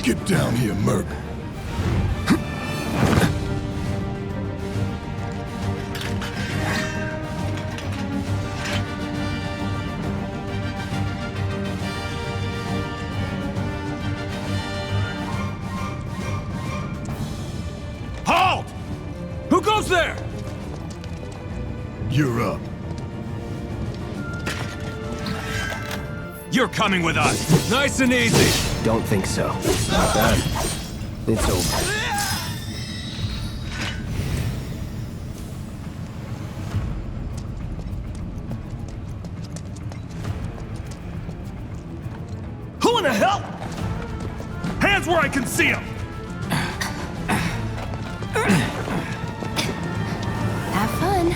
Get down here, Merc. Halt! Who goes there? You're up. You're coming with us. Nice and easy. Don't think so. Not bad. It's over. Who in the hell? Hands where I can see them. Have fun.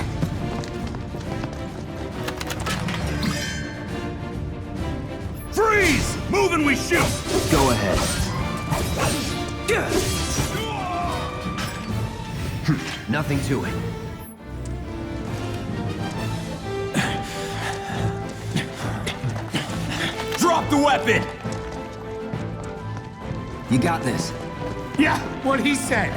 Freeze! Move and we shoot! Go ahead. Nothing to it. Drop the weapon! You got this. Yeah, what he said.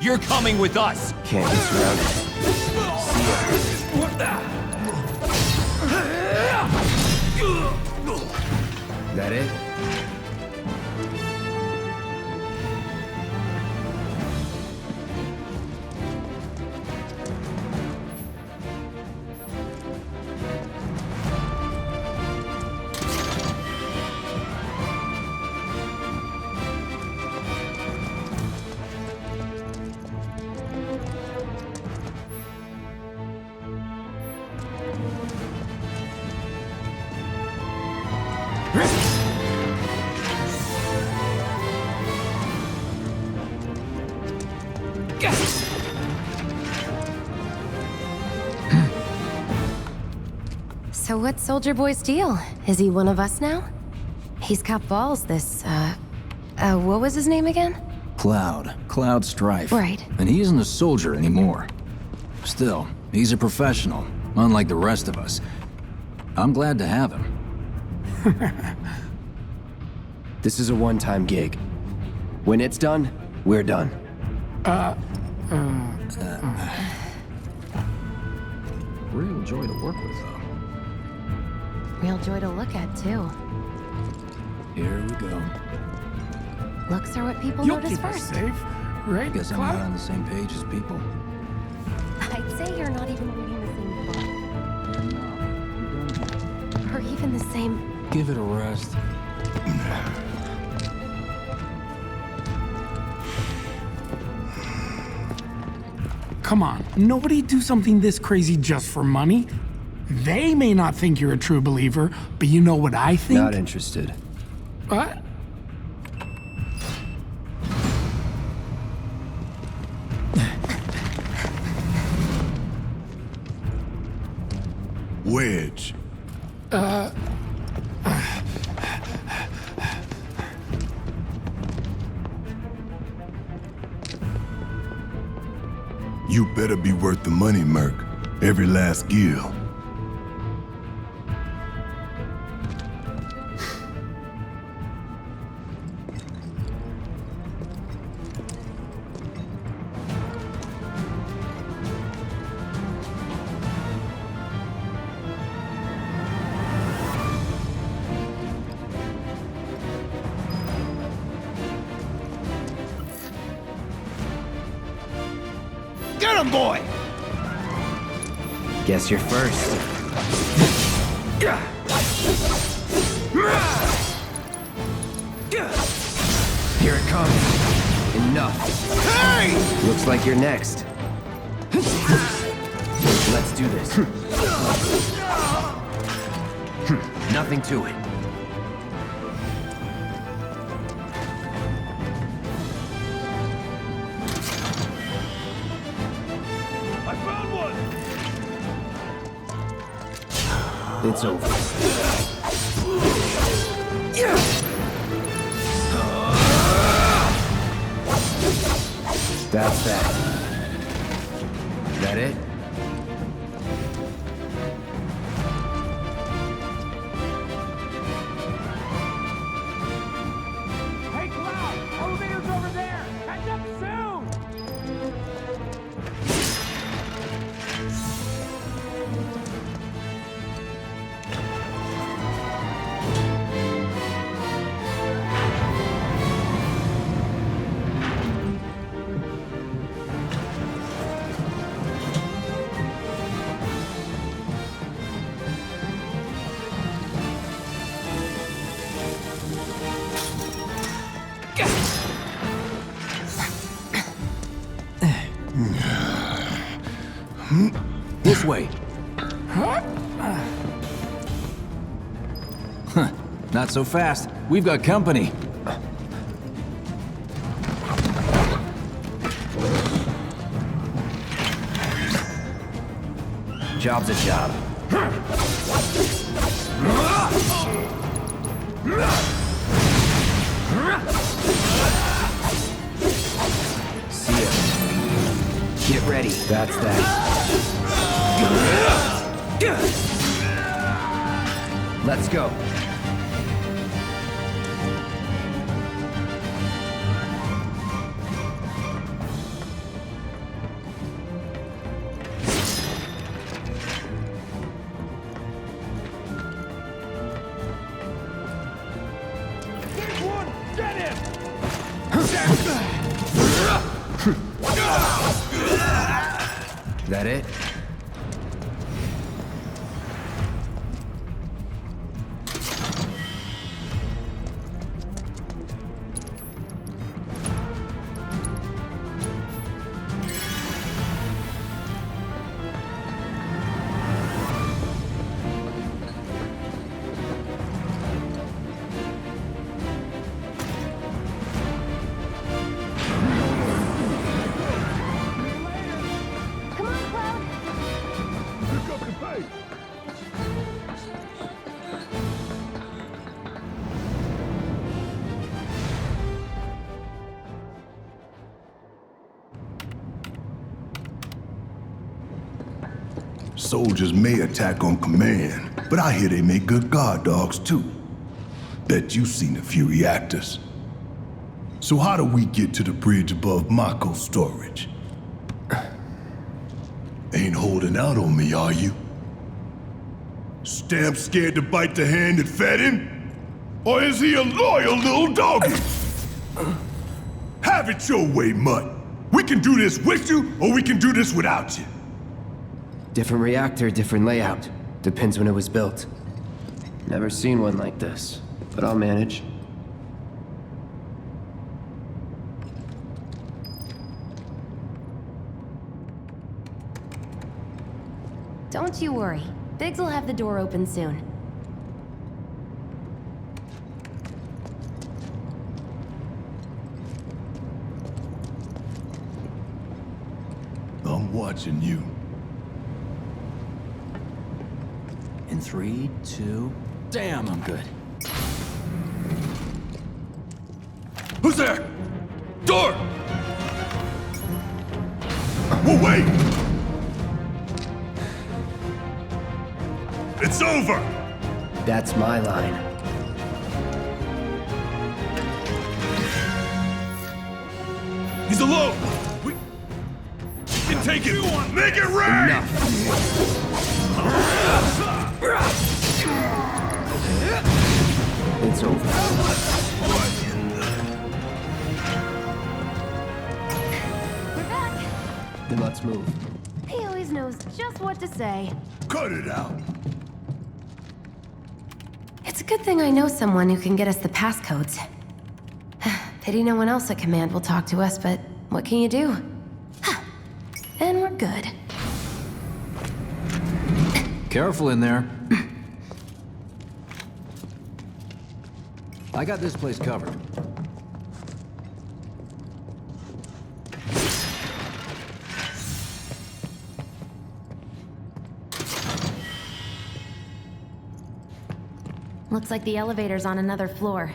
You're coming with us! Can't get surrounded. See ya. What the? That it? So what's Soldier Boy's deal? Is he one of us now? He's got balls, this, what was his name again? Cloud Straйф. Right. And he isn't a soldier anymore. Still, he's a professional, unlike the rest of us. I'm glad to have him. This is a one-time gig. When it's done, we're done. Real joy to work with, though. Real joy to look at, too. Here we go. Looks are what people You'll notice keep us first. safe, right, Guess I'm not Cloud? on the same page as people. I'd say you're not even reading the same book. Or even the same... Give it a rest. Come on, nobody do something this crazy just for money. They may not think you're a true believer, but you know what I think? Not interested. What? Wedge. You better be worth the money, Merc. Every last gill. Get him, boy! Guess you're first. Here it comes. Enough. Hey! Looks like you're next. Let's do this. Nothing to it. It's over. That's that. That it? Hey, Cloud! Elevator's over there! Catch up soon! This way. Huh, not so fast. We've got company. Job's a job. See ya. Get ready. That's that. Let's go. Get him! That it? Come on, Cloud. Pick up the pace! Soldiers may attack on command, but I hear they make good guard dogs too. Bet you've seen a few reactors. So how do we get to the bridge above Mako storage? Ain't holding out on me, are you? Stamp scared to bite the hand that fed him? Or is he a loyal little doggy? Have it your way, Mutt. We can do this with you, or we can do this without you. Different reactor, different layout. Depends when it was built. Never seen one like this, but I'll manage. Don't you worry. Biggs will have the door open soon. I'm watching you. In 3, 2... Damn, I'm good. Who's there? Door! Whoa, wait! It's over! That's my line. He's alone! We can take it! Make it rain! Enough. It's over. We're back. Then let's move. He always knows just what to say. Cut it out! It's a good thing I know someone who can get us the passcodes. Pity no one else at command will talk to us, but what can you do? And we're good. Careful in there. I got this place covered. Looks like the elevator's on another floor.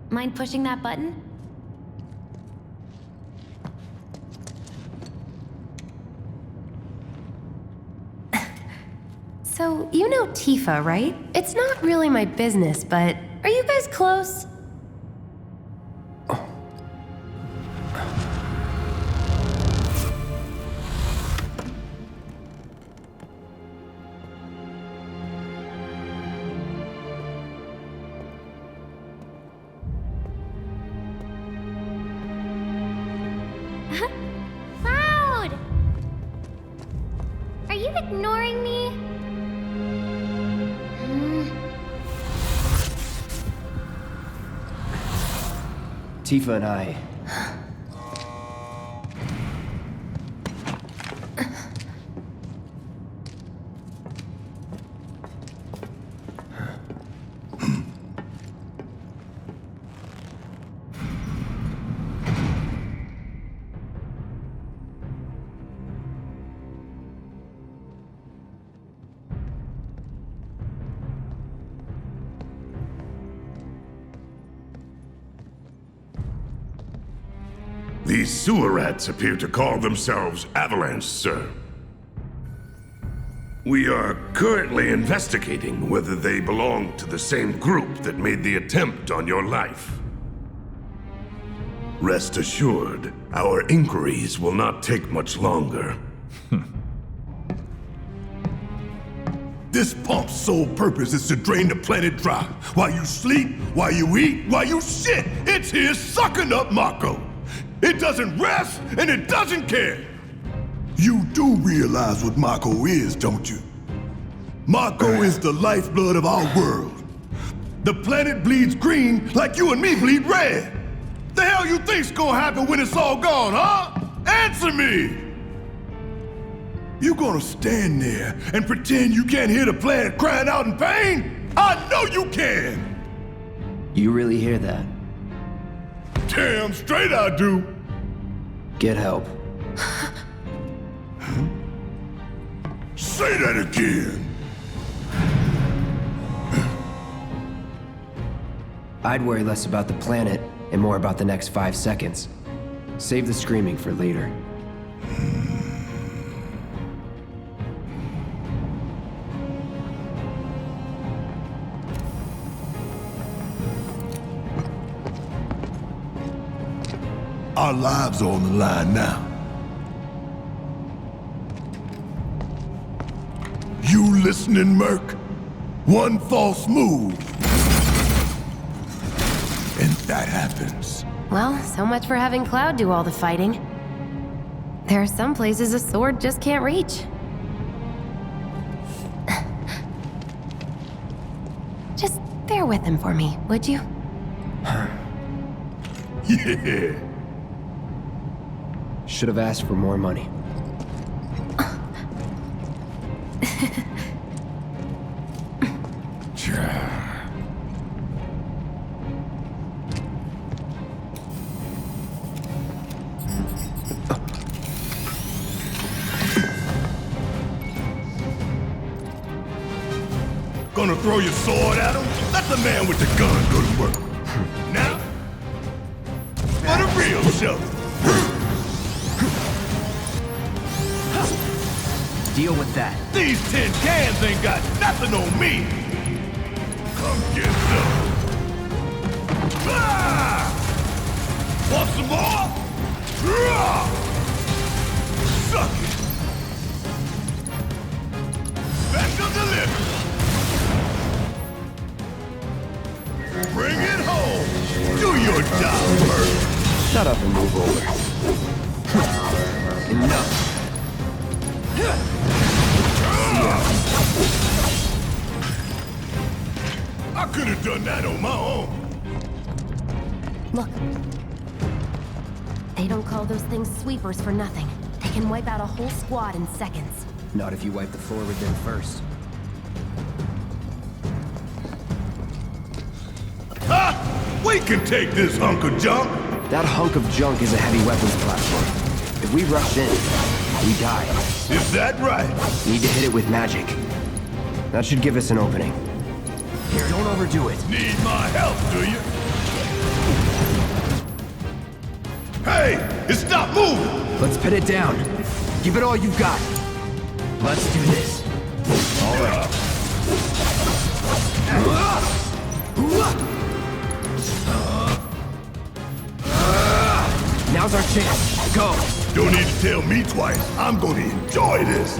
Mind pushing that button? So, you know Tifa, right? It's not really my business, but are you guys close? Cloud! Are you ignoring me? Tifa and I... These sewer rats appear to call themselves Avalanche, sir. We are currently investigating whether they belong to the same group that made the attempt on your life. Rest assured, our inquiries will not take much longer. This pump's sole purpose is to drain the planet dry. While you sleep, while you eat, while you shit, it's here sucking up Mako. It doesn't rest, and it doesn't care. You do realize what Mako is, don't you? Mako is the lifeblood of our world. The planet bleeds green like you and me bleed red. The hell you think's gonna happen when it's all gone, huh? Answer me! You gonna stand there and pretend you can't hear the planet crying out in pain? I know you can! You really hear that? Damn straight I do! Get help. Say that again! I'd worry less about the planet and more about the next 5 seconds. Save the screaming for later. Our lives are on the line now. You listening, Merc? One false move, and that happens. Well, so much for having Cloud do all the fighting. There are some places a sword just can't reach. Just bear with him for me, would you? Yeah. Should have asked for more money. Gonna throw your sword at him? Let the man with the gun go to work. Now, for the real show. Deal with that. These tin cans ain't got nothing on me. Come get some. Ah! Want some more? Ah! Suck it. Special delivery. Bring it home. Do your job, Bert. Shut up and move over. Enough. I could have done that on my own. Look. They don't call those things sweepers for nothing. They can wipe out a whole squad in seconds. Not if you wipe the floor with them first. Ha! We can take this hunk of junk. That hunk of junk is a heavy weapons platform. If we rush in, we die. Is that right? Need to hit it with magic. That should give us an opening. Here, Don't overdo it. Need my help, do you? Hey! It stopped moving! Let's pin it down. Give it all you've got. Let's do this. All right. Now's our chance. Go. Don't need to tell me twice. I'm gonna enjoy this.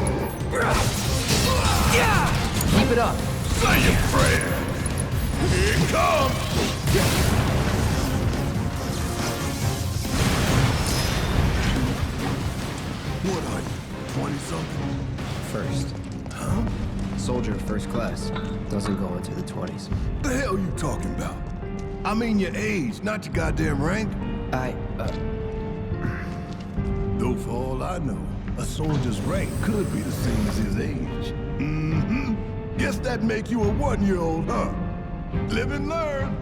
Keep it up. Say your prayer. Here it comes. What are you, 20-something? First. Huh? Soldier of first class. Doesn't go into the 20s. The hell you talking about? I mean your age, not your goddamn rank. Though for all I know, a soldier's rank could be the same as his age. Mm-hmm. Guess that make you a 1-year-old, huh? Live and learn.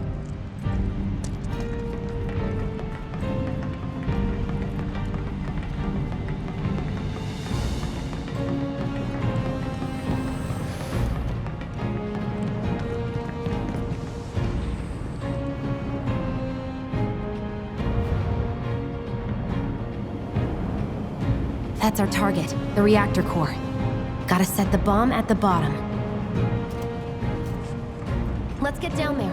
That's our target, the reactor core. Gotta set the bomb at the bottom. Let's get down there.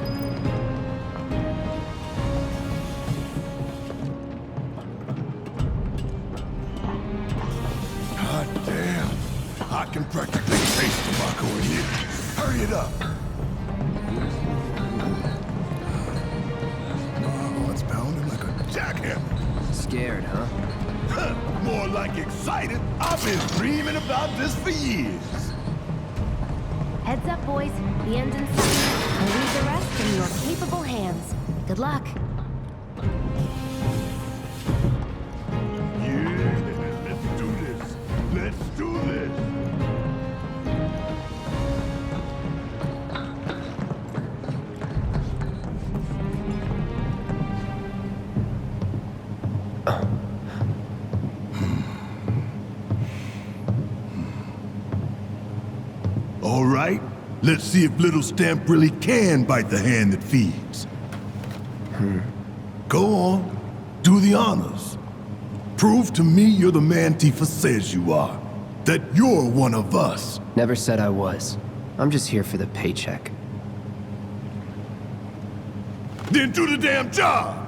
God damn. I can practically taste tobacco in here. Hurry it up. Oh, it's pounding like a jackhammer. Scared, huh? More like excited. I've been dreaming about this for years. Heads up, boys. The end's in sight. I'll leave the rest in your capable hands. Good luck. Yeah, let's do this. Let's do this. All right, let's see if little Stamp really can bite the hand that feeds. Go on, do the honors. Prove to me you're the man Tifa says you are. That you're one of us. Never said I was. I'm just here for the paycheck. Then do the damn job!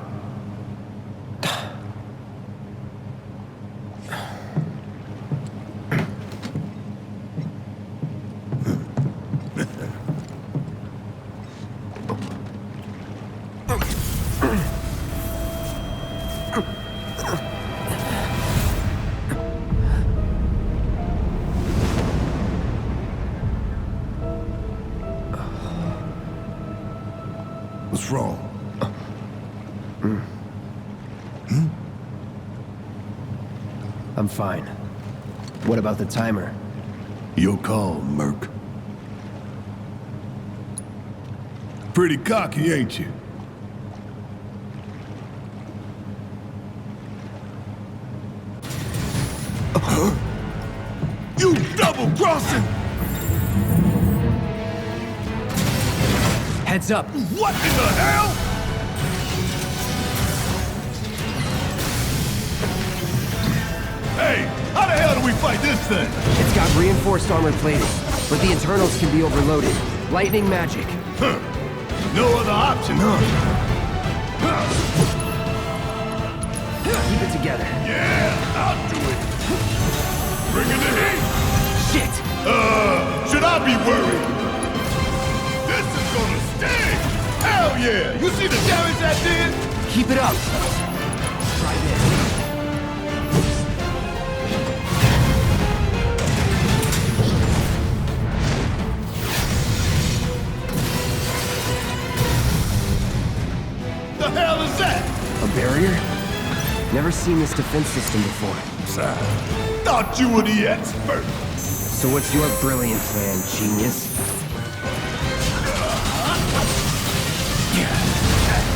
What's wrong? I'm fine. What about the timer? Your call, Merc. Pretty cocky, ain't you? You double-crossing! Heads up! What in the hell? Hey, how the hell do we fight this thing? It's got reinforced armor plating, but the internals can be overloaded. Lightning magic. Huh. No other option, huh? Keep it together. Yeah, I'll do it. Bring in the heat. Shit! Should I be worried? This is gonna sting! Hell yeah! You see the damage that did? Keep it up! Try this. The hell is that? A barrier? Never seen this defense system before. Thought you were the expert. So what's your brilliant plan, genius?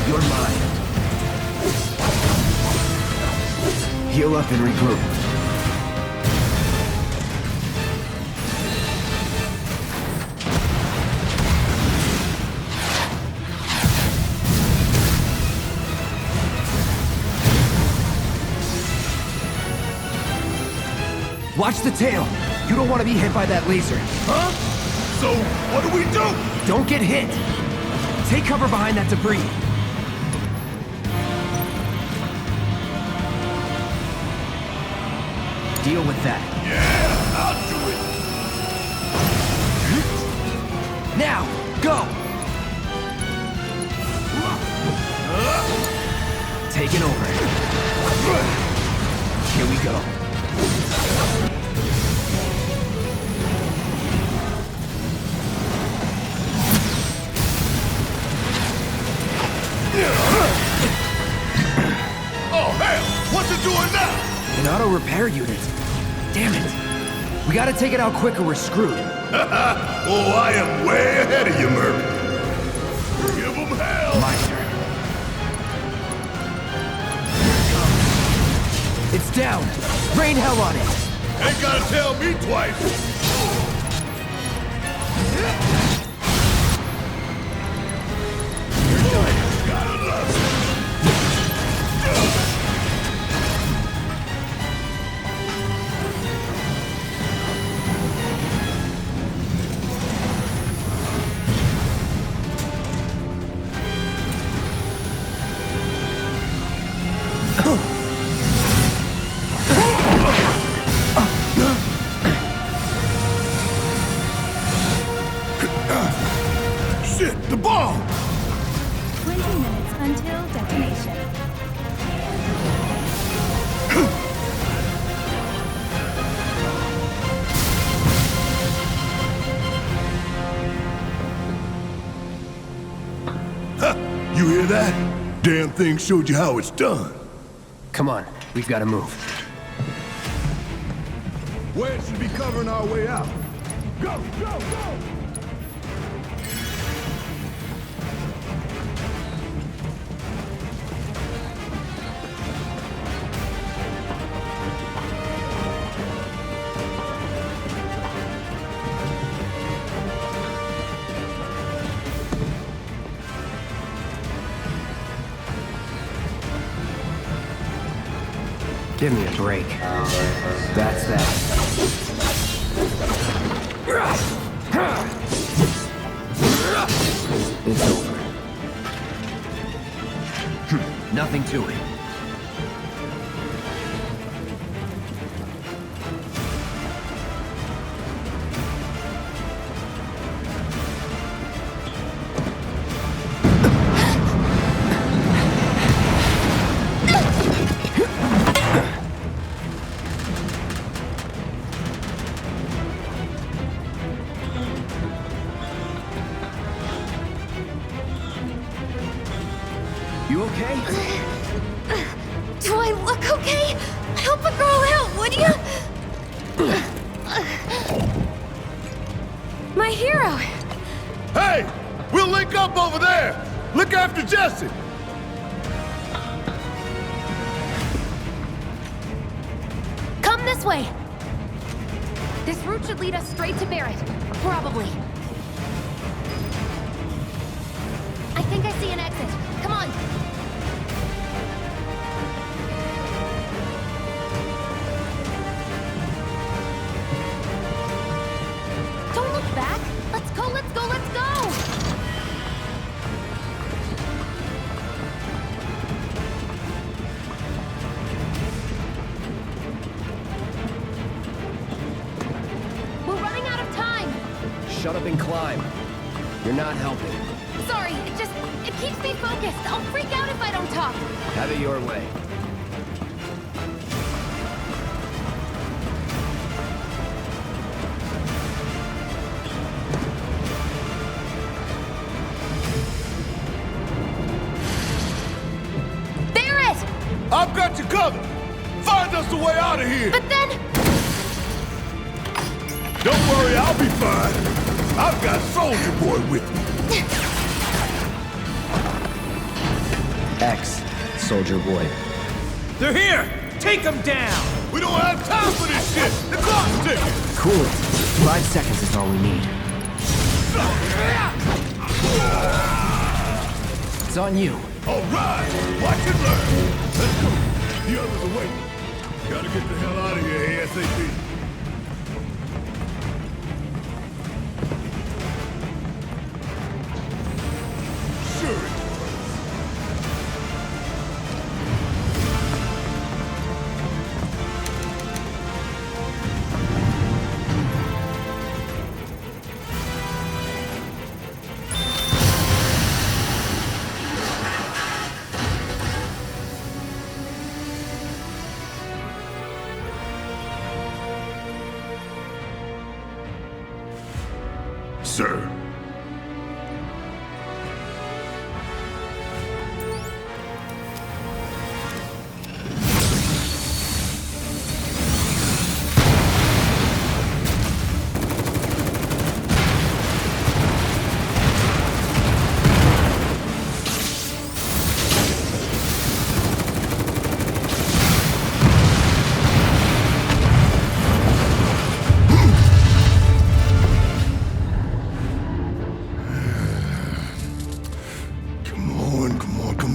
You're mine. Heal up and regroup. Watch the tail. You don't want to be hit by that laser. Huh? So, what do we do? Don't get hit. Take cover behind that debris. Deal with that. Yeah, I'll do it. Now, go! Taking over. Here we go. Oh, hell! What's it doing now? An auto repair unit. Damn it. We gotta take it out quick or we're screwed. Oh, I am way ahead of you, Merc. Give them hell! My turn. It's down. Rain hell on it. Ain't gotta tell me twice. You're done. Gotta love it. Shit, the bomb! 20 minutes until detonation. You hear that? Damn thing showed you how it's done. Come on, we've gotta move. Where should be covering our way out? Go, go, go! Give me a break. That's that. It's over. Nothing to it. You okay? Do I look okay? Help a girl out, would you? My hero! Hey! We'll link up over there! Look after Jesse! Come this way! This route should lead us straight to Barrett. Probably. I think I see an exit. Come on! Don't look back! Let's go, let's go, let's go! We're running out of time! Shut up and climb. You're not helping. Sorry, it keeps me focused. I'll freak out if I don't talk. Have it your way. Barrett! I've got you covered! Find us a way out of here! But then... Don't worry, I'll be fine. I've got Soldier Boy with me. X, Soldier Boy. They're here! Take them down! We don't have time for this shit! The clock's ticking! Cool it. 5 seconds is all we need. It's on you. All right! Watch and learn! Let's go! The others are waiting. Gotta get the hell out of here ASAP.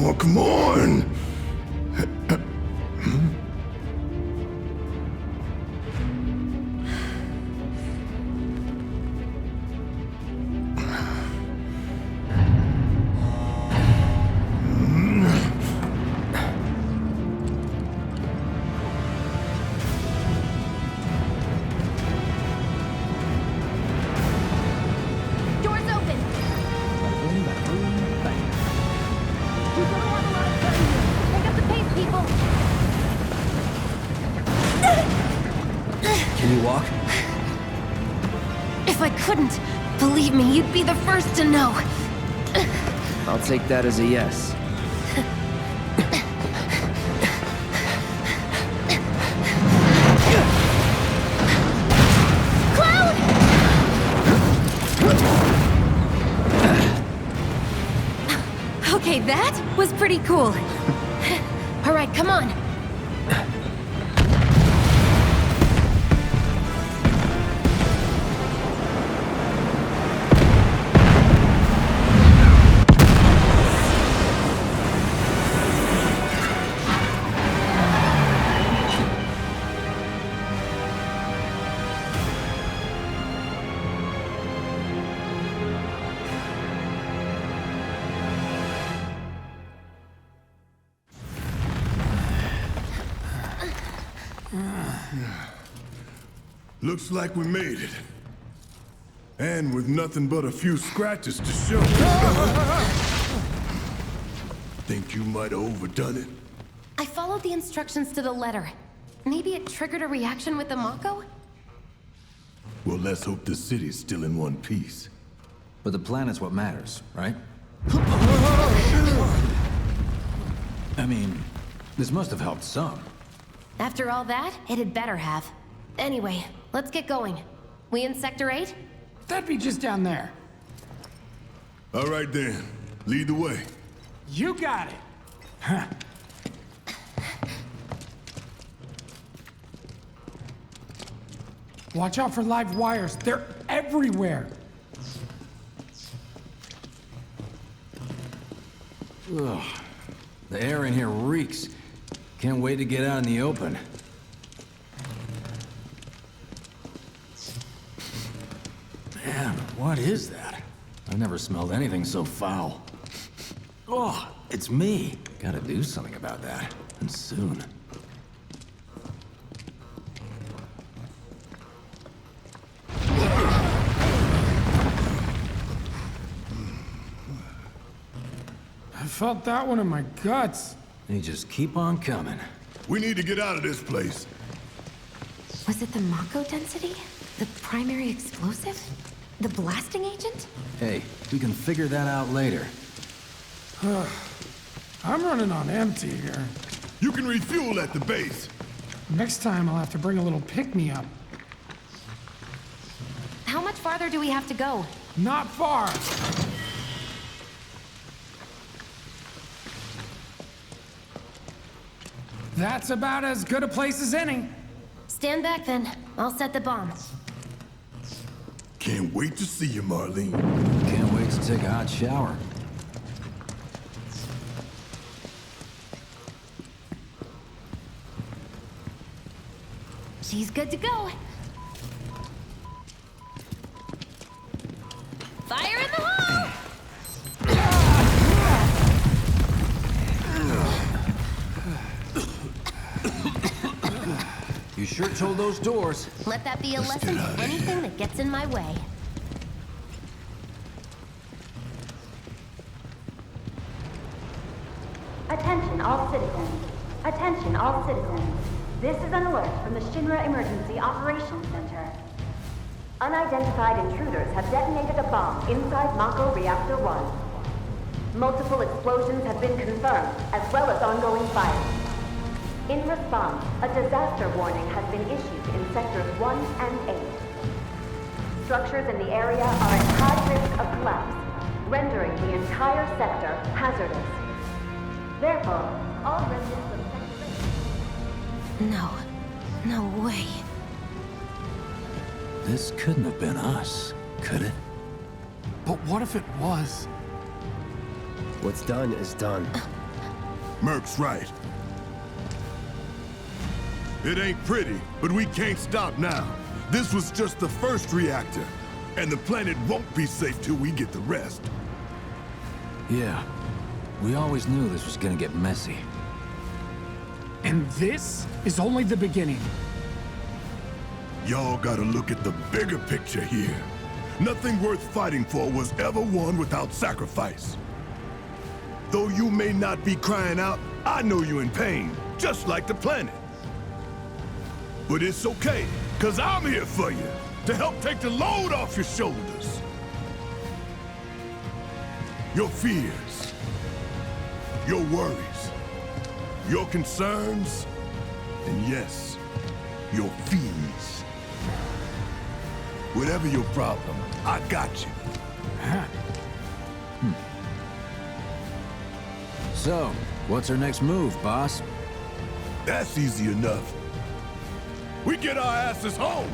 Come on, come on! Believe me, you'd be the first to know. I'll take that as a yes. Cloud! Okay, that was pretty cool. All right, come on. Looks like we made it. And with nothing but a few scratches to show. Think you might have overdone it? I followed the instructions to the letter. Maybe it triggered a reaction with the Mako? Well, let's hope the city's still in one piece. But the planet's what matters, right? I mean, this must have helped some. After all that, it had better have. Anyway, let's get going. We in Sector 8? That'd be just down there. All right then, lead the way. You got it. Huh. Watch out for live wires. They're everywhere. Ugh. The air in here reeks. Can't wait to get out in the open. Man, what is that? I've never smelled anything so foul. Oh, it's me. Gotta do something about that. And soon. I felt that one in my guts. They just keep on coming. We need to get out of this place. Was it the Mako density? The primary explosive? The blasting agent? Hey, we can figure that out later. I'm running on empty here. You can refuel at the base. Next time I'll have to bring a little pick-me-up. How much farther do we have to go? Not far. That's about as good a place as any. Stand back then. I'll set the bomb. Can't wait to see you, Marlene. Can't wait to take a hot shower. She's good to go. Fire in the hole! You sure told those doors. Let that be a lesson to anything that gets in my way. Attention all citizens. Attention all citizens. This is an alert from the Shinra Emergency Operations Center. Unidentified intruders have detonated a bomb inside Mako Reactor 1. Multiple explosions have been confirmed, as well as ongoing fire. In response, a disaster warning has been issued in Sectors 1 and 8. Structures in the area are at high risk of collapse, rendering the entire sector hazardous. Therefore, all residents of Sector 8... No way. This couldn't have been us, could it? But what if it was? What's done is done. Merc's right. It ain't pretty, but we can't stop now. This was just the first reactor, and the planet won't be safe till we get the rest. Yeah. We always knew this was gonna get messy. And this is only the beginning. Y'all gotta look at the bigger picture here. Nothing worth fighting for was ever won without sacrifice. Though you may not be crying out, I know you're in pain, just like the planet. But it's okay, 'cause I'm here for you, to help take the load off your shoulders. Your fears, your worries, your concerns, and yes, your fees. Whatever your problem, I got you. So, what's our next move, boss? That's easy enough. We get our asses home.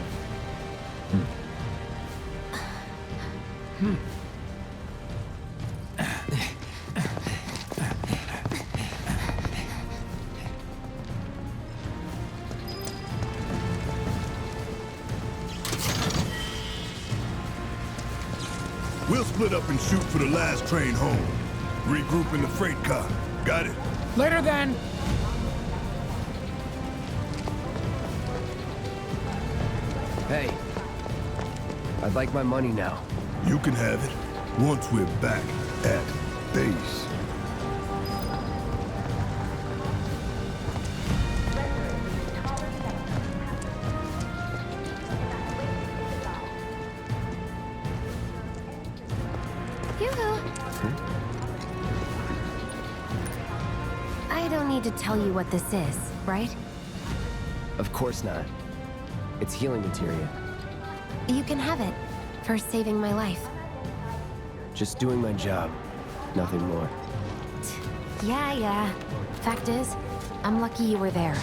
We'll split up and shoot for the last train home. Regroup in the freight car. Got it? Later then. Hey, I'd like my money now. You can have it once we're back at base. Yoo-hoo. I don't need to tell you what this is, right? Of course not. It's healing materia. You can have it for saving my life. Just doing my job. Nothing more. Yeah. Fact is, I'm lucky you were there.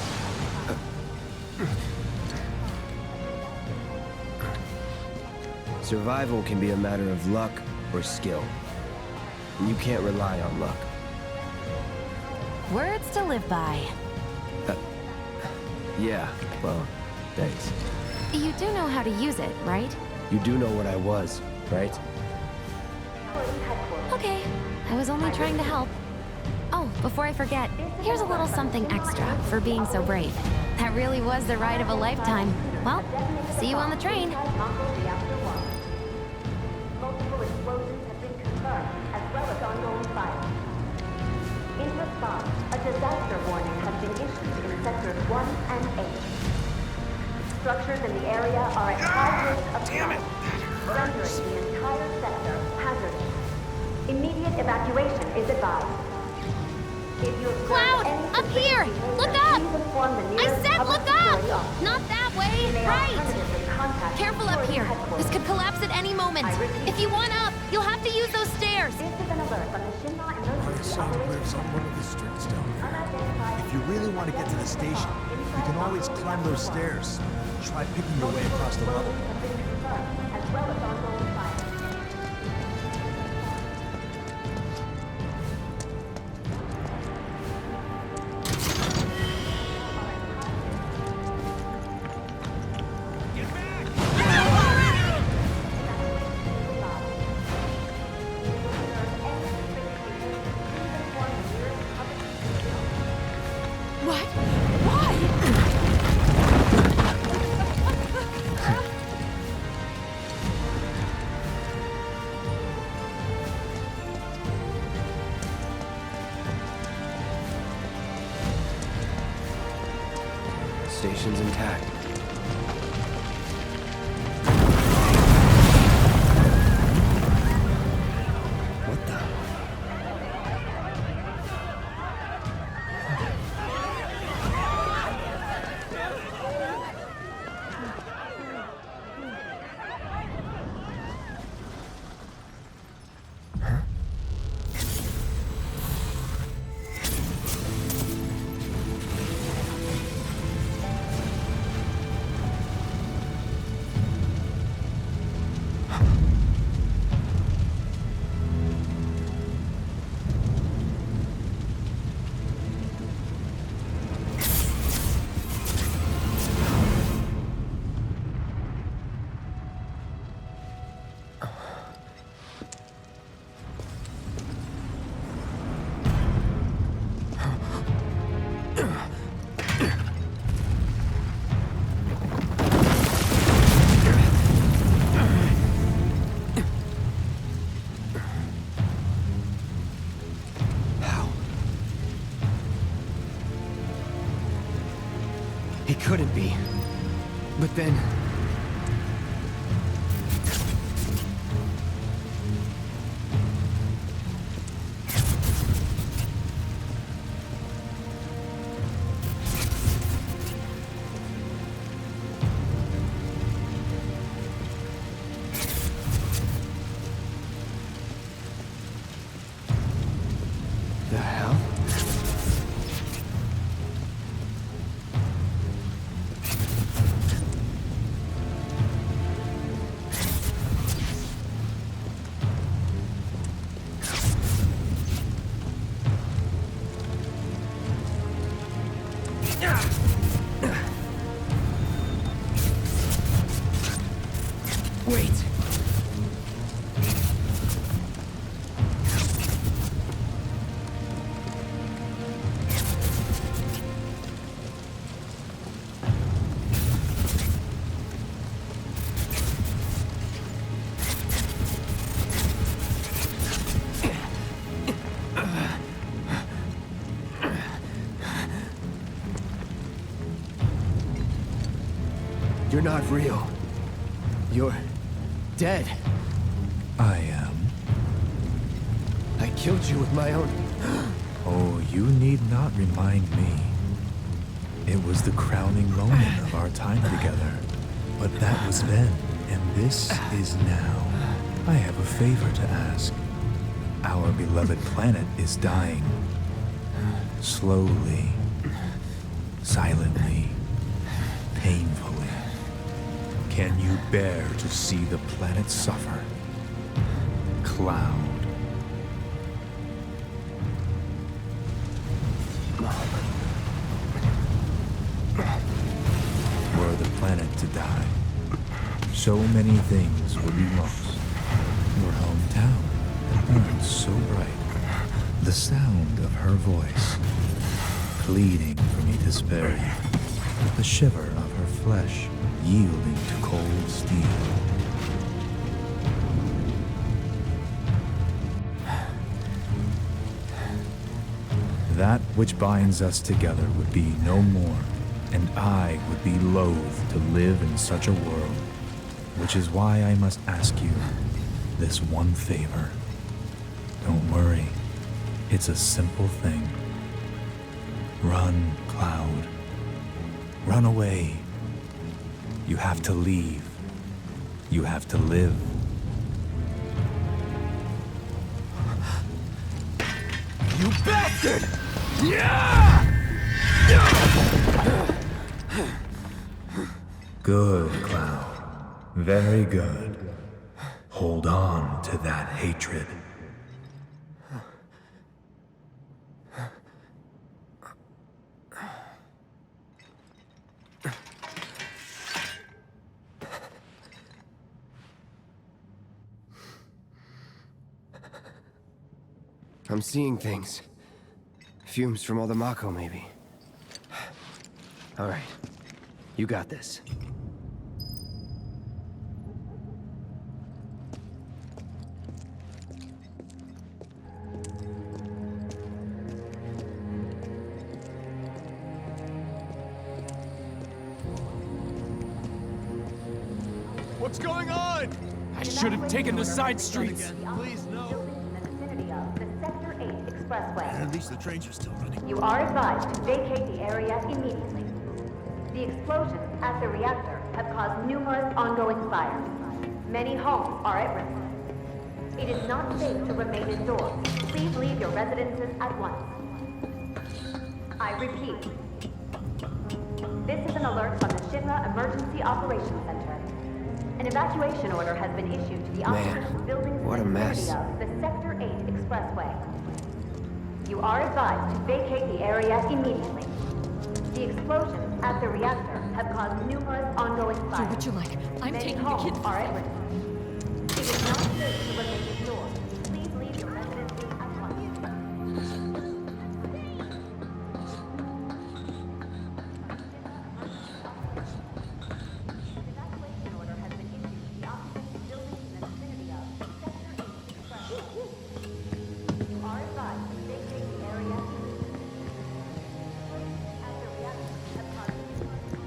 Survival can be a matter of luck or skill. And you can't rely on luck. Words to live by. Yeah, well, thanks. You do know how to use it, right? You do know what I was, right? Okay, I was only trying to help. Oh, before I forget, here's a little something extra for being so brave. That really was the ride of a lifetime. Well, see you on the train. Multiple explosions have been confirmed, as well as ongoing fire. In response, a disaster warning has been issued in sectors 1 and 8. Structures in the area are at high risk of collapse, rendering the entire sector hazardous. Immediate evacuation is advised. If you observe Cloud, any up here! suspicious Look behavior, up! please inform the I nearest said public look up! security officer. Not that way, You may right! alternatively contact Careful up security here. headquarters. This could collapse at any moment. I repeat. If you want up, you'll have to use those stairs. This is an alert from the Shinra Emergency Son lives Operations on one of the streets down here. Unidentified. If you really want to get to the station, you can always climb those stairs. Try picking your way across the level. Have been confirmed, as well as ongoing fire. What? Why? Station's intact. What the? It couldn't be. But then... The hell? Wait. You're not real. You're dead. I am. I killed you with my own... Oh, you need not remind me. It was the crowning moment of our time together. But that was then, and this is now. I have a favor to ask. Our beloved planet is dying. Slowly. Silently. Painfully. Can you bear to see the planet suffer? Cloud. Were the planet to die, so many things would be lost. Your hometown that burned so bright. The sound of her voice, pleading for me to spare you. The shiver of her flesh, yielding to cold steel. That which binds us together would be no more, and I would be loath to live in such a world, which is why I must ask you this one favor. Don't worry, it's a simple thing. Run, Cloud. Run away. You have to leave. You have to live. You bastard! Yeah! Good, Cloud. Very good. Hold on to that hatred. I'm seeing things. Fumes from all the Mako, maybe. All right. You got this. What's going on? I should have taken the side streets. Please, no. Expressway. At least the trains are still running. You are advised to vacate the area immediately. The explosions at the reactor have caused numerous ongoing fires. Many homes are at risk. It is not safe to remain indoors. Please leave your residences at once. I repeat. This is an alert from the Shinra Emergency Operations Center. An evacuation order has been issued to the offices, buildings, what a and mess. vicinity of the Sector 8 Expressway. You are advised to vacate the area immediately. The explosions at the reactor have caused numerous ongoing fires. Do what you like. I'm Many taking the homes kid. are at risk. It is not safe to remain indoors. Please leave your residences at once. Evacuation order has been issued to the offices, buildings, in the vicinity of Sector 8 Expressway. You are advised to vacate the area. At the reactor have caused numerous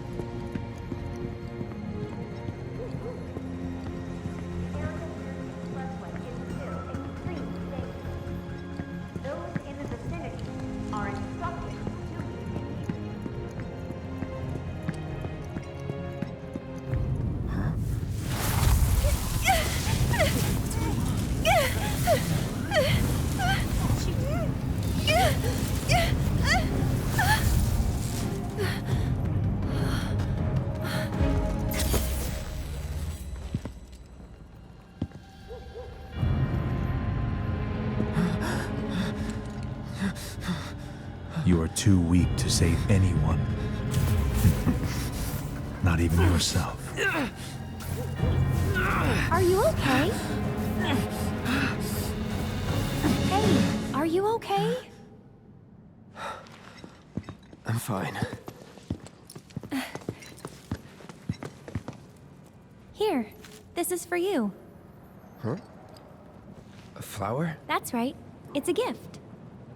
You are too weak to save anyone. Not even yourself. Are you okay? Hey, are you okay? I'm fine. Here, this is for you. Huh? A flower? That's right. It's a gift.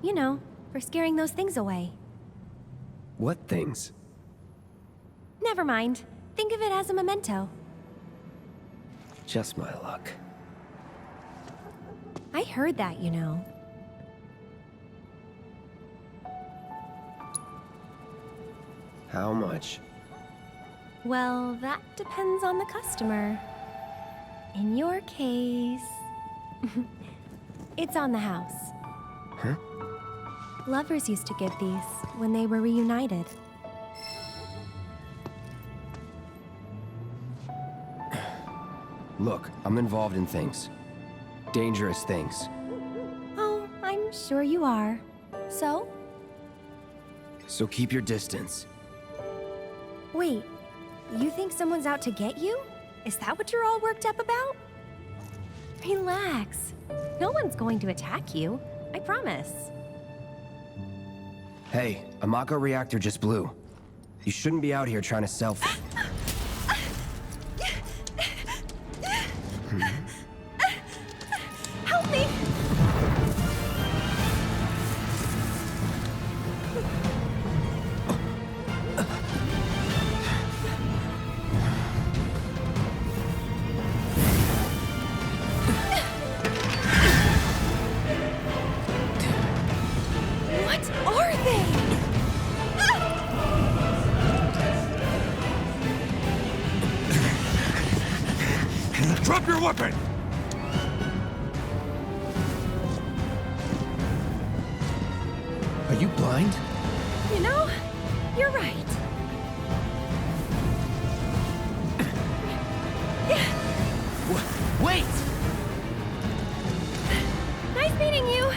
You know, for scaring those things away. What things? Never mind. Think of it as a memento. Just my luck. I heard that, you know. How much? Well, that depends on the customer. In your case... it's on the house. Huh? Lovers used to get these when they were reunited. Look, I'm involved in things. Dangerous things. Oh, I'm sure you are. So? So keep your distance. Wait, you think someone's out to get you? Is that what you're all worked up about? Relax. No one's going to attack you. I promise. Hey, a Mako reactor just blew. You shouldn't be out here trying to sell things. Help me! What are they? Drop your weapon! Are you blind? You know, you're right. Wait! Nice meeting you.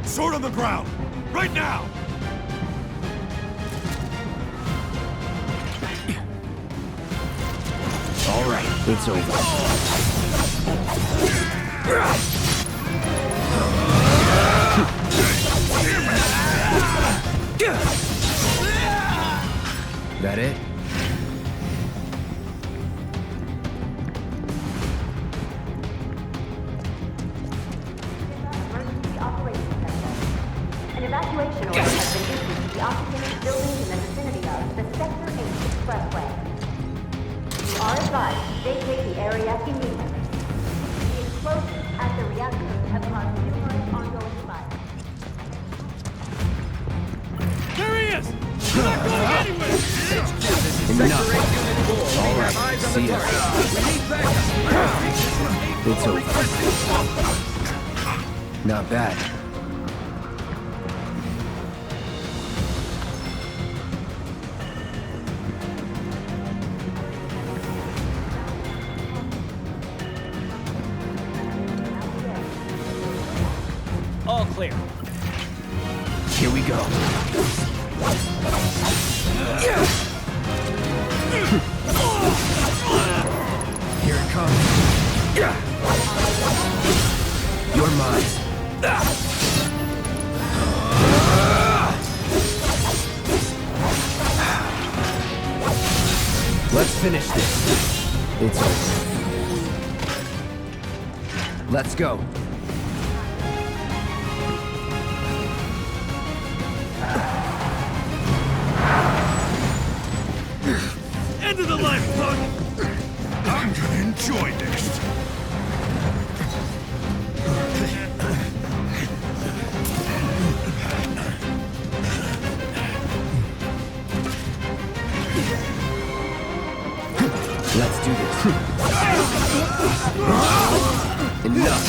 Sword on the ground! Right now! All right, it's over. That it? Emergency Operations Center. An evacuation order has been issued to the occupied buildings in the vicinity of the Sector 8 Expressway. You are advised to vacate the area immediately. The explosions at the reactors have caused numerous ongoing fires. There he is! You're not going anywhere! Enough. All right, see ya. It's over. Not bad. All clear. Here we go. Here it comes. You're mine. Let's finish this. It's over. Let's go. End of the life, punk! I'm gonna enjoy this. Let's do this. Enough.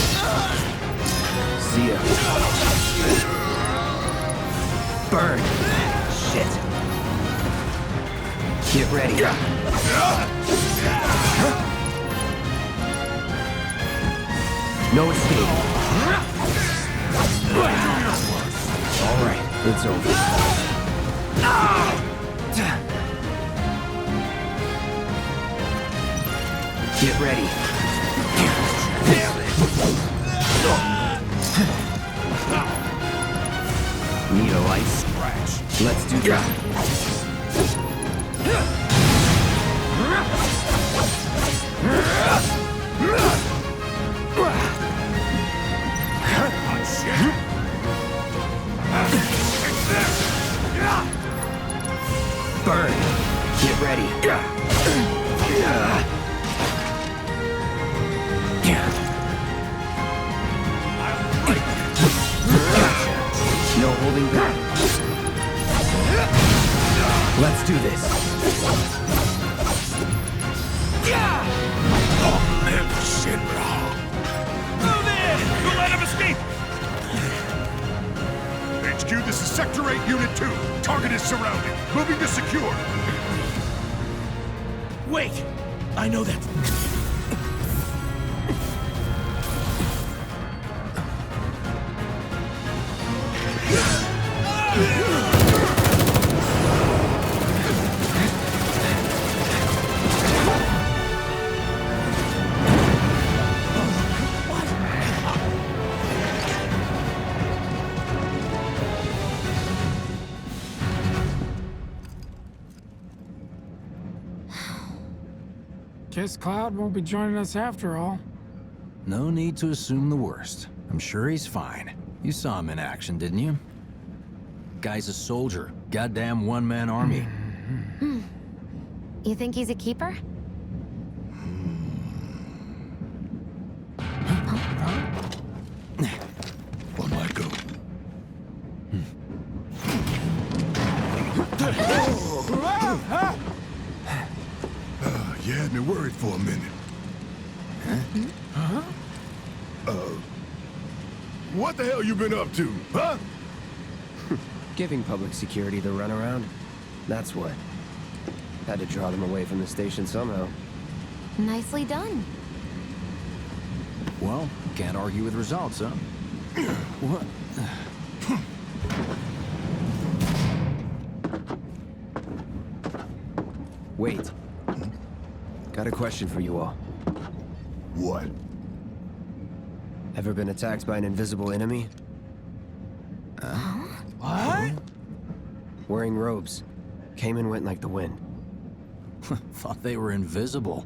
See ya. Burn. Shit. Get ready. No escape. All right, it's over. Get ready. Need a light scratch. Let's do that. Burn. Get ready. No holding back. Let's do this. Live, Shinra. Move in! Don't let him escape! HQ, this is Sector 8, Unit 2. Target is surrounded. Moving to secure. Wait! I know that. Guess Cloud won't be joining us after all. No need to assume the worst. I'm sure he's fine. You saw him in action, didn't you? Guy's a soldier. Goddamn one-man army. You think he's a keeper? On my go. You had me worried for a minute. What the hell you been up to, huh? Giving public security the runaround. That's what. Had to draw them away from the station somehow. Nicely done. Well, can't argue with results, huh? What? Wait. Got a question for you all. What? Ever been attacked by an invisible enemy? What? Wearing robes. Came and went like the wind. Thought they were invisible.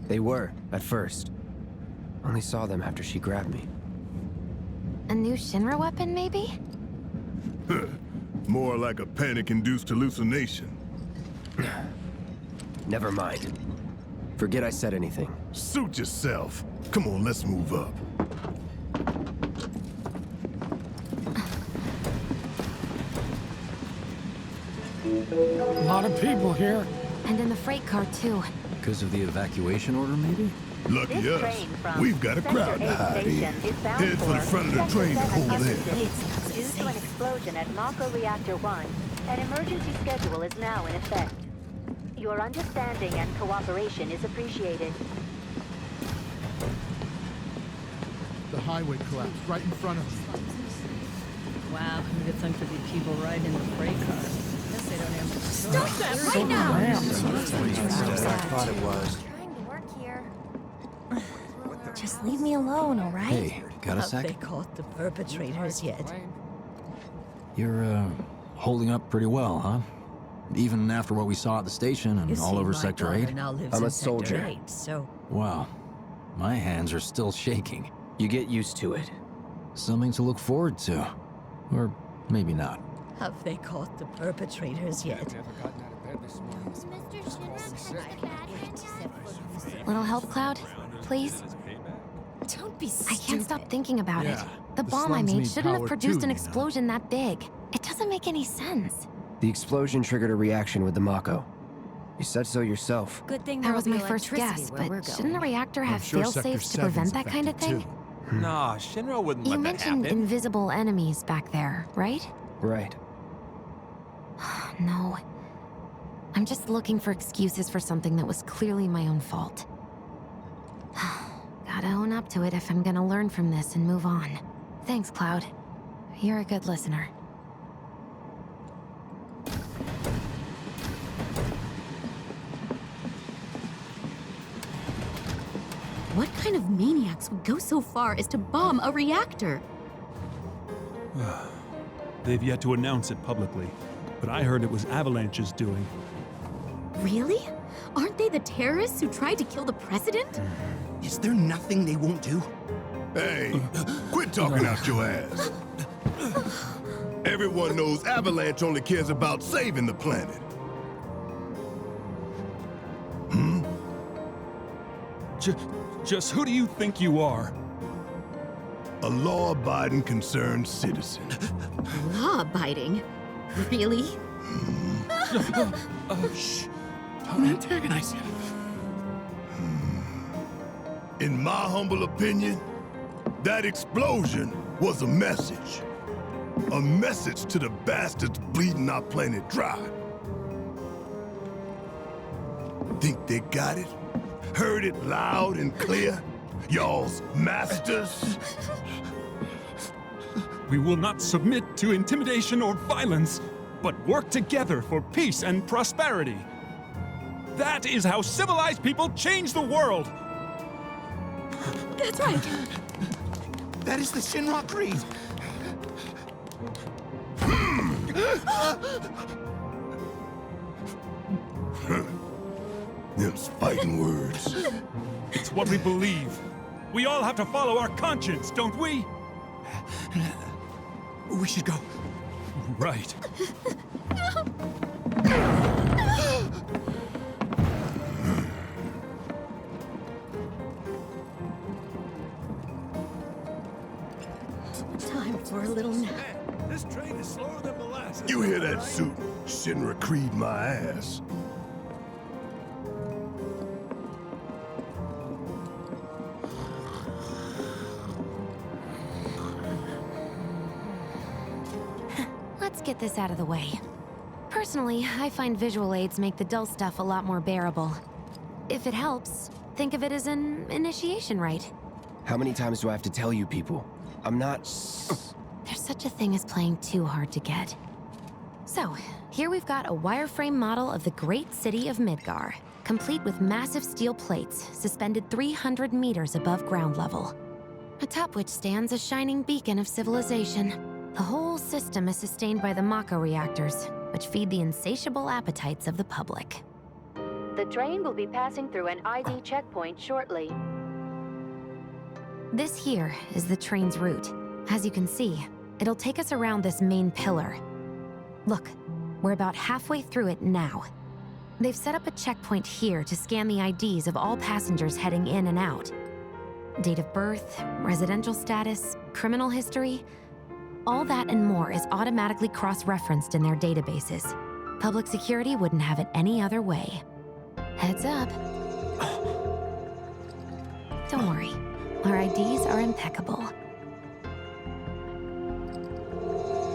They were, at first. Only saw them after she grabbed me. A new Shinra weapon, maybe? More like a panic-induced hallucination. Never mind. Forget I said anything. Suit yourself. Come on, let's move up. A lot of people here. And in the freight car, too. Because of the evacuation order, maybe? Lucky us. We've got a crowd to hide in. Head for the front of the train and hold there. Due to an explosion at Mako Reactor 1, an emergency schedule is now in effect. Your understanding and cooperation is appreciated. The highway collapsed right in front of me. Wow, good thing for the people riding in the freight car. Guess they don't have to Stop that right now! I thought it was. Trying to work here. Just leave me alone, all right? Hey, got a Have sec? they caught the perpetrators yet? You're, holding up pretty well, huh? Even after what we saw at the station and You all see, over my Sector daughter 8? now lives I'm in a Sector soldier. 8, so Wow. My hands are still shaking. You get used to it. Something to look forward to. Or maybe not. have they caught the perpetrators yet? Little help, Cloud? Please? Don't be I stupid. can't stop thinking about it. Yeah, The the bomb I slums made need shouldn't have power produced too, an you know. explosion that big. It doesn't make any sense. The explosion triggered a reaction with the Mako. You said so yourself. Good thing That was my first guess, but shouldn't a reactor have sure fail-safes to Sector prevent 7's that kind of affected, thing? Nah, Shinra wouldn't You let that mentioned happen. invisible enemies back there, right? Right. No. I'm just looking for excuses for something that was clearly my own fault. Gotta own up to it if I'm gonna learn from this and move on. Thanks, Cloud. You're a good listener. What kind of maniacs would go so far as to bomb a reactor? They've yet to announce it publicly, but I heard it was Avalanche's doing. Really? Aren't they the terrorists who tried to kill the president? Is there nothing they won't do? Hey, quit talking out your ass. Everyone knows Avalanche only cares about saving the planet. Just who do you think you are? A law-abiding, concerned citizen. Law-abiding? Really? Shh. Don't antagonize him. In my humble opinion, that explosion was a message. A message to the bastards bleeding our planet dry. Think they got it? Heard it loud and clear? Y'all's masters? We will not submit to intimidation or violence, but work together for peace and prosperity. That is how civilized people change the world! That's right! That is the Shinra Creed! Them's fighting words. It's what we believe. We all have to follow our conscience, don't we? We should go. Right. Time for a little nap. This train is slower than molasses. You hear that, suit? Shinra Creed my ass. Let's get this out of the way. Personally, I find visual aids make the dull stuff a lot more bearable. If it helps, think of it as an initiation rite. How many times do I have to tell you people? I'm not... There's such a thing as playing too hard to get. So, here we've got a wireframe model of the great city of Midgar, complete with massive steel plates suspended 300 meters above ground level, atop which stands a shining beacon of civilization. The whole system is sustained by the Mako reactors, which feed the insatiable appetites of the public. The train will be passing through an ID checkpoint shortly. This here is the train's route. As you can see, it'll take us around this main pillar. Look, we're about halfway through it now. They've set up a checkpoint here to scan the IDs of all passengers heading in and out. Date of birth, residential status, criminal history, all that and more is automatically cross-referenced in their databases. Public security wouldn't have it any other way. Heads up. Don't worry, our IDs are impeccable.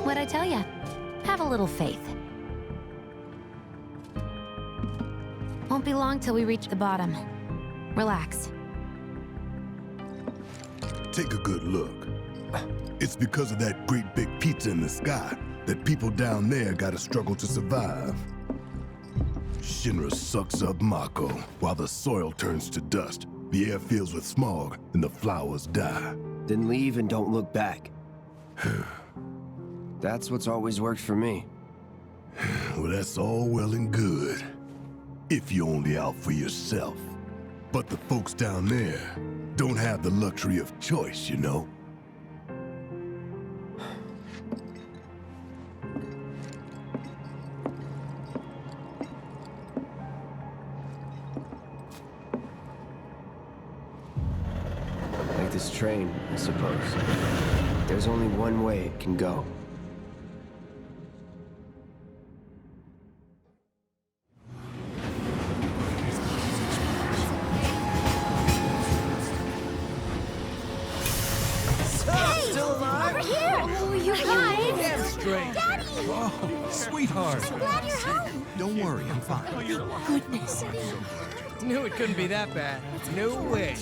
What'd I tell ya? Have a little faith. Won't be long till we reach the bottom. Relax. Take a good look. It's because of that great big pizza in the sky that people down there gotta struggle to survive. Shinra sucks up Mako while the soil turns to dust, the air fills with smog, and the flowers die. Then leave and don't look back. That's what's always worked for me. Well, that's all well and good, if you're only out for yourself. But the folks down there don't have the luxury of choice, you know? Like this train, I suppose. There's only one way it can go. Sweetheart. So glad you're home. Don't worry, I'm fine. Oh, your goodness. Knew it couldn't be that bad. No way.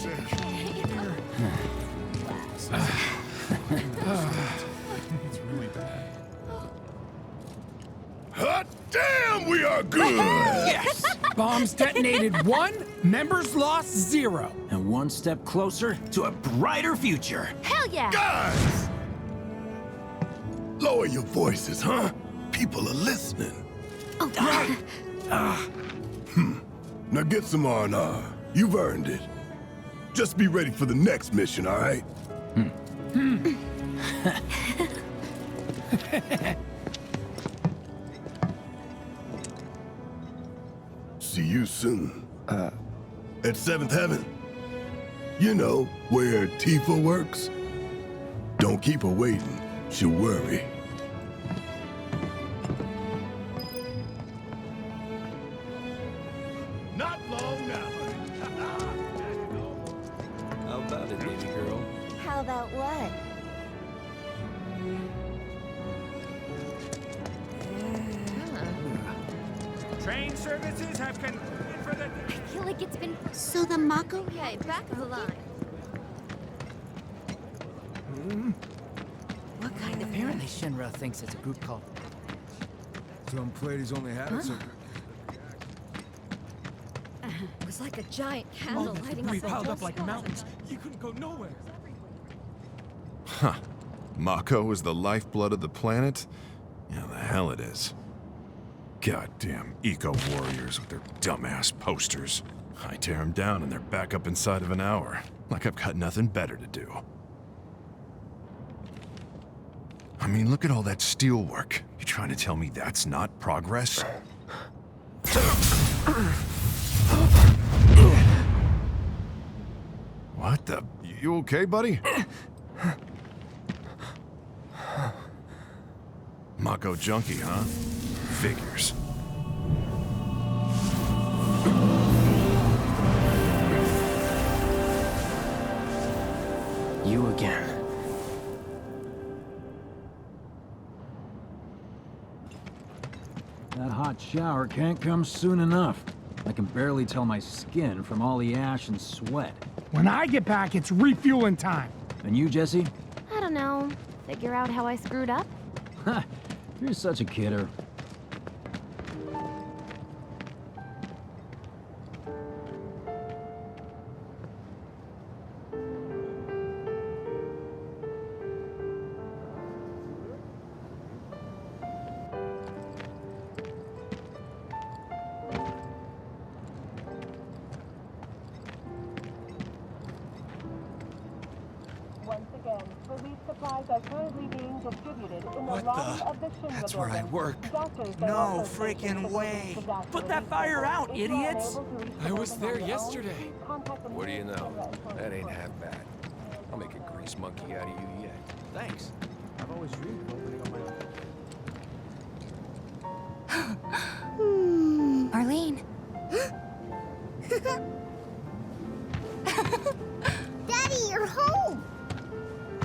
It's really bad. Hot damn, we are good! Yes! Bombs detonated 1, members lost 0. And one step closer to a brighter future. Hell yeah! Guys! Lower your voices, huh? People are listening. Oh, right. Now get some R&R. You've earned it. Just be ready for the next mission, all right? See you soon. At 7th Heaven. You know, where Tifa works. Don't keep her waiting. She'll worry. Not long now. How about it, baby girl? How about what? Train services have concluded for the... I feel like it's been... So the Mako... Okay, back of the line. What kind of... Apparently Shinra thinks it's a group called... Some Pleiades only had it, so... It was like a giant candle lighting up the piled whole up like sky. mountains. You couldn't go nowhere. Huh. Mako is the lifeblood of the planet? Yeah, the hell it is. Goddamn eco-warriors with their dumbass posters. I tear them down and they're back up inside of an hour. Like I've got nothing better to do. I mean, look at all that steel work. You trying to tell me that's not progress? What the? You okay, buddy? Mako junkie, huh? Figures. You again. That hot shower can't come soon enough. I can barely tell my skin from all the ash and sweat. When I get back, it's refueling time. And you, Jesse? I don't know. Figure out how I screwed up? Ha! You're such a kidder. Once again, relief supplies are currently being distributed in the What lobby the? of the Shinra That's where I building. work. Doctors are No also freaking stationed way. for disaster Put that relief fire support. out, If you are idiots! unable to reach the I was building there on your own, yesterday. contact the What do you Shinra know? for That ain't support. half bad. I'll make a grease monkey out of you yet. Thanks. I've always dreamed of opening up my own. Arlene. Daddy, you're home!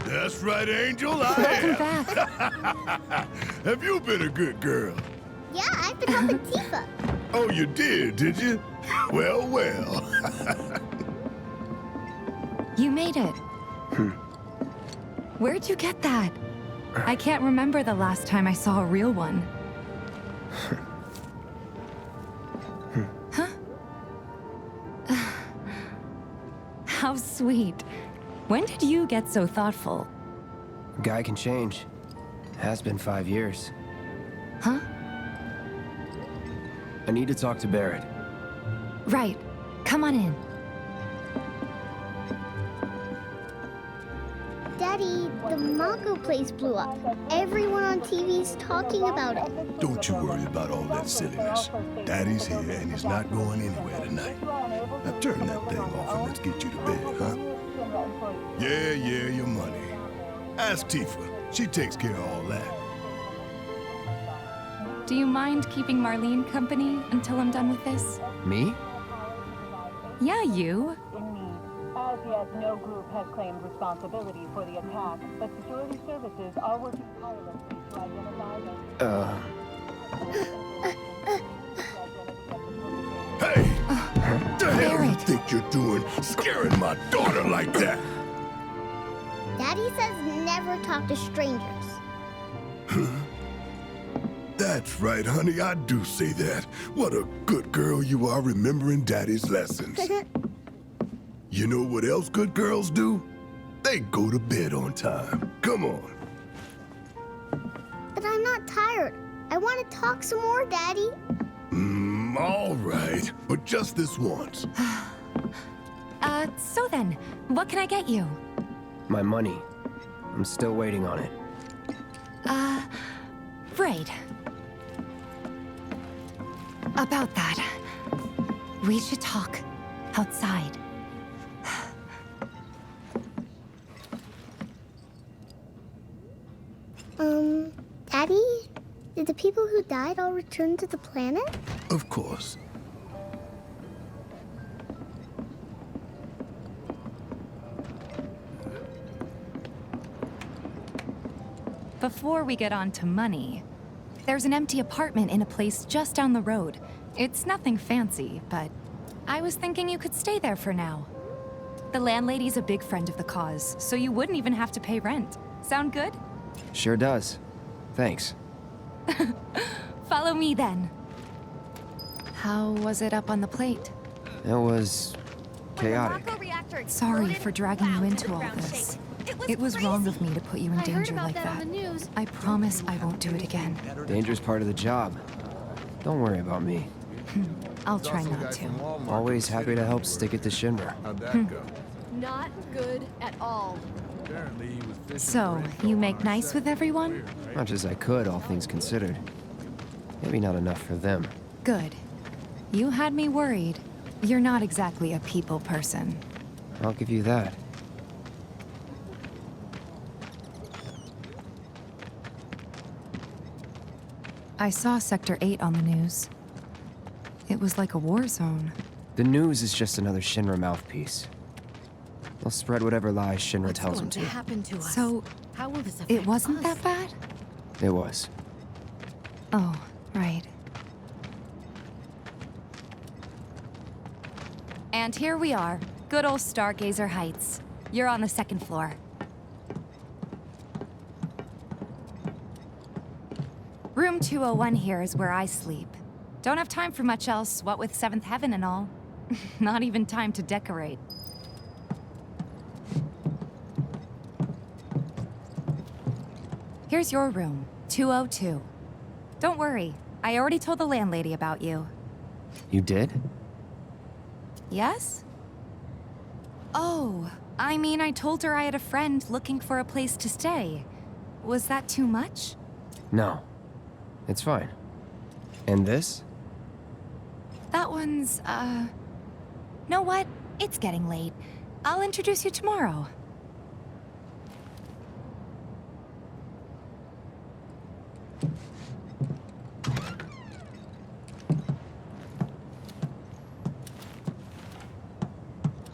That's right, Angel, I Welcome am. back. Have you been a good girl? Yeah, I've been helping Tifa. Oh, you did you? Well, well. You made it. Where'd you get that? I can't remember the last time I saw a real one. Huh? How sweet. When did you get so thoughtful? A guy can change. Has been 5 years. Huh? I need to talk to Barrett. Right. Come on in. Daddy, the Mako place blew up. Everyone on TV's talking about it. Don't you worry about all that silliness. Daddy's here and he's not going anywhere tonight. Now turn that thing off and let's get you to bed, huh? Yeah, your money. Ask Tifa. She takes care of all that. Do you mind keeping Marlene company until I'm done with this? Me? Yeah, you. As yet, no group has claimed responsibility for the attack, but security services are working tirelessly to identify them. Hey! What the hell you think you're doing, scaring my daughter like that? Daddy says never talk to strangers. That's right, honey, I do say that. What a good girl you are remembering Daddy's lessons. You know what else good girls do? They go to bed on time. Come on. But I'm not tired. I want to talk some more, Daddy. All right, but just this once. So then, what can I get you? My money. I'm still waiting on it. Right. About that, we should talk outside. Daddy? Did the people who died all return to the planet? Of course. Before we get on to money, there's an empty apartment in a place just down the road. It's nothing fancy, but I was thinking you could stay there for now. The landlady's a big friend of the cause, so you wouldn't even have to pay rent. Sound good? Sure does. Thanks. Follow me then. How was it up on the plate? It was chaotic. Sorry for dragging you into all this. It was wrong of me to put you in danger like that. I promise I won't do it again. Danger's part of the job. Don't worry about me. I'll try not to. Always happy to help stick it to Shinra. Not good at all. So, you make nice with everyone? Much as I could, all things considered. Maybe not enough for them. Good. You had me worried. You're not exactly a people person. I'll give you that. I saw Sector 8 on the news. It was like a war zone. The news is just another Shinra mouthpiece. They'll spread whatever lies Shinra tells them to. Happen to us? So, how will this affect it wasn't us? that bad? It was. Oh, right. And here we are. Good old Stargazer Heights. You're on the second floor. Room 201 here is where I sleep. Don't have time for much else, what with 7th Heaven and all. Not even time to decorate. Here's your room, 202. Don't worry, I already told the landlady about you. You did? Yes? Oh, I mean, I told her I had a friend looking for a place to stay. Was that too much? No. It's fine. And this? That one's, know what? It's getting late. I'll introduce you tomorrow.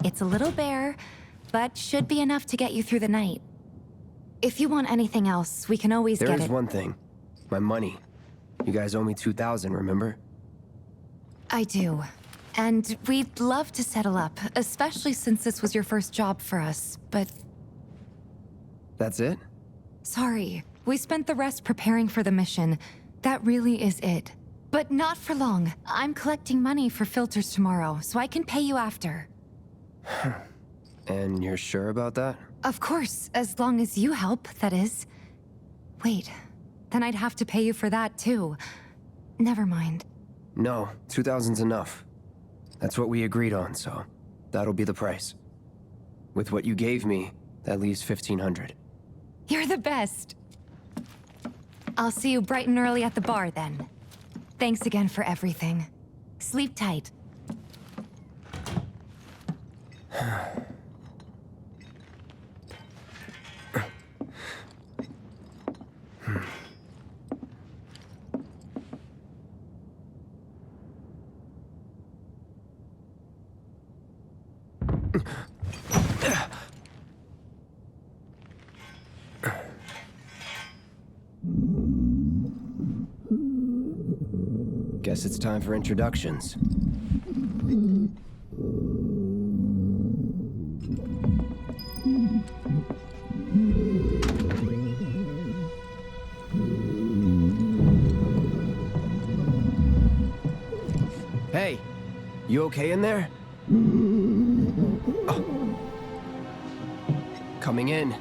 It's a little bare, but should be enough to get you through the night. If you want anything else, we can always get it. There is one thing. My money. You guys owe me $2,000, remember? I do. And we'd love to settle up, especially since this was your first job for us, but... That's it? Sorry. We spent the rest preparing for the mission. That really is it. But not for long. I'm collecting money for filters tomorrow, so I can pay you after. And you're sure about that? Of course, as long as you help, that is. Wait, then I'd have to pay you for that too. Never mind. No, 2,000's enough. That's what we agreed on, so that'll be the price. With what you gave me, that leaves 1,500. You're the best. I'll see you bright and early at the bar then. Thanks again for everything. Sleep tight. Guess it's time for introductions. You okay in there? Oh. Coming in.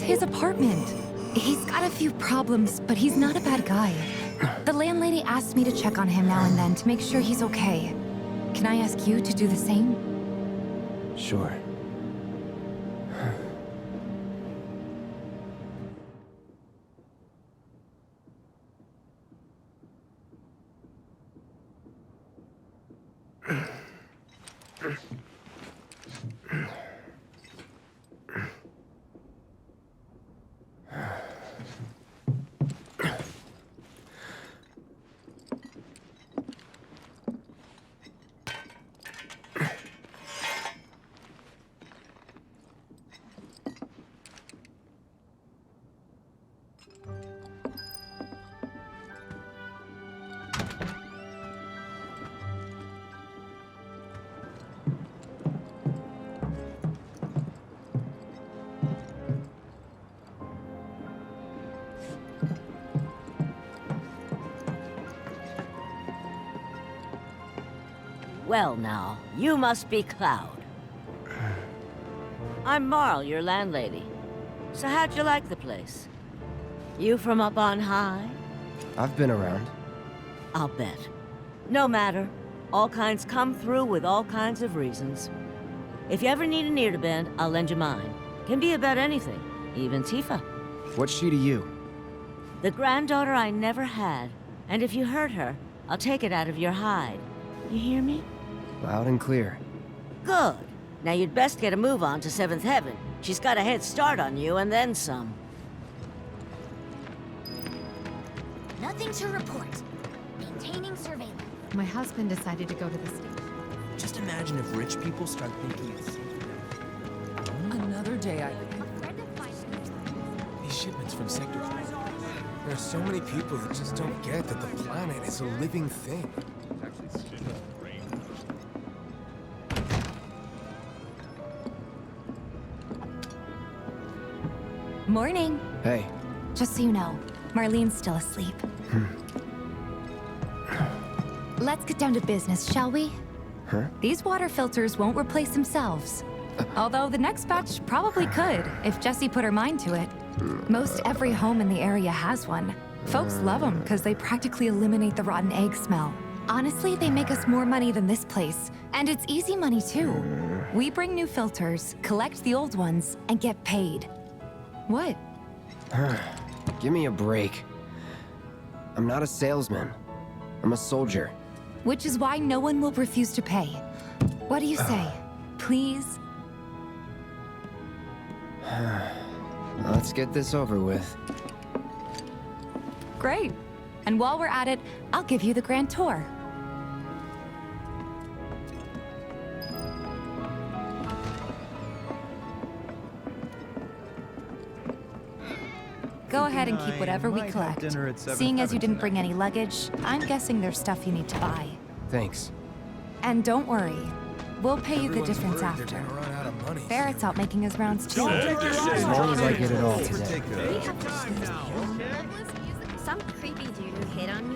His apartment. He's got a few problems, but he's not a bad guy. The landlady asked me to check on him now and then to make sure he's okay. Can I ask you to do the same? Sure. Well now, you must be Cloud. I'm Marl, your landlady. So how'd you like the place? You from up on high? I've been around. I'll bet. No matter. All kinds come through with all kinds of reasons. If you ever need an ear to bend, I'll lend you mine. Can be about anything, even Tifa. What's she to you? The granddaughter I never had. And if you hurt her, I'll take it out of your hide. You hear me? Loud and clear. Good. Now you'd best get a move on to 7th Heaven. She's got a head start on you and then some. Nothing to report. Maintaining surveillance. My husband decided to go to the station. Just imagine if rich people start thinking it's... Another day I... These shipments from Sector 4. There are so many people that just don't get that the planet is a living thing. Morning. Hey. Just so you know, Marlene's still asleep. Let's get down to business, shall we? Huh? These water filters won't replace themselves. Although the next batch probably could, if Jessie put her mind to it. Most every home in the area has one. Folks love them because they practically eliminate the rotten egg smell. Honestly, they make us more money than this place. And it's easy money, too. We bring new filters, collect the old ones, and get paid. What? Give me a break. I'm not a salesman. I'm a soldier. Which is why no one will refuse to pay. What do you say? Please? Let's get this over with. Great. And while we're at it, I'll give you the grand tour. Go ahead and keep whatever we collect. Seeing as you didn't bring any luggage, I'm guessing there's stuff you need to buy. Thanks. And don't worry, we'll pay you the difference after. Barrett's out making his rounds too. As long as I get it all today. Some creepy dude who hit on me.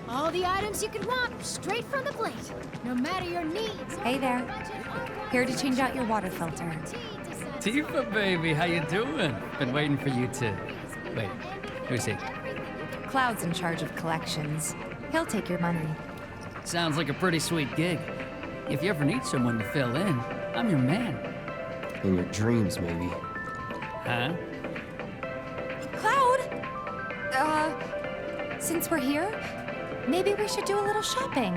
All the items you could want, straight from the plate. No matter your needs. Hey there. Here to change out your water filter. Tifa, baby, how you doing? Been waiting for you to... Wait, who's he? Cloud's in charge of collections. He'll take your money. Sounds like a pretty sweet gig. If you ever need someone to fill in, I'm your man. In your dreams, maybe. Huh? Cloud! Since we're here, maybe we should do a little shopping.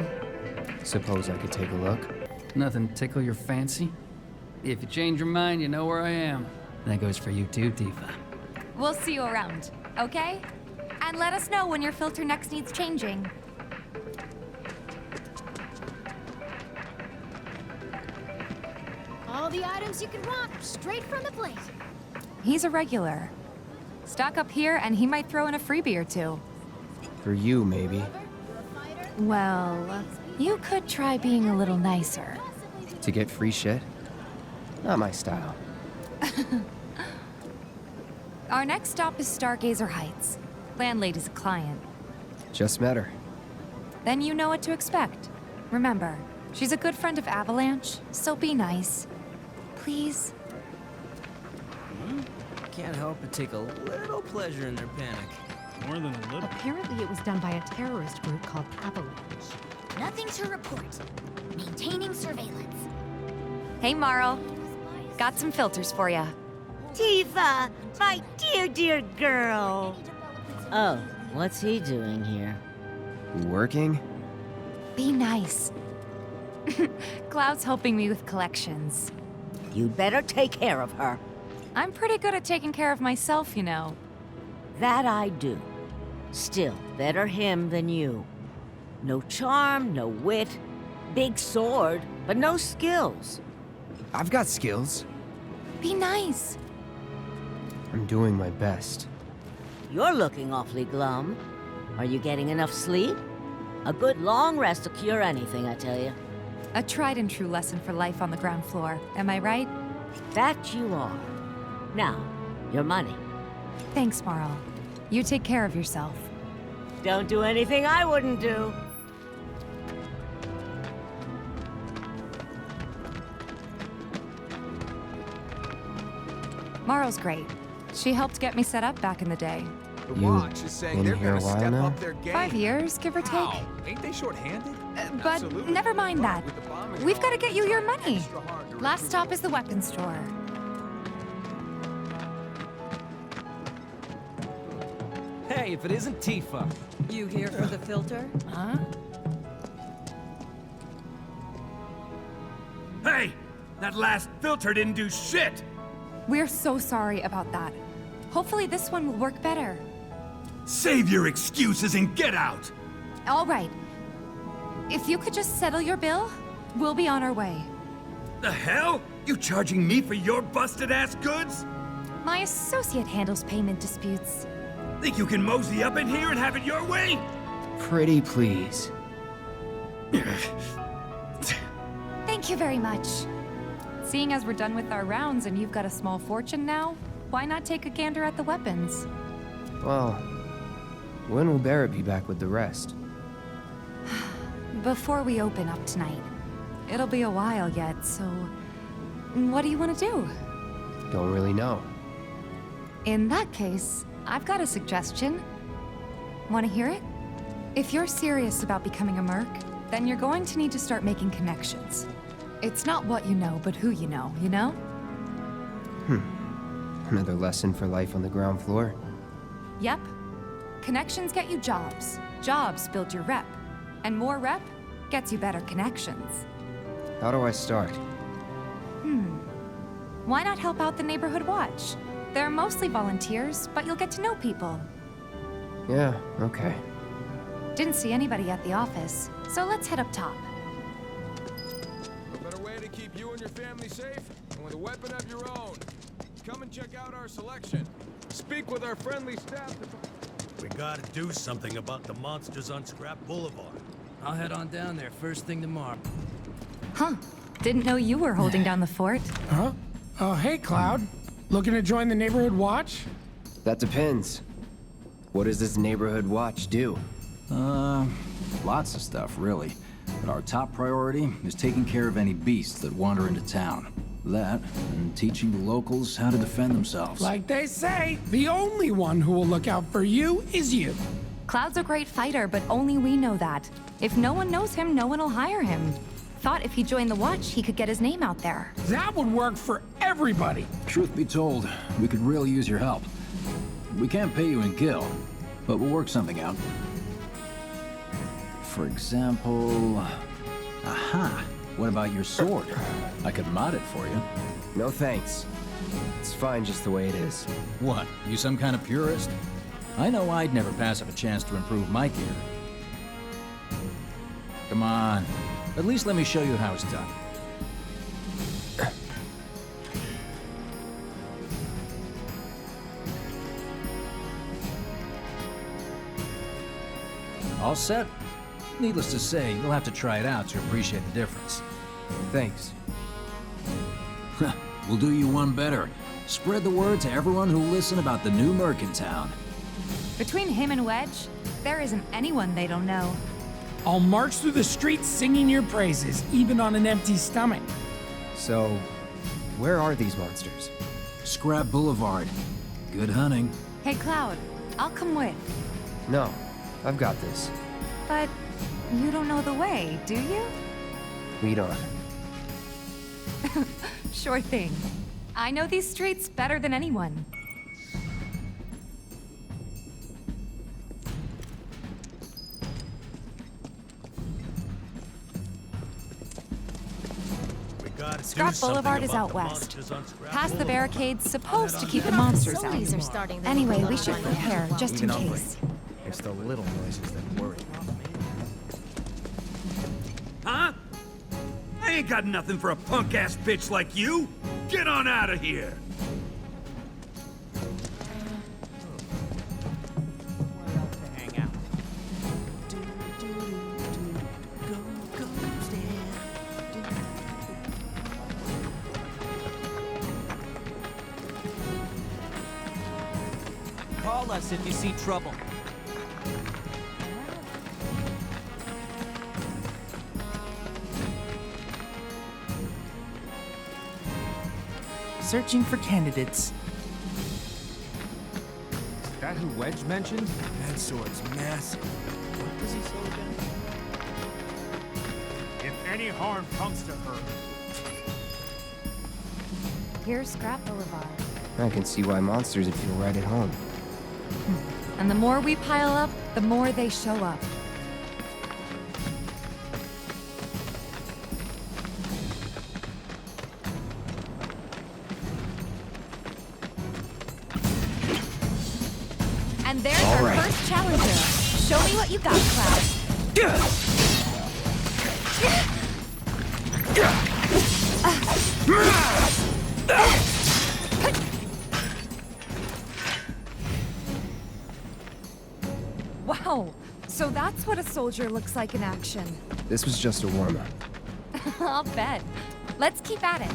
Suppose I could take a look? Nothing tickle your fancy? If you change your mind, you know where I am. That goes for you too, Tifa. We'll see you around, okay? And let us know when your filter next needs changing. All the items you could want, straight from the plate. He's a regular. Stock up here and he might throw in a freebie or two. For you, maybe. Well, you could try being a little nicer. To get free shit? Not my style. Our next stop is Stargazer Heights. Landlady's a client. Just met her. Then you know what to expect. Remember, she's a good friend of Avalanche, so be nice. Please? Can't help but take a little pleasure in their panic. More than a little. Apparently it was done by a terrorist group called Avalanche. Nothing to report. Maintaining surveillance. Hey, Marl. Got some filters for ya. Tifa, my dear, dear girl. Oh, what's he doing here? Working? Be nice. Cloud's helping me with collections. You'd better take care of her. I'm pretty good at taking care of myself, you know. That I do. Still, better him than you. No charm, no wit. Big sword, but no skills. I've got skills. Be nice. I'm doing my best. You're looking awfully glum. Are you getting enough sleep? A good long rest will cure anything, I tell you. A tried and true lesson for life on the ground floor, am I right? That you are. Now, your money. Thanks, Marl. You take care of yourself. Don't do anything I wouldn't do. Marl's great. She helped get me set up back in the day. The watch is saying they're gonna step up their game. 5 years, give or take. How? Ain't they short-handed? But never mind that. We've got to get you your money. Last stop is the weapons store. Hey, if it isn't Tifa. You here for the filter? Huh? Hey! That last filter didn't do shit! We're so sorry about that. Hopefully this one will work better. Save your excuses and get out! All right. If you could just settle your bill, we'll be on our way. The hell? You charging me for your busted-ass goods? My associate handles payment disputes. Think you can mosey up in here and have it your way? Pretty please. Thank you very much. Seeing as we're done with our rounds and you've got a small fortune now, why not take a gander at the weapons? Well, when will Barrett be back with the rest? Before we open up tonight. It'll be a while yet, so... what do you want to do? Don't really know. In that case, I've got a suggestion. Want to hear it? If you're serious about becoming a merc, then you're going to need to start making connections. It's not what you know, but who you know, you know? Another lesson for life on the ground floor. Yep. Connections get you jobs. Jobs build your rep. And more rep gets you better connections. How do I start? Why not help out the Neighborhood Watch? They're mostly volunteers, but you'll get to know people. Yeah, okay. Didn't see anybody at the office, so let's head up top. No better way to keep you and your family safe than with a weapon of your own. Come and check out our selection. Speak with our friendly staff. We gotta do something about the monsters on Scrap Boulevard. I'll head on down there first thing tomorrow. Huh. Didn't know you were holding down the fort. Huh? Oh, hey, Cloud. Looking to join the Neighborhood Watch? That depends. What does this Neighborhood Watch do? Lots of stuff, really. But our top priority is taking care of any beasts that wander into town. That, and teaching the locals how to defend themselves. Like they say, the only one who will look out for you is you. Cloud's a great fighter, but only we know that. If no one knows him, no one will hire him. Thought if he joined the Watch, he could get his name out there. That would work for everybody. Truth be told, we could really use your help. We can't pay you in gil, but we'll work something out. For example... Aha! What about your sword? I could mod it for you. No thanks. It's fine just the way it is. What? You some kind of purist? I know I'd never pass up a chance to improve my gear. Come on. At least let me show you how it's done. All set? Needless to say, you'll have to try it out to appreciate the difference. Thanks. We'll do you one better. Spread the word to everyone who'll listen about the new merc in town. Between him and Wedge, there isn't anyone they don't know. I'll march through the streets singing your praises, even on an empty stomach. So, where are these monsters? Scrap Boulevard. Good hunting. Hey, Cloud, I'll come with. No, I've got this. But you don't know the way, do you? Lead on. Sure thing. I know these streets better than anyone. Scrap Boulevard is out west. Past the barricades, supposed to keep the monsters out. Anyway, we should prepare, just in case. It's the little noises that worry me. Huh? I ain't got nothing for a punk-ass bitch like you! Get on out of here! Call us if you see trouble. Searching for candidates. Is that who Wedge mentioned? That sword's massive. What does he say again? If any harm comes to her. Here's Scrap Boulevard. I can see why monsters would feel right at home. And the more we pile up, the more they show up. And there's our first challenger. Show me what you got, Cloud. Wow, so that's what a soldier looks like in action. This was just a warm-up. I'll bet. Let's keep at it.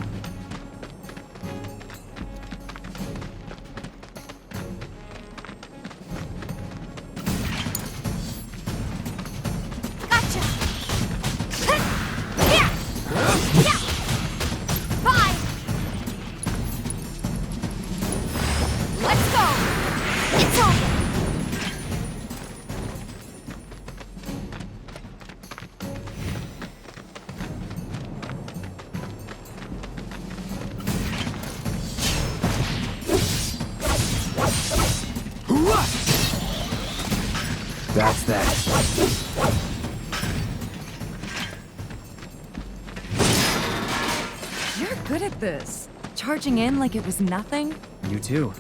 That's that. You're good at this. Charging in like it was nothing. You too.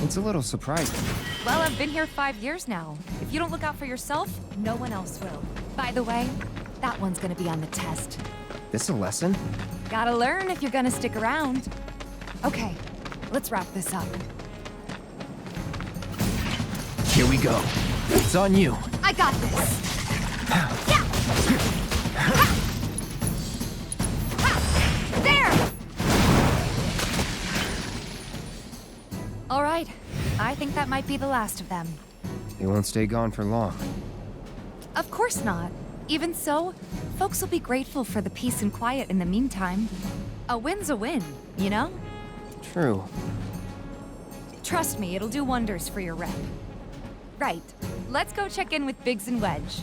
It's a little surprising. Well, I've been here 5 years now. If you don't look out for yourself, no one else will. By the way, that one's gonna be on the test. This a lesson? Gotta learn if you're gonna stick around. Okay, let's wrap this up. Here we go. It's on you. I got this. There! All right, I think that might be the last of them. They won't stay gone for long. Of course not. Even so, folks will be grateful for the peace and quiet in the meantime. A win's a win, you know? True. Trust me, it'll do wonders for your rep. Right. let's go check in with Biggs and Wedge.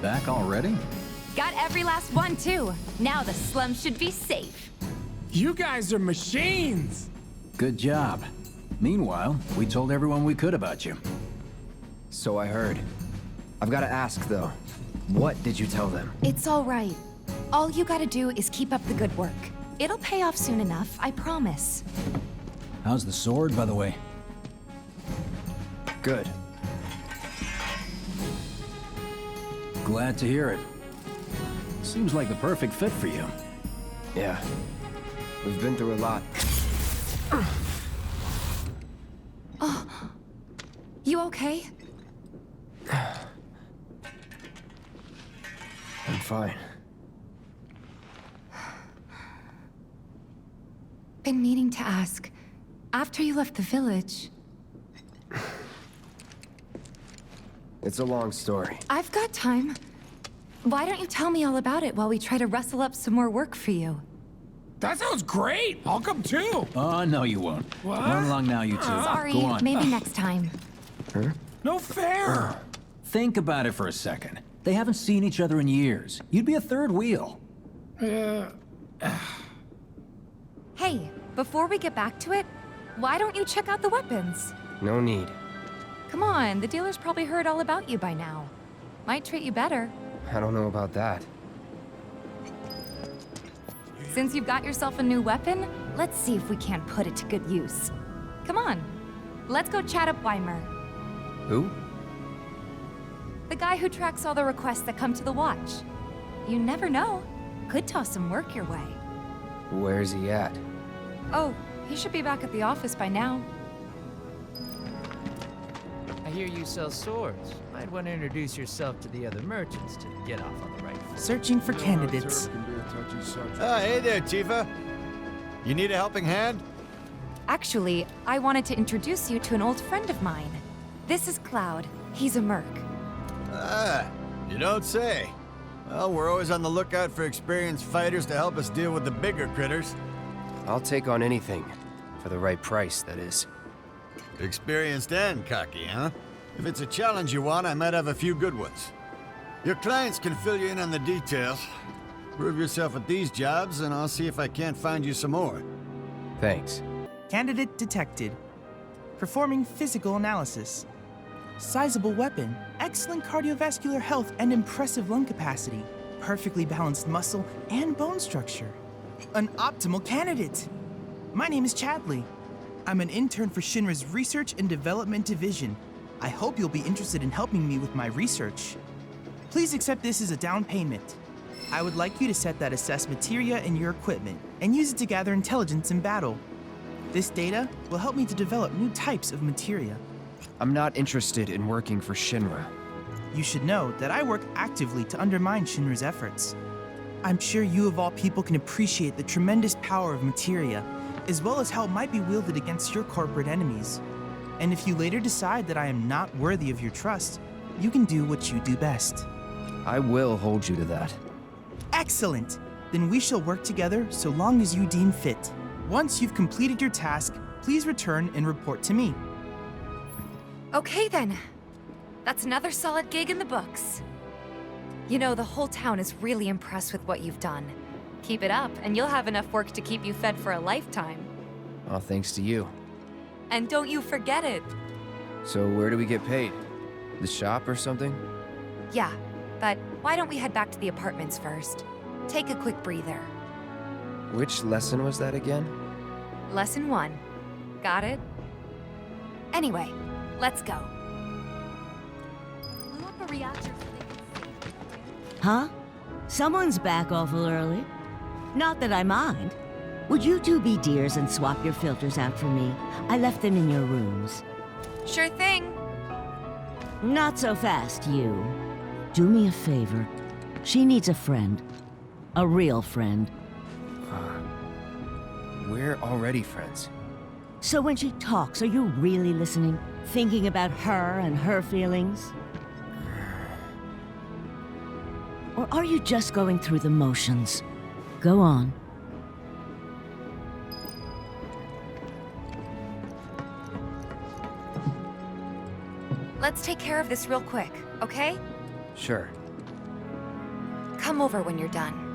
Back already? Got every last one, too. Now the slums should be safe. You guys are machines! Good job. Meanwhile, we told everyone we could about you. So I heard. I've got to ask, though. What did you tell them? It's all right. All you gotta do is keep up the good work. It'll pay off soon enough, I promise. How's the sword, by the way? Good. Glad to hear it. Seems like the perfect fit for you. Yeah. We've been through a lot. Oh. You okay? I'm fine. Been meaning to ask. After you left the village... It's a long story. I've got time. Why don't you tell me all about it while we try to rustle up some more work for you? That sounds great! I'll come too! Oh, no you won't. What? Run along now, you two. Sorry, Go on. maybe next time. Huh? No fair! Think about it for a second. They haven't seen each other in years. You'd be a third wheel. Hey, before we get back to it, why don't you check out the weapons? No need. Come on, the dealer's probably heard all about you by now. Might treat you better. I don't know about that. Since you've got yourself a new weapon, let's see if we can't put it to good use. Come on, let's go chat up Weimer. Who? The guy who tracks all the requests that come to the watch. You never know. Could toss some work your way. Where's he at? Oh, he should be back at the office by now. I hear you sell swords. Might want to introduce yourself to the other merchants to get off on the right foot. Searching for candidates. Hey there, Tifa. You need a helping hand? Actually, I wanted to introduce you to an old friend of mine. This is Cloud. He's a merc. Ah, you don't say. Well, we're always on the lookout for experienced fighters to help us deal with the bigger critters. I'll take on anything. For the right price, that is. Experienced and cocky, huh? If it's a challenge you want, I might have a few good ones. Your clients can fill you in on the details. Prove yourself at these jobs, and I'll see if I can't find you some more. Thanks. Candidate detected. Performing physical analysis. Sizable weapon, excellent cardiovascular health and impressive lung capacity, perfectly balanced muscle and bone structure. An optimal candidate! My name is Chadley. I'm an intern for Shinra's Research and Development Division. I hope you'll be interested in helping me with my research. Please accept this as a down payment. I would like you to set that assess materia in your equipment and use it to gather intelligence in battle. This data will help me to develop new types of materia. I'm not interested in working for Shinra. You should know that I work actively to undermine Shinra's efforts. I'm sure you of all people can appreciate the tremendous power of materia, as well as how it might be wielded against your corporate enemies. And if you later decide that I am not worthy of your trust, you can do what you do best. I will hold you to that. Excellent! Then we shall work together so long as you deem fit. Once you've completed your task, please return and report to me. Okay then. That's another solid gig in the books. You know, the whole town is really impressed with what you've done. Keep it up, and you'll have enough work to keep you fed for a lifetime. All thanks to you. And don't you forget it. So where do we get paid? The shop or something? Yeah, but why don't we head back to the apartments first? Take a quick breather. Which lesson was that again? Lesson 1. Got it? Anyway, let's go. Huh? Someone's back awful early. Not that I mind. Would you two be dears and swap your filters out for me? I left them in your rooms. Sure thing. Not so fast, you. Do me a favor. She needs a friend. A real friend. We're already friends. So when she talks, are you really listening? Thinking about her and her feelings? Or are you just going through the motions? Go on. let's take care of this real quick, okay? Sure. Come over when you're done.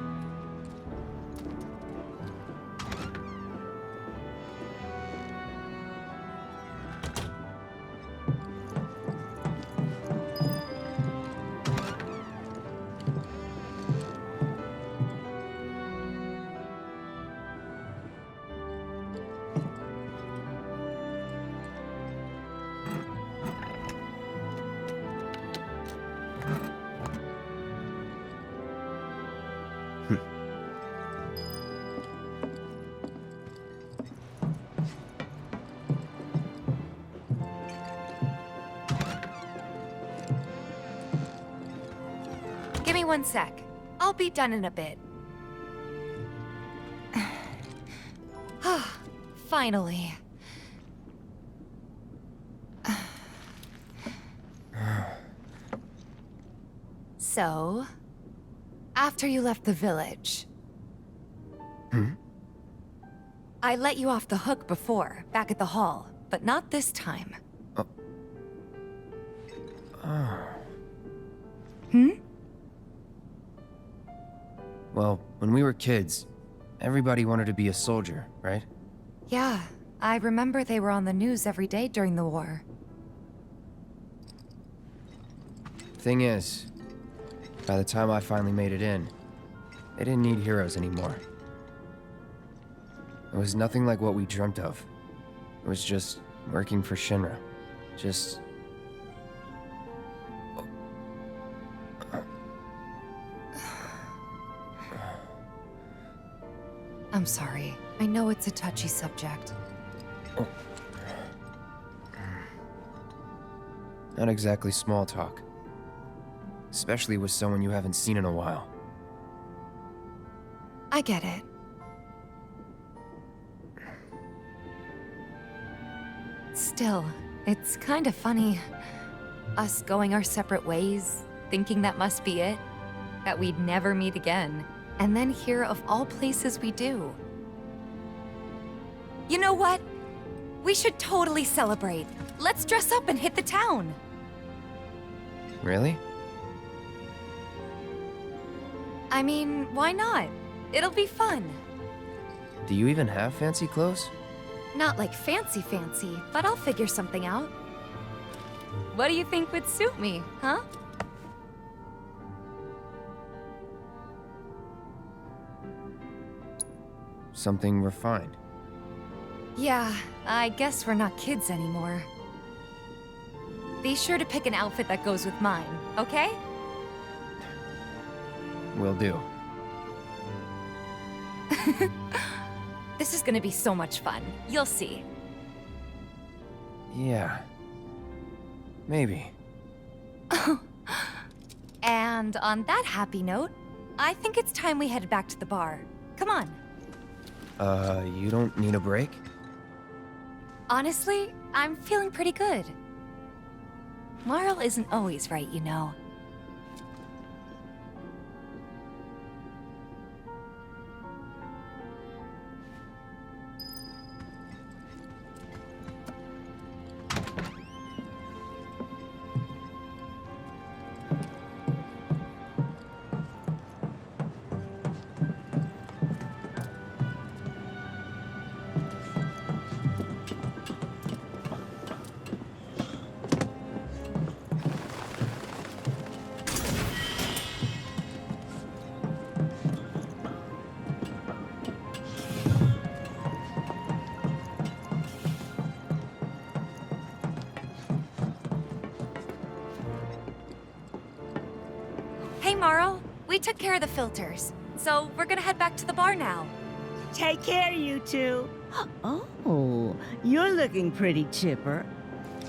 Give me 1 sec. I'll be done in a bit. Finally. So, after you left the village, I let you off the hook before, back at the hall, but not this time. Well, when we were kids, everybody wanted to be a soldier, right? Yeah, I remember they were on the news every day during the war. Thing is, by the time I finally made it in, they didn't need heroes anymore. It was nothing like what we dreamt of. It was just working for Shinra. Just... I'm sorry. I know it's a touchy subject. Not exactly small talk. Especially with someone you haven't seen in a while. I get it. Still, it's kind of funny. Us going our separate ways, thinking that must be it. That we'd never meet again. And then here, of all places, we do. You know what? We should totally celebrate. Let's dress up and hit the town. Really? I mean, why not? It'll be fun. Do you even have fancy clothes? Not like fancy, but I'll figure something out. What do you think would suit me, huh? Something refined. Yeah, I guess we're not kids anymore. Be sure to pick an outfit that goes with mine, okay? Will do. This is gonna be so much fun. You'll see. Yeah. Maybe. And on that happy note, I think it's time we headed back to the bar. Come on. You don't need a break? Honestly, I'm feeling pretty good. Marl isn't always right, you know. Hey, Marl. We took care of the filters, so we're gonna head back to the bar now. Take care, you two. Oh, you're looking pretty chipper.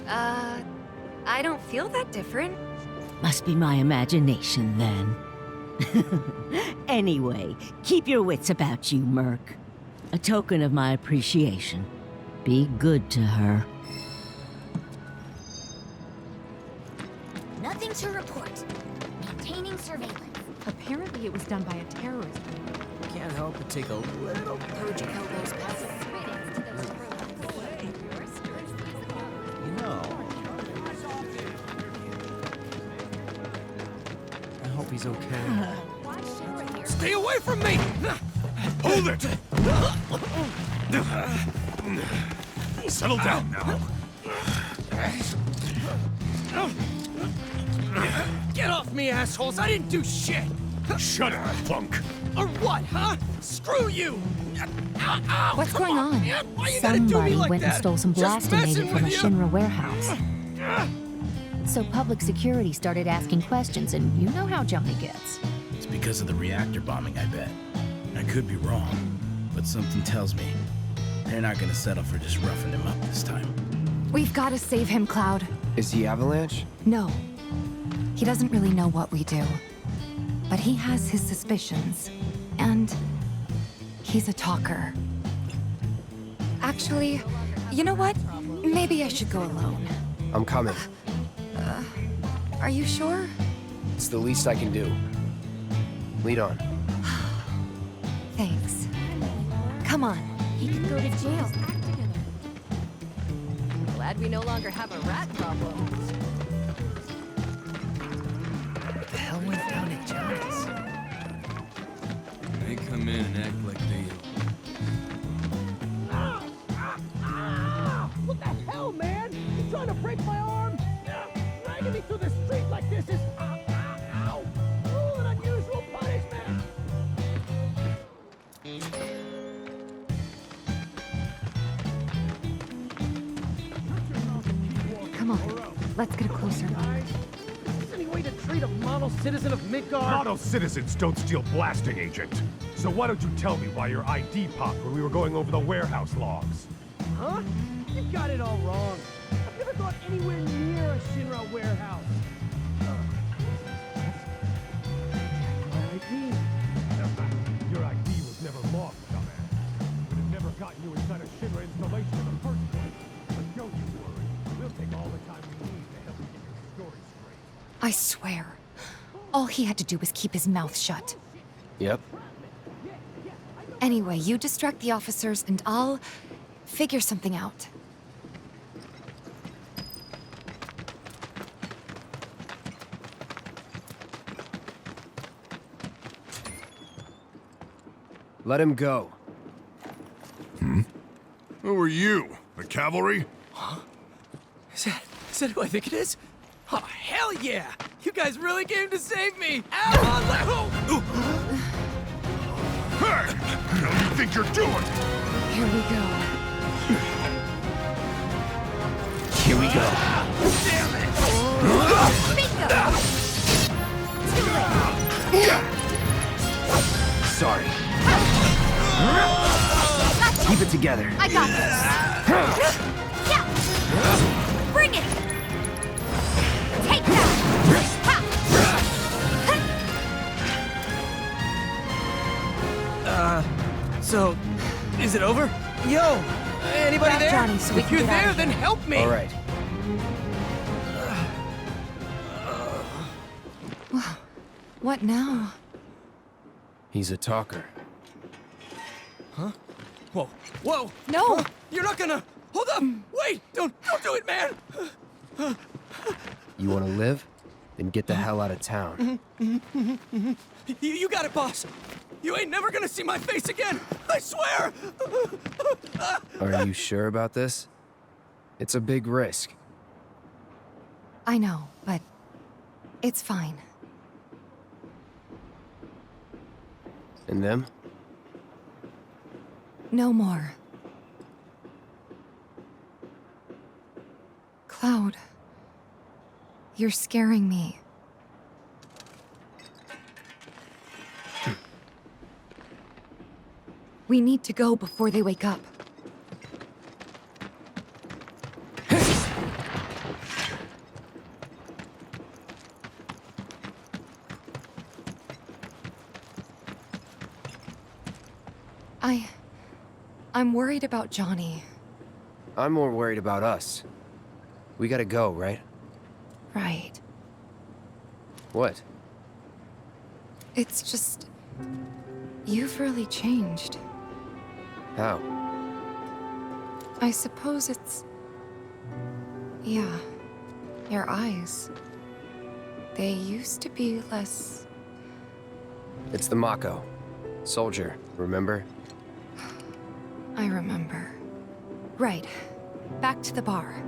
I don't feel that different. Must be my imagination, then. Anyway, keep your wits about you, Merc. A token of my appreciation. Be good to her. Nothing to report. Maintaining surveillance. Apparently it was done by a terrorist group. Can't help but take a little purging. You know, he's okay. Stay away from me! Hold it! Settle down now. Get off me, assholes! I didn't do shit! Shut up, punk! Or what, huh? Screw you! What's going on? Why you gotta do me Somebody like went and that? stole some Just blasting messing agent from a with you. Shinra warehouse. So public security started asking questions, and you know how Johnny gets. It's because of the reactor bombing, I bet. I could be wrong, but something tells me they're not gonna settle for just roughing him up this time. We've got to save him, Cloud. Is he Avalanche? No. He doesn't really know what we do. But he has his suspicions. And he's a talker. Actually, you know what? Maybe I should go alone. I'm coming. Are you sure? It's the least I can do. Lead on. Thanks. Come on. He could go to jail. Glad we no longer have a rat problem. What the hell went down at Johnny's? They come in and act like they... What the hell, man? You trying to break my arm? Dragging me through the street like this is... Ow! Cruel and unusual punishment! Come on. Let's get a closer look. Is this any way to treat a model citizen of Midgard? Model citizens don't steal blasting agent. So why don't you tell me why your ID popped when we were going over the warehouse logs? Huh? You've got it all wrong. I've never gone anywhere near a Shinra warehouse. My ID. Your ID was never lost, dumbass. Would have never gotten you inside a Shinra installation in the first place. But don't you worry. We'll take all the time we need to help you get your story straight. I swear. All he had to do was keep his mouth shut. Yep. Anyway, you distract the officers and I'll figure something out. Let him go. Who are you? The cavalry? Huh? Is that who I think it is? Oh, hell yeah! You guys really came to save me! Ow! Hey! What the hell do you think you're doing? Here we go. Here we go. Damn it! Sorry. Keep it together. I got this. Yeah. Bring it. Take that. So, is it over? Yo, anybody Grab there? Johnny so we If can you're get out there, of then here. help me. All right. What now? He's a talker. Huh? Whoa, whoa! No! You're not gonna... Hold up! Wait! Don't do it, man! You want to live? Then get the hell out of town. You got it, boss! You ain't never gonna see my face again! I swear! Are you sure about this? It's a big risk. I know, but it's fine. And them? No more. Cloud, you're scaring me. We need to go before they wake up. I'm worried about Johnny. I'm more worried about us. We gotta go, right? Right. What? It's just... You've really changed. How? I suppose it's... Yeah. Your eyes. They used to be less It's the Mako. Soldier, remember? I remember. Right. Back to the bar.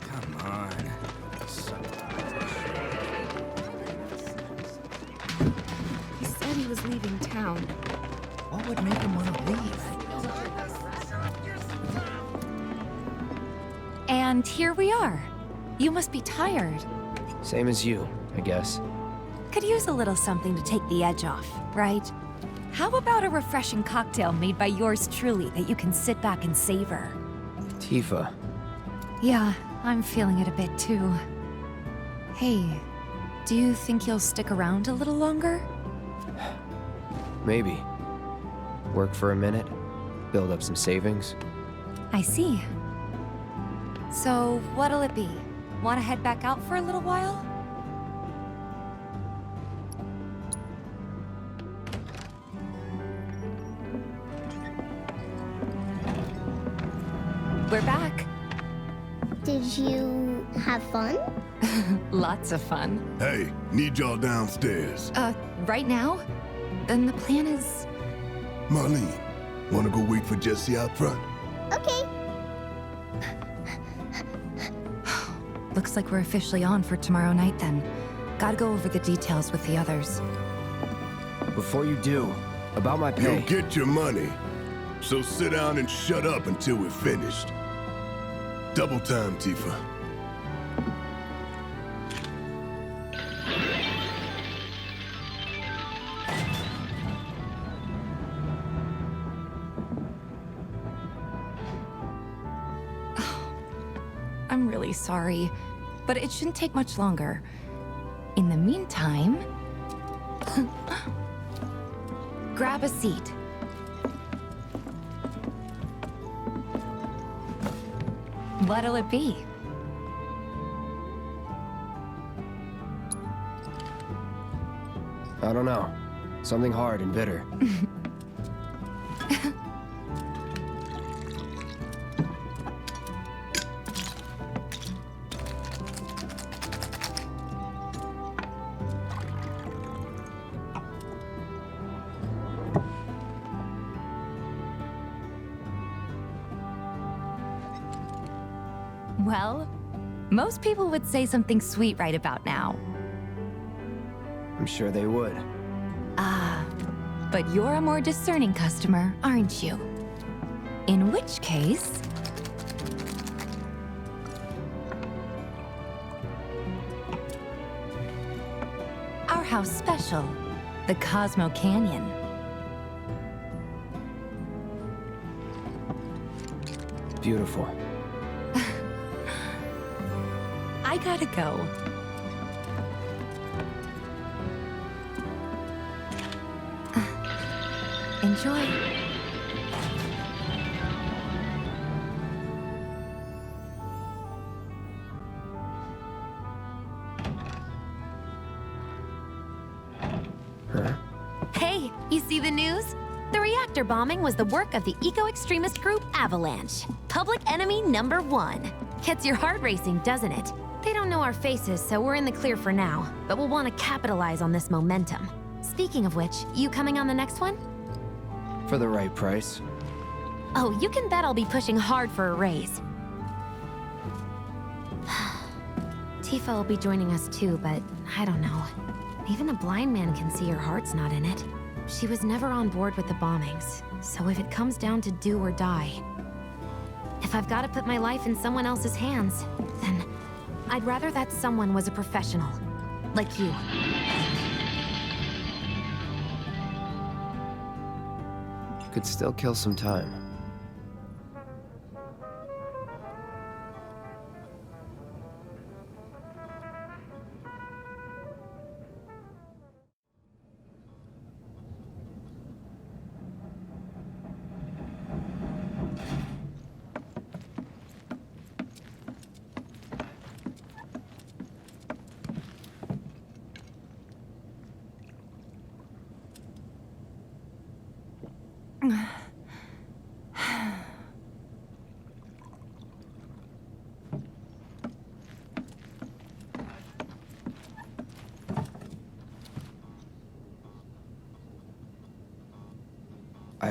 Come on. He said he was leaving town. What would make him want to leave? And here we are. You must be tired. Same as you, I guess. Could use a little something to take the edge off, right? How about a refreshing cocktail made by yours truly that you can sit back and savor? Tifa. Yeah, I'm feeling it a bit too. Hey, do you think you'll stick around a little longer? Maybe. Work for a minute, build up some savings. I see. So, what'll it be? Want to head back out for a little while? We're back. Did you have fun? Lots of fun. Hey, need y'all downstairs. Right now? Then the plan is... Marlene, wanna go wait for Jesse out front? Okay. Looks like we're officially on for tomorrow night then. Gotta go over the details with the others. Before you do, about my pay. You'll get your money. So sit down and shut up until we're finished. Double time, Tifa. I'm really sorry, but it shouldn't take much longer. In the meantime... grab a seat. What'll it be? I don't know. Something hard and bitter. Well, most people would say something sweet right about now. I'm sure they would. Ah, but you're a more discerning customer, aren't you? In which case... our house special, the Cosmo Canyon. Beautiful. I gotta go. Enjoy. Huh? Hey, you see the news? The reactor bombing was the work of the eco-extremist group Avalanche. Public enemy #1. Gets your heart racing, doesn't it? They don't know our faces, so we're in the clear for now. But we'll want to capitalize on this momentum. Speaking of which, you coming on the next one? For the right price. Oh, you can bet I'll be pushing hard for a raise. Tifa will be joining us too, but I don't know. Even a blind man can see her heart's not in it. She was never on board with the bombings, so if it comes down to do or die, if I've got to put my life in someone else's hands, then I'd rather that someone was a professional, like you. Could still kill some time.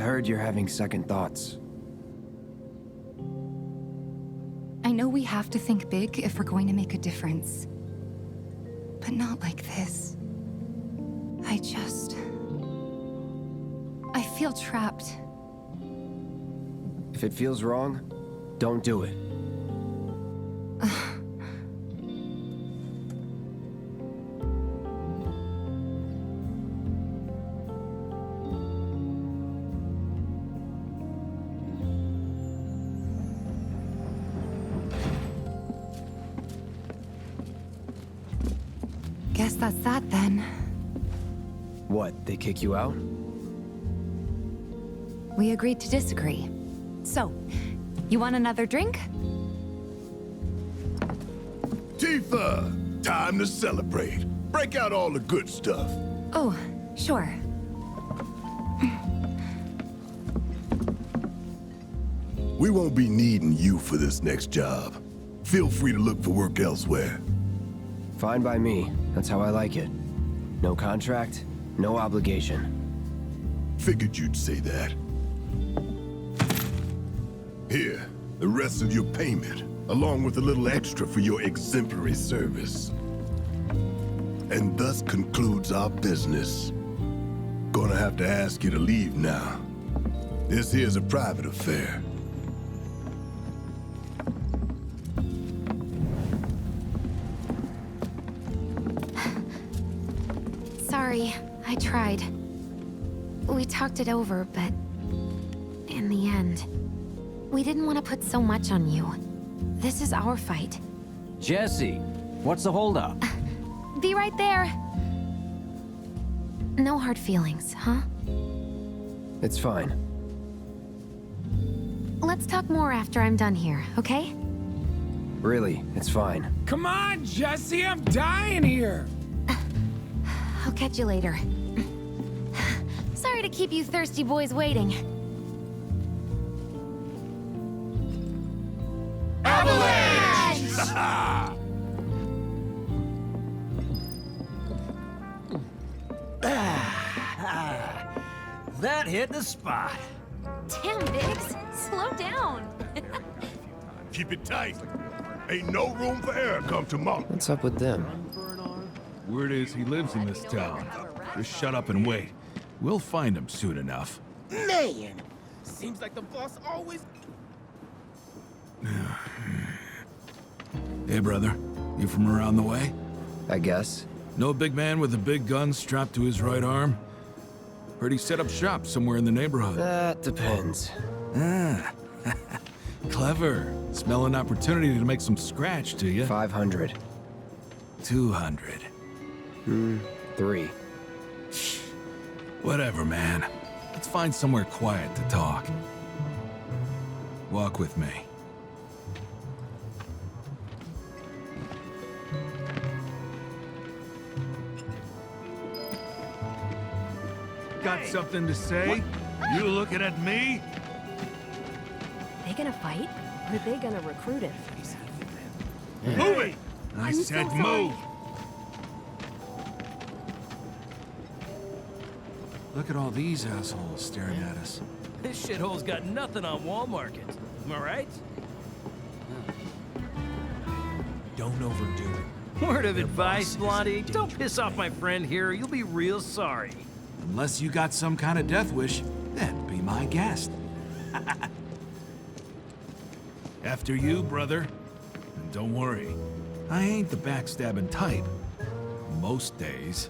heard you're having second thoughts. I know we have to think big if we're going to make a difference. But not like this. I feel trapped. If it feels wrong, don't do it. Guess that's that then. What, they kick you out? We agreed to disagree. So, you want another drink? Tifa! Time to celebrate. Break out all the good stuff. Oh, sure. We won't be needing you for this next job. Feel free to look for work elsewhere. Fine by me. That's how I like it. No contract, no obligation. Figured you'd say that. Here, the rest of your payment, along with a little extra for your exemplary service. And thus concludes our business. Gonna have to ask you to leave now. This here's a private affair. Sorry, I tried. We talked it over, but in the end, we didn't want to put so much on you. This is our fight. Jesse, what's the holdup? Be right there. No hard feelings, huh? It's fine. Let's talk more after I'm done here, okay? Really, it's fine. Come on, Jesse, I'm dying here. I'll catch you later. Sorry to keep you thirsty boys waiting. Avalanche! That hit the spot. Damn, Biggs. Slow down. Keep it tight. Ain't no room for error come tomorrow. What's up with them? Word is he lives in this town. Just shut up and wait. We'll find him soon enough. Man, seems like the boss always... Hey, brother. You from around the way? I guess. Know a big man with a big gun strapped to his right arm? Heard he set up shop somewhere in the neighborhood. That depends. Ah. Clever. Smell an opportunity to make some scratch, do you? 500. 200. 3. Whatever, man. Let's find somewhere quiet to talk. Walk with me. Got something to say? You looking at me? They gonna fight? Or are they gonna recruit him? Move it! I said move! Look at all these assholes staring at us. This shithole's got nothing on Wall Market. Am I right? Don't overdo it. Word of advice, Blondie. Don't piss off my friend here. You'll be real sorry. Unless you got some kind of death wish, then be my guest. After you, brother. And don't worry, I ain't the backstabbing type. Most days.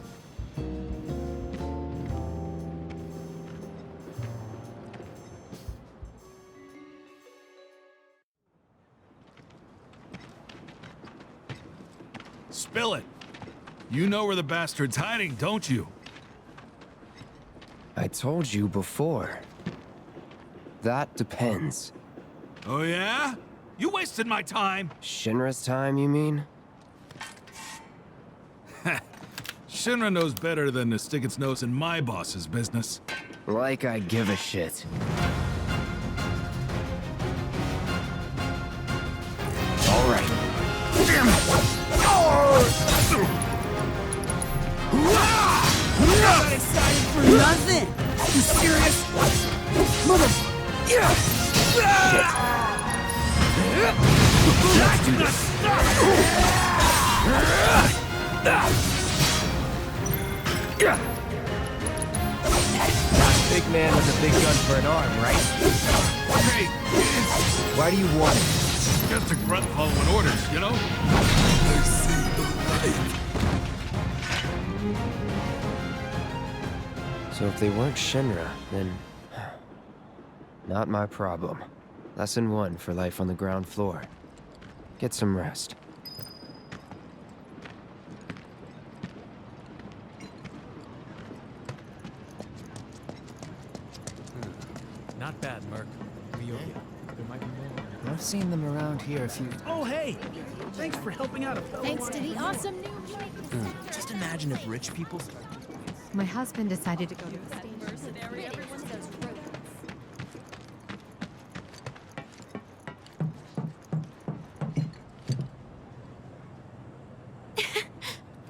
Spill it. You know where the bastard's hiding, don't you? I told you before. That depends. Oh yeah? You wasted my time. Shinra's time, you mean? Shinra knows better than to stick its nose in my boss's business. Like I give a shit. All right. Not excited for nothing! You serious? Big man with a big gun for an arm, right? Hey, it's Why do you want it? just a grunt following orders, you know? I see the light. So if they weren't Shinra, then... not my problem. Lesson 1 for life on the ground floor. Get some rest. Not bad, Merc. We owe you. There might be more. I've seen them around here a few. Oh, hey! Thanks for helping out a fellow. Thanks to the awesome new mic. Just imagine if rich people... My husband decided to go to the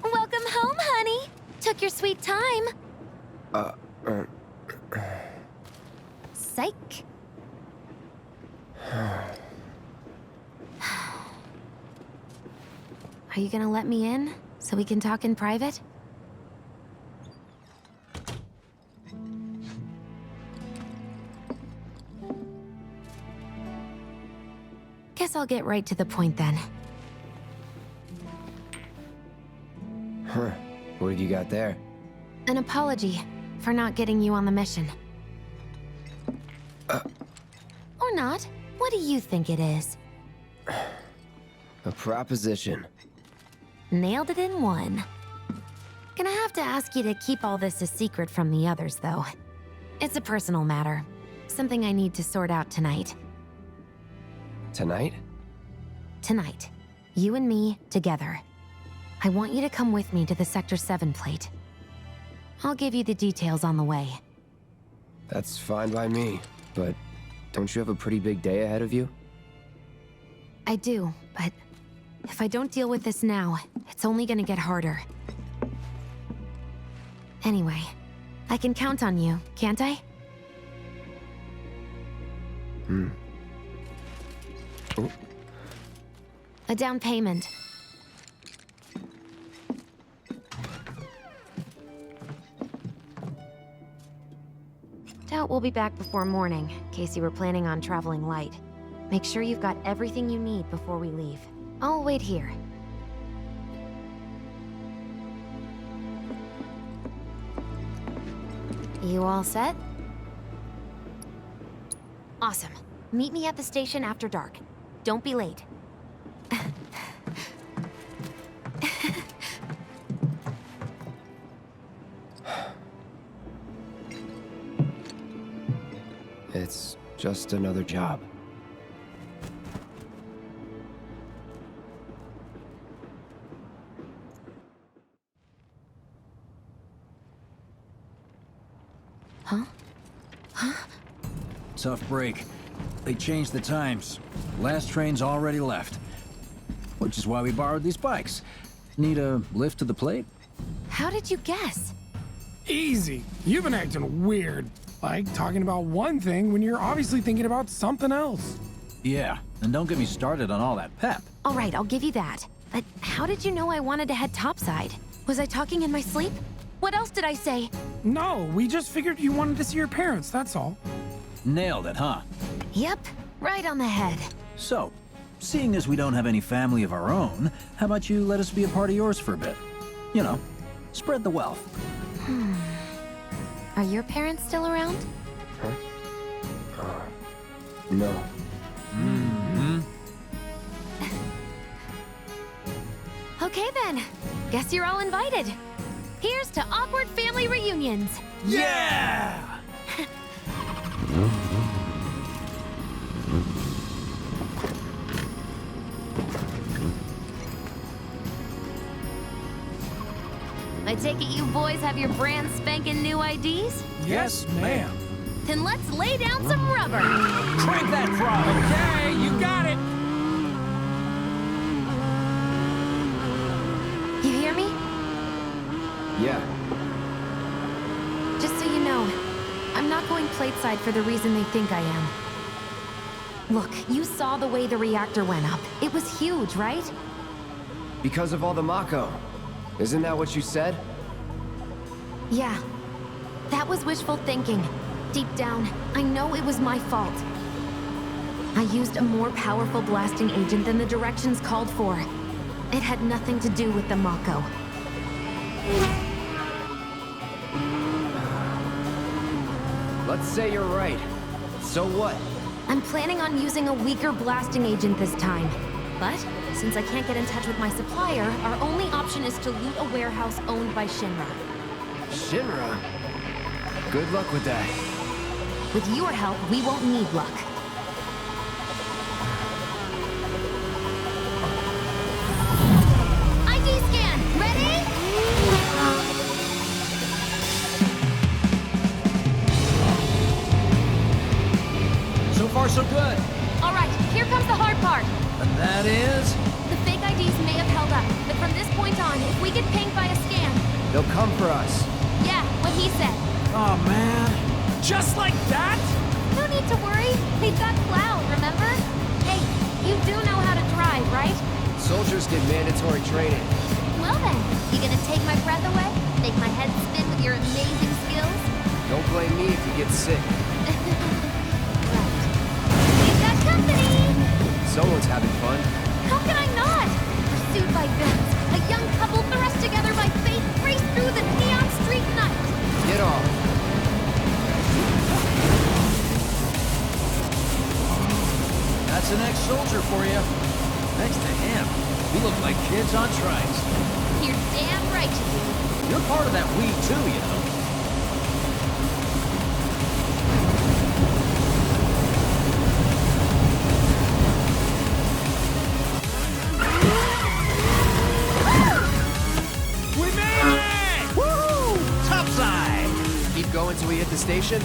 Welcome home, honey. Took your sweet time. Psych. Are you gonna let me in so we can talk in private? Guess I'll get right to the point then. Huh. What have you got there? An apology for not getting you on the mission. Or not. What do you think it is? A proposition. Nailed it in one. Gonna have to ask you to keep all this a secret from the others, though. It's a personal matter. Something I need to sort out tonight. Tonight? Tonight. You and me, together. I want you to come with me to the Sector 7 plate. I'll give you the details on the way. That's fine by me, but don't you have a pretty big day ahead of you? I do, but if I don't deal with this now, it's only gonna get harder. Anyway, I can count on you, can't I? Oh. A down payment. Doubt we'll be back before morning, in case you were planning on traveling light. Make sure you've got everything you need before we leave. I'll wait here. You all set? Awesome. Meet me at the station after dark. Don't be late. It's just another job. Tough break. They changed the times. Last train's already left. Which is why we borrowed these bikes. Need a lift to the plate? How did you guess? Easy. You've been acting weird. Like talking about one thing when you're obviously thinking about something else. Yeah, and don't get me started on all that pep. All right, I'll give you that. But how did you know I wanted to head topside? Was I talking in my sleep? What else did I say? No, we just figured you wanted to see your parents, that's all. Nailed it, huh? Yep, right on the head. So, seeing as we don't have any family of our own, how about you let us be a part of yours for a bit? You know, spread the wealth. Are your parents still around? Huh? No. Okay then. Guess you're all invited. Here's to awkward family reunions. Yeah! I take it you boys have your brand spanking new IDs? Yes, ma'am. Then let's lay down some rubber. Crank that throttle. Okay, you got it. You hear me? Yeah. Just so you know, I'm not not going plateside for the reason they think I am. Look, you saw the way the reactor went up. It was huge, right? Because of all the Mako. Isn't that what you said? Yeah. That was wishful thinking. Deep down, I know it was my fault. I used a more powerful blasting agent than the directions called for. It had nothing to do with the Mako. Let's say you're right. So what? I'm planning on using a weaker blasting agent this time. But, since I can't get in touch with my supplier, our only option is to loot a warehouse owned by Shinra. Shinra? Good luck with that. With your help, we won't need luck. ID scan! Ready? So far, so good. All right, here comes the hard part. And that is? The fake IDs may have held up, but from this point on, if we get pinged by a scan... They'll come for us. Yeah, what he said. Oh, man. Just like that? No need to worry. They've got Cloud, remember? Hey, you do know how to drive, right? Soldiers get mandatory training. Well then, you gonna take my breath away? Make my head spin with your amazing skills? Don't blame me if you get sick. We've got company! Someone's having fun. How can I not? Pursued by villains, a young couple thrust together by fate race through the neon street night. Get off. That's an ex-soldier for you. Next to him, we look like kids on trikes. You're damn right you do. You're part of that we too, you know. We made it! Woo! Topside! Keep going till we hit the station?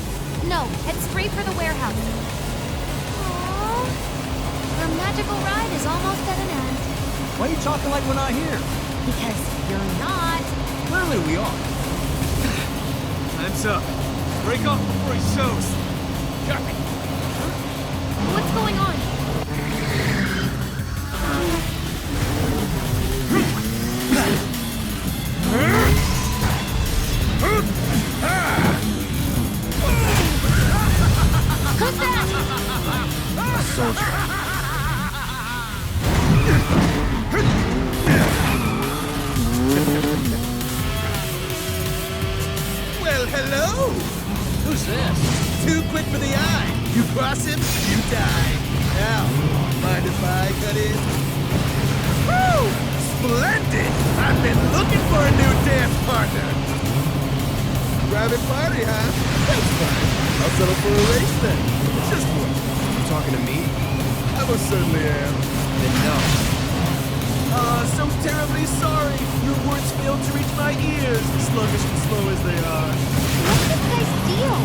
No, head straight for the warehouse. Aww. Our magical ride is almost at an end. Why are you talking like we're not here? Because you're not. Clearly we are. Time's up. Break off before he shows. Copy. What's going on? Who's that? A soldier. Well, hello! Who's this? Too quick for the eye. You cross him, you die. Now, mind if I cut in? Woo! Splendid! I've been looking for a new dance partner. Private party, huh? That's fine. I'll settle for a race then. Just one. You talking to me? I most certainly am. Then no. So terribly sorry. Your words failed to reach my ears, sluggish and slow as they are. What's this guy's deal?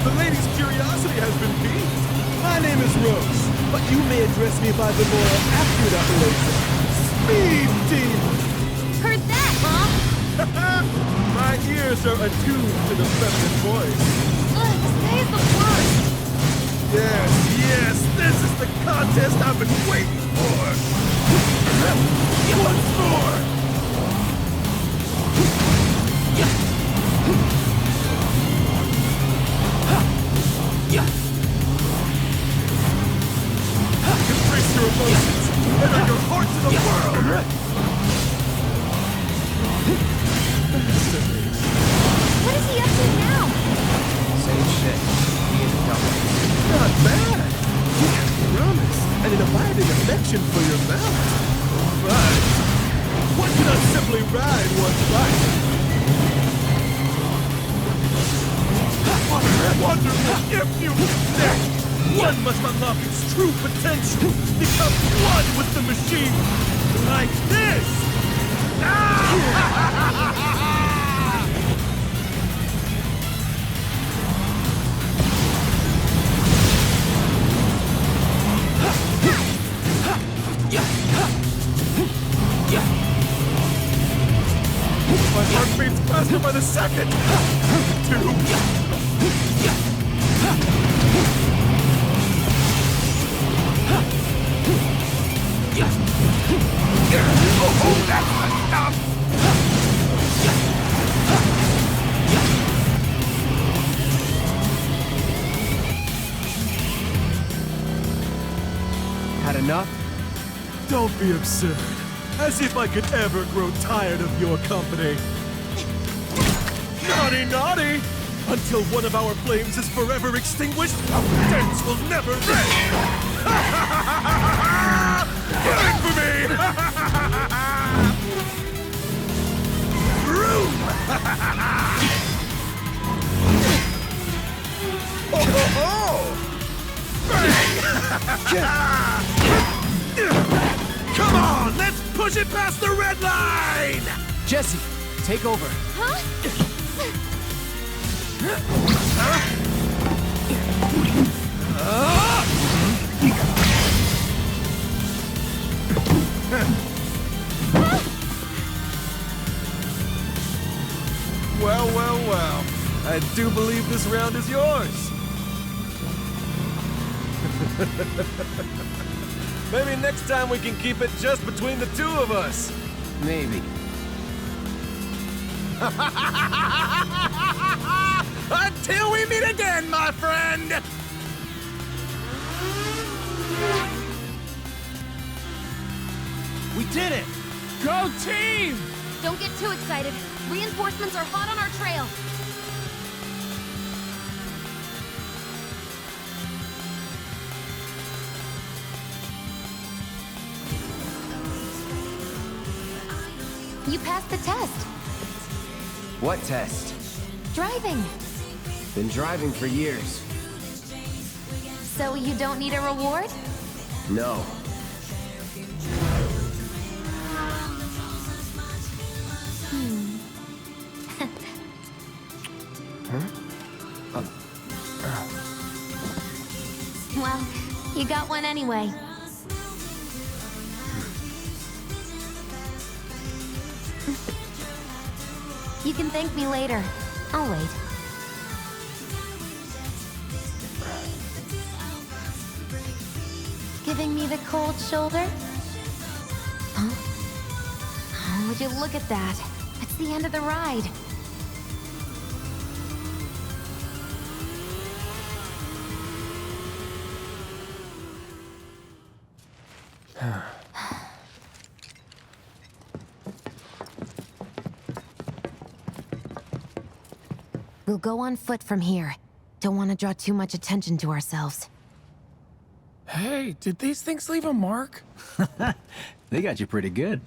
The lady's curiosity has been piqued. My name is Rose, but you may address me by the more accurate appellation. Speed Demon! Heard that, Mom! My ears are attuned to the feminine voice. Ugh, this guy is the worst! Yes, this is the contest I've been waiting for! Once more! Embrace your emotions and let your heart to the world! What is he up to now? Same shit. Being dumb. Not bad! You have promise and an abiding affection for your mouth. But one cannot simply ride one's bike. Wonderful if you connect! One must unlock its true potential, become one with the machine, like this! My heart beats faster by the second! 2, Oh, that's the stuff! Had enough? Don't be absurd. As if I could ever grow tired of your company. Naughty, naughty! Until one of our flames is forever extinguished, our dance will never end! Wait for me! Room! Oh, ho, ho! Come on, let's push it past the red line! Jesse, take over. Huh? Well, well, well. I do believe this round is yours. Maybe next time we can keep it just between the two of us. Maybe. Until we meet again, my friend! We did it! Go team! Don't get too excited. Reinforcements are hot on our trail. You passed the test. What test? Driving. Been driving for years. So you don't need a reward? No. Well, you got one anyway. You can thank me later. I'll wait. Giving me the cold shoulder? Huh? Oh, would you look at that? It's the end of the ride. We'll go on foot from here. Don't want to draw too much attention to ourselves. Hey, did these things leave a mark? They got you pretty good.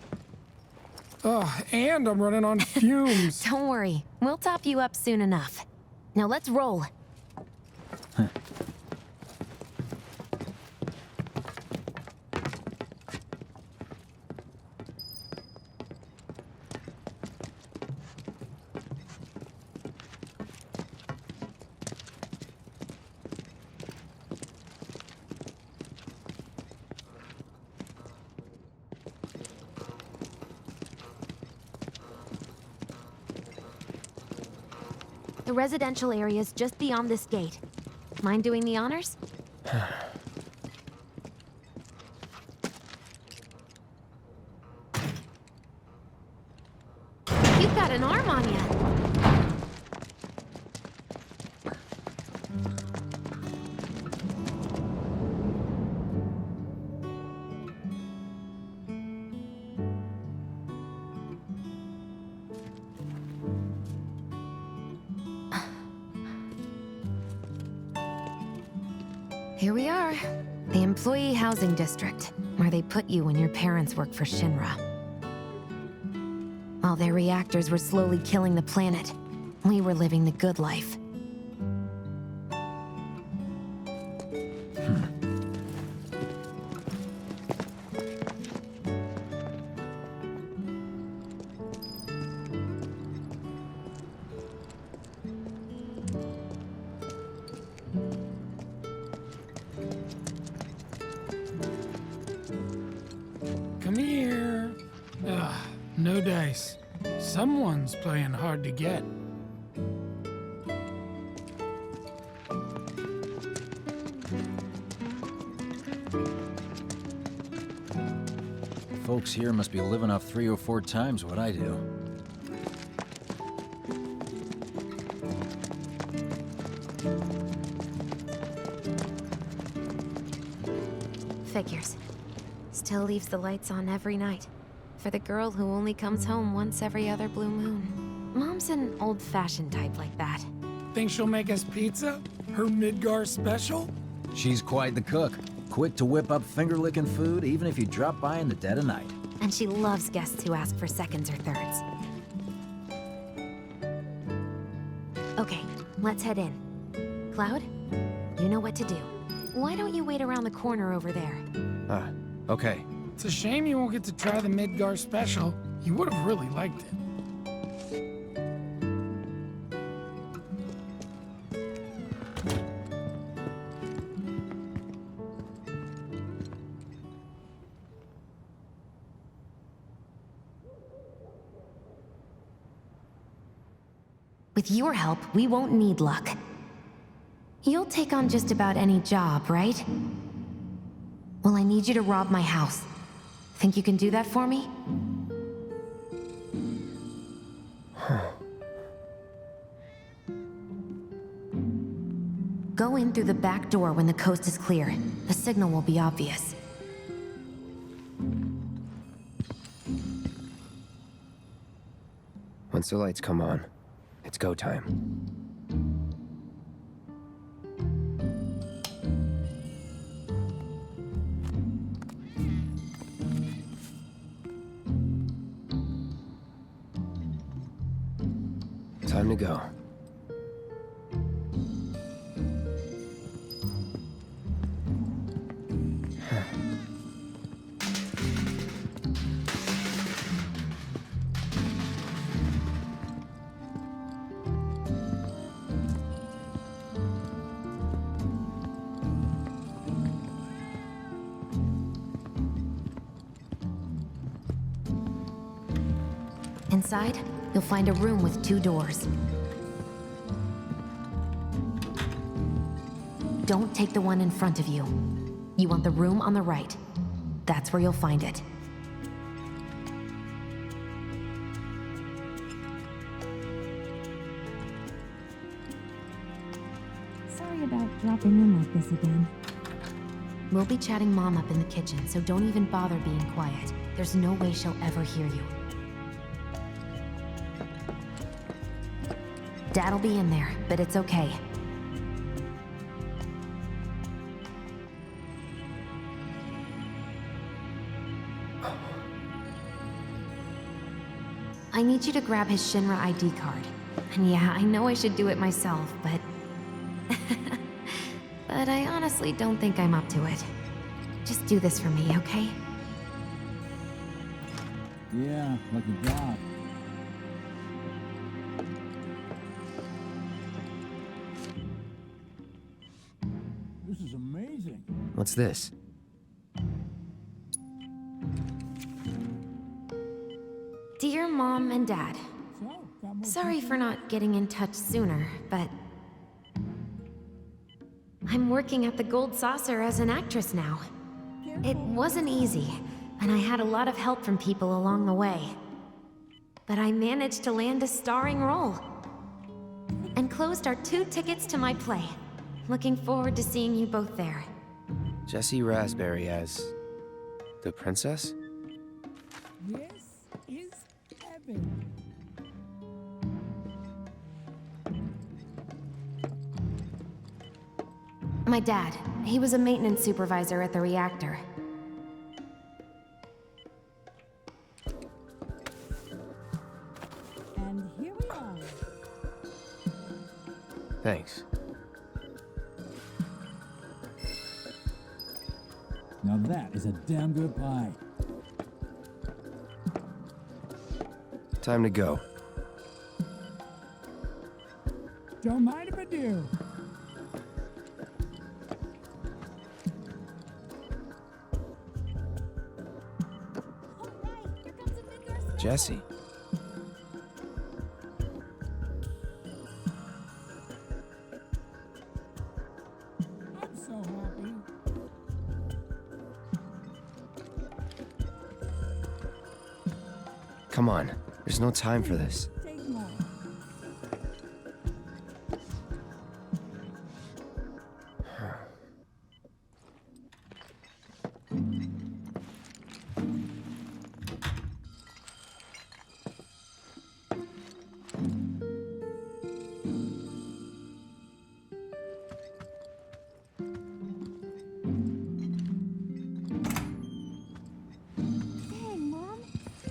Oh, and I'm running on fumes. Don't worry. We'll top you up soon enough. Now let's roll. The residential area's just beyond this gate. Mind doing the honors? You've got an arm on you. Here we are. The Employee Housing District, where they put you when your parents worked for Shinra. While their reactors were slowly killing the planet, we were living the good life. Come here. Ugh, no dice. Someone's playing hard to get. folks here must be living off 3 or 4 times what I do. Figures. Still leaves the lights on every night. For the girl who only comes home once every other blue moon. Mom's an old-fashioned type like that. Think she'll make us pizza? Her Midgar special? She's quite the cook. Quick to whip up finger-licking food, even if you drop by in the dead of night. And she loves guests who ask for seconds or thirds. Okay, let's head in. Cloud, you know what to do. Why don't you wait around the corner over there? Okay. It's a shame you won't get to try the Midgar special. You would have really liked it. With your help, we won't need luck. You'll take on just about any job, right? Well, I need you to rob my house. Think you can do that for me? Go in through the back door when the coast is clear. The signal will be obvious. Once the lights come on, it's go time. Time to go. Inside, you'll find a room with 2 doors. Don't take the one in front of you. You want the room on the right. That's where you'll find it. Sorry about dropping in like this again. We'll be chatting Mom up in the kitchen, so don't even bother being quiet. There's no way she'll ever hear you. Dad'll be in there, but it's okay. I need you to grab his Shinra ID card. And yeah, I know I should do it myself, but... but I honestly don't think I'm up to it. Just do this for me, okay? Yeah, lucky job. This is amazing. What's this? Dear Mom and Dad, sorry for not getting in touch sooner, but I'm working at the Gold Saucer as an actress now. It wasn't easy, and I had a lot of help from people along the way. But I managed to land a starring role. And closed our 2 tickets to my play. Looking forward to seeing you both there. Jessie Raspberry as... the princess? This is heaven. My dad, he was a maintenance supervisor at the reactor. And here we are. Thanks. Now that is a damn good pie. Time to go. Don't mind if I do. Jessie. I'm so happy. Come on, there's no time for this. Dang, Mom.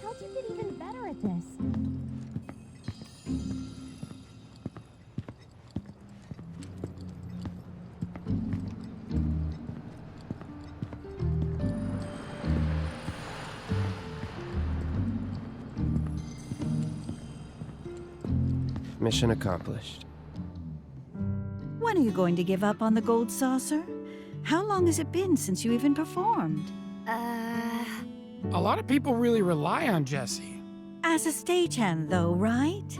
How'd you get even better at this? Mission accomplished. When are you going to give up on the gold saucer? How long has it been since you even performed? A lot of people really rely on Jesse. As a stagehand, though, right?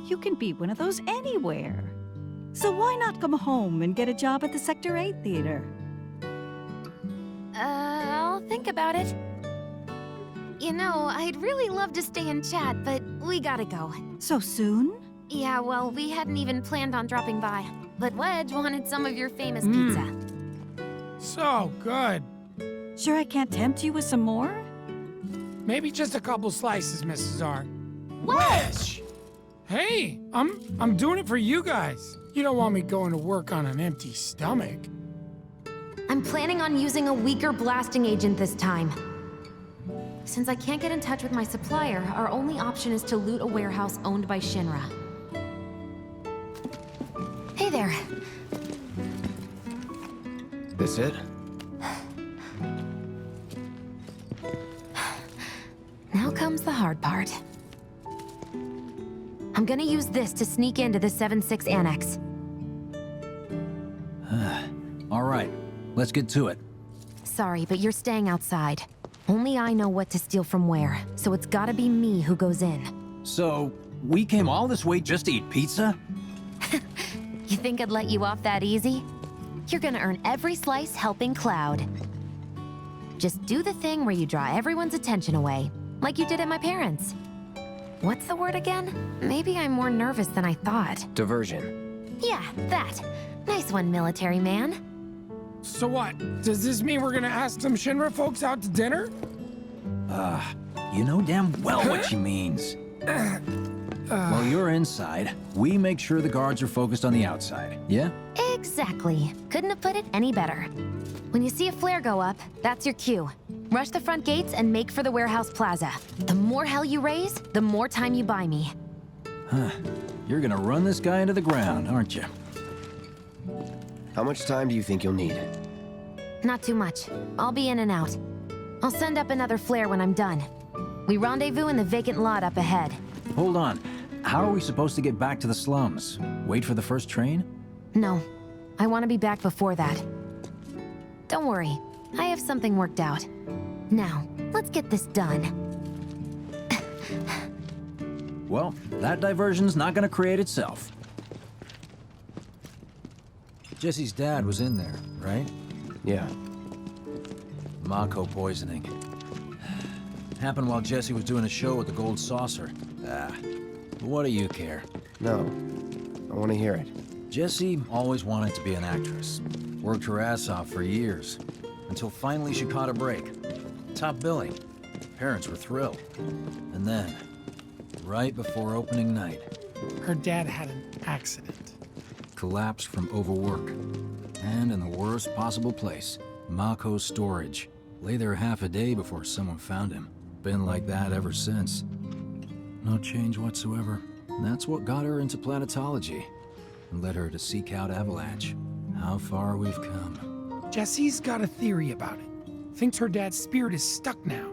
You can be one of those anywhere. So why not come home and get a job at the Sector 8 theater? I'll think about it. You know, I'd really love to stay and chat, but we gotta go. So soon? Yeah, well, we hadn't even planned on dropping by. But Wedge wanted some of your famous pizza. So good. Sure I can't tempt you with some more? Maybe just a couple slices, Mrs. R. Wedge! Hey, I'm doing it for you guys. You don't want me going to work on an empty stomach. I'm planning on using a weaker blasting agent this time. Since I can't get in touch with my supplier, our only option is to loot a warehouse owned by Shinra. Hey there. This it? Now comes the hard part. I'm gonna use this to sneak into the 7-6 annex. All right, let's get to it. Sorry, but you're staying outside. Only I know what to steal from where, so it's gotta be me who goes in. So, we came all this way just to eat pizza? You think I'd let you off that easy? You're gonna earn every slice helping Cloud. Just do the thing where you draw everyone's attention away, like you did at my parents'. What's the word again? Maybe I'm more nervous than I thought. Diversion. Yeah, that. Nice one, military man. So what? Does this mean we're gonna ask some Shinra folks out to dinner? You know damn well what she means. While you're inside, we make sure the guards are focused on the outside, yeah? Exactly. Couldn't have put it any better. When you see a flare go up, that's your cue. Rush the front gates and make for the warehouse plaza. The more hell you raise, the more time you buy me. Huh. You're gonna run this guy into the ground, aren't you? How much time do you think you'll need? Not too much. I'll be in and out. I'll send up another flare when I'm done. We rendezvous in the vacant lot up ahead. Hold on. How are we supposed to get back to the slums? Wait for the first train? No. I want to be back before that. Don't worry. I have something worked out. Now, let's get this done. Well, that diversion's not gonna create itself. Jesse's dad was in there, right? Yeah. Mako poisoning. Happened while Jesse was doing a show at the Gold Saucer. What do you care? No. I want to hear it. Jessie always wanted to be an actress. Worked her ass off for years. Until finally she caught a break. Top billing. Parents were thrilled. And then, right before opening night... Her dad had an accident. Collapsed from overwork. And in the worst possible place, Mako's storage. Lay there half a day before someone found him. Been like that ever since. No change whatsoever. That's what got her into planetology. And led her to seek out Avalanche. How far we've come. Jesse's got a theory about it. Thinks her dad's spirit is stuck now,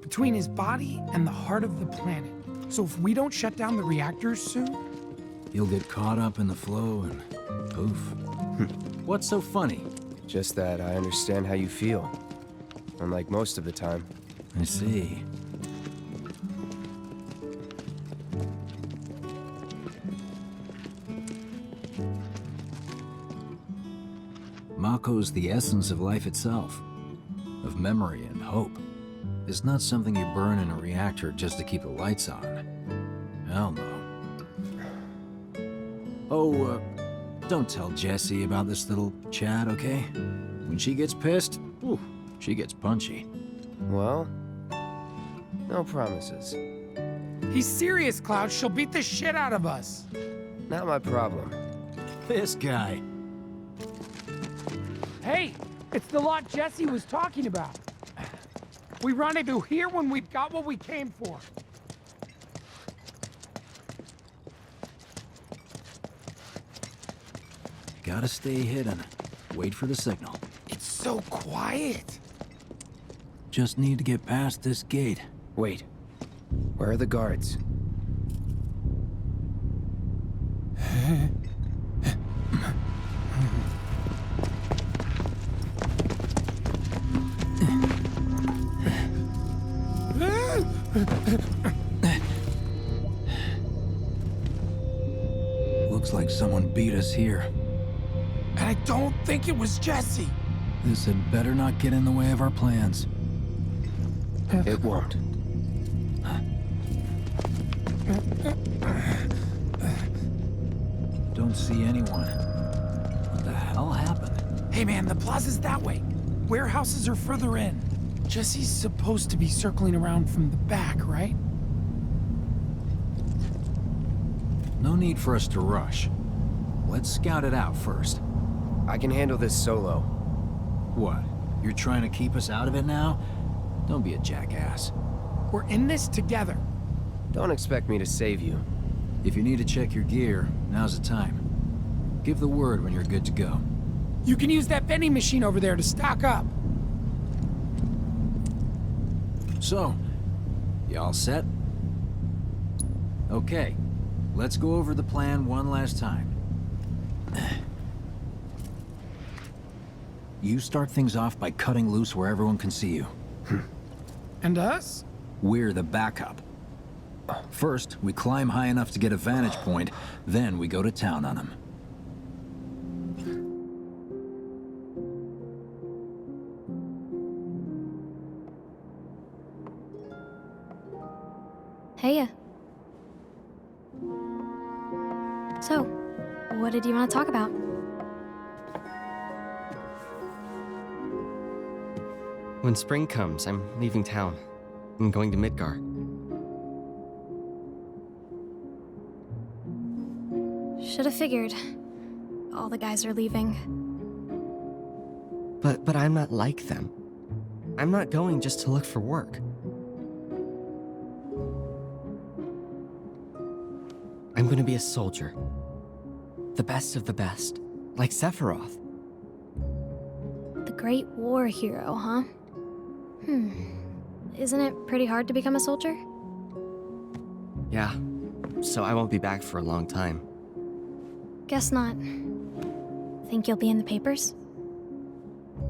between his body and the heart of the planet. So if we don't shut down the reactors soon... You'll get caught up in the flow and poof. What's so funny? Just that I understand how you feel. Unlike most of the time. I see. Mako's the essence of life itself. Of memory and hope. It's not something you burn in a reactor just to keep the lights on. Hell no. Oh, don't tell Jessie about this little chat, okay? When she gets pissed, ooh, she gets punchy. Well, no promises. He's serious, Cloud. She'll beat the shit out of us. Not my problem. This guy. Hey, it's the lot Jesse was talking about. We rendezvous here when we've got what we came for. Gotta stay hidden. Wait for the signal. It's so quiet. Just need to get past this gate. Wait. Where are the guards? Looks like someone beat us here. And I don't think it was Jesse. This had better not get in the way of our plans. It won't. Don't see anyone. What the hell happened? Hey man, the plaza's that way. Warehouses are further in. Jesse's supposed to be circling around from the back, right? No need for us to rush. Let's scout it out first. I can handle this solo. What? You're trying to keep us out of it now? Don't be a jackass. We're in this together. Don't expect me to save you. If you need to check your gear, now's the time. Give the word when you're good to go. You can use that vending machine over there to stock up. So, you all set? Okay, let's go over the plan one last time. You start things off by cutting loose where everyone can see you. And us? We're the backup. First, we climb high enough to get a vantage point, then we go to town on them. Heya. So, what did you want to talk about? When spring comes, I'm leaving town. I'm going to Midgar. Should have figured. All the guys are leaving. But I'm not like them. I'm not going just to look for work. I'm going to be a soldier. The best of the best. Like Sephiroth. The Great War hero, huh? Isn't it pretty hard to become a soldier? Yeah. So I won't be back for a long time. Guess not. Think you'll be in the papers?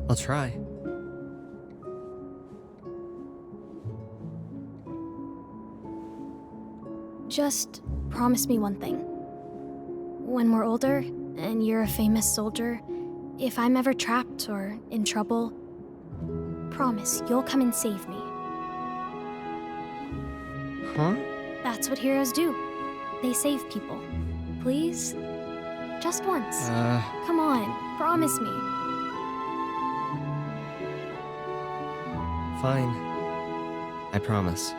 I'll try. Just promise me one thing. When we're older, and you're a famous soldier, if I'm ever trapped or in trouble, promise you'll come and save me. Huh? That's what heroes do. They save people. Please? Just once. Come on, promise me. Fine. I promise.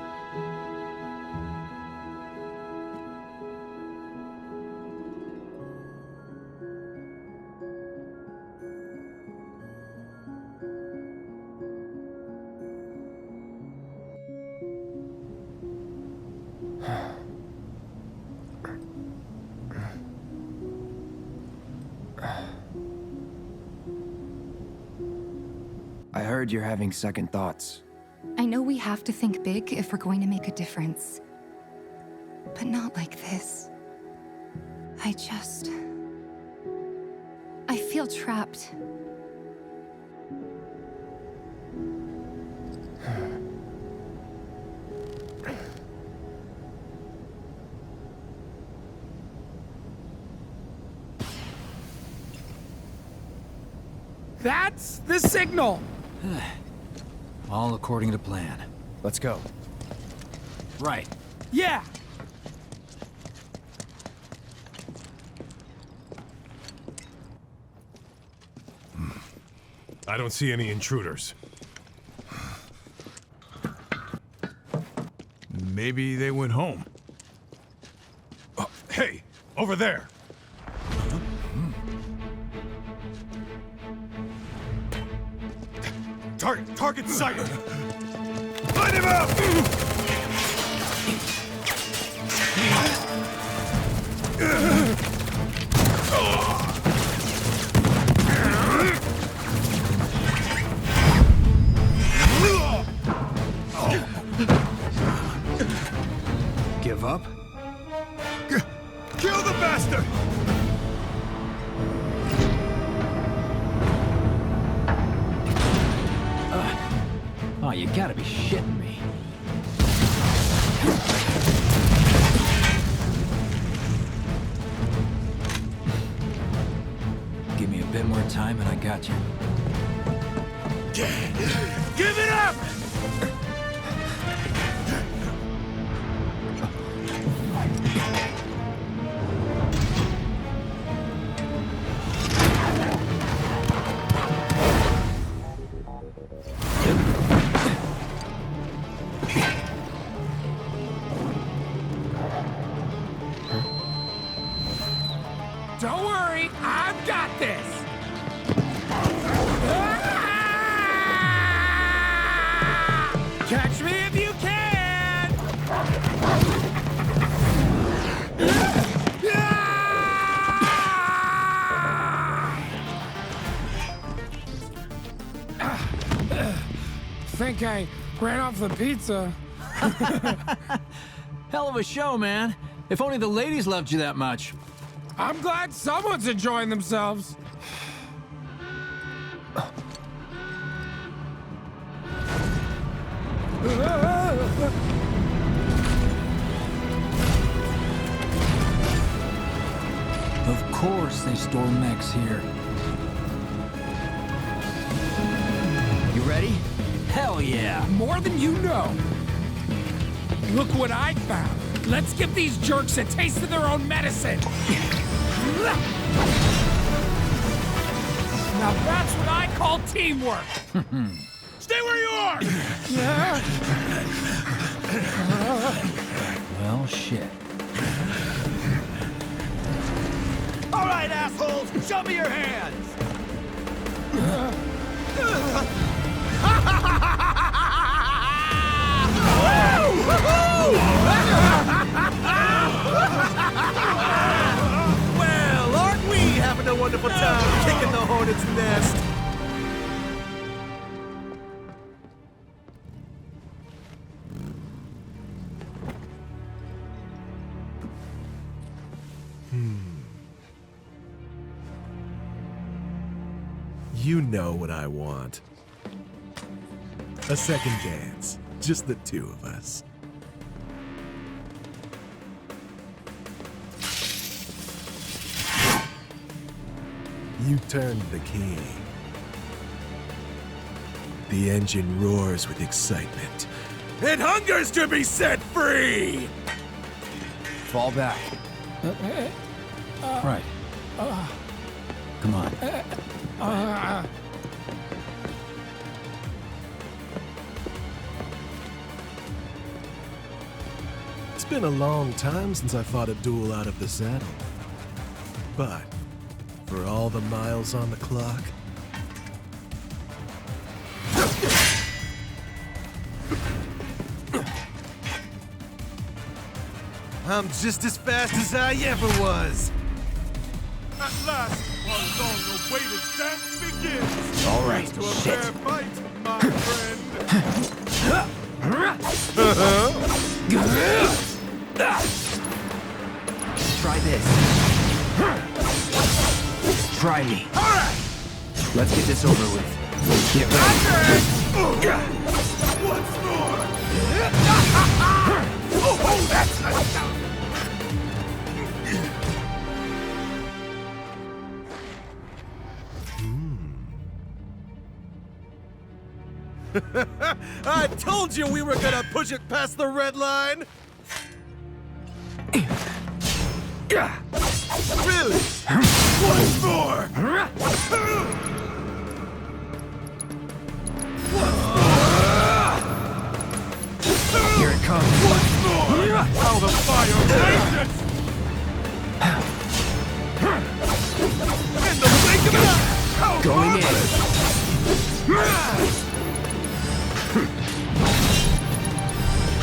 I heard you're having second thoughts. I know we have to think big if we're going to make a difference. But not like this. I feel trapped. That's the signal! All according to plan. Let's go. Right. Yeah! I don't see any intruders. Maybe they went home. Oh, hey, over there! Target sighted! Light him up! Give up? Kill the bastard! Oh, you gotta be shitting me. Give me a bit more time and I got you. Give it up! Don't worry, I've got this! Catch me if you can! Think I ran off the pizza. Hell of a show, man. If only the ladies loved you that much. I'm glad someone's enjoying themselves. Of course they store mechs here. You ready? Hell yeah! More than you know. Look what I found. Let's give these jerks a taste of their own medicine. Now that's what I call teamwork. Stay where you are! Well, shit. All right, assholes, show me your hands! Well, aren't we having a wonderful time kicking the hornet's nest? You know what I want. A second dance. Just the two of us. You turned the key. The engine roars with excitement. It hungers to be set free! Fall back. Right. Come on. It's been a long time since I fought a duel out of the saddle. But for all the miles on the clock, I'm just as fast as I ever was. At last, our long-awaited dance begins. All right, To a shit. fair fight, my friend. Try this. Try me. All right. Let's get this over with. Get ready. Once more. Oh, that's nice. I told you we were gonna push it past the red line! Really? Once more! Here it comes. Once more! How the fire rages! In the blink of an eye! How Going marvelous!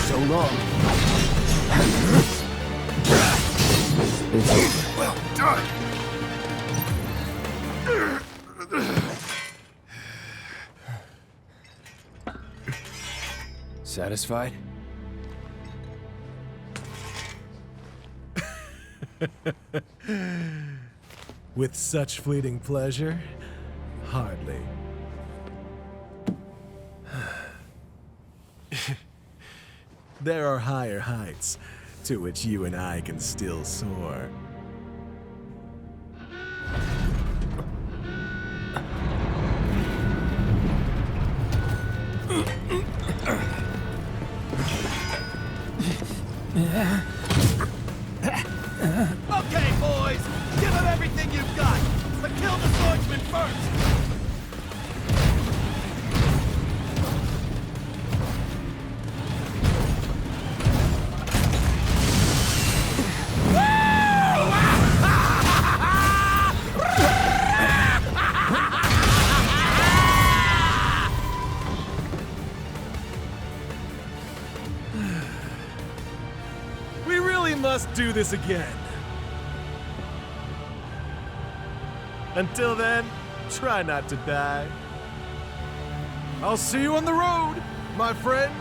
So long. It's over. Well done! Satisfied? With such fleeting pleasure? Hardly. There are higher heights to which you and I can still soar. Okay, boys! Give them everything you've got! But kill the swordsman first! We really must do this again. Until then, try not to die. I'll see you on the road, my friend.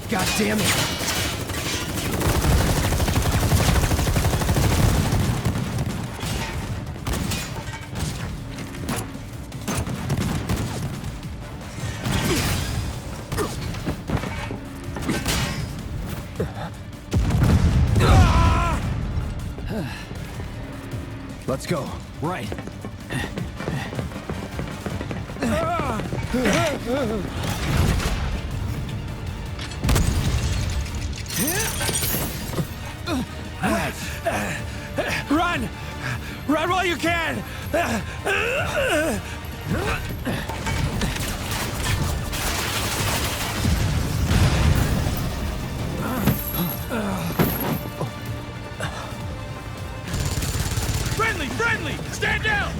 God damn it! Let's go. Right. Run! Run while you can! Friendly! Friendly! Stand down!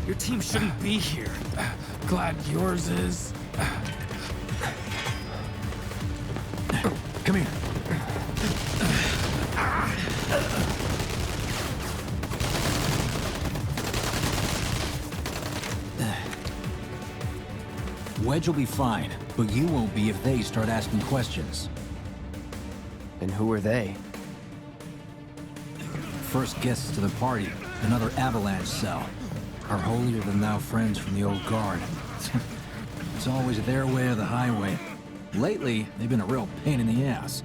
Your team shouldn't be here. Glad yours is. Come here. Wedge will be fine, but you won't be if they start asking questions. And who are they? First guests to the party, another avalanche cell. Our holier-than-thou friends from the old guard. It's always their way or the highway. Lately, they've been a real pain in the ass.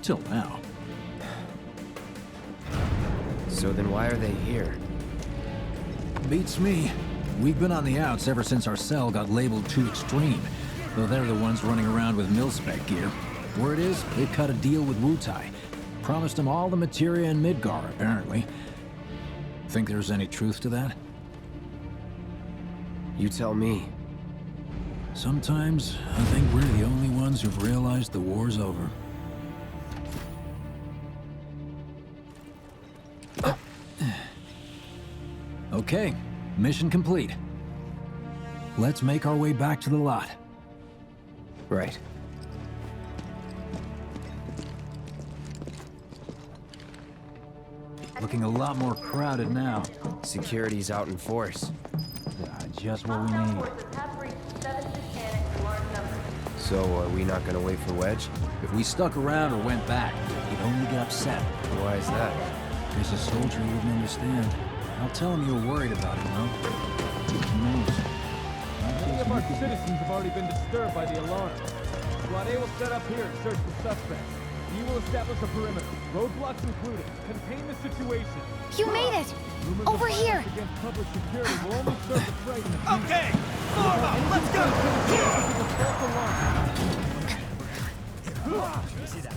Till now. So then why are they here? Beats me. We've been on the outs ever since our cell got labeled too extreme, though they're the ones running around with mil-spec gear. Word is, they cut a deal with Wutai. Promised them all the materia in Midgar, apparently. Think there's any truth to that? You tell me. Sometimes, I think we're the only ones who've realized the war's over. Okay, mission complete. Let's make our way back to the lot. Right. Looking a lot more crowded now. Security's out in force. Just what we need. So, are we not gonna wait for Wedge? If we stuck around or went back, he'd only get upset. Why is that? Guess a soldier wouldn't understand. I'll tell him you were worried about him, though. Who knows? Many of our citizens have already been disturbed by the alarm. Squad A will set up here and search for suspects. B will establish a perimeter, roadblocks included. Contain the situation. You made it! Over here! Against public security will only serve the threat in the future. Okay! Form up! Let's go!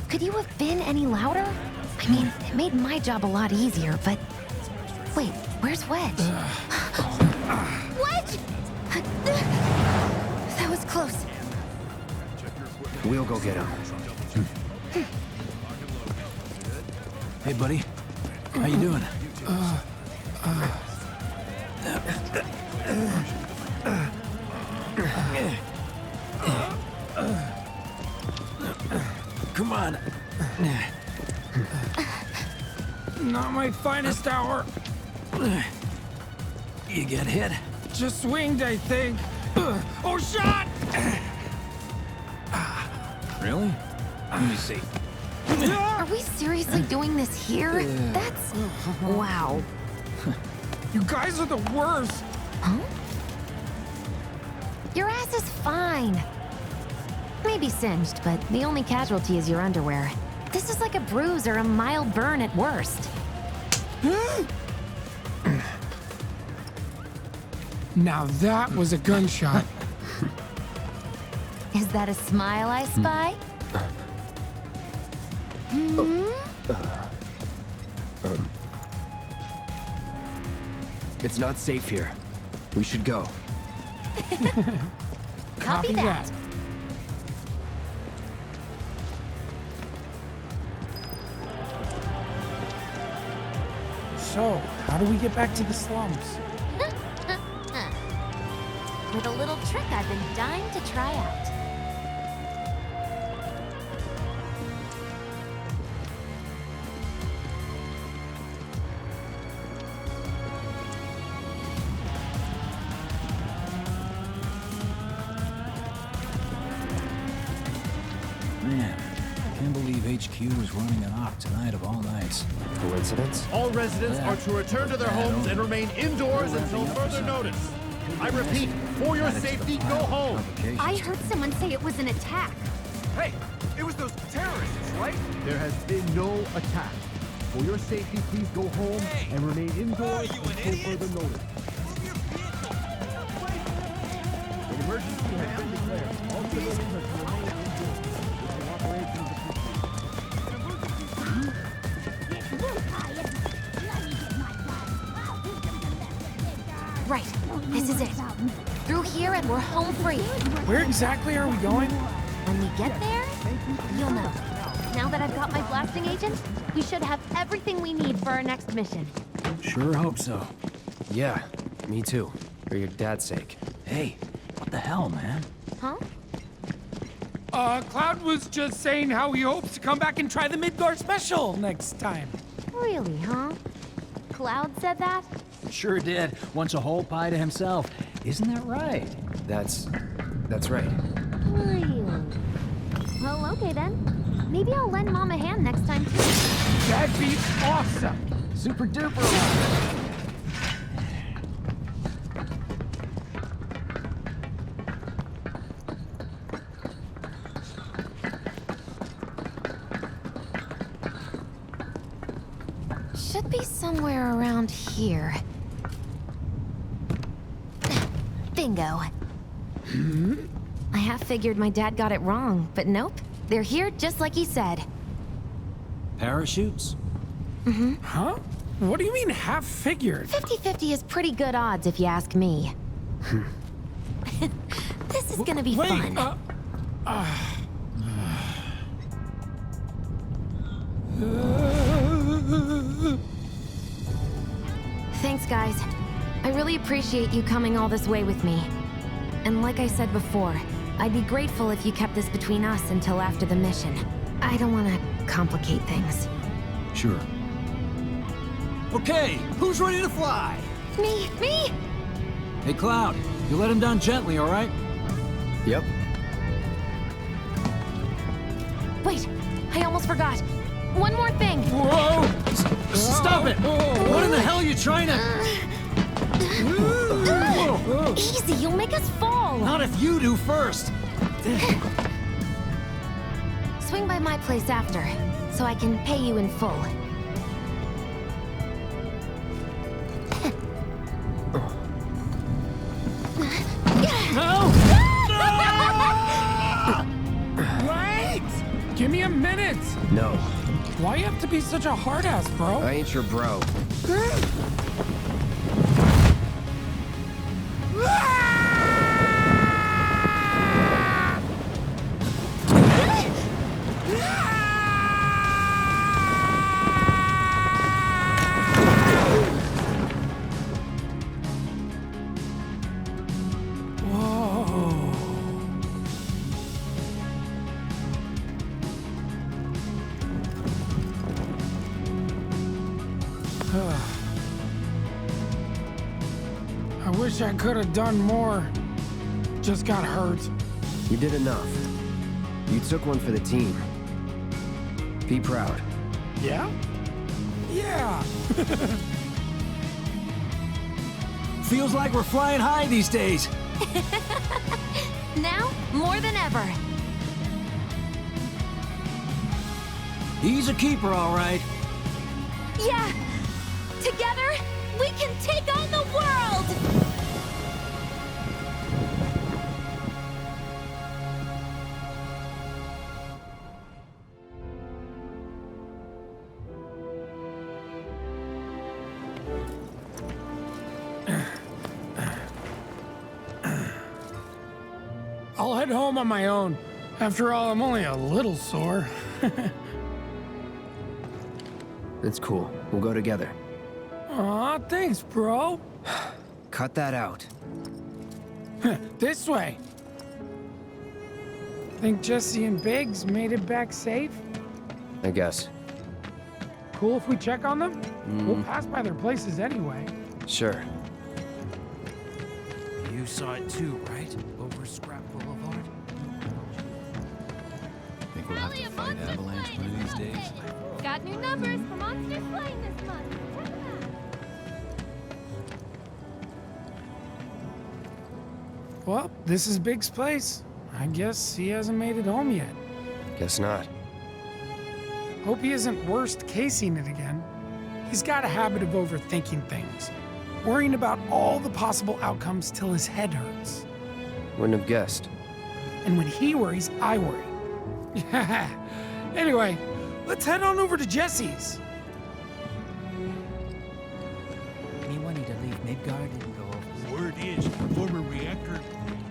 Could you have been any louder? I mean, it made my job a lot easier, but... Wait, where's Wedge? Wedge! That was close. We'll go get him. Hey, buddy. How you doing? Come on. Not my finest hour. You get hit? Just swinged, I think. Oh, shot! Really? Let me see. Are we seriously doing this here? That's... wow. You guys are the worst. Huh? Your ass is fine. Maybe singed, but the only casualty is your underwear. This is like a bruise or a mild burn at worst. Now that was a gunshot. Is that a smile I spy? It's not safe here. We should go. Copy that. So, how do we get back to the slums? With a little trick I've been dying to try out. Man, I can't believe HQ is running an op tonight of all nights. Coincidence? All residents are to return to their homes and remain indoors until further notice. I repeat, for your safety, go home. I heard someone say it was an attack. Hey, it was those terrorists, right? There has been no attack. For your safety, please go home and remain indoors until further notice. An emergency has been declared. All civilians are to remain indoors. This operation is Right, this is it. Through here and we're home free. Where exactly are we going? When we get there, you'll know. Now that I've got my blasting agent, we should have everything we need for our next mission. Sure hope so. Yeah, me too. For your dad's sake. Hey, what the hell, man? Huh? Cloud was just saying how he hopes to come back and try the Midgar special next time. Really, huh? Cloud said that? Sure did. Wants a whole pie to himself. Isn't that right? That's right. Really? Well, okay then. Maybe I'll lend Mom a hand next time too. That'd be awesome. Super duper. Should be somewhere around here. Bingo. I half figured my dad got it wrong, but nope. They're here just like he said. Parachutes? Huh? What do you mean half figured? 50-50 is pretty good odds if you ask me. This is gonna be fun. Thanks, guys. I really appreciate you coming all this way with me. And like I said before, I'd be grateful if you kept this between us until after the mission. I don't want to complicate things. Sure. Okay, who's ready to fly? Me! Hey, Cloud, you let him down gently, all right? Yep. Wait, I almost forgot. One more thing. Whoa! Stop it! What in the hell are you trying to... Easy, you'll make us fall! Not if you do first! Swing by my place after, so I can pay you in full. No! Wait! Give me a minute! No. Why you have to be such a hard ass, bro? I ain't your bro. I wish I could have done more. Just got hurt. You did enough. You took one for the team. Be proud. Yeah? Yeah! Feels like we're flying high these days. Now, more than ever. He's a keeper, all right. Yeah! Together, we can take on the world! I'll head home on my own. After all, I'm only a little sore. It's cool. We'll go together. Aw, thanks, bro. Cut that out. This way. Think Jesse and Biggs made it back safe? I guess. Cool if we check on them? We'll pass by their places anyway. Sure. You saw it too, right? Over Scrap Boulevard? Think we'll have to fight Avalanche one of these days? Got new numbers for Monsters Playing this month. Check them out. Well, this is Biggs' place. I guess he hasn't made it home yet. Guess not. Hope he isn't worst casing it again. He's got a habit of overthinking things, worrying about all the possible outcomes till his head hurts. Wouldn't have guessed. And when he worries, I worry. Anyway, let's head on over to Jesse's. Me wanting to leave Midgard and go over. Word is, former reactor.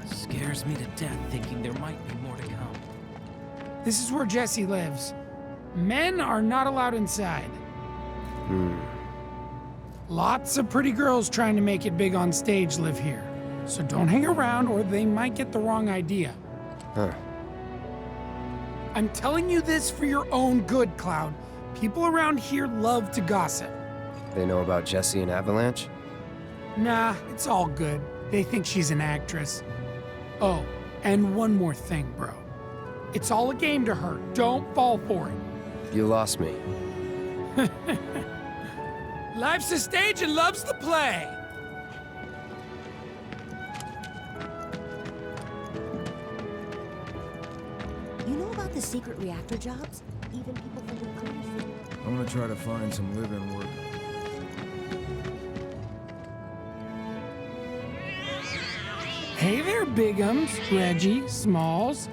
Scares me to death thinking there might be more to come. This is where Jesse lives. Men are not allowed inside. Lots of pretty girls trying to make it big on stage live here. So don't hang around or they might get the wrong idea. Huh. I'm telling you this for your own good, Cloud. People around here love to gossip. They know about Jesse and Avalanche? Nah, it's all good. They think she's an actress. Oh, and one more thing, bro. It's all a game to her. Don't fall for it. You lost me. Life's a stage and love's the play. You know about the secret reactor jobs? Even people from the country. I'm gonna try to find some live-in work. Hey there, Bigums, Reggie, Smalls.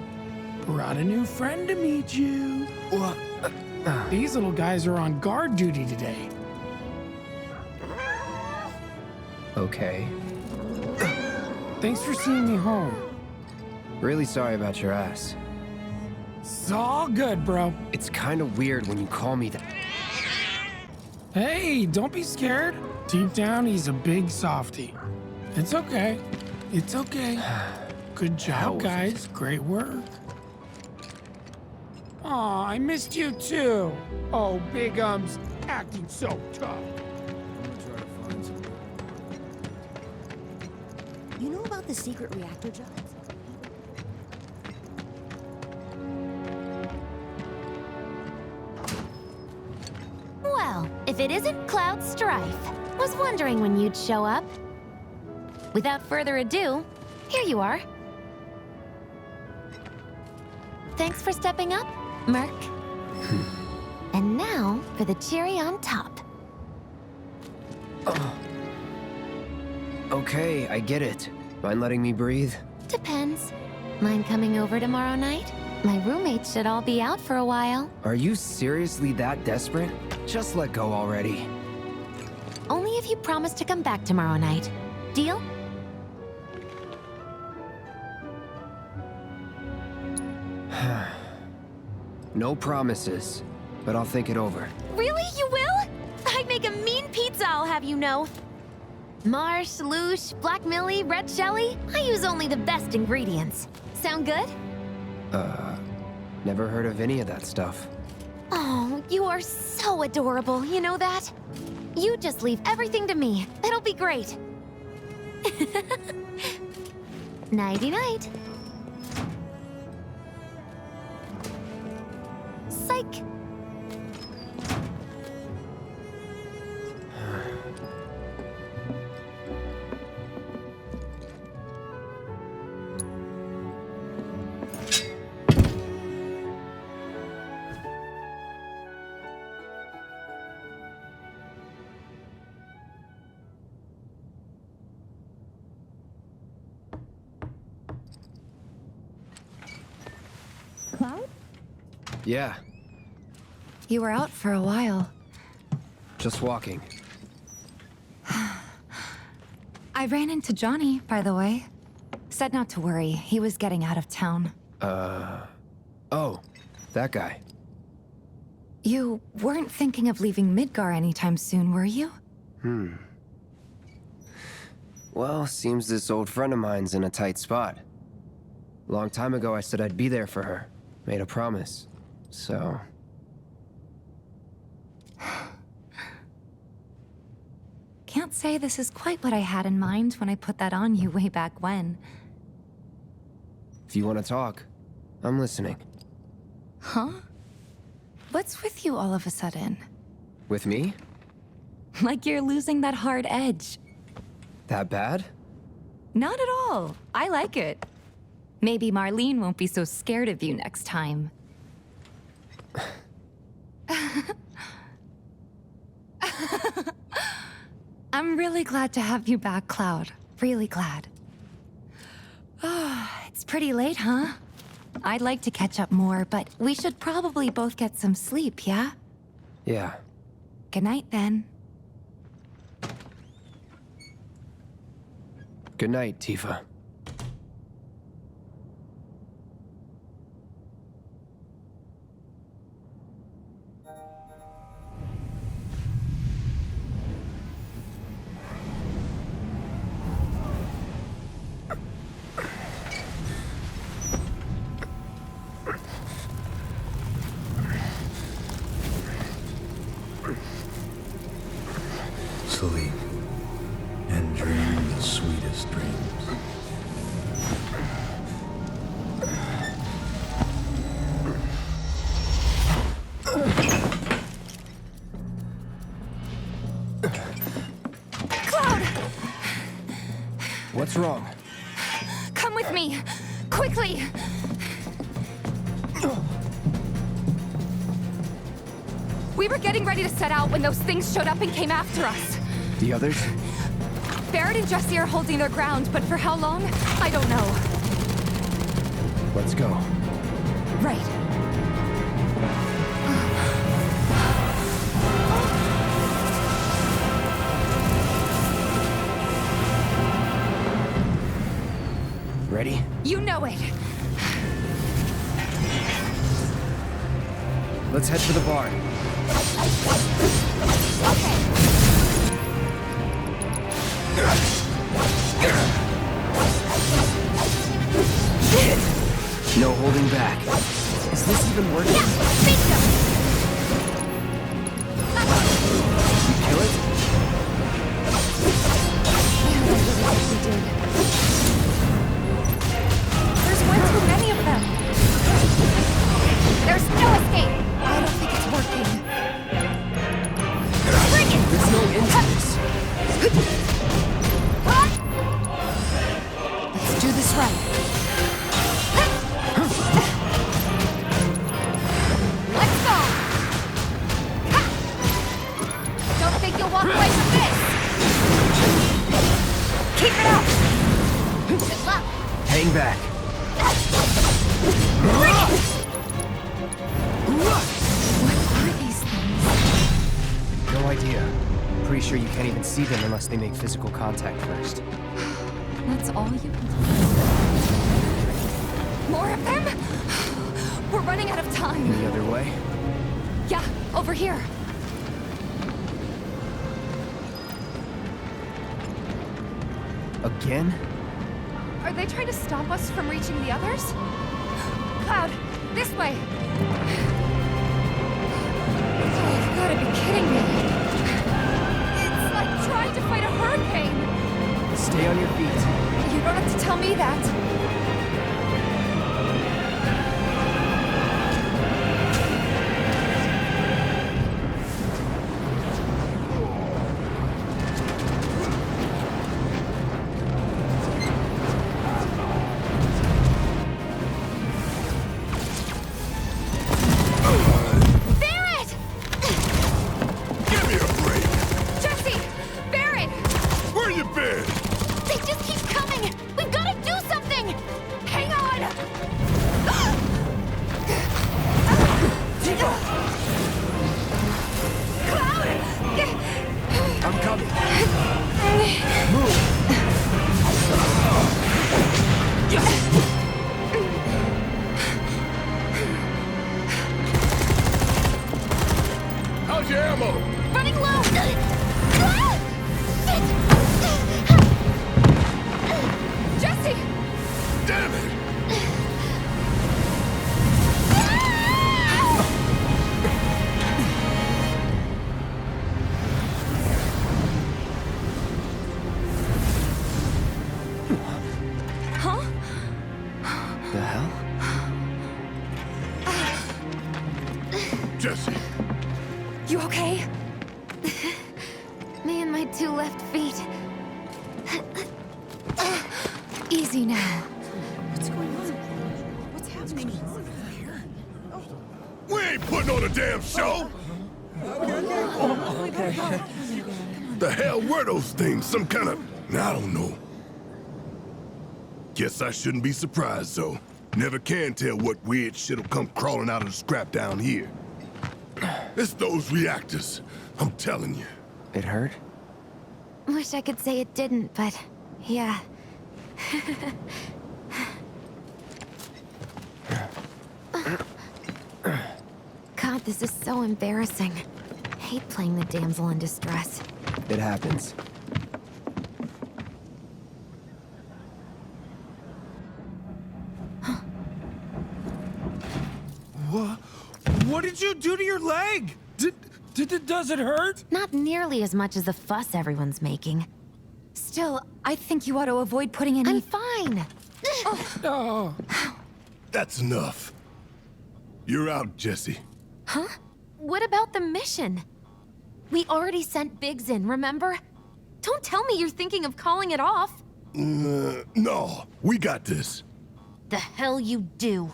Brought a new friend to meet you. What? These little guys are on guard duty today. Okay. Thanks for seeing me home. Really sorry about your ass. It's all good, bro. It's kind of weird when you call me that. Hey, don't be scared. Deep down, he's a big softie. It's okay. It's okay. Good job, guys. Great work. Aw, I missed you too. Oh, Bigums, acting so tough. I'm gonna try to find some. You know about the secret reactor jobs? Well, if it isn't Cloud Straif. Was wondering when you'd show up. Without further ado, here you are. Thanks for stepping up, Merc. And now for the cherry on top. Okay, I get it. Mind letting me breathe? Depends. Mind coming over tomorrow night? My roommates should all be out for a while. Are you seriously that desperate? Just let go already. Only if you promise to come back tomorrow night. Deal? No promises, but I'll think it over. Really? You will? I'd make a mean pizza, I'll have you know. Marsh, Loosh, Black Millie, Red Shelly. I use only the best ingredients. Sound good? Never heard of any of that stuff. Oh, you are so adorable, you know that? You just leave everything to me. It'll be great. Nighty-night. Psych. Cloud? Yeah, You were out for a while. just walking. I ran into Johnny, by the way. Said not to worry, he was getting out of town. Oh, that guy. You weren't thinking of leaving Midgar anytime soon, were you? Well, seems this old friend of mine's in a tight spot. Long time ago, I said I'd be there for her. Made a promise. So... Can't say this is quite what I had in mind when I put that on you way back when. if you want to talk, I'm listening. Huh? What's with you all of a sudden? With me? Like you're losing that hard edge. That bad? Not at all. I like it. Maybe Marlene won't be so scared of you next time. I'm really glad to have you back, Cloud. Really glad. It's pretty late, huh? I'd like to catch up more, but we should probably both get some sleep, yeah? Yeah. Good night, then. Good night, Tifa. Sleep and dream the sweetest dreams. Cloud! What's wrong? Come with me! Quickly! We were getting ready to set out when those things showed up and came after us. The others? Barrett and Jesse are holding their ground, but for how long? I don't know. Let's go. Right. Ready? You know it. Let's head for the barn. No holding back. Is this even working? You kill it? There's way too many of them. There's no escape. I don't think it's working. Bring Fighting back. What are these things? No idea. Pretty sure you can't even see them unless they make physical contact first. That's all you can do? More of them? We're running out of time. Any other way? Yeah, over here. Again? Are they trying to stop us from reaching the others? Cloud, this way! Oh, you've gotta be kidding me. It's like trying to fight a hurricane. Stay on your feet. You don't have to tell me that. How's your ammo? Running low! Jesse! Damn it! Huh? The hell? Jesse. You okay? Me and my two left feet. Easy now. What's going on? What's happening? We ain't putting on a damn show! The hell were those things? Some kind of... I don't know. Guess I shouldn't be surprised, though. Never can tell what weird shit'll come crawling out of the scrap down here. It's those reactors, I'm telling you. It hurt? Wish I could say it didn't, but yeah. God, this is so embarrassing. Hate playing the damsel in distress. It happens. What did you do to your leg? Does it hurt? Not nearly as much as the fuss everyone's making. Still, I think you ought to avoid putting any... I'm fine. Oh. That's enough. You're out, Jesse. Huh? What about the mission? We already sent Biggs in, remember? Don't tell me you're thinking of calling it off. No, we got this. The hell you do.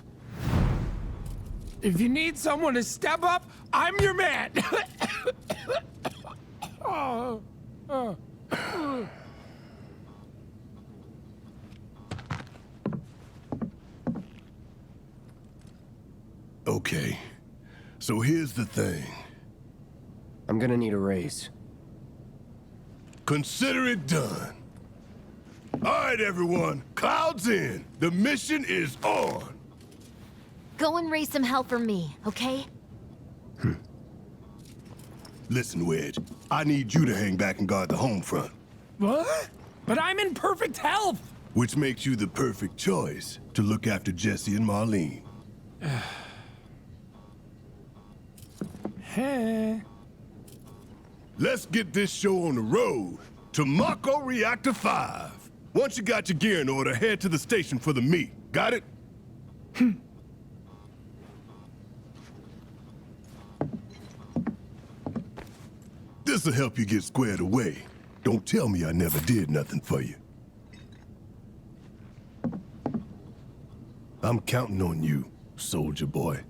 If you need someone to step up, I'm your man. Okay, so here's the thing. I'm gonna need a raise. Consider it done. All right, everyone, Cloud's in. The mission is on. Go and raise some hell for me, okay? Listen, Wedge, I need you to hang back and guard the home front. What? But I'm in perfect health. Which makes you the perfect choice to look after Jesse and Marlene. Hey. Let's get this show on the road to Mako Reactor 5. Once you got your gear in order, head to the station for the meet. Got it? This'll help you get squared away. Don't tell me I never did nothing for you. I'm counting on you, soldier boy.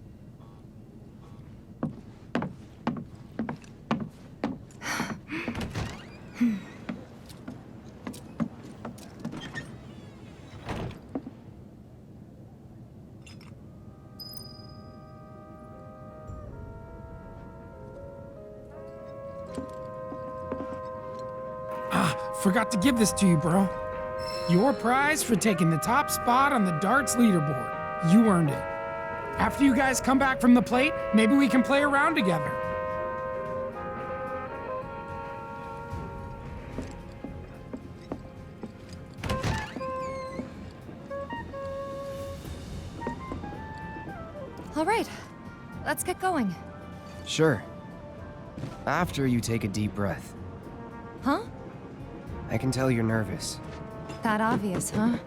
Forgot to give this to you, bro. Your prize for taking the top spot on the darts leaderboard. You earned it. After you guys come back from the plate, maybe we can play around together. All right, let's get going. Sure. After you take a deep breath. Huh? I can tell you're nervous. That obvious, huh?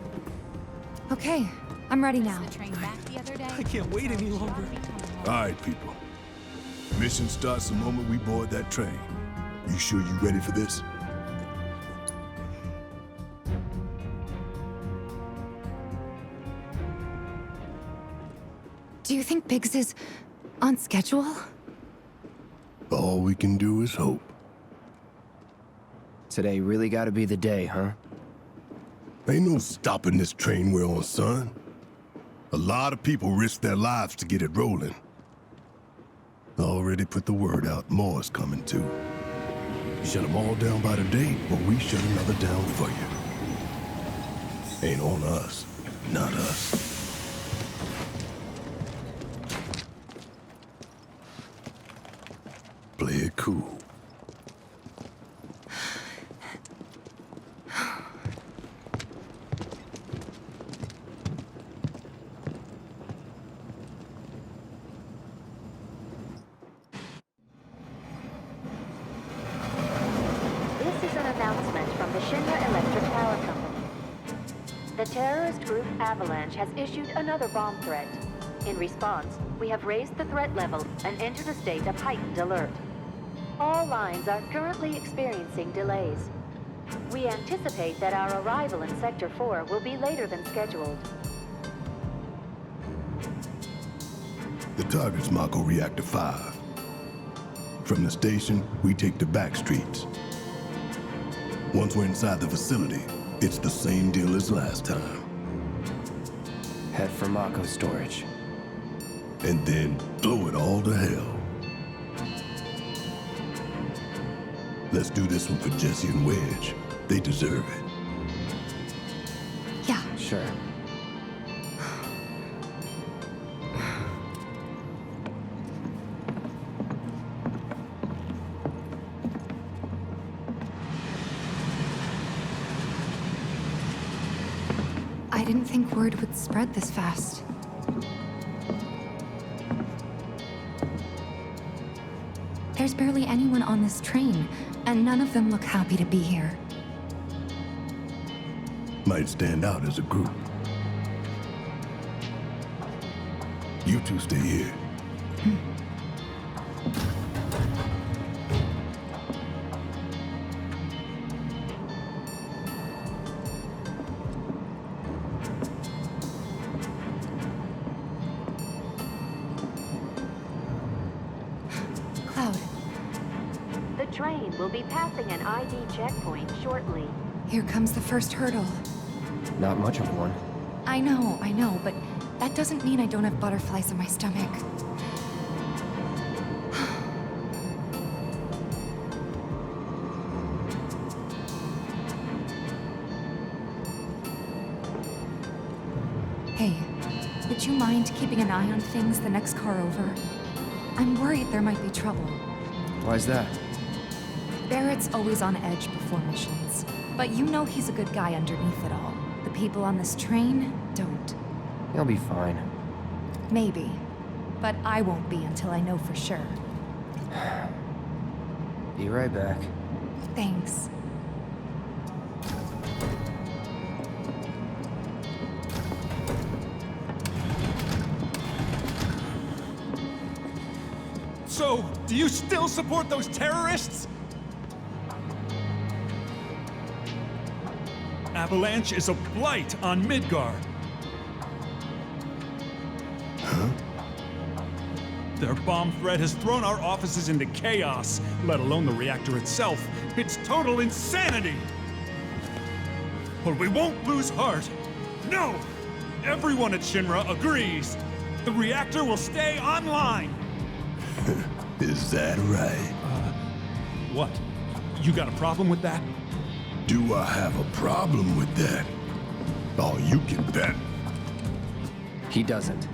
Okay, I'm ready now. I can't wait any longer. All right, people. Mission starts the moment we board that train. You sure you ready for this? Do you think Biggs is on schedule? All we can do is hope. Today really gotta be the day, huh? Ain't no stopping this train we're on, son. A lot of people risk their lives to get it rolling. Already put the word out, more is coming too. Shut them all down by today, or we shut another down for you. Ain't on us, not us. Play it cool. Avalanche has issued another bomb threat. In response, we have raised the threat level and entered a state of heightened alert. All lines are currently experiencing delays. We anticipate that our arrival in Sector 4 will be later than scheduled. The target's Mako Reactor 5. From the station, we take the back streets. Once we're inside the facility, it's the same deal as last time. Head for Mako storage. And then blow it all to hell. Let's do this one for Jesse and Wedge. They deserve it. Yeah. Sure. I didn't think word would spread this fast. There's barely anyone on this train, and none of them look happy to be here. Might stand out as a group. You two stay here. We'll be passing an ID checkpoint shortly. Here comes the first hurdle. Not much of one. I know, but that doesn't mean I don't have butterflies in my stomach. Hey, would you mind keeping an eye on things the next car over? I'm worried there might be trouble. Why's that? Barrett's always on edge before missions, but you know he's a good guy underneath it all. The people on this train don't. He'll be fine. Maybe, but I won't be until I know for sure. Be right back. Thanks. So, do you still support those terrorists? Avalanche is a blight on Midgar. Huh? Their bomb threat has thrown our offices into chaos, let alone the reactor itself. It's total insanity! But we won't lose heart. No! Everyone at Shinra agrees. The reactor will stay online. Is that right? What? You got a problem with that? Do I have a problem with that? Oh, you can bet. He doesn't.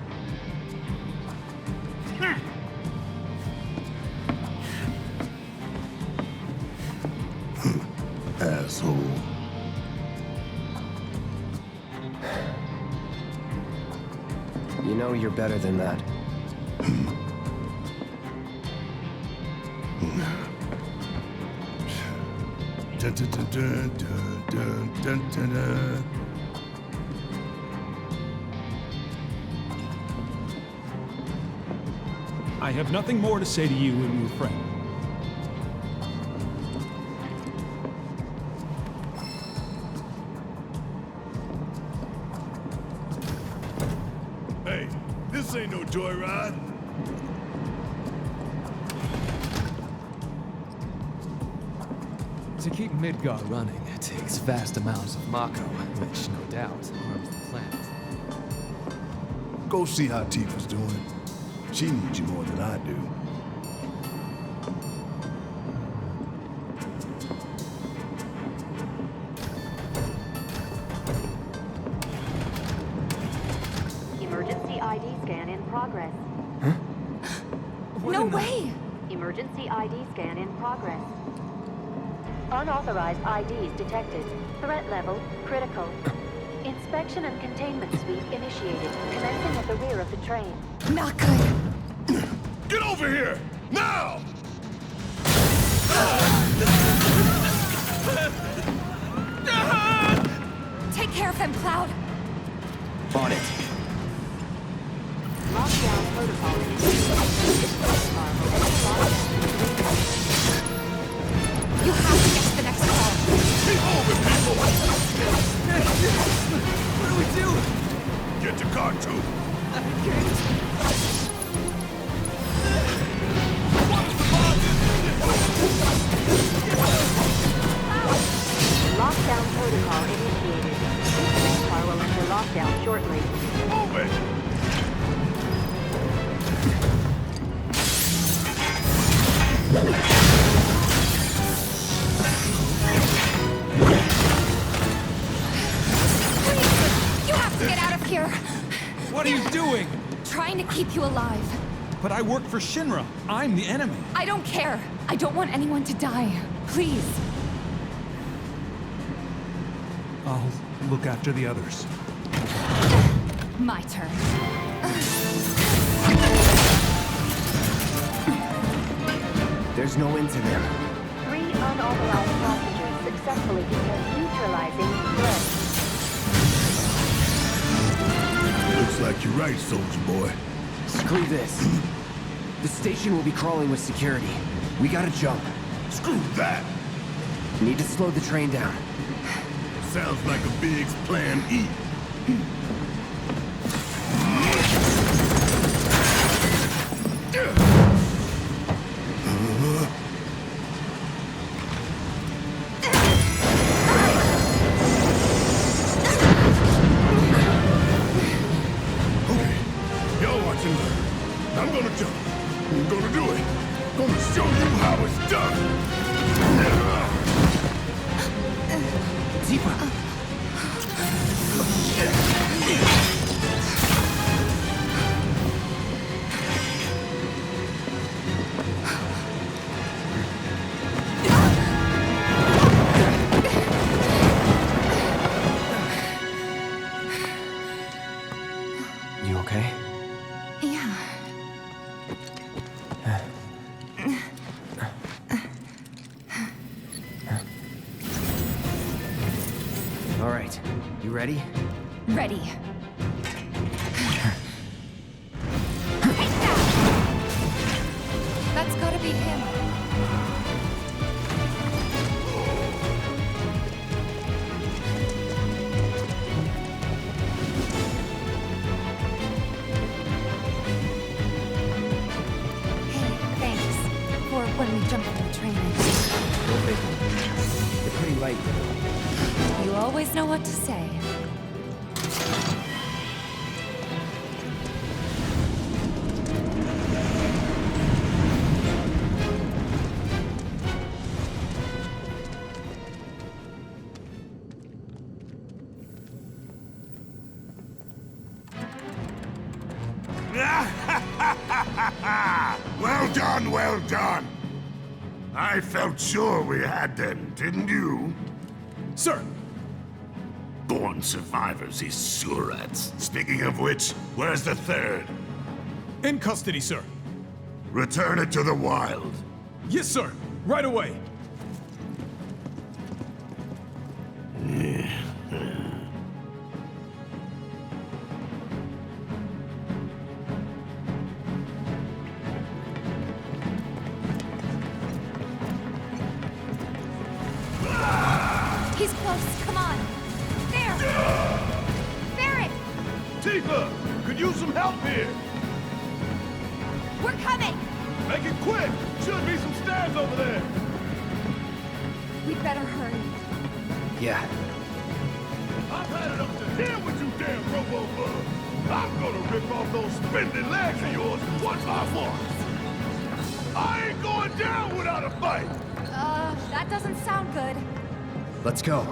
Asshole. You know you're better than that. Dun, dun, dun, dun, dun, dun, dun, dun. I have nothing more to say to you and your friend. Hey, this ain't no joyride. To keep Midgar running, it takes vast amounts of Mako, which no doubt harms the planet. Go see how Tifa's doing. She needs you more than I do. Emergency ID scan in progress. No way! Emergency ID scan in progress. Unauthorized IDs detected. Threat level critical. Inspection and containment sweep initiated, commencing at the rear of the train. Not good. Get over here! Now! Take care of him, Cloud. On it. Lockdown protocol You have to get to the next call. Keep moving, people! What do we do? Get your car, too. Lockdown protocol initiated. This car will enter lockdown shortly. Move it! You have to get out of here. What are you doing? Trying to keep you alive. But I work for Shinra. I'm the enemy. I don't care. I don't want anyone to die. Please. I'll look after the others. My turn. There's no end to them. 3 unauthorized passengers successfully began neutralizing threat. Looks like you're right, soldier boy. Screw this. The station will be crawling with security. We gotta jump. Screw that! Need to slow the train down. Sounds like a Biggs plan E. Okay, y'all watch and learn. I'm gonna jump. I'm gonna do it. Gonna show you how it's done. Tifa! You okay? Yeah. All right. You ready? Ready. That's gotta be him. Hey, thanks. For when we jump from the train. You're pretty light. You always know what to say. Well done, well done. I felt sure we had them, didn't you? Sir! Born survivors, these surats. Speaking of which, where's the third? In custody, sir. Return it to the wild. Yes, sir. Right away. He's close. Come on. There. Barrett. Tifa, could use some help here. We're coming. Make it quick. Should be some stairs over there. We'd better hurry. Yeah. I've had it up to here with you damn robo-bugs. I'm gonna rip off those spindly legs of yours one by one. I ain't going down without a fight. That doesn't sound good. Let's go.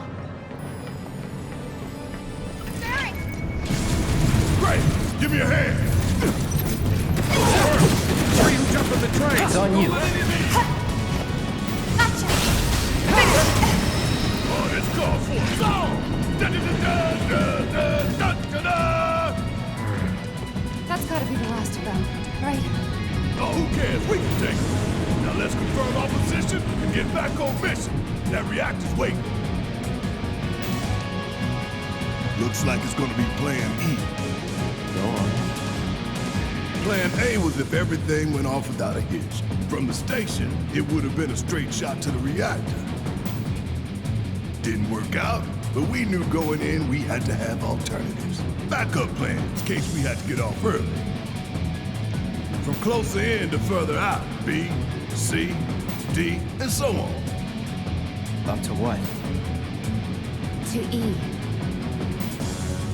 Barrett! Great! Give me a hand! Where you jumping the train? It's on you. Gotcha! Oh, it's called for song! That's gotta be the last of them, right? Oh, who cares? We can take it. Now let's confirm our position and get back on mission. That reactor's waiting. Looks like it's gonna be Plan E. Go on. Plan A was if everything went off without a hitch. From the station, it would have been a straight shot to the reactor. Didn't work out, but we knew going in we had to have alternatives. Backup plans in case we had to get off early. From closer in to further out, B, C, D, and so on. Up to what? To E.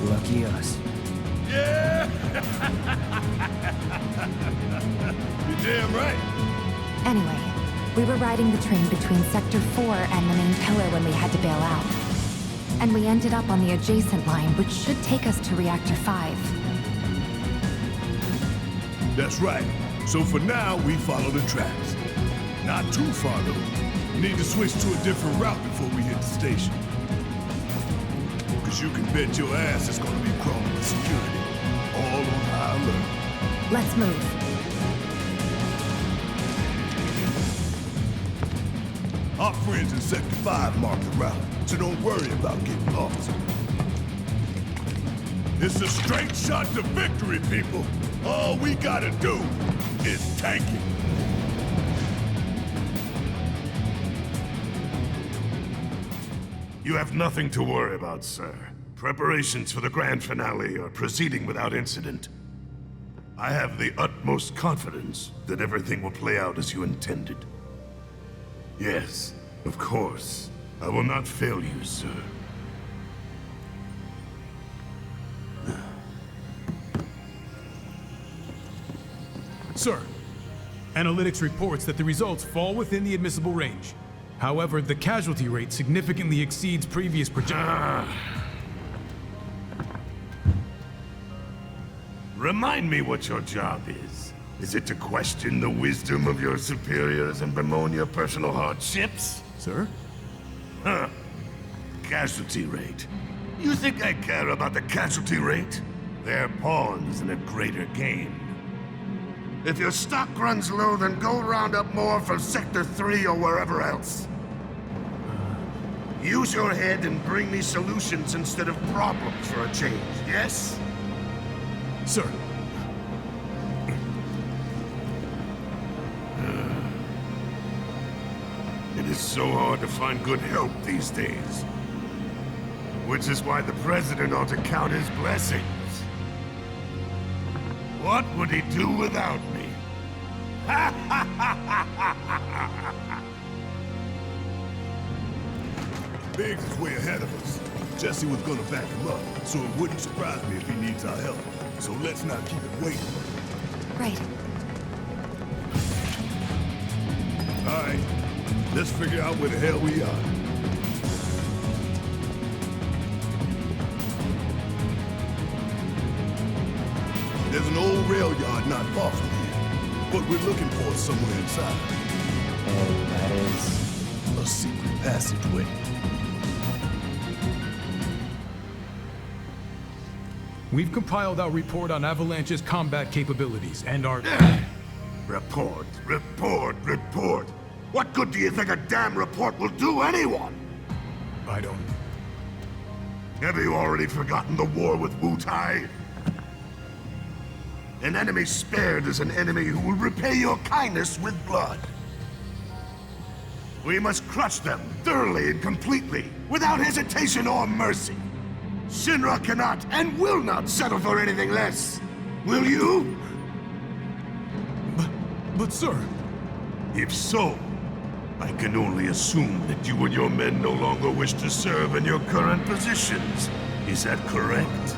Lucky us. Yeah! You're damn right. Anyway, we were riding the train between Sector 4 and the main pillar when we had to bail out. And we ended up on the adjacent line, which should take us to Reactor 5. That's right. So for now, we follow the tracks. Not too far, though. Need to switch to a different route before we hit the station. Because you can bet your ass it's gonna be crawling with security. All on high alert. Let's move. Our friends in Sector 5 mark the route, so don't worry about getting lost. It's a straight shot to victory, people. All we gotta do is tank it. You have nothing to worry about, sir. Preparations for the grand finale are proceeding without incident. I have the utmost confidence that everything will play out as you intended. Yes, of course. I will not fail you, sir. Sir, analytics reports that the results fall within the admissible range. However, the casualty rate significantly exceeds previous projections. Remind me what your job is. Is it to question the wisdom of your superiors and bemoan your personal hardships? Sir? Huh. Casualty rate. You think I care about the casualty rate? They're pawns in a greater game. If your stock runs low, then go round up more from Sector 3 or wherever else. Use your head and bring me solutions instead of problems for a change, yes? Sir. It is so hard to find good help these days. Which is why the President ought to count his blessings. What would he do without me? Biggs is way ahead of us. Jesse was gonna back him up, so it wouldn't surprise me if he needs our help. So let's not keep it waiting. Right. All right, let's figure out where the hell we are. There's an old old rail yard not far from here. What we're looking for is somewhere inside. And that is... a secret passageway. We've compiled our report on Avalanche's combat capabilities and our... Report, report, report. What good do you think a damn report will do anyone? I don't... Have you already forgotten the war with Wu-Tai? An enemy spared is an enemy who will repay your kindness with blood. We must crush them thoroughly and completely, without hesitation or mercy. Shinra cannot and will not settle for anything less. Will you? But sir... If so, I can only assume that you and your men no longer wish to serve in your current positions. Is that correct?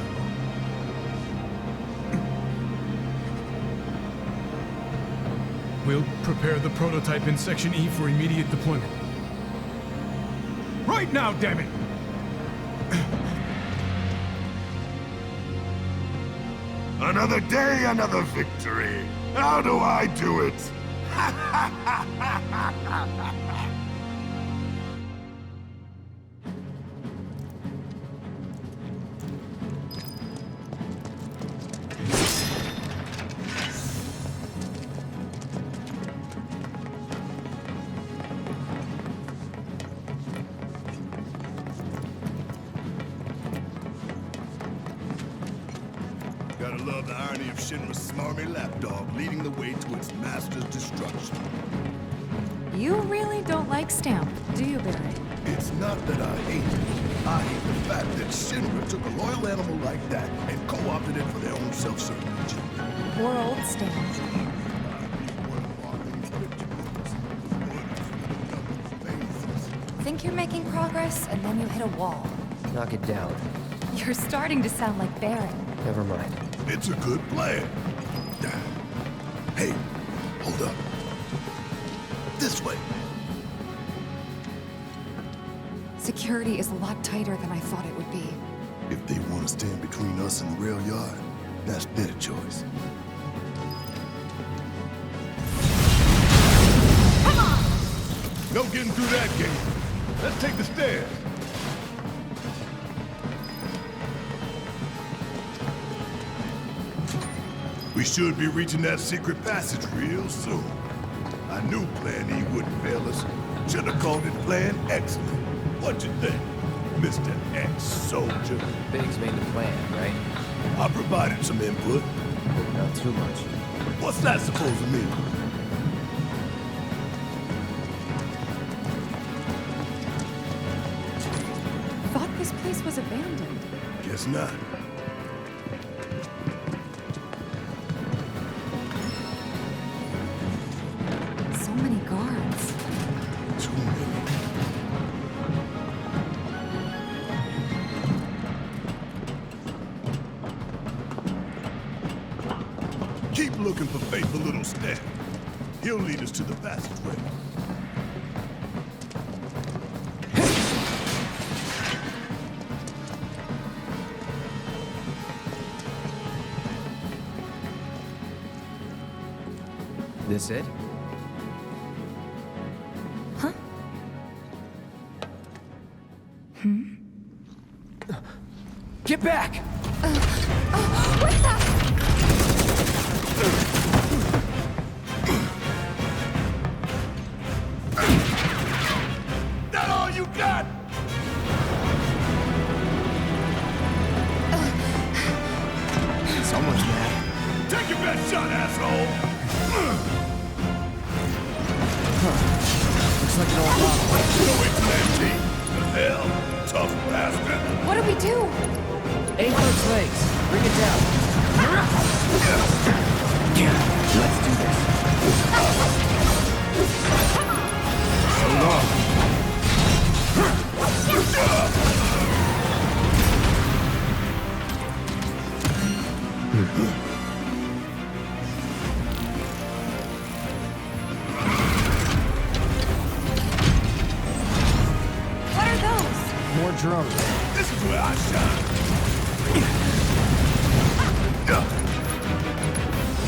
We'll prepare the prototype in Section E for immediate deployment. Right now, damn it! Another day, another victory. How do I do it? Gotta love the irony of Shinra's smarmy lapdog leading the way to its master's destruction. You really don't like Stamp, do you, Barry? It's not that I hate it. I hate the fact that Shinra took a loyal animal like that and co-opted it for their own self-serving agenda. Poor old Stamp. Think you're making progress, and then you hit a wall. Knock it down. You're starting to sound like Barry. Never mind. It's a good plan. Hey, hold up. This way. Security is a lot tighter than I thought it would be. If they want to stand between us and the rail yard, that's their choice. Come on! No getting through that gate. Let's take the stairs. We should be reaching that secret passage real soon. I knew Plan E wouldn't fail us. Should have called it Plan Excellent. What you think, Mr. Ex-Soldier? Biggs made the plan, right? I provided some input. But not too much. What's that supposed to mean? Thought this place was abandoned. Guess not. So many guards. Too many. Keep looking for faithful little Stan. He'll lead us to the passageway. This it? Huh? Get back! What the? That all you got? Someone's mad. Take your best shot, asshole! Looks like an old model. Go into that team. The hell, tough bastard. What do we do? Aim for its legs. Bring it down. Let's do this. So long. What are those? More drums. This is where I shine.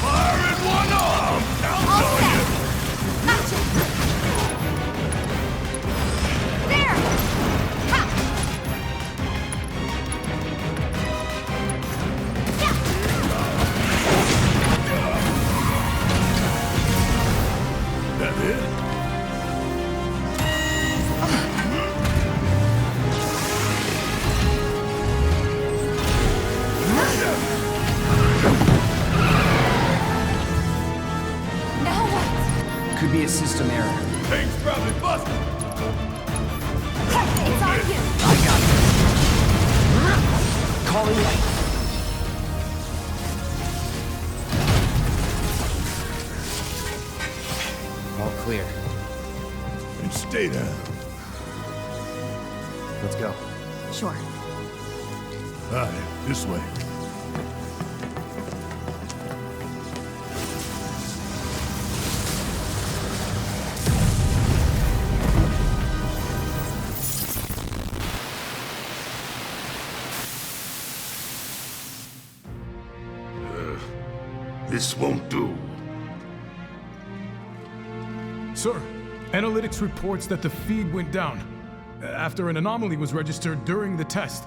Fire in one arm! I'll show you! Gotcha! There! Ha! That it? Now what? Could be a system error. Thing's probably busted. It's on you! I got it. Calling light. All clear. And stay down. Let's go. Sure. All right, this way. This won't do. Sir, analytics reports that the feed went down after an anomaly was registered during the test.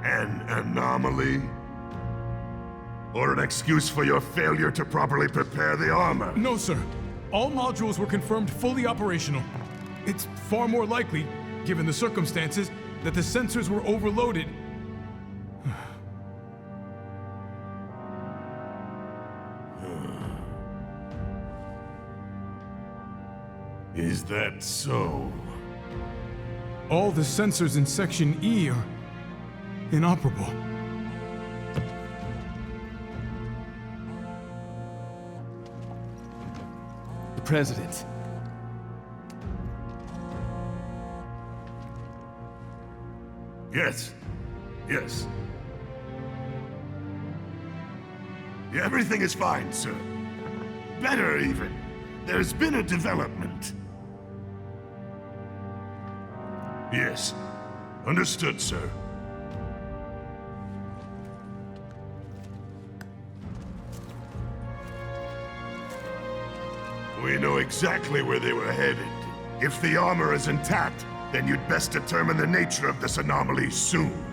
An anomaly? Or an excuse for your failure to properly prepare the armor? No, sir. All modules were confirmed fully operational. It's far more likely, given the circumstances, that the sensors were overloaded. Is that so? All the sensors in Section E are inoperable. The President. Yes. Yes. Everything is fine, sir. Better, even. There's been a development. Yes. Understood, sir. We know exactly where they were headed. If the armor is intact, then you'd best determine the nature of this anomaly soon.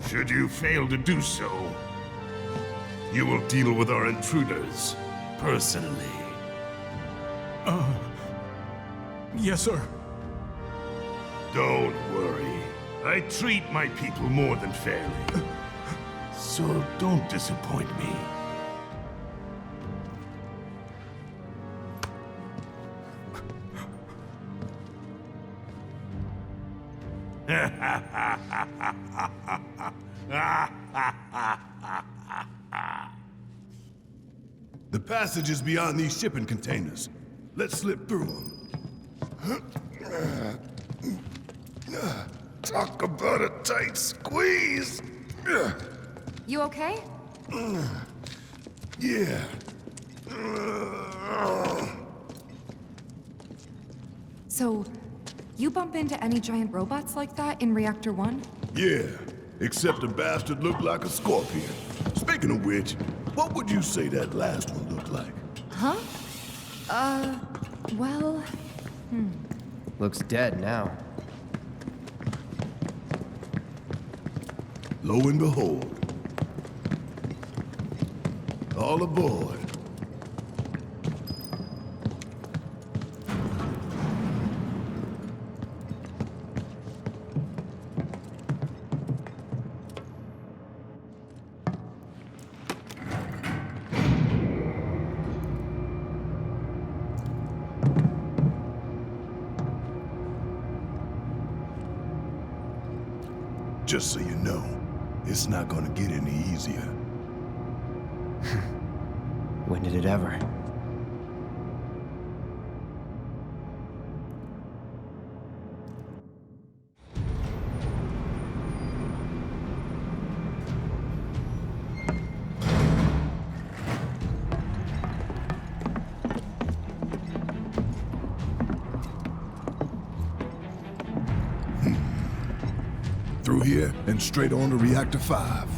Should you fail to do so, you will deal with our intruders personally. Yes, sir. Don't worry. I treat my people more than fairly. So don't disappoint me. The passage is beyond these shipping containers. Let's slip through them. Talk about a tight squeeze. You okay? Yeah. So, you bump into any giant robots like that in Reactor 1? Yeah, except the bastard looked like a scorpion. Speaking of which, what would you say that last one looked like? Huh? Well... Looks dead now. Lo and behold. All aboard. Just so you know, it's not gonna get any easier. When did it ever? here and straight on to Reactor 5.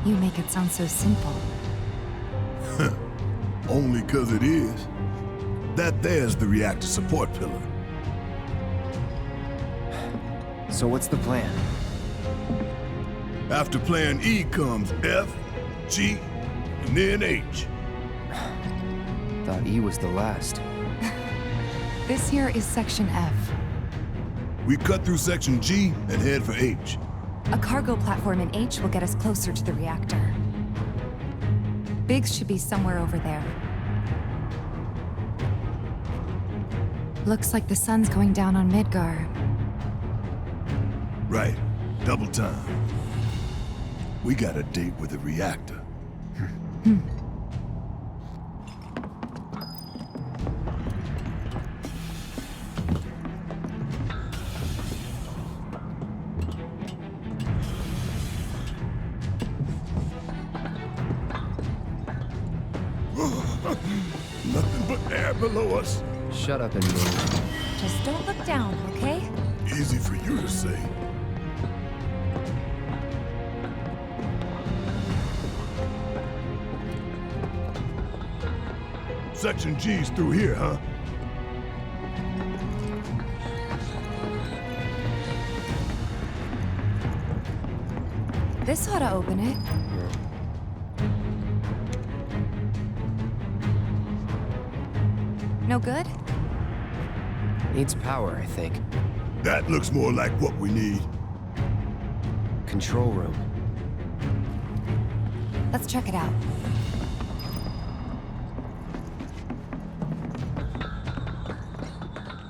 You make it sound so simple. Only 'cause it is. That there's the reactor support pillar. So what's the plan? After plan E comes F, G, and then H. Thought E was the last. This here is Section F. We cut through Section G and head for H. A cargo platform in H will get us closer to the reactor. Biggs should be somewhere over there. Looks like the sun's going down on Midgar. Right. Double time. We got a date with the reactor. Nothing but air below us. Shut up and move. Just don't look down, okay? Easy for you to say. Section G's through here, huh? This ought to open it. No good? Needs power, I think. That looks more like what we need. Control room. Let's check it out.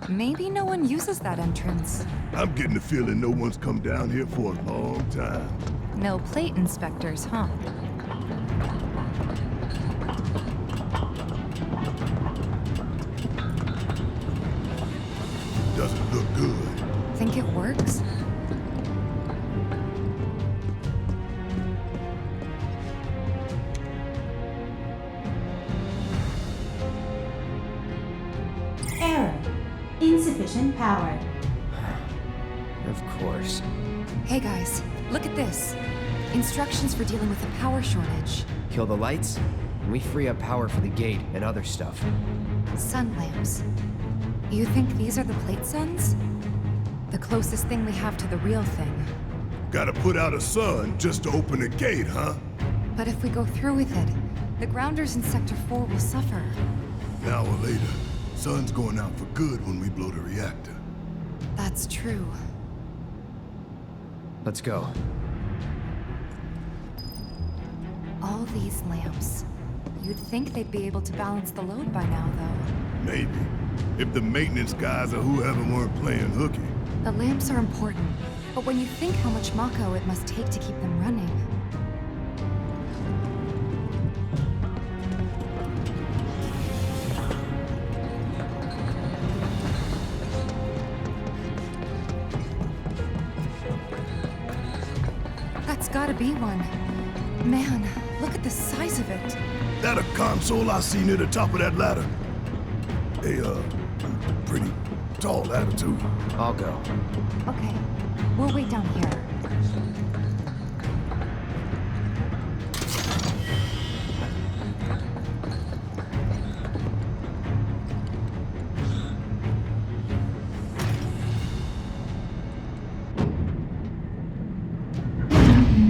Maybe no one uses that entrance. I'm getting the feeling no one's come down here for a long time. No plate inspectors, huh? Doesn't look good. Think it works? Error. Insufficient power. Of course. Hey guys, look at this. Instructions for dealing with a power shortage. Kill the lights, and we free up power for the gate and other stuff. Sun lamps. You think these are the plate suns? The closest thing we have to the real thing. Gotta put out a sun just to open the gate, huh? But if we go through with it, the grounders in Sector 4 will suffer. An hour later, sun's going out for good when we blow the reactor. That's true. Let's go. All these lamps. You'd think they'd be able to balance the load by now, though. Maybe. If the maintenance guys or whoever weren't playing hooky. The lamps are important, but when you think how much Mako it must take to keep them running... That's gotta be one. Man, look at the size of it. That a console I see near the top of that ladder? A, pretty tall ladder, too. I'll go. Okay, we'll wait down here.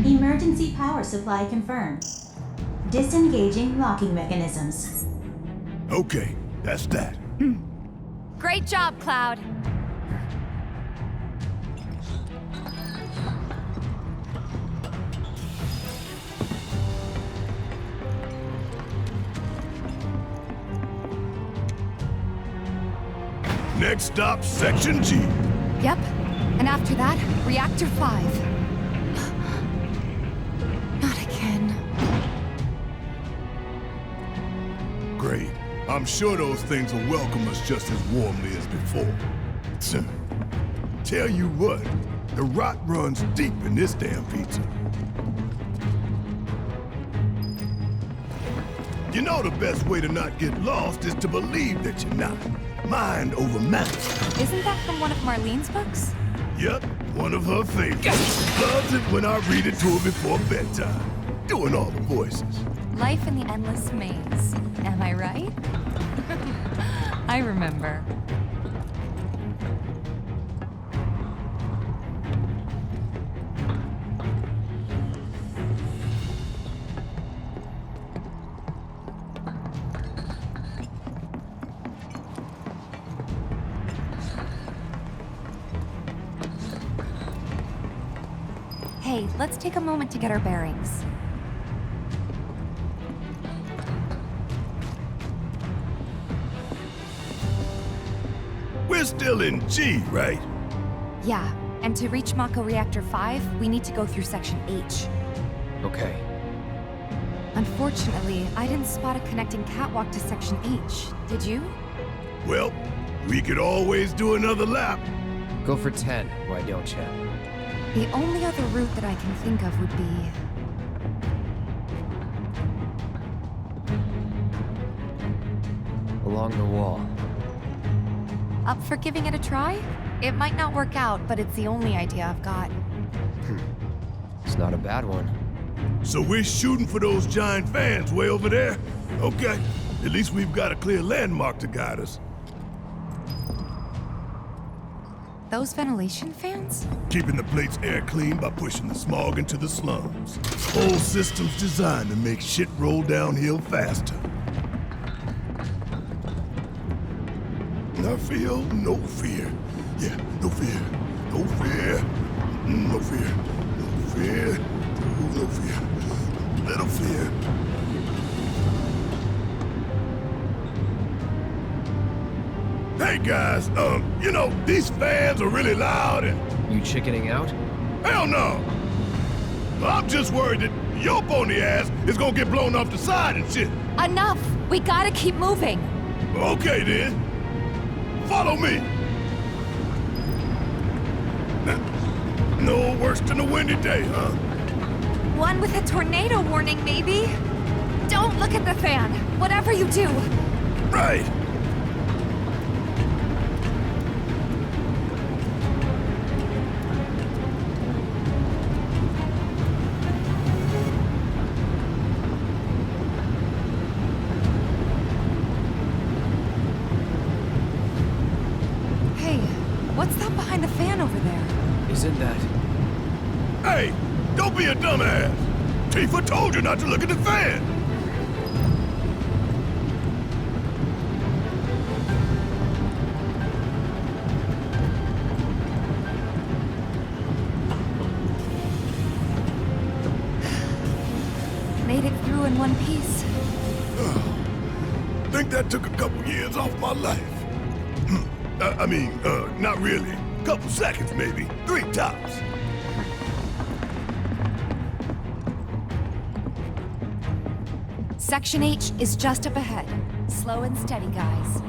Emergency power supply confirmed. Disengaging locking mechanisms. Okay, that's that. Great job, Cloud. Next stop, Section G. Yep, and after that, Reactor 5. Not again. Great. I'm sure those things will welcome us just as warmly as before. Tell you what, the rot runs deep in this damn pizza. You know the best way to not get lost is to believe that you're not. Mind over matter. Isn't that from one of Marlene's books? Yep, One of her favorites. Loves it when I read it to her before bedtime. Doing all the voices. Life in the Endless Maze. Am I right? I remember. Hey, let's take a moment to get our bearings. We're still in G, right? Yeah, and to reach Mako Reactor 5, we need to go through Section H. Okay. Unfortunately, I didn't spot a connecting catwalk to Section H. Did you? Well, we could always do another lap. Go for 10, why don't you? The only other route that I can think of would be... along the wall. Up for giving it a try? It might not work out, but it's the only idea I've got. It's not a bad one. So we're shooting for those giant fans way over there? Okay. At least we've got a clear landmark to guide us. Those ventilation fans? Keeping the plate's air clean by pushing the smog into the slums. Whole system's designed to make shit roll downhill faster. I feel no fear. Yeah, no fear. No fear. No fear. No fear. Ooh, no fear. Little fear. Hey guys, you know, these fans are really loud and... You chickening out? Hell no! I'm just worried that your pony ass is gonna get blown off the side and shit. Enough! We gotta keep moving! Okay then. Follow me! No worse than a windy day, huh? One with a tornado warning, maybe? Don't look at the fan, whatever you do! Right! What's that behind the fan over there? Isn't that... Hey! Don't be a dumbass! Tifa told you not to look at the fan! Made it through in one piece. Think that took a couple years off my life. Not really. Couple seconds, maybe. 3 tops. Section H is just up ahead. Slow and steady, guys.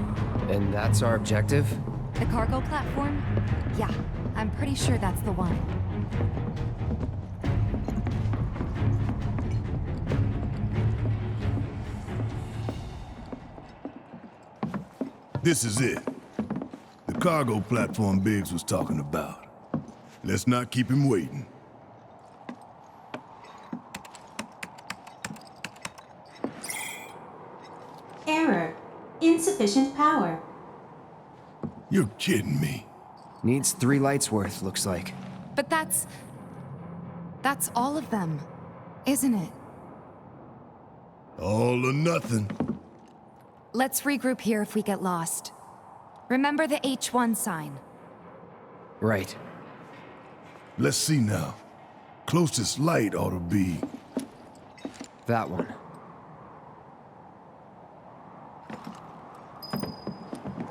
And that's our objective? The cargo platform? Yeah, I'm pretty sure that's the one. This is it. The cargo platform Biggs was talking about. Let's not keep him waiting. Error. Insufficient power. You're kidding me. Needs 3 lights worth, looks like. But that's all of them, isn't it? All or nothing. Let's regroup here if we get lost. Remember the H1 sign. Right. Let's see now. Closest light ought to be... that one.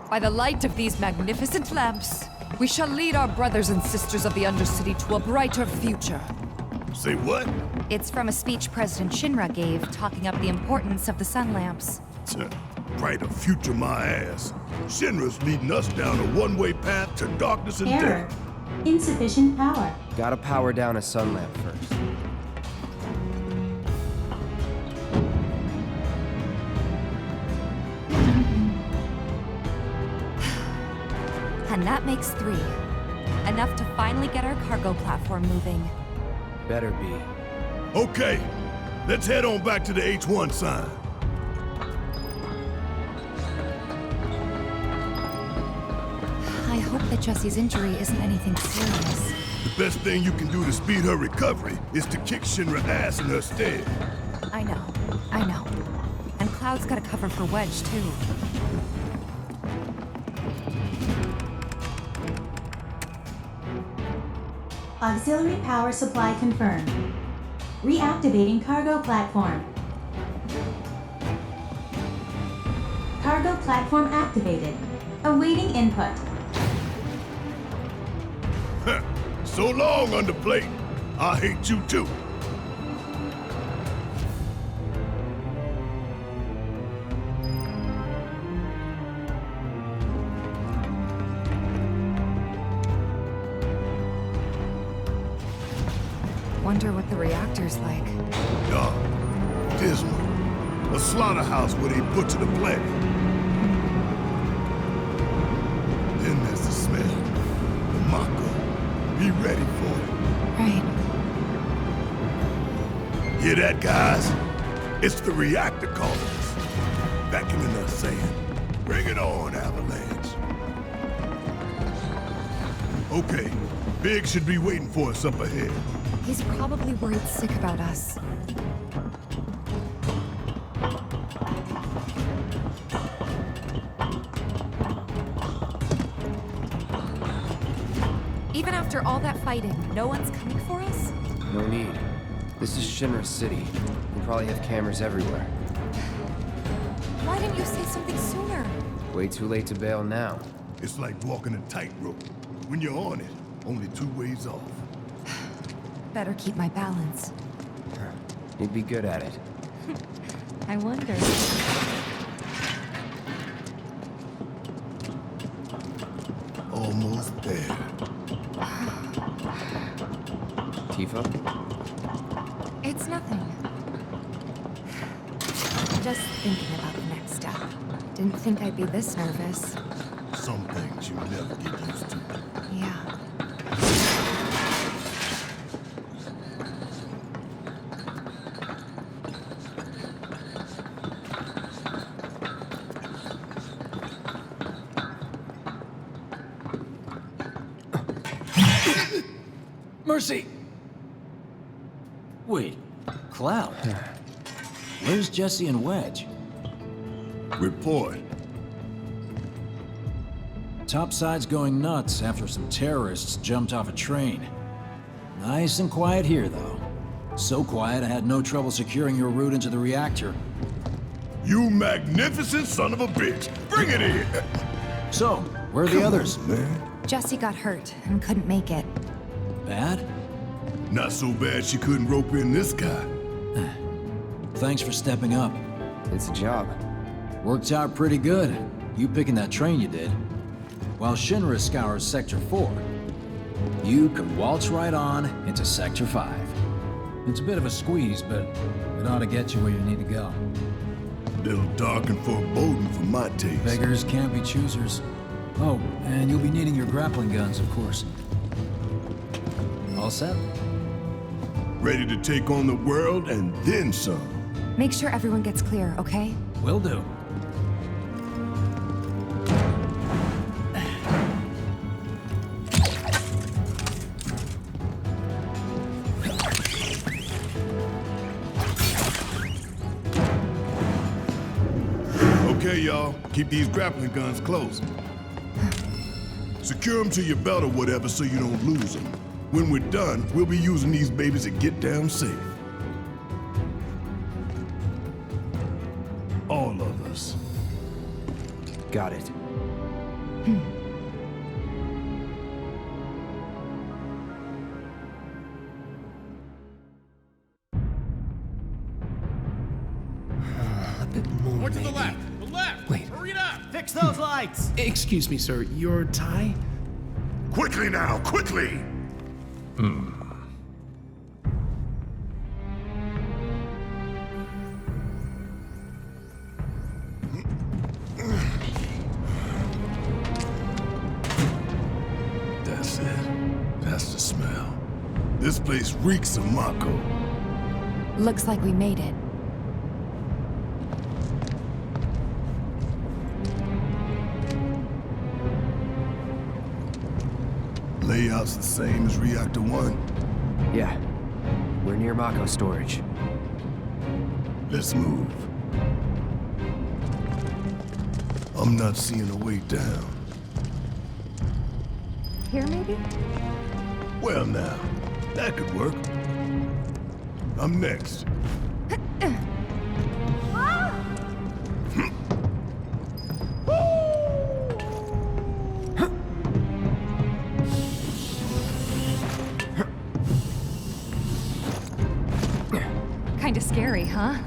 By the light of these magnificent lamps, we shall lead our brothers and sisters of the Undercity to a brighter future. Say what? It's from a speech President Shinra gave, talking up the importance of the sun lamps. Brighter future, my ass. Shinra's leading us down a one-way path to darkness and Error. death. Insufficient power. Gotta power down a sun lamp first. And that makes 3. Enough to finally get our cargo platform moving. Better be. Okay, let's head on back to the H1 sign. I hope that Jessie's injury isn't anything serious. The best thing you can do to speed her recovery is to kick Shinra's ass in her stead. I know. And Cloud's got a cover for Wedge, too. Auxiliary power supply confirmed. Reactivating cargo platform. Cargo platform activated. Awaiting input. So long, underplate. I hate you too. Wonder what the reactor's like. Dark, dismal. A slaughterhouse where they butcher the planet. Then there's the smell. The Mako. Be ready for it. Right. Hear that, guys? It's the reactor calling us. Backing in the sand. Bring it on, Avalanche. Okay, Big should be waiting for us up ahead. He's probably worried sick about us. Even after all that fighting, no one's coming for us? No need. This is Shinra City. We probably have cameras everywhere. Why didn't you say something sooner? Way too late to bail now. It's like walking a tightrope. When you're on it, only 2 ways off. Better keep my balance. You'd be good at it. I wonder. Almost there. Tifa? It's nothing. Just thinking about the next step. Didn't think I'd be this nervous. Some things you never get used to. Yeah. Mercy! Wait, Cloud. Where's Jessie and Wedge? Report. Topside's going nuts after some terrorists jumped off a train. Nice and quiet here, though. So quiet I had no trouble securing your route into the reactor. You magnificent son of a bitch! Bring it in! So, where are the others? Man. Jessie got hurt and couldn't make it. Bad? Not so bad she couldn't rope in this guy. Thanks for stepping up. It's a job. Worked out pretty good. You picking that train you did. While Shinra scours Sector 4, you can waltz right on into Sector 5. It's a bit of a squeeze, but it ought to get you where you need to go. Little dark and foreboding for my taste. Beggars can't be choosers. Oh, and you'll be needing your grappling guns, of course. All set? Ready to take on the world and then some. Make sure everyone gets clear, okay? Will do. Okay, y'all. Keep these grappling guns close. Secure them to your belt or whatever so you don't lose them. When we're done, we'll be using these babies to get down safe. All of us. Got it. A bit more, More to the maybe. left! The left! Wait. Hurry it up! Fix those lights! Excuse me, sir. Your tie? Quickly now, quickly! That's it. This place reeks of Mako. Looks like we made it. Layout's the same as Reactor 1? Yeah. We're near Mako storage. Let's move. I'm not seeing a way down. Here, maybe? Well now, that could work. I'm next. Kinda scary, huh?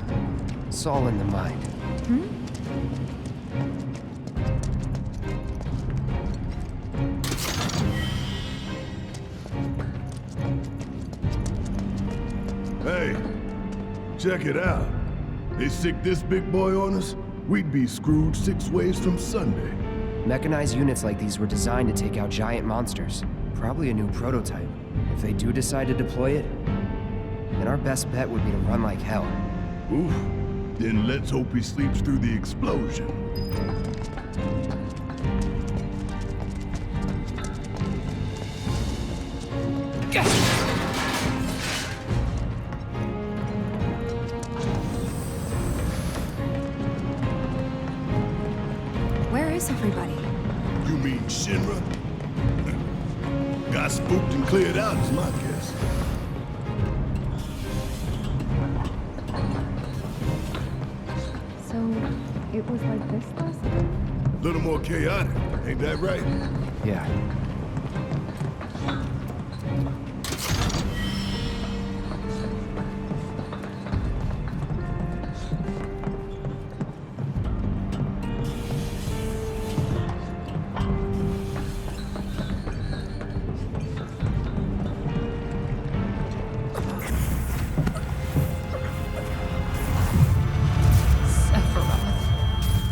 It's all in the mind. Hey, check it out. They sick this big boy on us, we'd be screwed 6 ways from Sunday. Mechanized units like these were designed to take out giant monsters. Probably a new prototype. If they do decide to deploy it, then our best bet would be to run like hell. Oof. Then let's hope he sleeps through the explosion. Where is everybody? You mean Shinra? Got spooked and cleared out is my guess. So, it was like this last time? A little more chaotic, ain't that right? Yeah.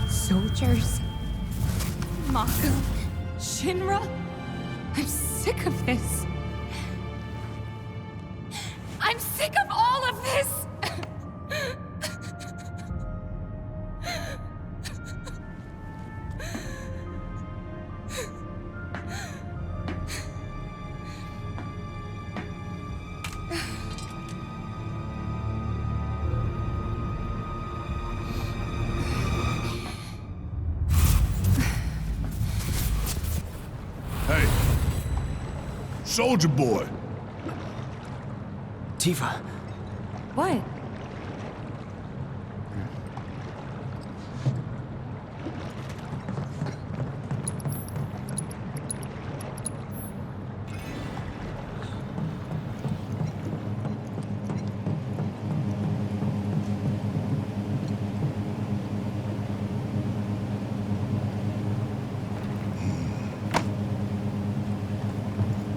Soldiers, Mako, Shinra. I'm sick of this. I'm sick of all of this! Hey, soldier boy. Tifa. What?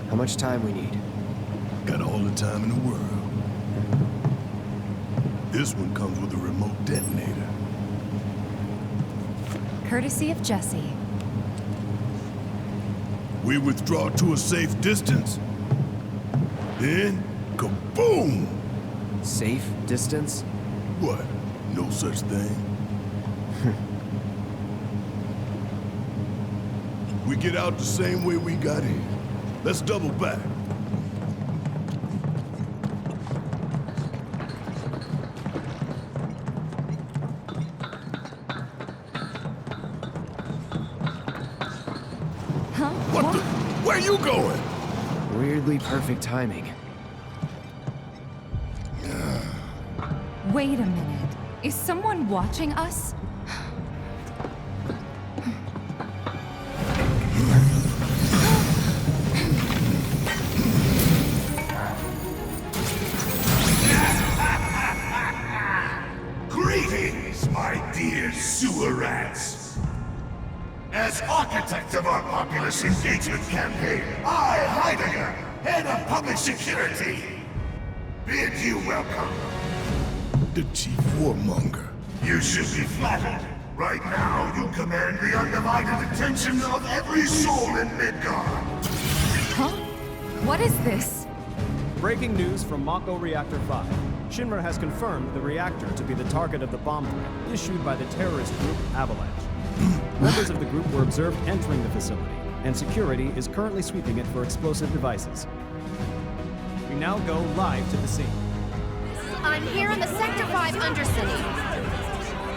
How much time we need? Got all the time in the world. This one comes with a remote detonator. Courtesy of Jesse. We withdraw to a safe distance. Then, kaboom! Safe distance? What? No such thing. We get out the same way we got in. Let's double back. Huh? What the? Where you going? Weirdly perfect timing. Wait a minute. Is someone watching us? Greetings, my dear sewer rats. As architect of our populace engagement campaign, I, Heidegger, head of public security, bid you welcome. The chief warmonger. You should be flattered. Right now, you command the undivided attention of every soul in Midgard. Huh? What is this? Breaking news from Mako Reactor 5. Shinra has confirmed the reactor to be the target of the bomb threat issued by the terrorist group Avalanche. Members of the group were observed entering the facility, and security is currently sweeping it for explosive devices. We now go live to the scene. I'm here in the Sector 5 Undercity.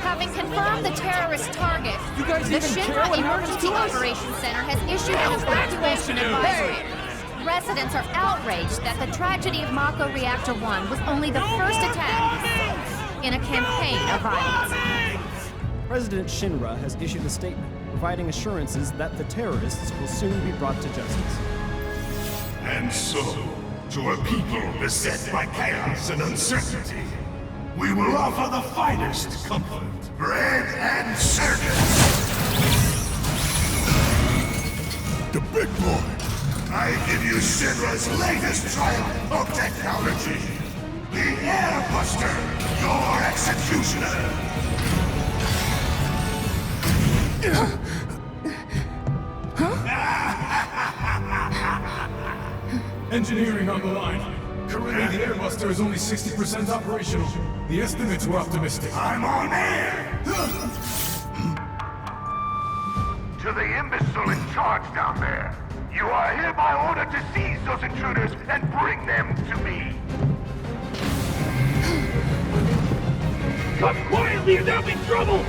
Having confirmed the terrorist target, the Shinra Emergency Operations Center has issued an evacuation advisory. Residents are outraged that the tragedy of Mako Reactor 1 was only the first attack in a campaign of violence. President Shinra has issued a statement providing assurances that the terrorists will soon be brought to justice. And so, to a people beset by chaos and uncertainty, we will offer the finest comfort, bread and circus. The big boy. I give you Shinra's latest triumph of technology. The Airbuster, your executioner. Engineering on the line. Currently, the Airbuster is only 60% operational. The estimates were optimistic. I'm on air! To the imbecile in charge down there, you are hereby ordered to seize those intruders and bring them to me. Come quietly or there'll be trouble!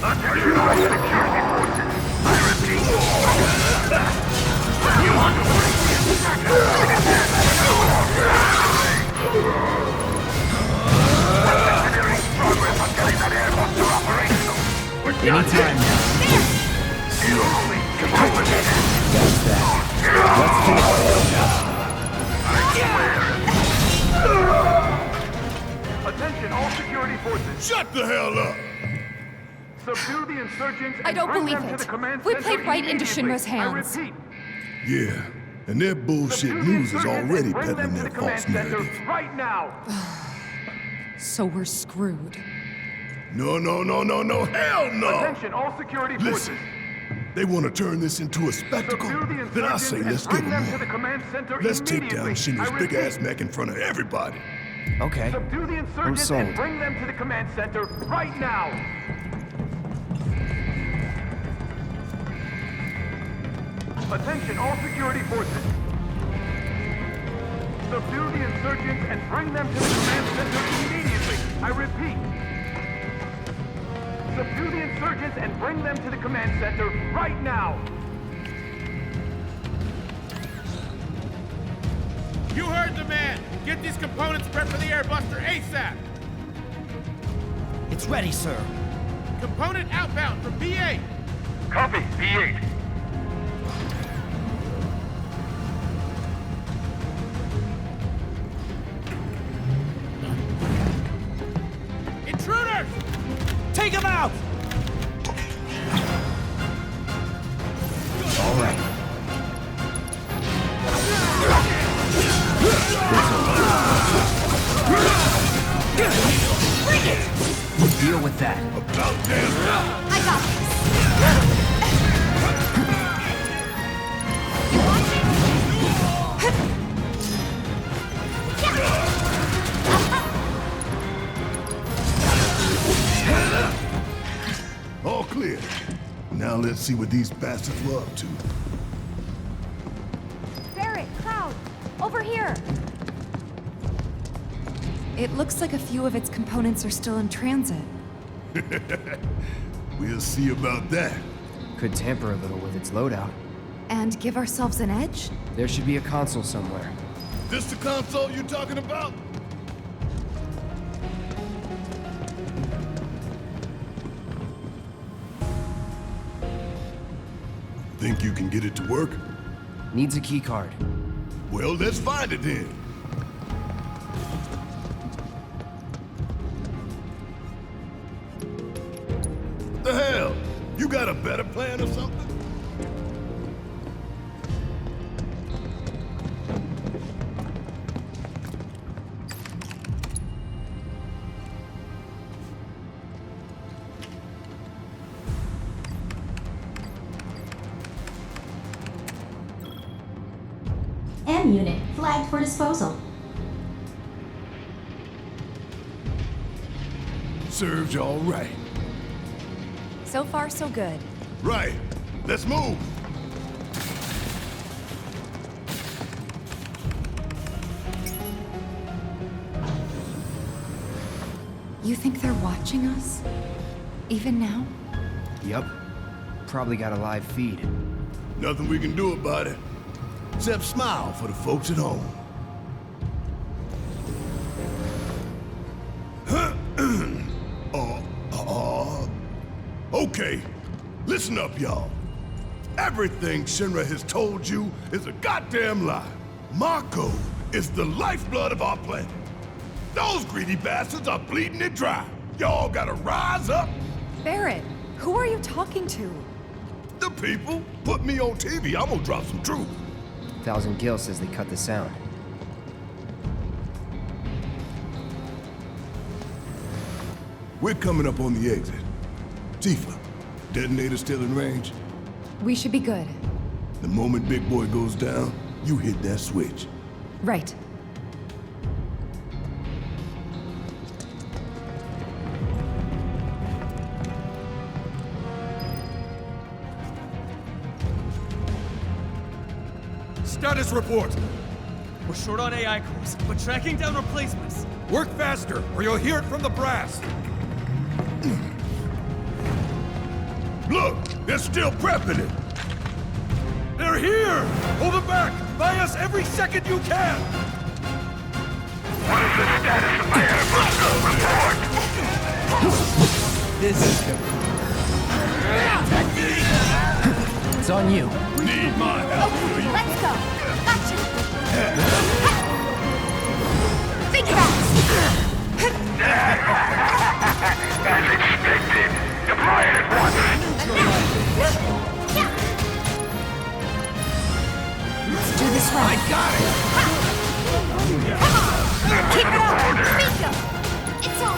Attention all security forces. I repeat. You want to break considering progress on getting that airbuster operational. We're done. Anytime now. You only complicated. That's that. Let's finish it. Attention all security forces. Shut the hell up! Subdue the insurgents I don't believe it. We played right into Shinra's hands. Yeah, and their bullshit news is already peddling their false narrative. Right now. So we're screwed. No, hell no! Attention all security forces. Listen, they want to turn this into a spectacle. Then I say let's give them one. Let's take down Shinra's big-ass mech in front of everybody. Okay. Subdue the insurgents and bring them to the command center right now. Attention all security forces. Subdue the insurgents and bring them to the command center immediately. I repeat. Subdue the insurgents and bring them to the command center right now. You heard the man! Get these components prepped for the Airbuster ASAP! It's ready, sir. Component outbound from B8! Copy, B8. Intruders! Take him out! All right. We'll deal with that. About damn time. I got this. All clear. Now let's see what these bastards were up to. Barrett, Cloud, over here. It looks like a few of its components are still in transit. We'll see about that. Could tamper a little with its loadout. And give ourselves an edge? There should be a console somewhere. This the console you're talking about? Think you can get it to work? Needs a key card. Well, let's find it then. The hell? You got a better plan or something? repairing unit flagged for disposal. Serves you all right. So far, so good. Right. Let's move. You think they're watching us? Even now? Yup. Probably got a live feed. Nothing we can do about it. Except smile for the folks at home. Okay, listen up, y'all. Everything Shinra has told you is a goddamn lie. Mako is the lifeblood of our planet. Those greedy bastards are bleeding it dry. Y'all gotta rise up. Barrett, who are you talking to? The people. Put me on TV, I'm gonna drop some truth. 1000 Gil says they cut the sound. We're coming up on the exit. Tifa, detonator still in range? We should be good. The moment Big Boy goes down, you hit that switch. Right. Status report. We're short on AI cores, but tracking down replacements. Work faster, or you'll hear it from the brass. Look, they're still prepping it. They're here! Hold them back! Buy us every second you can! What is the status of my report? This is good. It's on you. Need my help. Okay, let's go. Gotcha. Think fast. As expected. Deploy it at once. Let's do this right. I got it. Come on. Keep it up. Miko. It's on.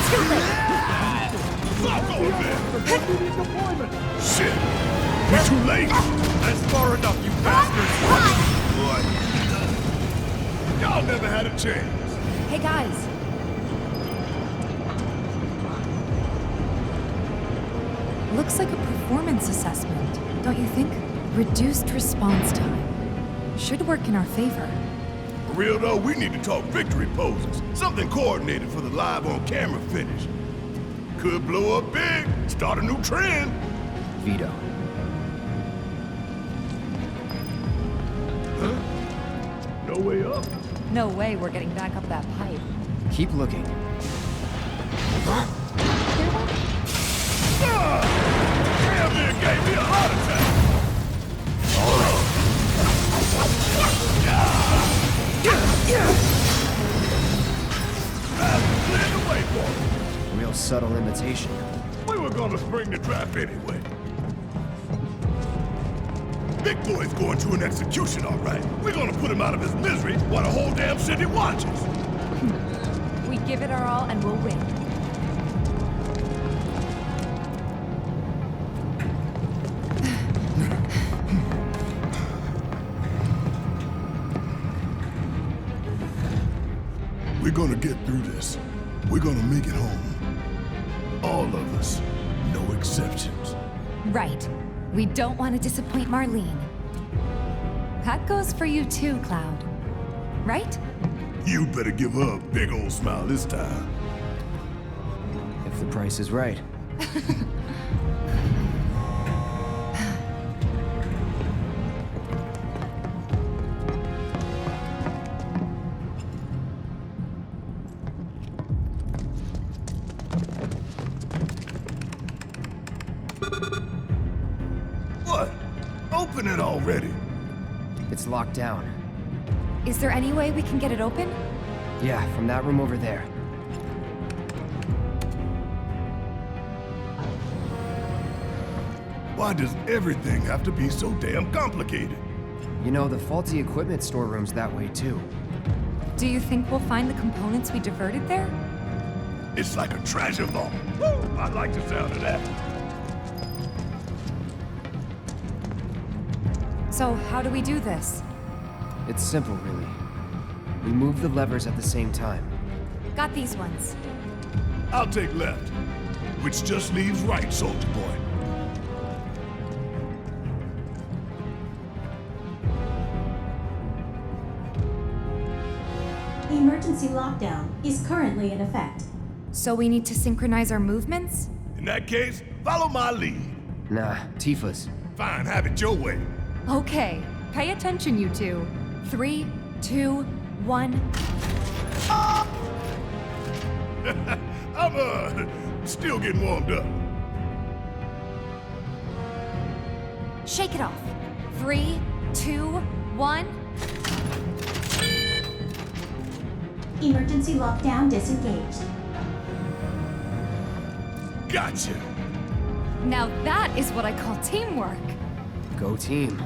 Too late. Fuck over there. Shit. We're too late. That's far enough, you bastards. What? Y'all never had a chance. Hey guys. Looks like a performance assessment, don't you think? Reduced response time. Should work in our favor. For real though, we need to talk victory poses. Something coordinated for the live on camera finish. Could blow up big, start a new trend. Veto. Huh? No way up? No way we're getting back up that pipe. Keep looking. Damn near gave me a heart attack. Clear the way for it. Real subtle imitation. We were gonna spring the trap anyway. Big Boy's going to an execution, all right. We're gonna put him out of his misery while the whole damn city watches. We give it our all and we'll win. We're gonna get through this. We're gonna make it home. All of us. No exceptions. Right. We don't want to disappoint Marlene. That goes for you too, Cloud. Right? You better give her a big old smile this time. If the price is right. What? Open it already. It's locked down. Is there any way we can get it open? Yeah, from that room over there. Why does everything have to be so damn complicated? You know, the faulty equipment storeroom's that way too. Do you think we'll find the components we diverted there? It's like a treasure vault. Woo! I like the sound of that. So, how do we do this? It's simple, really. We move the levers at the same time. Got these ones. I'll take left, which just leaves right, soldier boy. The emergency lockdown is currently in effect. So we need to synchronize our movements? In that case, follow my lead. Nah, Tifa's. Fine, have it your way. Okay, pay attention, you two. 3, 2, 1. I'm, still getting warmed up. Shake it off. 3, 2, 1. Emergency lockdown disengaged. Gotcha. Now that is what I call teamwork. Go team.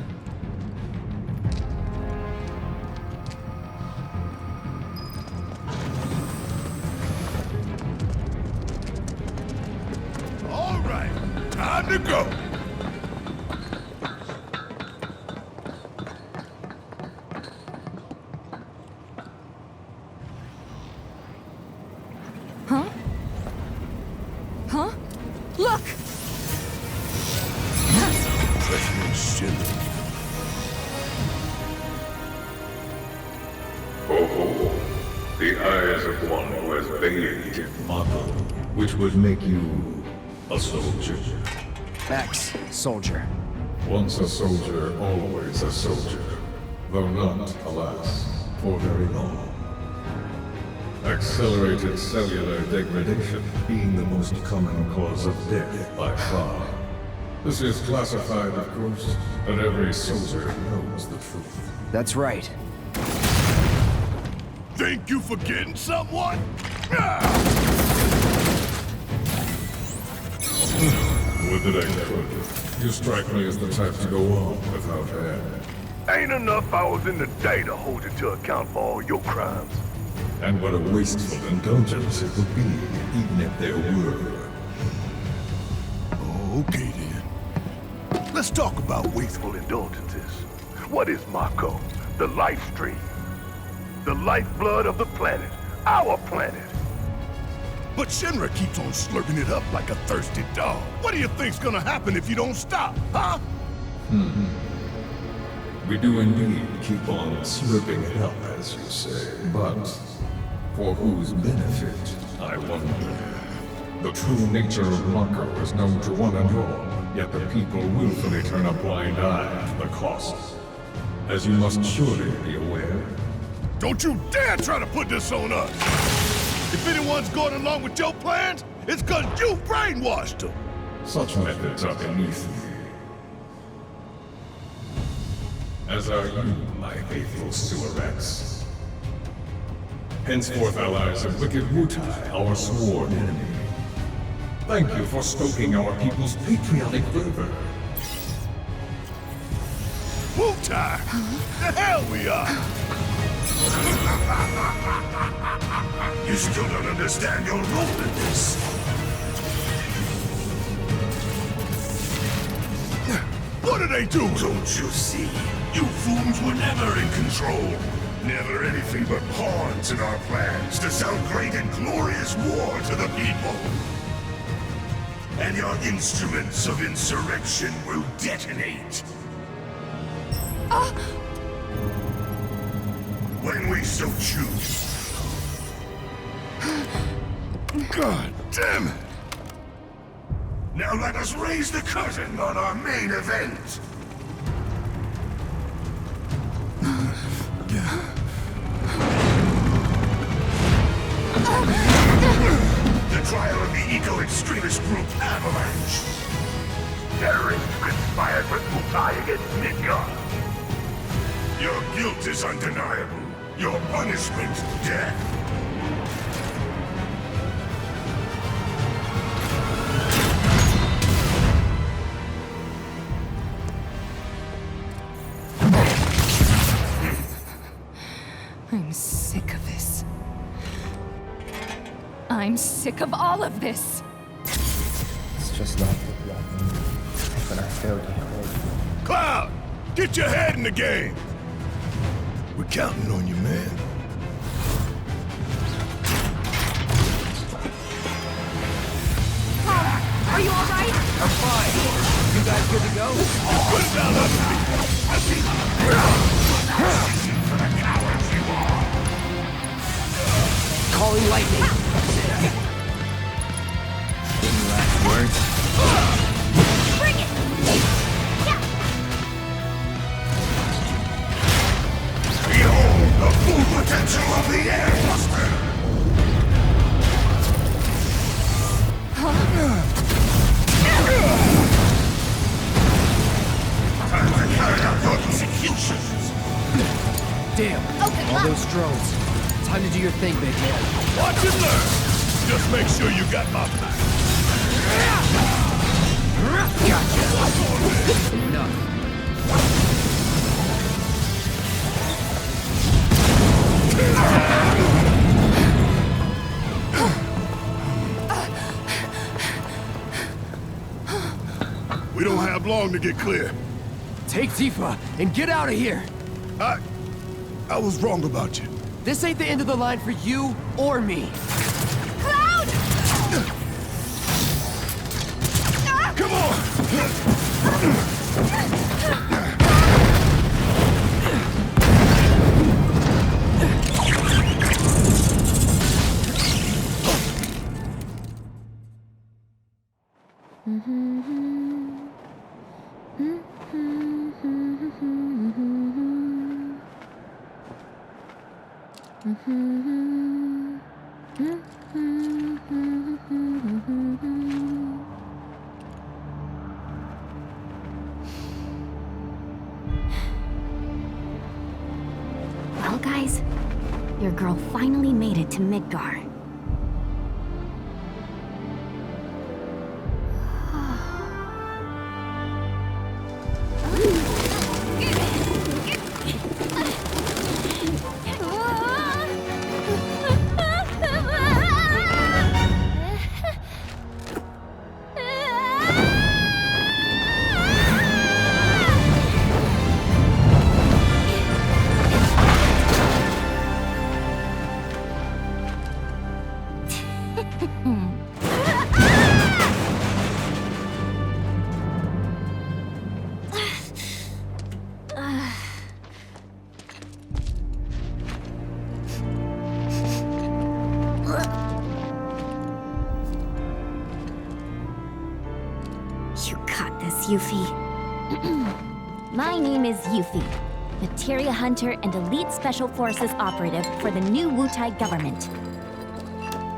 All right, time to go. Huh? Huh? Look! Oh, the eyes of one who has bathed in Mako, which would make you a soldier. X, soldier. Once a soldier, always a soldier. Though not, alas, for very long. Accelerated cellular degradation being the most common cause of death by far. This is classified, of course, but every soldier knows the truth. That's right. Think you forgetting someone? Would that I could. You strike me as the type to go on without end. Ain't enough hours in the day to hold you to account for all your crimes. And what a wasteful indulgence it would be, even if there were. Okay then. Let's talk about wasteful indulgences. What is Mako? The life stream. The lifeblood of the planet. Our planet. But Shinra keeps on slurping it up like a thirsty dog. What do you think's gonna happen if you don't stop, huh? We do indeed keep on slurping it up, as you say, but for whose benefit, I wonder. The true nature of Mako is known to one and all, yet the people willfully turn a blind eye to the costs. As you must surely be aware. Don't you dare try to put this on us! If anyone's going along with your plans, it's 'cause you brainwashed them! Such methods are beneath me. As are you, my faithful sewer-rats. Henceforth allies of wicked Wutai, our sworn enemy. Thank you for stoking our people's patriotic fervor. Wutai! The hell we are! You still don't understand your role in this. What are they doing? Don't you see? You fools were never in control. Never anything but pawns in our plans to sound great and glorious war to the people. And your instruments of insurrection will detonate. When we so choose. God damn it! Now let us raise the curtain on our main event. The trial of the eco-extremist group Avalanche. Terrorists conspired with Wutai against Midgar. Your guilt is undeniable. Your punishment, death. I'm sick of this. I'm sick of all of this. It's just not when I failed you. Cloud! Get your head in the game! We're counting on you, man. Are you all right? I'm fine. You guys good to go? Put it down on me. Calling lightning. Any last words? Bring it! Yeah. Behold the full potential of the Air Buster! Time to carry out your executions! Damn. All those drones. Time to do your thing, big man. Watch and learn! Just make sure you got my back. Gotcha. Enough. We don't have long to get clear. Take Tifa and get out of here. I was wrong about you. This ain't the end of the line for you or me. Cloud! Come on! Well, guys, your girl finally made it to Midgar. You got this, Yuffie. My name is Yuffie, Materia Hunter and Elite Special Forces operative for the new Wutai government.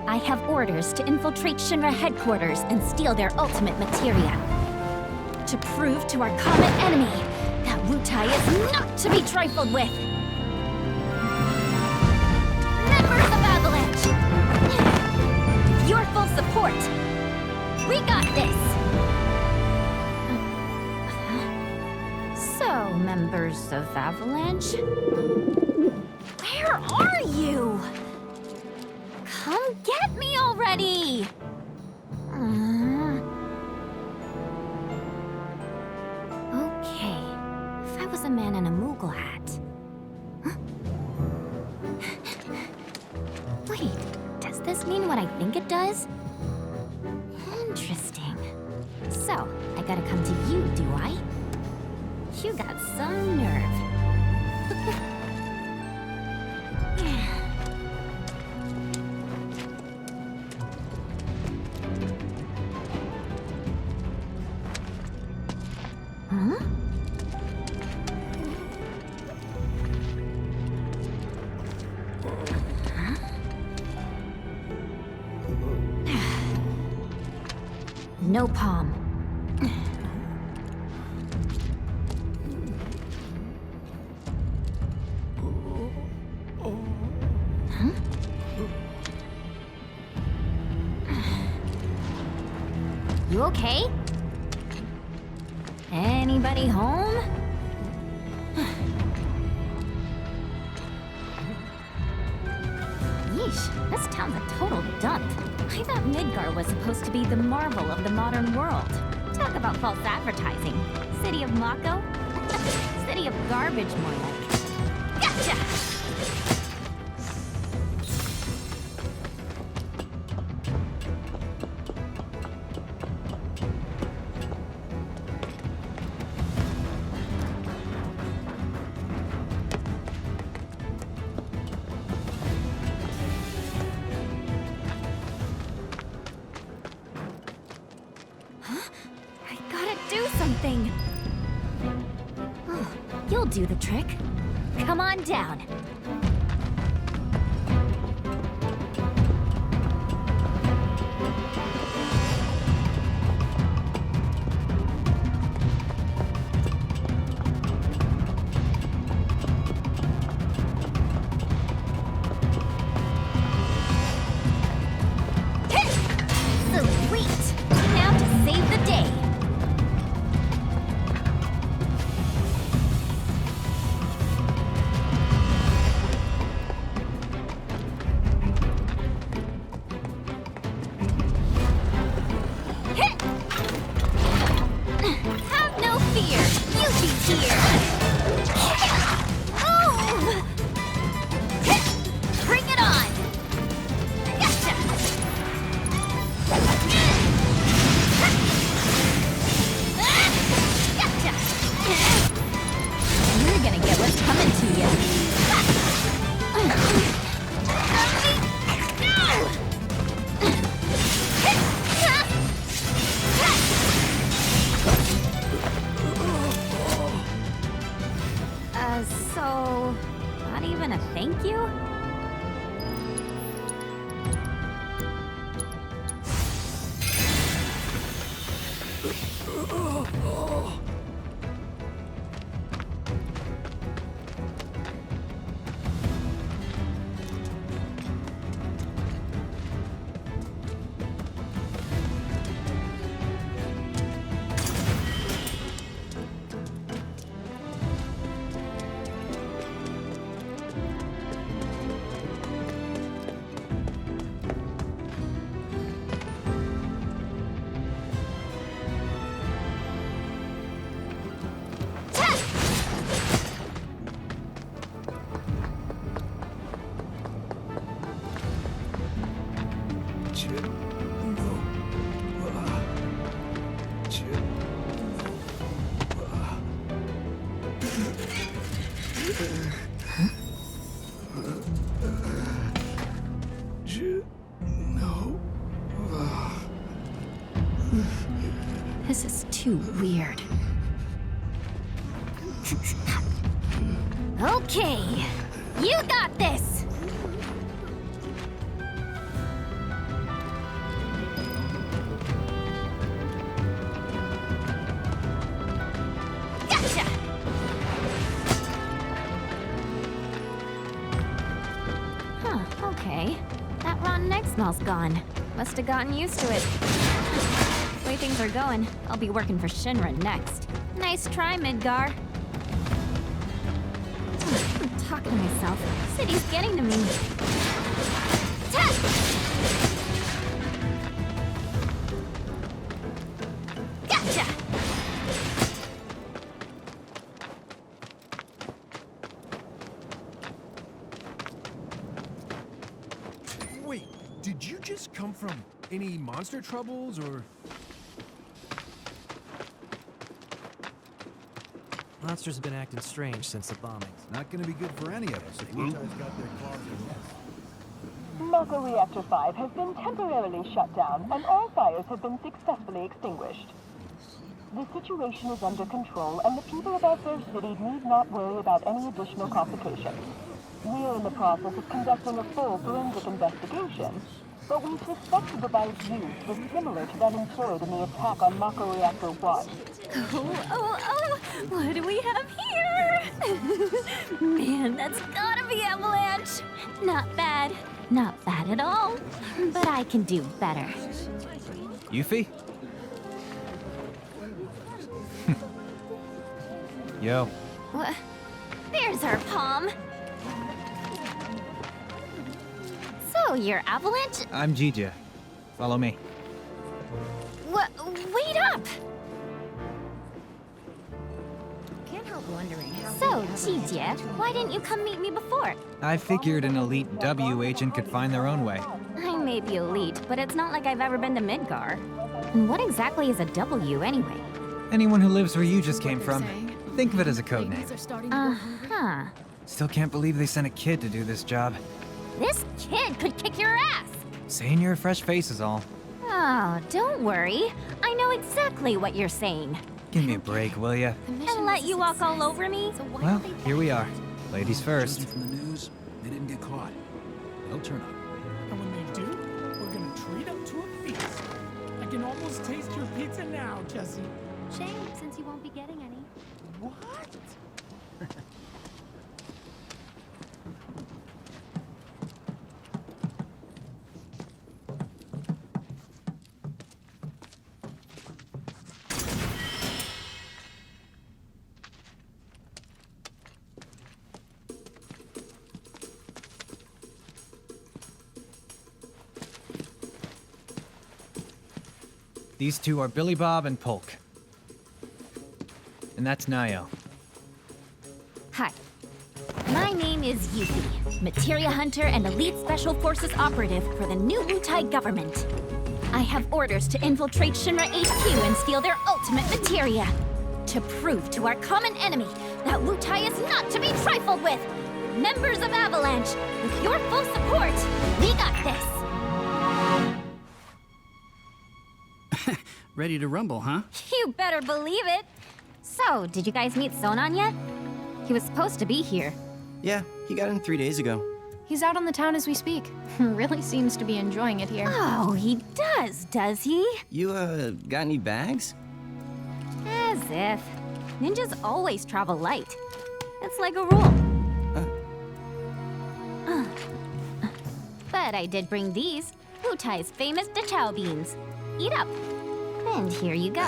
I have orders to infiltrate Shinra headquarters and steal their ultimate materia. To prove to our common enemy that Wutai is not to be trifled with. Members of Avalanche! With your full support, we got this! So, members of Avalanche, where are you? Come get me already! Okay, if I was a man in a Moogle hat. Huh? Wait, does this mean what I think it does? Interesting. So, I gotta come to you, do I? You got some nerve. Huh? No palm. You okay? Anybody home? Yeesh, this town's a total dump. I thought Midgar was supposed to be the marvel of the modern world. Talk about false advertising. City of Mako? City of garbage, more like. Gotcha! do the trick. Come on down. Sweet! Now to save the day. Have no fear, Yuki's here. Ooh. Bring it on. Gotcha. Gotcha. You're gonna get what's coming to you. So, not even a thank you? This is too weird. Okay, you got this! Gotcha! Huh, okay. That rotten egg smell's gone. Must have gotten used to it. The way things are going, I'll be working for Shinra next. Nice try, Midgar. I'm talking to myself. City's getting to me. Gotcha! Wait, did you just come from any monster troubles, or...? Monsters have been acting strange since the bombings. Not gonna be good for any of us if Utah's got their claws in us. Mako Reactor 5 has been temporarily shut down, and all fires have been successfully extinguished. The situation is under control, and the people of our fair city need not worry about any additional complications. We are in the process of conducting a full forensic investigation, but we suspect the device used was similar to that employed in the attack on Mako Reactor 1. Oh, what do we have here? Man, that's gotta be Avalanche. Not bad. Not bad at all. But I can do better. Yuffie? Yo. What? There's our palm. So, you're Avalanche? I'm Jija. Follow me. What? Wait up! Can't help wondering how. So, Jija, why didn't you come meet me before? I figured an elite W agent could find their own way. I may be elite, but it's not like I've ever been to Midgar. And what exactly is a W anyway? Anyone who lives where you just came from. Think of it as a code name. Uh-huh. Still can't believe they sent a kid to do this job. This kid could kick your ass! Saying you're a fresh face is all. Oh, don't worry. I know exactly what you're saying. Give me a break, will ya? And let you walk all over me? Well, here we are. Ladies first. From the news, they didn't get caught. They'll turn up. And when they do, we're gonna treat them to a feast. I can almost taste your pizza now, Jesse. Shame, since you won't be getting any. What? These two are Billy Bob and Polk. And that's Nayo. Hi. My name is Yuffie, materia hunter and elite special forces operative for the new Wutai government. I have orders to infiltrate Shinra HQ and steal their ultimate materia. To prove to our common enemy that Wutai is not to be trifled with. Members of Avalanche, with your full support, we got this. Ready to rumble, huh? You better believe it. So, did you guys meet Sonan yet? He was supposed to be here. Yeah, he got in 3 days ago. He's out on the town as we speak. Really seems to be enjoying it here. Oh, he does he? You, got any bags? As if. Ninjas always travel light. It's like a rule. But I did bring these. Wutai's famous Dachao beans. Eat up. And here you go.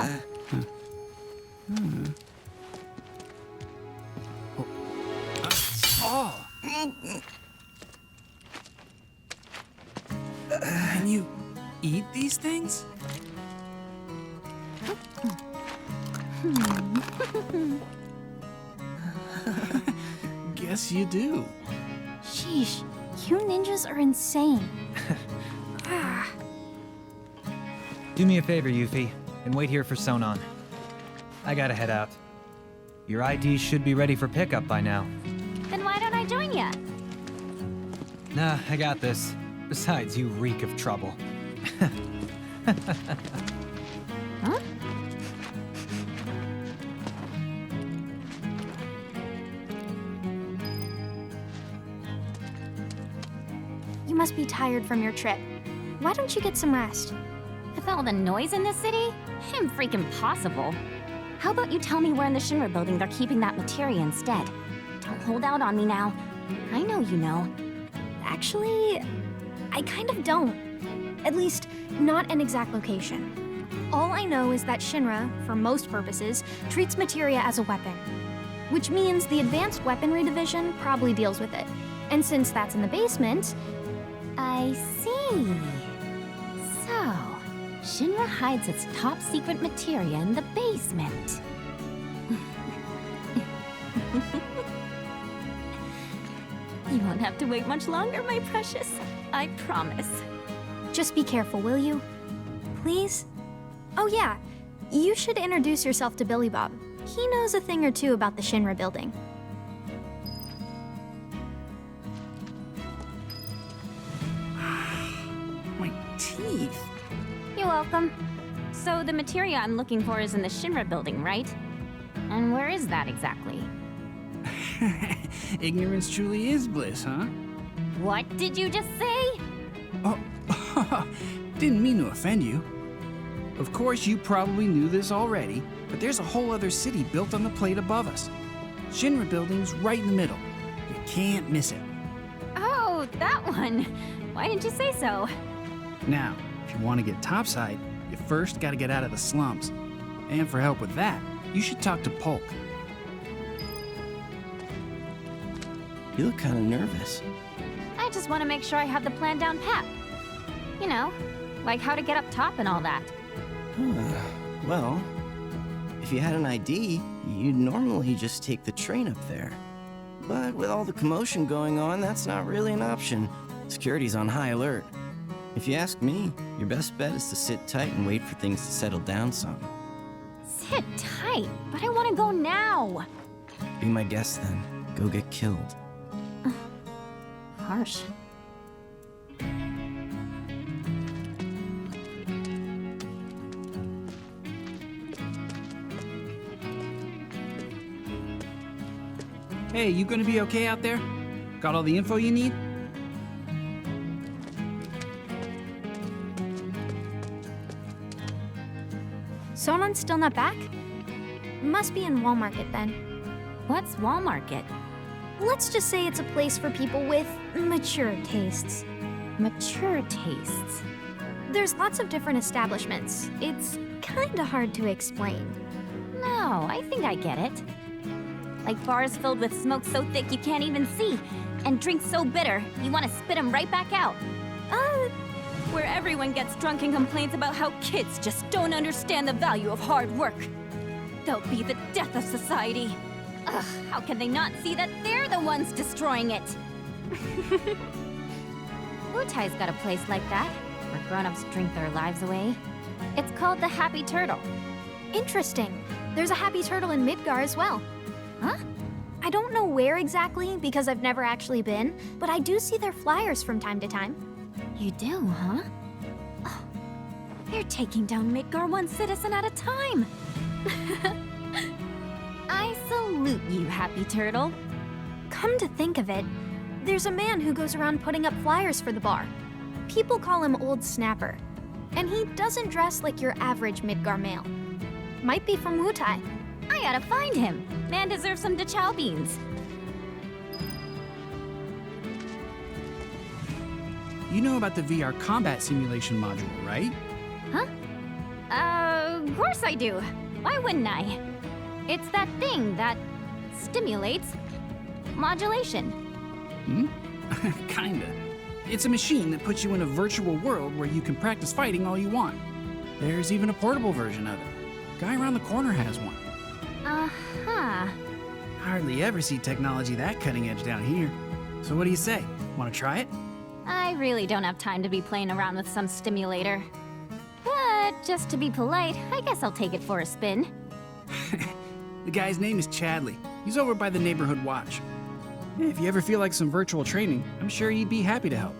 Can you eat these things? Guess you do. Sheesh, you ninjas are insane. Do me a favor, Yuffie, and wait here for Sonan. I gotta head out. Your IDs should be ready for pickup by now. Then why don't I join ya? Nah, I got this. Besides, you reek of trouble. Huh? You must be tired from your trip. Why don't you get some rest? With all the noise in this city, I'm freaking possible. How about you tell me where in the Shinra building they're keeping that materia instead? Don't hold out on me now. I know you know. Actually, I kind of don't. At least, not an exact location. All I know is that Shinra, for most purposes, treats materia as a weapon. Which means the Advanced Weaponry Division probably deals with it. And since that's in the basement... I see. So, Shinra hides its top secret materia in the basement. You won't have to wait much longer, my precious. I promise. Just be careful, will you? Please? Oh yeah, you should introduce yourself to Billy Bob. He knows a thing or two about the Shinra building. My teeth. You're welcome. So the materia I'm looking for is in the Shinra building, right? And where is that exactly? Ignorance truly is bliss, huh? What did you just say? Oh, didn't mean to offend you. Of course, you probably knew this already, but there's a whole other city built on the plate above us. Shinra building's right in the middle. You can't miss it. Oh, that one. Why didn't you say so? Now, if you want to get topside, you first got to get out of the slums. And for help with that, you should talk to Polk. You look kind of nervous. I just want to make sure I have the plan down pat. You know, like how to get up top and all that. Well, if you had an ID, you'd normally just take the train up there. But with all the commotion going on, that's not really an option. Security's on high alert. If you ask me, your best bet is to sit tight and wait for things to settle down some. Sit tight, but I want to go now. Be my guest then. Go get killed. Harsh. Hey, you gonna be okay out there? Got all the info you need? Sonan's still not back? Must be in Wall Market then. What's Wall Market? Let's just say it's a place for people with mature tastes. Mature tastes? There's lots of different establishments. It's kinda hard to explain. No, I think I get it. Like bars filled with smoke so thick you can't even see, and drinks so bitter you want to spit them right back out. Where everyone gets drunk and complains about how kids just don't understand the value of hard work. They'll be the death of society. Ugh, how can they not see that they're the ones destroying it? Wutai's got a place like that, where grown-ups drink their lives away. It's called the Happy Turtle. Interesting. There's a Happy Turtle in Midgar as well. Huh? I don't know where exactly because I've never actually been, but I do see their flyers from time to time. You do, huh? Oh, they're taking down Midgar one citizen at a time. I salute you, Happy Turtle. Come to think of it, there's a man who goes around putting up flyers for the bar. People call him Old Snapper, and he doesn't dress like your average Midgar male. Might be from Wutai. I gotta find him. Man deserves some Dachau beans. You know about the VR combat simulation module, right? Huh? Of course I do. Why wouldn't I? It's that thing that stimulates modulation. Kinda. It's a machine that puts you in a virtual world where you can practice fighting all you want. There's even a portable version of it. Guy around the corner has one. Uh-huh. Hardly ever see technology that cutting edge down here. So what do you say? Want to try it? I really don't have time to be playing around with some stimulator. But just to be polite, I guess I'll take it for a spin. The guy's name is Chadley. He's over by the neighborhood watch. If you ever feel like some virtual training, I'm sure he'd be happy to help.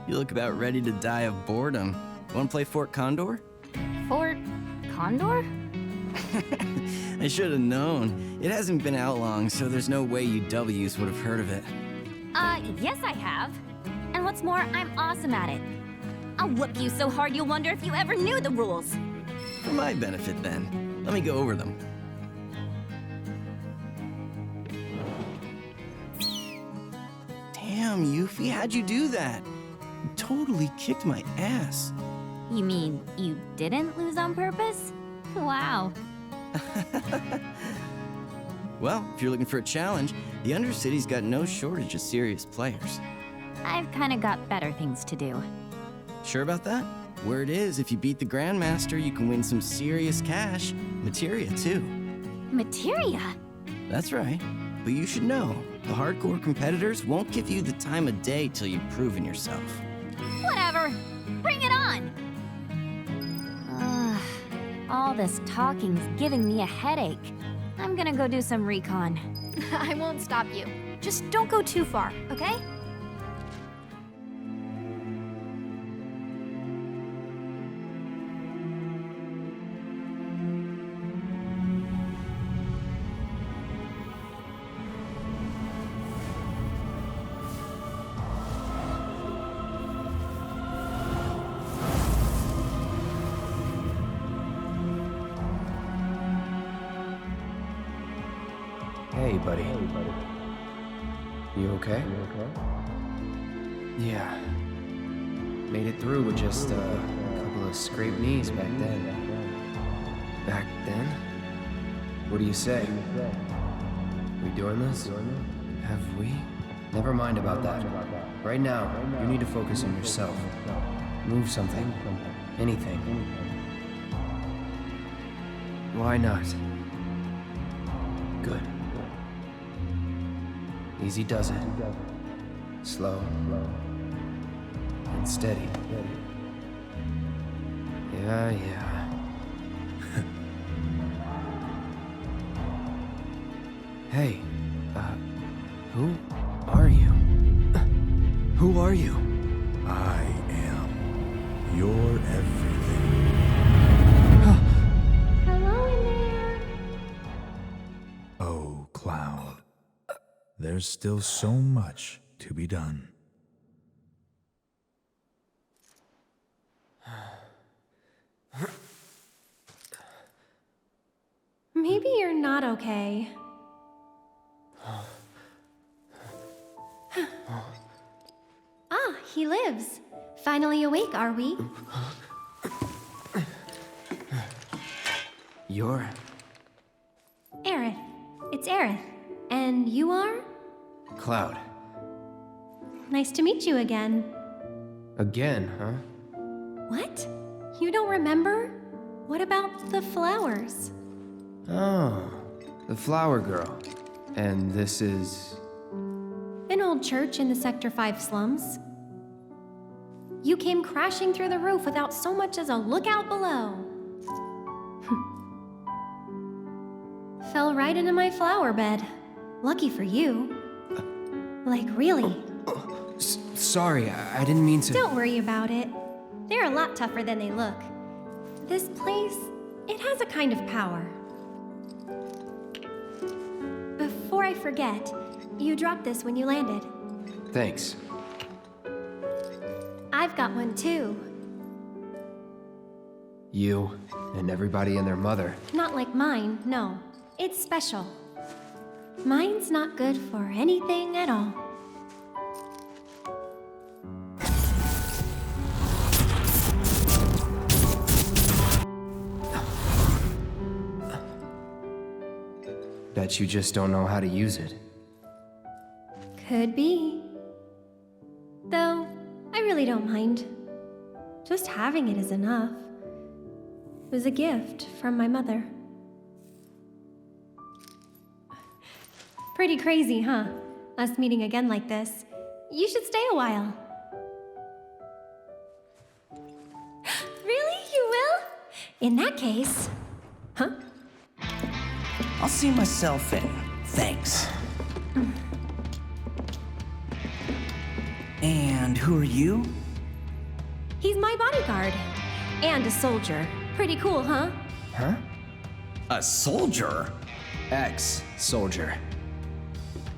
You look about ready to die of boredom. Want to play Fort Condor? Fort Condor? I should have known. It hasn't been out long, so there's no way you W's would have heard of it. Yes I have. And what's more, I'm awesome at it. I'll whoop you so hard you'll wonder if you ever knew the rules. For my benefit, then. Let me go over them. Damn, Yuffie, how'd you do that? You totally kicked my ass. You mean you didn't lose on purpose? Wow. Well, if you're looking for a challenge, the Undercity's got no shortage of serious players. I've kinda got better things to do. Sure about that? Word is, if you beat the Grandmaster, you can win some serious cash. Materia, too. Materia? That's right. But you should know, the hardcore competitors won't give you the time of day till you've proven yourself. Whatever. Bring it on! All this talking's giving me a headache. I'm gonna go do some recon. I won't stop you. Just don't go too far, okay? Hey, buddy. You okay? Yeah. Made it through with just a couple of scraped knees back then. Back then? What do you say? We doing this? Have we? Never mind about that. Right now, you need to focus on yourself. Move something. Anything. Why not? Good. Easy does it. Slow. And steady. Yeah. Hey, who are you? Who are you? I am your everything. Hello in there. there's still so much to be done. Maybe you're not okay. Ah, he lives. Finally awake, are we? You're... Aerith. It's Aerith. And you are? Cloud. Nice to meet you again. Again, huh? What? You don't remember? What about the flowers? Oh, the flower girl. And this is... An old church in the Sector 5 slums. You came crashing through the roof without so much as a lookout below. Fell right into my flower bed. Lucky for you. Like, really. Sorry, I didn't mean to... Don't worry about it. They're a lot tougher than they look. This place, it has a kind of power. Before I forget, you dropped this when you landed. Thanks. I've got one too. You and everybody and their mother. Not like mine, no. It's special. Mine's not good for anything at all. Bet you just don't know how to use it. Could be. Though, I really don't mind. Just having it is enough. It was a gift from my mother. Pretty crazy, huh? Us meeting again like this. You should stay a while. Really? You will? In that case... Huh? I'll see myself in. Thanks. And who are you? He's my bodyguard. And a soldier. Pretty cool, huh? Huh? A soldier? Ex-soldier.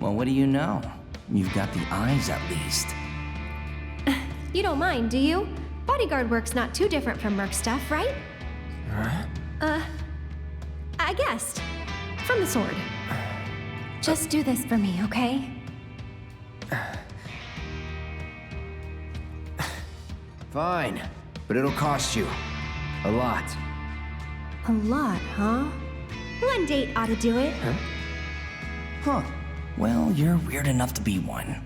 Well, what do you know? You've got the eyes, at least. You don't mind, do you? Bodyguard work's not too different from merc stuff, right? Huh? I guessed. From the sword. Just do this for me, okay? Fine, but it'll cost you. A lot. A lot, huh? One date ought to do it. Huh. Well, you're weird enough to be one.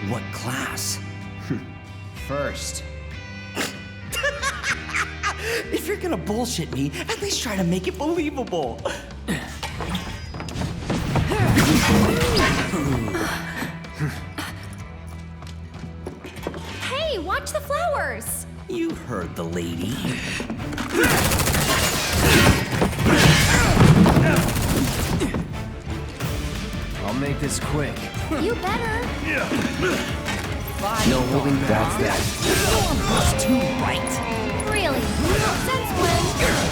What class? First. If you're gonna bullshit me, at least try to make it believable. Hey, watch the flowers! You heard the lady. I'll make this quick. You better. No holding back. That's too right. Really? Since when?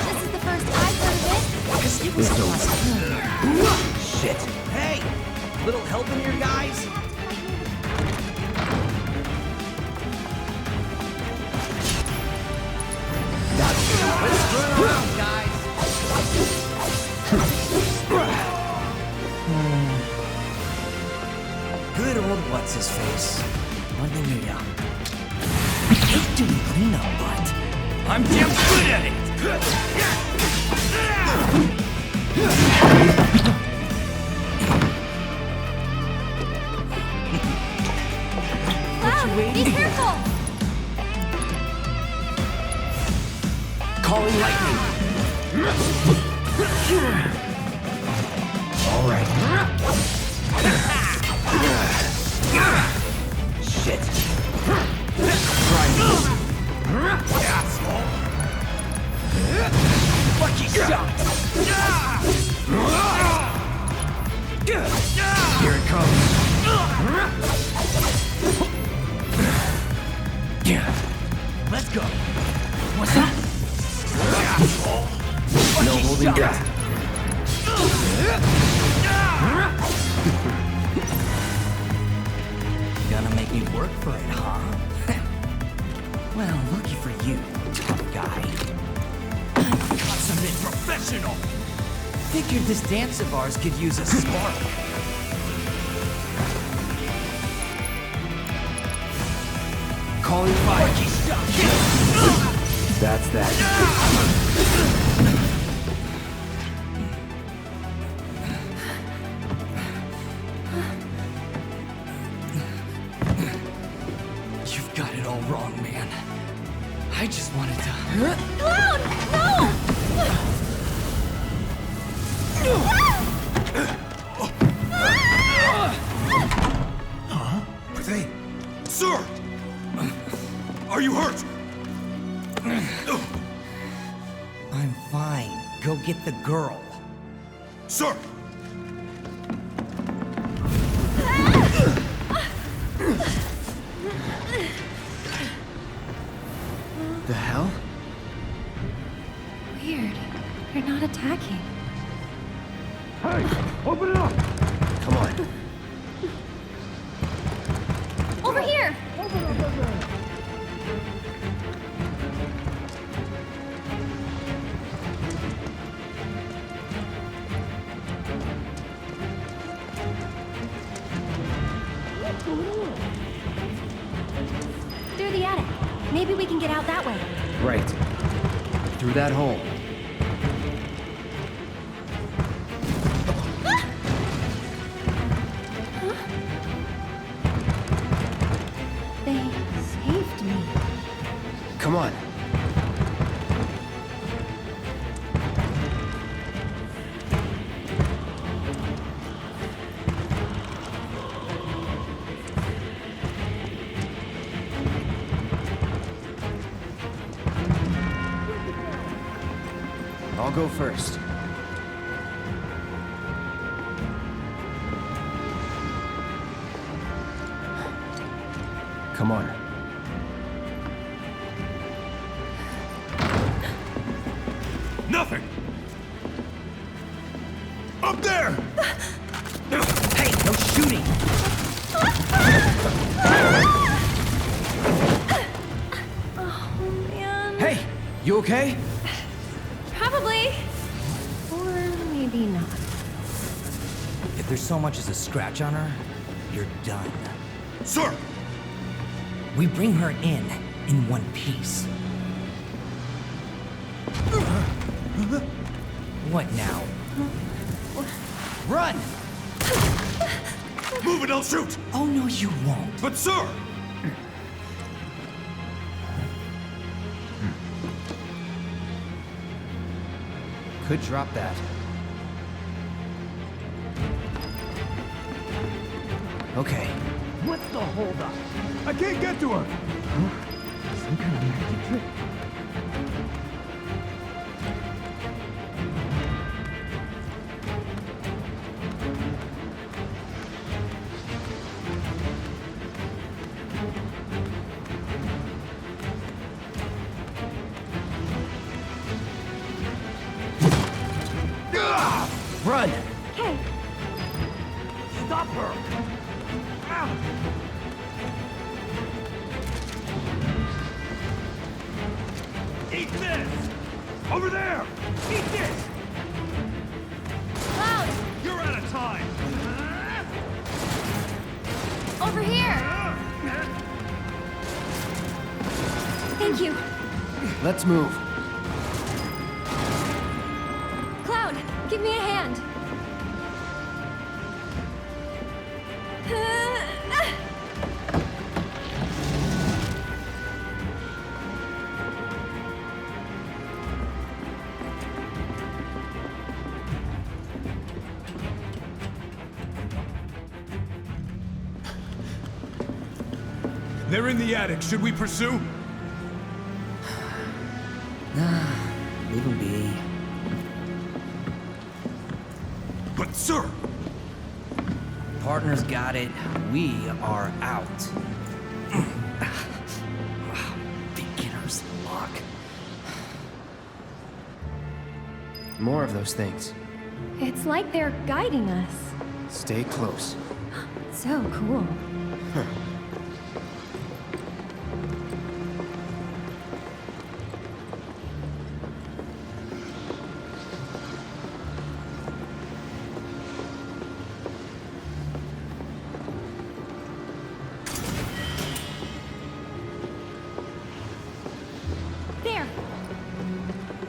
This is the first I've heard of it. Because it was awesome. Shit. Hey! Little help in here, guys? Let's run around, guys. Good old what's-his-face. Hardly knew ya. I hate doing cleanup, but I'm damn good at it! Cloud, be careful! Calling lightning. All right. Shit. Try me. Asshole. Lucky shot. Here it comes. Let's go. What's up? No holding back. make me work for it, huh? Well, lucky for you, tough guy. Got something professional! Figured this dance of ours could use a spark. Calling fire. That's that. You've got it all wrong, man. I just wanted to... Cloud! No! Huh? Are they... Sir! Are you hurt? I'm fine. Go get the girl. Sir! The hell? Weird. They're not attacking. Hey! Open it up! Come on. Over here! Through the attic. Maybe we can get out that way. Right. Through that hole. They saved me. Come on. I'll go first. Come on. Nothing! Up there! Hey, no shooting! Oh, man. Hey, you okay? Probably. Or maybe not. If there's so much as a scratch on her, you're done. Sir! We bring her in one piece. What now? Run! Move it, I'll shoot! Oh, no, you won't. But sir! Could drop that. Okay. What's the holdup? I can't get to her! Some kind of magic trick. Run! Okay. Stop her! Eat this! Over there! Eat this! Cloud! You're out of time! Over here! Thank you. Let's move. Cloud, give me a hand. They're in the attic. Should we pursue? Nah, leave them be. But sir! Partner's got it. We are out. Beginner's luck. More of those things. It's like they're guiding us. Stay close. So cool. Huh.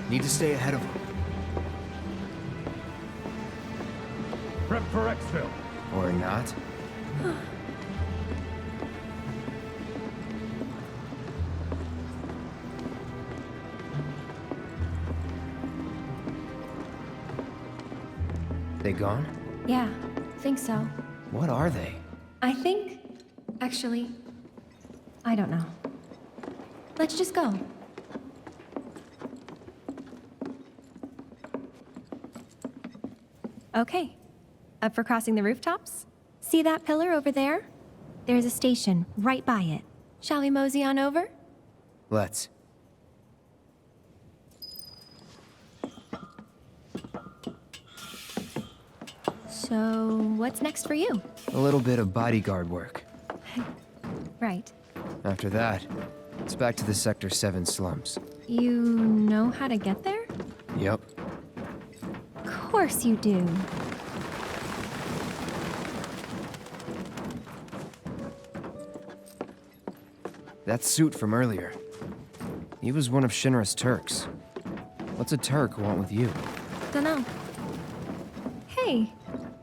Need to stay ahead of them. Prep for exfil. Or not. They gone? Yeah, think so. What are they? I think... Actually, I don't know. Let's just go. Okay. Up for crossing the rooftops? See that pillar over there? There's a station right by it. Shall we mosey on over? Let's. So, what's next for you? A little bit of bodyguard work. Right. After that, it's back to the Sector 7 slums. You know how to get there? Yep. Of course you do. That suit from earlier. He was one of Shinra's Turks. What's a Turk want with you? Dunno. Hey,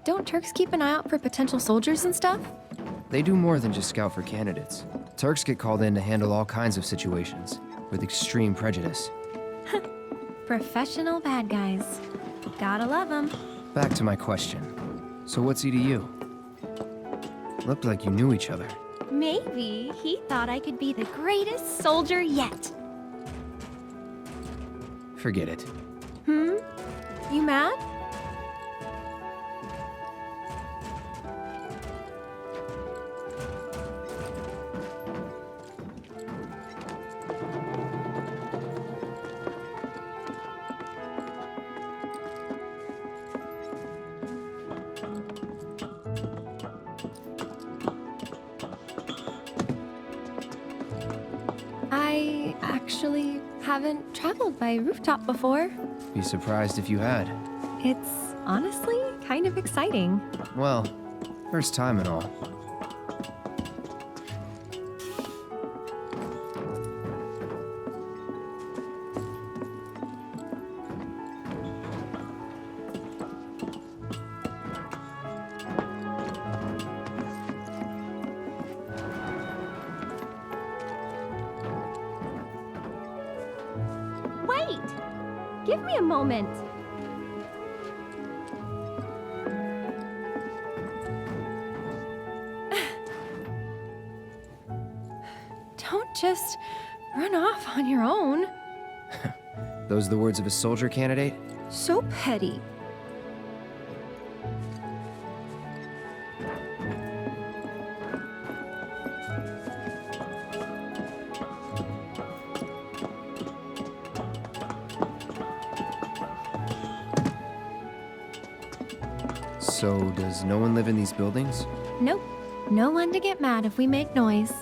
don't Turks keep an eye out for potential soldiers and stuff? They do more than just scout for candidates. Turks get called in to handle all kinds of situations, with extreme prejudice. Professional bad guys. Gotta love them. Back to my question. So what's he to you? Looked like you knew each other. Maybe he thought I could be the greatest soldier yet. Forget it. You mad? I actually haven't traveled by rooftop before. Be surprised if you had. It's honestly kind of exciting. Well, first time and all. Wait! Give me a moment. Don't just run off on your own. Those the words of a soldier candidate? So petty. So, does no one live in these buildings? Nope. No one to get mad if we make noise.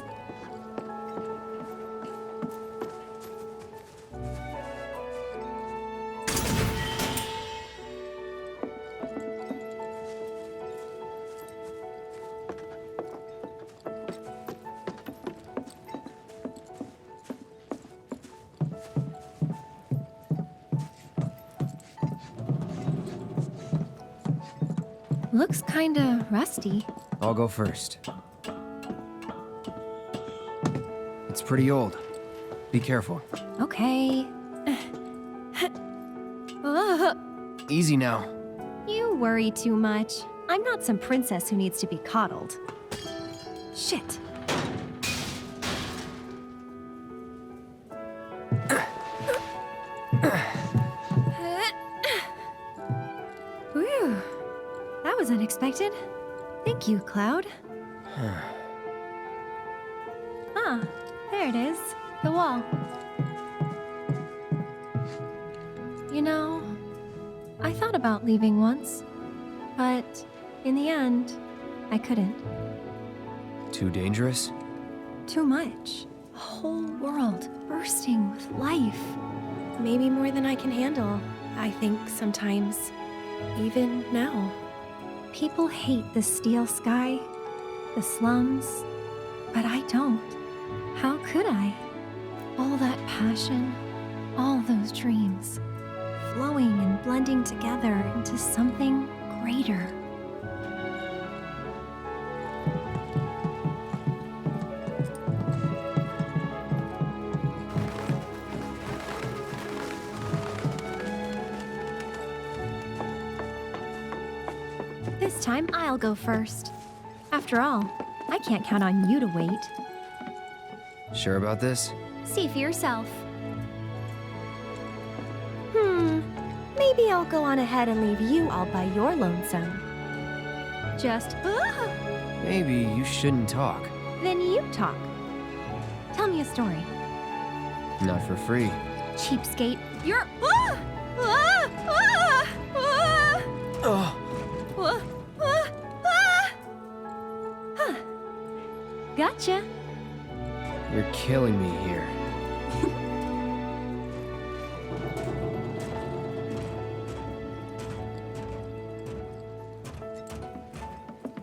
Looks kinda rusty. I'll go first. It's pretty old. Be careful. Okay. Easy now. You worry too much. I'm not some princess who needs to be coddled. Shit. Whew. That was unexpected. Thank you, Cloud. Ah, there it is. The wall. You know, I thought about leaving once, but in the end, I couldn't. Too dangerous? Too much. A whole world bursting with life. Maybe more than I can handle, I think sometimes. Even now. People hate the steel sky, the slums, but I don't. How could I? All that passion, all those dreams. flowing and blending together into something greater. This time I'll go first. After all, I can't count on you to wait. Sure about this? See for yourself. Maybe I'll go on ahead and leave you all by your lonesome. Just, Maybe you shouldn't talk. Then you talk. Tell me a story. Not for free. Cheapskate. You're, Gotcha. You're killing me here.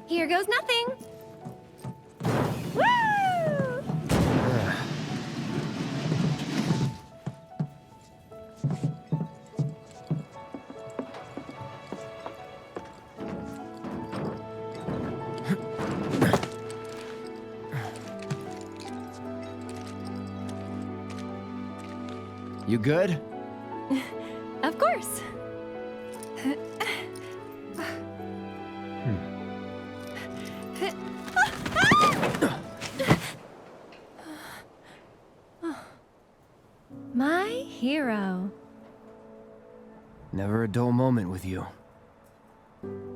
Here goes nothing. Woo! You good? Of course. My hero. Never a dull moment with you.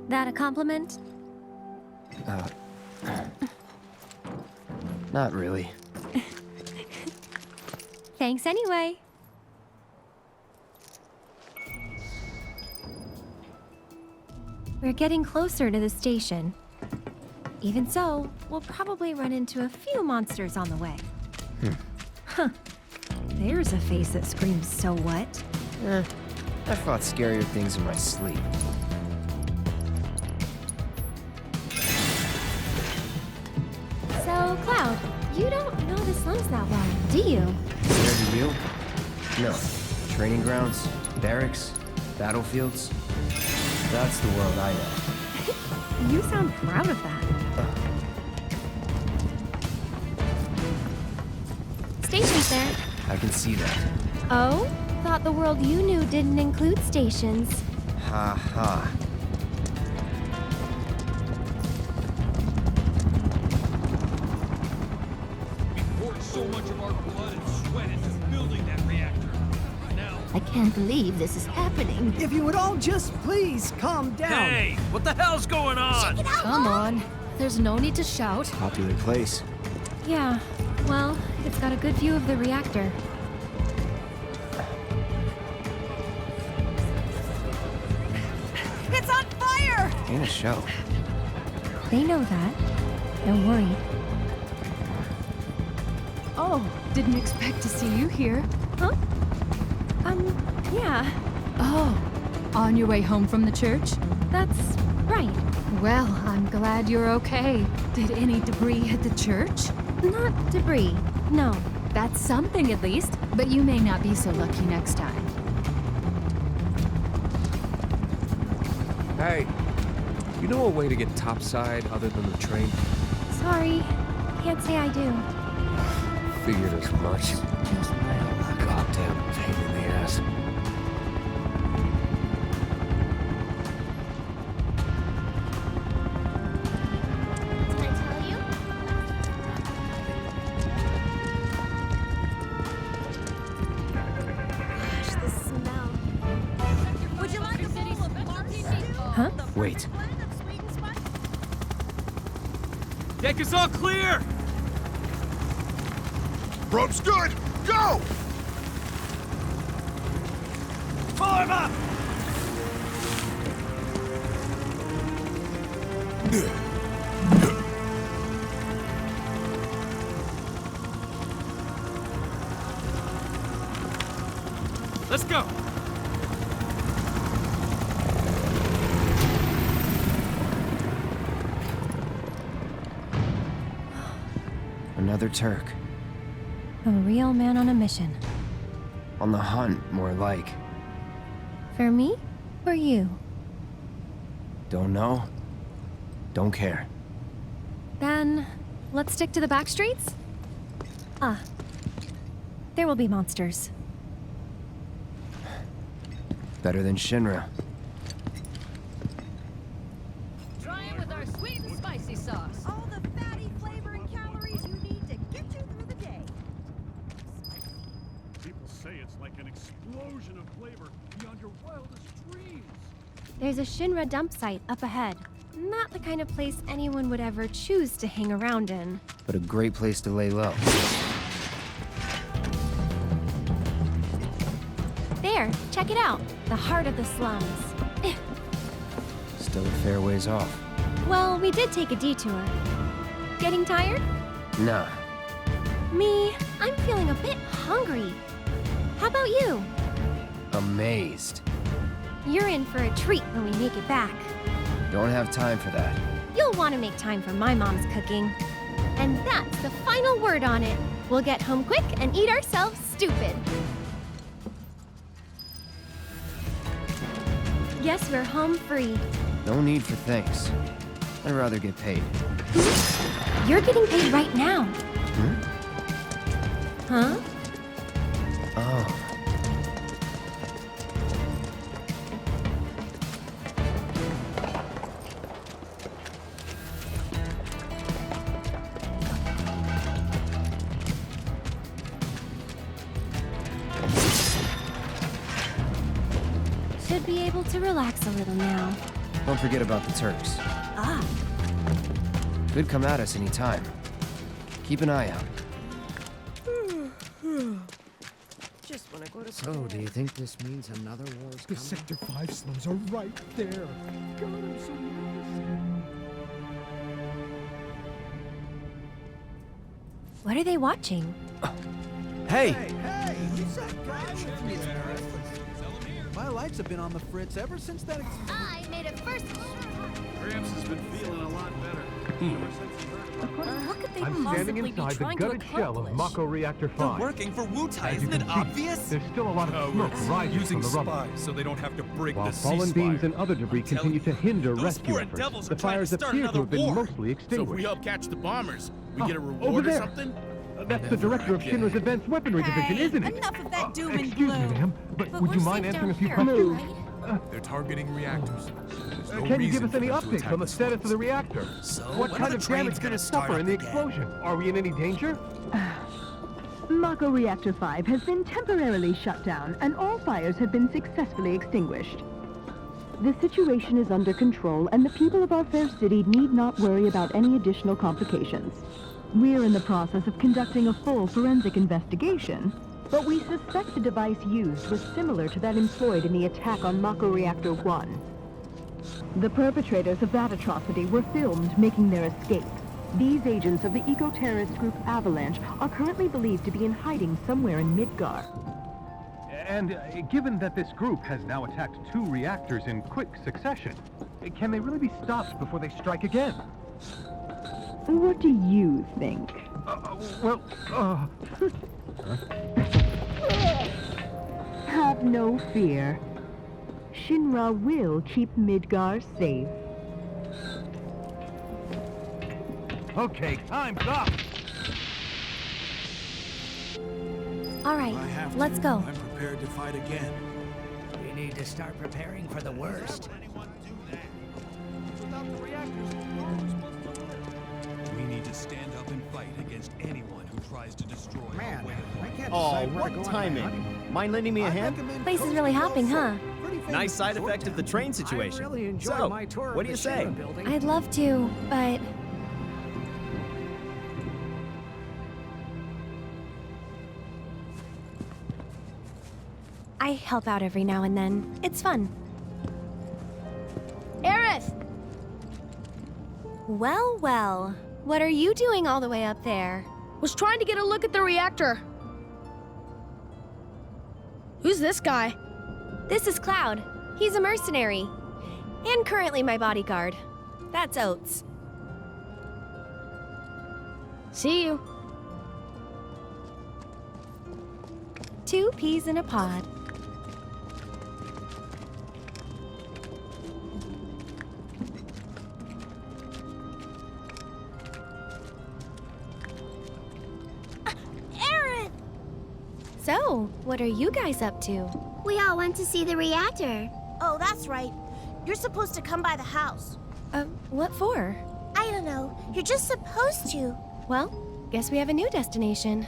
That a compliment? Not really. Thanks anyway. We're getting closer to the station. Even so, we'll probably run into a few monsters on the way. Huh. There's a face that screams, "So what?" I fought scarier things in my sleep. So, Cloud, you don't know the slums that well, do you? Where do you? No. Training grounds, barracks, battlefields. That's the world I know. You sound proud of that. Station's there. I can see that. Oh? Thought the world you knew didn't include stations. Ha ha. We poured so much of our blood and sweat into building that reactor. Now, I can't believe this is happening. If you would all just please calm down. hey, what the hell's going on? Come on. There's no need to shout. Popular place. Yeah, well, it's got a good view of the reactor. It's on fire! Ain't a show. They know that. Don't worry. Oh, didn't expect to see you here. Huh? Yeah. Oh, on your way home from the church? That's right. Well, I'm glad you're okay. Did any debris hit the church? Not debris, no. That's something at least, but you may not be so lucky next time. Hey, you know a way to get topside other than the train? Sorry, can't say I do. Figured as much. Just goddamn pain in the ass. Did I tell you? Gosh, the smell. Would you like a bowl of Huh? Wait. Deck is all clear! Rope's good! Go! Form up! Let's go! Another Turk. A real man on a mission. On the hunt, more like. For me or you? Don't know. Don't care. Then, let's stick to the back streets? Ah. There will be monsters. Better than Shinra. Try it with our sweet and spicy sauce. All the fatty flavor and calories you need to get you through the day. People say it's like an explosion of flavor beyond your wildest dreams. There's a Shinra dump site up ahead. Not the kind of place anyone would ever choose to hang around in. But a great place to lay low. There, check it out. The heart of the slums. Still a fair ways off. Well, we did take a detour. Getting tired? Nah. Me, I'm feeling a bit hungry. How about you? Amazed. You're in for a treat when we make it back. Don't have time for that. You'll want to make time for my mom's cooking. And that's the final word on it. We'll get home quick and eat ourselves stupid. Guess we're home free. No need for thanks. I'd rather get paid. You're getting paid right now. Huh? Oh. Should be able to relax a little now. Don't forget about the Turks. Ah. Could come at us any time. Keep an eye out. Just wanna go to So, do you think this means another war's The coming? Sector 5 slums are right there. God, I'm so nervous. What are they watching? Hey! Hey, who's that guy with me? My lights have been on the fritz ever since that I made it first. Gramps has been feeling a lot better. Ever since he heard What could they I'm standing possibly be inside the trying to gutted shell of accomplish? Mako Reactor 5. Working for Wutai, As you isn't it can see, obvious? There's still a lot of smoke rising using from the rubble. spies so they don't have to break While the fallen ceasefire. beams and other debris I'm telling continue to hinder those rescue foreign efforts, devils the are trying to fires start appear to another have been war. mostly So if we extinguished. help catch the bombers, we get a over reward or there. something? That's the director of Shinra's Advanced Weaponry Division, isn't it? Enough of that doom and Excuse me, gloom. ma'am, but would we're you mind safe answering a down few here, questions? right? They're targeting reactors. There's no Can you give reason us any for them to updates attack on the the status of slums. the reactor? So, What when kind are of the trains damage did gonna it start suffer in up the again? explosion? Are we in any danger? Mako Reactor 5 has been temporarily shut down, and all fires have been successfully extinguished. The situation is under control, and the people of our fair city need not worry about any additional complications. We're in the process of conducting a full forensic investigation, but we suspect the device used was similar to that employed in the attack on Mako Reactor 1. The perpetrators of that atrocity were filmed making their escape. These agents of the eco-terrorist group Avalanche are currently believed to be in hiding somewhere in Midgar. And given that this group has now attacked 2 reactors in quick succession, can they really be stopped before they strike again? What do you think? Have no fear. Shinra will keep Midgar safe. Okay, time's up! All right, let's go. I'm prepared to fight again. We need to start preparing for the worst. We need to stand up and fight against anyone who tries to destroy our way. I can't Oh, decide where to go what on my timing. honeymoon. Mind lending me a hand? Place is really hopping, huh? Nice side effect of the train situation. I really enjoyed So, my tour of what do the you say? Shinra building. I'd love to, but... I help out every now and then. It's fun. Aerith! Well, well. What are you doing all the way up there? Was trying to get a look at the reactor. Who's this guy? This is Cloud. He's a mercenary. And currently my bodyguard. That's Oates. See you. 2 peas in a pod. So, what are you guys up to? We all went to see the reactor. Oh, that's right. You're supposed to come by the house. What for? I don't know. You're just supposed to. Well, guess we have a new destination.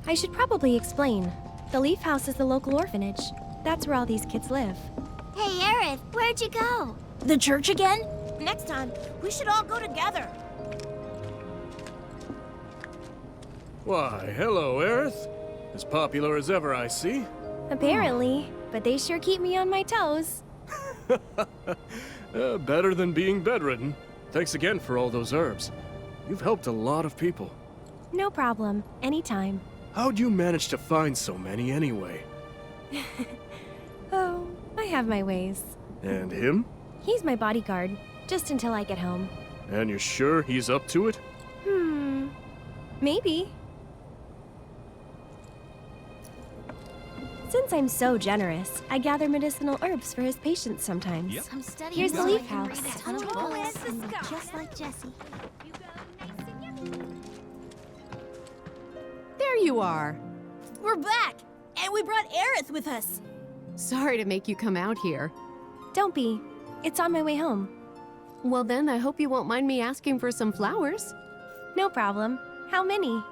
I should probably explain. The Leaf House is the local orphanage. That's where all these kids live. Hey, Aerith, where'd you go? The church again? Next time, we should all go together. Why, hello, Aerith. As popular as ever, I see. Apparently, but they sure keep me on my toes. Better than being bedridden. Thanks again for all those herbs. You've helped a lot of people. No problem. Anytime. How'd you manage to find so many anyway? Oh, I have my ways. And him? He's my bodyguard, just until I get home. And you're sure he's up to it? Maybe. Since I'm so generous, I gather medicinal herbs for his patients sometimes. Yep. I'm studying. Here's the so Leaf I can House. read a ton of books, just like Jessie. There you are. We're back, and we brought Aerith with us. Sorry to make you come out here. Don't be. It's on my way home. Well then, I hope you won't mind me asking for some flowers. No problem. How many?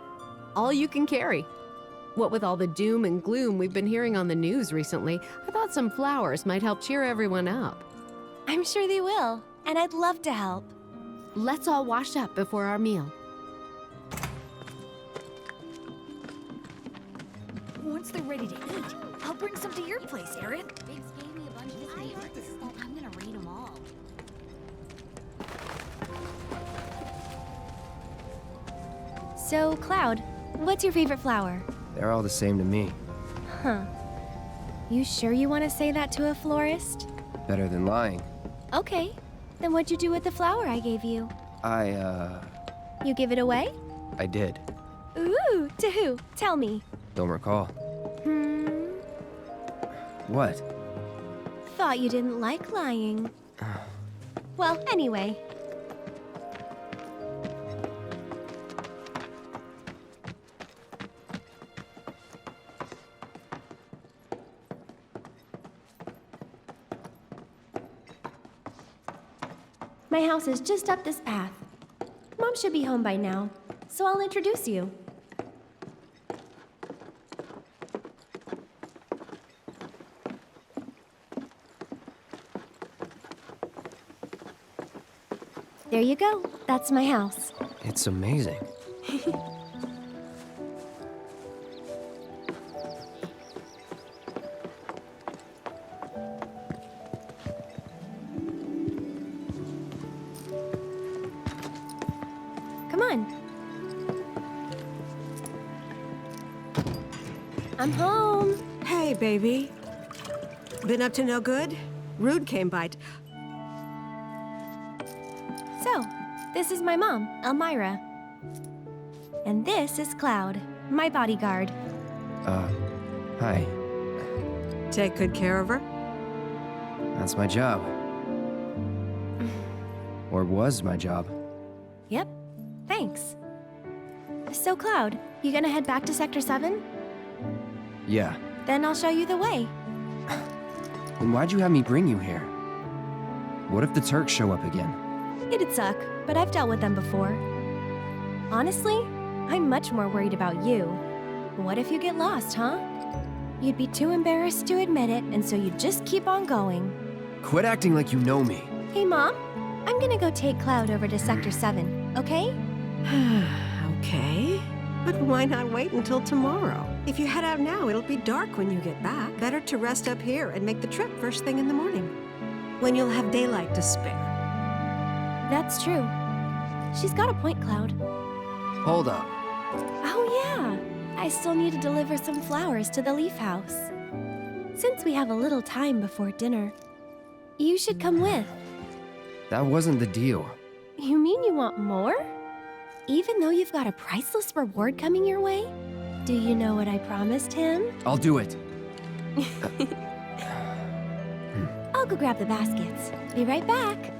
All you can carry. What with all the doom and gloom we've been hearing on the news recently, I thought some flowers might help cheer everyone up. I'm sure they will, and I'd love to help. Let's all wash up before our meal. Once they're ready to eat, I'll bring some to your place, Aerith. Biggs gave me a bunch of his favorites. I'm gonna read them all. So, Cloud, what's your favorite flower? They're all the same to me. Huh. You sure you want to say that to a florist? Better than lying. Okay. Then what'd you do with the flower I gave you? You give it away? I did. Ooh, to who? Tell me. Don't recall. What? Thought you didn't like lying. Well, anyway. My house is just up this path. Mom should be home by now, so I'll introduce you. There you go. That's my house. It's amazing. Come on. I'm home. Hey, baby. Been up to no good? Rude came by. So, this is my mom, Elmira. And this is Cloud, my bodyguard. Hi. Take good care of her? That's my job. Or was my job. Yep, thanks. So, Cloud, you gonna head back to Sector 7? Yeah. Then I'll show you the way. Then why'd you have me bring you here? What if the Turks show up again? It'd suck, but I've dealt with them before. Honestly, I'm much more worried about you. What if you get lost, huh? You'd be too embarrassed to admit it, and so you'd just keep on going. Quit acting like you know me. Hey, Mom, I'm gonna go take Cloud over to Sector 7, okay? Okay. But why not wait until tomorrow? If you head out now, it'll be dark when you get back. Better to rest up here and make the trip first thing in the morning, when you'll have daylight to spare. That's true. She's got a point, Cloud. Hold up. Oh, yeah. I still need to deliver some flowers to the Leaf House. Since we have a little time before dinner, you should come with. That wasn't the deal. You mean you want more? Even though you've got a priceless reward coming your way? Do you know what I promised him? I'll do it. I'll go grab the baskets. Be right back.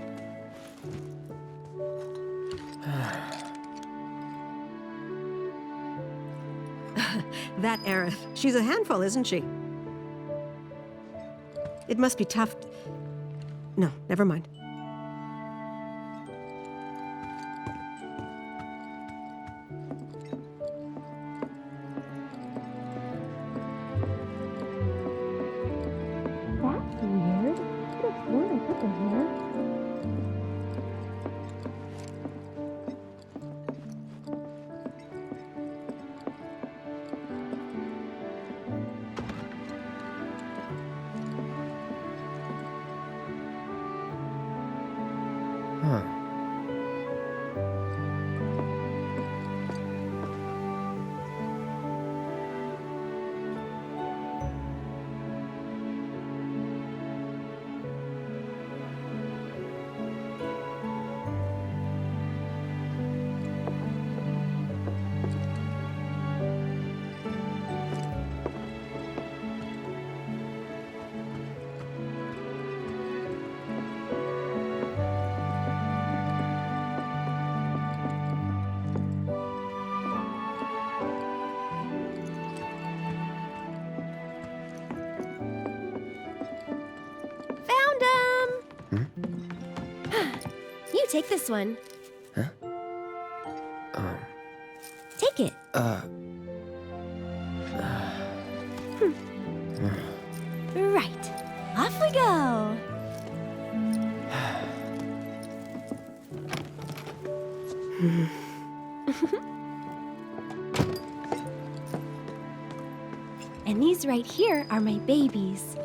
That Aerith. She's a handful, isn't she? It must be tough. No, never mind. That's weird. I could have sworn I put them here. Huh. You take this one. Huh? Take it. Right. Off we go. And these right here are my babies.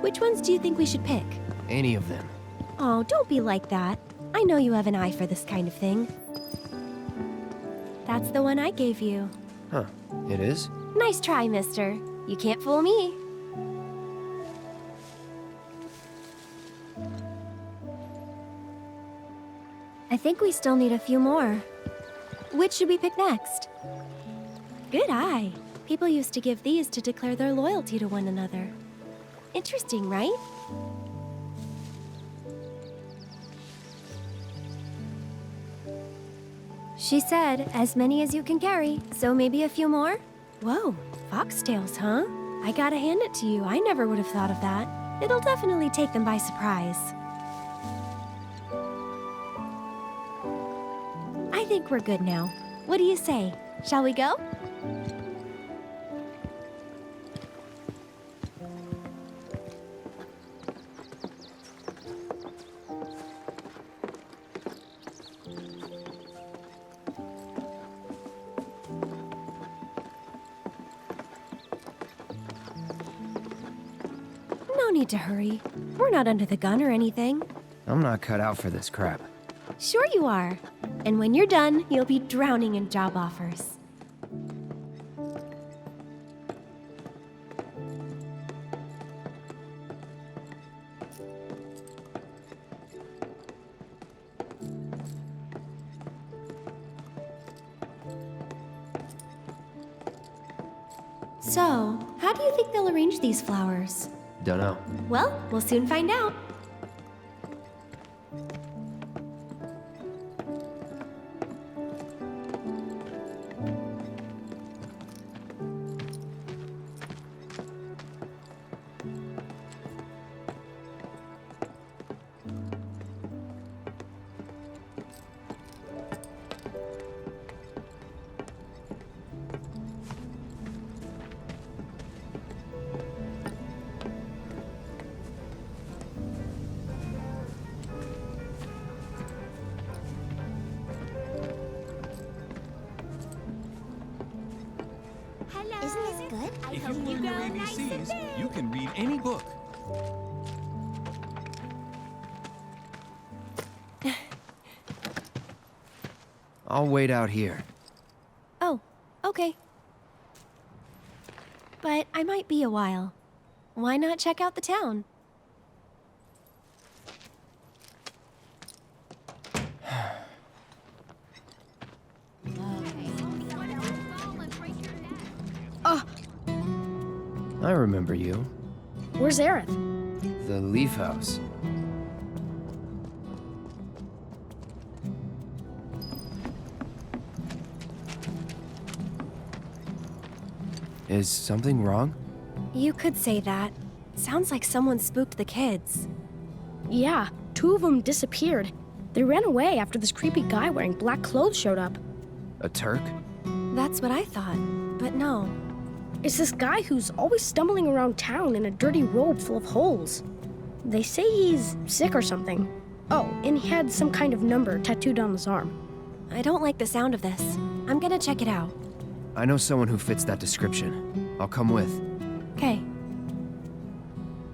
Which ones do you think we should pick? Any of them. Oh, don't be like that. I know you have an eye for this kind of thing. That's the one I gave you. Huh. It is? Nice try, mister. You can't fool me. I think we still need a few more. Which should we pick next? Good eye. People used to give these to declare their loyalty to one another. Interesting, right? She said, as many as you can carry, so maybe a few more? Whoa, foxtails, huh? I gotta hand it to you, I never would have thought of that. It'll definitely take them by surprise. I think we're good now. What do you say? Shall we go? No need to hurry. We're not under the gun or anything. I'm not cut out for this crap. Sure you are. And when you're done, you'll be drowning in job offers. So, how do you think they'll arrange these flowers? Dunno. Well, we'll soon find out. Isn't this good? If you learn your ABCs, you can read any book. I'll wait out here. Oh, okay. But I might be a while. Why not check out the town? I remember you. Where's Aerith? The Leaf House. Is something wrong? You could say that. Sounds like someone spooked the kids. Yeah, 2 of them disappeared. They ran away after this creepy guy wearing black clothes showed up. A Turk? That's what I thought, but no. It's this guy who's always stumbling around town in a dirty robe full of holes. They say he's sick or something. Oh, and he had some kind of number tattooed on his arm. I don't like the sound of this. I'm gonna check it out. I know someone who fits that description. I'll come with. Okay.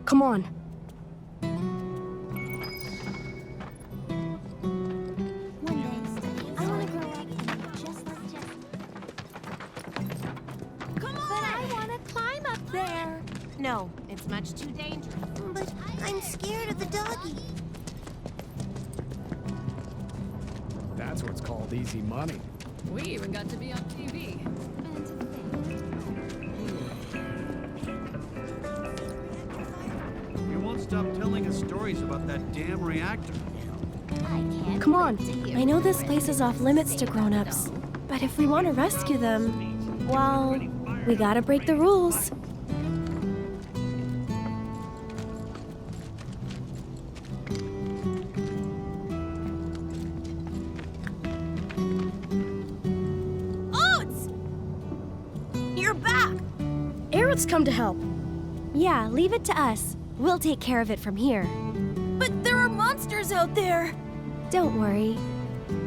Come on. No, it's much too dangerous. But I'm scared of the doggy. That's what's called easy money. We even got to be on TV. You won't stop telling us stories about that damn reactor. Come on. I know this place is off limits to grown-ups, but if we want to rescue them, well, we gotta break the rules. Aerith's come to help. Yeah, leave it to us. We'll take care of it from here. But there are monsters out there! Don't worry.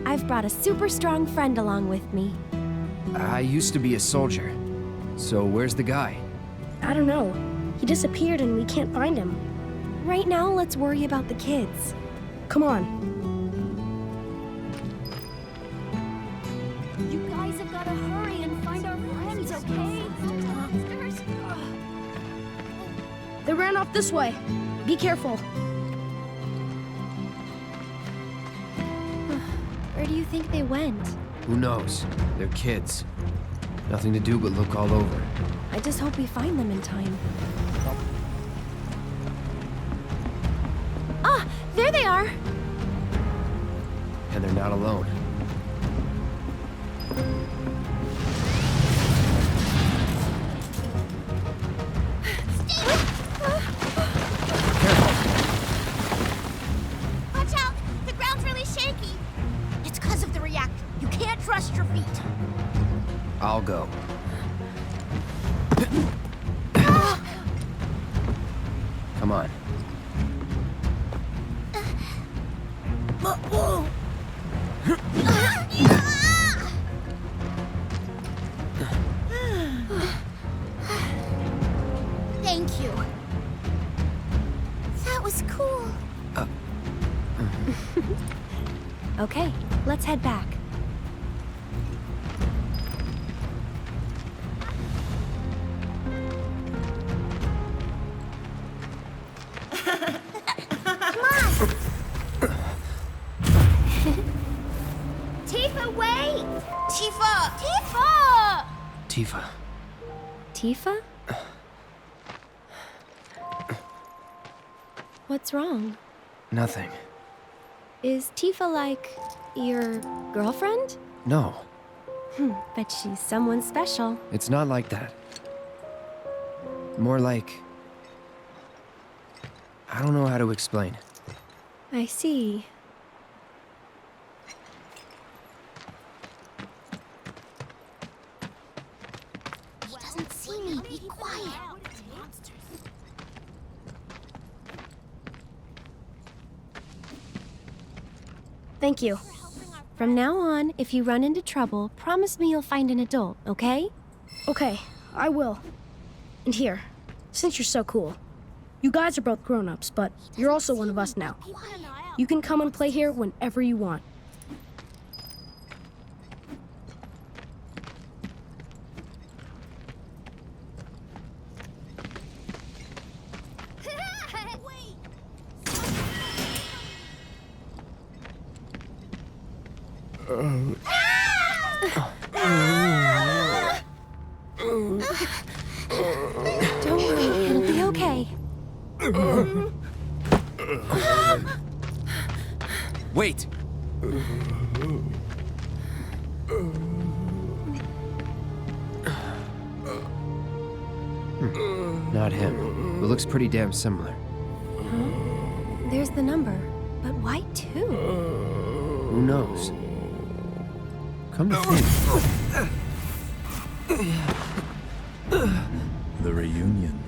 I've brought a super strong friend along with me. I used to be a soldier. So where's the guy? I don't know. He disappeared and we can't find him. Right now, let's worry about the kids. Come on. You guys have got to hurry and find our friends, okay? They ran off this way. Be careful. Where do you think they went? Who knows? They're kids. Nothing to do but look all over. I just hope we find them in time. Ah, there they are! And they're not alone. Watch out! The ground's really shaky! It's because of the reactor. You can't trust your feet. I'll go. Come on. Thank you. That was cool. Okay, let's head back. Tifa, wait! Tifa! Tifa! Tifa. Tifa? What's wrong? Nothing. Is Tifa like your girlfriend? No. But she's someone special. It's not like that. More like... I don't know how to explain. I see. He doesn't see me. Be quiet. Thank you. From now on, if you run into trouble, promise me you'll find an adult, okay? Okay, I will. And here, since you're so cool, you guys are both grown-ups, but you're also one of us now. You can come and play here whenever you want. Don't worry. Wait! Not him. It looks pretty damn similar. There's the number, but why 2? Who knows? Come to think. The reunion.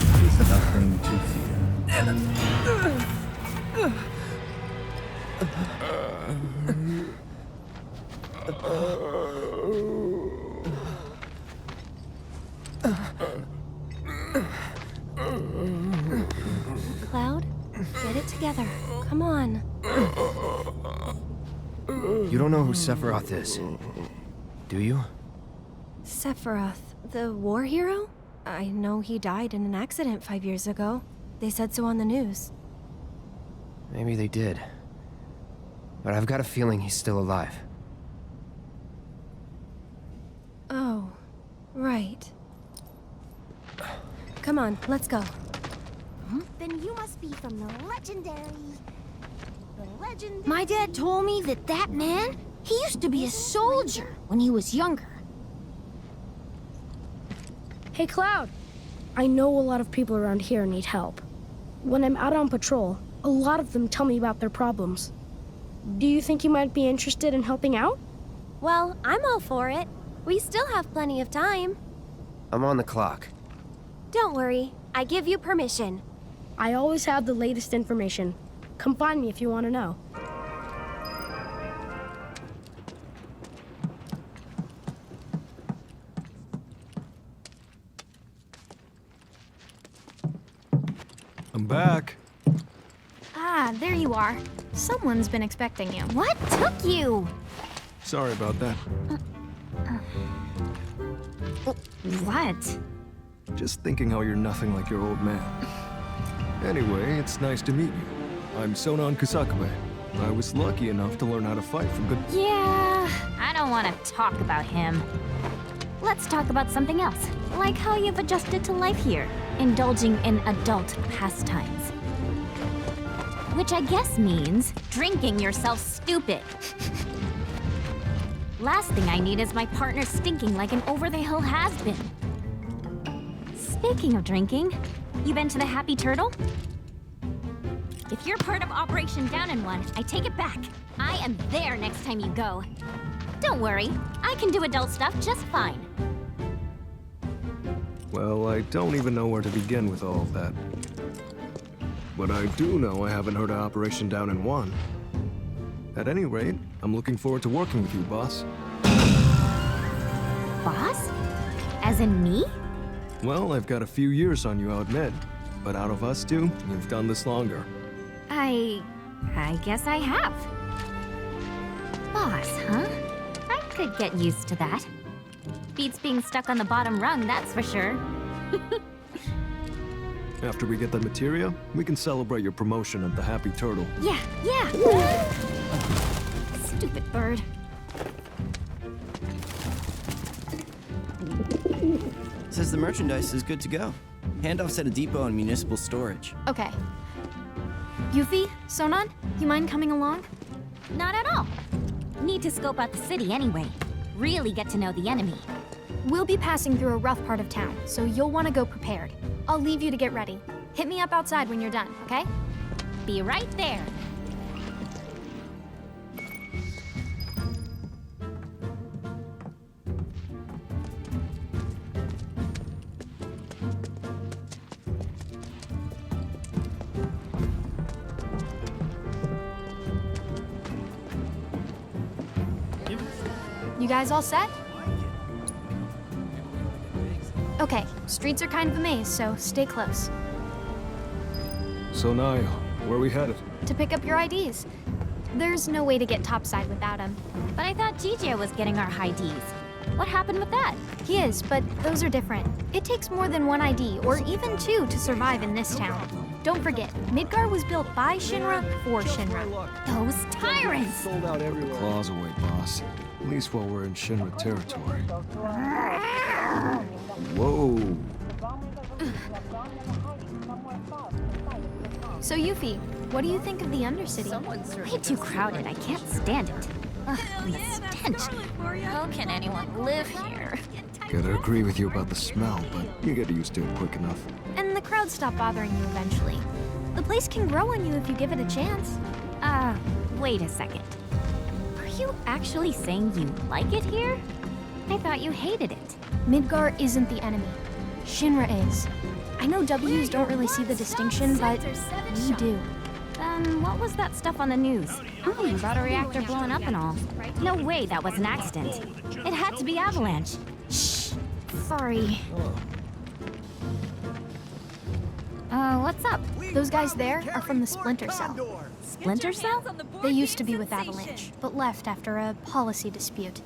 There's nothing to fear. Cloud, get it together. Come on. You don't know who Sephiroth is, do you? Sephiroth, the war hero? I know he died in an accident 5 years ago. They said so on the news. Maybe they did. But I've got a feeling he's still alive. Oh, right. Come on, let's go. Then you must be from the legendary... My dad told me that that man, he used to be a soldier when he was younger. Hey, Cloud. I know a lot of people around here need help. When I'm out on patrol, a lot of them tell me about their problems. Do you think you might be interested in helping out? Well, I'm all for it. We still have plenty of time. I'm on the clock. Don't worry, I give you permission. I always have the latest information. Come find me if you want to know. I'm back. Ah, there you are. Someone's been expecting you. What took you? Sorry about that. What? Just thinking how you're nothing like your old man. Anyway, it's nice to meet you. I'm Sonan Kusakabe. I was lucky enough to learn how to fight from good... Yeah, I don't want to talk about him. Let's talk about something else, like how you've adjusted to life here, indulging in adult pastimes. Which I guess means drinking yourself stupid. Last thing I need is my partner stinking like an over-the-hill has-been. Speaking of drinking, you been to the Happy Turtle? If you're part of Operation Down in One, I take it back. I am there next time you go. Don't worry, I can do adult stuff just fine. Well, I don't even know where to begin with all of that. But I do know I haven't heard of Operation Down in One. At any rate, I'm looking forward to working with you, boss. Boss? As in me? Well, I've got a few years on you, I'll admit. But out of us two, you've done this longer. I guess I have. Boss, huh? I could get used to that. Beats being stuck on the bottom rung, that's for sure. After we get the materia, we can celebrate your promotion at the Happy Turtle. Yeah. Stupid bird. Says the merchandise is good to go. Handoffs at a depot and municipal storage. Okay. Yuffie, Sonan, you mind coming along? Not at all. Need to scope out the city anyway. Really get to know the enemy. We'll be passing through a rough part of town, so you'll want to go prepared. I'll leave you to get ready. Hit me up outside when you're done, okay? Be right there. You guys all set? Okay, streets are kind of a maze, so stay close. So Naya, where are we headed? To pick up your IDs. There's no way to get topside without them. But I thought GJ was getting our high Ds. What happened with that? He is, but those are different. It takes more than one ID, or even two, to survive in this town. Don't forget, Midgar was built by Shinra for Shinra. Those tyrants! Sold out everywhere. Claws away, boss. At least while we're in Shinra territory. Whoa. So Yuffie, what do you think of the Undercity? Way too crowded. I can't stand it. Ugh, and the stench. How can anyone live here? Gotta agree with you about the smell, but you get used to it quick enough. And the crowds stop bothering you eventually. The place can grow on you if you give it a chance. Wait a second. Are you actually saying you like it here? I thought you hated it. Midgar isn't the enemy. Shinra is. I know W's don't really see the distinction, but we do. Then what was that stuff on the news? About a reactor blowing up and all. No way that was an accident. It had to be Avalanche. Shh. Sorry. What's up? Those guys there are from the Splinter Cell. Splinter Cell? They used to be with Avalanche, but left after a policy dispute.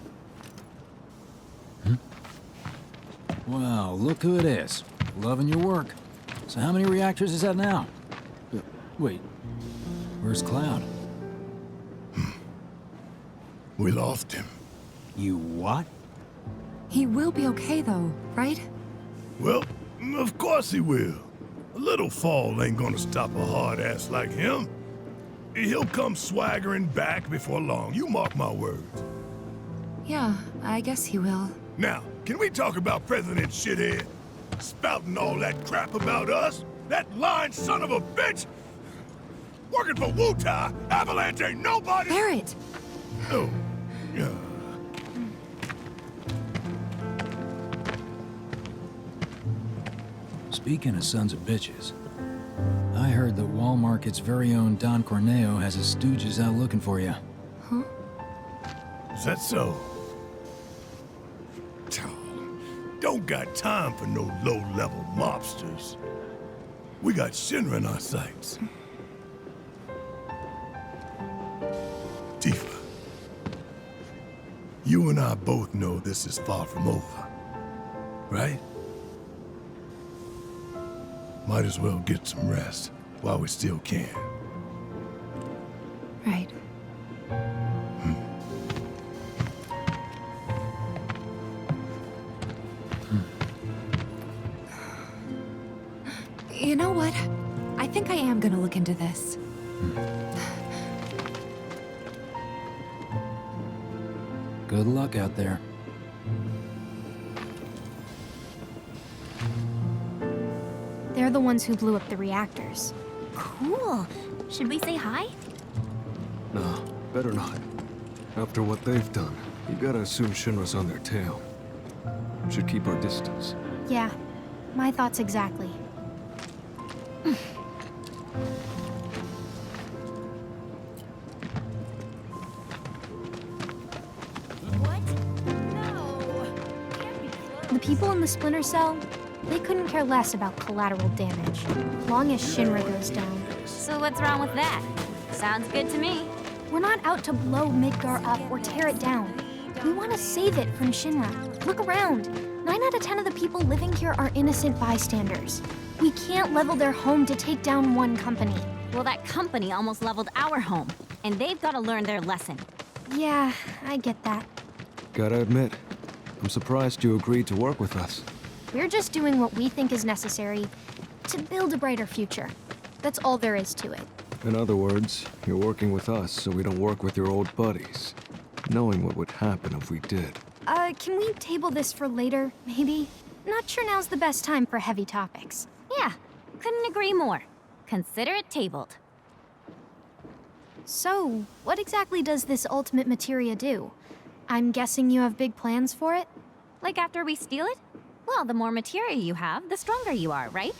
Wow, look who it is. Loving your work. So how many reactors is that now? Wait, where's Cloud? We lost him. You what? He will be okay though, right? Well, of course he will. A little fall ain't gonna stop a hard ass like him. He'll come swaggering back before long, you mark my words. Yeah, I guess he will. Now, can we talk about President Shithead? Spouting all that crap about us? That lying son of a bitch? Working for Wutai, Avalanche ain't nobody— Barrett! Oh, yeah. Speaking of sons of bitches, I heard that Wall Market's very own Don Corneo has his stooges out looking for you. Huh? Is that so? Don't got time for no low-level mobsters. We got Shinra in our sights. Tifa, you and I both know this is far from over, right? Might as well get some rest while we still can. Right. You know what? I think I am gonna look into this. Good luck out there. They're the ones who blew up the reactors. Cool. Should we say hi? No, better not. After what they've done, you gotta assume Shinra's on their tail. Should keep our distance. Yeah, my thoughts exactly. The people in the Splinter Cell, they couldn't care less about collateral damage, long as Shinra goes down. So what's wrong with that? Sounds good to me. We're not out to blow Midgar up or tear it down. We want to save it from Shinra. Look around. 9 out of 10 of the people living here are innocent bystanders. We can't level their home to take down one company. Well, that company almost leveled our home, and they've got to learn their lesson. Yeah, I get that. Gotta admit, I'm surprised you agreed to work with us. We're just doing what we think is necessary to build a brighter future. That's all there is to it. In other words, you're working with us so we don't work with your old buddies, knowing what would happen if we did. Can we table this for later, maybe? Not sure now's the best time for heavy topics. Yeah, couldn't agree more. Consider it tabled. So, what exactly does this ultimate materia do? I'm guessing you have big plans for it? Like after we steal it? Well, the more materia you have, the stronger you are, right?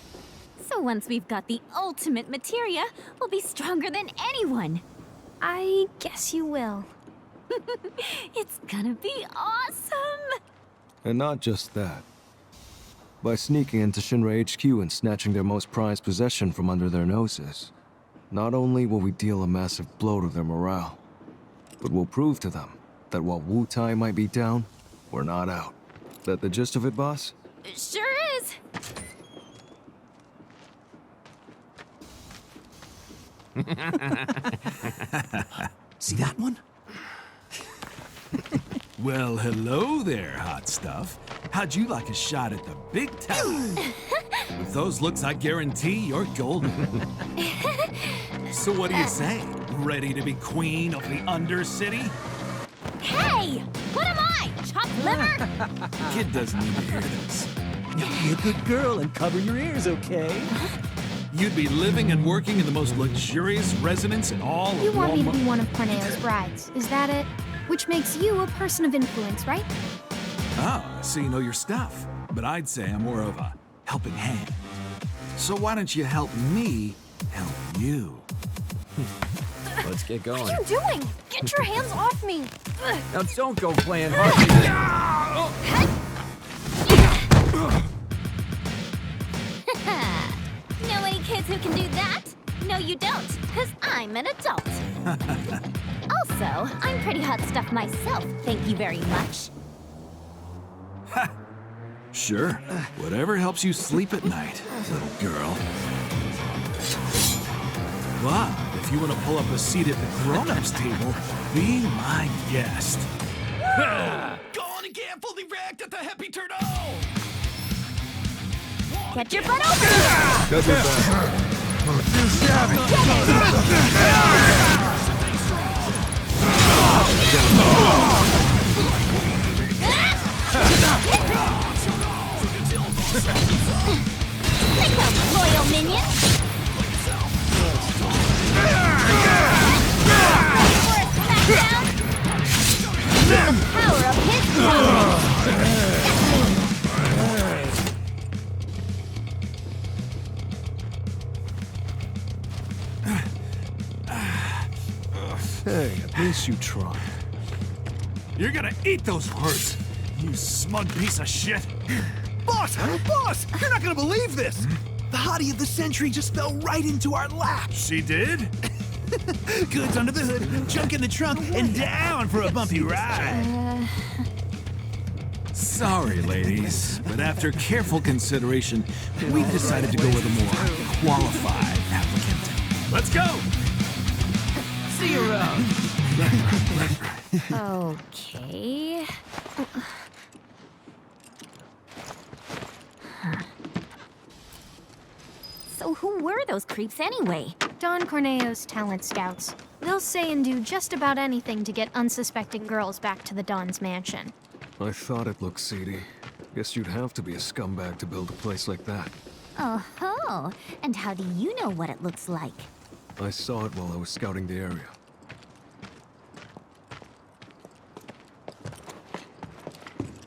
So once we've got the ultimate materia, we'll be stronger than anyone. I guess you will. It's gonna be awesome! And not just that. By sneaking into Shinra HQ and snatching their most prized possession from under their noses, not only will we deal a massive blow to their morale, but we'll prove to them that while Wutai might be down, we're not out. That the gist of it, boss? Sure is! See that one? Well, hello there, hot stuff. How'd you like a shot at the big tower? With those looks, I guarantee you're golden. So what do you say? Ready to be queen of the Undercity? Hey! What am I? Chopped liver? Kid doesn't need to hear this. Be a good girl and cover your ears, okay? You'd be living and working in the most luxurious residence in all You of want me to Walmart. be one of Corneo's brides, is that it? Which makes you a person of influence, right? Oh, so you know your stuff. But I'd say I'm more of a helping hand. So why don't you help me help you? Let's get going. What are you doing? Get your hands off me! Now don't go playing hard. Know any kids who can do that? No, you don't, because I'm an adult. Also, I'm pretty hot stuff myself, thank you very much. Sure. Whatever helps you sleep at night, little girl. But if you want to pull up a seat at the grown-ups table, be my guest. Go on again, fully wrecked at the Happy Turtle! Get your butt over here! Take them, loyal minion! The power of his power! Hey, at least you tried. You're gonna eat those words, you smug piece of shit. Boss! Boss! You're not gonna believe this! The hottie of the century just fell right into our lap! She did? Goods under the hood, junk in the trunk, and down for a bumpy ride! Sorry, ladies, but after careful consideration, we've decided to go with a more qualified applicant. Let's go! See you around! Okay. So who were those creeps anyway? Don Corneo's talent scouts. They'll say and do just about anything to get unsuspecting girls back to the Don's mansion. I thought it looked seedy. Guess you'd have to be a scumbag to build a place like that. Oh-ho! And how do you know what it looks like? I saw it while I was scouting the area.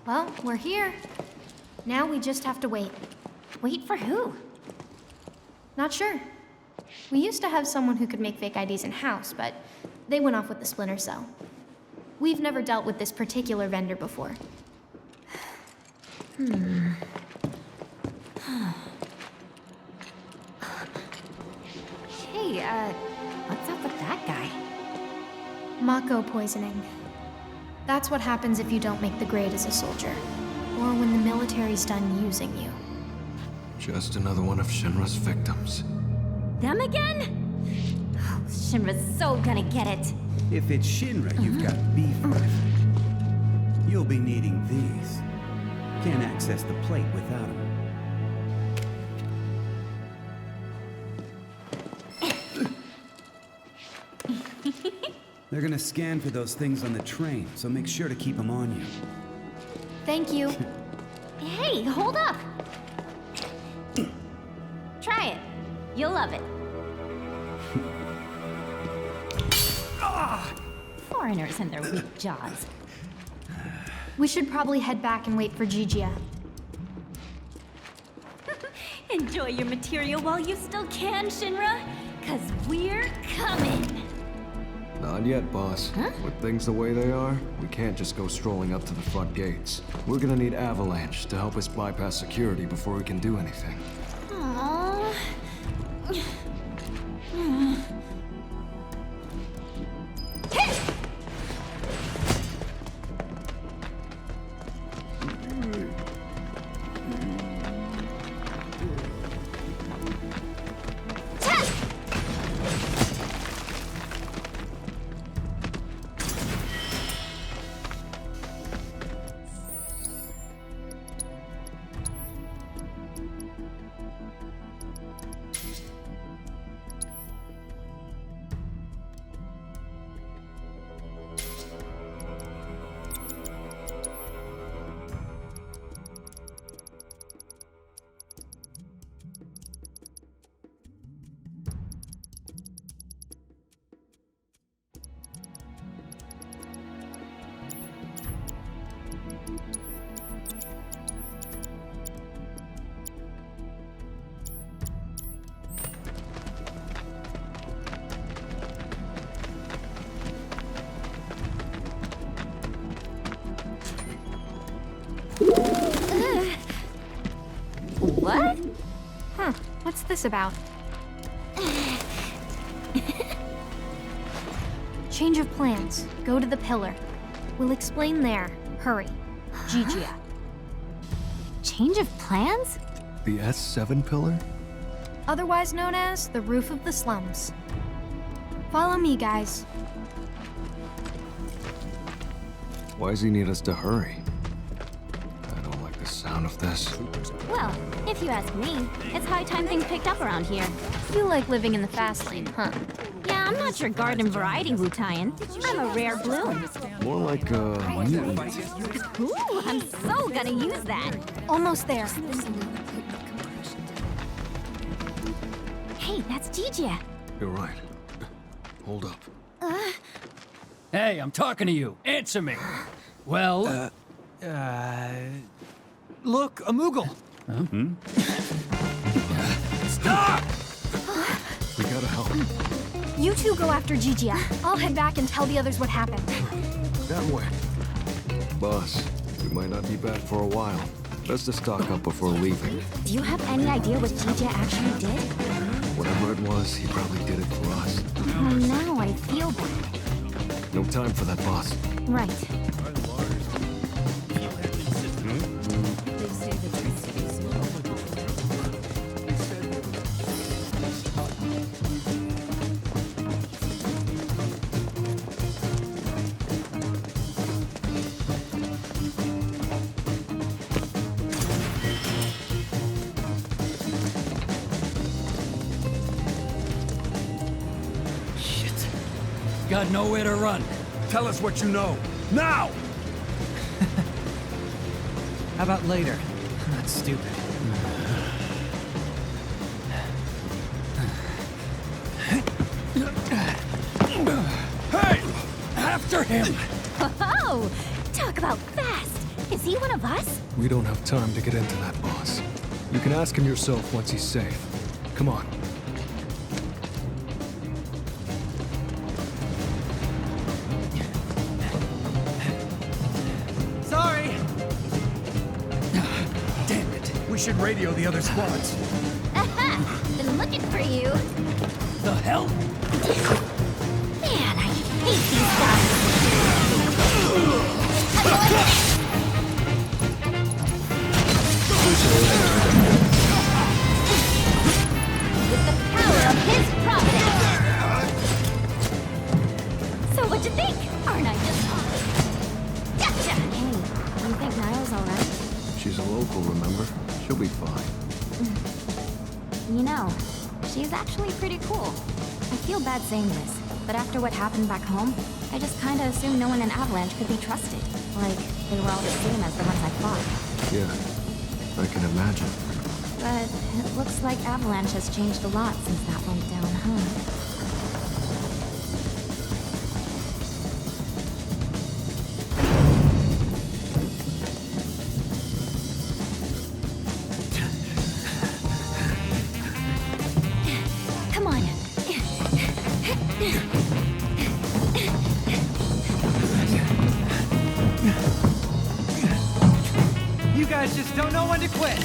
Well, we're here. Now we just have to wait. Wait for who? Not sure. We used to have someone who could make fake IDs in-house, but they went off with the Splinter Cell. We've never dealt with this particular vendor before. Hey, what's up with that guy? Mako poisoning. That's what happens if you don't make the grade as a soldier. Or when the military's done using you. Just another one of Shinra's victims. Them again? Oh, Shinra's so gonna get it. If it's Shinra you've got beef with, you'll be needing these. Can't access the plate without them. They're gonna scan for those things on the train, so make sure to keep them on you. Thank you. Hey, hold up! Try it. You'll love it. Foreigners and their weak jaws. We should probably head back and wait for Gigia. Enjoy your material while you still can, Shinra, 'cause we're coming. Not yet, boss. With things the way they are, we can't just go strolling up to the front gates. We're gonna need Avalanche to help us bypass security before we can do anything. Aww. this about? Change of plans. Go to the pillar. We'll explain there. Hurry. Gigia. Change of plans? The S7 pillar? Otherwise known as the roof of the slums. Follow me, guys. Why does he need us to hurry? I don't like the sound of this. Well, if you ask me, it's high time things picked up around here. You like living in the fast lane, huh? Yeah, I'm not your garden variety Wu-Taian. I'm a rare bloom. More like a mutant. Ooh, I'm so gonna use that. Almost there. Hey, that's Gigia. You're right. Hold up. Hey, I'm talking to you. Answer me. Well, Look, a Moogle. Stop! We gotta help. You two go after Gigia. I'll head back and tell the others what happened. That way. Boss, we might not be back for a while. Let's just stock up before leaving. Do you have any idea what Gigia actually did? Whatever it was, he probably did it for us. Oh, now I feel bad. No time for that, boss. Right. got nowhere to run. Tell us what you know. Now! How about later? That's stupid. Hey! After him! Oh, talk about fast. Is he one of us? We don't have time to get into that, boss. You can ask him yourself once he's safe. Come on. Sorry! Damn it. We should radio the other squads. Aha! Been looking for you. The hell? Man, I hate these guys. With the power of his providence. So what'd you think? Aren't I just gotcha? Hey, you think Niall's alright? She's a local, remember? She'll be fine. You know, she's actually pretty cool. I feel bad saying this, but after what happened back home, I just kinda assumed no one in Avalanche could be trusted. Like, they were all the same as the ones I fought. Yeah, I can imagine. But it looks like Avalanche has changed a lot since that went down, huh? Come on. You guys just don't know when to quit.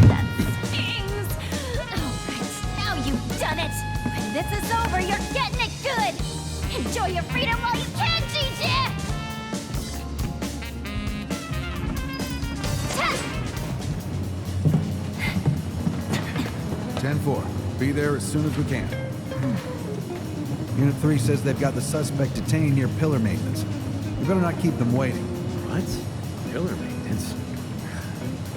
That stings. All right, now you've done it. When this is over, you're getting it good. Enjoy your freedom while you can, Gigi. 10-4. Be there as soon as we can. Unit 3 says they've got the suspect detained near pillar maintenance. We better not keep them waiting. What? Pillar maintenance?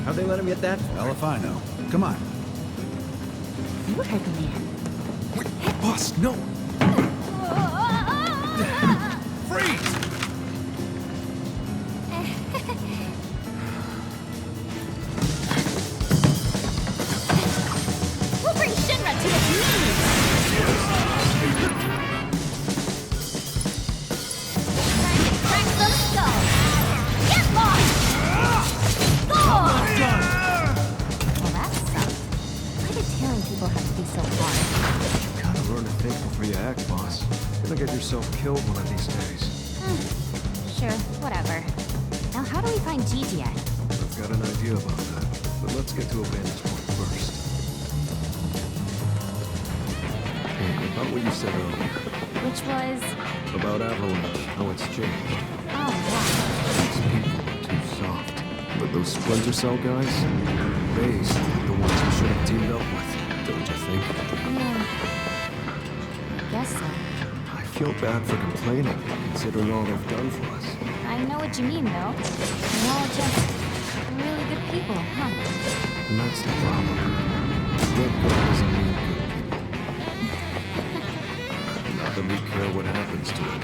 How'd they let him get that? Well, if I know. Come on. You heard the man. Wait, boss, no! Freeze! We'll bring Shinra to his knees. Time to crack some skulls. Get lost! Score! Well, that sucked. Why did tearing people have to be so hard? Gotta learn to think before you act, boss. You're gonna get yourself killed one of these days. got an idea about that, but let's get to a vantage point first. Hey, about what you said earlier. Which was... About Avalanche, how it's changed. Oh, yeah. These people are too soft. But those Splinter Cell guys, they seem like the ones we should have teamed up with, don't you think? Yeah. I guess so. I feel bad for complaining, considering all they've done for us. I know what you mean, though. They're all just really good people, huh? And that's the problem. Good doesn't mean good people. Not that we care what happens to it.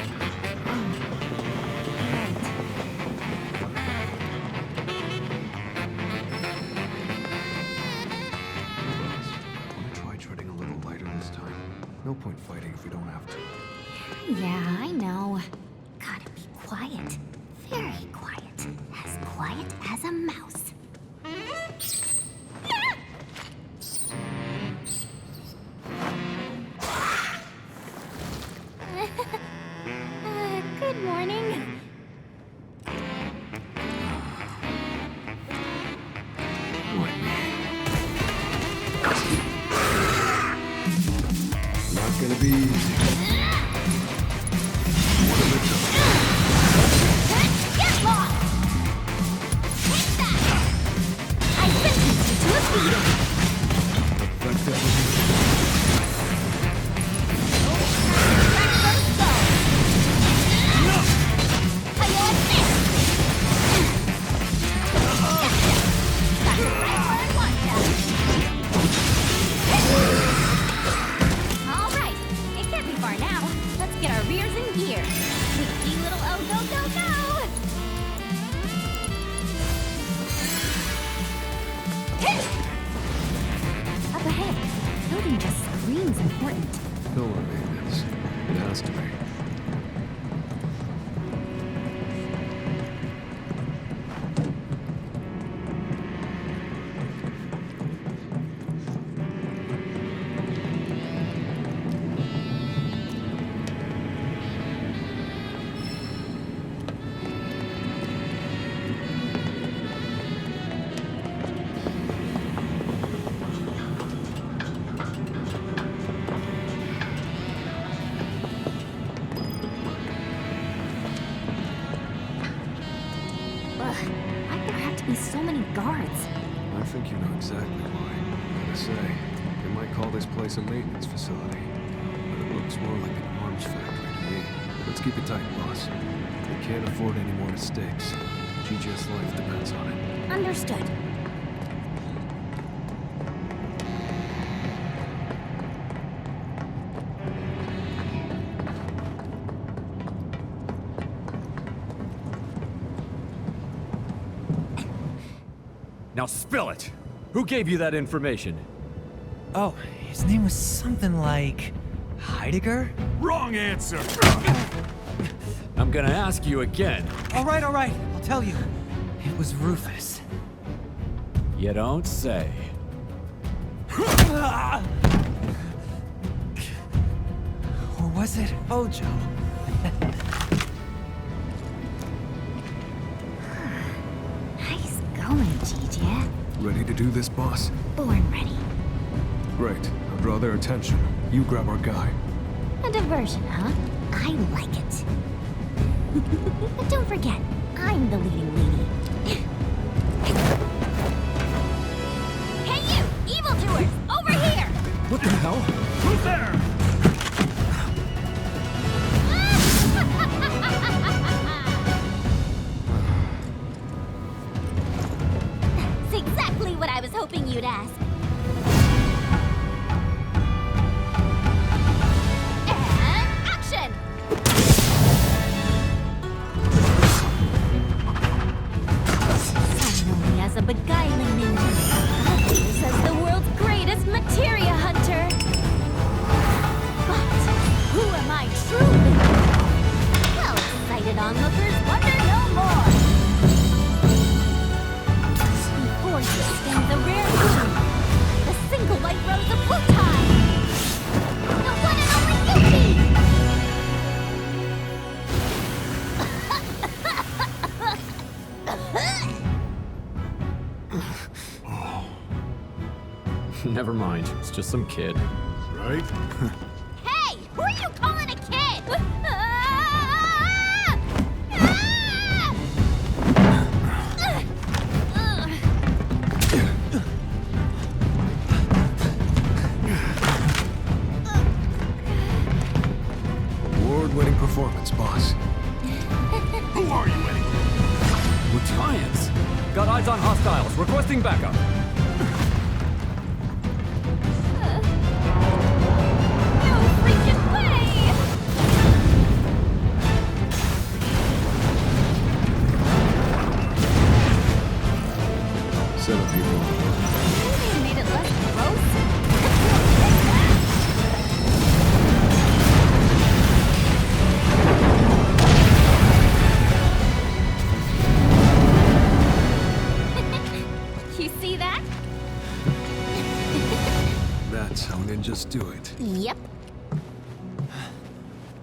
Try treading a little lighter this time. No point fighting if we don't have to. Yeah, I know. Gotta be quiet. Very quiet. As quiet as a mouse. Good morning. Not gonna be easy. Get lost! Take that! I sentence you to a beating. All right, it can't be far now. Let's get our rears in gear. Sneaky little oh go go go! Up ahead, building just screams important. Pillar maintenance. It has to be. Why'd there have to be so many guards? I think you know exactly why. Gotta say, they might call this place a maintenance facility, but it looks more like an arms factory to me. Let's keep it tight, boss. We can't afford any more mistakes. GGS life depends on it. Understood. Now spill it! Who gave you that information? Oh, his name was something like... Heidegger? Wrong answer! I'm gonna ask you again. All right, I'll tell you. It was Rufus. You don't say. Or was it Ojo? Nice going, GJ. Ready to do this, boss? Born ready. Great. I'll draw their attention. You grab our guy. A diversion, huh? I like it. But don't forget, I'm the leading lady. Hey you, evildoers! Over here! What the hell? Who's there? That's exactly what I was hoping you'd ask. And action! Unknown as a beguiling ninja, Alphys as the world's greatest materia hunter. But who am I truly? Well, excited onlookers wonder no more. Before you stands a rare boon, the single white rose of Wutai. The one and only Yuki! Never mind. It's just some kid. Right? Hey! Who are you calling a kid? Award-winning performance, boss. Who are you anyway? We're giants. Got eyes on hostiles. Requesting backup. Seven people. Maybe made it less gross. You see that? That's how ninjas do it. Yep.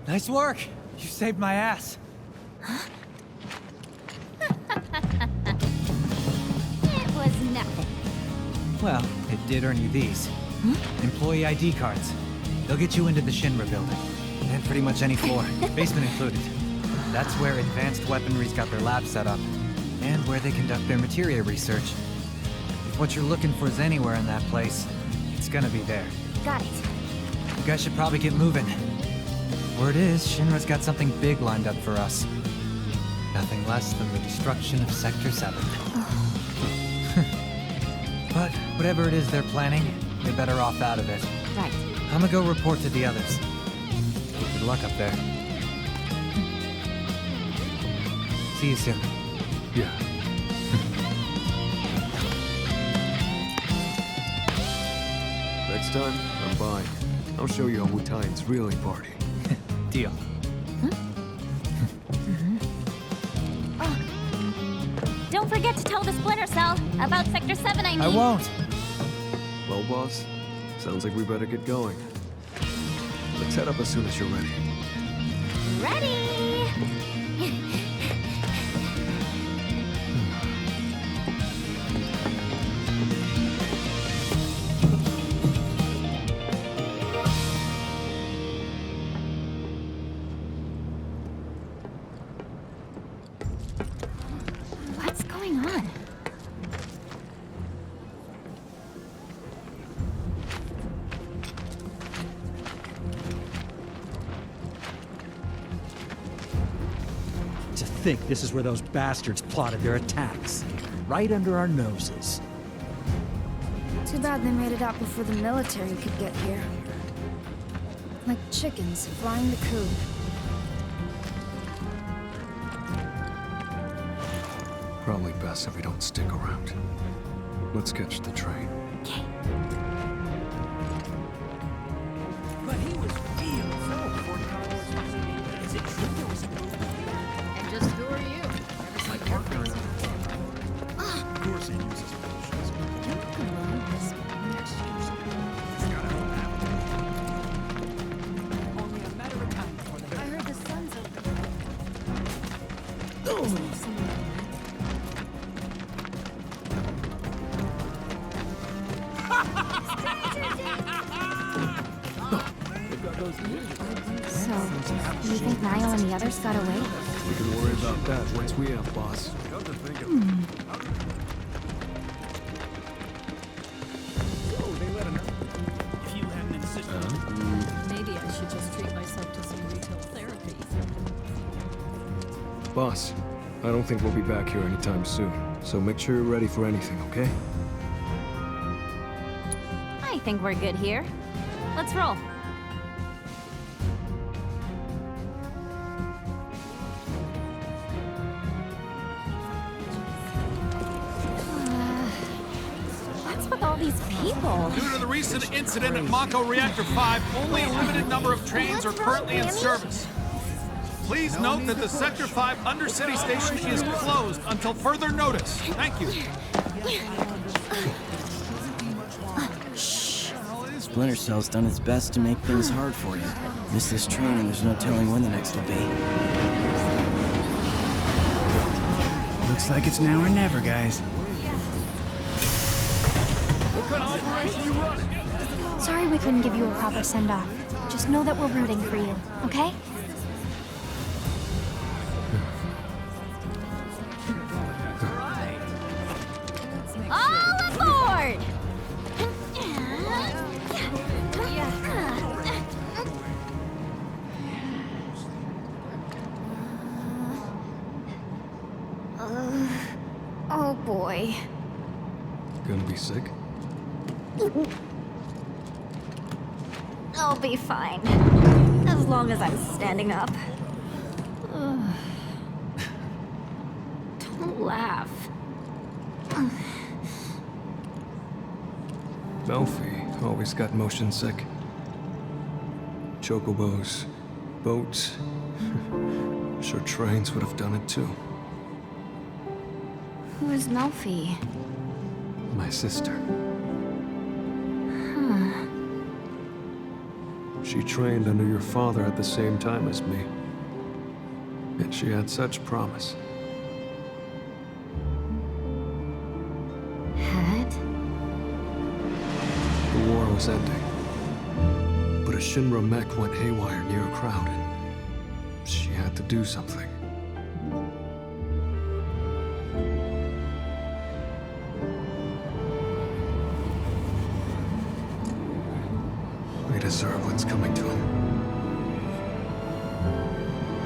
Nice work. You saved my ass. It was nothing. Well, it did earn you these. Employee ID cards. They'll get you into the Shinra building. And pretty much any floor, basement included. That's where advanced weaponry's got their lab set up. And where they conduct their materia research. If what you're looking for is anywhere in that place, it's gonna be there. Got it. You guys should probably get moving. Word is, Shinra's got something big lined up for us. Nothing less than the destruction of Sector 7. But whatever it is they're planning, you're better off out of it. Right. I'm gonna go report to the others. Good luck up there. See you soon. Yeah. Next time, I'm buying. I'll show you how Wu-Tang's really party. Deal. Don't forget to tell the Splinter Cell about Sector 7, I mean. I won't. Well, boss, sounds like we better get going. Let's head up as soon as you're ready. Ready! What's going on? To think this is where those bastards plotted their attacks. Right under our noses. Too bad they made it out before the military could get here. Like chickens flying the coop. Probably best if we don't stick around. Let's catch the train. But he was real. Is it true there was a And just who are you? Never seen your face. Of course he uses potions. Only a matter of time before the... I heard the sun's open. So, you think Niall and the others got away? We can worry about that once we have, boss. If you hadn't insisted. Maybe I should just treat myself to some retail therapy. Boss, I don't think we'll be back here anytime soon. So make sure you're ready for anything, okay? I think we're good here. Let's roll. What's with all these people? Due to the recent incident at Mako Reactor 5, only a limited number of trains are currently in service. Please note that the Sector 5 Undercity Station is closed until further notice. Thank you. Splinter Cell's done its best to make things hard for you. Miss this train and there's no telling when the next will be. Looks like it's now or never, guys. Sorry we couldn't give you a proper send-off. Just know that we're rooting for you, okay? All aboard! Oh boy. Gonna be sick? I'll be fine. As long as I'm standing up. Ugh. Don't laugh. Melfi always got motion sick. Chocobos, boats. Sure trains would have done it too. Who is Melfi? My sister. Huh. She trained under your father at the same time as me. And she had such promise. Had? The war was ending. But a Shinra mech went haywire near a crowd, and she had to do something. We deserve what's coming to him.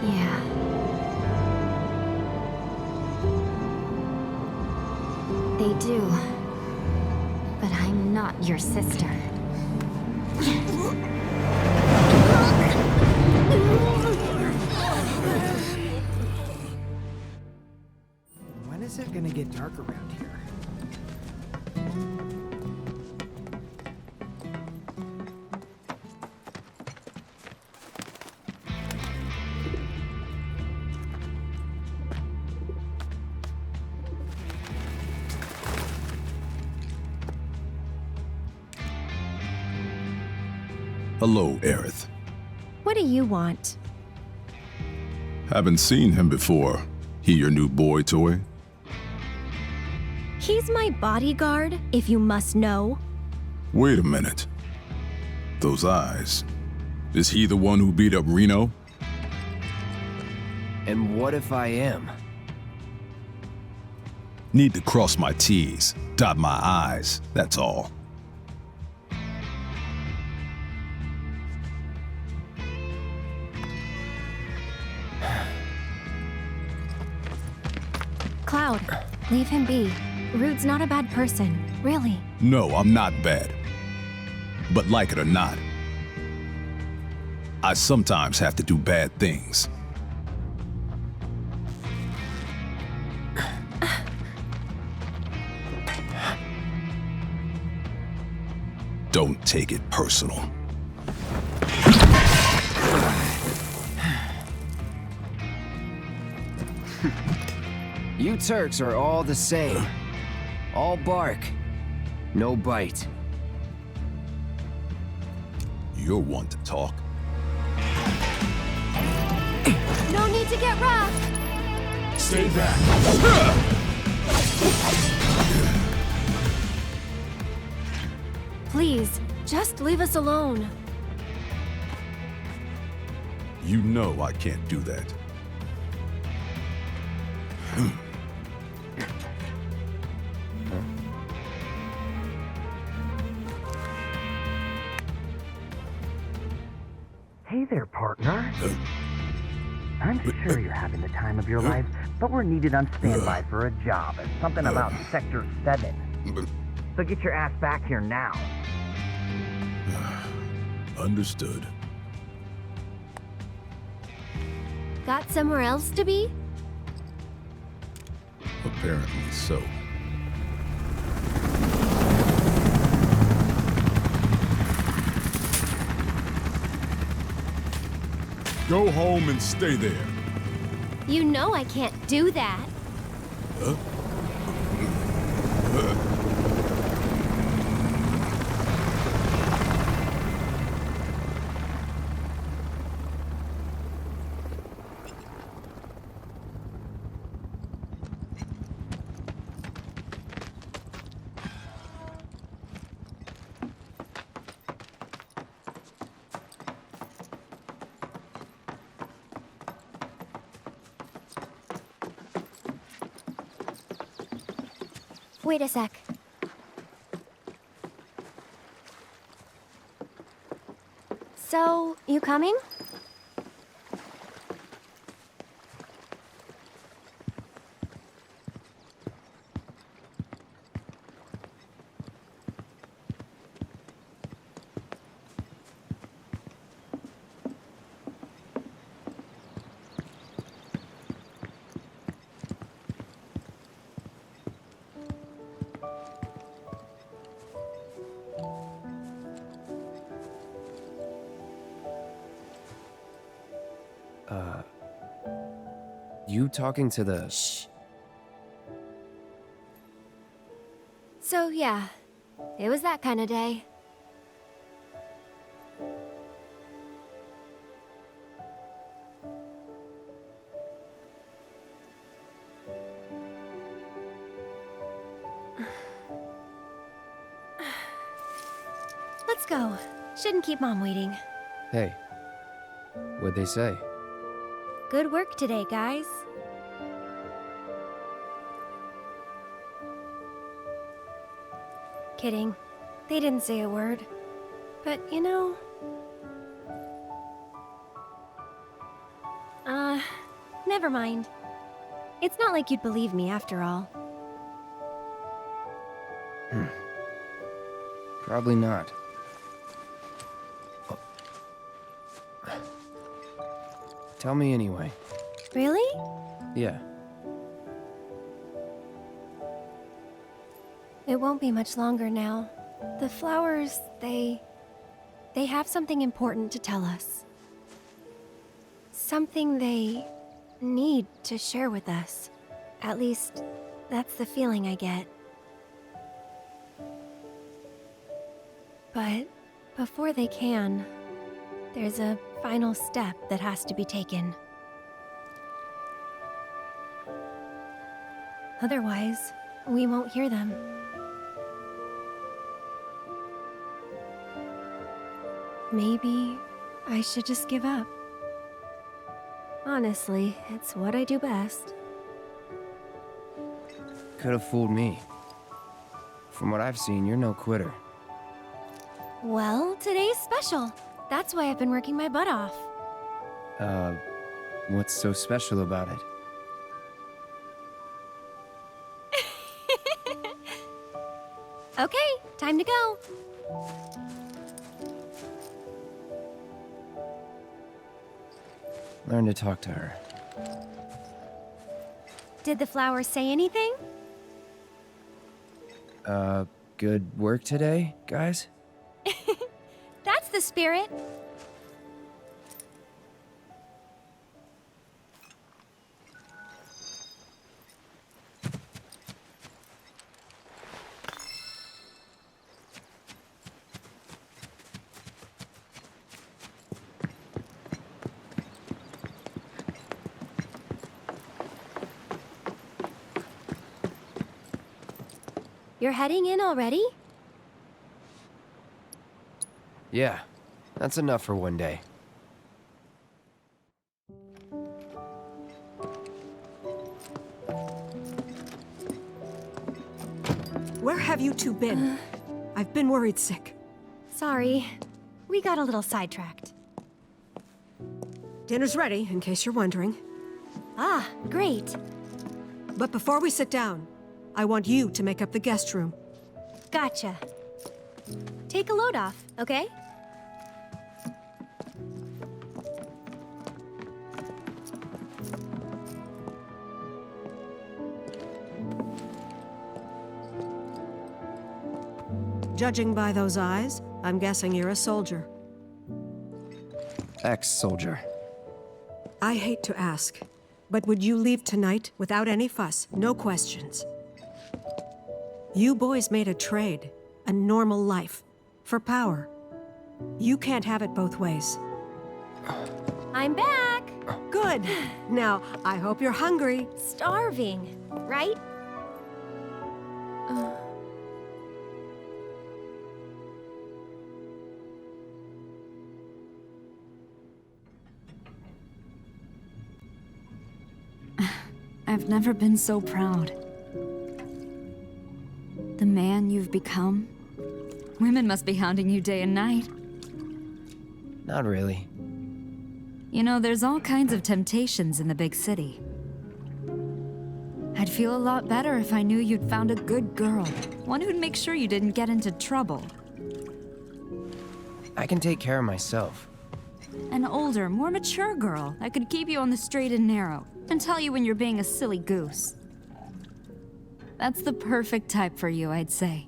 Yeah. They do. But I'm not your sister. When is it gonna get dark around here? Hello, Aerith. What do you want? Haven't seen him before. He your new boy toy? He's my bodyguard, if you must know. Wait a minute. Those eyes. Is he the one who beat up Reno? And what if I am? Need to cross my T's, dot my I's, that's all. Cloud, leave him be. Rude's not a bad person, really. No, I'm not bad. But like it or not, I sometimes have to do bad things. Don't take it personal. You Turks are all the same. All bark, no bite. You're one to talk. No need to get rough! Stay back. Please, just leave us alone. You know I can't do that. Hey there, partner. I'm sure you're having the time of your life, but we're needed on standby for a job. It's something about Sector 7. So get your ass back here now. Understood. Got somewhere else to be? Apparently so. Go home and stay there. You know I can't do that. Wait a sec. So, you coming? You talking to the... Shh. So, yeah. It was that kind of day. Let's go. Shouldn't keep Mom waiting. Hey. What'd they say? Good work today, guys. Kidding. They didn't say a word. But, you know... never mind. It's not like you'd believe me after all. Probably not. Tell me anyway. Really? Yeah. It won't be much longer now. The flowers, they have something important to tell us. Something they need to share with us. At least, that's the feeling I get. But before they can, there's a final step that has to be taken. Otherwise, we won't hear them. Maybe I should just give up. Honestly, it's what I do best. Could have fooled me. From what I've seen, you're no quitter. Well, today's special. That's why I've been working my butt off. What's so special about it? Okay, time to go. Learn to talk to her. Did the flowers say anything? Good work today, guys? That's the spirit. You're heading in already? Yeah, that's enough for one day. Where have you two been? I've been worried sick. Sorry. We got a little sidetracked. Dinner's ready, in case you're wondering. Ah, great. But before we sit down, I want you to make up the guest room. Gotcha. Take a load off, okay? Judging by those eyes, I'm guessing you're a soldier. Ex-soldier. I hate to ask, but would you leave tonight without any fuss, no questions? You boys made a trade, a normal life, for power. You can't have it both ways. I'm back! Good. Now, I hope you're hungry. Starving, right? I've never been so proud. man you've become? Women must be hounding you day and night. Not really. You know, there's all kinds of temptations in the big city. I'd feel a lot better if I knew you'd found a good girl. One who'd make sure you didn't get into trouble. I can take care of myself. An older, more mature girl that could keep you on the straight and narrow and tell you when you're being a silly goose. That's the perfect type for you, I'd say.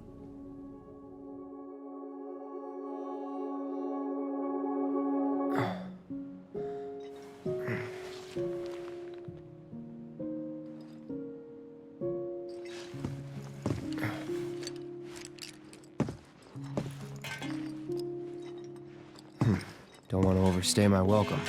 Don't want to overstay my welcome.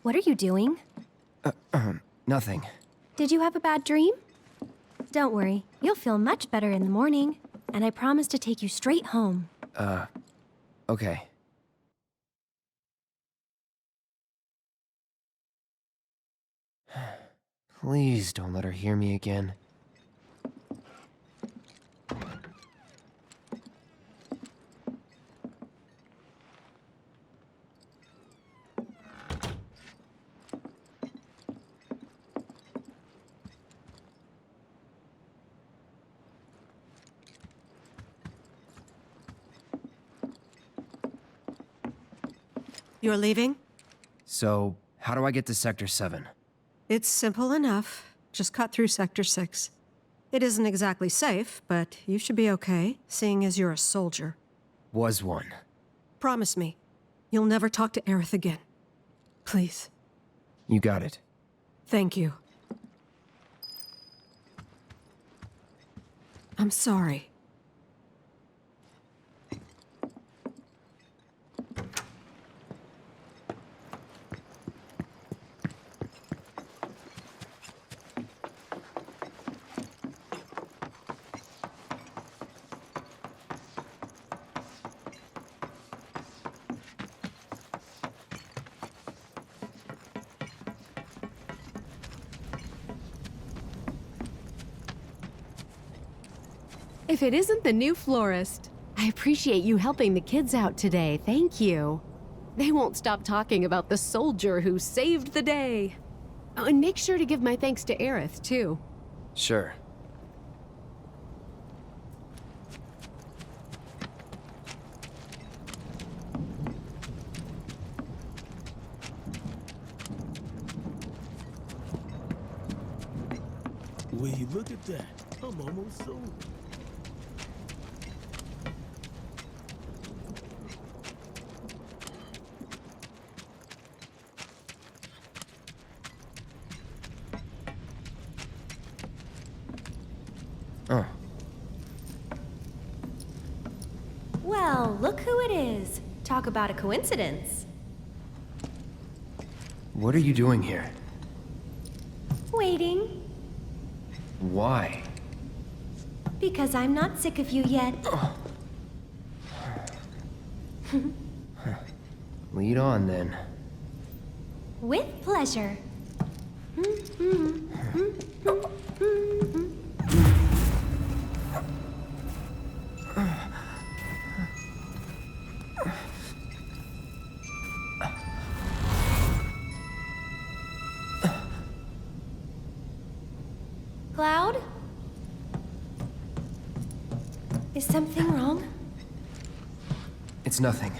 What are you doing? Nothing. Did you have a bad dream? Don't worry, you'll feel much better in the morning, and I promise to take you straight home. Okay. Please don't let her hear me again. You're leaving? So, how do I get to Sector 7? It's simple enough. Just cut through Sector 6. It isn't exactly safe, but you should be okay, seeing as you're a soldier. Was one. Promise me, you'll never talk to Aerith again. Please. You got it. Thank you. I'm sorry. If it isn't the new florist, I appreciate you helping the kids out today. Thank you. They won't stop talking about the soldier who saved the day. Oh, and make sure to give my thanks to Aerith, too. Sure. Will you look at that? I'm almost sold. Well, look who it is. Talk about a coincidence. What are you doing here? Waiting. Why? Because I'm not sick of you yet. Lead on, then. With pleasure. Cloud? Is something wrong? It's nothing.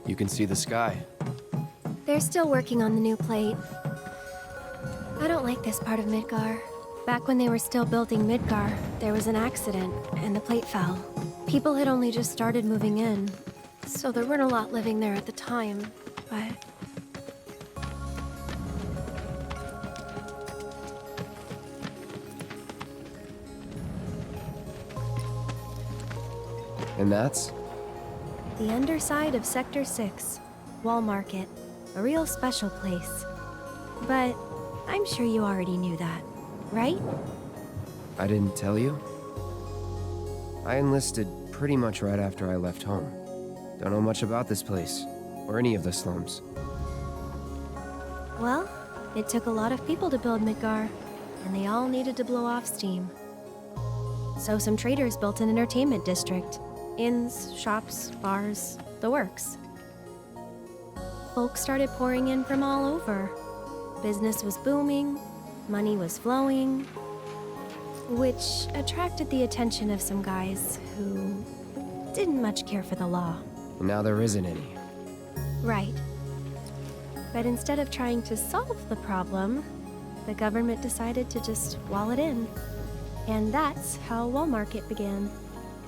You can see the sky. They're still working on the new plate. I don't like this part of Midgar. Back when they were still building Midgar, there was an accident, and the plate fell. People had only just started moving in, so there weren't a lot living there at the time, but... And that's? The underside of Sector 6, Wall Market. A real special place. But I'm sure you already knew that, right? I didn't tell you? I enlisted pretty much right after I left home. Don't know much about this place, or any of the slums. Well, it took a lot of people to build Midgar, and they all needed to blow off steam. So some traders built an entertainment district. Inns, shops, bars, the works. Folks started pouring in from all over. Business was booming, money was flowing, which attracted the attention of some guys who didn't much care for the law. And now there isn't any. Right. But instead of trying to solve the problem, the government decided to just wall it in. And that's how Wall Market began.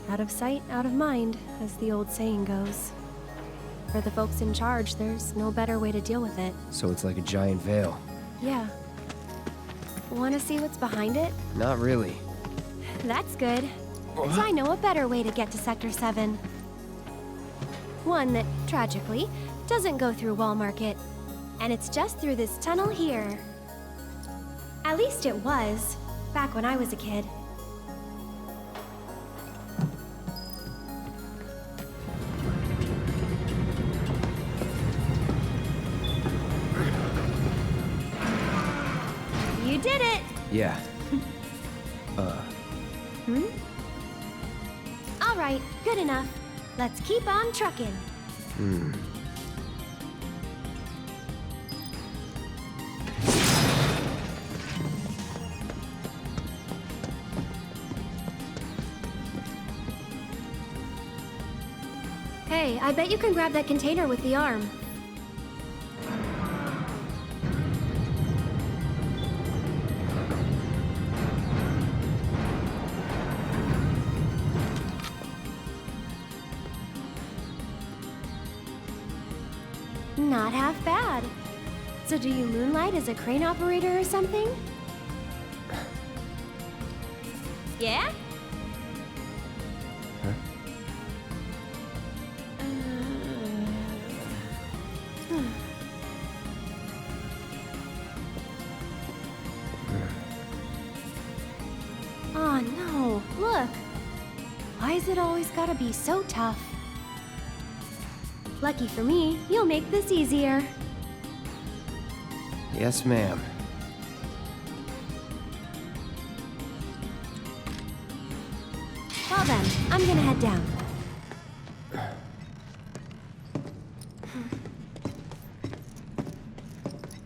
Out of sight, out of mind, as the old saying goes. For the folks in charge, there's no better way to deal with it. So it's like a giant veil. Yeah. Want to see what's behind it? Not really. That's good. 'Cause I know a better way to get to Sector 7. One that, tragically, doesn't go through Wall Market. And it's just through this tunnel here. At least it was, back when I was a kid. You did it! Yeah. All right, good enough. Let's keep on trucking. Hey, I bet you can grab that container with the arm. Not half bad. So do you moonlight as a crane operator or something? Yeah? Oh no, look! Why is it always gotta be so tough? Lucky for me, you'll make this easier. Yes, ma'am. Well then, I'm gonna head down.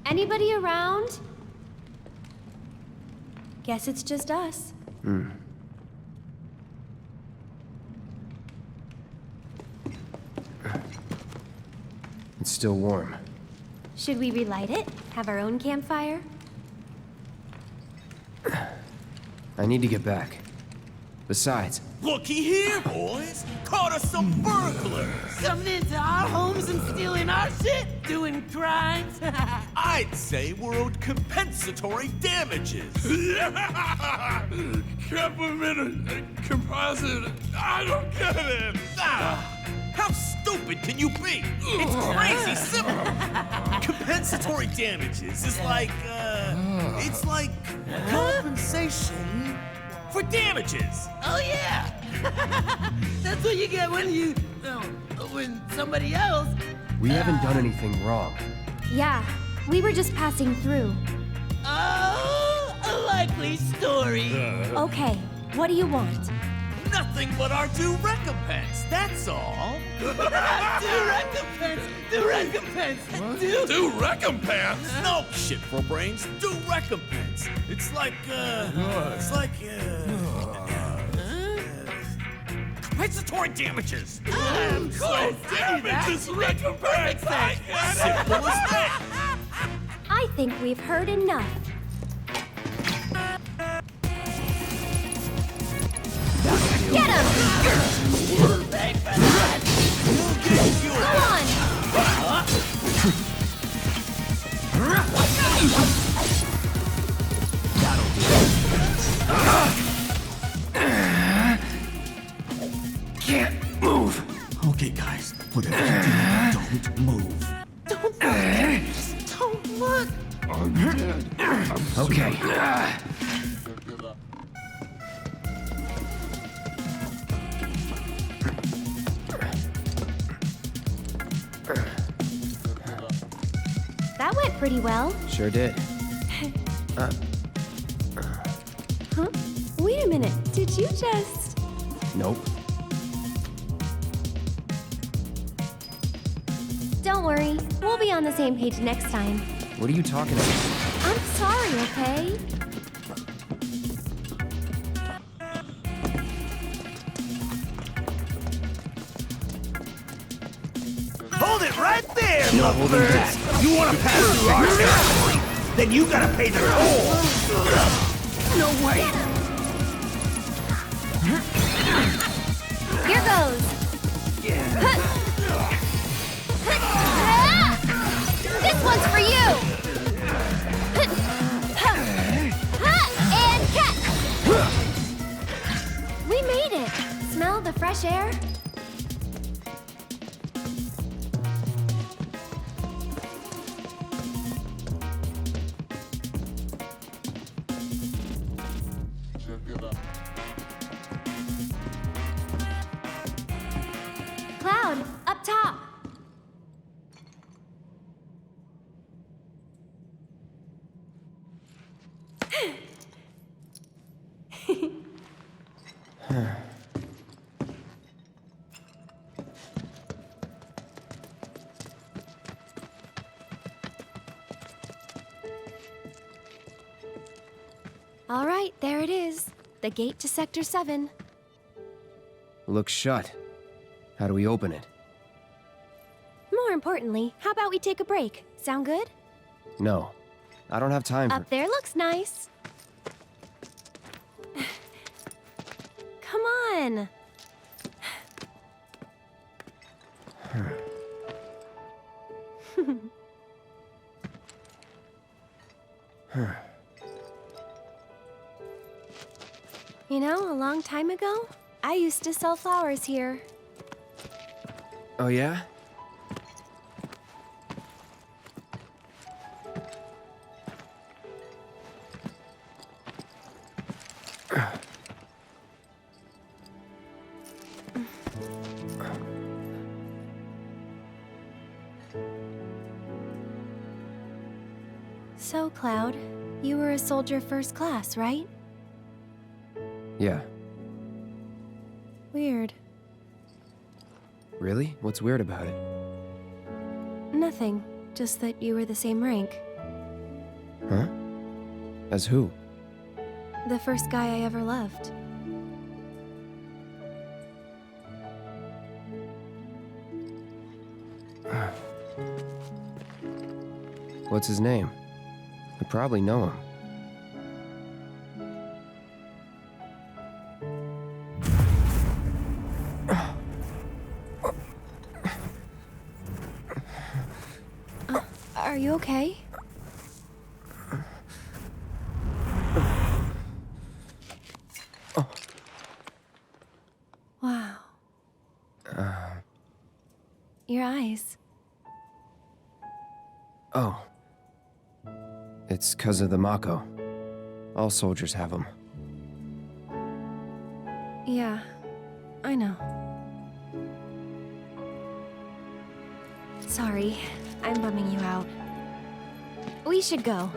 Anybody around? Guess it's just us. It's still warm. Should we relight it? Have our own campfire? I need to get back. Besides, Looky here, boys! Caught us some burglars! Coming into our homes and stealing our shit? Doing crimes? I'd say we're owed compensatory damages! Composite. I don't get it. How stupid can you be? It's crazy simple! Compensatory damages is like, it's like compensation for damages! Oh yeah! That's what you get when you... when somebody else... we haven't done anything wrong. Yeah, we were just passing through. Oh, a likely story. Okay, what do you want? Nothing but our due recompense, that's all! Due recompense! Due recompense! Do recompense? No shit for brains, due recompense! It's like, compensatory damages! Of course! Damages recompense! I get it! Simple as that! I think we've heard enough. Get him! Go on! Okay, guys, whatever you do, don't move. Don't look! Just don't look! I'm dead. Okay. That went pretty well. Sure did. Huh? Wait a minute. Did you just... Nope. Don't worry. We'll be on the same page next time. What are you talking about? I'm sorry, okay? Hold it right there, No my holding birds. back. You want to pass through our territory? Then you gotta pay the toll. No way! Here goes. This one's for you. And catch. We made it. Smell the fresh air? Cloud, up top. All right, there it is. The gate to Sector 7. Looks shut. How do we open it? More importantly, how about we take a break? Sound good? No. I don't have time for... Up there looks nice. Come on. You know, a long time ago, I used to sell flowers here. Oh, yeah? So, Cloud, you were a soldier first class, right? Yeah. Weird. Really? What's weird about it? Nothing. Just that you were the same rank. Huh? As who? The first guy I ever loved. What's his name? I probably know him. Are you okay? Wow. Your eyes. Oh. It's 'cause of the Mako. All soldiers have them. Yeah, I know. Sorry, I'm bumming you out. We should go.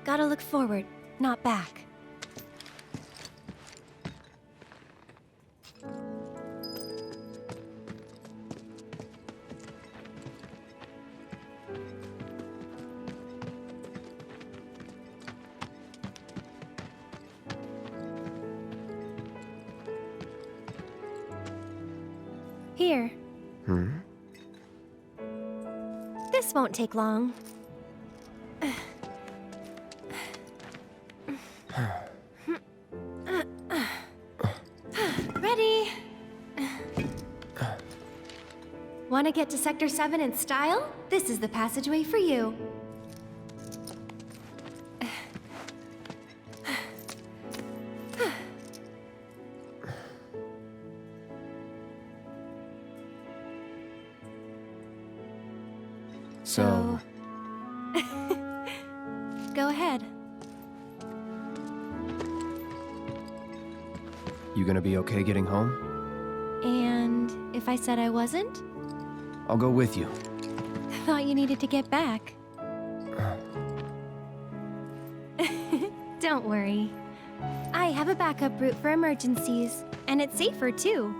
Gotta look forward, not back. Here. This won't take long. Ready? Want to get to Sector 7 in style? This is the passageway for you. So... Go ahead. You gonna be okay getting home? And if I said I wasn't? I'll go with you. Thought you needed to get back. Don't worry. I have a backup route for emergencies, and it's safer too.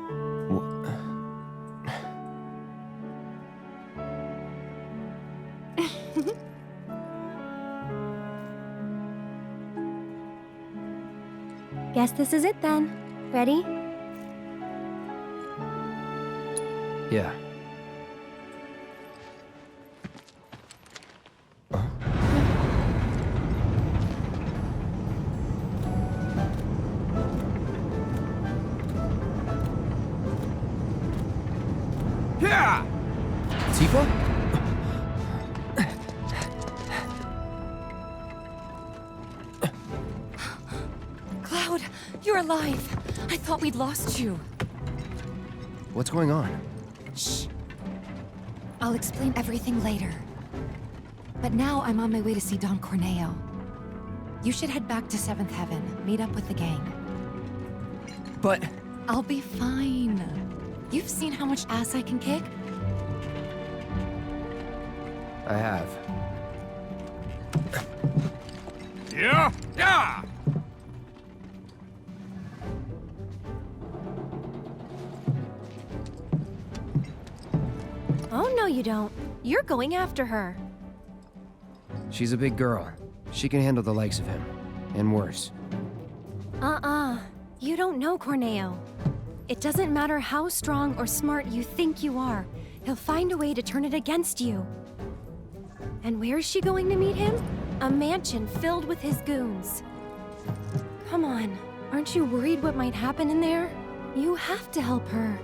Guess this is it then. Ready? Yeah. Yeah! Tifa? Cloud, you're alive. I thought we'd lost you. What's going on? Shh. I'll explain everything later. But now I'm on my way to see Don Corneo. You should head back to 7th Heaven, meet up with the gang. But... I'll be fine. You've seen how much ass I can kick? I have. Yeah? Yeah! Oh, no you don't. You're going after her. She's a big girl. She can handle the likes of him. And worse. You don't know Corneo. It doesn't matter how strong or smart you think you are. He'll find a way to turn it against you. And where is she going to meet him? A mansion filled with his goons. Come on, aren't you worried what might happen in there? You have to help her.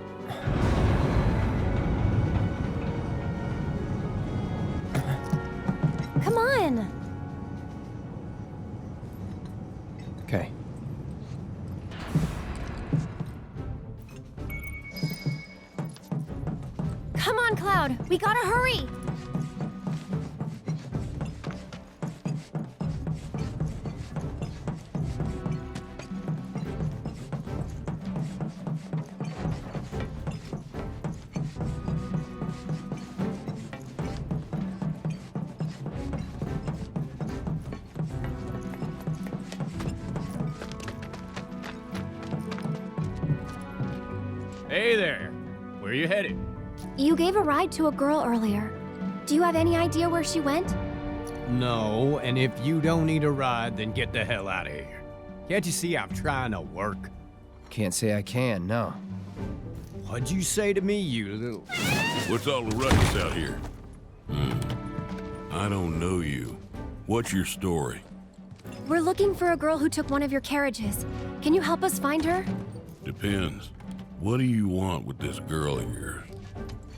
Come on! Okay. Come on, Cloud! We gotta hurry! Hey there. Where are you headed? You gave a ride to a girl earlier. Do you have any idea where she went? No, and if you don't need a ride, then get the hell out of here. Can't you see I'm trying to work? Can't say I can, no. What'd you say to me, you little... What's all the ruckus out here? I don't know you. What's your story? We're looking for a girl who took one of your carriages. Can you help us find her? Depends. What do you want with this girl of yours?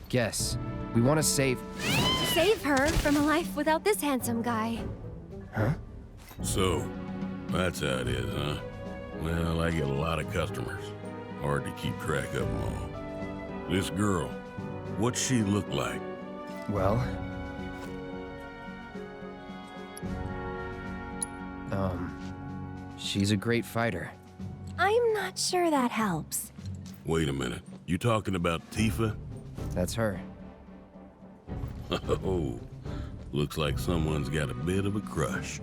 Guess. We want to save... Save her from a life without this handsome guy. Huh? So, that's how it is, huh? Well, I get a lot of customers. Hard to keep track of them all. This girl, what's she look like? Well... she's a great fighter. I'm not sure that helps. Wait a minute. You talking about Tifa? That's her. Oh, looks like someone's got a bit of a crush.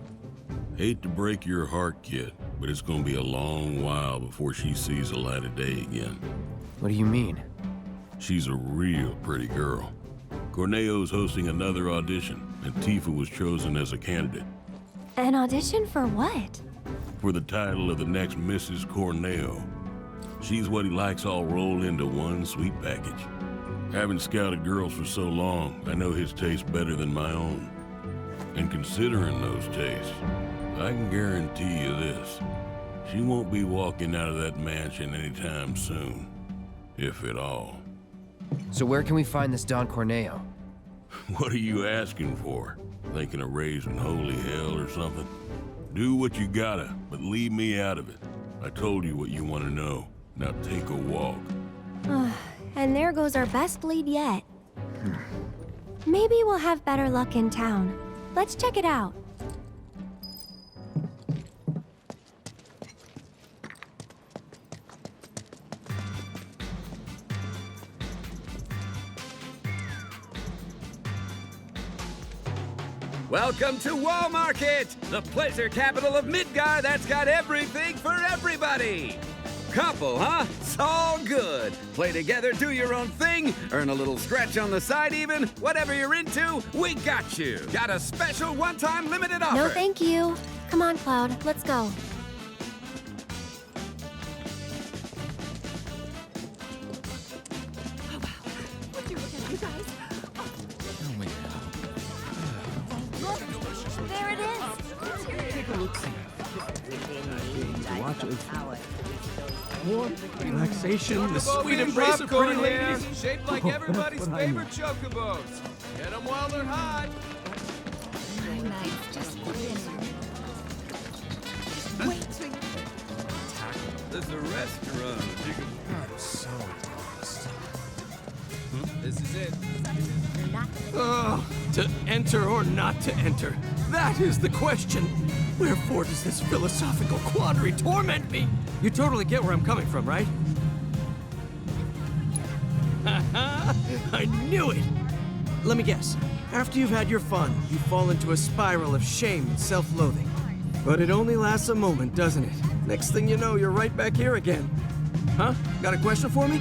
Hate to break your heart, kid, but it's gonna be a long while before she sees the light of day again. What do you mean? She's a real pretty girl. Corneo's hosting another audition, and Tifa was chosen as a candidate. An audition for what? For the title of the next Mrs. Corneo. She's what he likes all rolled into one sweet package. Having scouted girls for so long, I know his taste better than my own. And considering those tastes, I can guarantee you this. She won't be walking out of that mansion anytime soon. If at all. So where can we find this Don Corneo? What are you asking for? Thinking of raising holy hell or something? Do what you gotta, but leave me out of it. I told you what you want to know. Now take a walk. And there goes our best lead yet. Maybe we'll have better luck in town. Let's check it out. Welcome to Wall Market, the pleasure capital of Midgar that's got everything for everybody. Couple, huh? It's all good. Play together, do your own thing, earn a little scratch on the side even. Whatever you're into, we got you. Got a special one-time limited offer. No, thank you. Come on, Cloud, let's go. There it is. Take a look. Watch it. More relaxation, the sweet embrace of pretty ladies. Shaped like everybody's favorite chocobos. Get them while they're hot. There's a restaurant. I'm so lost. This is it. Oh, to enter or not to enter? That is the question. Wherefore does this philosophical quandary torment me? You totally get where I'm coming from, right? I knew it! Let me guess. After you've had your fun, you fall into a spiral of shame and self-loathing. But it only lasts a moment, doesn't it? Next thing you know, you're right back here again. Huh? Got a question for me?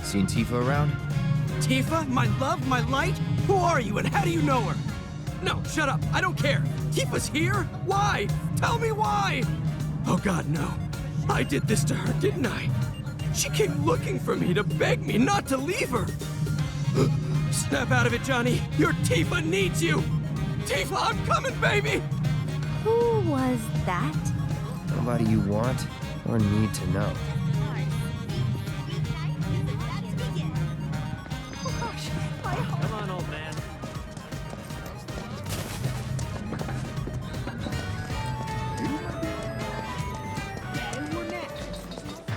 Seen Tifa around? Tifa? My love? My light? Who are you and how do you know her? No, shut up. I don't care. Tifa's here? Why? Tell me why! Oh God, no. I did this to her, didn't I? She came looking for me to beg me not to leave her. Snap out of it, Johnny. Your Tifa needs you. Tifa, I'm coming, baby! Who was that? Nobody you want or need to know. Come on, old man.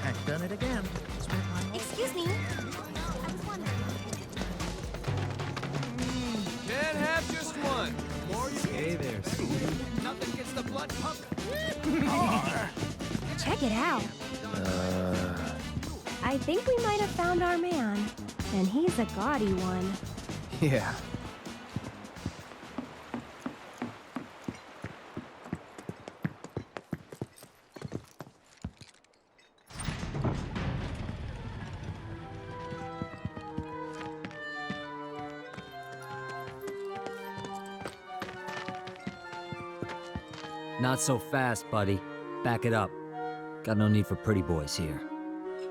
I've done it again. Excuse me. Can't have just one. More you Hey there, sweetie. Nothing gets the blood pumping. Check it out. I think we might have found our man. And he's a gaudy one. Yeah. Not so fast, buddy. Back it up. Got no need for pretty boys here.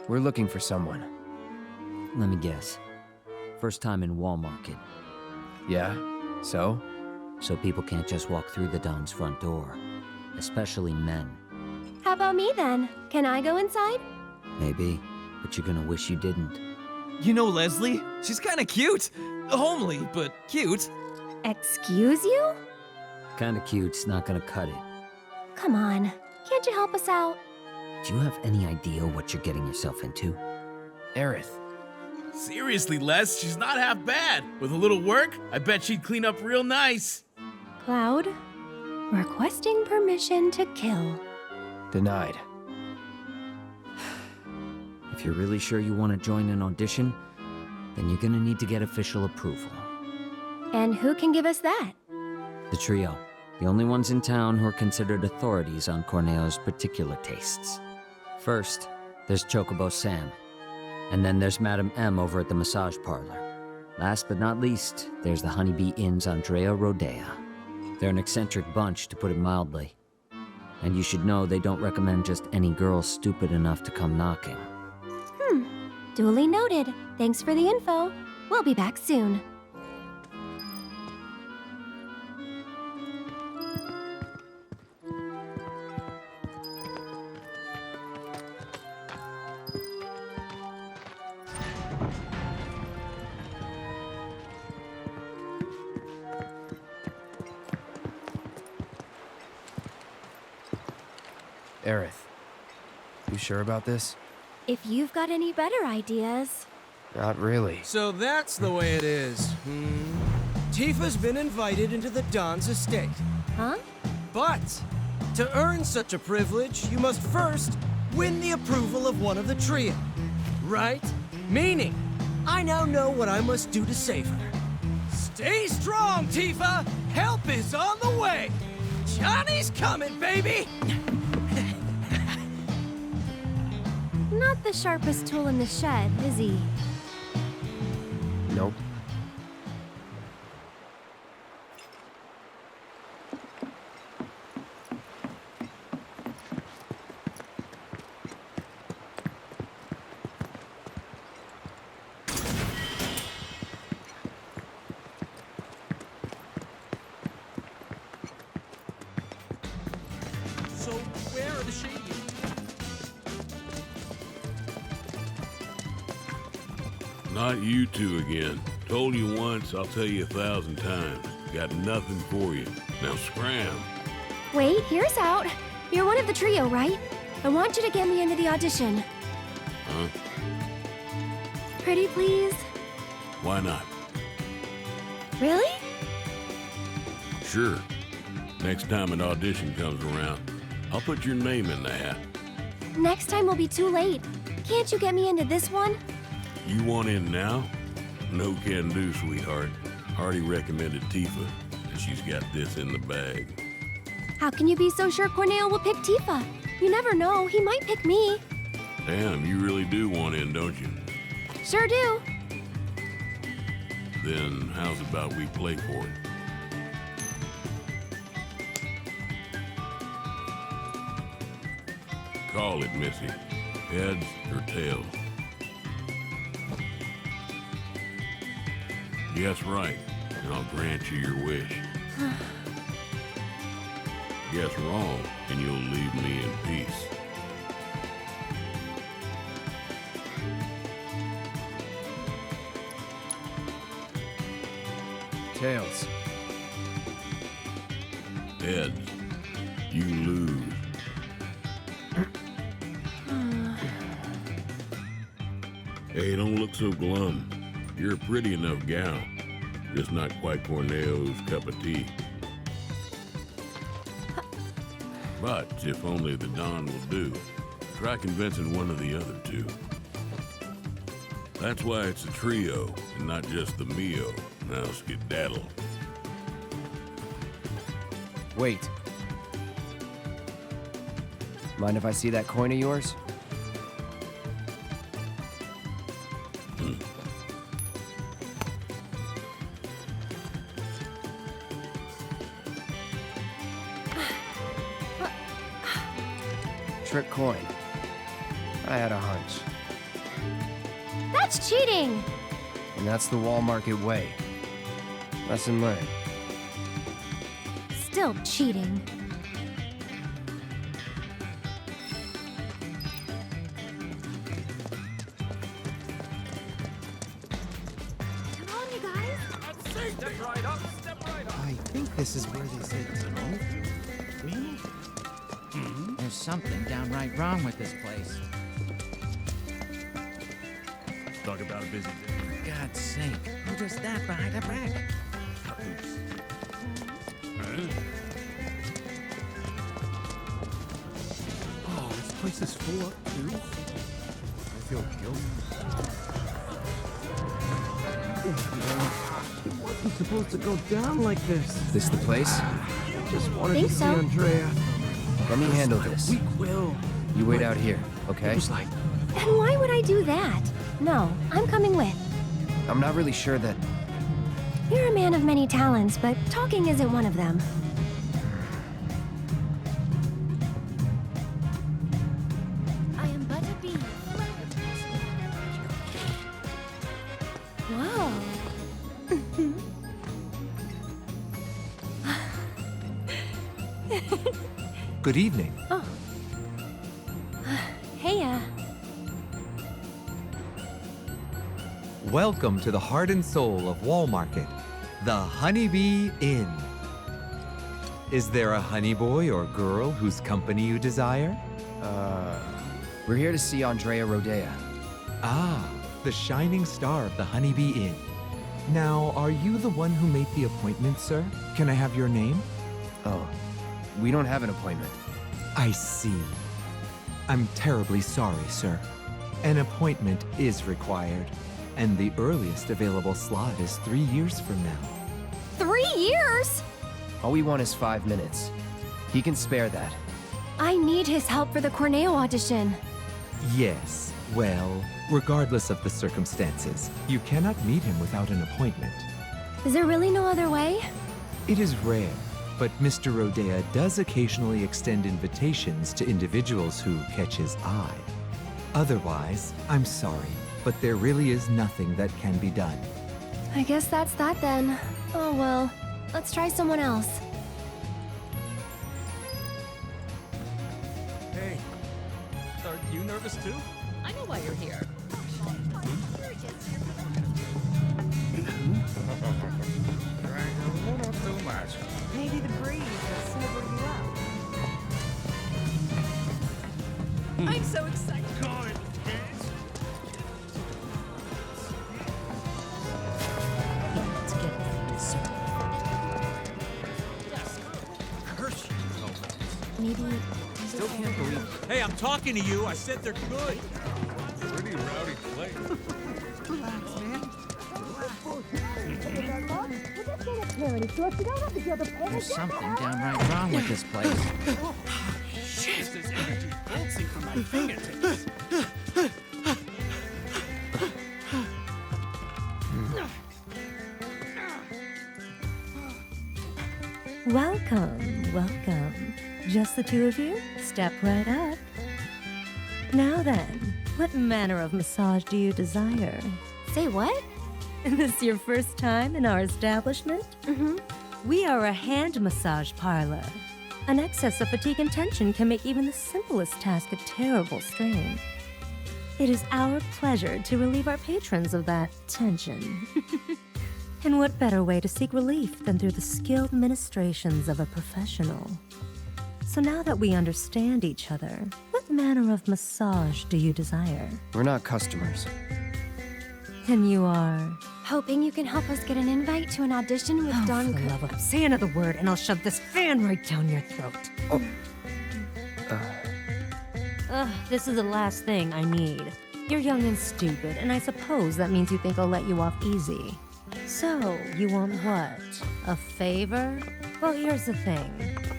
We're looking for someone. Let me guess. First time in Wall Market. Yeah? So? So people can't just walk through the Don's front door. Especially men. How about me then? Can I go inside? Maybe, but you're gonna wish you didn't. You know Leslie? She's kinda cute. Homely, but cute. Excuse you? Kinda cute's not gonna cut it. Come on. Can't you help us out? Do you have any idea what you're getting yourself into? Aerith. Seriously, Les, she's not half bad. With a little work, I bet she'd clean up real nice. Cloud, requesting permission to kill. Denied. If you're really sure you want to join an audition, then you're gonna need to get official approval. And who can give us that? The trio. The only ones in town who are considered authorities on Corneo's particular tastes. First, there's Chocobo Sam. And then there's Madam M over at the massage parlor. Last but not least, there's the Honeybee Inn's Andrea Rodea. They're an eccentric bunch, to put it mildly. And you should know they don't recommend just any girl stupid enough to come knocking. Duly noted. Thanks for the info. We'll be back soon. Aerith. You sure about this? If you've got any better ideas. Not really. So that's the way it is. Tifa's been invited into the Don's estate. Huh? But to earn such a privilege, you must first win the approval of one of the trio. Right? Meaning, I now know what I must do to save her. Stay strong, Tifa! Help is on the way! Johnny's coming, baby! Not the sharpest tool in the shed, is he? Nope. So, where are the shady? Not you two again. Told you once, I'll tell you 1,000 times. Got nothing for you. Now scram. Wait, here's out. You're one of the trio, right? I want you to get me into the audition. Huh? Pretty please? Why not? Really? Sure. Next time an audition comes around, I'll put your name in the hat. Next time will be too late. Can't you get me into this one? You want in now? No can do, sweetheart. Already recommended Tifa, and she's got this in the bag. How can you be so sure Corneo will pick Tifa? You never know, he might pick me. Damn, you really do want in, don't you? Sure do. Then how's about we play for it? Call it, Missy. Heads or tails? Guess right, and I'll grant you your wish. Guess wrong, and you'll leave me in peace. Tails. Heads. You lose. Hey, don't look so glum. You're a pretty enough gal. Just not quite Corneo's cup of tea. But if only the Don will do, try convincing one of the other two. That's why it's a trio, and not just the Mio. Now skedaddle. Wait. Mind if I see that coin of yours? Trick coin. I had a hunch. That's cheating! And that's the wall market way. Lesson learned. Still cheating. Come on, you guys! Step right up, step right up. I think this is where they say to go. Me? There's something downright wrong with this place. Talk about a busy day. For God's sake, who does that behind a back? Oh, this place is full up, too. I feel guilty. It wasn't supposed to go down like this. This the place? Just wanted Think to see so. Andrea. Let me handle this. We will. You wait out here, okay? It was like, And why would I do that? No, I'm coming with. I'm not really sure that... You're a man of many talents, but talking isn't one of them. I am but a bee. Whoa. Good evening. Oh. Hey, Welcome to the heart and soul of Wall Market, the Honeybee Inn. Is there a honey boy or girl whose company you desire? We're here to see Andrea Rodea. Ah, the shining star of the Honeybee Inn. Now, are you the one who made the appointment, sir? Can I have your name? Oh, we don't have an appointment. I see. I'm terribly sorry, sir. An appointment is required, and the earliest available slot is 3 years from now. 3 years? All we want is 5 minutes. He can spare that. I need his help for the Corneo audition. Yes, well, regardless of the circumstances, you cannot meet him without an appointment. Is there really no other way? It is rare, but Mr. Rodea does occasionally extend invitations to individuals who catch his eye. Otherwise, I'm sorry, but there really is nothing that can be done. I guess that's that then. Oh well, let's try someone else. Hey, are you nervous too? I know why you're here. Too much. Maybe the breeze will sober you up. I'm so excited. Maybe. Still can't believe. Hey, I'm talking to you. I said they're good. Pretty rowdy place. Relax, man. There's something downright wrong with this place. Shit, there's energy pulsing from my fingertips. Welcome, welcome. Just the two of you? Step right up. Now then, what manner of massage do you desire? Say what? Is this your first time in our establishment? Mm-hmm. We are a hand massage parlor. An excess of fatigue and tension can make even the simplest task a terrible strain. It is our pleasure to relieve our patrons of that tension. And what better way to seek relief than through the skilled ministrations of a professional? So now that we understand each other, what manner of massage do you desire? We're not customers. And you are? Hoping you can help us get an invite to an audition with Don. For the love of... Say another word and I'll shove this fan right down your throat. Oh. This is the last thing I need. You're young and stupid, and I suppose that means you think I'll let you off easy. So, you want what? A favor? Well, here's the thing.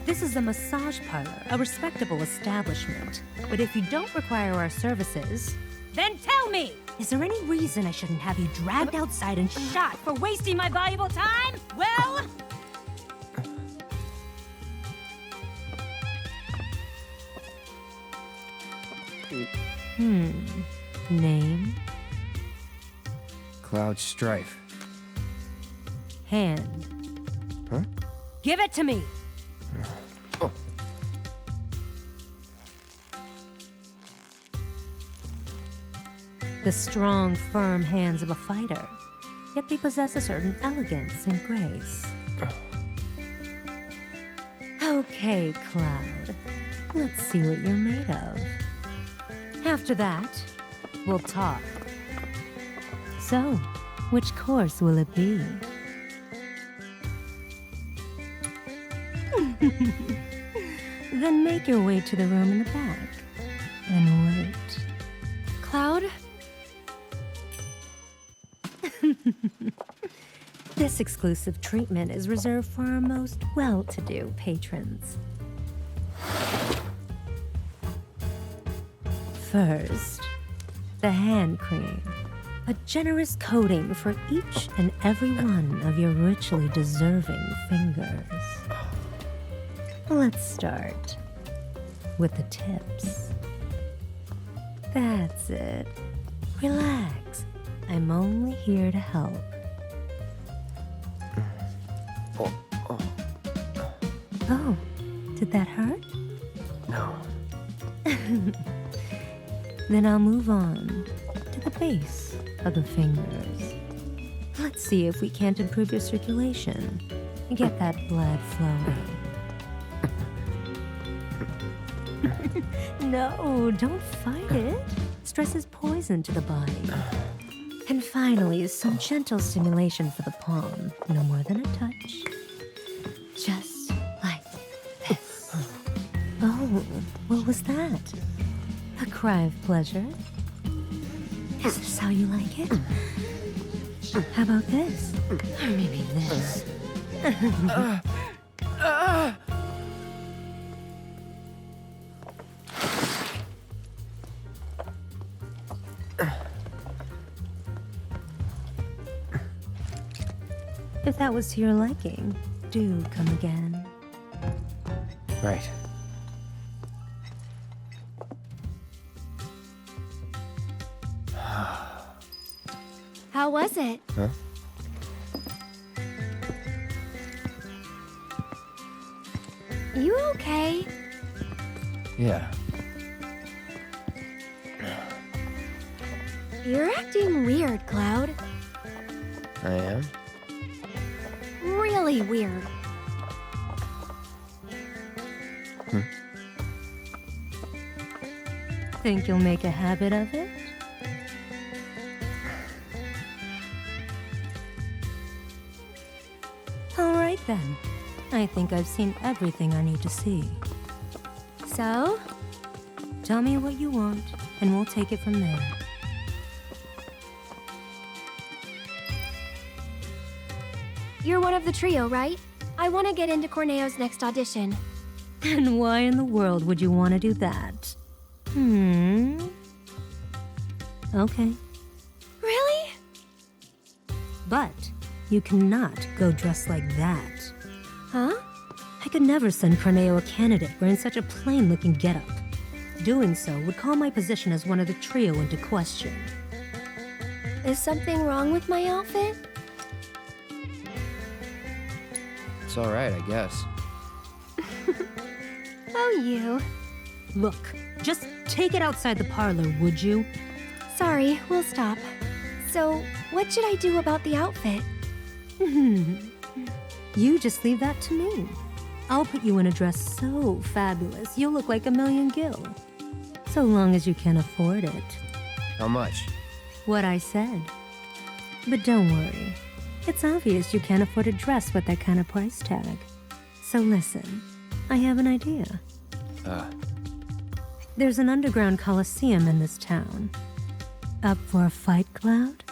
This is a massage parlor, a respectable establishment. But if you don't require our services, then tell me! Is there any reason I shouldn't have you dragged outside and shot for wasting my valuable time? Well... Name? Клауд Страйф. Hand. Huh? Give it to me! Oh. The strong, firm hands of a fighter, yet they possess a certain elegance and grace. Okay, Cloud. Let's see what you're made of. After that, we'll talk. So, which course will it be? Then make your way to the room in the back and wait. Cloud? This exclusive treatment is reserved for our most well-to-do patrons. First, the hand cream. A generous coating for each and every one of your richly deserving fingers. Let's start with the tips. That's it. Relax. I'm only here to help. Oh, did that hurt? No. Then I'll move on to the base of the fingers. Let's see if we can't improve your circulation and get that blood flowing. No, don't fight it. Stress is poison to the body. And finally, some gentle stimulation for the palm. No more than a touch. Just like this. Oh, what was that? A cry of pleasure? Is this how you like it? How about this? Or maybe this? If that was to your liking, do come again. Right. How was it? Huh? You okay? Yeah. You're acting weird, Cloud. I am? Really weird. Think you'll make a habit of it? All right then. I think I've seen everything I need to see. So? Tell me what you want, and we'll take it from there. You're one of the trio, right? I want to get into Corneo's next audition. And why in the world would you want to do that? Okay. Really? But you cannot go dressed like that. Huh? I could never send Corneo a candidate wearing such a plain-looking getup. Doing so would call my position as one of the trio into question. Is something wrong with my outfit? It's alright, I guess. Oh, you. Look, just take it outside the parlor, would you? Sorry, we'll stop. So, what should I do about the outfit? You just leave that to me. I'll put you in a dress so fabulous, you'll look like a million gil. So long as you can afford it. How much? What I said. But don't worry. It's obvious you can't afford a dress with that kind of price tag. So listen, I have an idea. There's an underground coliseum in this town. Up for a fight, Cloud?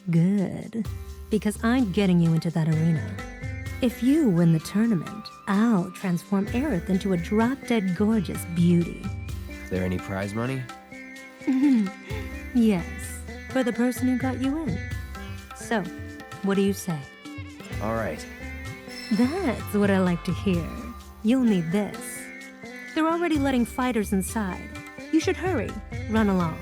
Good. Because I'm getting you into that arena. If you win the tournament, I'll transform Aerith into a drop-dead gorgeous beauty. There any prize money? Yes, for the person who got you in. So, what do you say? All right. That's what I like to hear. You'll need this. They're already letting fighters inside. You should hurry. Run along.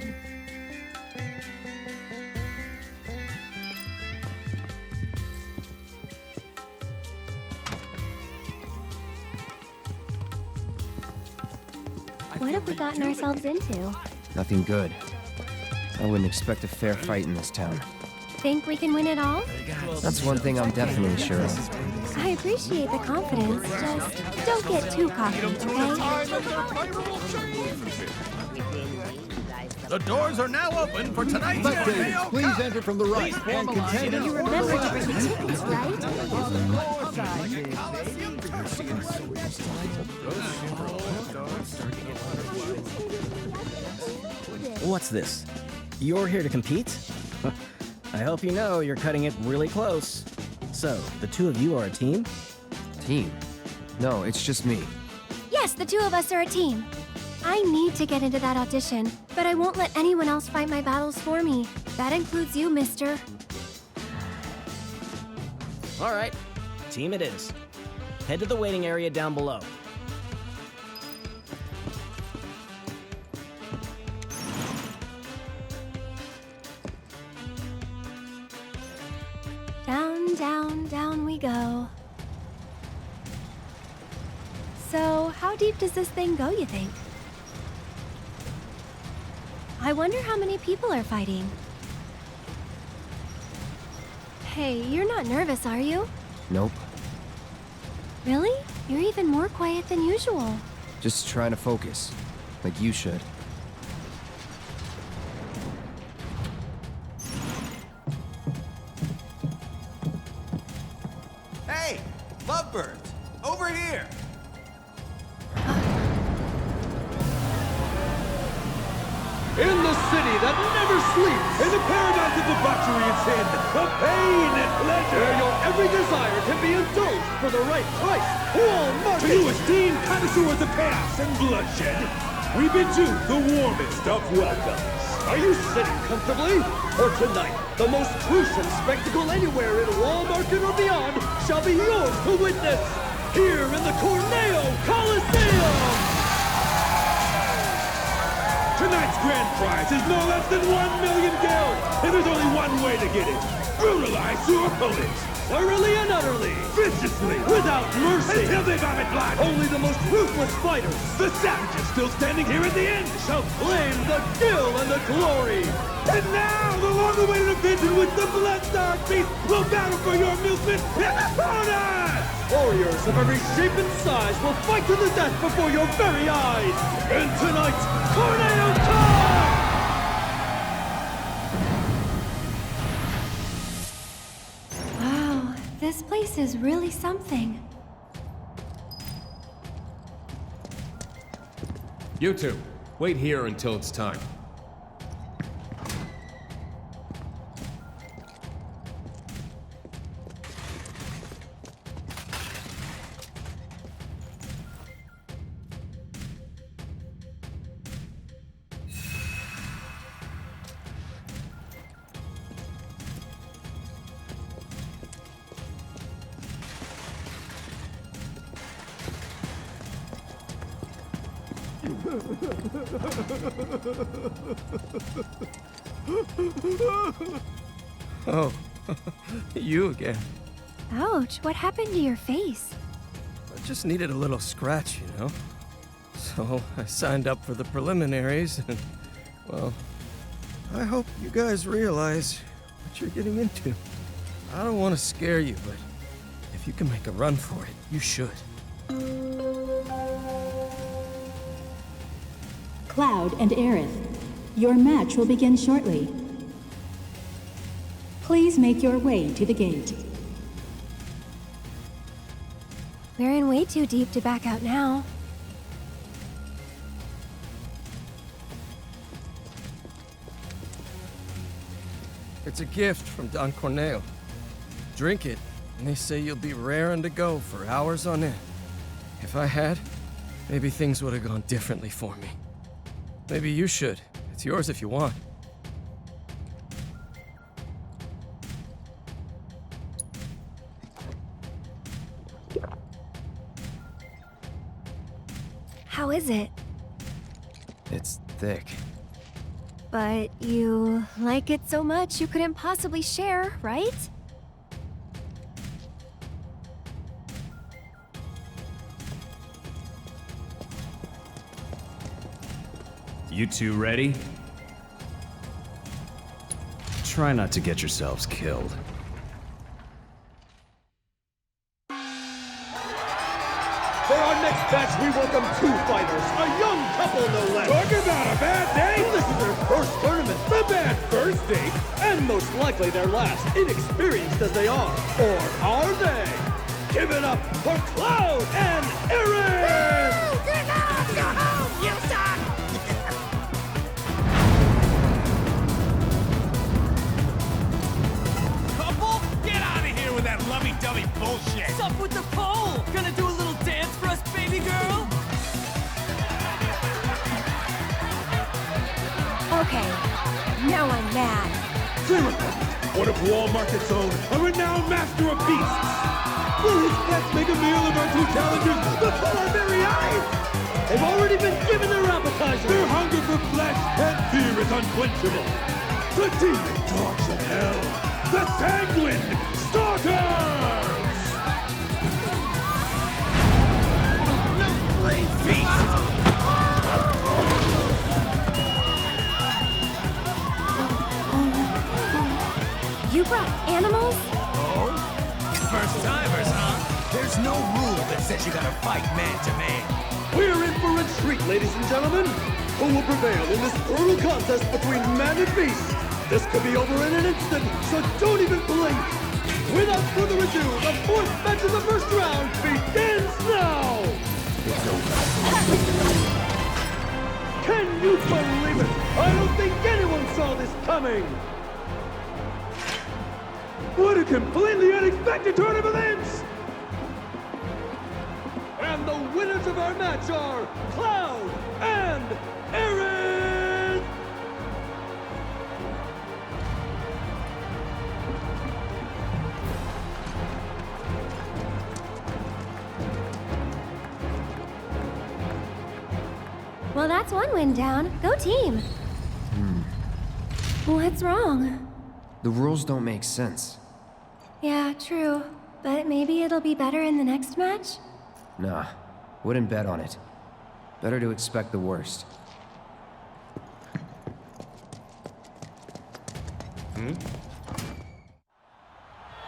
What have we gotten ourselves into? Nothing good. I wouldn't expect a fair fight in this town. Think we can win it all? That's one thing I'm definitely sure of. I appreciate the confidence, just don't get too cocky, okay? The doors are now open for tonight's Spectators, please enter from the right and contenders. You remember to bring the tickets, right? What's this? You're here to compete? I hope you know you're cutting it really close. So, the two of you are a team? Team? No, it's just me. Yes, the two of us are a team. I need to get into that audition, but I won't let anyone else fight my battles for me. That includes you, mister. All right, team it is. Head to the waiting area down below. Down, down, down we go. So, how deep does this thing go, you think? I wonder how many people are fighting. Hey, you're not nervous, are you? Nope. Really? You're even more quiet than usual. Just trying to focus. Like you should. In the city that never sleeps. In the paradise of debauchery and sin. Of pain and pleasure. Where your every desire can be indulged for the right price. Wall Market. To you esteemed connoisseurs of chaos and bloodshed, we bid you the warmest of welcomes. Are you sitting comfortably? For tonight, the most gruesome spectacle anywhere in Wall Market or beyond shall be yours to witness. Here in the Corneo Coliseum. Tonight's grand prize is no less than 1 million gil, and there's only one way to get it. Brutalize your opponents. Thoroughly and utterly. Viciously. Without mercy. Until they vomit blood. Only the most ruthless fighters, the savages still standing here at the end, shall claim the gil and the glory. And now, the long-awaited event in which the blood-starved beast will battle for your amusement in the bonus! Warriors of every shape and size will fight to the death before your very eyes. And tonight's Corneo time! Wow, this place is really something. You two, wait here until it's time. Oh, you again. Ouch, what happened to your face? I just needed a little scratch, you know? So I signed up for the preliminaries and, well, I hope you guys realize what you're getting into. I don't want to scare you, but if you can make a run for it, you should. Cloud and Aerith, your match will begin shortly. Please make your way to the gate. We're in way too deep to back out now. It's a gift from Don Corneo. Drink it, and they say you'll be raring to go for hours on end. If I had, maybe things would have gone differently for me. Maybe you should. It's yours if you want. How is it? It's thick. But you like it so much you couldn't possibly share, right? You two ready? Try not to get yourselves killed. For our next match, we welcome two fighters, a young couple no less. Talk about a bad date! This is their first tournament. The bad first date? And most likely their last, inexperienced as they are. Or are they? Give it up for Cloud and Aaron! Get out! Go home, you suck! Couple? Get out of here with that lovey-dovey bullshit! What's up with the pole? Gonna do a little dance for us, baby girl? Okay, now I'm mad. One of Wall Market's own, a renowned master of beasts! Will his pets make a meal of our two challengers before our very eyes? They've already been given their appetizer! Their hunger for flesh and fear is unquenchable! The demon dogs of hell! The sanguine starters! You brought animals? Oh? First timers, huh? There's no rule that says you gotta fight man to man. We're in for a treat, ladies and gentlemen! Who will prevail in this brutal contest between man and beast? This could be over in an instant, so don't even blink! Without further ado, the fourth match of the first round begins now! It's over. Can you believe it? I don't think anyone saw this coming! What a completely unexpected turn of events! And the winners of our match are Cloud and Aaron! Well, that's one win down. Go team. What's wrong? The rules don't make sense. Yeah, true. But maybe it'll be better in the next match? Nah, wouldn't bet on it. Better to expect the worst.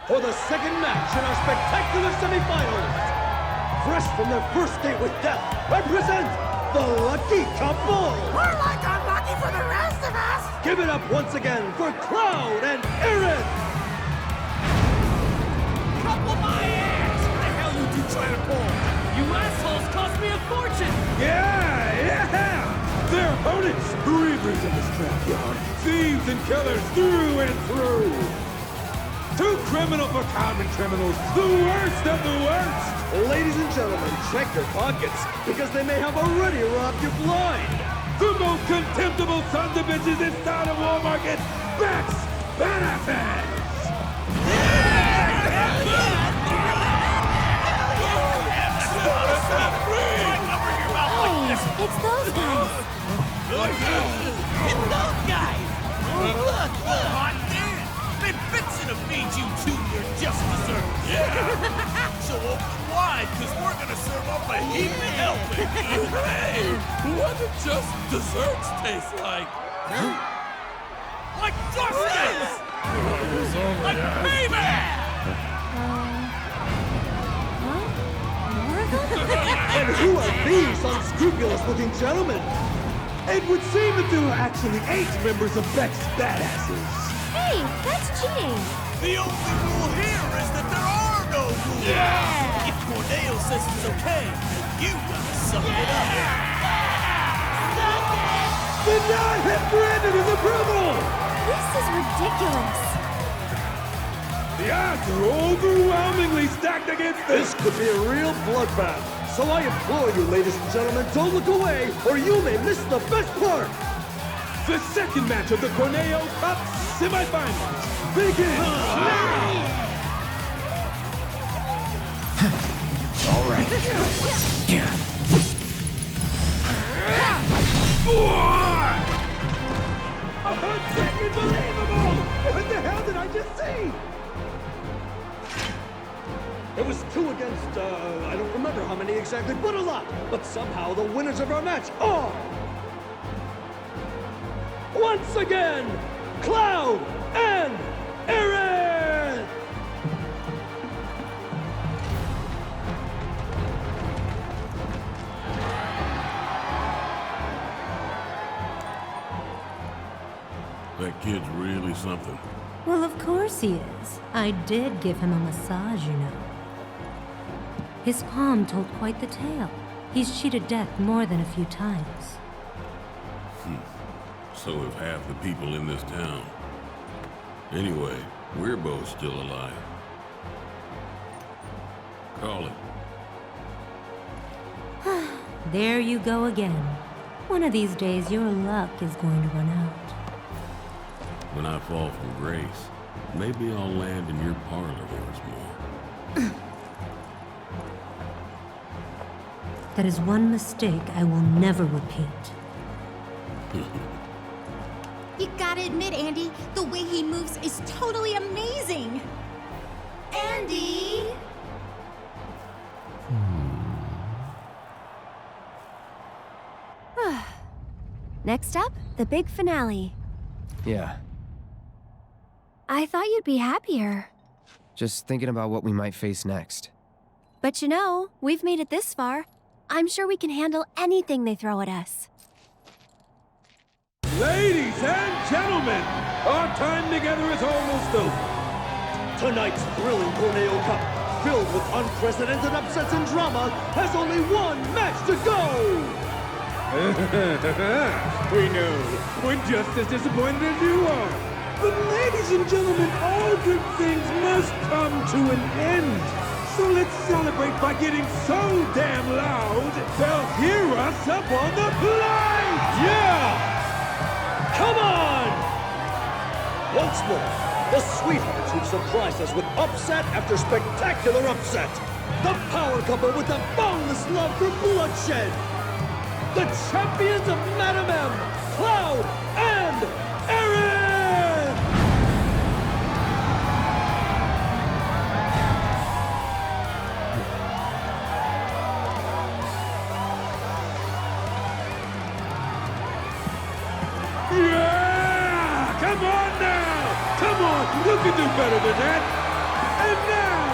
For the second match in our spectacular semifinals, fresh from their first date with death, I present the Lucky Couple! We're like unlucky for the rest of us! Give it up once again for Cloud and Aaron! Couple my ass! What the hell you two trying to pull? You assholes cost me a fortune! Yeah! Their opponents, reavers in the scrapyard, thieves and killers through and through! Two criminal for common criminals, the worst of the worst! Ladies and gentlemen, check your pockets, because they may have already robbed you blind! The most contemptible sons of bitches this side of Walmart gets Bex Benefits! Hey, it's those guys! It's those guys! Look! Hot damn! Been fixing to feed you two your just desserts! Yeah! So open wide, because we're gonna serve up a heap of helping! Hey! What do just desserts taste like? Like justice! Like payback! And who are these unscrupulous-looking gentlemen? It would seem that there are actually 8 members of Beck's Badasses. Hey, that's cheating! The only rule here is that there are no rules! Yeah! If Corneo says it's okay, you gotta suck it up! The non-hit Brandon is approval! This is ridiculous! The odds are overwhelmingly stacked against this. This could be a real bloodbath. So I implore you, ladies and gentlemen, don't look away, or you may miss the best part. The second match of the Corneo Cup semifinals begins now. All right. Unbelievable! What the hell did I just see? It was 2 against, I don't remember how many exactly, but a lot. But somehow the winners of our match are... once again, Cloud and Aaron! That kid's really something. Well, of course he is. I did give him a massage, you know. His palm told quite the tale. He's cheated death more than a few times. So have half the people in this town. Anyway, we're both still alive. Call it. There you go again. One of these days, your luck is going to run out. When I fall from grace, maybe I'll land in your parlor once more. That is one mistake I will never repeat. You gotta admit, Andy, the way he moves is totally amazing! Andy! Next up, the big finale. Yeah, I thought you'd be happier. just thinking about what we might face next. But you know, we've made it this far. I'm sure we can handle anything they throw at us. Ladies and gentlemen, our time together is almost over. Tonight's thrilling Corneo Cup, filled with unprecedented upsets and drama, has only one match to go! We know. We're just as disappointed as you are. But ladies and gentlemen, all good things must come to an end. So let's celebrate by getting so damn loud, they'll hear us up on the plate! Yeah! Come on! Once more, the sweethearts who've surprised us with upset after spectacular upset. The power couple with the boundless love for bloodshed. The champions of Madam M, Cloud and Aaron! Yeah! Come on now! Come on! You can do better than that! And now,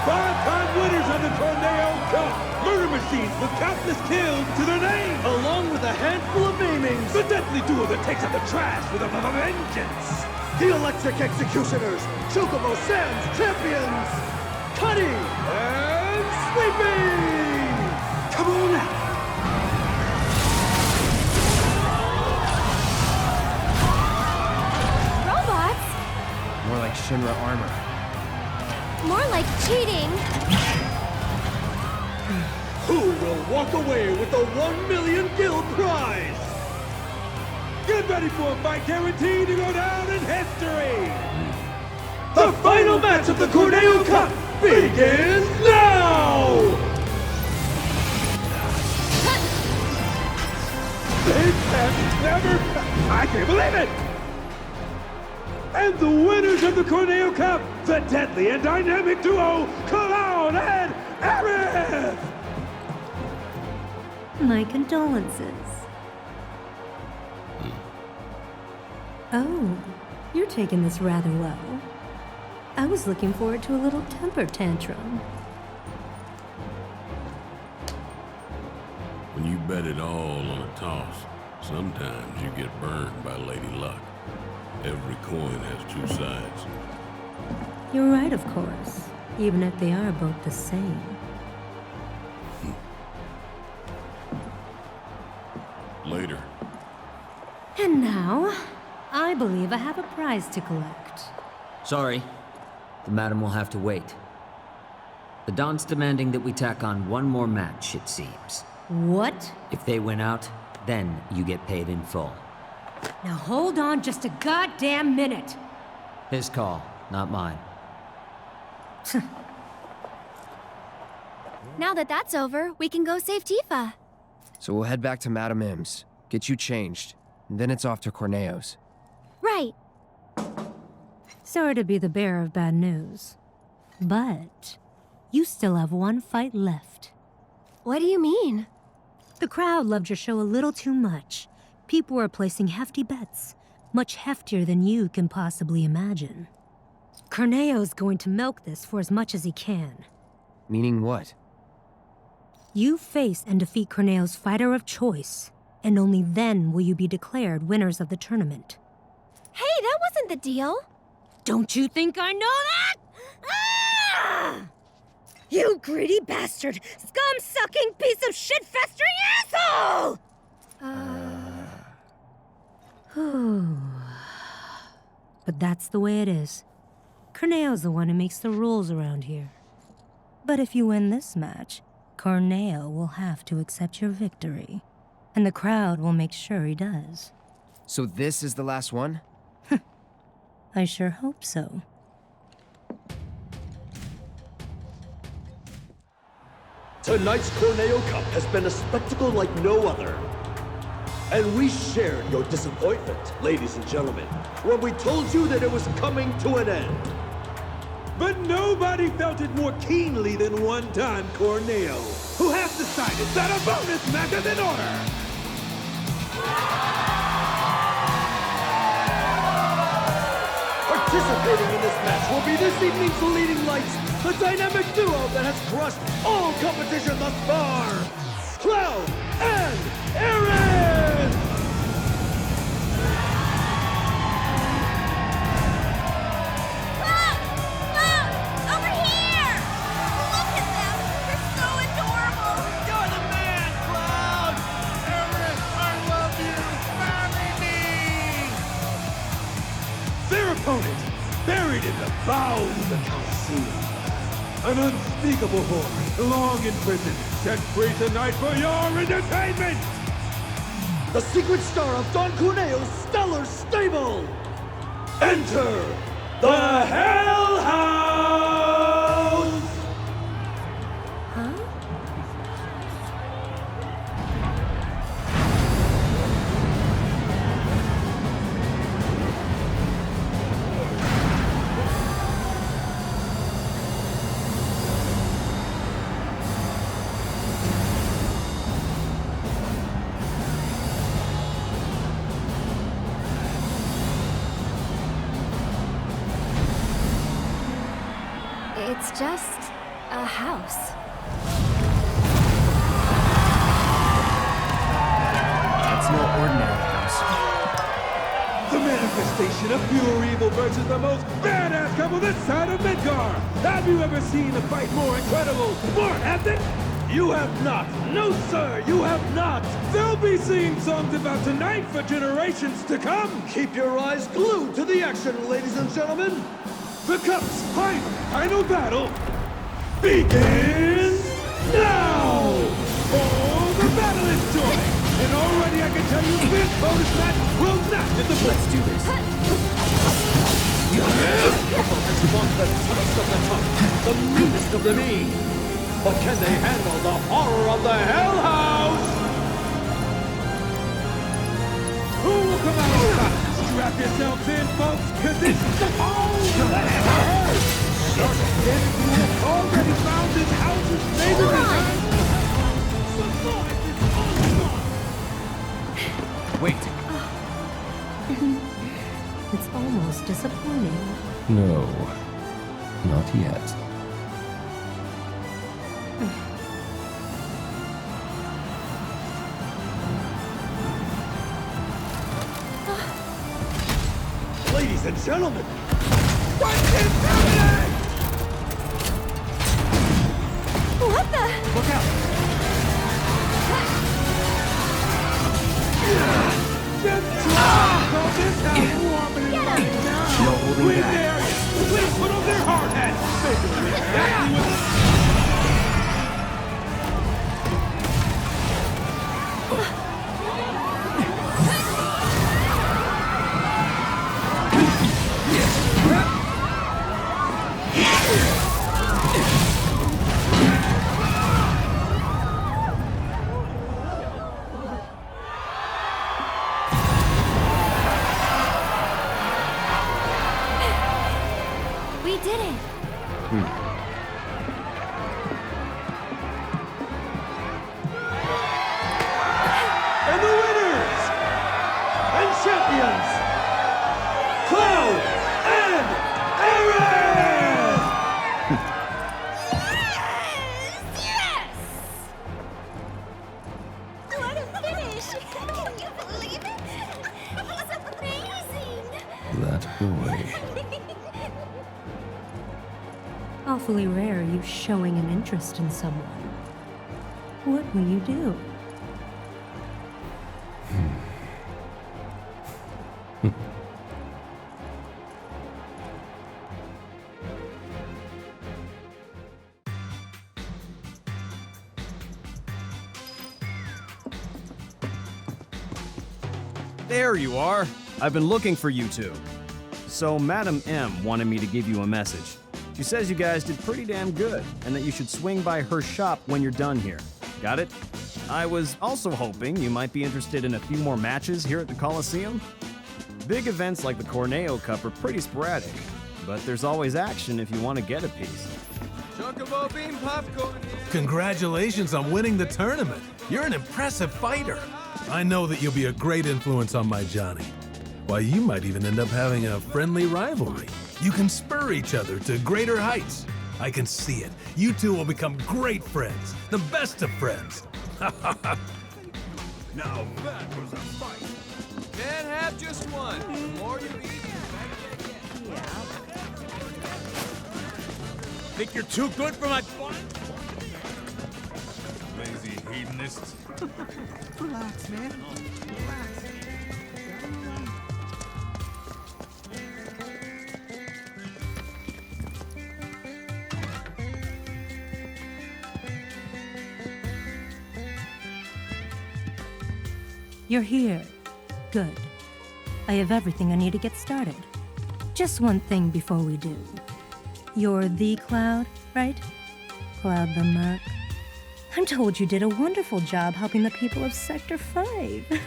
5-time winners of the Corneo Cup! Murder machines with countless kills to their name! Along with a handful of aimings! The deadly duo that takes out the trash with a vengeance! The Electric Executioners! Chocobo Sam's champions! Cuddy! And Sleepy! Come on now! Robots? More like Shinra armor. More like cheating. Who will walk away with the 1 million guild prize? Get ready for a fight guaranteed to go down in history! The final match of the Corneo Cup begins now! This has never... I can't believe it! And the winners of the Corneo Cup, the deadly and dynamic duo, Cloud and Aerith! My condolences. Oh, you're taking this rather well. I was looking forward to a little temper tantrum. When you bet it all on a toss, sometimes you get burned by Lady Luck. Every coin has two sides. You're right, of course, even if they are both the same. Later. And now, I believe I have a prize to collect. Sorry. The madam will have to wait. The Don's demanding that we tack on one more match, it seems. What? If they win out, then you get paid in full. Now hold on just a goddamn minute. His call, not mine. Now that that's over, we can go save Tifa. So we'll head back to Madam M's, get you changed, and then it's off to Corneo's. Right. Sorry to be the bearer of bad news, but you still have one fight left. What do you mean? The crowd loved your show a little too much. People were placing hefty bets, much heftier than you can possibly imagine. Corneo's going to milk this for as much as he can. Meaning what? You face and defeat Corneo's fighter of choice, and only then will you be declared winners of the tournament. Hey, that wasn't the deal. Don't you think I know that? Ah! You greedy bastard! Scum-sucking piece of shit-festering asshole! But that's the way it is. Corneo's the one who makes the rules around here. But if you win this match, Corneo will have to accept your victory. And the crowd will make sure he does. So this is the last one? I sure hope so. Tonight's Corneo Cup has been a spectacle like no other. And we shared your disappointment, ladies and gentlemen, when we told you that it was coming to an end. But nobody felt it more keenly than one-time Corneo, who has decided that a bonus match is in order! Participating in this match will be this evening's leading lights, the dynamic duo that has crushed all competition thus far, Cloud and Aaron! in the bowels of the Colosseum. An unspeakable horde, long imprisoned, set free tonight for your entertainment! The secret star of Don Corneo's stellar stable! Enter the Hell House! Huh? It's just a house. That's no ordinary house. The manifestation of pure evil versus the most badass couple this side of Midgar! Have you ever seen a fight more incredible, more epic? You have not! No, sir, you have not! They'll be singing songs about tonight for generations to come! Keep your eyes glued to the action, ladies and gentlemen! The Cup's final battle begins now! Oh, the battle is joy! And already I can tell you this bonus match will not hit the Let's do this. Has walked the toughest of the tough, the meanest of the mean. But can they handle the horror of the Hell House? Who will come out on top? Strap yourselves in, folks, because this is the already found this house's favorite design. Wait. It's almost disappointing. No, not yet. Ladies and gentlemen, what is happening? What the? Look out! Just call this house warm and inviting now. No holding Win back. the area. Please put on their hard hats. They do exactly what We did it! and the winners and champions, Cloud and Aaron! Yes! What a finish! Can you believe it? It was amazing! That boy. Awfully rare you showing an interest in someone. What will you do? There you are. I've been looking for you two. So Madam M wanted me to give you a message. She says you guys did pretty damn good, and that you should swing by her shop when you're done here. Got it? I was also hoping you might be interested in a few more matches here at the Coliseum. Big events like the Corneo Cup are pretty sporadic, but there's always action if you want to get a piece. Chocobo bean popcorn. Congratulations on winning the tournament. You're an impressive fighter. I know that you'll be a great influence on my Johnny. Why, you might even end up having a friendly rivalry. You can spur each other to greater heights. I can see it. You two will become great friends. The best of friends. Now that was a fight. Can't have just one. The more you eat, the better they get. Think you're too good for my fun? Lazy hedonists. Relax, man. Relax. You're here. Good. I have everything I need to get started. Just one thing before we do. You're the Cloud, right? Cloud the Merc. I'm told you did a wonderful job helping the people of Sector 5.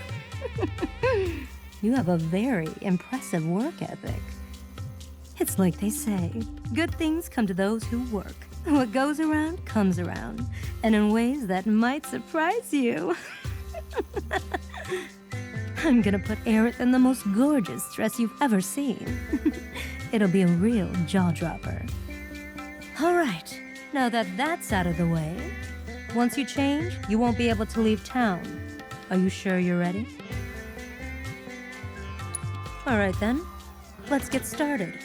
You have a very impressive work ethic. It's like they say, good things come to those who work. What goes around comes around, and in ways that might surprise you. I'm gonna put Aerith in the most gorgeous dress you've ever seen. It'll be a real jaw-dropper. All right, now that that's out of the way, once you change, you won't be able to leave town. Are you sure you're ready? All right then, let's get started.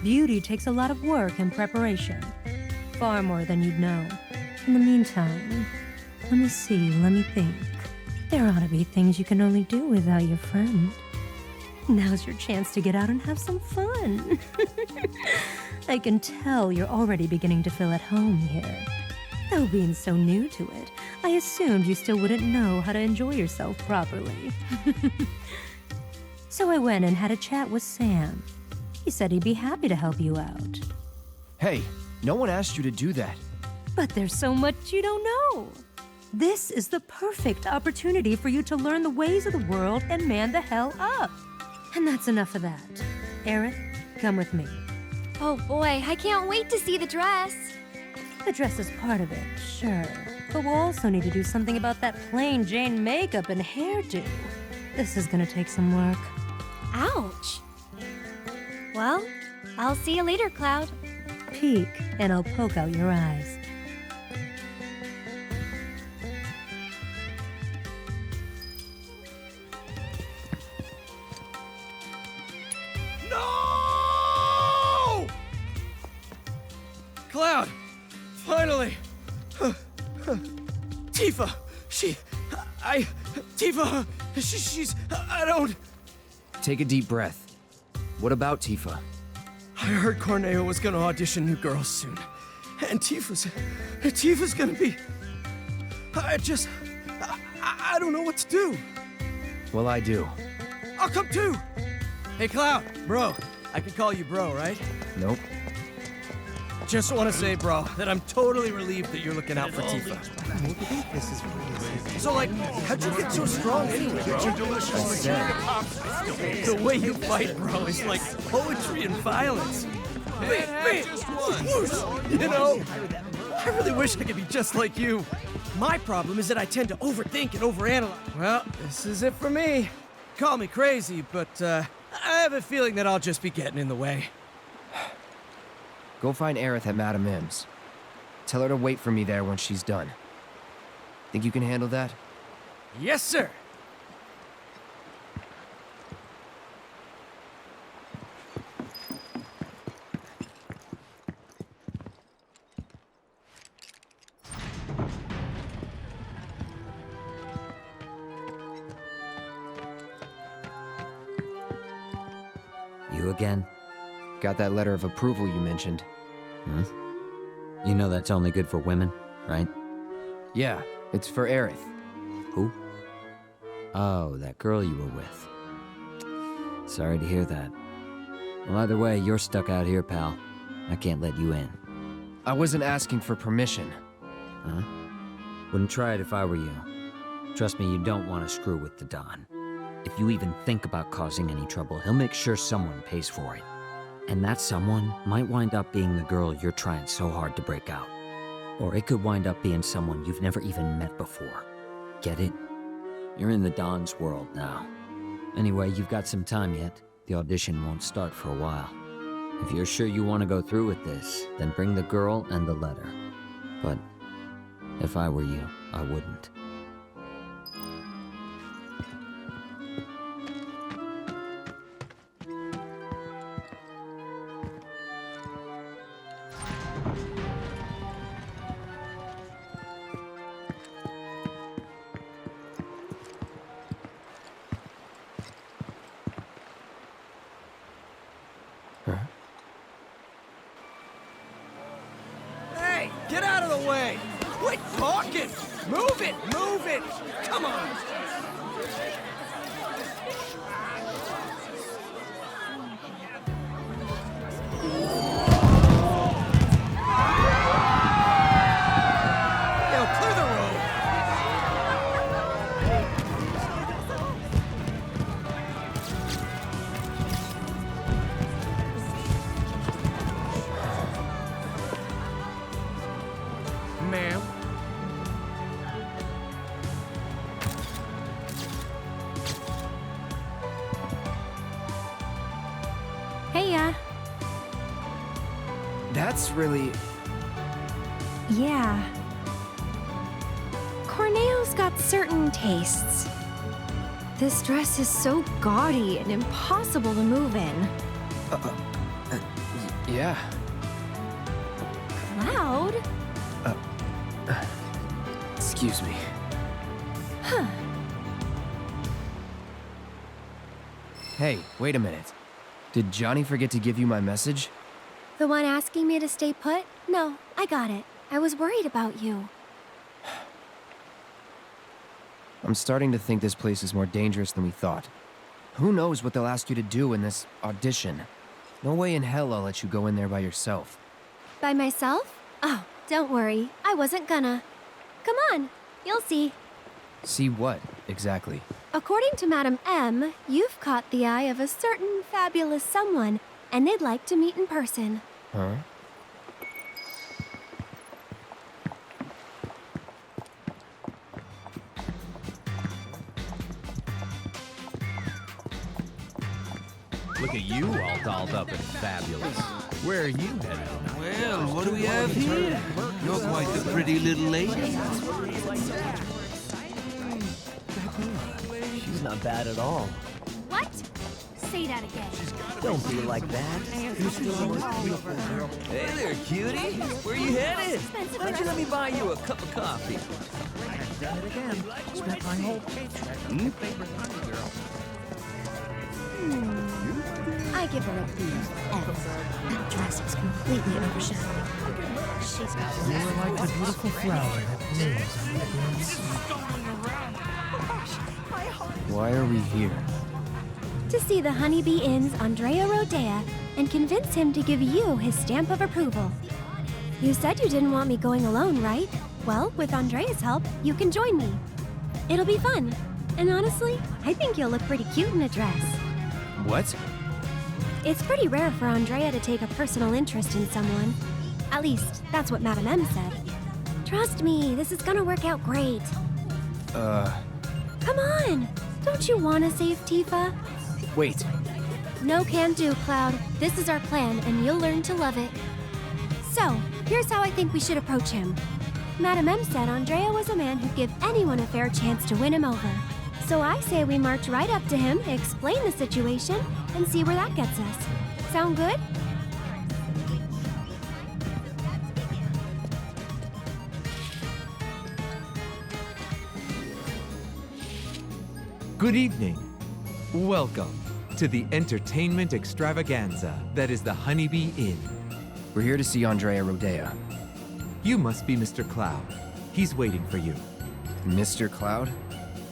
Beauty takes a lot of work and preparation. Far more than you'd know. In the meantime, let me think. There ought to be things you can only do without your friend. Now's your chance to get out and have some fun. I can tell you're already beginning to feel at home here. Though being so new to it, I assumed you still wouldn't know how to enjoy yourself properly. So I went and had a chat with Sam. He said he'd be happy to help you out. Hey, no one asked you to do that. But there's so much you don't know. This is the perfect opportunity for you to learn the ways of the world and man the hell up. And that's enough of that. Aerith, come with me. Oh boy, I can't wait to see the dress. The dress is part of it, sure. But we'll also need to do something about that plain Jane makeup and hairdo. This is gonna take some work. Ouch. Well, I'll see you later, Cloud. Peek, and I'll poke out your eyes. No! Cloud! Finally! Tifa! She's... I don't... Take a deep breath. What about Tifa? I heard Corneo was gonna audition new girls soon. And Tifa's gonna be... I don't know what to do. Well, I do. I'll come too! Hey, Cloud, bro. I can call you bro, right? Nope. Just want to say, bro, that I'm totally relieved that you're looking out for Tifa. So, like, how'd you get so strong anyway, bro? The way you fight, bro, is like poetry and violence. Bam, whoosh, you know? I really wish I could be just like you. My problem is that I tend to overthink and overanalyze. Well, this is it for me. Call me crazy, but I have a feeling that I'll just be getting in the way. Go find Aerith at Madame M's. Tell her to wait for me there when she's done. Think you can handle that? Yes, sir! You again? Got that letter of approval you mentioned. Hmm? You know that's only good for women, right? Yeah, it's for Aerith. Who? Oh, that girl you were with. Sorry to hear that. Well, either way, you're stuck out here, pal. I can't let you in. I wasn't asking for permission. Huh? Wouldn't try it if I were you. Trust me, you don't want to screw with the Don. If you even think about causing any trouble, he'll make sure someone pays for it. And that someone might wind up being the girl you're trying so hard to break out. Or it could wind up being someone you've never even met before. Get it? You're in the Don's world now. Anyway, you've got some time yet. The audition won't start for a while. If you're sure you want to go through with this, then bring the girl and the letter. But if I were you, I wouldn't. Hey, get out of the way! Quit talking! Move it! Move it! Come on! Heya. That's really... Yeah. Corneo's got certain tastes. This dress is so gaudy and impossible to move in. Yeah. Cloud? Excuse me. Huh. Hey, wait a minute. Did Johnny forget to give you my message? The one asking me to stay put? No, I got it. I was worried about you. I'm starting to think this place is more dangerous than we thought. Who knows what they'll ask you to do in this audition? No way in hell I'll let you go in there by yourself. By myself? Oh, don't worry. I wasn't gonna. Come on, you'll see. See what, exactly? According to Madam M, you've caught the eye of a certain fabulous someone, and they'd like to meet in person. Huh? Look at you all dolled up and fabulous. Where are you headed? Well, what do we have here? You're quite the pretty little lady. She's not bad at all. What? Say that again. Don't be like that. You're still the most beautiful girl. Hey there, cutie. Where you headed? Why don't you let me buy you a cup of coffee? I've done it again. Spent my whole paycheck on my favorite honey girl. I give her a B. That dress is completely overshadowed. She's got You're like the beautiful flower that blooms on the Why are we here? to see the Honeybee Inn's Andrea Rodea and convince him to give you his stamp of approval. You said you didn't want me going alone, right? Well, with Andrea's help, you can join me. It'll be fun. And honestly, I think you'll look pretty cute in a dress. What? It's pretty rare for Andrea to take a personal interest in someone. At least, that's what Madam M said. Trust me, this is gonna work out great. Come on! Don't you want to save Tifa? Wait. No can do, Cloud. This is our plan, and you'll learn to love it. So, here's how I think we should approach him. Madam M said Andrea was a man who'd give anyone a fair chance to win him over. So I say we march right up to him, explain the situation, and see where that gets us. Sound good? Good evening. Welcome to the entertainment extravaganza that is the Honeybee Inn. We're here to see Andrea Rodea. You must be Mr. Cloud. He's waiting for you. Mr. Cloud?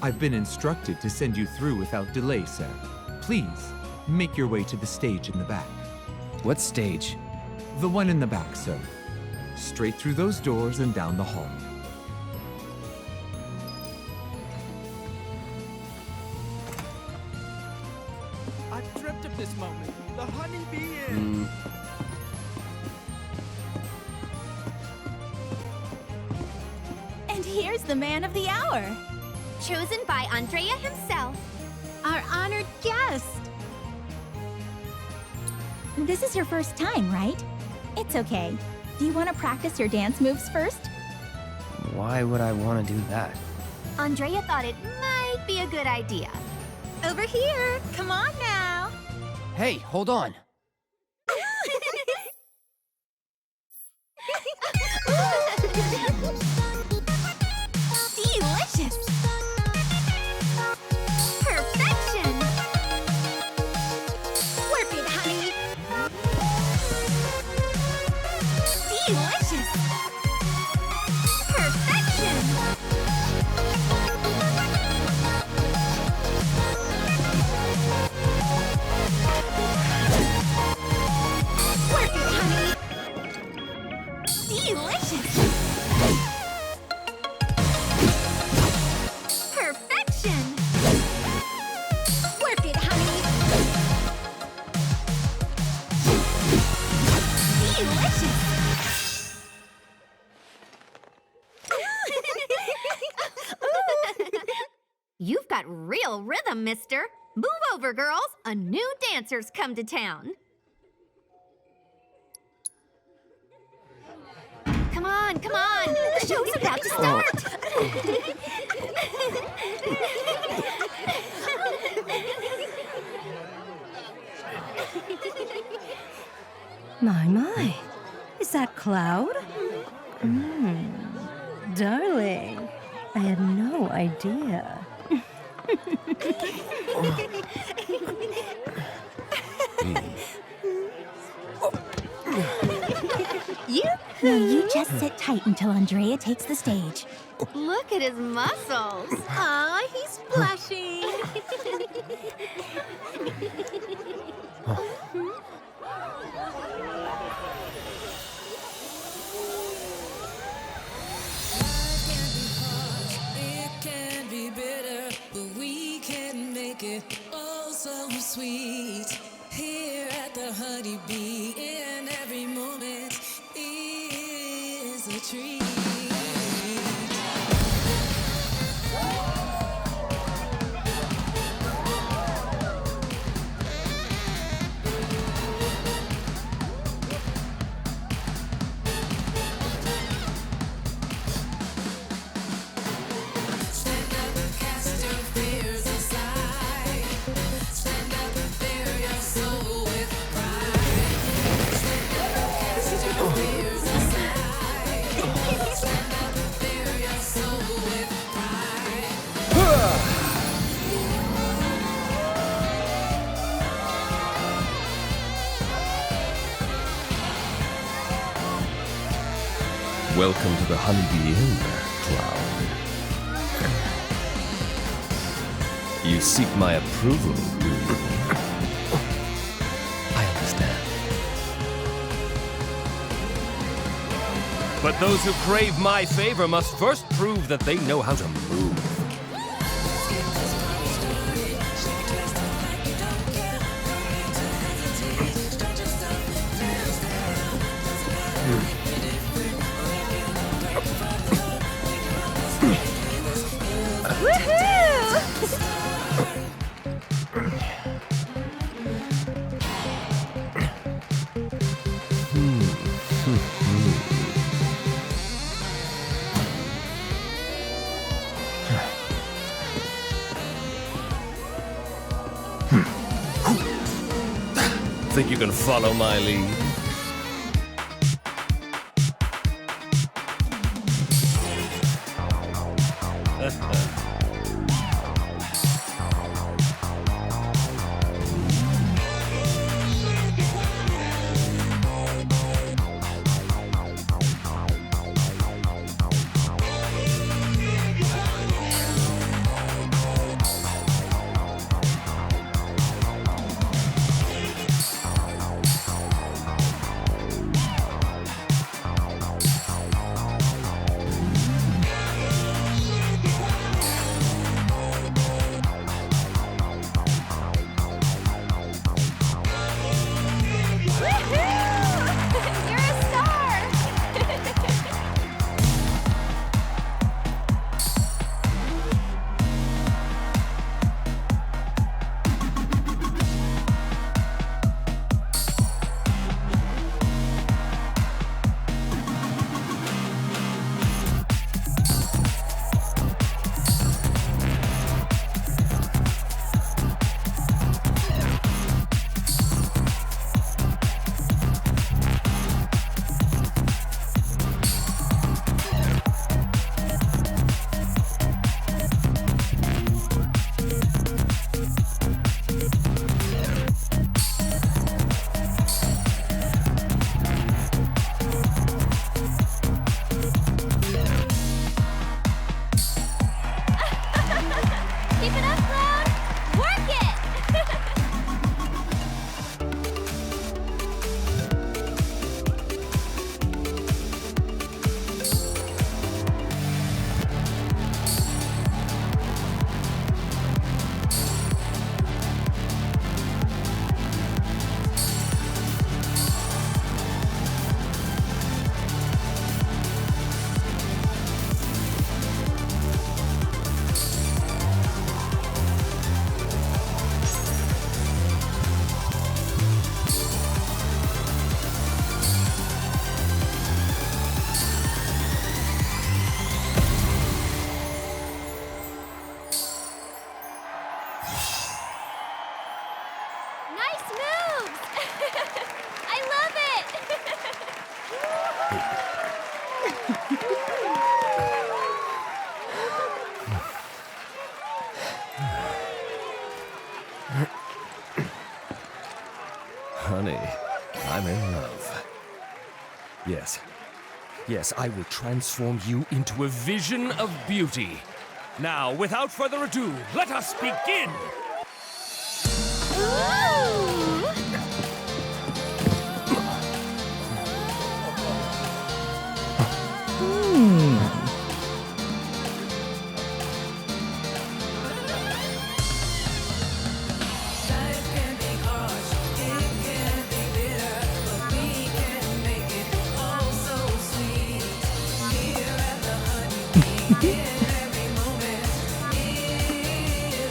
I've been instructed to send you through without delay, sir. Please, make your way to the stage in the back. What stage? The one in the back, sir. Straight through those doors and down the hall. I've dreamt of this moment. The Honeybee Inn. And here's the man of the hour. Chosen by Andrea himself, our honored guest. This is your first time, right? It's okay. Do you want to practice your dance moves first? Why would I want to do that? Andrea thought it might be a good idea. Over here, come on now. Hey, hold on. Delicious. Perfection. Work it, honey. Delicious. Perfection. Work it, honey. Delicious. Perfection. Work it, honey. Delicious. You've got real rhythm, mister. Move over, girls. A new dancer's come to town. Come on, come on! The show's about to start! My. Is that Cloud? Darling, I had no idea. Now you just sit tight until Andrea takes the stage. Look at his muscles. Aw, he's blushing. It can be bitter, but we can make it oh so sweet. Here at the Honeybee, in every moment is a treat. Welcome to the Honeybee Inn, Cloud. You seek my approval, do you? I understand. But those who crave my favor must first prove that they know how to move. Think you can follow my lead? Nice moves! I love Honey, I'm in love. Yes. Yes, I will transform you into a vision of beauty. Now, without further ado, let us begin!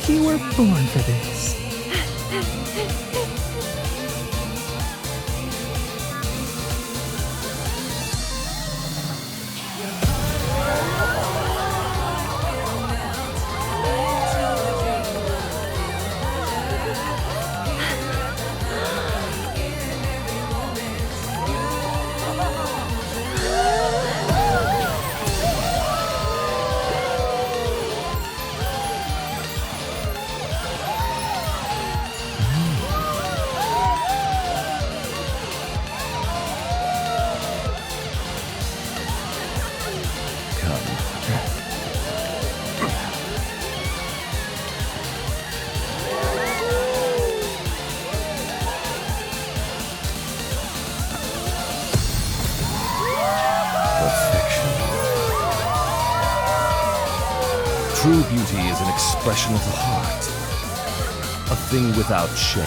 You were born for this. True beauty is an expression of the heart. A thing without shame,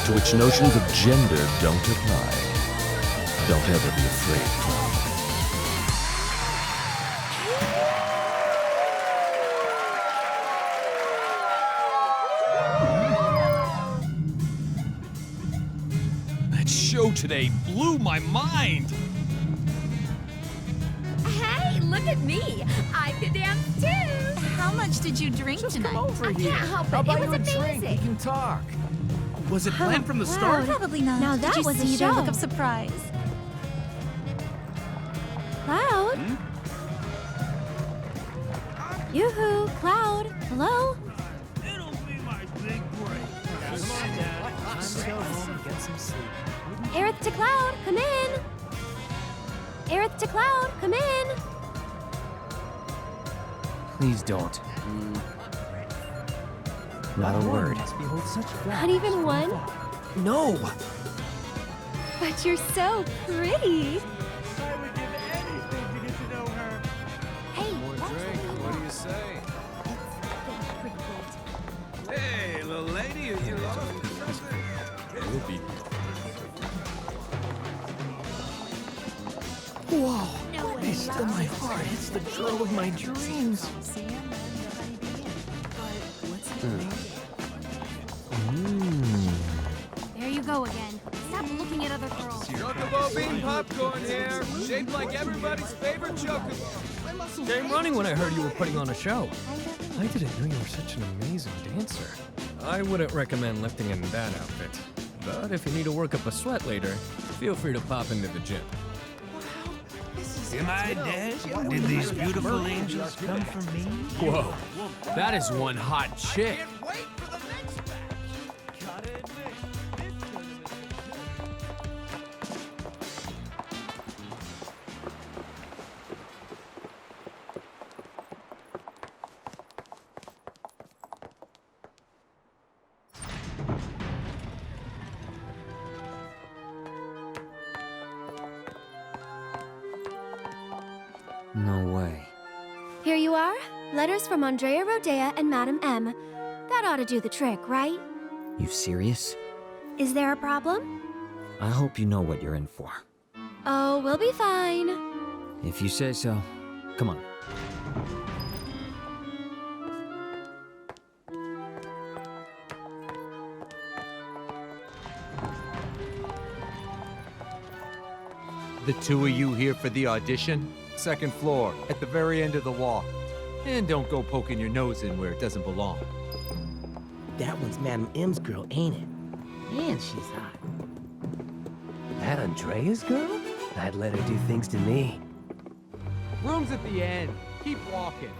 to which notions of gender don't apply. Don't ever be afraid, Chloe. That show today blew my mind. Hey, look at me. I could dance too. How much did you drink tonight? Come over I here. can't help it. I'll buy It was you a drink. amazing. We can talk. Was it planned from the start? Probably not. Now that Did you was a see their show. look of surprise? Cloud? Yoo-hoo, Cloud. Hello? It'll be my big break. Time to go home and get some sleep. Aerith to Cloud, come in. Aerith to Cloud, come in. Please don't. Not a word. Not even one? No! But you're so pretty. I would give anything to get to know her. Hey, What do you say? Hey, little lady, are you lost? Whoa! They still my heart. It's the girl of my dreams. There you go again. Stop looking at other girls. Chocobo bean popcorn here, shaped like everybody's favorite chocobo. Came running when I heard you were putting on a show. I didn't know you were such an amazing dancer. I wouldn't recommend lifting in that outfit. But if you need to work up a sweat later, feel free to pop into the gym. Am I dead? Did these beautiful angels come for me? Whoa, that is one hot chick. No way. Here you are. Letters from Andrea Rodea and Madam M. That ought to do the trick, right? You serious? Is there a problem? I hope you know what you're in for. Oh, we'll be fine. If you say so. Come on. The two of you here for the audition? Second floor, at the very end of the wall. And don't go poking your nose in where it doesn't belong. That one's Madam M's girl, ain't it? Man, she's hot. That Andrea's girl? I'd let her do things to me. Room's at the end. Keep walking.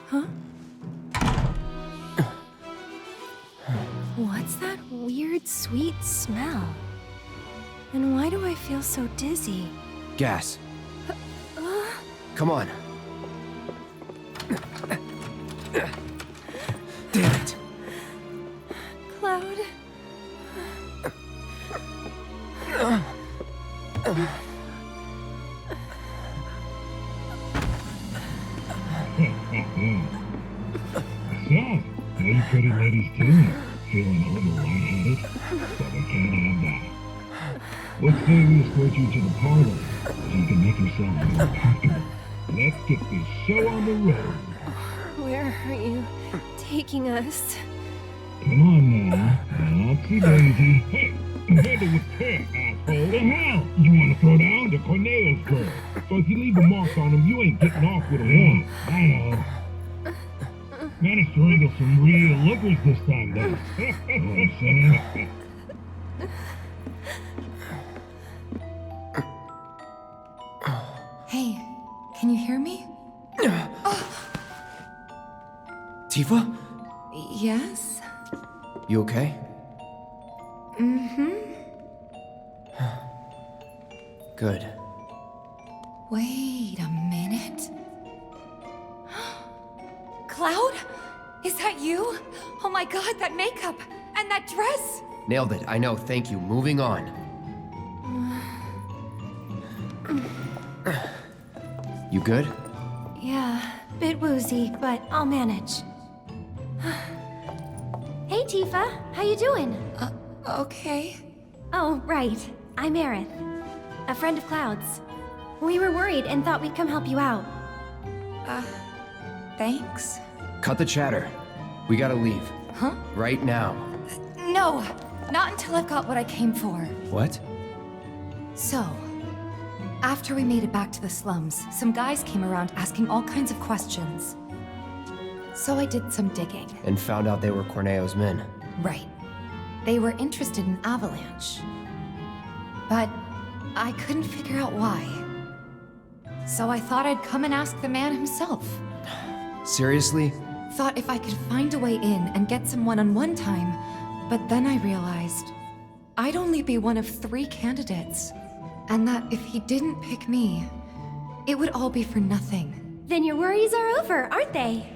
Huh? What's that weird, sweet smell? And why do I feel so dizzy? Gas. Come on. Damn it. Cloud. So, how you pretty ladies doing? Feeling a little lightheaded? But we can't have that. Let's say we escort you to the parlor, so you can make yourself more comfortable. Let's get this show on the road. Where are you taking us? Come on now, Oopsie Daisy. Hey, together with Pet, asshole. The hell? You want to throw down the Corneo's girl? So if you leave a mark on him, you ain't getting off with a one. I know. Managed to wrangle some real lookers this time, though. You know what I'm saying? Hey, can you hear me? Tifa? Yes? You okay? Mm-hmm. Good. Wait a minute. Cloud? Is that you? Oh my god, that makeup! And that dress! Nailed it. I know. Thank you. Moving on. You good? Yeah, bit woozy, but I'll manage. Hey, Tifa. How you doing? Okay. Oh, right. I'm Aerith. A friend of Cloud's. We were worried and thought we'd come help you out. Thanks. Cut the chatter. We gotta leave. Huh? Right now. No, not until I've got what I came for. What? So, after we made it back to the slums, some guys came around asking all kinds of questions. So I did some digging. And found out they were Corneo's men. Right. They were interested in Avalanche. But I couldn't figure out why. So I thought I'd come and ask the man himself. Seriously? Thought if I could find a way in and get some one-on-one time, but then I realized I'd only be one of 3 candidates. And that if he didn't pick me, it would all be for nothing. Then your worries are over, aren't they?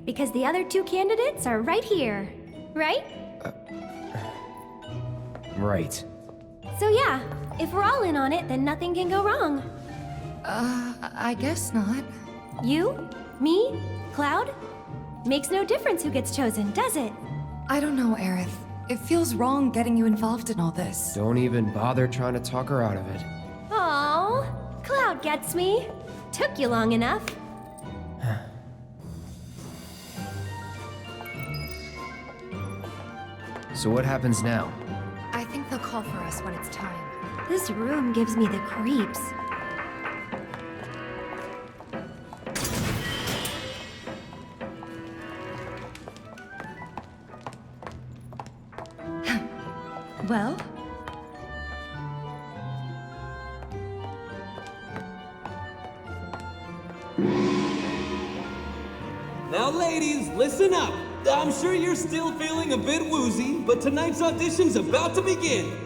Because the other 2 candidates are right here, right? Right. So yeah, if we're all in on it, then nothing can go wrong. I guess not. You? Me? Cloud? Makes no difference who gets chosen, does it? I don't know, Aerith. It feels wrong getting you involved in all this. Don't even bother trying to talk her out of it. Aww, Cloud gets me. Took you long enough. So what happens now? I think they'll call for us when it's time. This room gives me the creeps. Well? Now ladies, listen up. I'm sure you're still feeling a bit woozy, but tonight's audition's about to begin.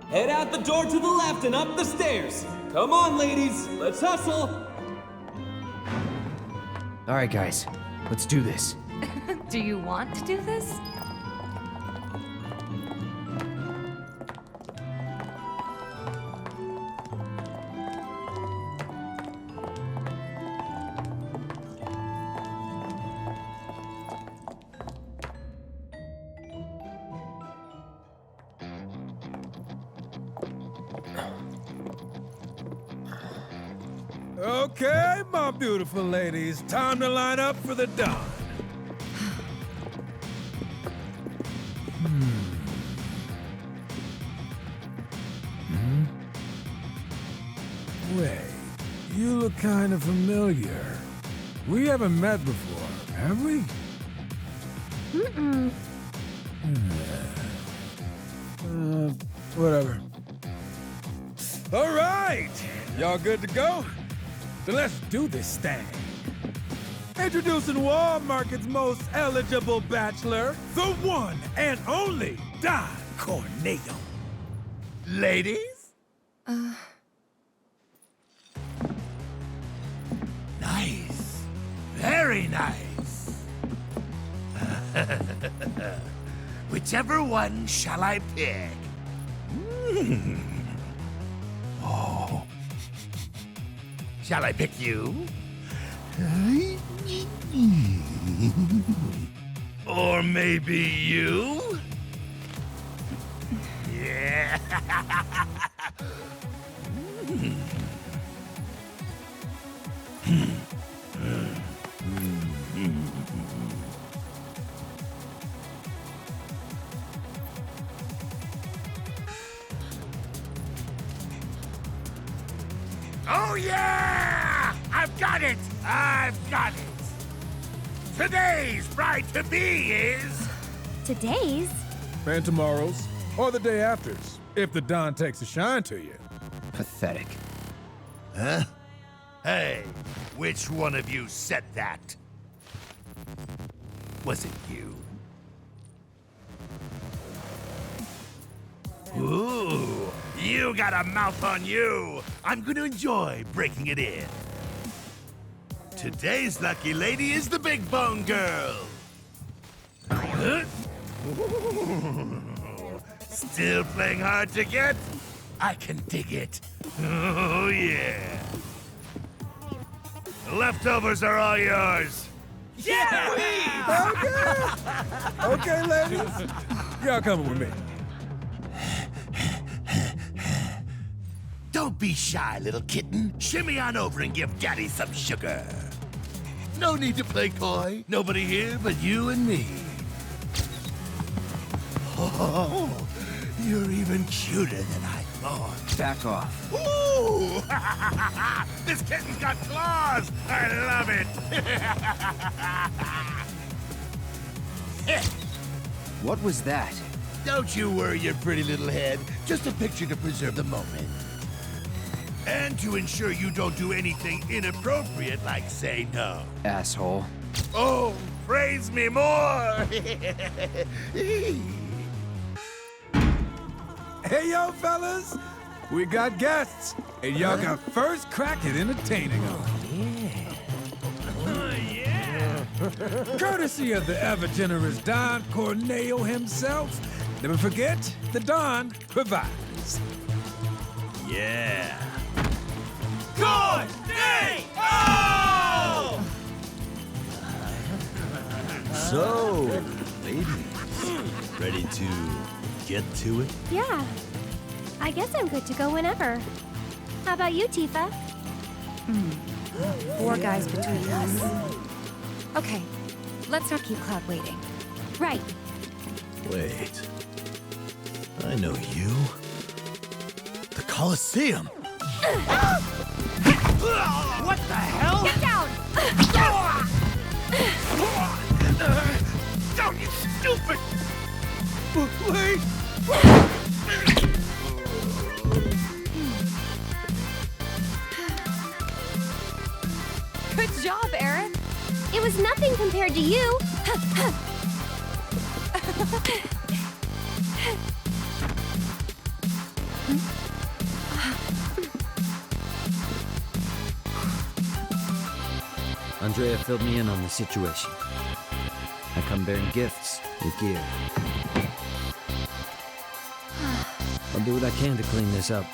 Head out the door to the left and up the stairs. Come on, ladies, let's hustle. All right, guys, let's do this. Do you want to do this? Okay, my beautiful ladies, time to line up for the dawn. kind of familiar. We haven't met before, have we? Mm-mm. Whatever. All right! Y'all good to go? Then let's do this thing. Introducing Wall Market's most eligible bachelor, the one and only Don Corneo. Ladies? Nice. Very nice. Whichever one shall I pick? Oh. Shall I pick you? Or maybe you? Yeah. Oh yeah! I've got it! I've got it! Today's bride-to-be is... Today's? And tomorrow's, or the day after's, if the Don takes a shine to you. Pathetic. Huh? Hey, which one of you said that? Was it you? Ooh, you got a mouth on you. I'm gonna enjoy breaking it in. Today's lucky lady is the Big Bone Girl. Huh? Still playing hard to get? I can dig it. Oh, yeah. The leftovers are all yours. Yeah! Okay, ladies. Y'all coming with me. Don't be shy, little kitten. Shimmy on over and give Daddy some sugar. No need to play coy. Nobody here but you and me. Oh, you're even cuter than I thought. Back off. Ooh! This kitten's got claws! I love it! What was that? Don't you worry your pretty little head. Just a picture to preserve the moment. And to ensure you don't do anything inappropriate like say no. Asshole. Oh, praise me more! Hey, yo, fellas. We got guests, and y'all got first crack at entertaining them. Courtesy of the ever-generous Don Corneo himself. Never forget, the Don provides. Yeah. Corneo! So, ladies, ready to get to it? Yeah. I guess I'm good to go whenever. How about you, Tifa? 4 guys between us. Okay, let's not keep Cloud waiting. Right. Wait. I know you. The Colosseum. What the hell? Get down! Don't, you stupid! Wait! Good job, Aaron. It was nothing compared to you. Andrea filled me in on the situation. I come bearing gifts with gear. I'll do what I can to clean this up.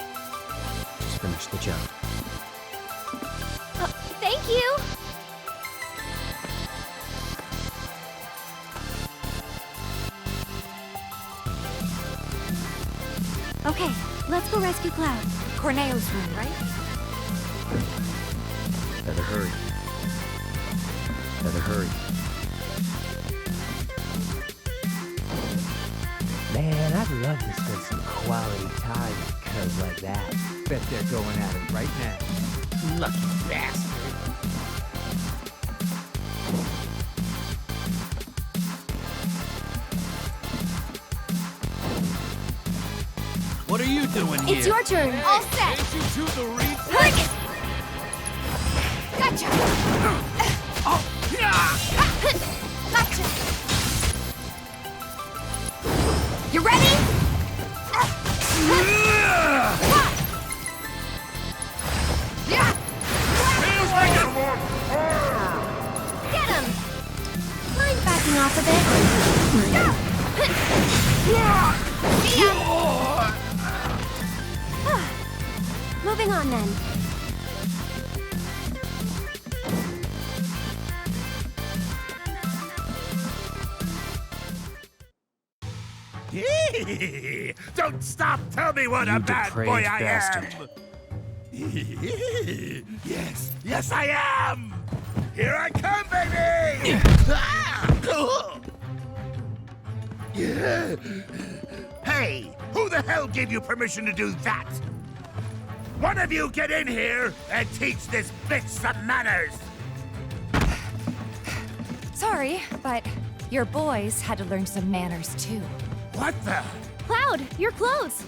Just finish the job. Thank you. Okay, let's go rescue Cloud. Corneo's room, right? Better hurry. Better hurry. Man, I'd love to spend some quality time with cuz like that. Bet they're going at it right now. Lucky bastard. What are you doing here? It's your turn. All set. Ain't you two the reef? Target. Gotcha. Oh, yeah. Gotcha. You ready? Yeah. Feels like it won't. Get him. Mind backing off a bit? See ya. Moving on then. Don't stop! Tell me what a bad boy I am! Yes, I am! Here I come, baby! Hey, who the hell gave you permission to do that? One of you get in here and teach this bitch some manners! Sorry, but your boys had to learn some manners too. What the? Cloud, you're close.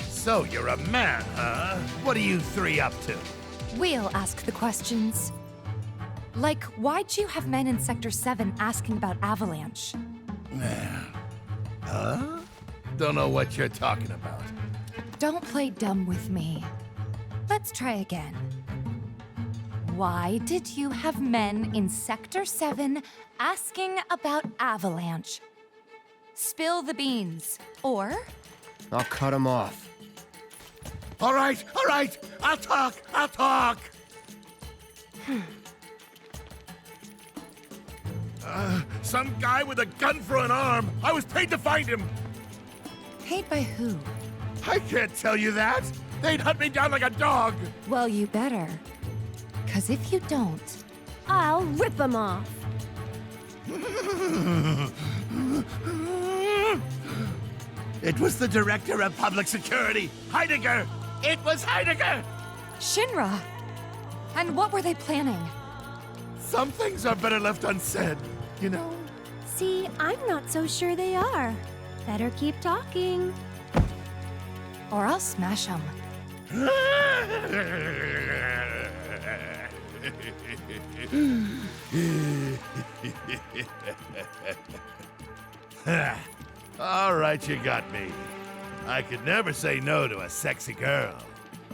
So you're a man, huh? What are you three up to? We'll ask the questions. Like, why'd you have men in Sector 7 asking about Avalanche? Huh? Don't know what you're talking about. Don't play dumb with me. Let's try again. Why did you have men in Sector 7 asking about Avalanche? Spill the beans, or... I'll cut him off. All right, I'll talk! Some guy with a gun for an arm. I was paid to find him. Paid by who? I can't tell you that. They'd hunt me down like a dog. Well, you better. 'Cause if you don't... I'll rip him off. It was the Director of Public Security, Heidegger. It was Heidegger. Shinra! And what were they planning? Some things are better left unsaid, you know? See, I'm not so sure they are. Better keep talking. Or I'll smash them. All right, you got me. I could never say no to a sexy girl.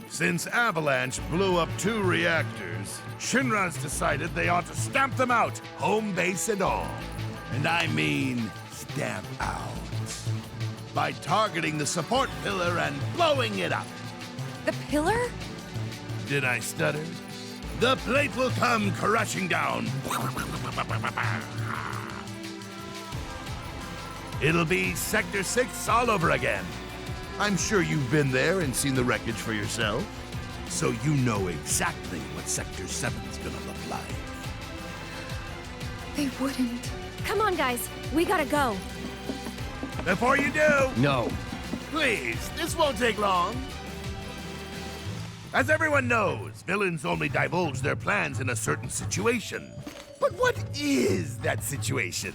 Since Avalanche blew up 2 reactors, Shinra's decided they ought to stamp them out, home base and all. And I mean stamp out. By targeting the support pillar and blowing it up. The pillar? Did I stutter? The plate will come crashing down. It'll be Sector 6 all over again. I'm sure you've been there and seen the wreckage for yourself, so you know exactly what Sector 7's gonna look like. They wouldn't. Come on, guys. We gotta go. Before you do... No. Please, this won't take long. As everyone knows, villains only divulge their plans in a certain situation. But what is that situation?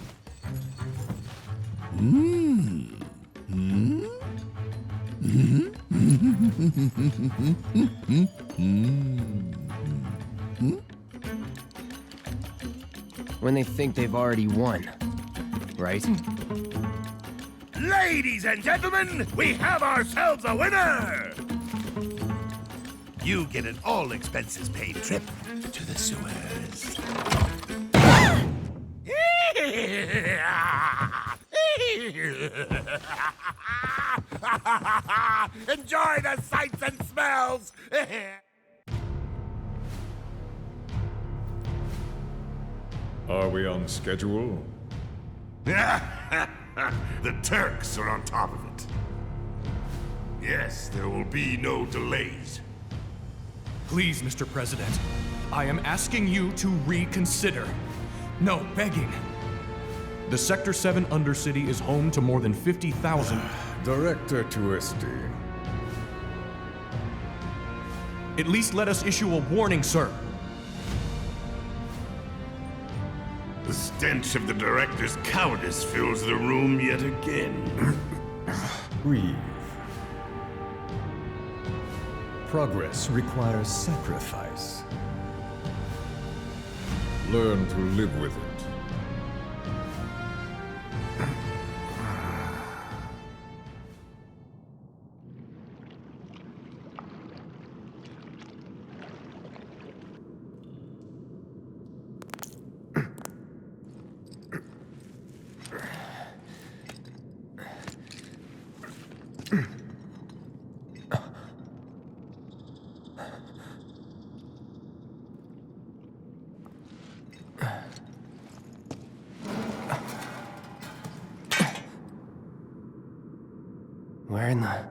When they think they've already won, right? Ladies and gentlemen, we have ourselves a winner! You get an all-expenses-paid trip to the sewers. Enjoy the sights and smells! Are we on schedule? The Turks are on top of it. Yes, there will be no delays. Please, Mr. President, I am asking you to reconsider. No, begging. The Sector 7 Undercity is home to more than 50,000... Director Twisty. At least let us issue a warning, sir. The stench of the director's cowardice fills the room yet again. Breathe. Progress requires sacrifice. Learn to live with it. Where in the...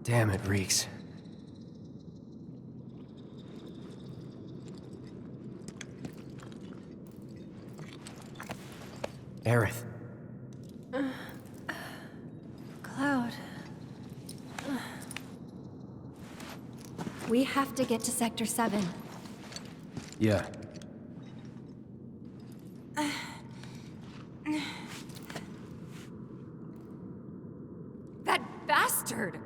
Damn, it reeks. Aerith. Cloud. We have to get to Sector 7. Yeah. That bastard!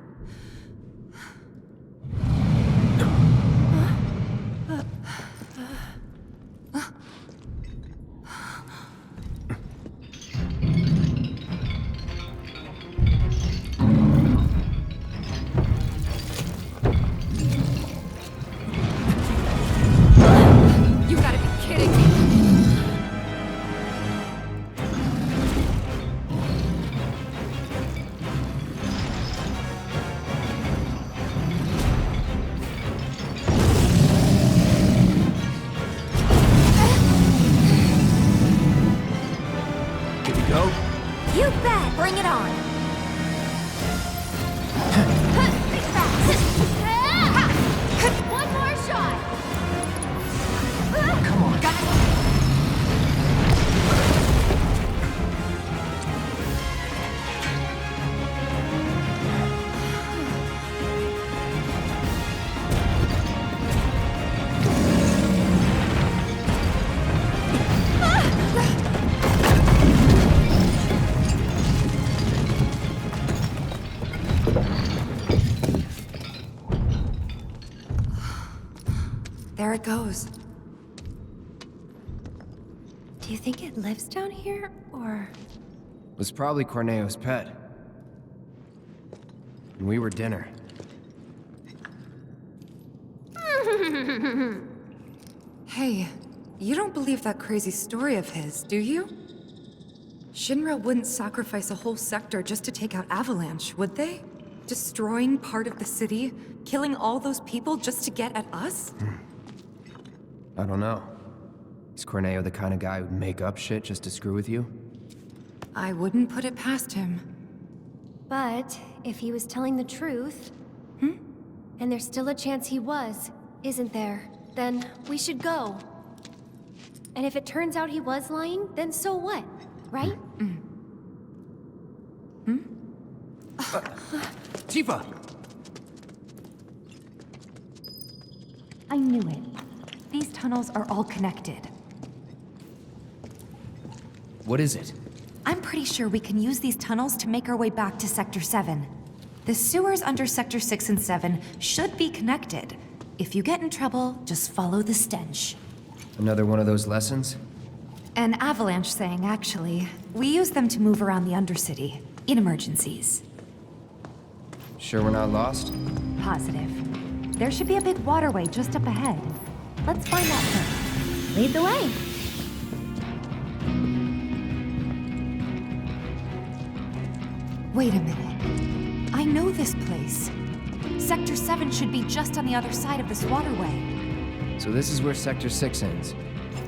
You gotta be kidding me! Can we go? You bet! Bring it on! One more shot! Come on. There it goes. Do you think it lives down here, or...? It was probably Corneo's pet. And we were dinner. Hey, you don't believe that crazy story of his, do you? Shinra wouldn't sacrifice a whole sector just to take out Avalanche, would they? Destroying part of the city, killing all those people just to get at us? I don't know. Is Corneo the kind of guy who'd make up shit just to screw with you? I wouldn't put it past him. But if he was telling the truth... And there's still a chance he was, isn't there? Then we should go. And if it turns out he was lying, then so what? Right? Tifa! I knew it. These tunnels are all connected. What is it? I'm pretty sure we can use these tunnels to make our way back to Sector 7. The sewers under Sector 6 and 7 should be connected. If you get in trouble, just follow the stench. Another one of those lessons? An avalanche thing, actually. We use them to move around the Undercity, in emergencies. Sure we're not lost? Positive. There should be a big waterway just up ahead. Let's find that first. Lead the way. Wait a minute. I know this place. Sector 7 should be just on the other side of this waterway. So this is where Sector 6 ends.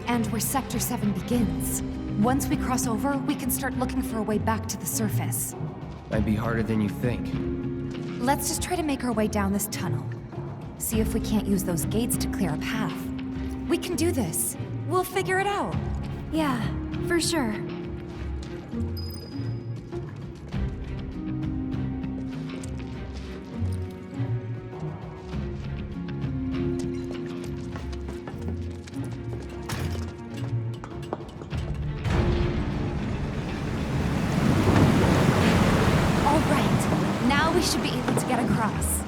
And where Sector 7 begins. Once we cross over, we can start looking for a way back to the surface. Might be harder than you think. Let's just try to make our way down this tunnel. See if we can't use those gates to clear a path. We can do this. We'll figure it out. Yeah, for sure. All right, now we should be able to get across.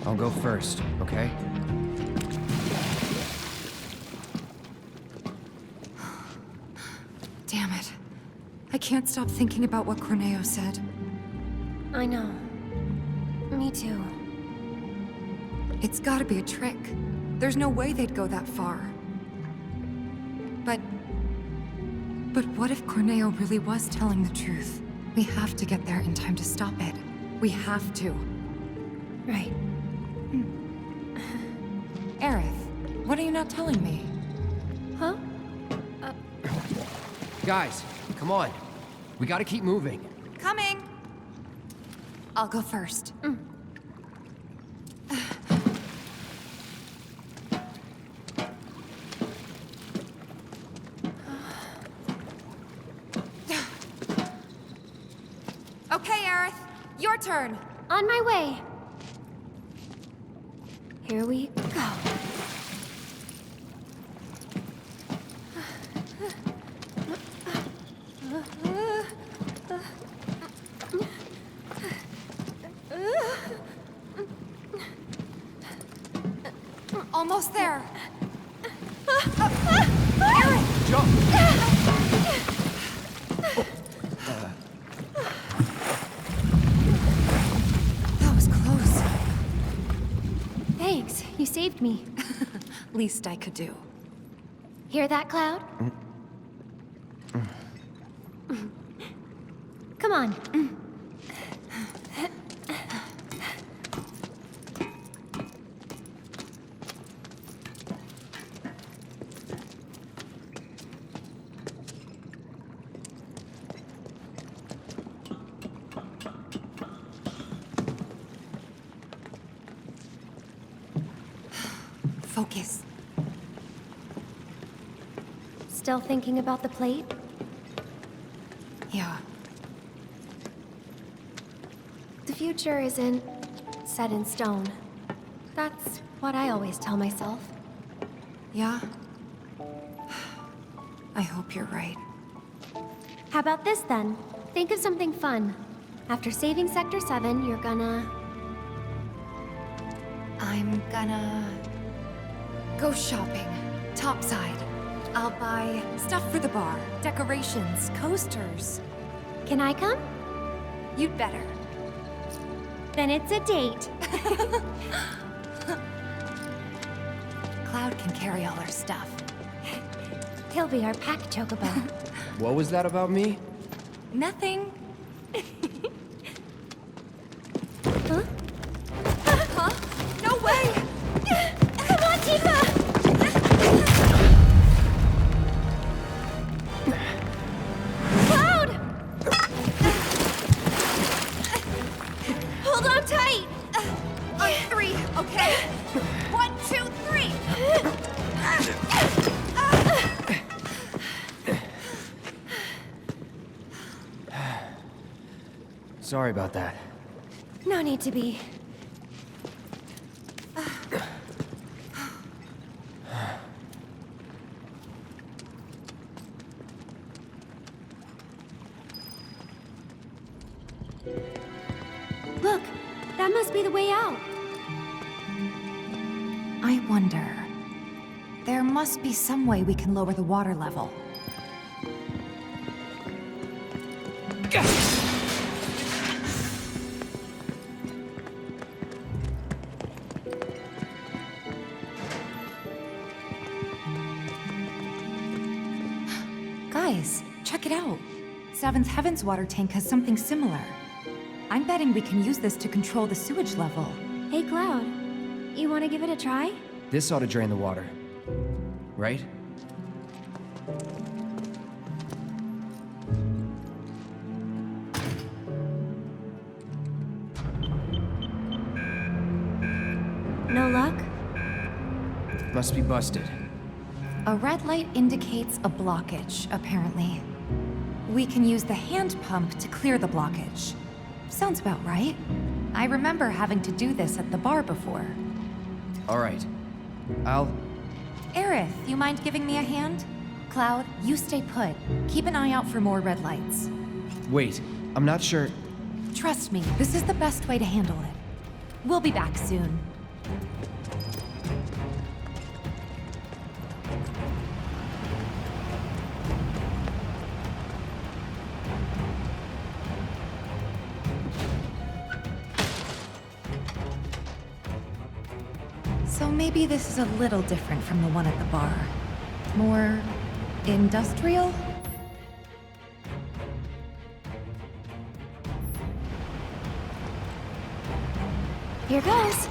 I'll go first, okay? Damn it. I can't stop thinking about what Corneo said. I know. Me too. It's gotta be a trick. There's no way they'd go that far. But what if Corneo really was telling the truth? We have to get there in time to stop it. We have to. Right. Aerith, what are you not telling me? Huh? Guys, come on. We gotta keep moving. Coming! I'll go first. Okay, Aerith, your turn. On my way. Here we go. Almost there. Aerith! Jump! That was close. Thanks, you saved me. Least I could do. Hear that, Cloud? Come on. Focus. Still thinking about the plate? Yeah. The future isn't set in stone. That's what I always tell myself. Yeah? I hope you're right. How about this then? Think of something fun. After saving Sector 7, you're gonna... I'm gonna... go shopping. Topside. I'll buy stuff for the bar, decorations, coasters. Can I come? You'd better. Then it's a date. Cloud can carry all our stuff. He'll be our pack chocobo. What was that about me? Nothing. Huh? Huh? No way! Come on, Tifa! Cloud! Hold on tight! On three, okay? 1, 2, 3! Sorry about that. No need to be. Look, that must be the way out. I wonder... There must be some way we can lower the water level. Guys, check it out. Seventh Heaven's water tank has something similar. I'm betting we can use this to control the sewage level. Hey, Cloud. You want to give it a try? This ought to drain the water. Right? No luck? Must be busted. A red light indicates a blockage, apparently. We can use the hand pump to clear the blockage. Sounds about right. I remember having to do this at the bar before. All right. I'll... Aerith, you mind giving me a hand? Cloud, you stay put. Keep an eye out for more red lights. Wait, I'm not sure... Trust me, this is the best way to handle it. We'll be back soon. So maybe this is a little different from the one at the bar. More industrial? Here goes.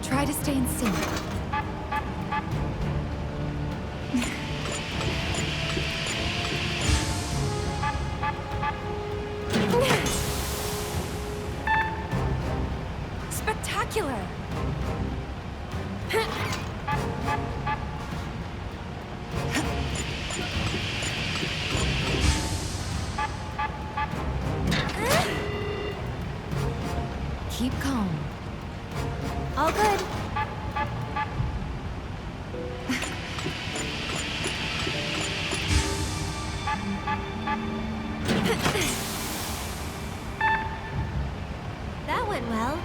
Try to stay in sync. Spectacular! Keep calm. All good. That went well.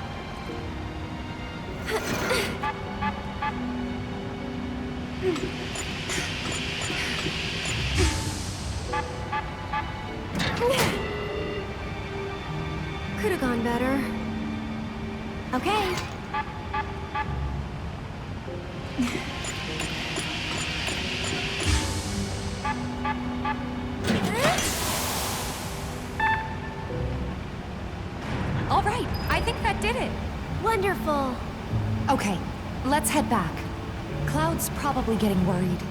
Could have gone better. Okay. All right, I think that did it. Wonderful. Okay, let's head back. Cloud's probably getting worried.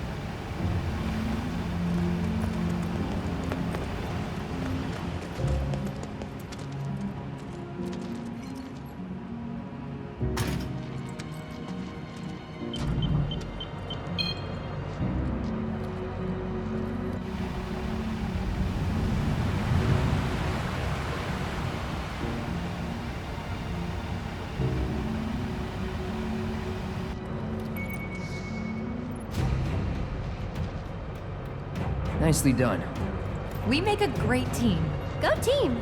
Nicely done. We make a great team. Go team!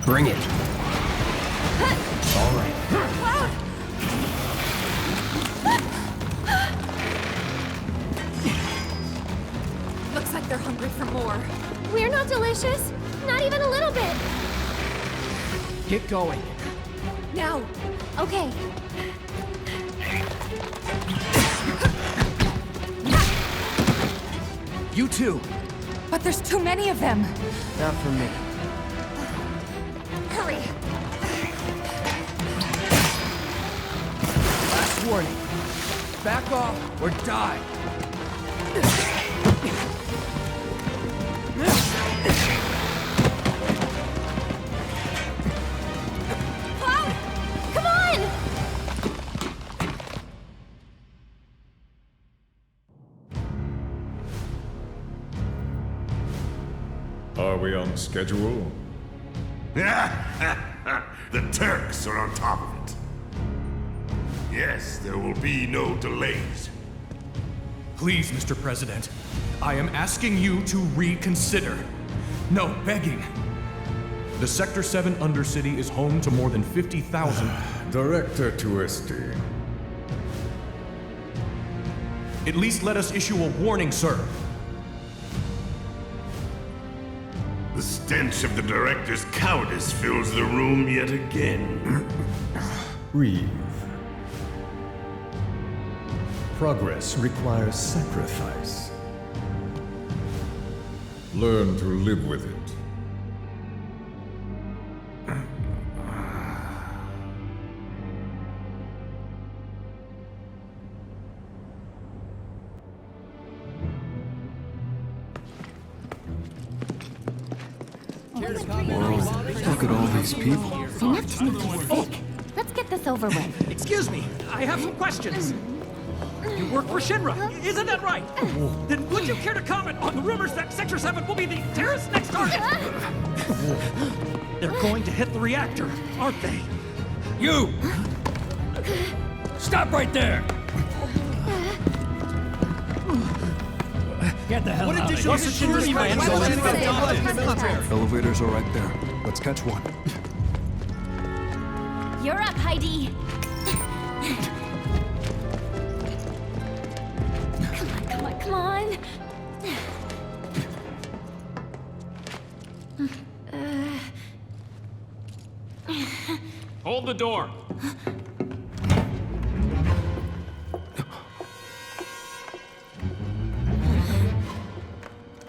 Bring it. All right. Cloud! Looks like they're hungry for more. We're not delicious. Not even a little bit. Get going. Now. Okay. You too. But there's too many of them. Not for me. Hurry. Last warning. Back off or die. Cloud! Come on! Are we on schedule? The Turks are on top of it. Yes, there will be no delays. Please, Mr. President, I am asking you to reconsider. No, begging. The Sector 7 Undercity is home to more than 50,000... Director to ST. At least let us issue a warning, sir. The stench of the director's cowardice fills the room yet again. Breathe. Progress requires sacrifice. Learn to live with it. Look at all these people. Enough to make you sick. Let's get this over with. Excuse me, I have some questions. You work for Shinra, isn't that right? Then would you care to comment on the rumors that Sector 7 will be the terrorist's next target? They're going to hit the reactor, aren't they? You! Stop right there! Get the hell out of here. Elevators are right there. Let's catch one. You're up, Heidi. Come on. Hold the door.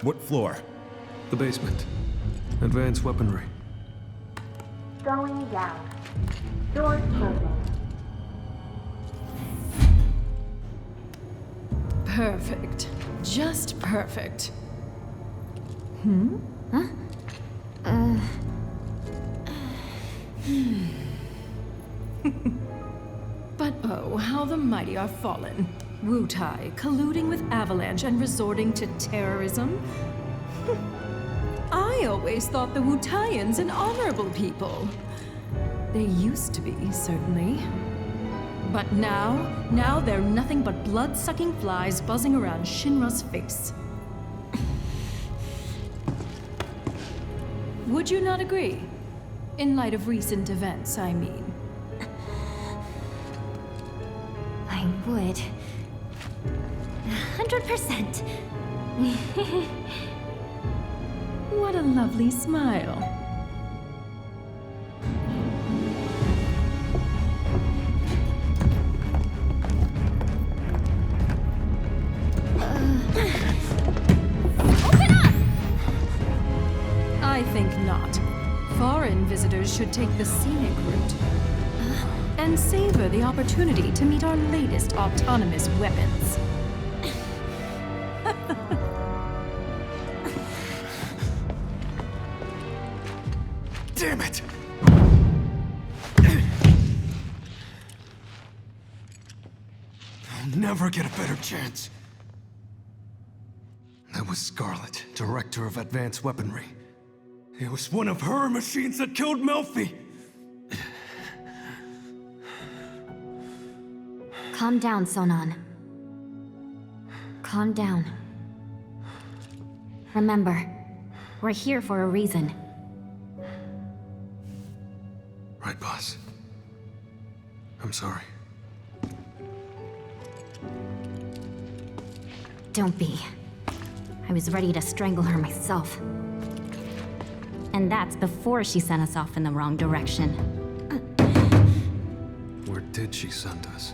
What floor? The basement. Advanced weaponry. Going down. Doors closing. Perfect. Just perfect. Huh? But oh, how the mighty are fallen. Wutai colluding with Avalanche and resorting to terrorism? I always thought the Wutaians an honorable people. They used to be, certainly. But now they're nothing but blood-sucking flies buzzing around Shinra's face. Would you not agree? In light of recent events, I mean. I would. 100%. What a lovely smile. I think not. Foreign visitors should take the scenic route and savor the opportunity to meet our latest autonomous weapons. Damn it! I'll never get a better chance. That was Scarlet, Director of Advanced Weaponry. It was one of her machines that killed Melfi! Calm down, Sonon. Calm down. Remember, we're here for a reason. Right, boss. I'm sorry. Don't be. I was ready to strangle her myself. And that's before she sent us off in the wrong direction. Where did she send us?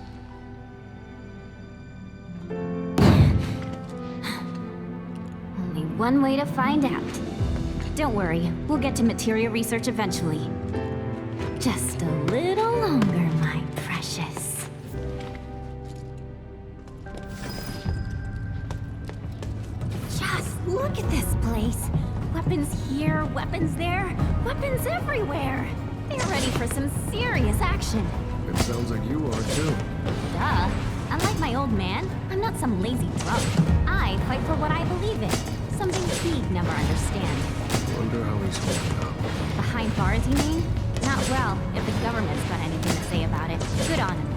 Only one way to find out. Don't worry, we'll get to materia research eventually. Just a little longer, my precious. Just look at this place. Weapons here, weapons there, weapons everywhere. They're ready for some serious action. It sounds like you are too. Duh. Unlike my old man, I'm not some lazy drunk. I fight for what I believe in. Something he'd never understand. Wonder how he's holding up. Behind bars, you mean? Not well, if the government's got anything to say about it. Good on him.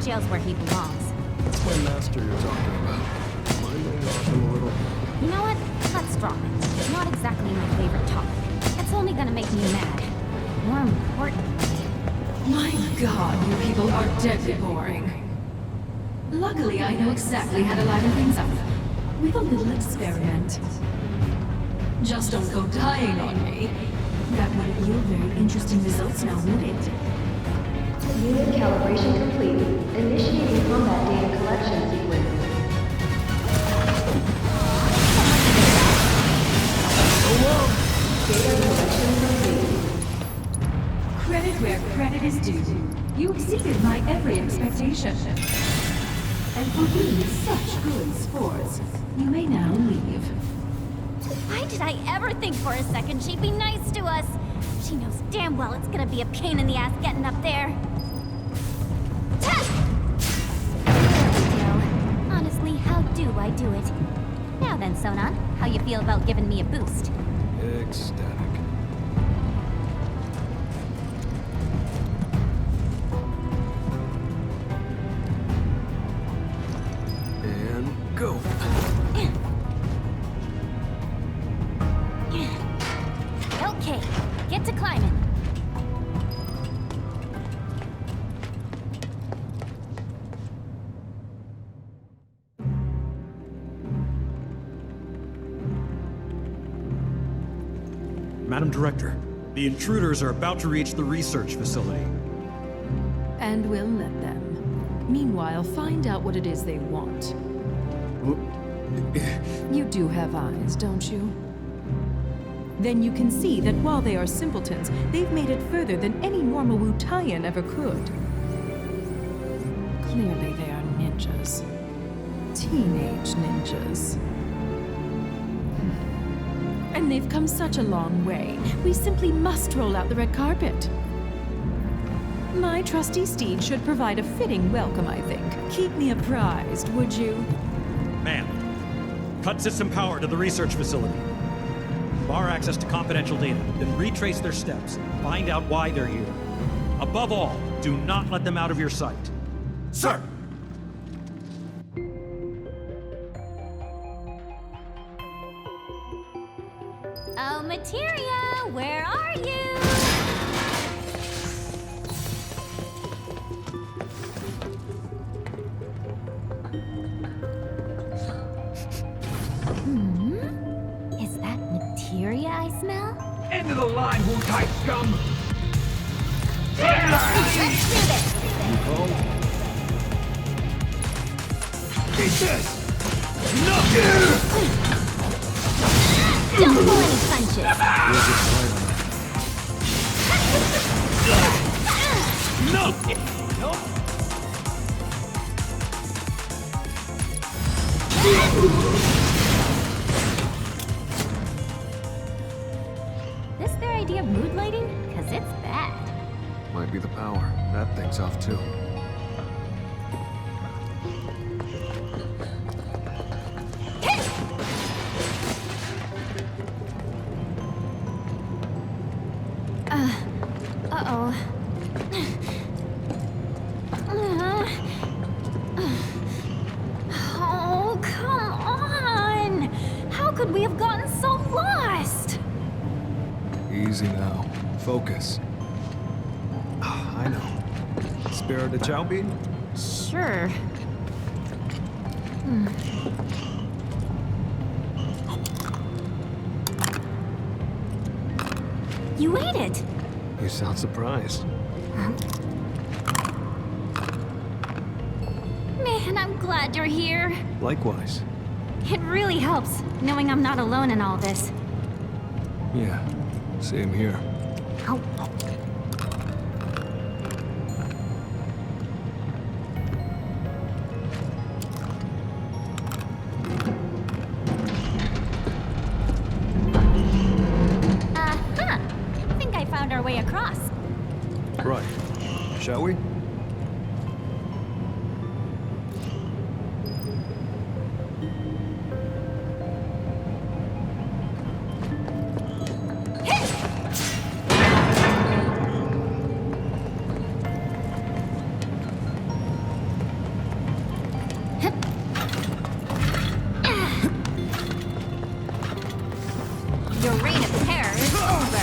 Jail's where he belongs. That's my master you're talking about. Mind laying off him a little? You know what? Let's drop it. Not exactly my favorite topic. It's only gonna make me mad. More importantly... My god, you people are deadly boring. Luckily, I know exactly how to liven things up. With a little experiment. Just don't go dying on me. That would yield very interesting results now, would it? Unit calibration complete. Initiating combat data collection sequence. Data collection complete. Credit where credit is due. You exceeded my every expectation. And for being such good sports, you may now leave. Why did I ever think for a second she'd be nice to us? She knows damn well it's gonna be a pain in the ass getting up there. No. Honestly, how do I do it? Now then, Sonon, how you feel about giving me a boost? Ecstatic. And go. Okay, get to climbing. Madam Director, the intruders are about to reach the research facility. And we'll let them. Meanwhile, find out what it is they want. You do have eyes, don't you? Then you can see that while they are simpletons, they've made it further than any normal Wutaian ever could. Clearly they are ninjas. Teenage ninjas. And they've come such a long way. We simply must roll out the red carpet. My trusty steed should provide a fitting welcome, I think. Keep me apprised, would you? Ma'am, cut system power to the research facility. Bar access to confidential data, then retrace their steps. Find out why they're here. Above all, do not let them out of your sight. Sir! Oh, Materia, where are you? Is that Materia I smell? End of the line, Wu-Tai scum! Let's do this! Take this! Don't pull any punches! This their idea of mood lighting? 'Cause it's bad. Might be the power. That thing's off too. Uh-oh. Oh, come on! How could we have gotten so lost? Easy now. Focus. I know. Spare the chow bean? Sure. You ate it! You sound surprised. Man, I'm glad you're here. Likewise. It really helps, knowing I'm not alone in all this. Yeah, same here. Oh. Think I found our way across. Right. Shall we? Your reign of terror is over.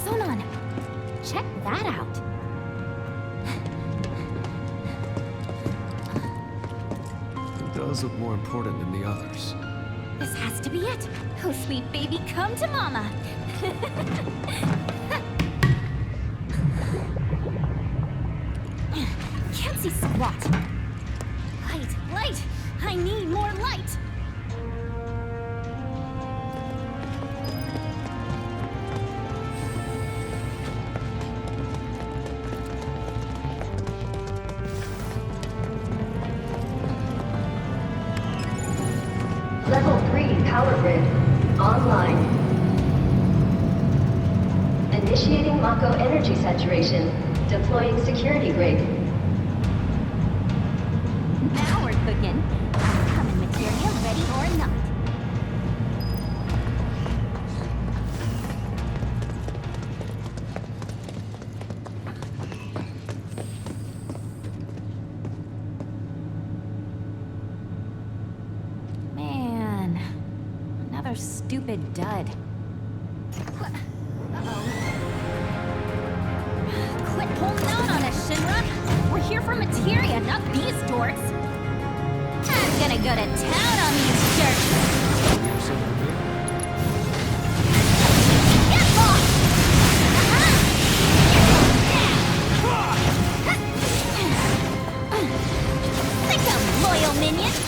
Sonon, check that out. It does look more important than the others. This has to be it. Oh, sweet baby, come to mama. Can't see squat. Light, light! I need more light! Level 3 power grid online. Initiating Mako energy saturation. Deploying security grid. Now we're cooking. Common material ready or not. Man, another stupid dud. Quit holding out on us, Shinra! We're here for materia, not these dorks! I'm gonna go to town on these jerks! Get lost! Sick of loyal minions!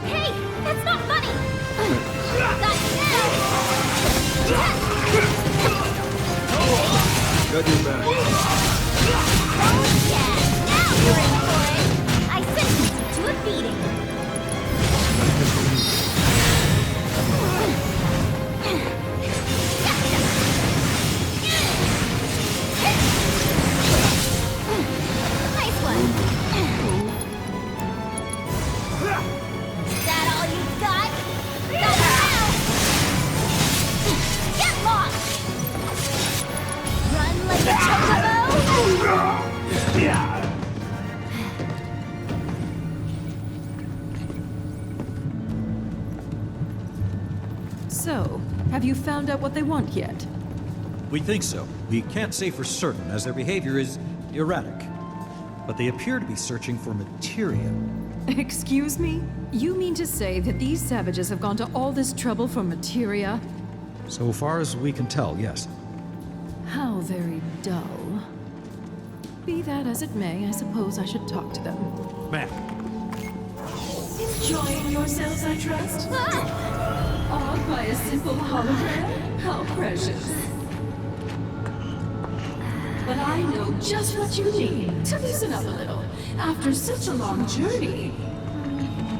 Hey, that's not funny! Got your back. Oh yeah, now you're in for it! I sentenced you to a beating! Nice one! Is that all you got? Go now! Get lost! Run like a chocobo! So, have you found out what they want yet? We think so. We can't say for certain, as their behavior is erratic. But they appear to be searching for materia. Excuse me? You mean to say that these savages have gone to all this trouble for materia? So far as we can tell, yes. How very dull. Be that as it may, I suppose I should talk to them. Ma'am. Enjoying yourselves, I trust? Awed by a simple hologram? How precious. But I know just what you need to loosen up a little. After such a long journey,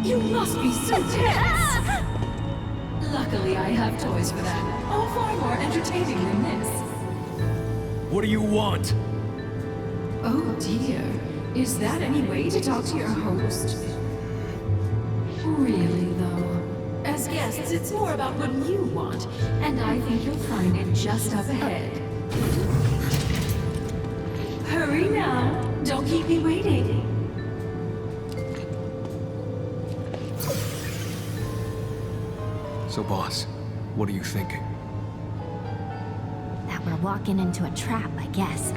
you must be so tense. Luckily, I have toys for that, all far more entertaining than this. What do you want? Oh dear, is that any way to talk to your host? Really, though, as guests, it's more about what you want, and I think you'll find it just up ahead. Hurry now, don't keep me waiting. So, boss, what are you thinking? That we're walking into a trap, I guess.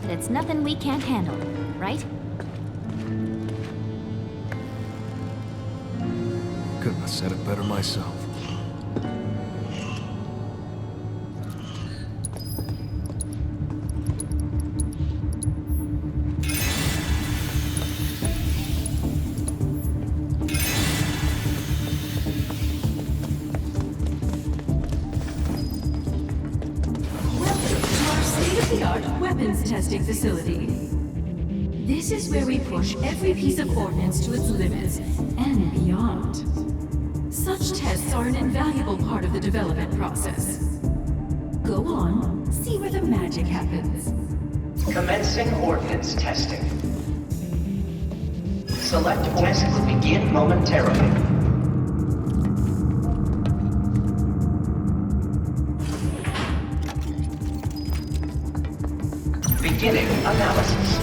But it's nothing we can't handle, right? Couldn't have said it better myself. Weapons testing facility. This is where we push every piece of ordnance to its limits and beyond. Such tests are an invaluable part of the development process. Go on, see where the magic happens. Commencing ordnance testing. Select test will begin momentarily. Beginning analysis.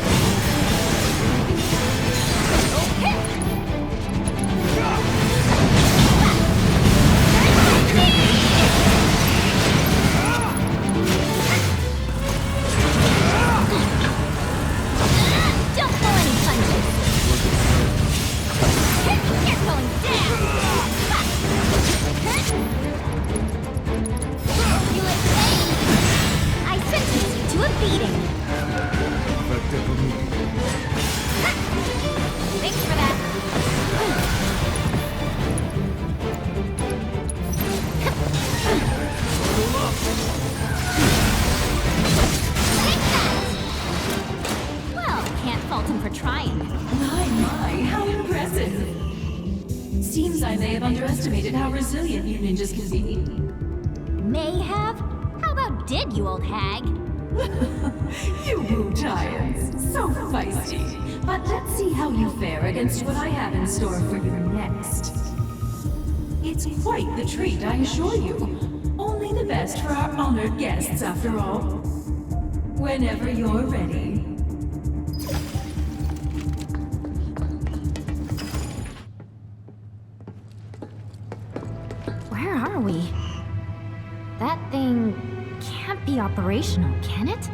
Don't pull any punches. You're going down. You evade. I sentence you to a beating. Thanks for that. Well, can't fault him for trying. My, how impressive. Seems I may have underestimated how resilient you ninjas can be. May have? How about did, you old hag? You Wu Giants, so feisty. But let's see how you fare against what I have in store for you next. It's quite the treat, I assure you. Only the best for our honored guests, after all. Whenever you're ready. Where are we? That thing can't be operational, can it?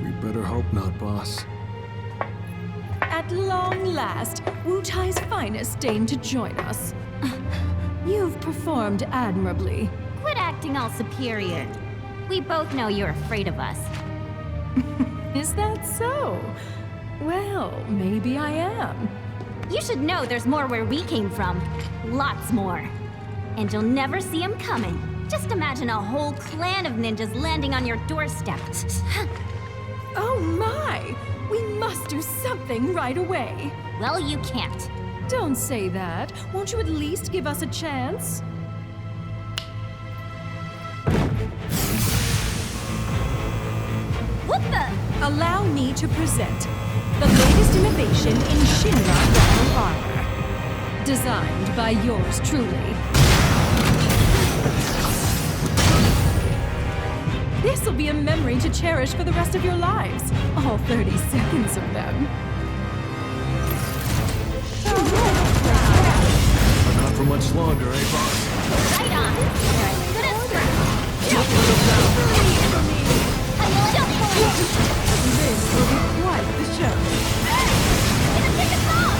We better hope not, boss. At long last, Wu Tai's finest deigned to join us. You've performed admirably. Quit acting all superior. We both know you're afraid of us. Is that so? Well, maybe I am. You should know there's more where we came from. Lots more. And you'll never see them coming. Just imagine a whole clan of ninjas landing on your doorstep. Oh my! We must do something right away. Well, you can't. Don't say that. Won't you at least give us a chance? What the? Allow me to present the latest innovation in Shinra Battle Armor. Designed by yours truly. This'll be a memory to cherish for the rest of your lives. All 30 seconds of them. Not for much longer, eh, boss? Right on. You're as good as through. This will be quite the show. Pick us off!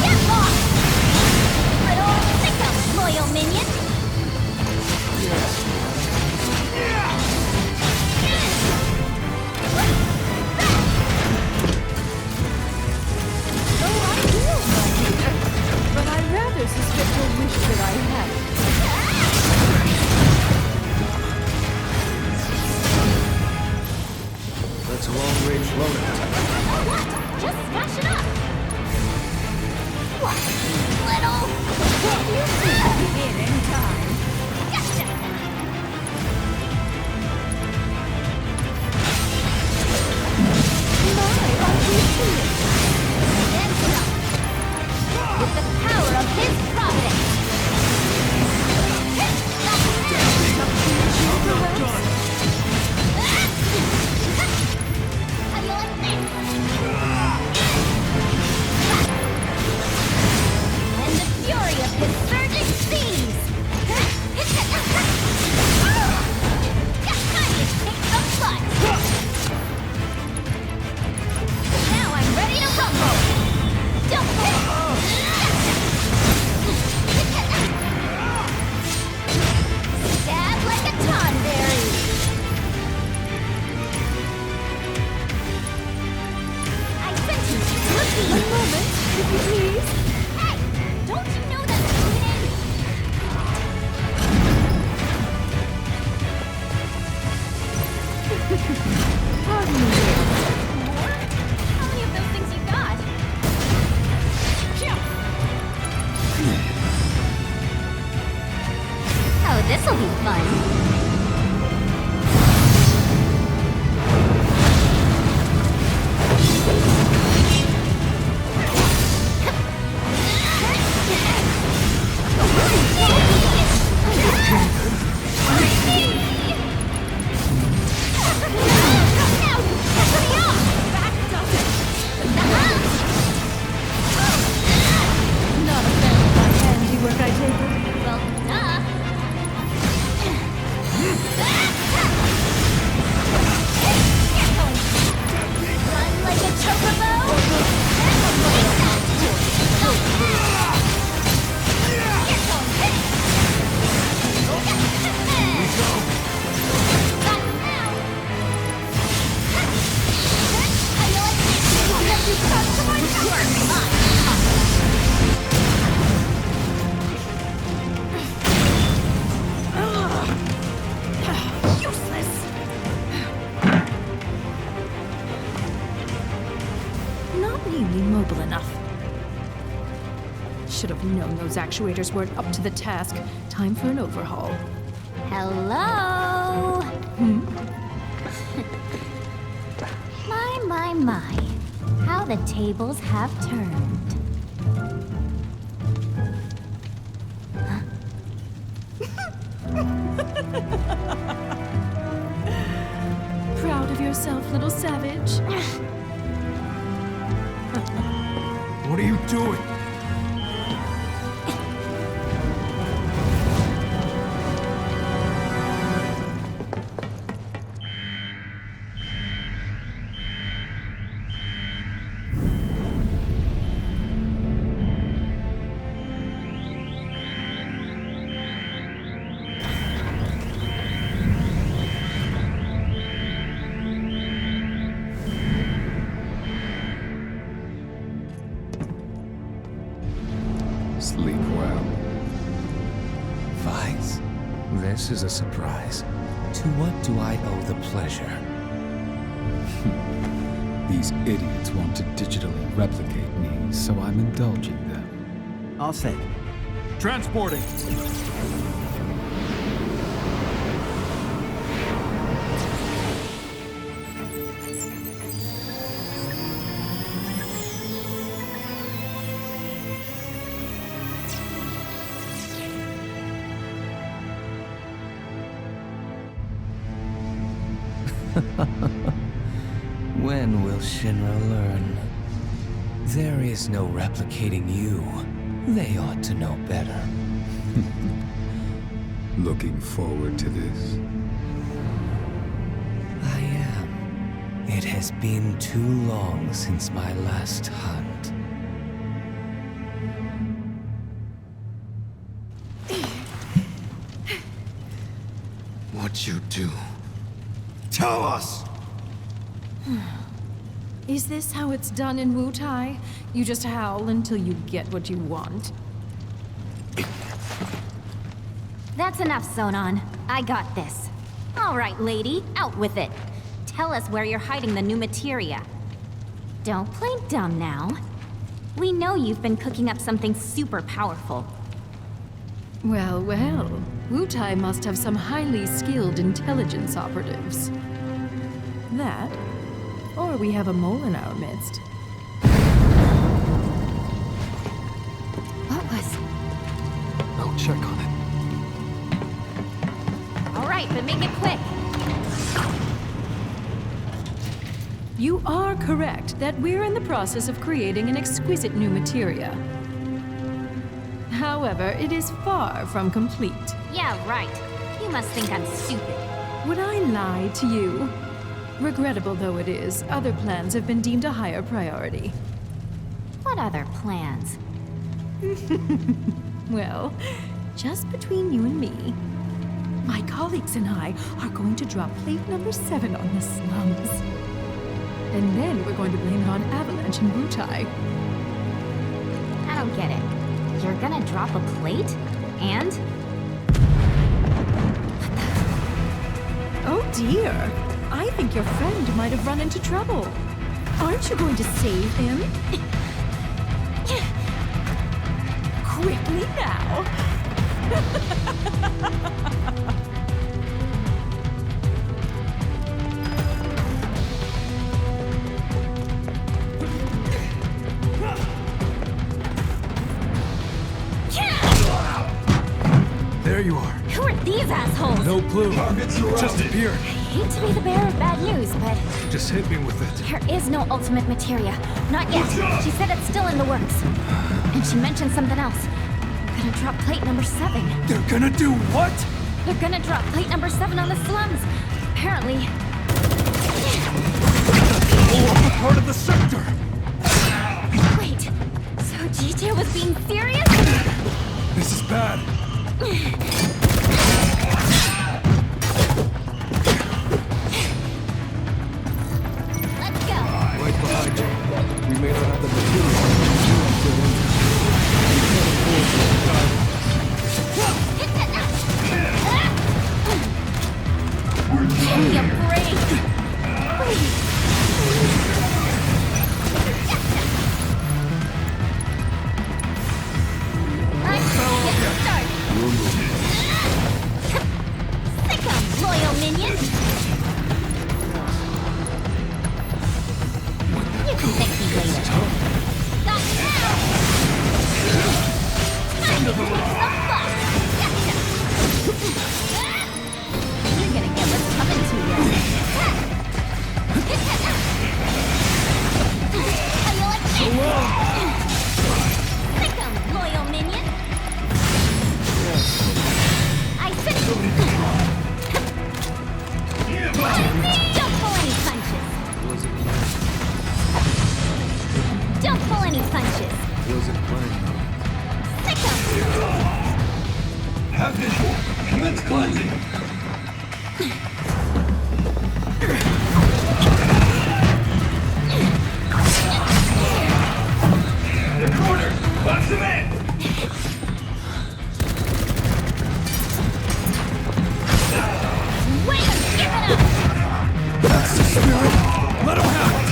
Get lost! Little sicko, loyal minion! But I'd rather suspect your wish that I had. That's a long-range loadout. What? Just smash it up! What? Little... You did in time. Gotcha! My, are you serious? And stop. With the power of his providence. How do you like this? And the fury of his surging seas. Got time to kick some butt. Now I'm ready to rumble. Don't stab like a tonberry. I sent you to a beat. A moment, if you please. Hey, don't you know that's cheating? Pardon me. More? How many of those things you got? Oh, this'll be fun. nearly mobile enough. Should have known those actuators weren't up to the task. Time for an overhaul. Hello? My. How the tables have turned. Proud of yourself, little savage? What are you doing? Sleep well. Vines, this is a surprise. To what do I owe the pleasure? These idiots want to digitally replicate me, so I'm indulging them. All set. Transporting. When will Shinra learn? There is no replicating you. They ought to know better. Looking forward to this? I am. It has been too long since my last hunt. What'd you do? Tell us! Is this how it's done in Wutai? You just howl until you get what you want? That's enough, Sonon. I got this. All right, lady, out with it. Tell us where you're hiding the new materia. Don't play dumb now. We know you've been cooking up something super powerful. Well, Wutai must have some highly skilled intelligence operatives. That, or we have a mole in our midst. What was... I'll check on it. All right, but make it quick. You are correct that we're in the process of creating an exquisite new materia. However, it is far from complete. Yeah, right. You must think I'm stupid. Would I lie to you? Regrettable though it is, other plans have been deemed a higher priority. What other plans? Well, just between you and me, my colleagues and I are going to drop plate number 7 on the slums. And then we're going to blame it on Avalanche and Wutai. I don't get it. You're gonna drop a plate? And? Oh dear. I think your friend might have run into trouble. Aren't you going to save him? Quickly now. There you are. Who are these assholes? No clue. Just appeared. I hate to be the bearer of bad news, but Just hit me with it. there is no ultimate materia. Not yet. She said it's still in the works. And she mentioned something else. They're gonna drop plate number 7. They're gonna do what? They're gonna drop plate number 7 on the slums. Apparently. Blow up a part of the sector. Wait. So GJ was being serious? This is bad. Let's go. Right behind you. We may not have the material. Give me a break. Please. plenty punches. Wasn't playing though. Sick 'em! Have visual. Commence cleansing. The corner! Box him in! Wait! Give it up! That's the spirit! Let him have it!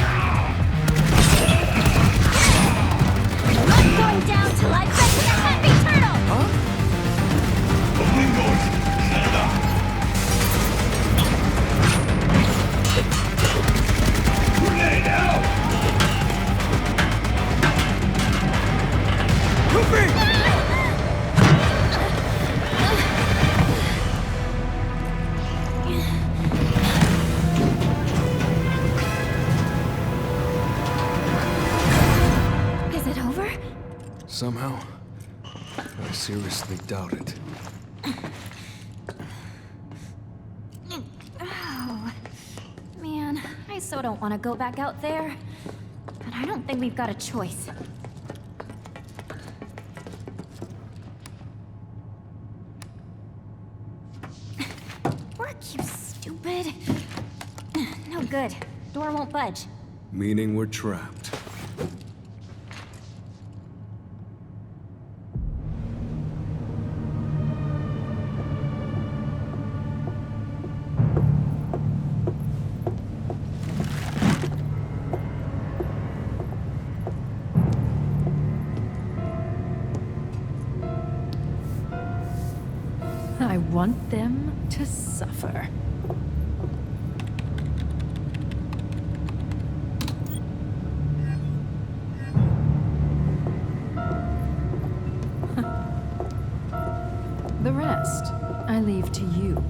I'm not going down till I bet to the happy turtle! Huh? Opening doors. Stand up. Grenade out! Goofy! Is it over? Somehow, I seriously doubt it. Oh, man, I so don't want to go back out there. But I don't think we've got a choice. Work, you stupid. No good. Door won't budge. Meaning we're trapped. I want them to suffer. The rest, I leave to you.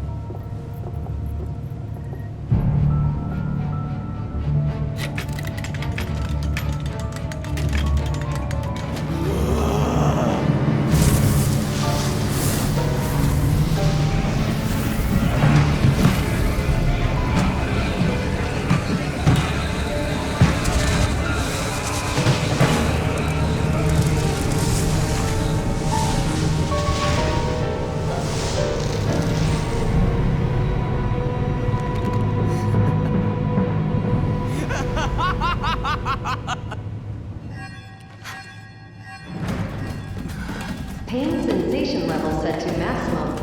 Pain sensation level set to maximum.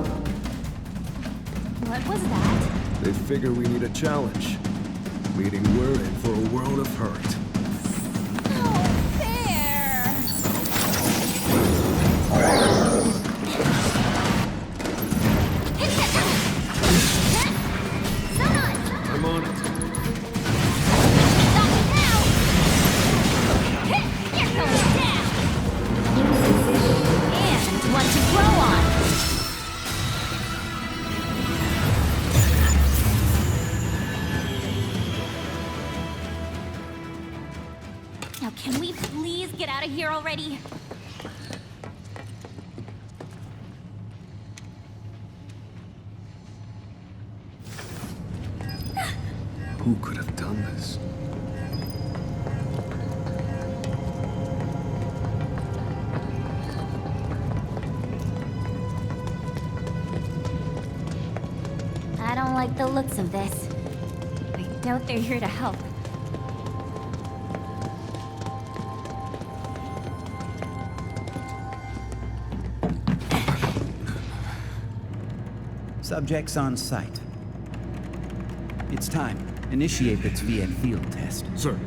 What was that? They figure we need a challenge. Meaning we're in for a world of hurt. I'm on it. You're going down! And one to grow on! Now can we please get out of here already? Who could have done this? I don't like the looks of this. I doubt they're here to help. Subjects on site. It's time. Initiate the Tviet field test. Sir.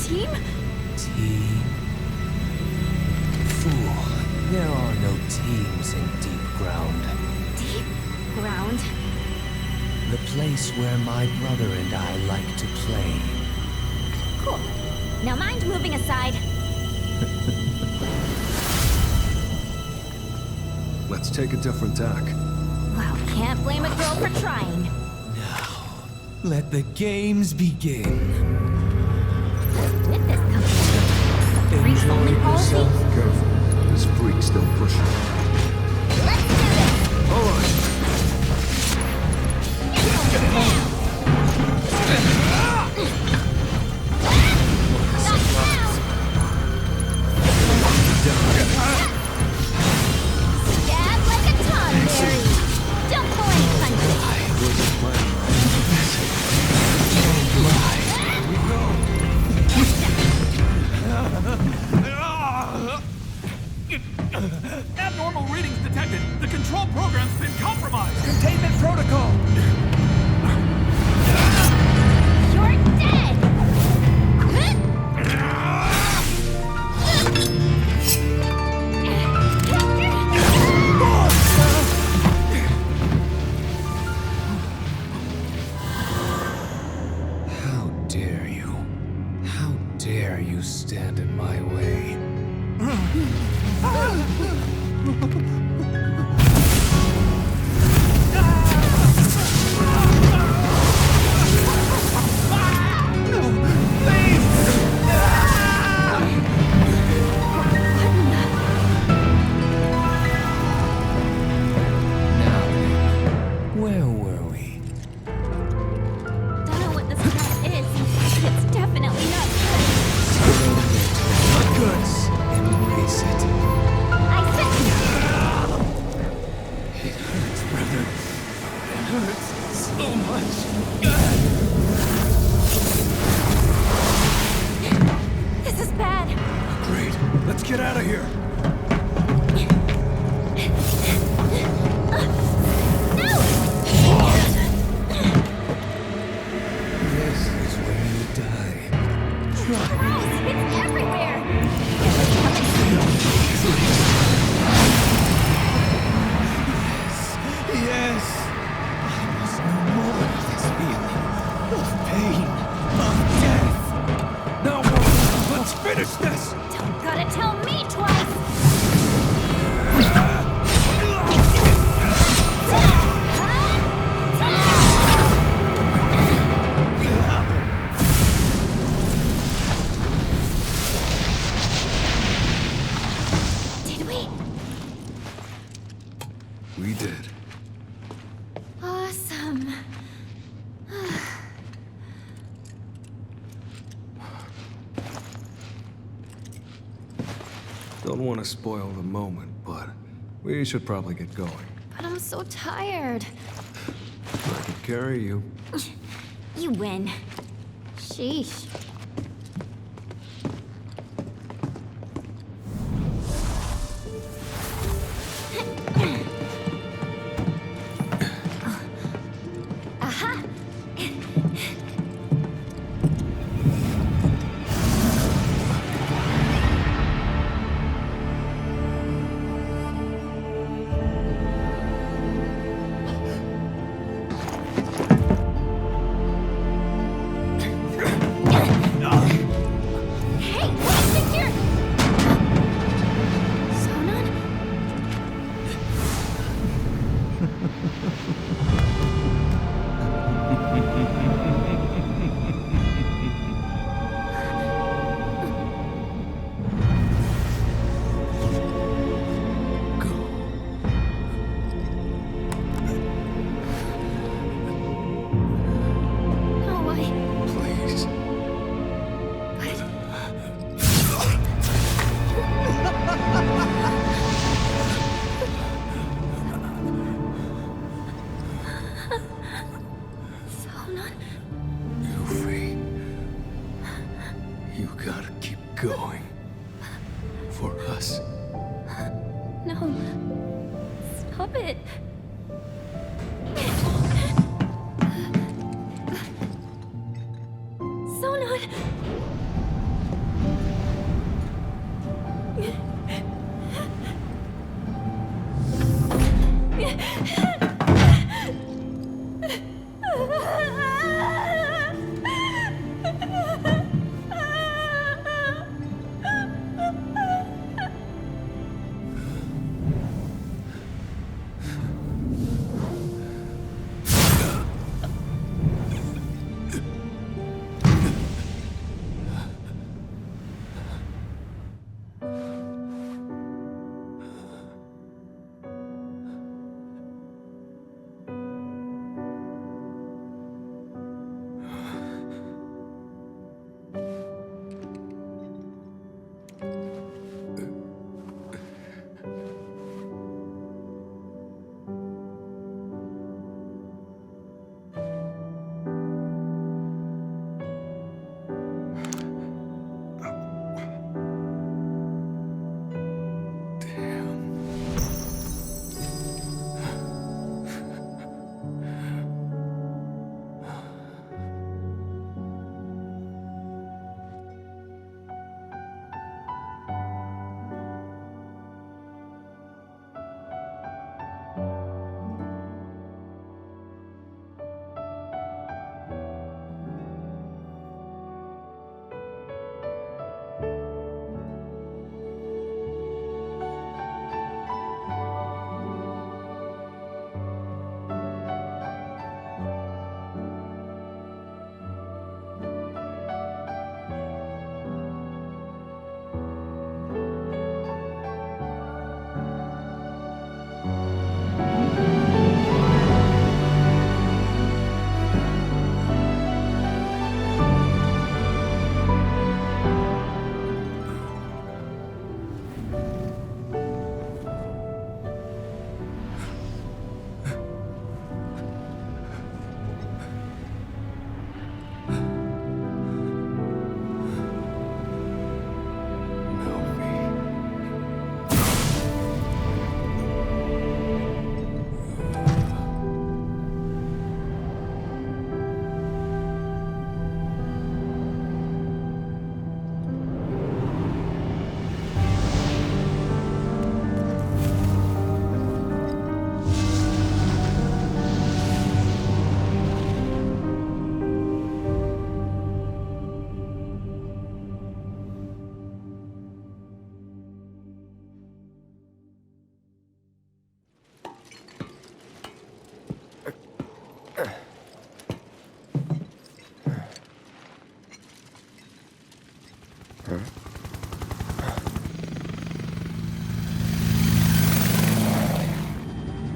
Team? Team? Fool, there are no teams in deep ground. Deep ground? The place where my brother and I like to play. Cool. Now mind moving aside. Let's take a different tack. Well, can't blame a girl for trying. Now, let the games begin. With this company, freak only policy. Careful. This freak's still pushing. Let's do this. All right. Stab like a tomberry. Don't pull any punches. Abnormal readings detected. The control program's been compromised. Containment protocol! You're dead! How dare you? How dare you stand in my way? Where were we? Don't know what this crap is, but it's definitely not good. Embrace it. I said It hurts, brother. It hurts so much. this is bad. Great. Let's get out of here. This is where you die. Try. It's everywhere. Yes. I must know more of this feeling. Of pain. Of death. Now, let's finish this. Don't gotta tell me twice. Did we? We did. Awesome. Don't want to spoil the moment, but we should probably get going. But I'm so tired. I can carry you. You win. Sheesh. Aha! Hey, wait, here! Sonon? No, Please. Sonon? Yuffie. You gotta keep going. For us. No. Stop it. Sonon!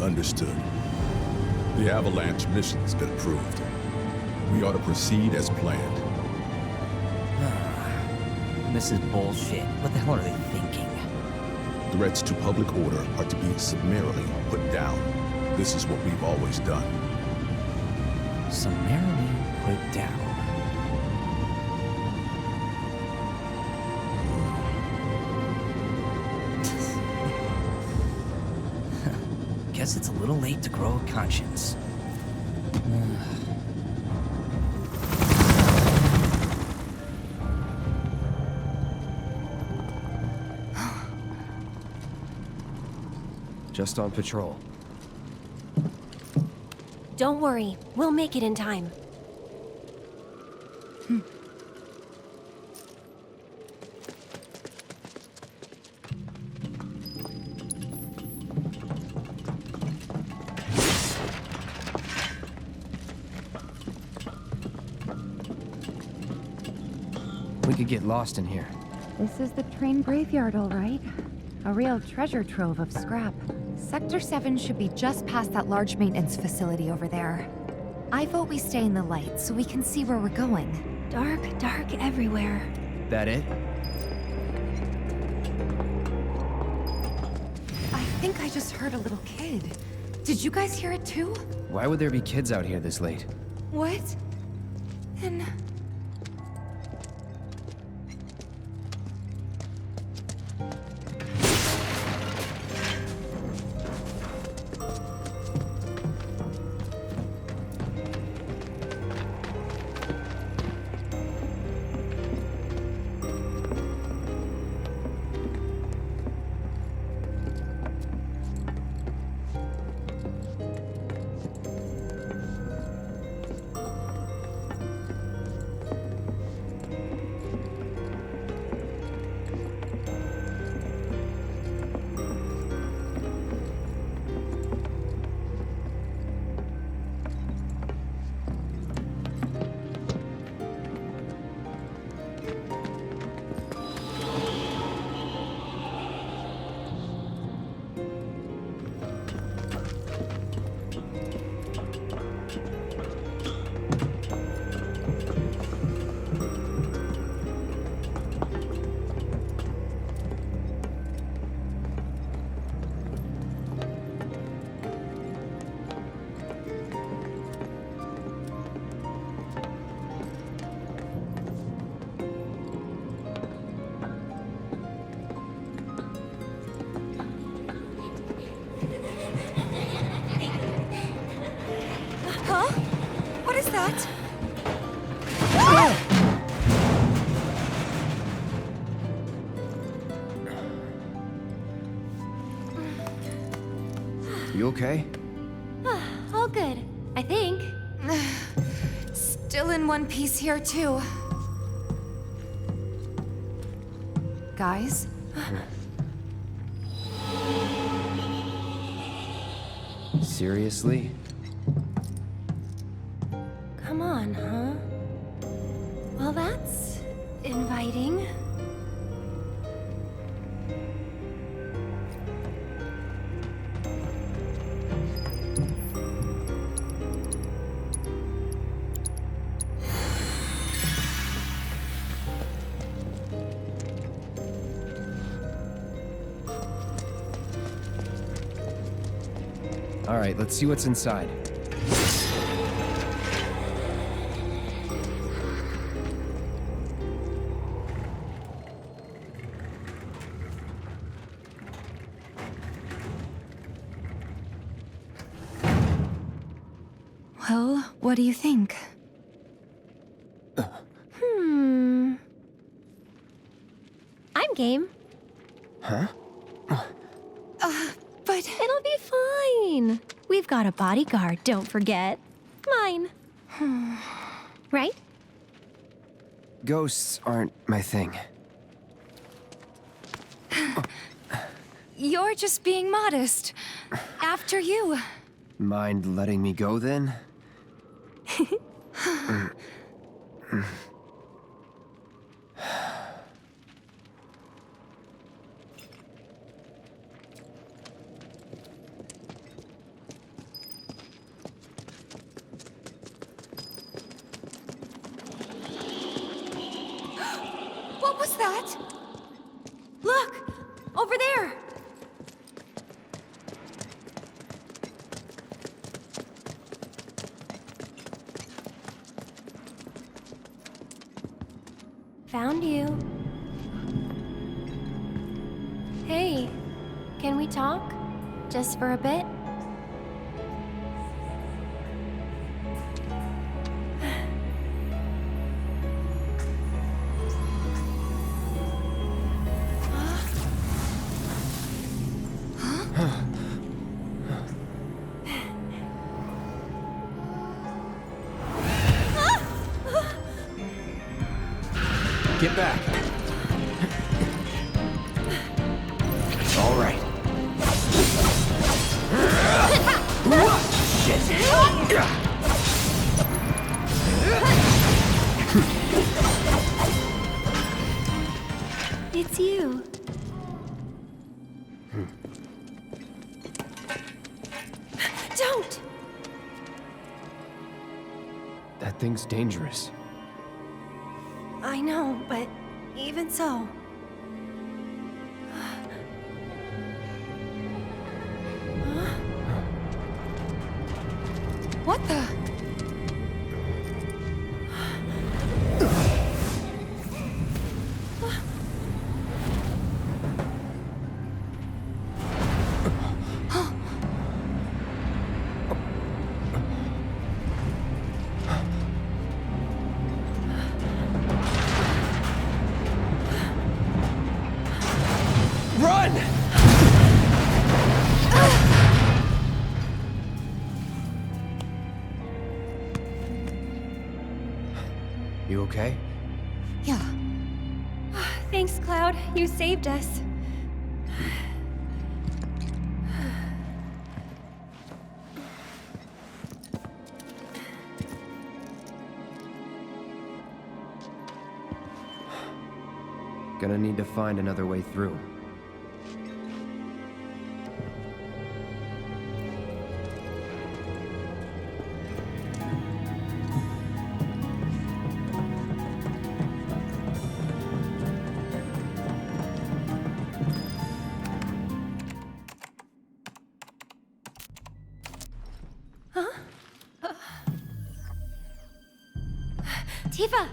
Understood. The Avalanche mission's been approved. We ought to proceed as planned. This is bullshit. What the hell are they thinking? Threats to public order are to be summarily put down. This is what we've always done. Summarily put down. Guess it's a little late to grow a conscience. Just on patrol. Don't worry, we'll make it in time. We could get lost in here. This is the train graveyard, all right. A real treasure trove of scrap. Sector 7 should be just past that large maintenance facility over there. I vote we stay in the light so we can see where we're going. Dark everywhere. That it? I think I just heard a little kid. Did you guys hear it too? Why would there be kids out here this late? What? Then... What is that? You okay? All good, I think. Still in one piece here, too. Guys? Seriously? Come on, huh? Well, that's inviting. All right, let's see what's inside. Well, what do you think? I'm game. Huh? But... It'll be fine. We've got a bodyguard, don't forget. Mine. Right? Ghosts aren't my thing. You're just being modest. After you. Mind letting me go, then? was that? Look! Over there! Found you. Hey, can we talk? Just for a bit? Get back. It's all right. Shit. It's you. Don't! That thing's dangerous. I know, but even so... What the? You okay? Yeah. Thanks, Cloud. You saved us. Gonna need to find another way through. Tifa!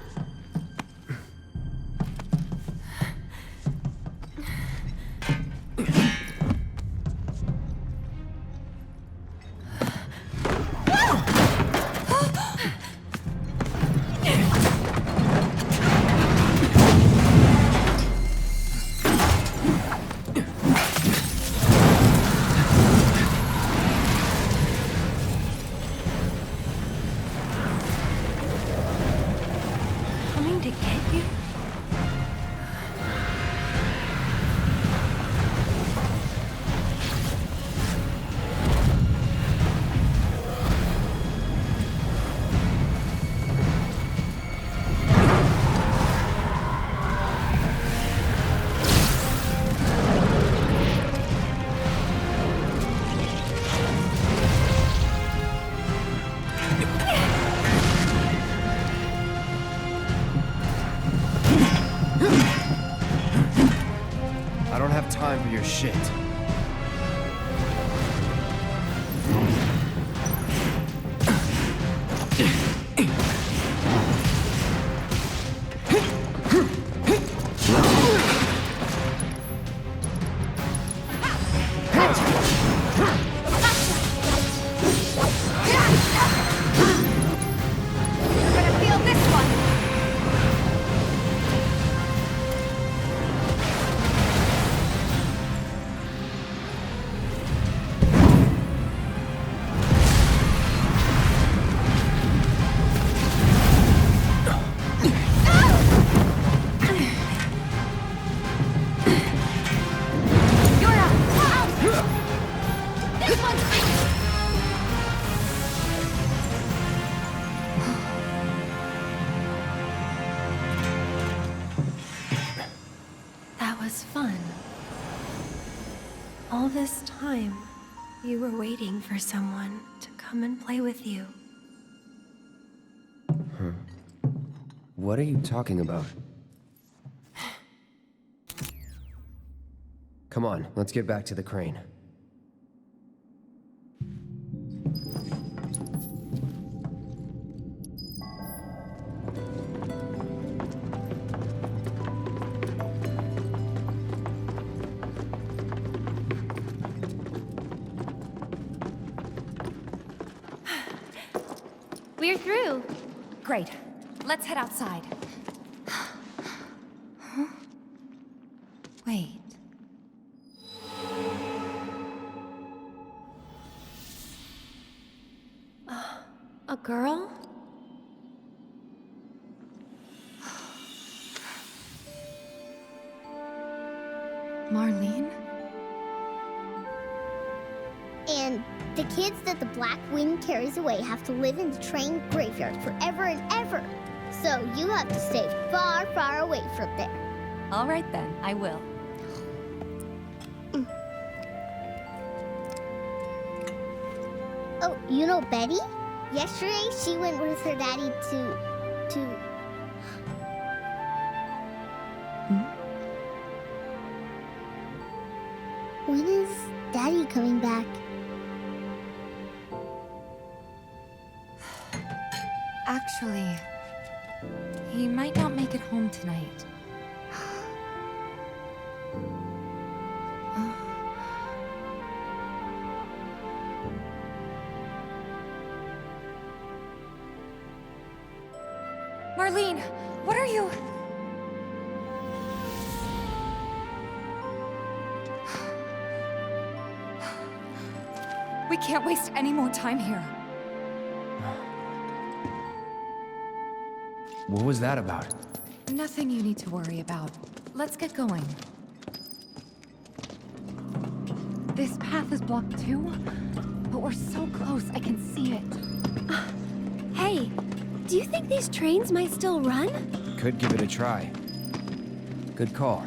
I don't have time for your shit. All this time, you were waiting for someone to come and play with you. What are you talking about? Come on, let's get back to the crane. We're through. Great. Let's head outside. Huh? Wait. A girl? Marlene? And the kids that the Black Wind carries away have to live in the train graveyard forever and ever. So you have to stay far, far away from there. All right then, I will. Oh, you know Betty? Yesterday, she went with her daddy to... When is Daddy coming back? Actually, he might not make it home tonight. Marlene, what are you? We can't waste any more time here. What was that about? Nothing you need to worry about. Let's get going. This path is blocked too, but we're so close I can see it. Hey, do you think these trains might still run? Could give it a try. Good call.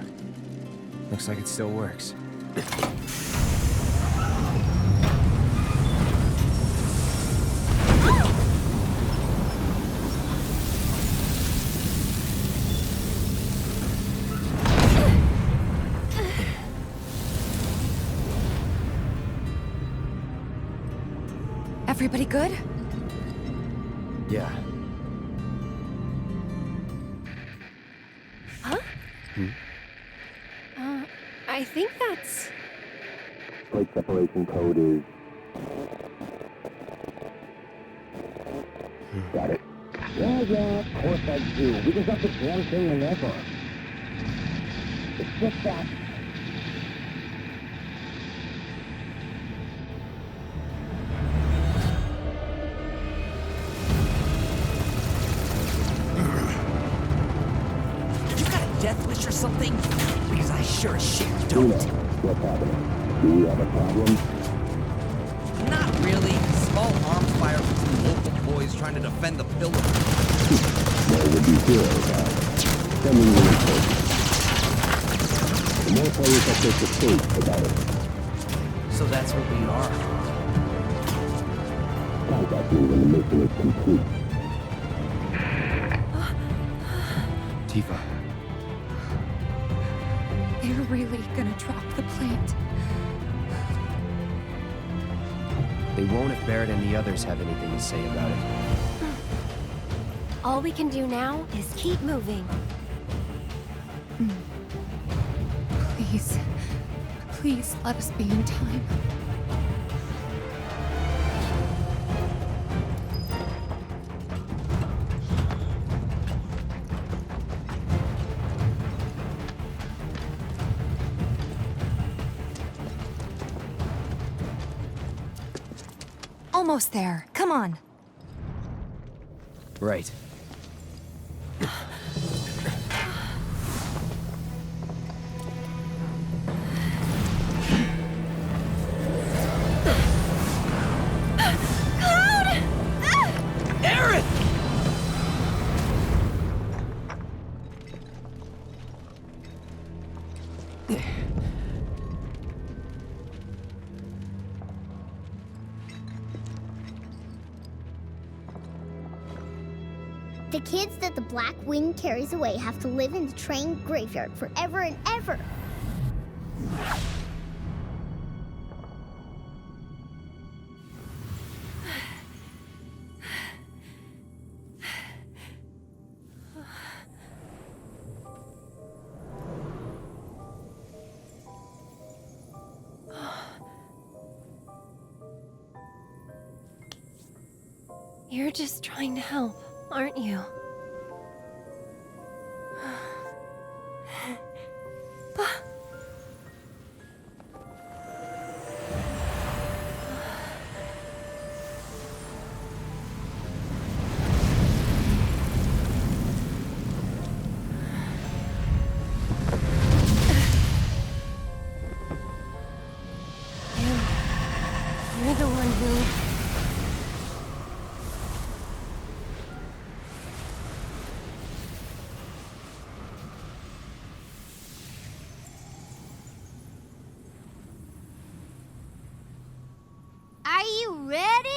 Looks like it still works. Everybody good? Yeah. Huh? Hmm? I think that's... Plate separation code is... Got it. Yeah, of course I do. We just have the damn thing whenever. It's just that... Death wish or something? Because I sure as shit don't. What's happening? Do we have a problem? Not really. Small arms fire from some local boys trying to defend the pillar. What would you feel about sending you a tape? The more players that take the tape, the better. So that's what we are. Contact me when the mission is complete. Tifa. They're really gonna drop the plate. They won't if Barrett and the others have anything to say about it. All we can do now is keep moving. Please, please let us be in time. Almost there. Come on. Right. The kids that the Black Wind carries away have to live in the train graveyard forever and ever. You're just trying to help, aren't you? You're the one who... Are you ready?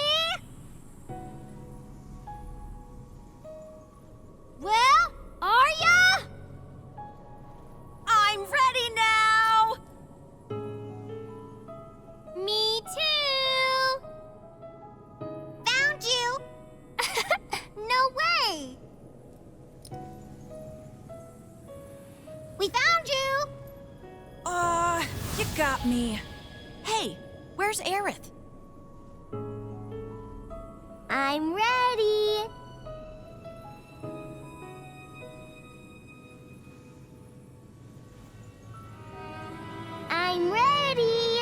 Well, are ya? I'm ready now! Me too! Found you! No way! We found you! You got me. Hey, where's Aerith? I'm ready! I'm ready!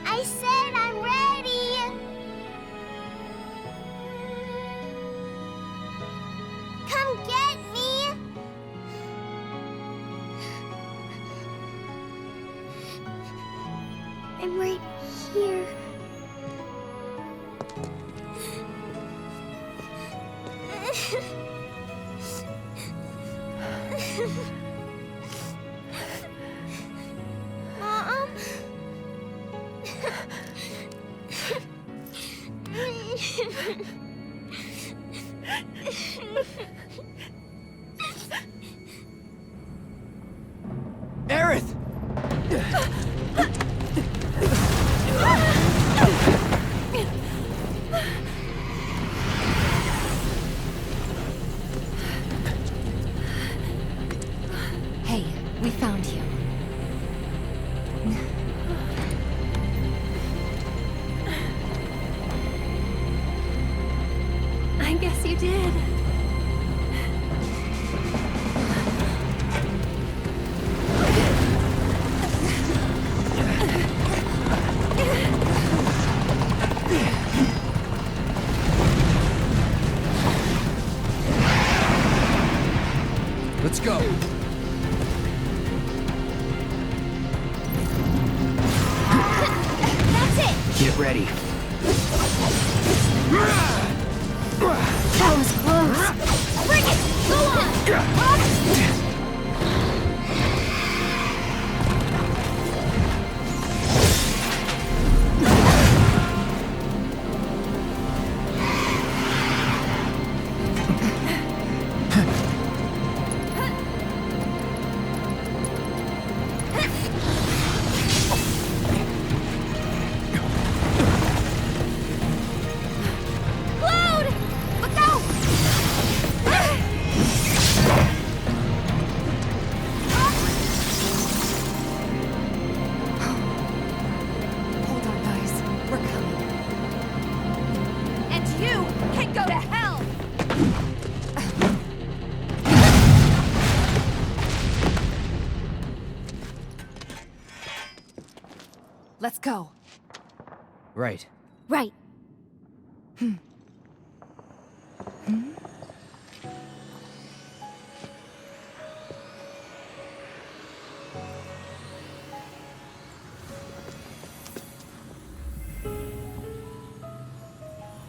I said I'm ready! Come get me! I'm right here. Mom? Aerith! Hey, we found you. I guess you did. Let's go. That's it! Get ready. That was close. Bring it! Go on! Cloud! Look out! Hold on, guys. We're coming. And you can go to hell! Let's go. Right. Right.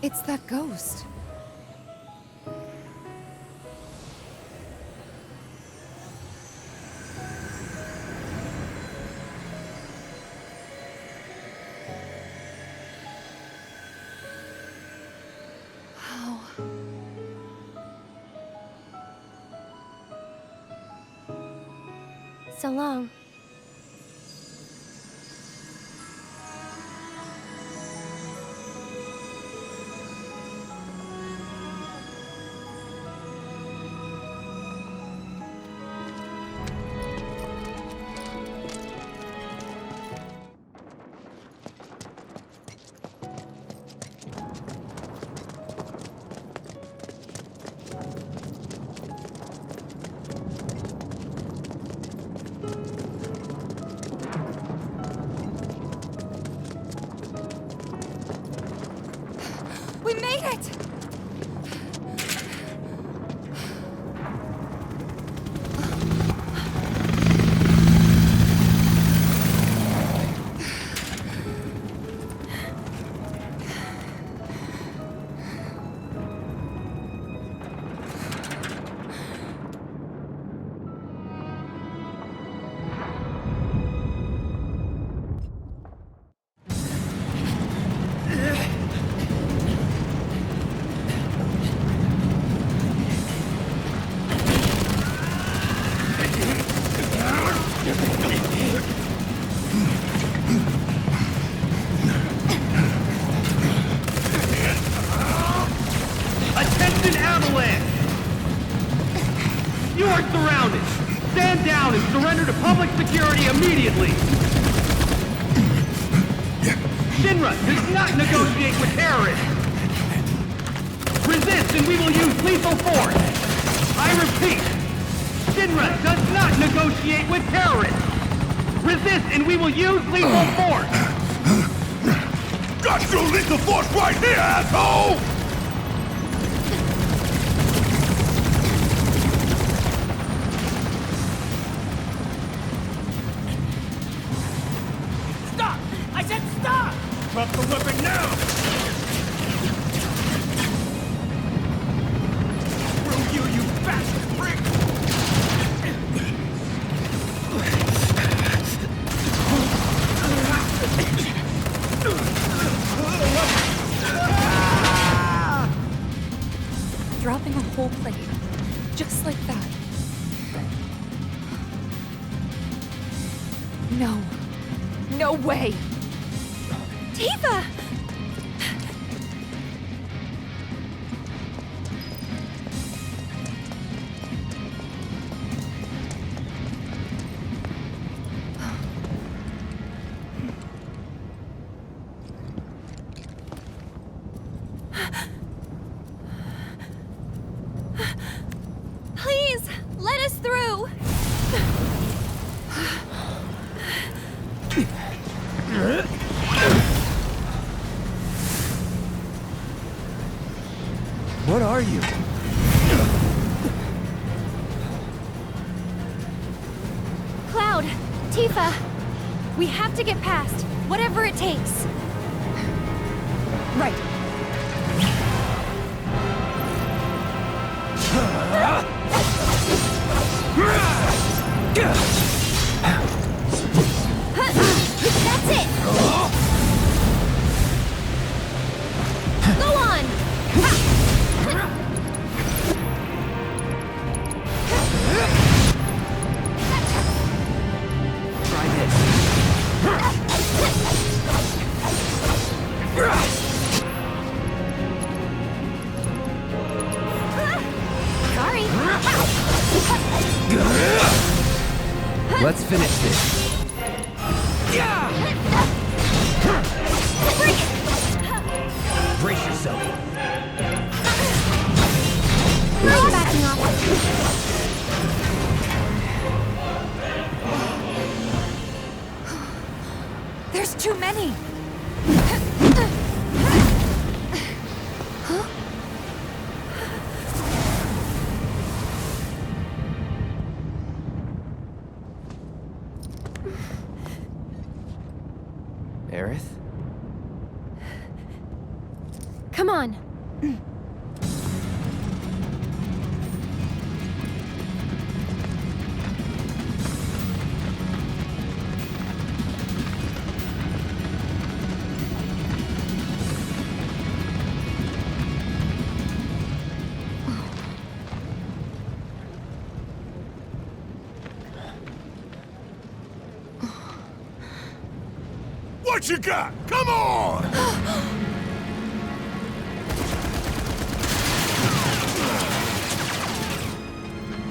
It's that ghost. How? So long. We made it! Attention avalanche! You are surrounded! Stand down and surrender to public security immediately! Shinra does not negotiate with terrorists! Resist and we will use lethal force! I repeat, Shinra does not negotiate with terrorists! Resist and we will use lethal force! Got your lethal force right here, asshole! Stop! I said stop! Drop the weapon now! Screw you, you bastard prick! Dropping a whole plate. Just like that. No. No way! Tifa! Please, let us through! What are you? Cloud, Tifa, we have to get past, whatever it takes. Right. That's it! Go on! Try this. Sorry. Let's finish this. Brace yourself. I'm backing off. There's too many! Aerith? Come on. What you got? Come on!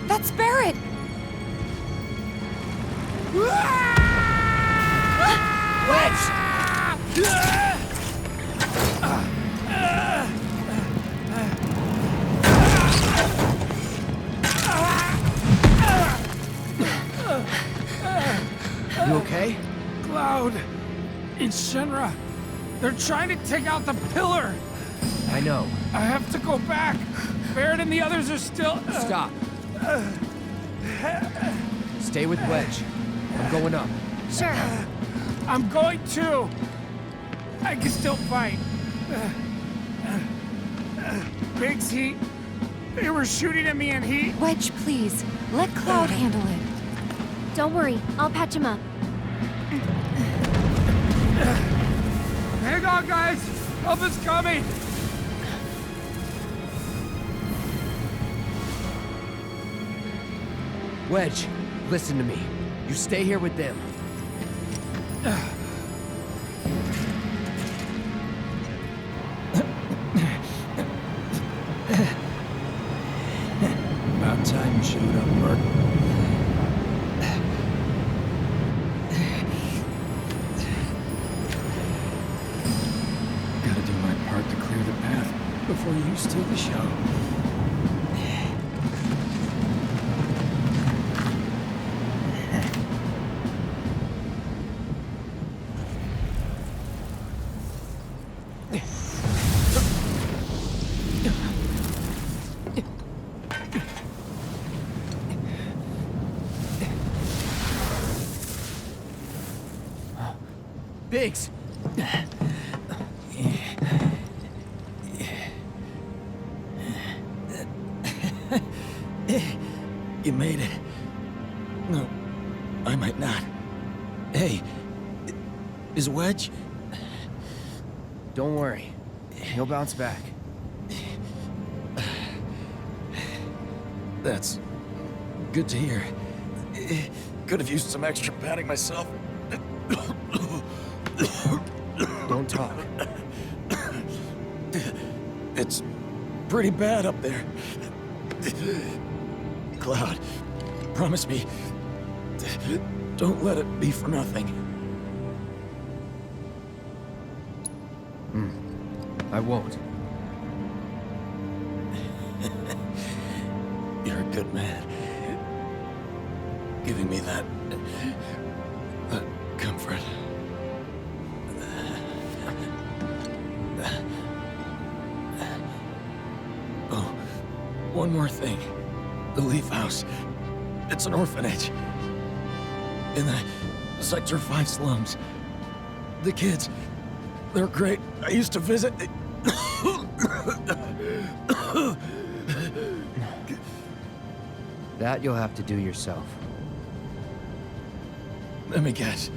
That's Barrett! You okay? Cloud! It's Shinra! They're trying to take out the pillar! I know. I have to go back. Barrett and the others are still... Stop. Stay with Wedge. I'm going up. Sure. I'm going too. I can still fight. Biggs, they were shooting at me and he... Wedge, please. Let Cloud handle it. Don't worry, I'll patch him up. Hang on, guys! Help is coming! Wedge, listen to me. You stay here with them. About time you showed up, Bert. Gotta do my part to clear the path before you steal the show. Biggs! You made it. No, I might not. Hey, is Wedge? Don't worry. He'll bounce back. That's good to hear. Could have used some extra padding myself. Don't talk. It's pretty bad up there. Cloud, promise me, don't let it be for nothing. I won't. You're a good man. Giving me that comfort. Oh, one more thing. The Leaf House. It's an orphanage. In the Sector 5 slums. The kids, they're great. I used to visit. That you'll have to do yourself. Let me guess.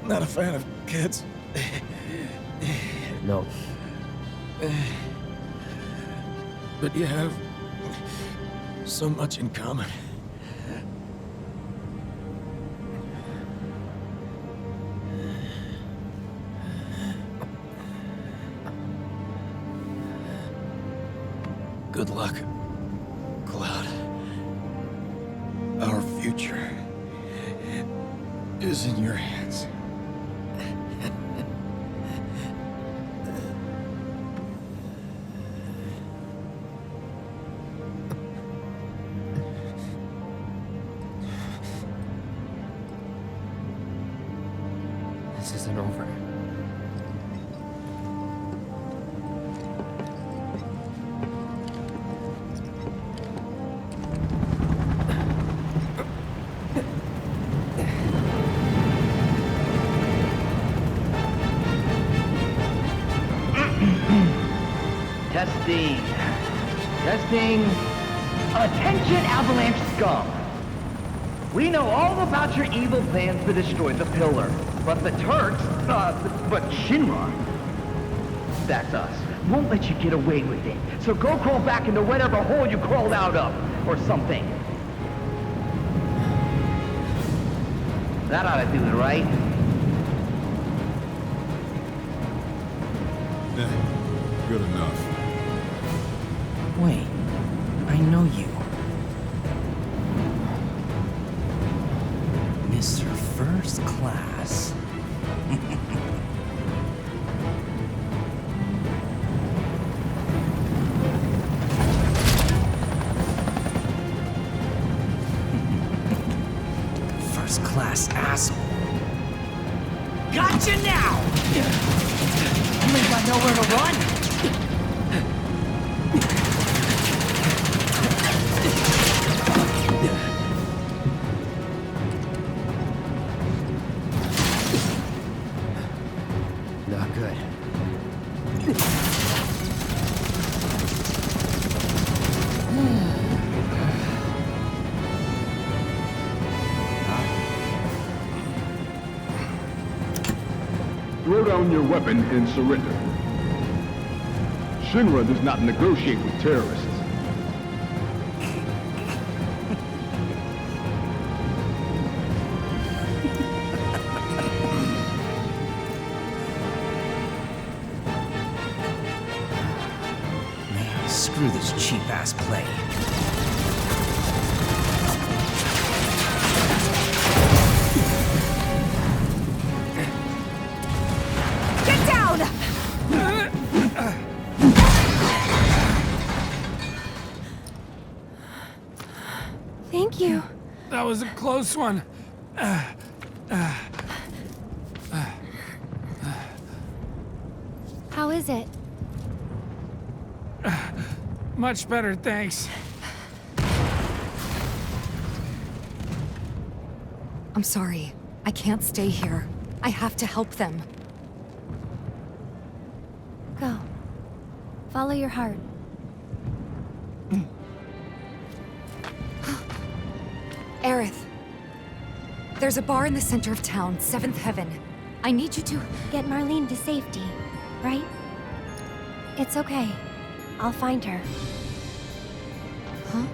Not a fan of kids. No. But you have so much in common. Good luck, Cloud. Our future is in your hands. This isn't over. Testing. Testing. Attention, Avalanche scum. We know all about your evil plans to destroy the pillar. But the Turks, but Shinra, that's us, won't let you get away with it. So go crawl back into whatever hole you crawled out of, or something. That ought to do it, right? Good enough. Wait, I know you. Mr. First Class. First Class asshole. Gotcha now! You ain't got nowhere to run? down your weapon and surrender. Shinra does not negotiate with terrorists. Man, screw this cheap-ass play. Get down! Thank you. That was a close one. How is it? Much better, thanks. I'm sorry. I can't stay here. I have to help them. Go. Follow your heart. Aerith. There's a bar in the center of town, 7th Heaven. I need you to... Get Marlene to safety, right? It's okay. I'll find her. Huh?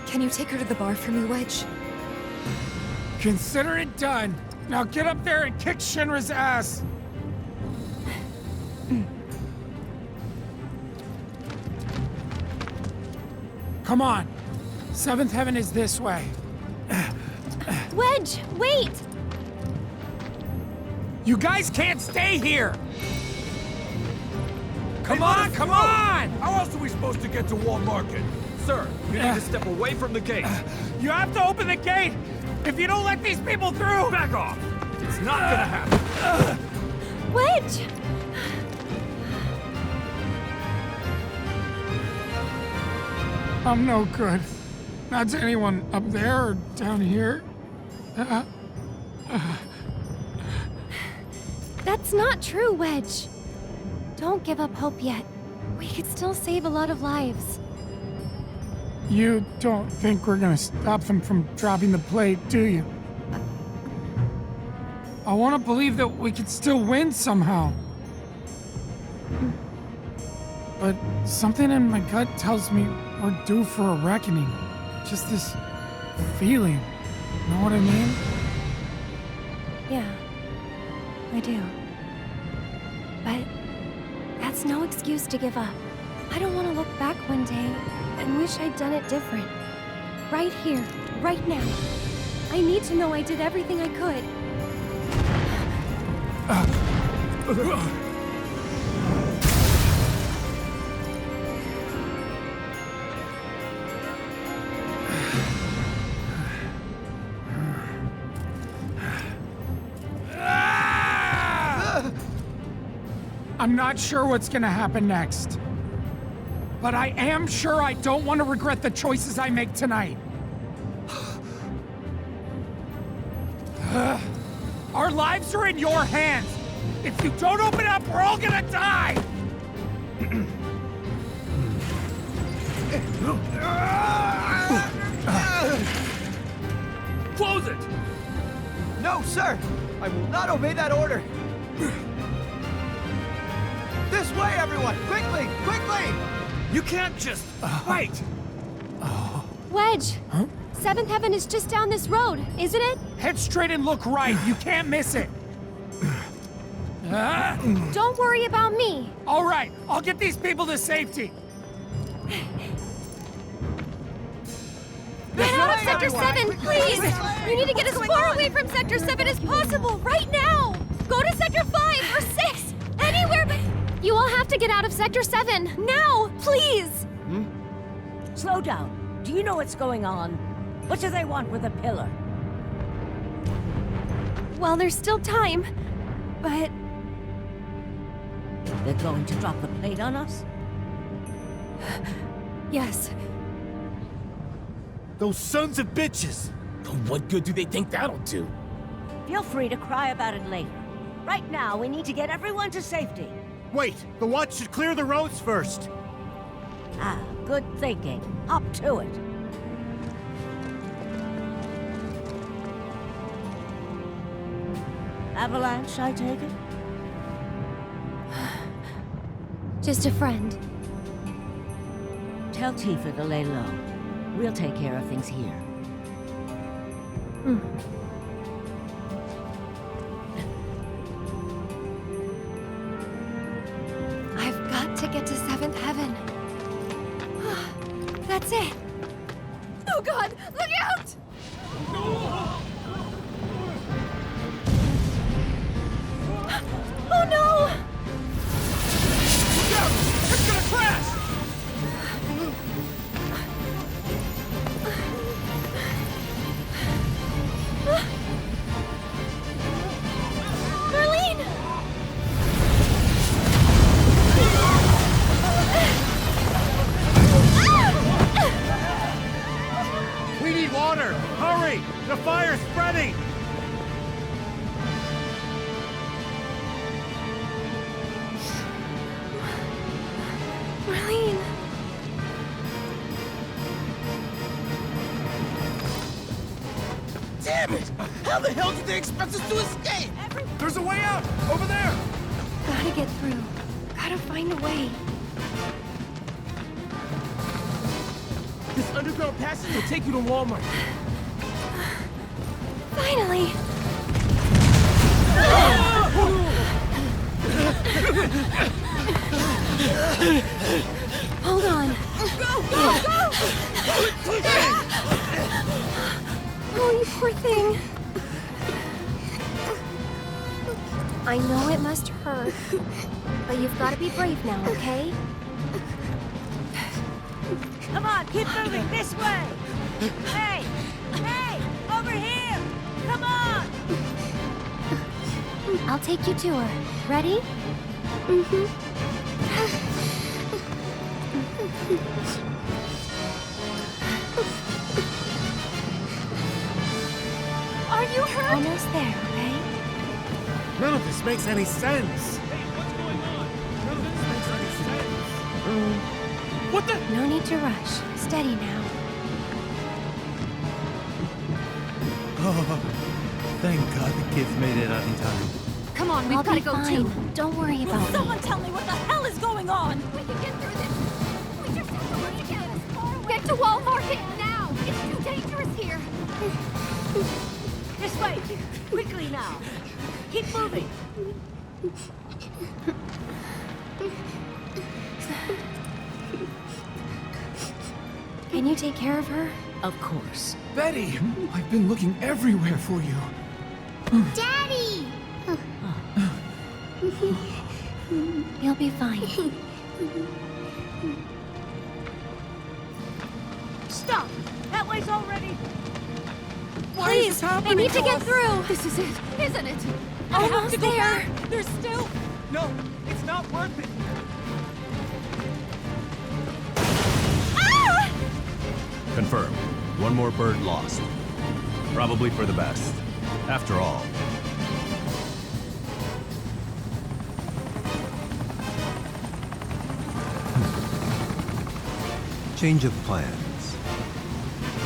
Can you take her to the bar for me, Wedge? Consider it done. Now get up there and kick Shinra's ass. Come on. 7th Heaven is this way. Wedge, wait! You guys can't stay here! Come on, come on! How else are we supposed to get to Wall Market? Sir, you need to step away from the gate. You have to open the gate! If you don't let these people through! Back off! It's not gonna happen! Wedge! I'm no good. Not to anyone up there or down here. That's not true, Wedge. Don't give up hope yet. We could still save a lot of lives. You don't think we're gonna stop them from dropping the plate, do you? I want to believe that we could still win somehow. But something in my gut tells me we're due for a reckoning. Just this feeling. Know what I mean? Yeah, I do. But that's no excuse to give up. I don't want to look back one day and wish I'd done it different. Right here, right now. I need to know I did everything I could. I'm not sure what's gonna happen next. But I am sure I don't want to regret the choices I make tonight. Our lives are in your hands. If you don't open up, we're all gonna die! Close it! No, sir! I will not obey that order! This way, everyone! Quickly! Quickly! You can't just fight! Wedge! Huh? 7th Heaven is just down this road, isn't it? Head straight and look right. You can't miss it. Don't worry about me. All right, I'll get these people to safety. Get out of Sector 7, please! You need to get as far away from Sector 7 as possible, right now! Go to Sector 5 or 6, anywhere but... You all have to get out of Sector 7, now, please! Slow down. Do you know what's going on? What do they want with the pillar? Well, there's still time, but... They're going to drop the plate on us? Yes. Those sons of bitches! What good do they think that'll do? Feel free to cry about it later. Right now, we need to get everyone to safety. Wait! The watch should clear the roads first! Ah, good thinking. Up to it. Avalanche, I take it? Just a friend. Tell Tifa to lay low. We'll take care of things here. I've got to get to 7th Heaven. That's it. Oh God, look out! Oh no! Look out! It's gonna crash! Marlene! We need water! Hurry! The fire's spreading! Marlene! Damn it! How the hell did they expect us to escape? There's a way out! Over there! Gotta get through. Gotta find a way. This underground passage will take you to Walmart. Finally! Hold on. Go, go, go! Oh, you poor thing. I know it must hurt, but you've got to be brave now, okay? Come on, keep moving this way! Hey! Hey! Over here! Come on! I'll take you to her. Ready? Are you hurt? Almost there, okay? None of this makes any sense. Hey, what's going on? None of this makes any sense. What the? No need to rush. Steady now. Oh, thank God the kids made it out in time. Come on, we've I'll got to be go fine. too. Don't worry about me. Someone tell me what the hell is going on! We can get through this. We just have to work together. Get to Wall Market now. It's too dangerous here. This way! Quickly now! Keep moving! Can you take care of her? Of course. Betty, I've been looking everywhere for you. Daddy! You'll be fine. Stop! That way's already... Please, I need to get through. This is it, isn't it? Almost there. There's still... No, it's not worth it. Ah! Confirmed. One more bird lost. Probably for the best. After all. Change of plans.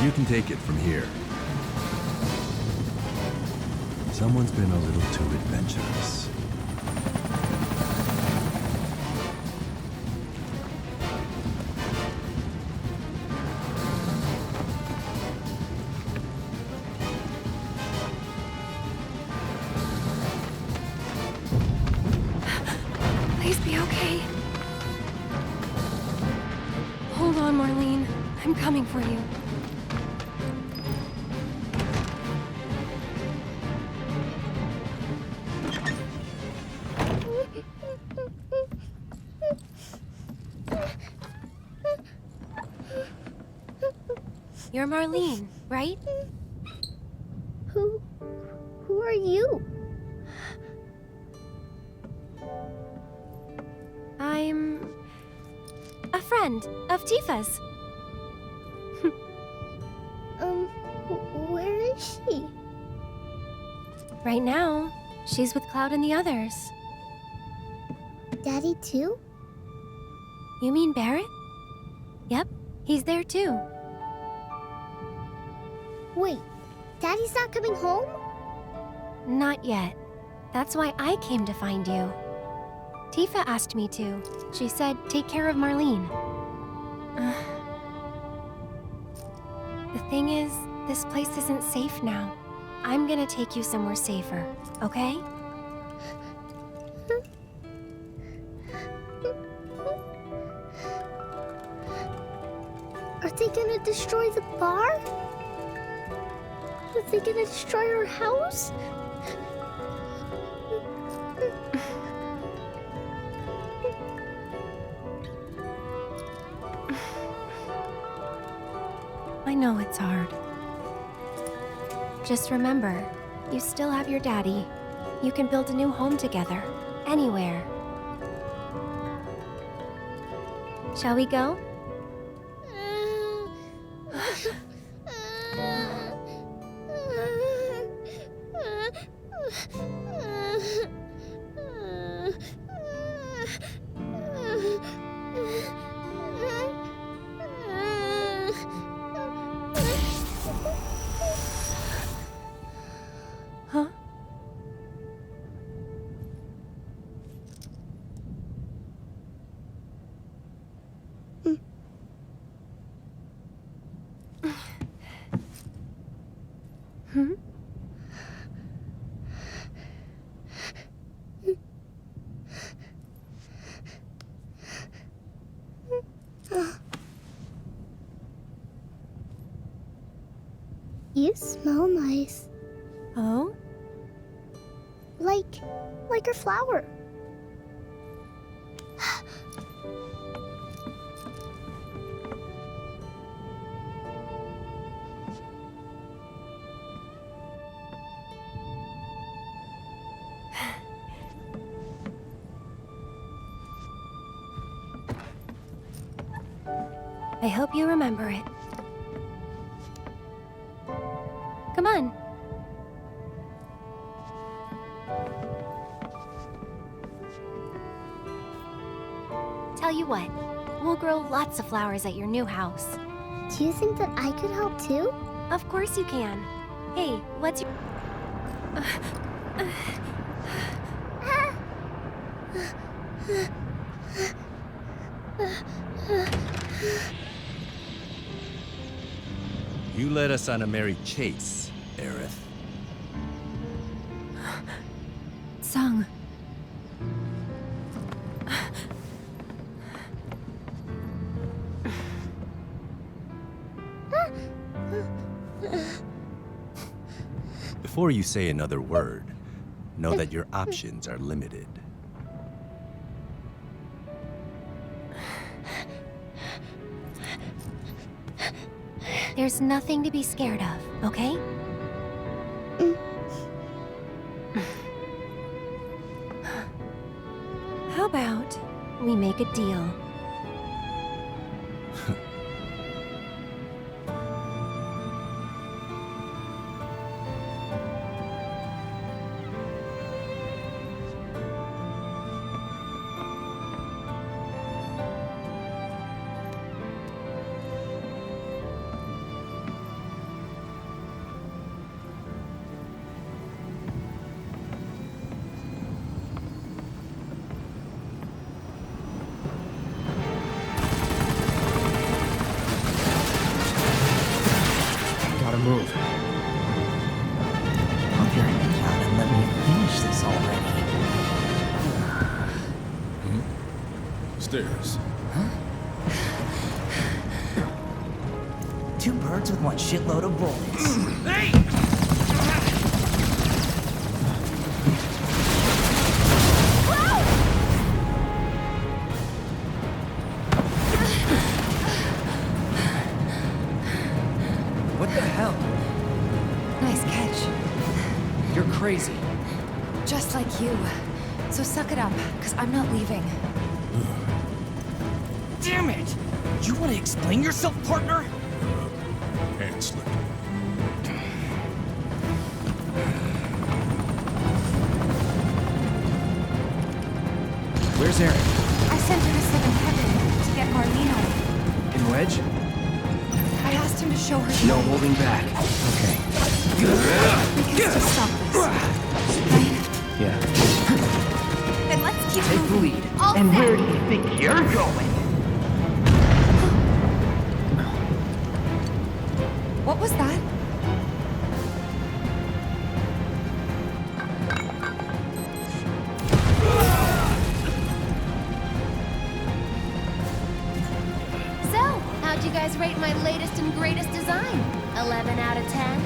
You can take it from here. Someone's been a little too adventurous. Please be okay. Hold on, Marlene. I'm coming for you. You're Marlene, right? Who are you? I'm a friend of Tifa's. Where is she? Right now, she's with Cloud and the others. Daddy too? You mean Barrett? Yep, He's there too. Wait, Daddy's not coming home? Not yet. That's why I came to find you. Tifa asked me to. She said, take care of Marlene. The thing is, this place isn't safe now. I'm gonna take you somewhere safer, okay? Are they gonna destroy the bar? Are they gonna destroy our house? I know it's hard. Just remember, you still have your daddy. You can build a new home together, anywhere. Shall we go? Huh? Hmm? You smell nice. Oh? Like a flower. I hope you remember it. Come on. Tell you what, we'll grow lots of flowers at your new house. Do you think that I could help too? Of course you can. Hey, what's your... You led us on a merry chase, Aerith. Sung. Before you say another word, know that your options are limited. There's nothing to be scared of, okay? How about we make a deal? Move. Pump your hand out and let me finish this already. Stairs. Huh? 2 birds with 1 shitload of bullets. Hey! Crazy. Just like you. So suck it up, because I'm not leaving. Damn it! You want to explain yourself, partner? Hand slip. Where's Eric? I sent her to 7th Heaven to get Marlene home. In Wedge? mission to show her. No holding back. Okay. We can still stop this. Right? Yeah. Then let's keep Take the moving. lead. All And set. where do you think you're going? What was that? So, how'd you guys rate my latest and greatest design? 11 out of 10?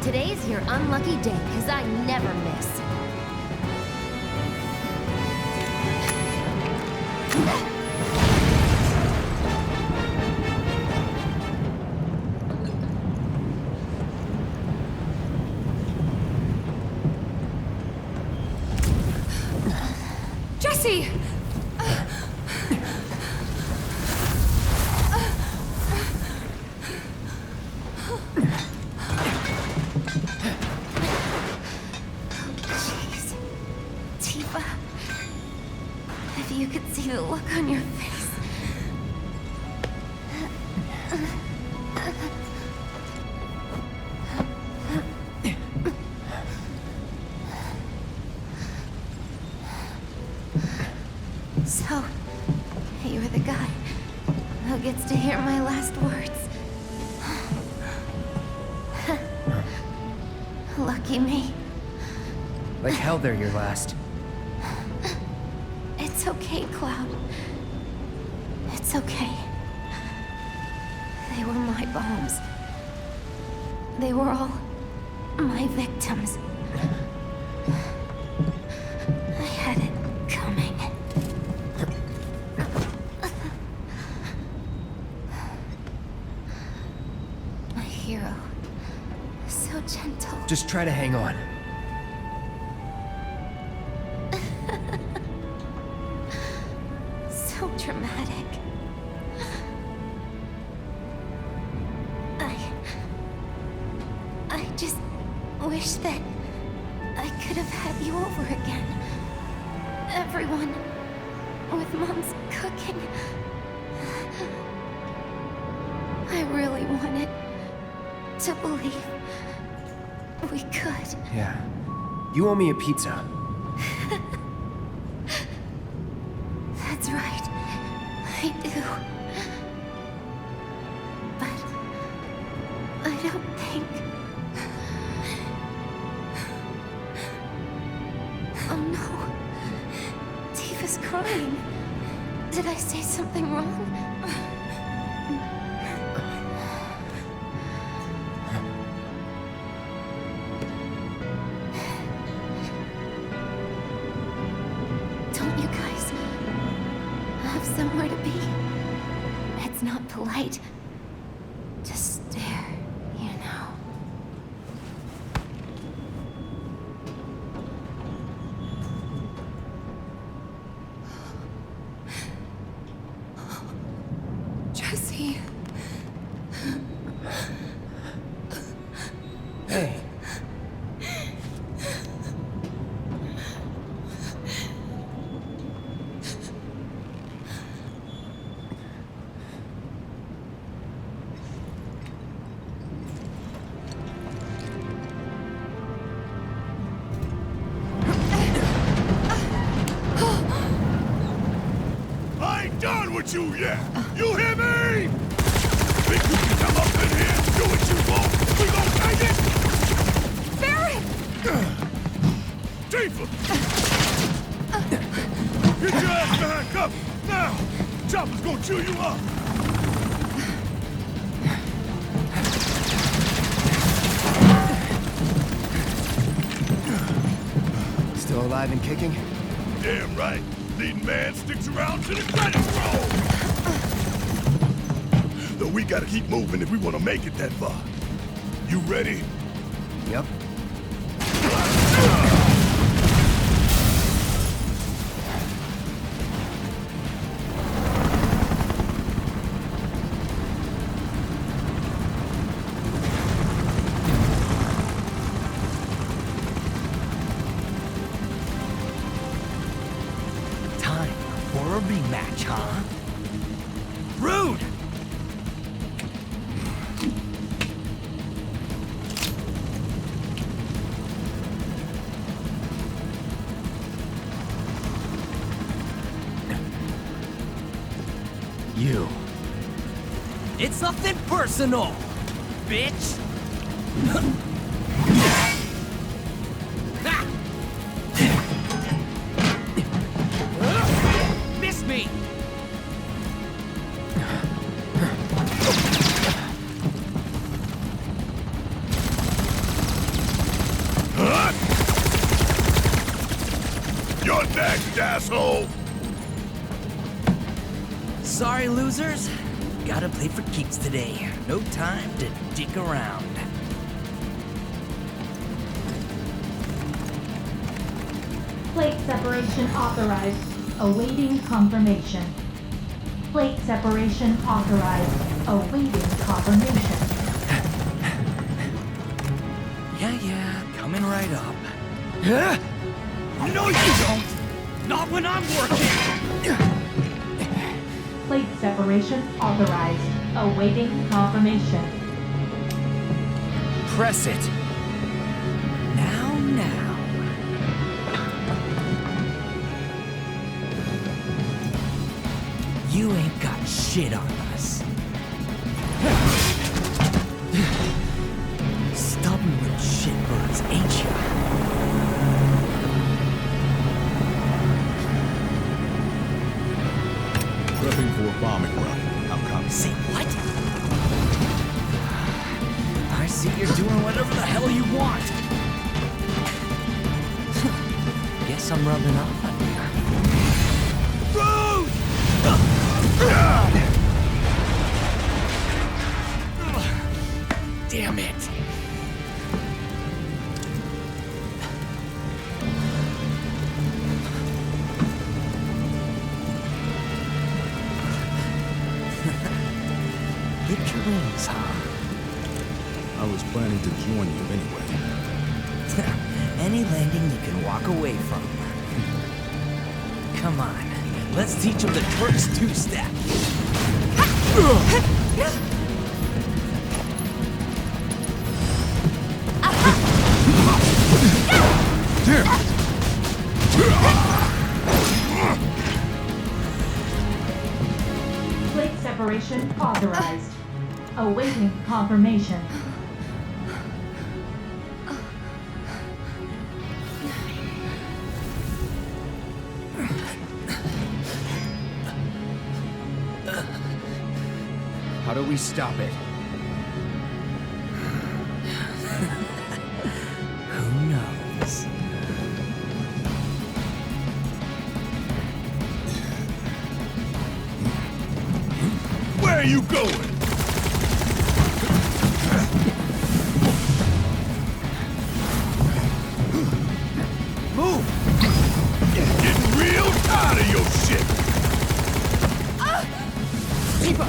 Today's your unlucky day, because I never miss. Jesse! Jeez. Tifa. If you could see the look on your face. So, you're the guy who gets to hear my last words. Lucky me. Like hell they're your last. It's okay, Cloud. It's okay. They were my bombs. They were all my victims. I had it coming. My hero. So gentle. Just try to hang on. So dramatic. I just wish that I could have had you over again. Everyone with Mom's cooking. I really wanted to believe we could. Yeah. You owe me a pizza. That's right. I do. But I don't think... Oh no. Tifa's crying. Did I say something wrong? Don't you guys have somewhere to be? It's not polite to stare, you know. Jesse. Hey. I ain't done with you yet! You hear me? Think you can come up in here and do what you want? We gon' take it? Barrett! Tifa! Get your ass behind cover! Now! Chopper's gonna chew you up! Still alive and kicking? Damn right! Leading man sticks around to the credits roll! Though we gotta keep moving if we wanna make it that far. You ready? Yep. a rematch, huh? Rude! You. It's nothing personal, bitch! Miss me! You're next, asshole! Sorry, losers. Gotta play for keeps today. No time to dick around. Plate separation authorized. Awaiting confirmation. Plate separation authorized. Awaiting confirmation. Yeah, coming right up. No, you don't! Not when I'm working! Plate separation authorized. Awaiting confirmation. Press it. Now. You ain't got shit on us. Stubborn little shitbirds, ain't you? Prepping for a bombing run. I'm coming. Say what? I see you're doing whatever the hell you want. Guess I'm rubbing off on you. Rude! Damn it. Get your wings, huh? I was planning to join you anyway. Any landing you can walk away from. Come on, let's teach them the Turks two-step. Plate separation authorized. Awaiting confirmation. How do we stop it? Who knows? Where are you going? Move! Getting real tired of your shit! Keep up!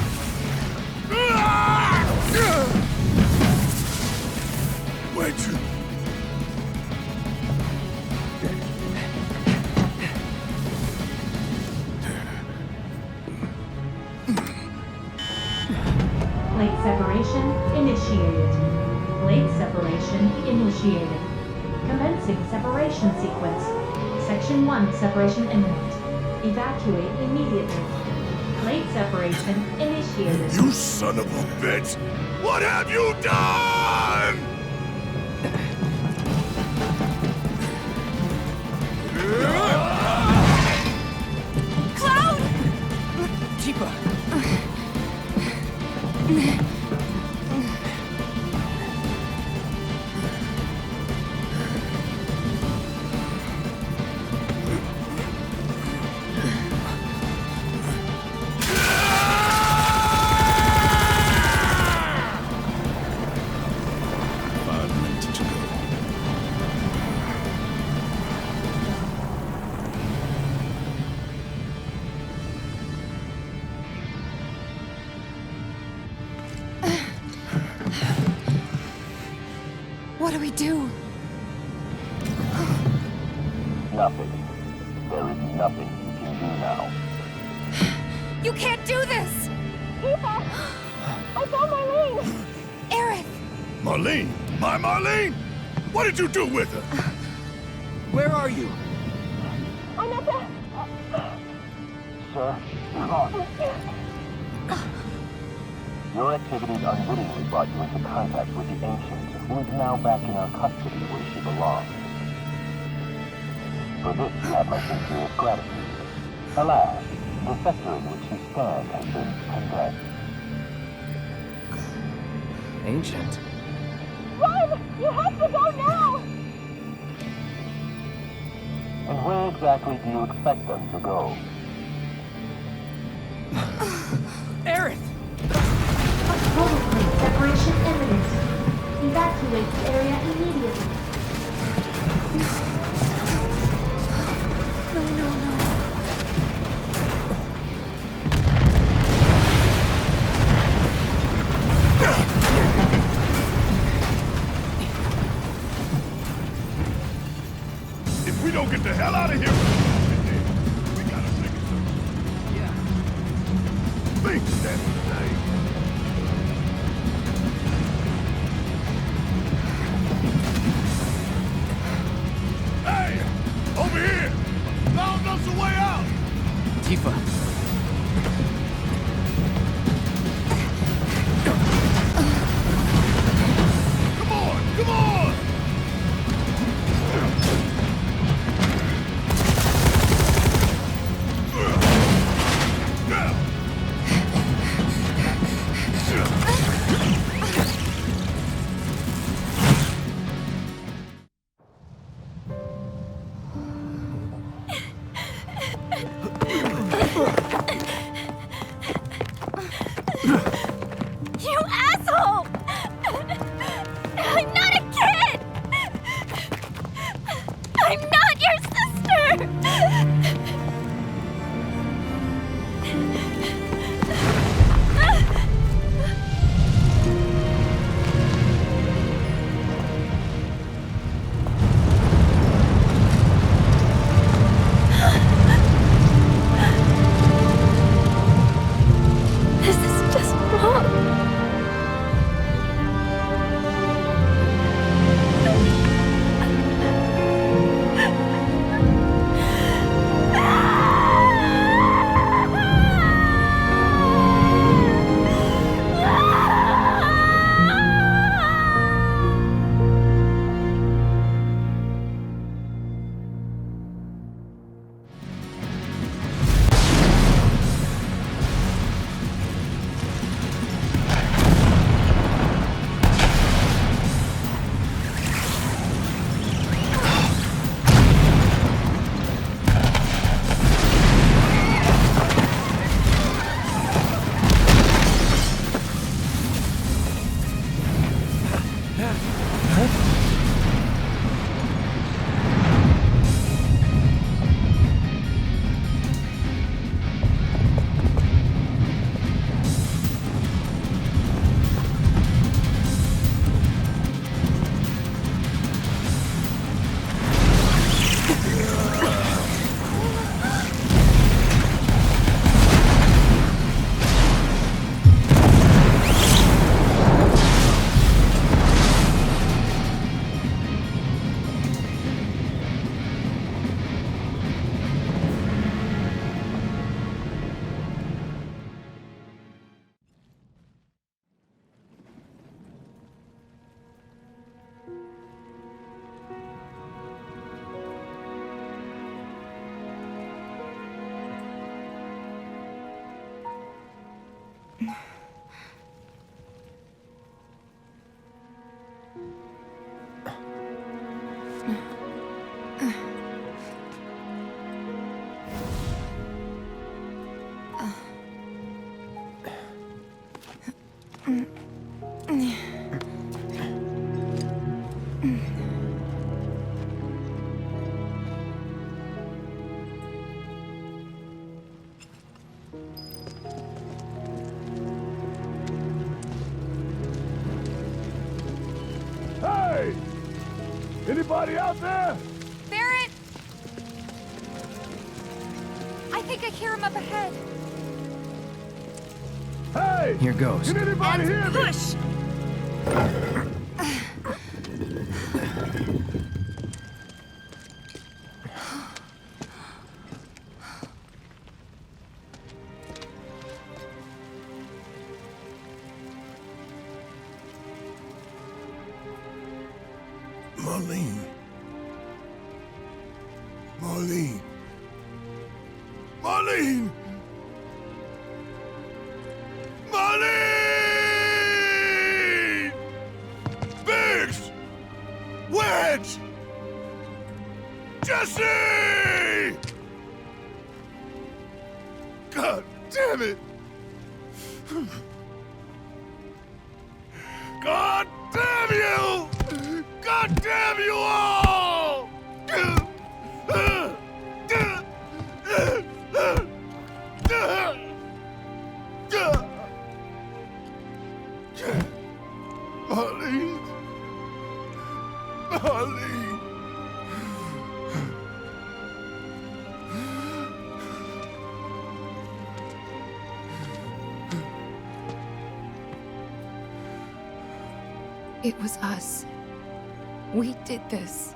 Where'd you... Plate separation initiated. Plate separation initiated. Commencing separation sequence. Section 1 separation imminent. Evacuate immediately. Plate separation initiated. You son of a bitch! What have you done?! Cloud! Tifa! What do we do? Nothing. There is nothing you can do now. You can't do this! Eva! I found Marlene! Aerith! Marlene? My Marlene? What did you do with her? Where are you? I'm at the... Sir, your activities unwittingly brought you into contact with the Ancient, who is now back in our custody where she belongs. For this, have my sincerest gratitude. Alas, the sector in which you stand has been condemned. Ancient? Run! You have to go now! And where exactly do you expect them to go? Aerith! Total plane separation imminent. Evacuate the area immediately. No. If we don't get the hell out of here, we gotta make it so. Yeah. Think that night. Hey! Over here! Found us a way out! Tifa. Come on! You asshole! I'm not a kid! I'm not your sister! This is just wrong. Hey! Anybody out there? Barrett! I think I hear him up ahead. Hey! Here goes. Can anybody hear me? Push! Marlene. Marlene. Marlene! Marlene! Biggs! Wedge! Jesse! God damn it! God damn you! God damn you all! Marlene. Marlene. It was us. We did this.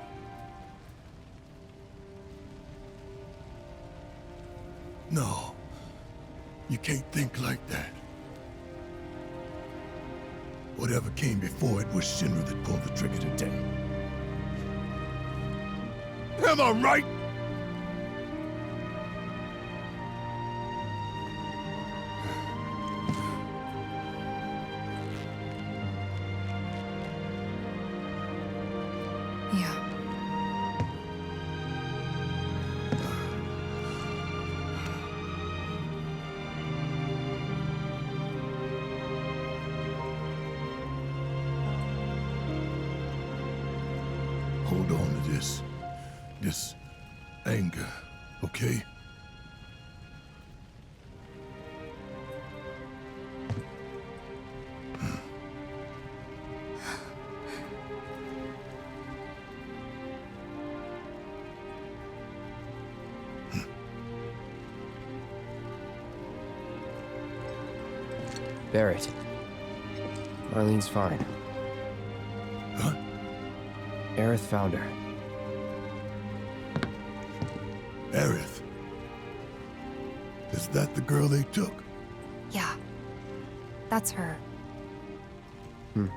No. You can't think like that. Whatever came before it was Shinra that pulled the trigger today. Am I right? Yeah. Hold on to this anger, okay? Barrett. Marlene's fine. Huh? Aerith found her. Aerith? Is that the girl they took? Yeah. That's her. What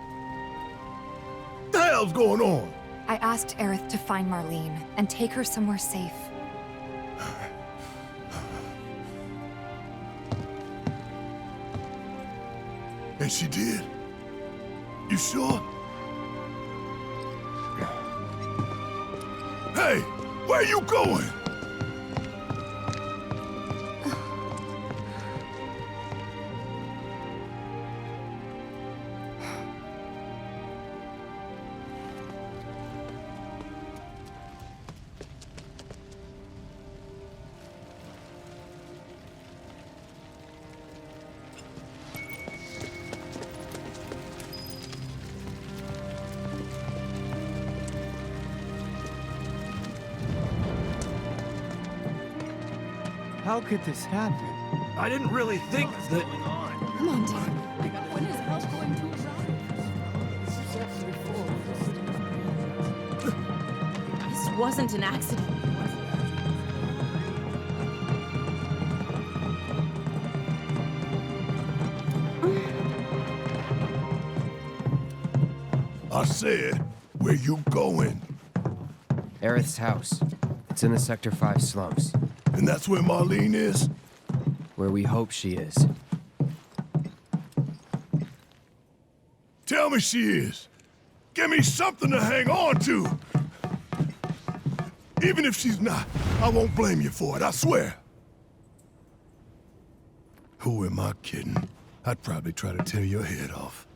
the hell's going on? I asked Aerith to find Marlene and take her somewhere safe. And she did? You sure? Hey, where you going? How could this happen? I didn't really think that... Come on, dude. When is help going to arrive? This wasn't an accident. I said, where you going? Aerith's house. It's in the Sector 5 slums. And that's where Marlene is? Where we hope she is. Tell me she is. Give me something to hang on to. Even if she's not, I won't blame you for it, I swear. Who am I kidding? I'd probably try to tear your head off.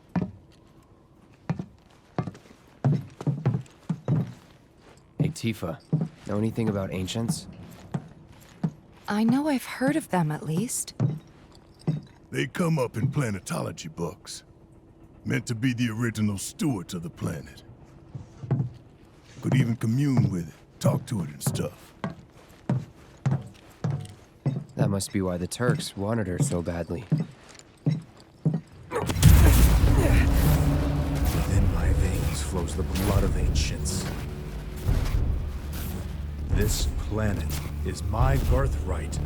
Hey, Tifa. Know anything about ancients? I know I've heard of them, at least. They come up in planetology books. Meant to be the original stewards of the planet. Could even commune with it, talk to it and stuff. That must be why the Turks wanted her so badly. flows the blood of ancients. This planet is my birthright.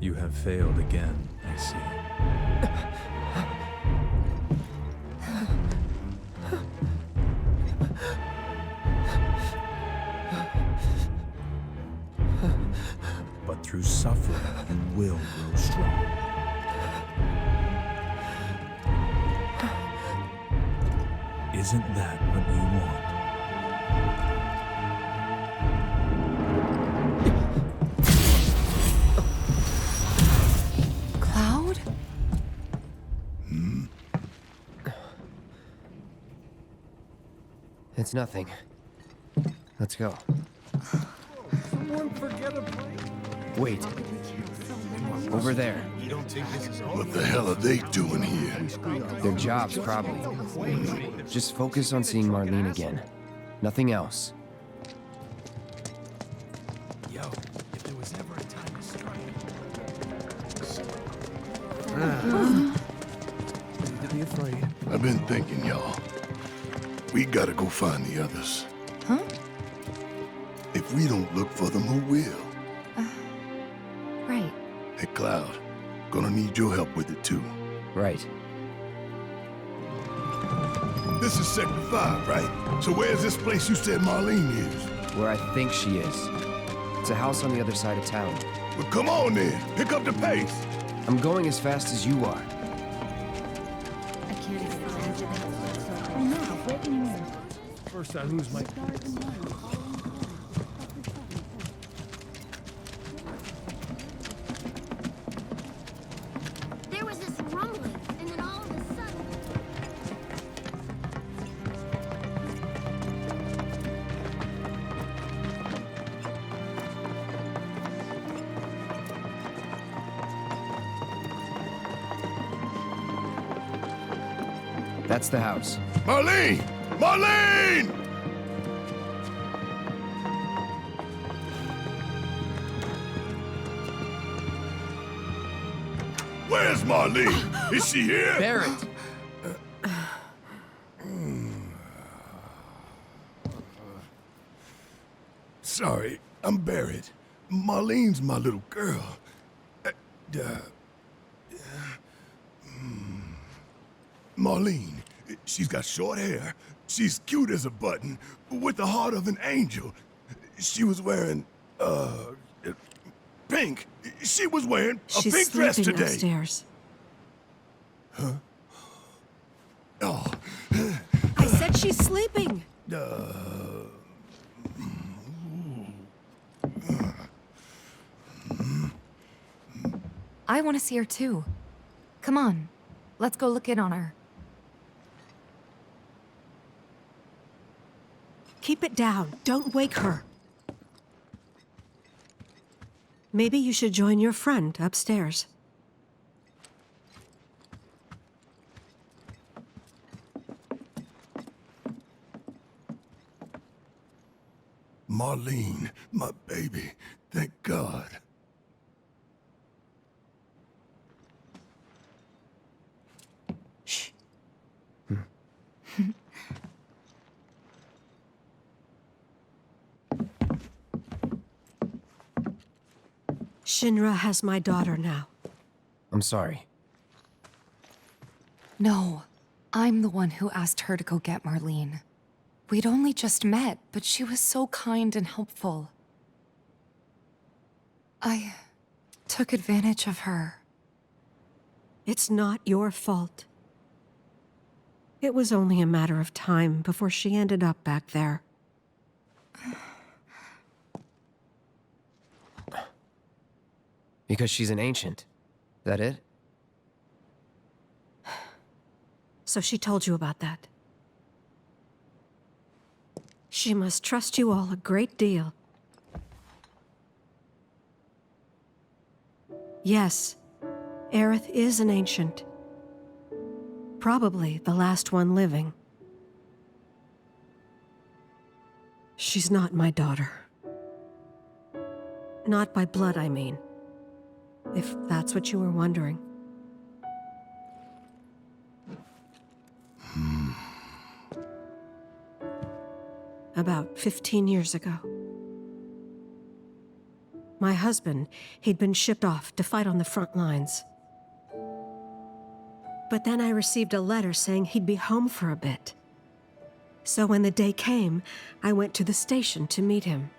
You have failed again, I see. But through suffering, you will grow strong. Isn't that what you want? Cloud? It's nothing. Let's go. Someone forget a plate? Wait. Over there. What the hell are they doing here? Their jobs, probably. Just focus on seeing Marlene again. Nothing else. Yo, if there was ever a time to strike. Need to be afraid. I've been thinking, y'all. We gotta go find the others. Huh? If we don't look for them, who will? Right. Hey, Cloud. Gonna need your help with it, too. Right. This is Sector 5, right? So where's this place you said Marlene is? Where I think she is. It's a house on the other side of town. Well, come on then. Pick up the pace. I'm going as fast as you are. First I lose my... There was this rumbling, and then all of a sudden... That's the house. Marlene! Marlene! Where's Marlene? Is she here? Barrett! Sorry, I'm Barrett. Marlene's my little girl. Marlene, she's got short hair. She's cute as a button, with the heart of an angel. She was wearing, pink. She was wearing a pink dress today. She's sleeping upstairs. Huh? Oh. I said she's sleeping. I want to see her too. Come on, let's go look in on her. Keep it down. Don't wake her. Maybe you should join your friend upstairs. Marlene, my baby. Thank God. Shh. Shinra has my daughter now. I'm sorry. No, I'm the one who asked her to go get Marlene. We'd only just met, but she was so kind and helpful. I took advantage of her. It's not your fault. It was only a matter of time before she ended up back there. Because she's an ancient. That it? So she told you about that. She must trust you all a great deal. Yes, Aerith is an ancient. Probably the last one living. She's not my daughter. Not by blood, I mean. If that's what you were wondering. About 15 years ago. My husband, he'd been shipped off to fight on the front lines. But then I received a letter saying he'd be home for a bit. So when the day came, I went to the station to meet him.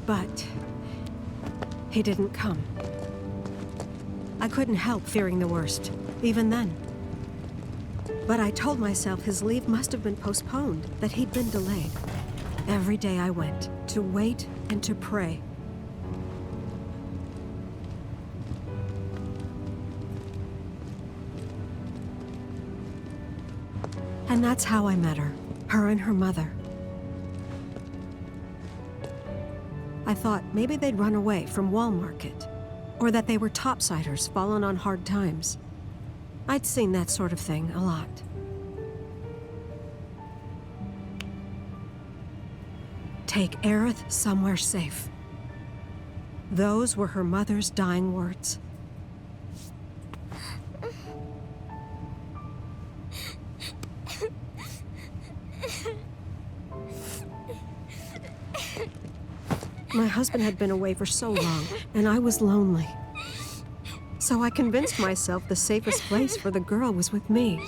But he didn't come. I couldn't help fearing the worst, even then. But I told myself his leave must have been postponed, that he'd been delayed. Every day I went, to wait and to pray. And that's how I met her and her mother. I thought maybe they'd run away from Wall Market, or that they were topsiders fallen on hard times. I'd seen that sort of thing a lot. Take Aerith somewhere safe. Those were her mother's dying words. My husband had been away for so long, and I was lonely. So I convinced myself the safest place for the girl was with me.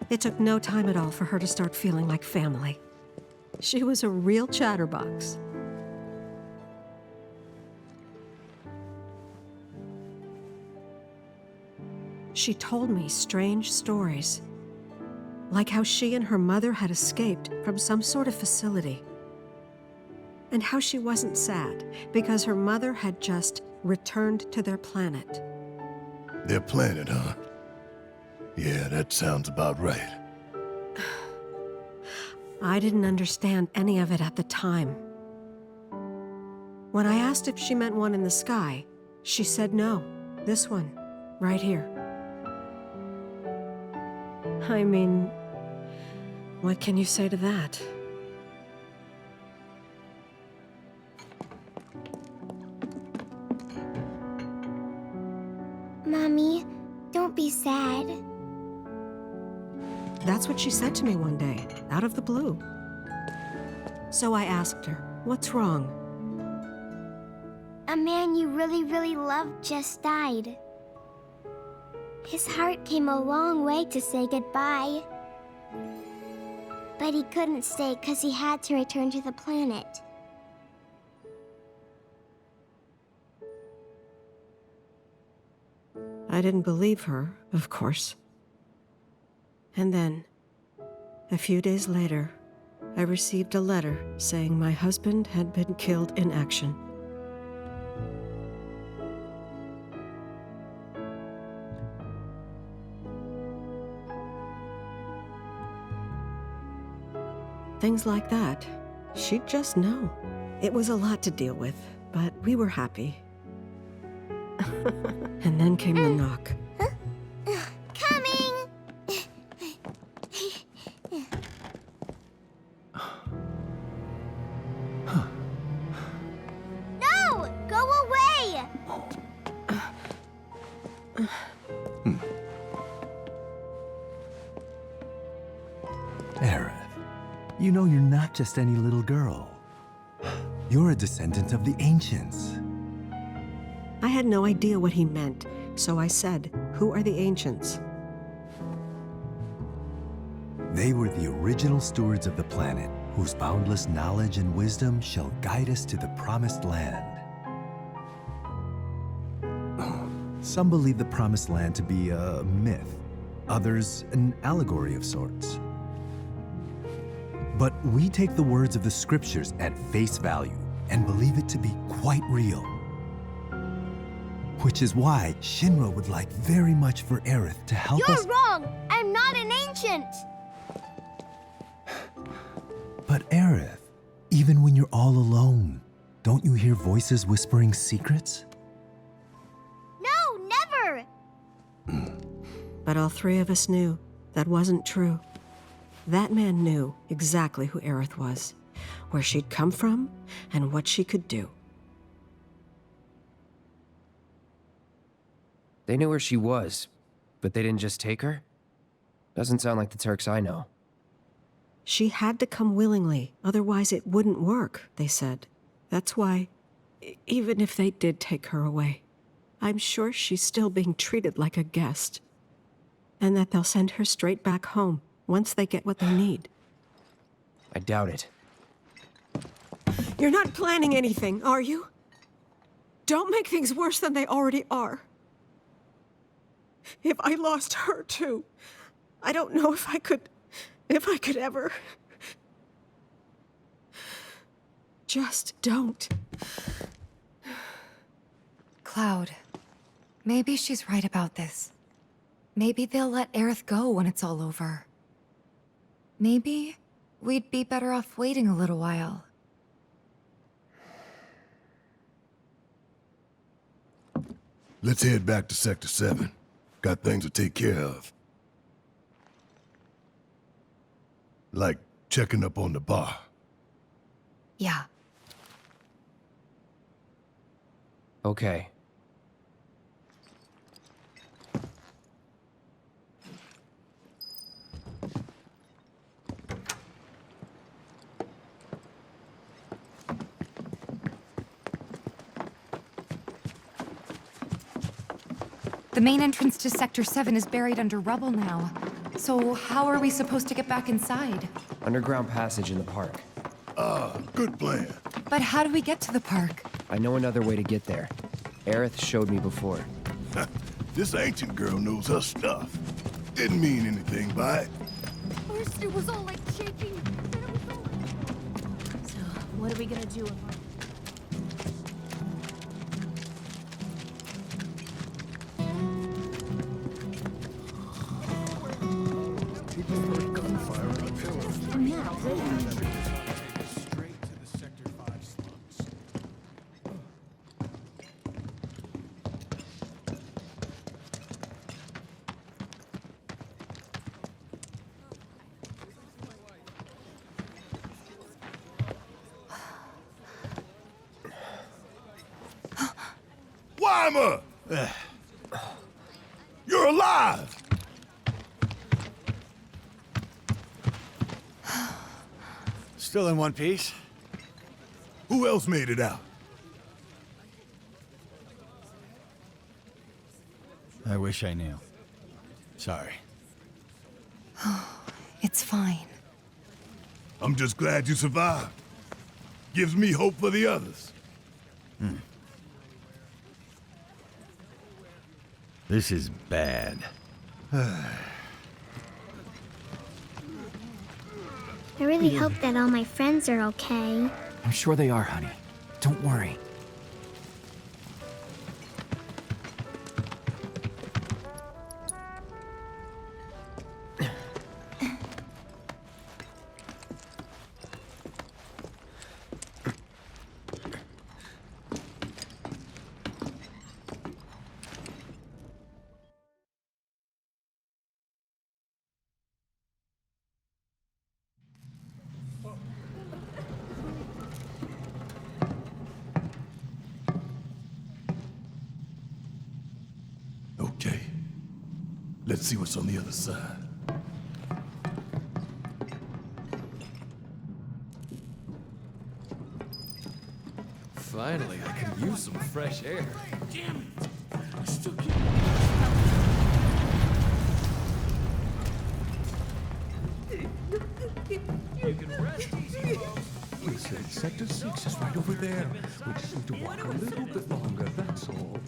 It took no time at all for her to start feeling like family. She was a real chatterbox. She told me strange stories, like how she and her mother had escaped from some sort of facility, and how she wasn't sad because her mother had just returned to their planet. Their planet, huh? Yeah, that sounds about right. I didn't understand any of it at the time. When I asked if she meant one in the sky, she said no, this one, right here. I mean, what can you say to that? Mommy, don't be sad. That's what she said to me one day, out of the blue. So I asked her, what's wrong? A man you really, really loved just died. His heart came a long way to say goodbye. But he couldn't stay because he had to return to the planet. I didn't believe her, of course. And then, a few days later, I received a letter saying my husband had been killed in action. Things like that, she'd just know. It was a lot to deal with, but we were happy. And then came the knock. Coming! No! Go away! Aerith, you know you're not just any little girl. You're a descendant of the ancients. I had no idea what he meant, so I said, "Who are the ancients?" They were the original stewards of the planet, whose boundless knowledge and wisdom shall guide us to the promised land. Some believe the promised land to be a myth, others an allegory of sorts. But we take the words of the scriptures at face value and believe it to be quite real. Which is why Shinra would like very much for Aerith to help us— You're wrong! I'm I'm not an ancient! But Aerith, even when you're all alone, don't you hear voices whispering secrets? No, never! But all three of us knew that wasn't true. That man knew exactly who Aerith was, where she'd come from, and what she could do. They knew where she was, but they didn't just take her? Doesn't sound like the Turks I know. She had to come willingly, otherwise it wouldn't work, they said. That's why, even if they did take her away, I'm sure she's still being treated like a guest. And that they'll send her straight back home once they get what they need. I doubt it. You're not planning anything, are you? Don't make things worse than they already are. If I lost her too, I don't know if I could ever. Just don't. Cloud, maybe she's right about this. Maybe they'll let Aerith go when it's all over. Maybe we'd be better off waiting a little while. Let's head back to Sector 7. Got things to take care of. Like checking up on the bar. Yeah. Okay. The main entrance to Sector 7 is buried under rubble now. So how are we supposed to get back inside? Underground passage in the park. Good plan. But how do we get to the park? I know another way to get there. Aerith showed me before. This ancient girl knows her stuff. Didn't mean anything by it. First it was all like shaking, then it was all like... So, what are we gonna do? Weimer! You're alive! Still in one piece? Who else made it out? I wish I knew. Sorry. It's fine. I'm just glad you survived. Gives me hope for the others. This is bad. I really hope that all my friends are okay. I'm sure they are, honey. Don't worry. Okay. Let's see what's on the other side. Finally, I can use some fresh air. Damn it! I still can't. You can rest easy, folks. Listen, Sector 6 is right over there. We just need to walk a little bit longer, that's all.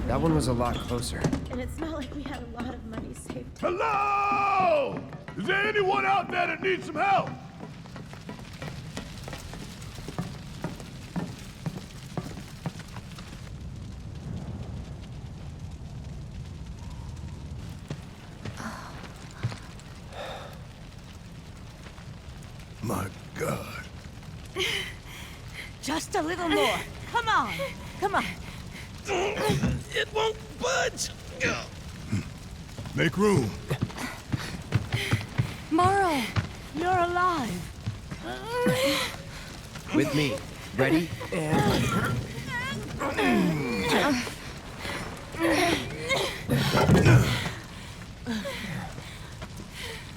That one was a lot closer. And it's not like we had a lot of money saved. Hello! Is there anyone out there that needs some help? My God. Just a little more. Come on. Come on. It won't budge. Make room. Morrow, you're alive. With me. Ready? And...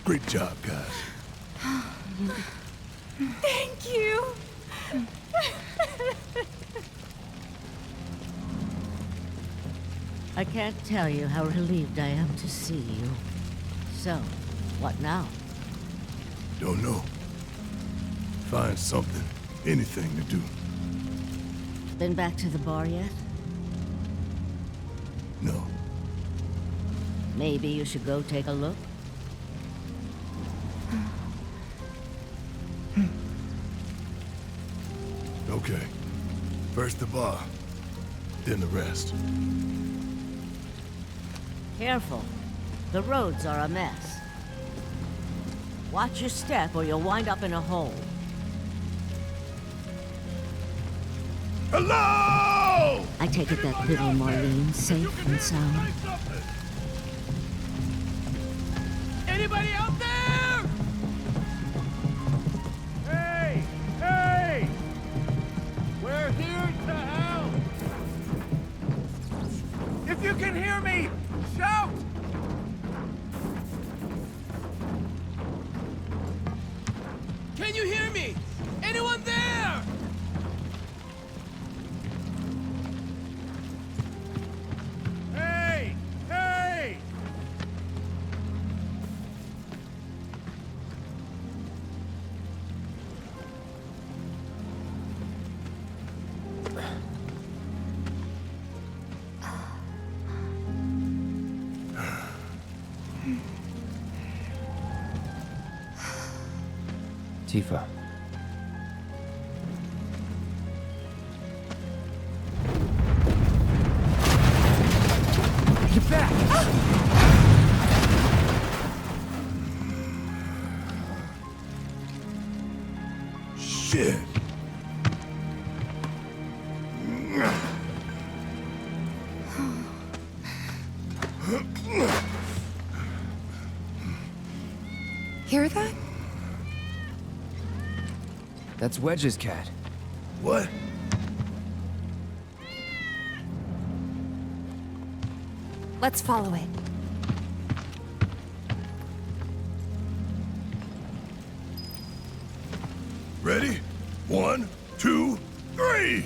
Great job, guys. Thank you. I can't tell you how relieved I am to see you. So, what now? Don't know. Find something, anything to do. Been back to the bar yet? No. Maybe you should go take a look? Okay. First the bar, then the rest. Careful. The roads are a mess. Watch your step or you'll wind up in a hole. Hello! I take it that little Marlene's safe and sound. Anybody out there? Hey! Hey! We're here to help! If you can hear me, shout! Can you hear me? Anyone there? Hey! Hey! Tifa. Get back! Shit. Hear that? That's Wedge's cat. What? Let's follow it. Ready? 1, 2, 3!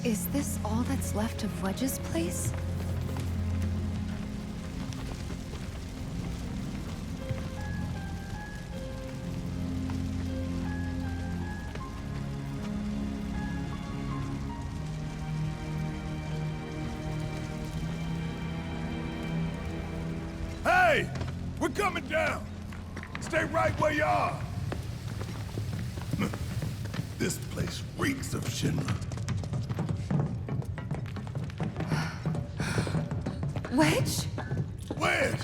Is this all that's left of Wedge's place? Hey! We're coming down! Stay right where you are! This place reeks of Shinra. Wedge? Wedge!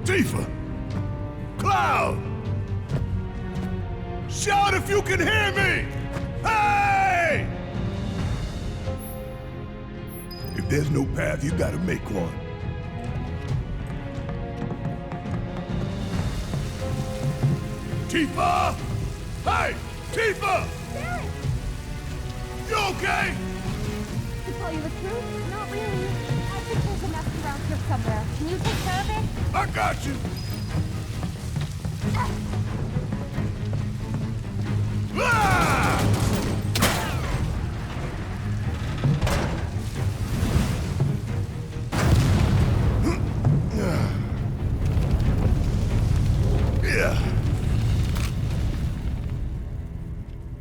Tifa! Cloud! Shout if you can hear me! Hey! If there's no path, you gotta make one. Tifa! Hey! Tifa! Barry! You okay? To tell you the truth, not really. I think there's a mess around here somewhere. Can you take care of it? I got you! Ah! Yeah.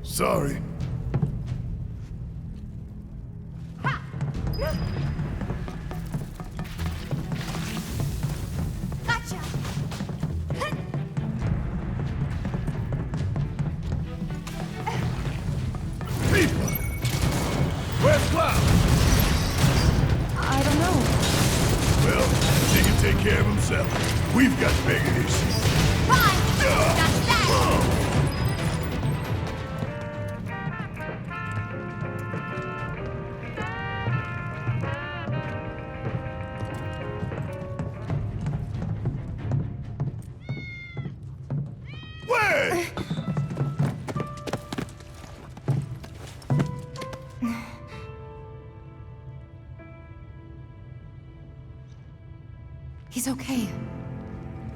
Sorry. Gotcha! People! Where's Cloud? I don't know. Well, he can take care of himself. We've got bigger issues. Fine! That's that! Wait! He's okay.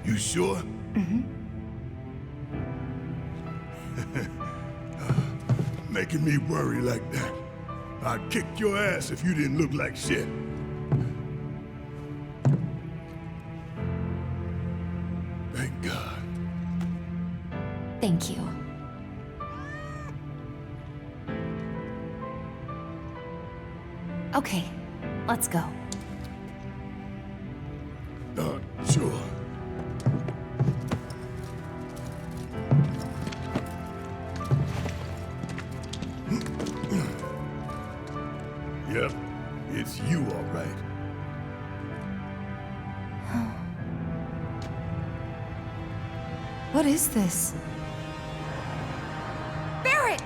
You sure? Making me worry like that. I'd kick your ass if you didn't look like shit. Thank God. Thank you. Okay, let's go. Sure. Yep, it's you, all right. What is this? Barrett!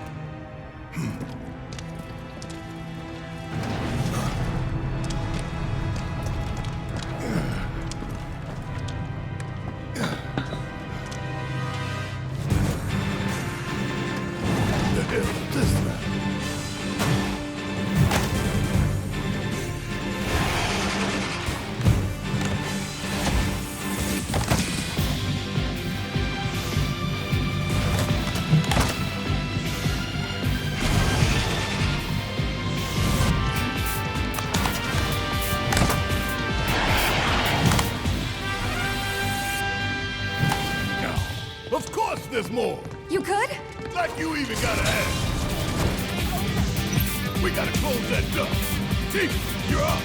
Of course there's more! You could? Like you even gotta ask. We gotta close that door. Chief, you're up.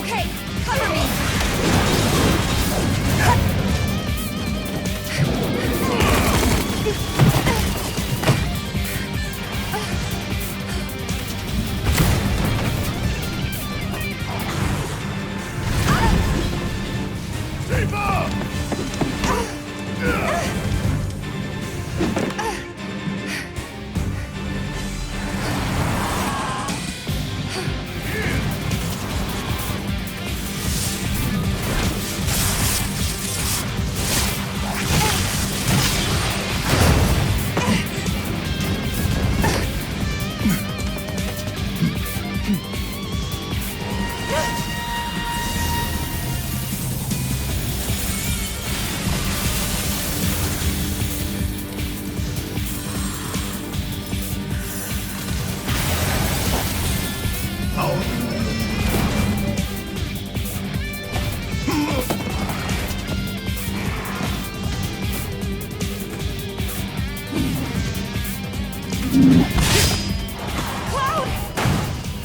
Okay, cover me!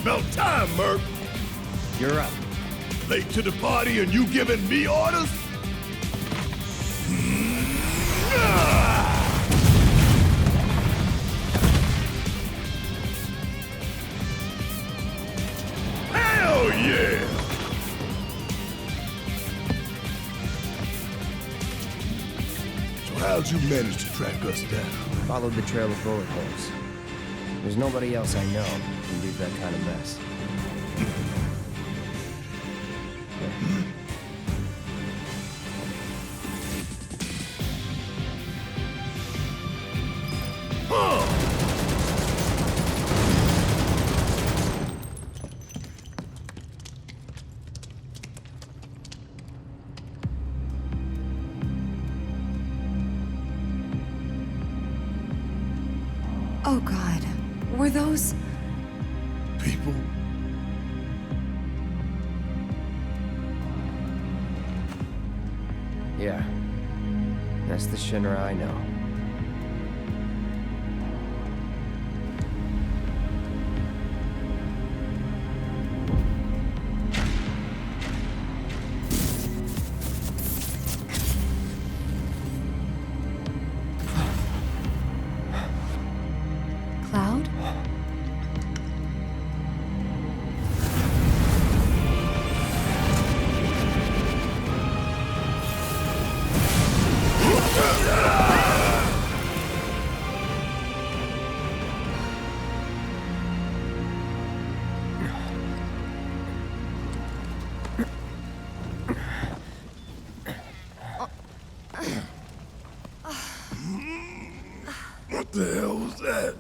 About time, Merc. You're up. Late to the party and you giving me orders? Hell yeah! So how'd you manage to track us down? Followed the trail of bullet holes. There's nobody else I know who can do that kind of mess. Oh God, were those... People? Yeah. That's the Shinra I know. Cloud? What the hell was that?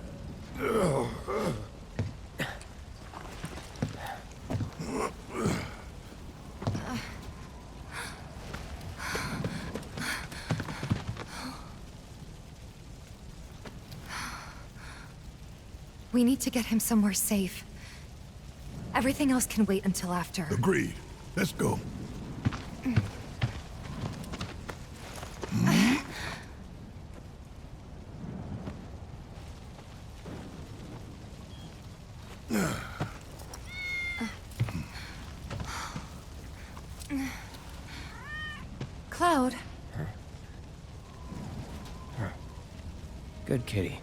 We need to get him somewhere safe. Everything else can wait until after. Agreed. Let's go. Cloud. Good kitty.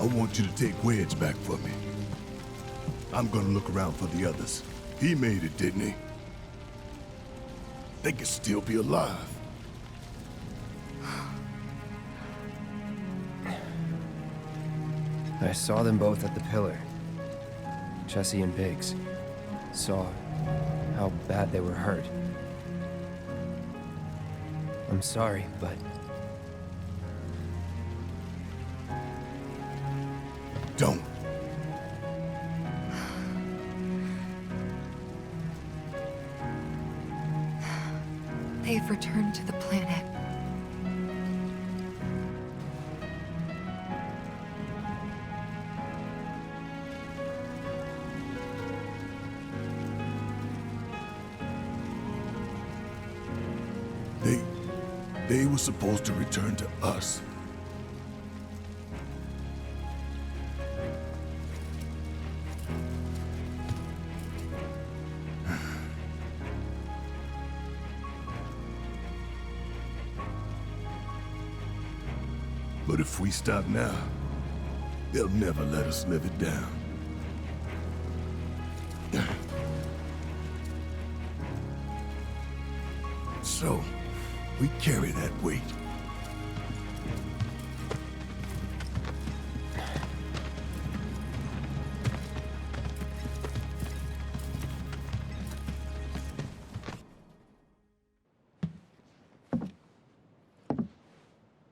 I want you to take Wedge back for me. I'm gonna look around for the others. He made it, didn't he? They could still be alive. I saw them both at the pillar. Jesse and Biggs. Saw how bad they were hurt. I'm sorry, but... Don't. They've returned to the planet. They were supposed to return to us. But if we stop now, they'll never let us live it down. So, we carry that weight.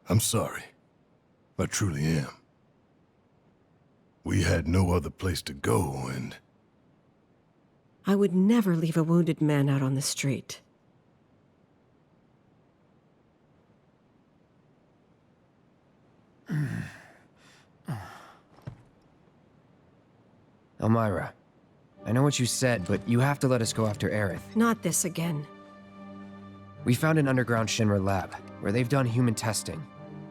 I'm sorry. I truly am. We had no other place to go, and... I would never leave a wounded man out on the street. Elmira, I know what you said, but you have to let us go after Aerith. Not this again. We found an underground Shinra lab, where they've done human testing.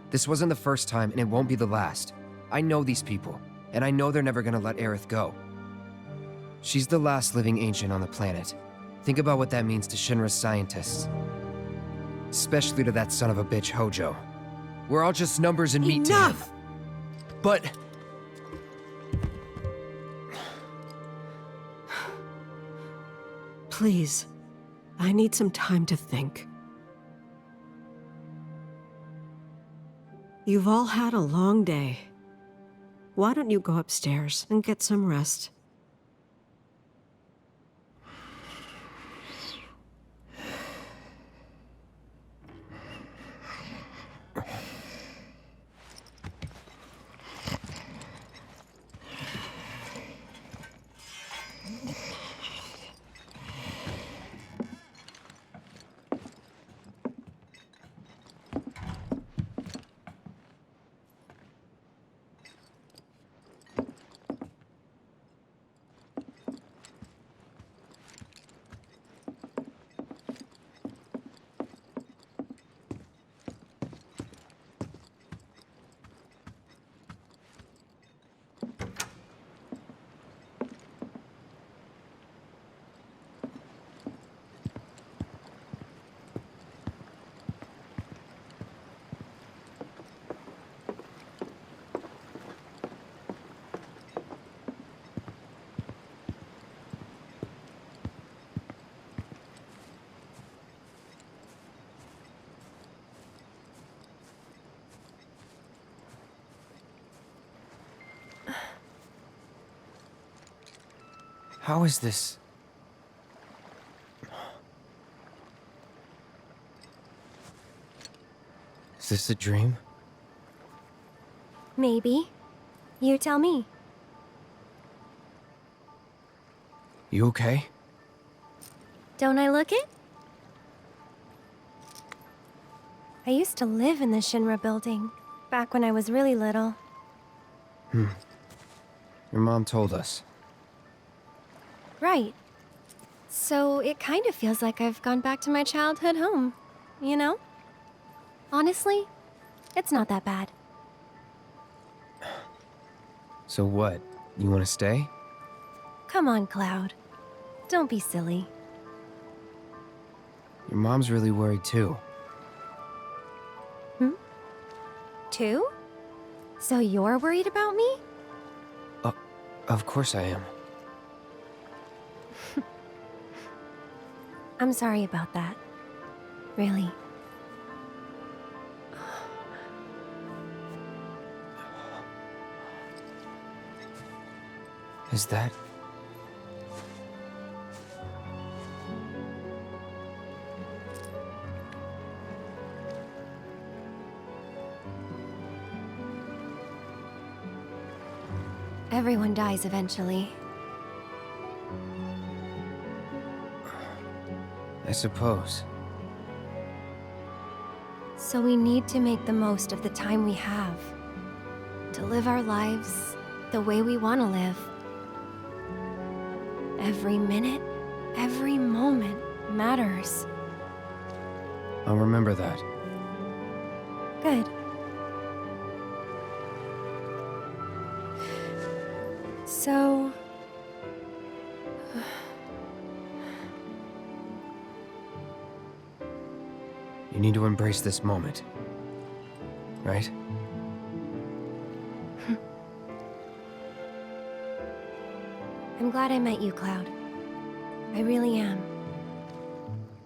This wasn't the first time, and it won't be the last. I know these people, and I know they're never gonna let Aerith go. She's the last living ancient on the planet. Think about what that means to Shinra's scientists. Especially to that son of a bitch Hojo. We're all just numbers and meat to him. Enough! But... Please, I need some time to think. You've all had a long day. Why don't you go upstairs and get some rest? How is this? Is this a dream? Maybe. You tell me. You okay? Don't I look it? I used to live in the Shinra building, back when I was really little. Your mom told us. Right. So it kind of feels like I've gone back to my childhood home, you know? Honestly, it's not that bad. So what? You want to stay? Come on, Cloud. Don't be silly. Your mom's really worried too. Two? So you're worried about me? Of course I am. I'm sorry about that. Really. Is that... Everyone dies eventually. I suppose. So we need to make the most of the time we have. To live our lives the way we want to live. Every minute, every moment matters. I'll remember that. Good. So... You need to embrace this moment. Right? I'm glad I met you, Cloud. I really am.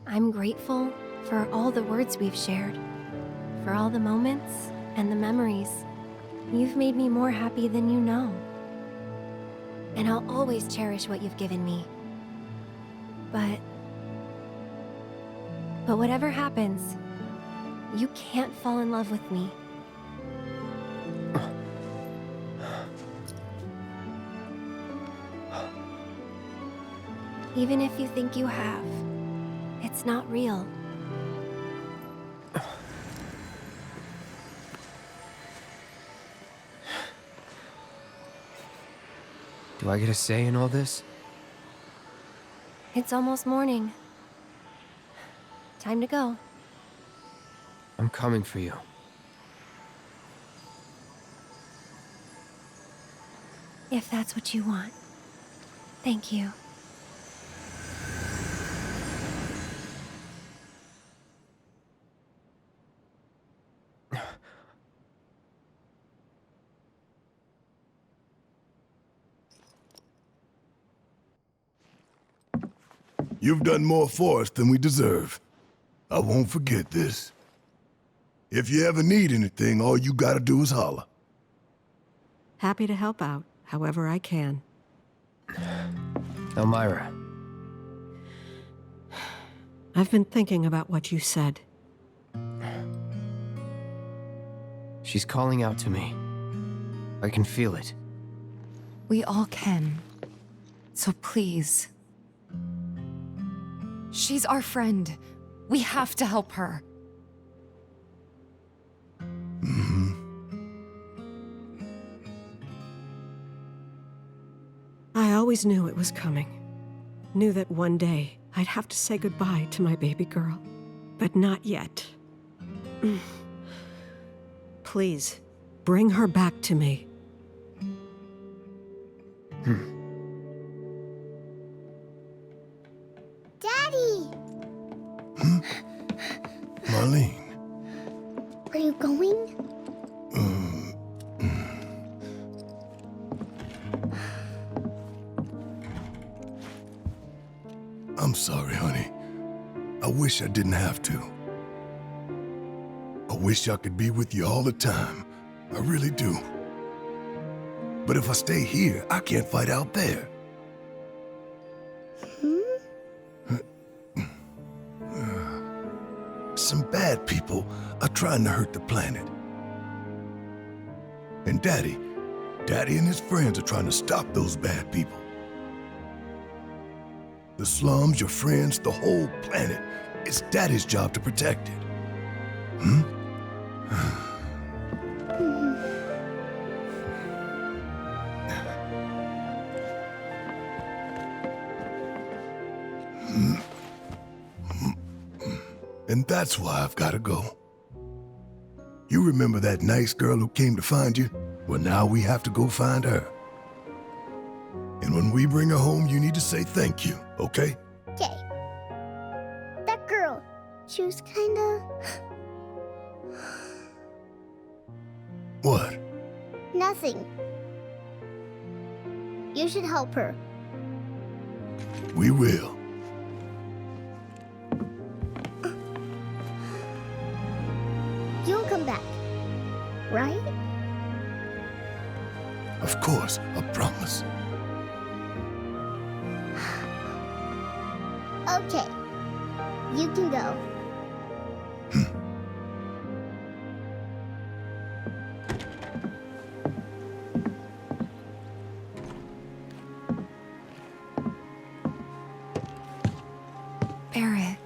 I'm grateful for all the words we've shared, for all the moments and the memories. You've made me more happy than you know. And I'll always cherish what you've given me. But whatever happens, you can't fall in love with me. Even if you think you have, it's not real. Do I get a say in all this? It's almost morning. Time to go. I'm coming for you. If that's what you want. Thank you. You've done more for us than we deserve. I won't forget this. If you ever need anything, all you gotta do is holler. Happy to help out, however I can. Elmira. I've been thinking about what you said. She's calling out to me. I can feel it. We all can. So please. She's our friend. We have to help her. I always knew it was coming. Knew that one day I'd have to say goodbye to my baby girl. But not yet. Please, bring her back to me. Daddy! Marlene. Are you going? I'm sorry, honey. I wish I didn't have to. I wish I could be with you all the time. I really do. But if I stay here, I can't fight out there. Some bad people are trying to hurt the planet. And Daddy and his friends are trying to stop those bad people. The slums, your friends, the whole planet. It's Daddy's job to protect it. And that's why I've got to go. You remember that nice girl who came to find you? Well, now we have to go find her. And when we bring her home, you need to say thank you, okay? Okay. That girl, she was kinda... What? Nothing. You should help her. We will. You'll come back, right? Of course, I promise. Okay. You can go. Barrett.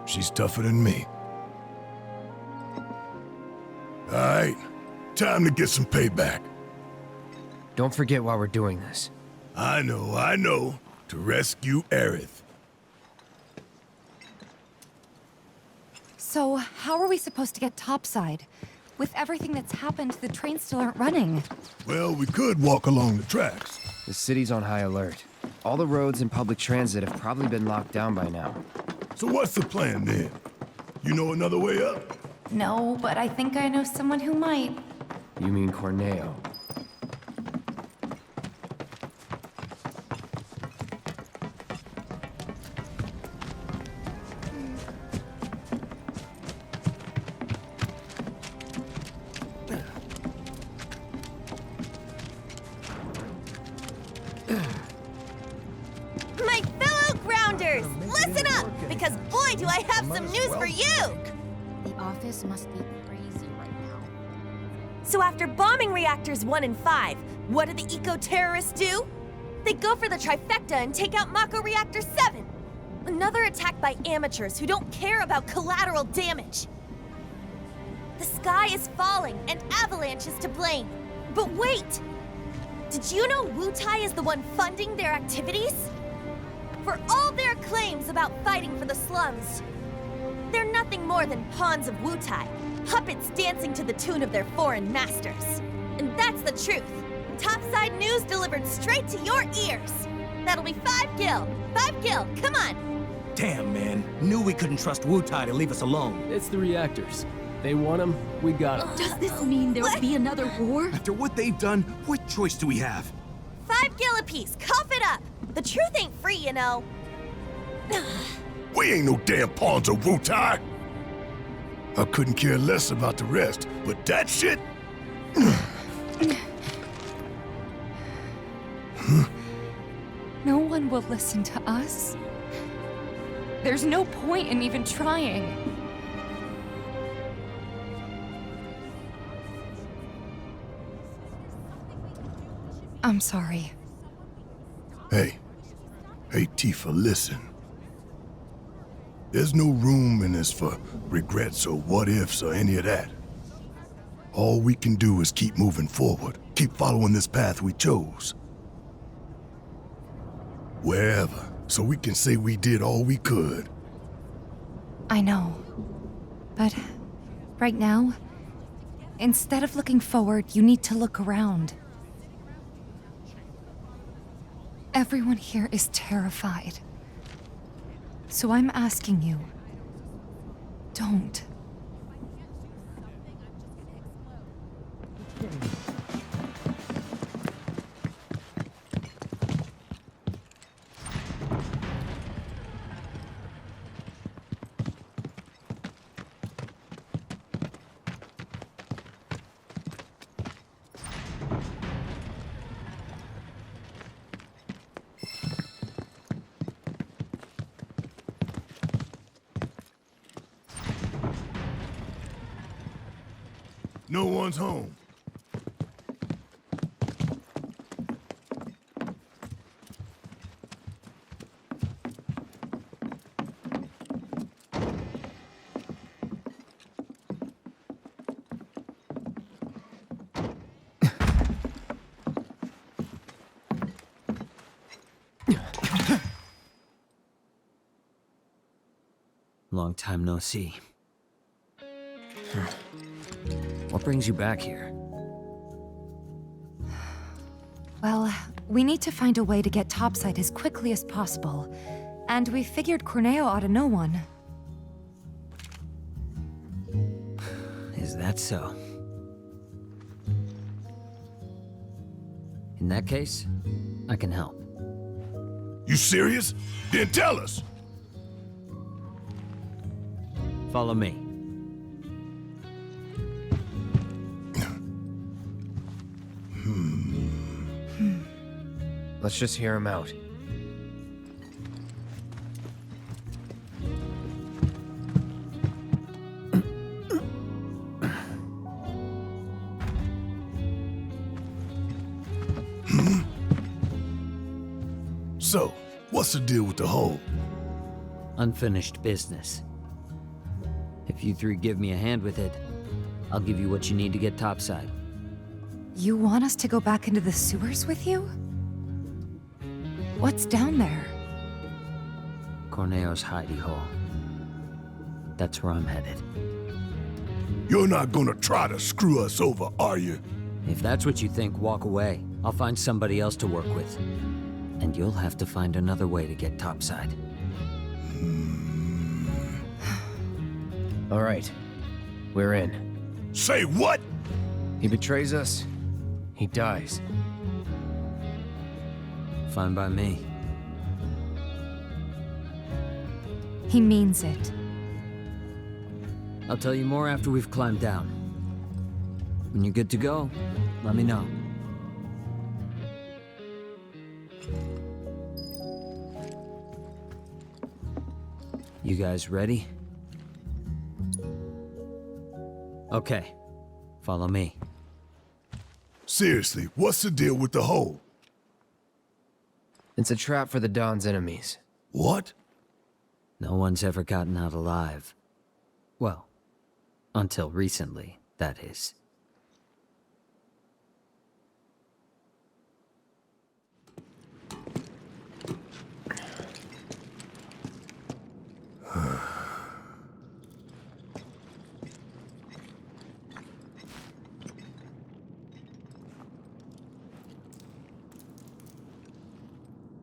She's tougher than me. All right, time to get some payback. Don't forget why we're doing this. I know. To rescue Aerith. So, how are we supposed to get topside? With everything that's happened, the trains still aren't running. Well, we could walk along the tracks. The city's on high alert. All the roads and public transit have probably been locked down by now. So what's the plan then? You know another way up? No, but I think I know someone who might. You mean Corneo? My fellow grounders, listen up, because boy do I have some news for you! The office must be crazy right now. So after bombing reactors 1 and 5, what do the eco-terrorists do? They go for the trifecta and take out Mako Reactor 7. Another attack by amateurs who don't care about collateral damage. The sky is falling and Avalanche is to blame. But wait! Did you know Wutai is the one funding their activities? For all their claims about fighting for the slums, they're nothing more than pawns of Wutai, puppets dancing to the tune of their foreign masters. And that's the truth. Topside news delivered straight to your ears. That'll be 5 gil. 5 gil, come on. Damn, man. Knew we couldn't trust Wutai to leave us alone. It's the reactors. They want them, we got them. Does this mean there'll be another war? After what they've done, what choice do we have? 5 5 gil apiece. Cough it up. The truth ain't free, you know. We ain't no damn pawns or Wu-Tai. I couldn't care less about the rest, but that shit? No one will listen to us. There's no point in even trying. I'm sorry. Hey, Tifa, listen. There's no room in this for regrets or what-ifs or any of that. All we can do is keep moving forward, keep following this path we chose. Wherever, so we can say we did all we could. I know. But right now, instead of looking forward, you need to look around. Everyone here is terrified. So I'm asking you, don't. No one's home. Long time no see. What brings you back here? Well, we need to find a way to get topside as quickly as possible. And we figured Corneo ought to know one. Is that so? In that case, I can help. You serious? Then tell us! Follow me. Let's just hear him out. So, what's the deal with the hole? Unfinished business. If you three give me a hand with it, I'll give you what you need to get topside. You want us to go back into the sewers with you? What's down there? Corneo's hidey hole. That's where I'm headed. You're not gonna try to screw us over, are you? If that's what you think, walk away. I'll find somebody else to work with. And you'll have to find another way to get topside. All right, we're in. Say what? He betrays us, he dies. Fine by me. He means it. I'll tell you more after we've climbed down. When you're good to go, let me know. You guys ready? Okay, follow me. Seriously, what's the deal with the hole? It's a trap for the Dawn's enemies. What? No one's ever gotten out alive. Well, until recently, that is.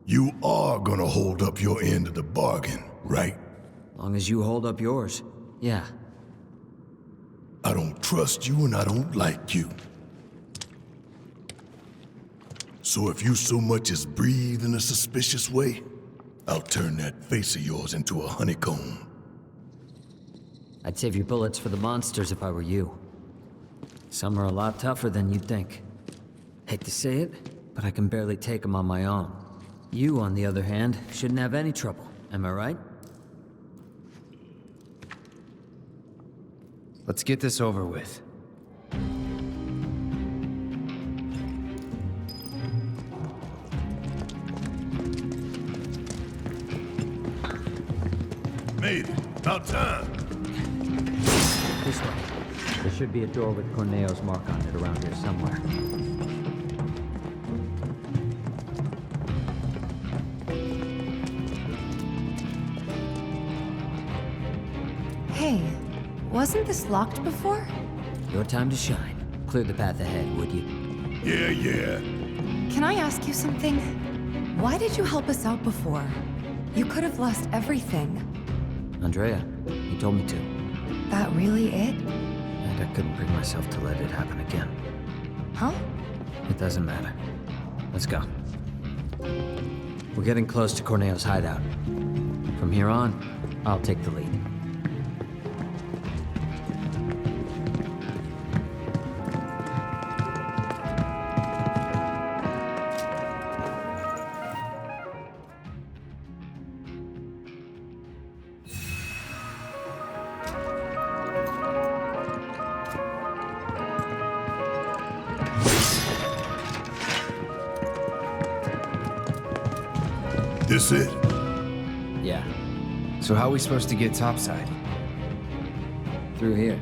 You are gonna hold up your end of the bargain, right? Long as you hold up yours, yeah. I don't trust you and I don't like you. So if you so much as breathe in a suspicious way, I'll turn that face of yours into a honeycomb. I'd save your bullets for the monsters if I were you. Some are a lot tougher than you'd think. Hate to say it, but I can barely take them on my own. You, on the other hand, shouldn't have any trouble. Am I right? Let's get this over with. Made it. About time. This way. There should be a door with Corneo's mark on it around here somewhere. Hey, wasn't this locked before? Your time to shine. Clear the path ahead, would you? Yeah. Can I ask you something? Why did you help us out before? You could have lost everything. Andrea, he told me to. That really it? And I couldn't bring myself to let it happen again. Huh? It doesn't matter. Let's go. We're getting close to Corneo's hideout. From here on, I'll take the lead. This it? Yeah. So how are we supposed to get topside? Through here.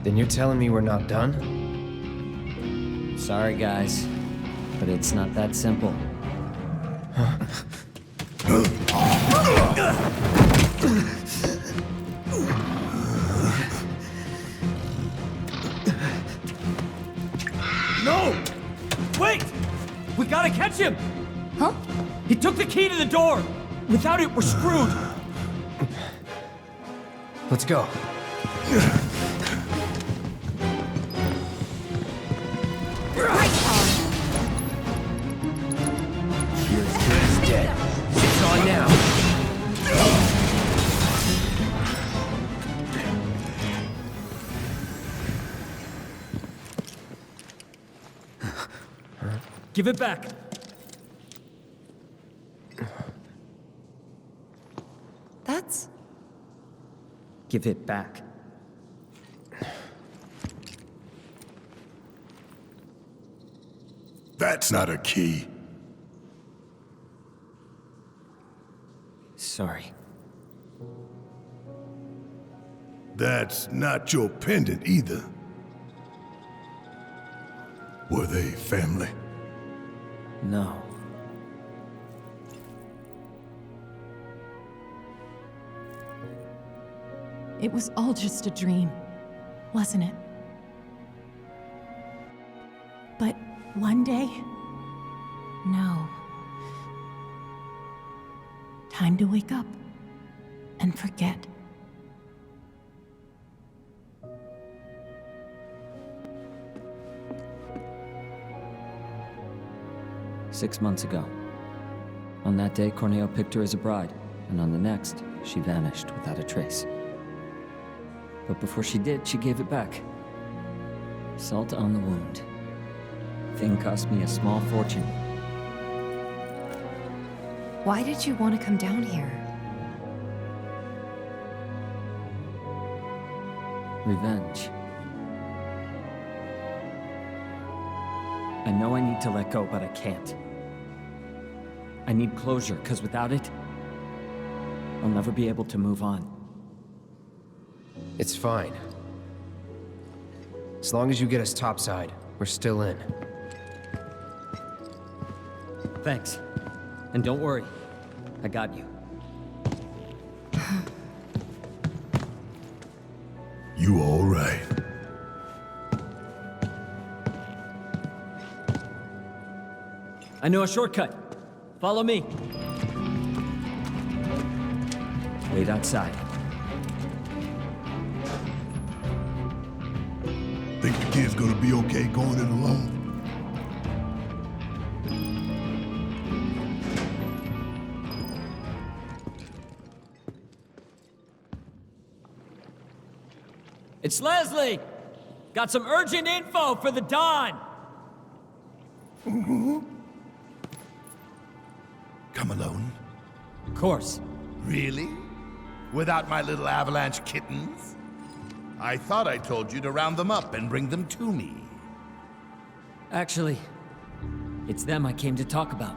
Then you're telling me we're not done? Sorry, guys, but it's not that simple. No! Wait! We gotta catch him! Huh? He took the key to the door! Without it, we're screwed! Let's go. You're as good as dead. It's on now. Give it back. That's... Give it back. That's not a key. Sorry. That's not your pendant either. Were they family? No. It was all just a dream, wasn't it? But one day, no. Time to wake up and forget. Six months ago. On that day, Corneo picked her as a bride, and on the next, she vanished without a trace. But before she did, she gave it back. Salt on the wound. Thing cost me a small fortune. Why did you want to come down here? Revenge. I know I need to let go, but I can't. I need closure, because without it, I'll never be able to move on. It's fine. As long as you get us topside, we're still in. Thanks. And don't worry, I got you. You all right? I know a shortcut. Follow me. Wait outside. Think the kid's gonna be okay going it alone? It's Leslie! Got some urgent info for the Don! Come alone? Of course. Really? Without my little avalanche kittens? I thought I told you to round them up and bring them to me. Actually, it's them I came to talk about.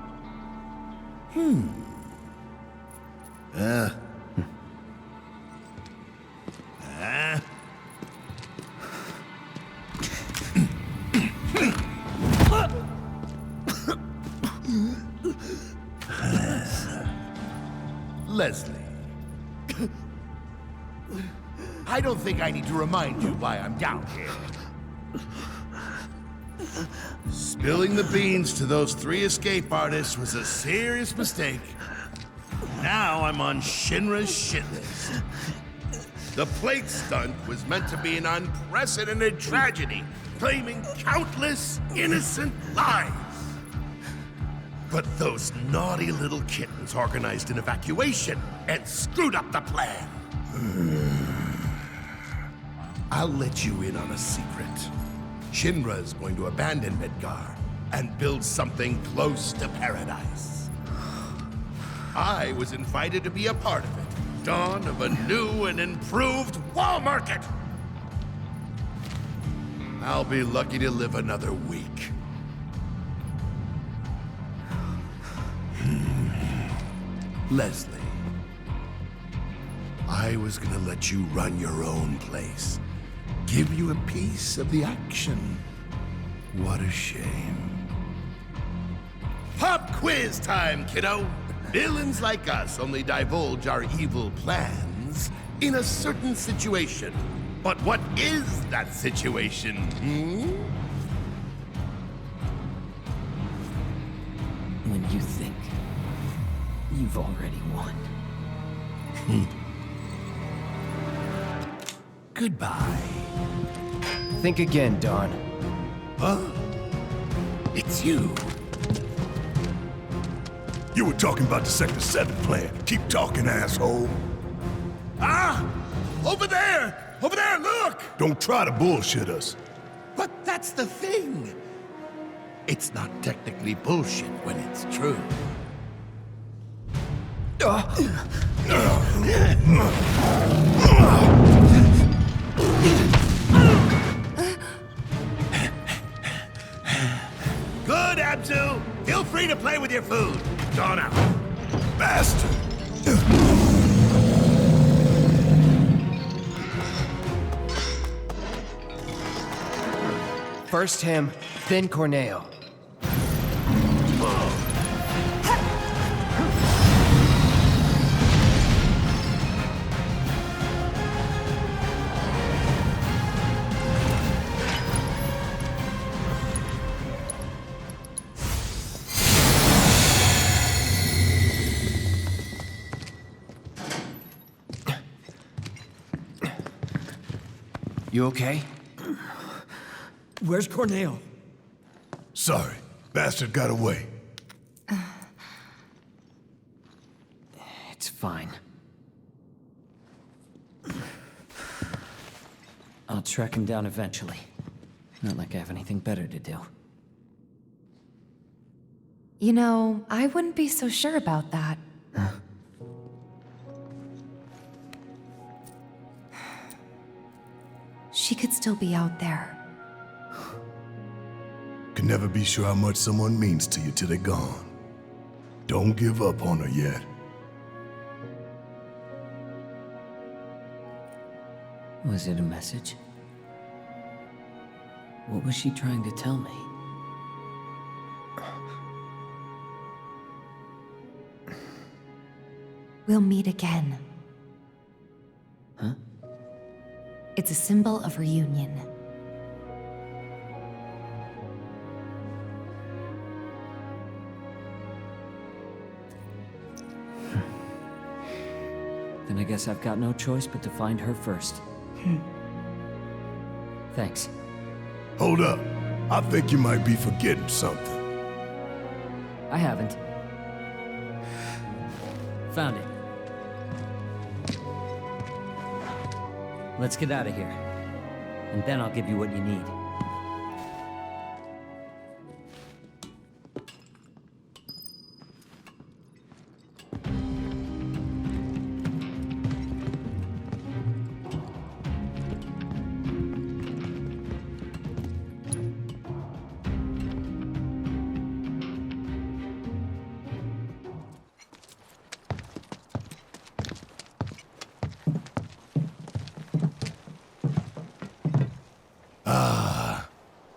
Leslie. I don't think I need to remind you why I'm down here. Spilling the beans to those 3 escape artists was a serious mistake. Now I'm on Shinra's shit list. The plate stunt was meant to be an unprecedented tragedy, claiming countless innocent lives. But those naughty little kittens organized an evacuation and screwed up the plan. I'll let you in on a secret. Shinra's going to abandon Midgar and build something close to paradise. I was invited to be a part of it. Dawn of a new and improved wall market. I'll be lucky to live another week. Leslie, I was gonna let you run your own place. Give you a piece of the action. What a shame. Pop quiz time, kiddo! Villains like us only divulge our evil plans in a certain situation. But what is that situation, When you think you've already won. Goodbye. Think again, Dawn. Huh? It's you. You were talking about the Sector 7 plan. Keep talking, asshole. Ah! Over there! Over there, look! Don't try to bullshit us. But that's the thing. It's not technically bullshit when it's true. Good, Abzu! Feel free to play with your food. Dawn out. Bastard! First him, then Corneo. You okay? Where's Corneo? Sorry, bastard got away. It's fine. I'll track him down eventually. Not like I have anything better to do. You know, I wouldn't be so sure about that. She could still be out there. Can never be sure how much someone means to you till they're gone. Don't give up on her yet. Was it a message? What was she trying to tell me? We'll meet again. Huh? It's a symbol of reunion. Then I guess I've got no choice but to find her first. Thanks. Hold up. I think you might be forgetting something. I haven't. Found it. Let's get out of here. and then I'll give you what you need.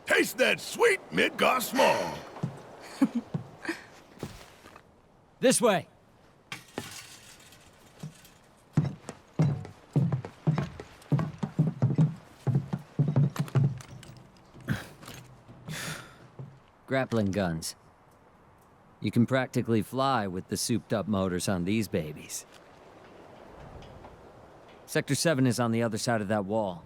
Taste that sweet Midgar smog. This way. Grappling guns. You can practically fly with the souped-up motors on these babies. Sector 7 is on the other side of that wall.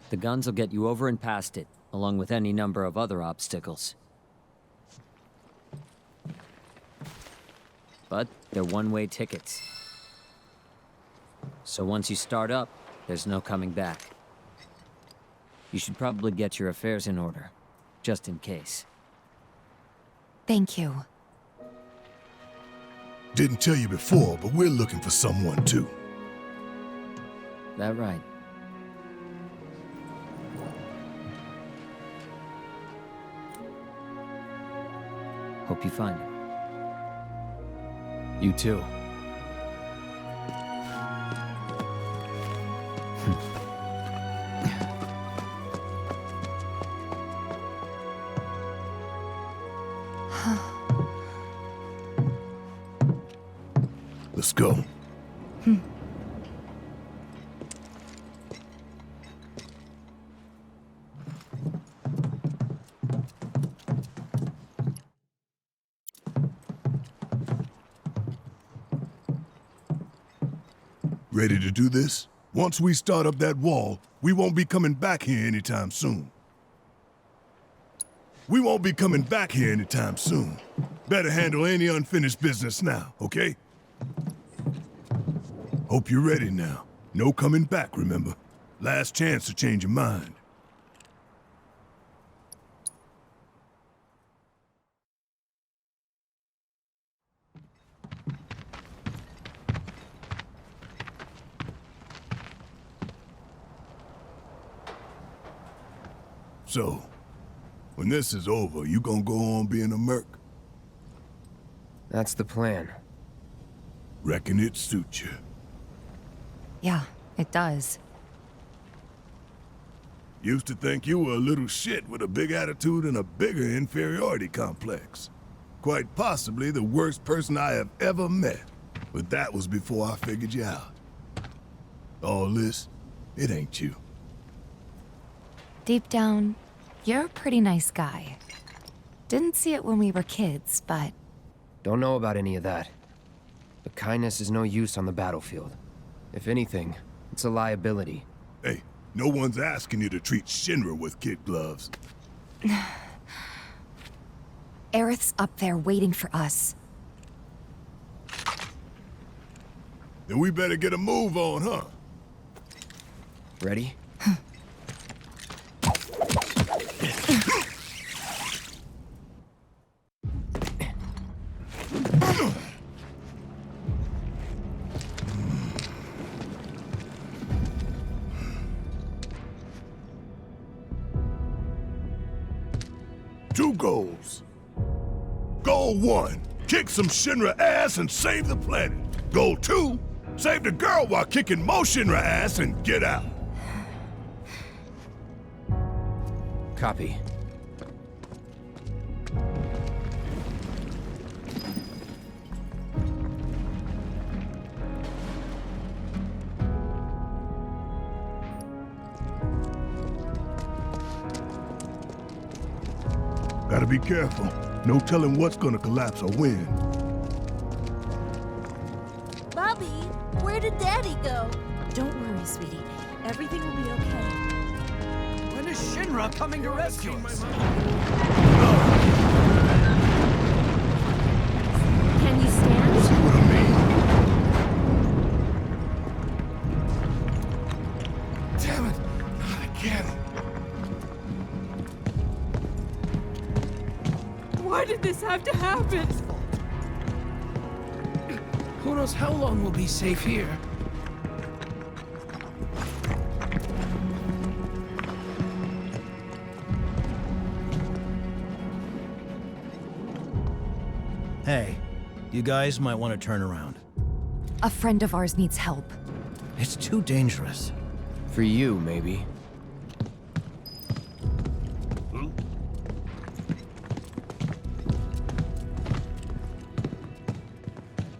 The guns will get you over and past it, along with any number of other obstacles. But they're one-way tickets. So once you start up, there's no coming back. You should probably get your affairs in order, just in case. Thank you. Didn't tell you before, but we're looking for someone too. That right. Hope you find him. You too. Let's go. Ready to do this? Once we start up that wall, we won't be coming back here anytime soon. Better handle any unfinished business now, okay? Hope you're ready now. No coming back, remember? Last chance to change your mind. So, when this is over, you gonna go on being a merc? That's the plan. Reckon it suits you. Yeah, it does. Used to think you were a little shit with a big attitude and a bigger inferiority complex. Quite possibly the worst person I have ever met. But that was before I figured you out. All this, it ain't you. Deep down, you're a pretty nice guy. Didn't see it when we were kids, but... Don't know about any of that. But kindness is no use on the battlefield. If anything, it's a liability. Hey, no one's asking you to treat Shinra with kid gloves. Aerith's up there waiting for us. Then we better get a move on, huh? Ready? Two goals. Goal 1, kick some Shinra ass and save the planet. Goal 2, save the girl while kicking more Shinra ass and get out. Copy. Gotta be careful. No telling what's gonna collapse or when. Bobby, where did Daddy go? Don't worry, sweetie. Everything will be okay. When is Shinra coming to rescue us? Can you stand? See what I mean? Damn get it. Why did this have to happen? Who knows how long we'll be safe here? Hey, you guys might want to turn around. A friend of ours needs help. It's too dangerous. For you, maybe.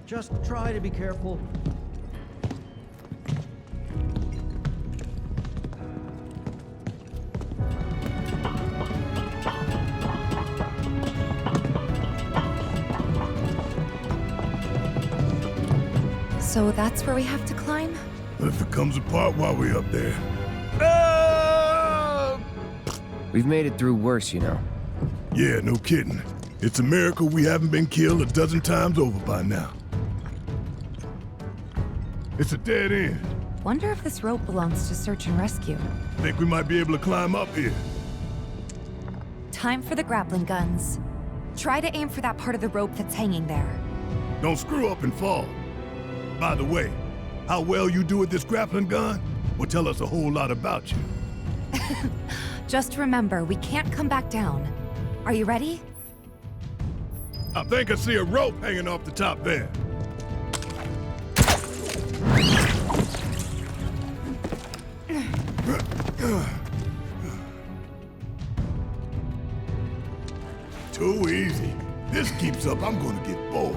Just try to be careful. So that's where we have to climb? What if it comes apart while we're up there? We've made it through worse, you know. Yeah, no kidding. It's a miracle we haven't been killed a dozen times over by now. It's a dead end. Wonder if this rope belongs to search and rescue. Think we might be able to climb up here. Time for the grappling guns. Try to aim for that part of the rope that's hanging there. Don't screw up and fall. By the way, how well you do with this grappling gun will tell us a whole lot about you. Just remember, we can't come back down. Are you ready? I think I see a rope hanging off the top there. Too easy. This keeps up, I'm gonna get bored.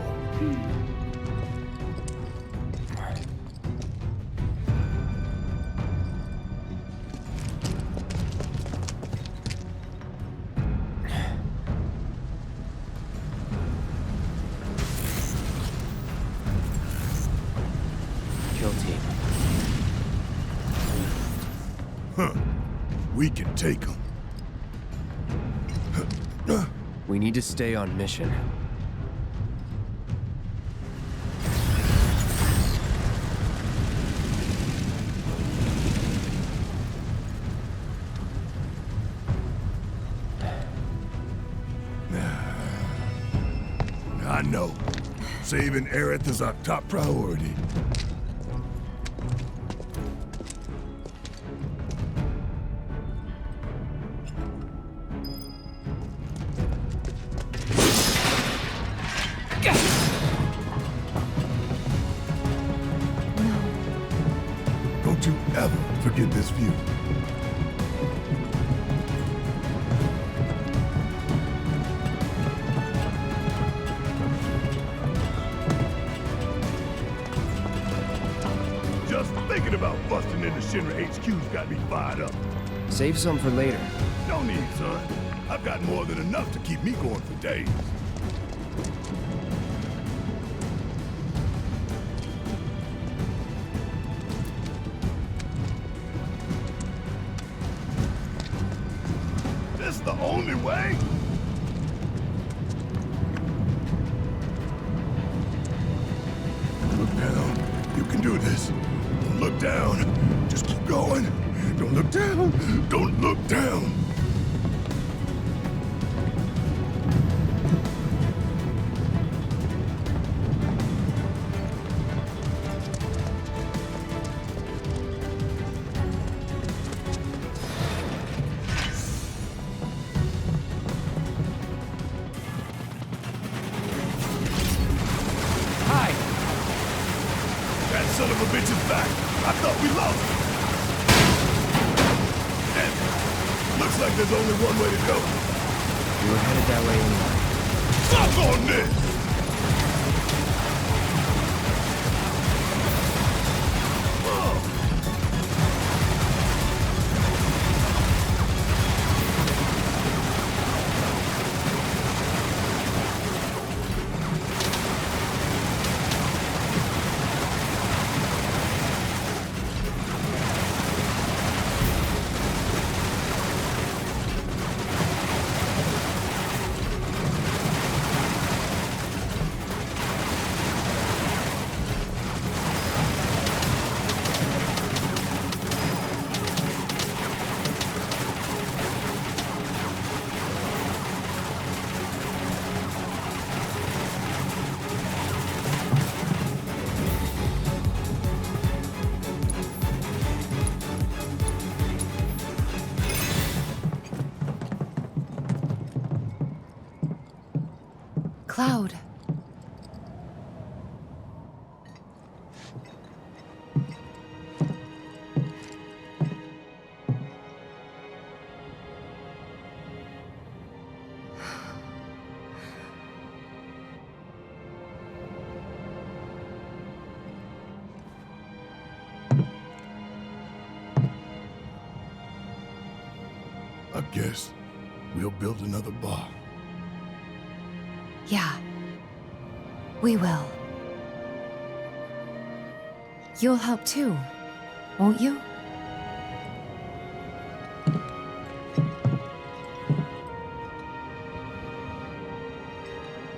Guilty. Huh. We can take them. We need to stay on mission. I know. Saving Aerith is our top priority. Don't you ever forget this view. Just thinking about busting into Shinra HQ's got me fired up. Save some for later. No need, son. I've got more than enough to keep me going for days. This the only way? Look down. You can do this. Don't look down. Just keep going. Don't look down. Don't look down. That son of a bitch is back. I thought we lost him. Damn it. Looks like there's only one way to go. We were headed that way anyway. Fuck on this! Cloud. I guess we'll build another bar. Yeah. We will. You'll help too, won't you?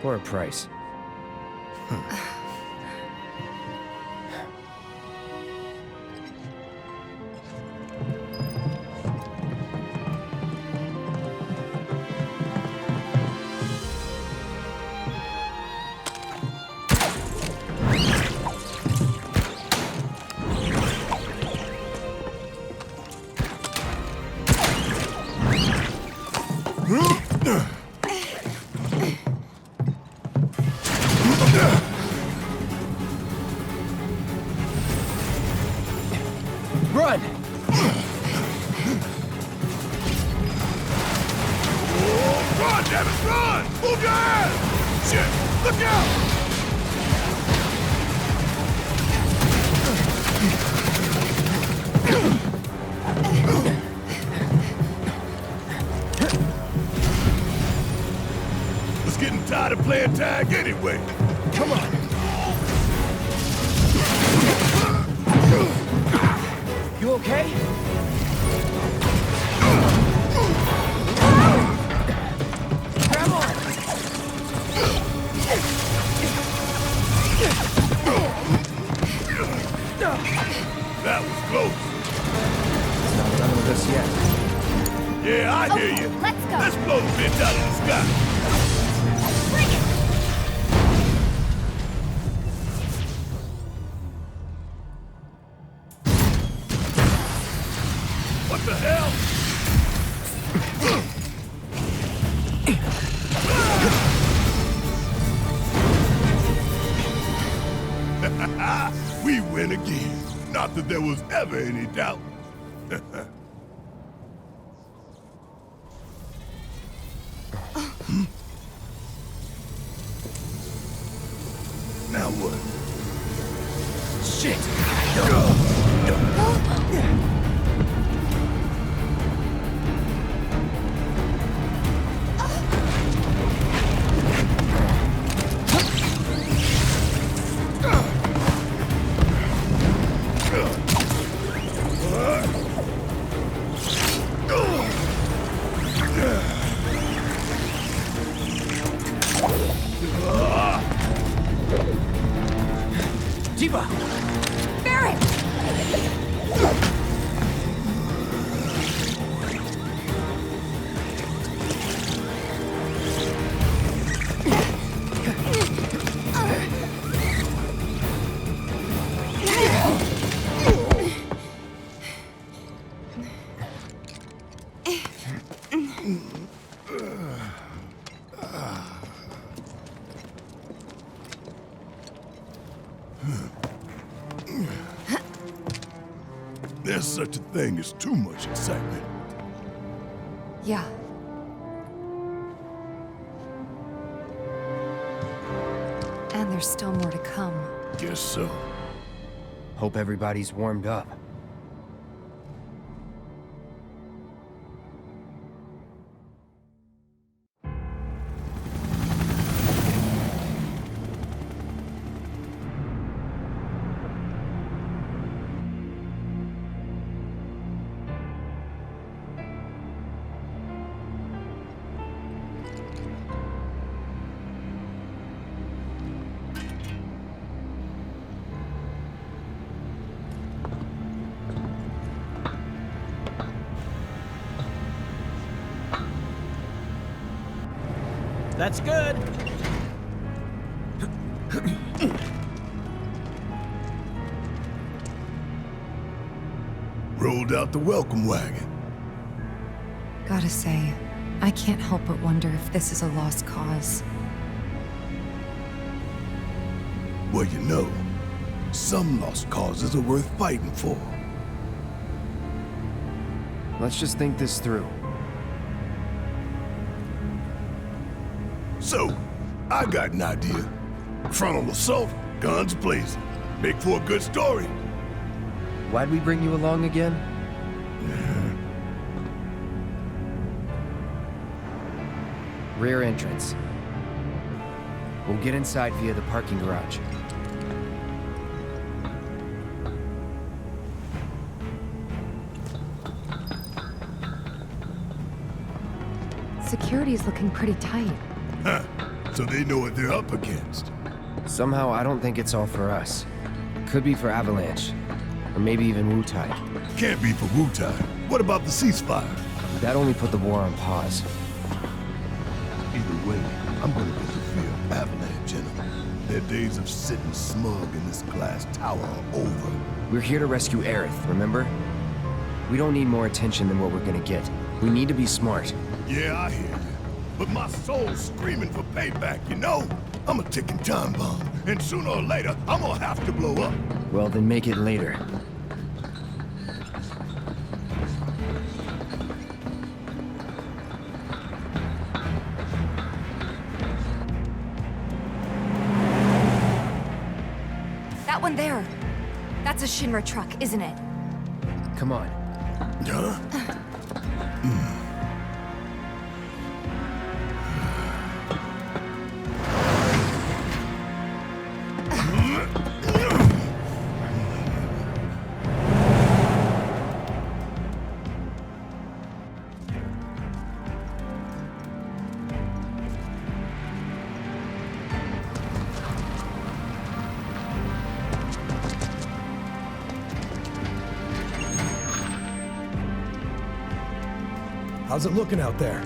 For a price. Run! Run, damn it, run! Move your ass! Shit, look out! Was getting tired of playing tag anyway. Come on. You okay? Grab on! That was close. It's not done with us yet. Yeah, I hear you. Let's go. Let's blow the bitch out of the sky. Bring it! What the hell? We win again. Not that there was ever any doubt. Now what? Shit! Diva! Barrett! There's such a thing as too much excitement. Yeah. And there's still more to come. Guess so. Hope everybody's warmed up. That's good. Rolled out the welcome wagon. Gotta say, I can't help but wonder if this is a lost cause. Well, you know, some lost causes are worth fighting for. Let's just think this through. So, I got an idea. Frontal assault, guns blazing. Make for a good story. Why'd we bring you along again? Rear entrance. We'll get inside via the parking garage. Security's looking pretty tight. Huh. So they know what they're up against. Somehow, I don't think it's all for us. Could be for Avalanche. Or maybe even Wu-Tai. Can't be for Wu-Tai. What about the ceasefire? That only put the war on pause. Either way, I'm gonna get the feel of Avalanche in them. Their days of sitting smug in this glass tower are over. We're here to rescue Aerith, remember? We don't need more attention than what we're gonna get. We need to be smart. Yeah, I hear you. But my soul's screaming for payback, you know? I'm a ticking time bomb, and sooner or later, I'm gonna have to blow up. Well, then make it later. That one there. That's a Shinra truck, isn't it? Come on. Huh? How's it looking out there?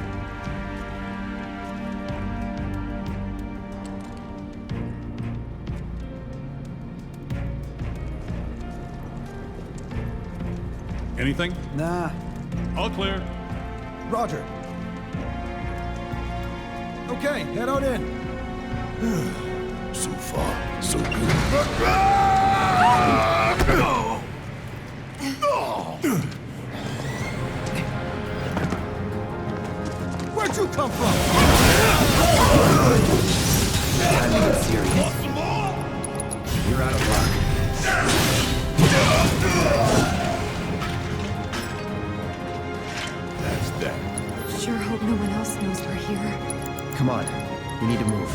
Anything? Nah. All clear. Roger. Okay, head on in. So far, so good. Where'd you come from? Time to get serious. You're out of luck. That's that. Sure hope no one else knows we're here. Come on. We need to move.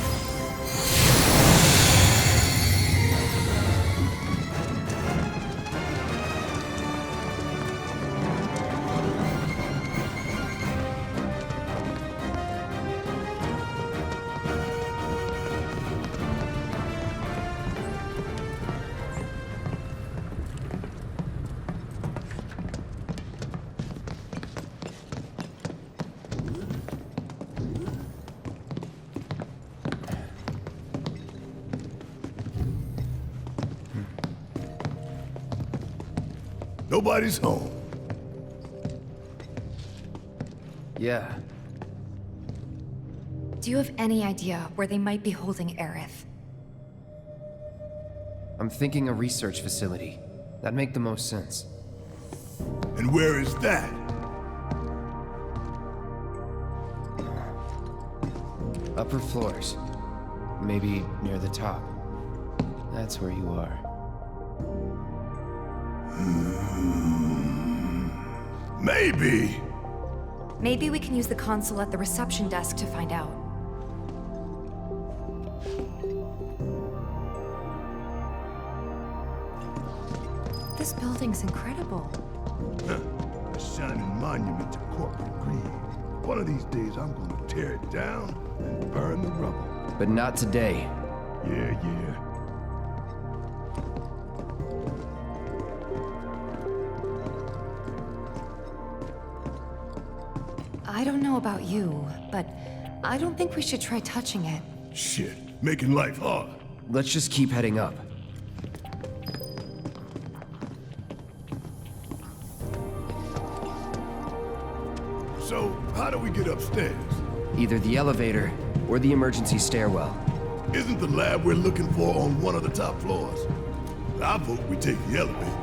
Nobody's home. Yeah. Do you have any idea where they might be holding Aerith? I'm thinking a research facility. That'd make the most sense. And where is that? Upper floors. Maybe near the top. That's where you are. Maybe. Maybe we can use the console at the reception desk to find out. This building's incredible. A shining monument to corporate greed. One of these days, I'm gonna tear it down and burn the rubble. But not today. Yeah. I don't know about you, but I don't think we should try touching it. Shit, making life hard. Let's just keep heading up. So, how do we get upstairs? Either the elevator or the emergency stairwell. Isn't the lab we're looking for on one of the top floors? I vote we take the elevator.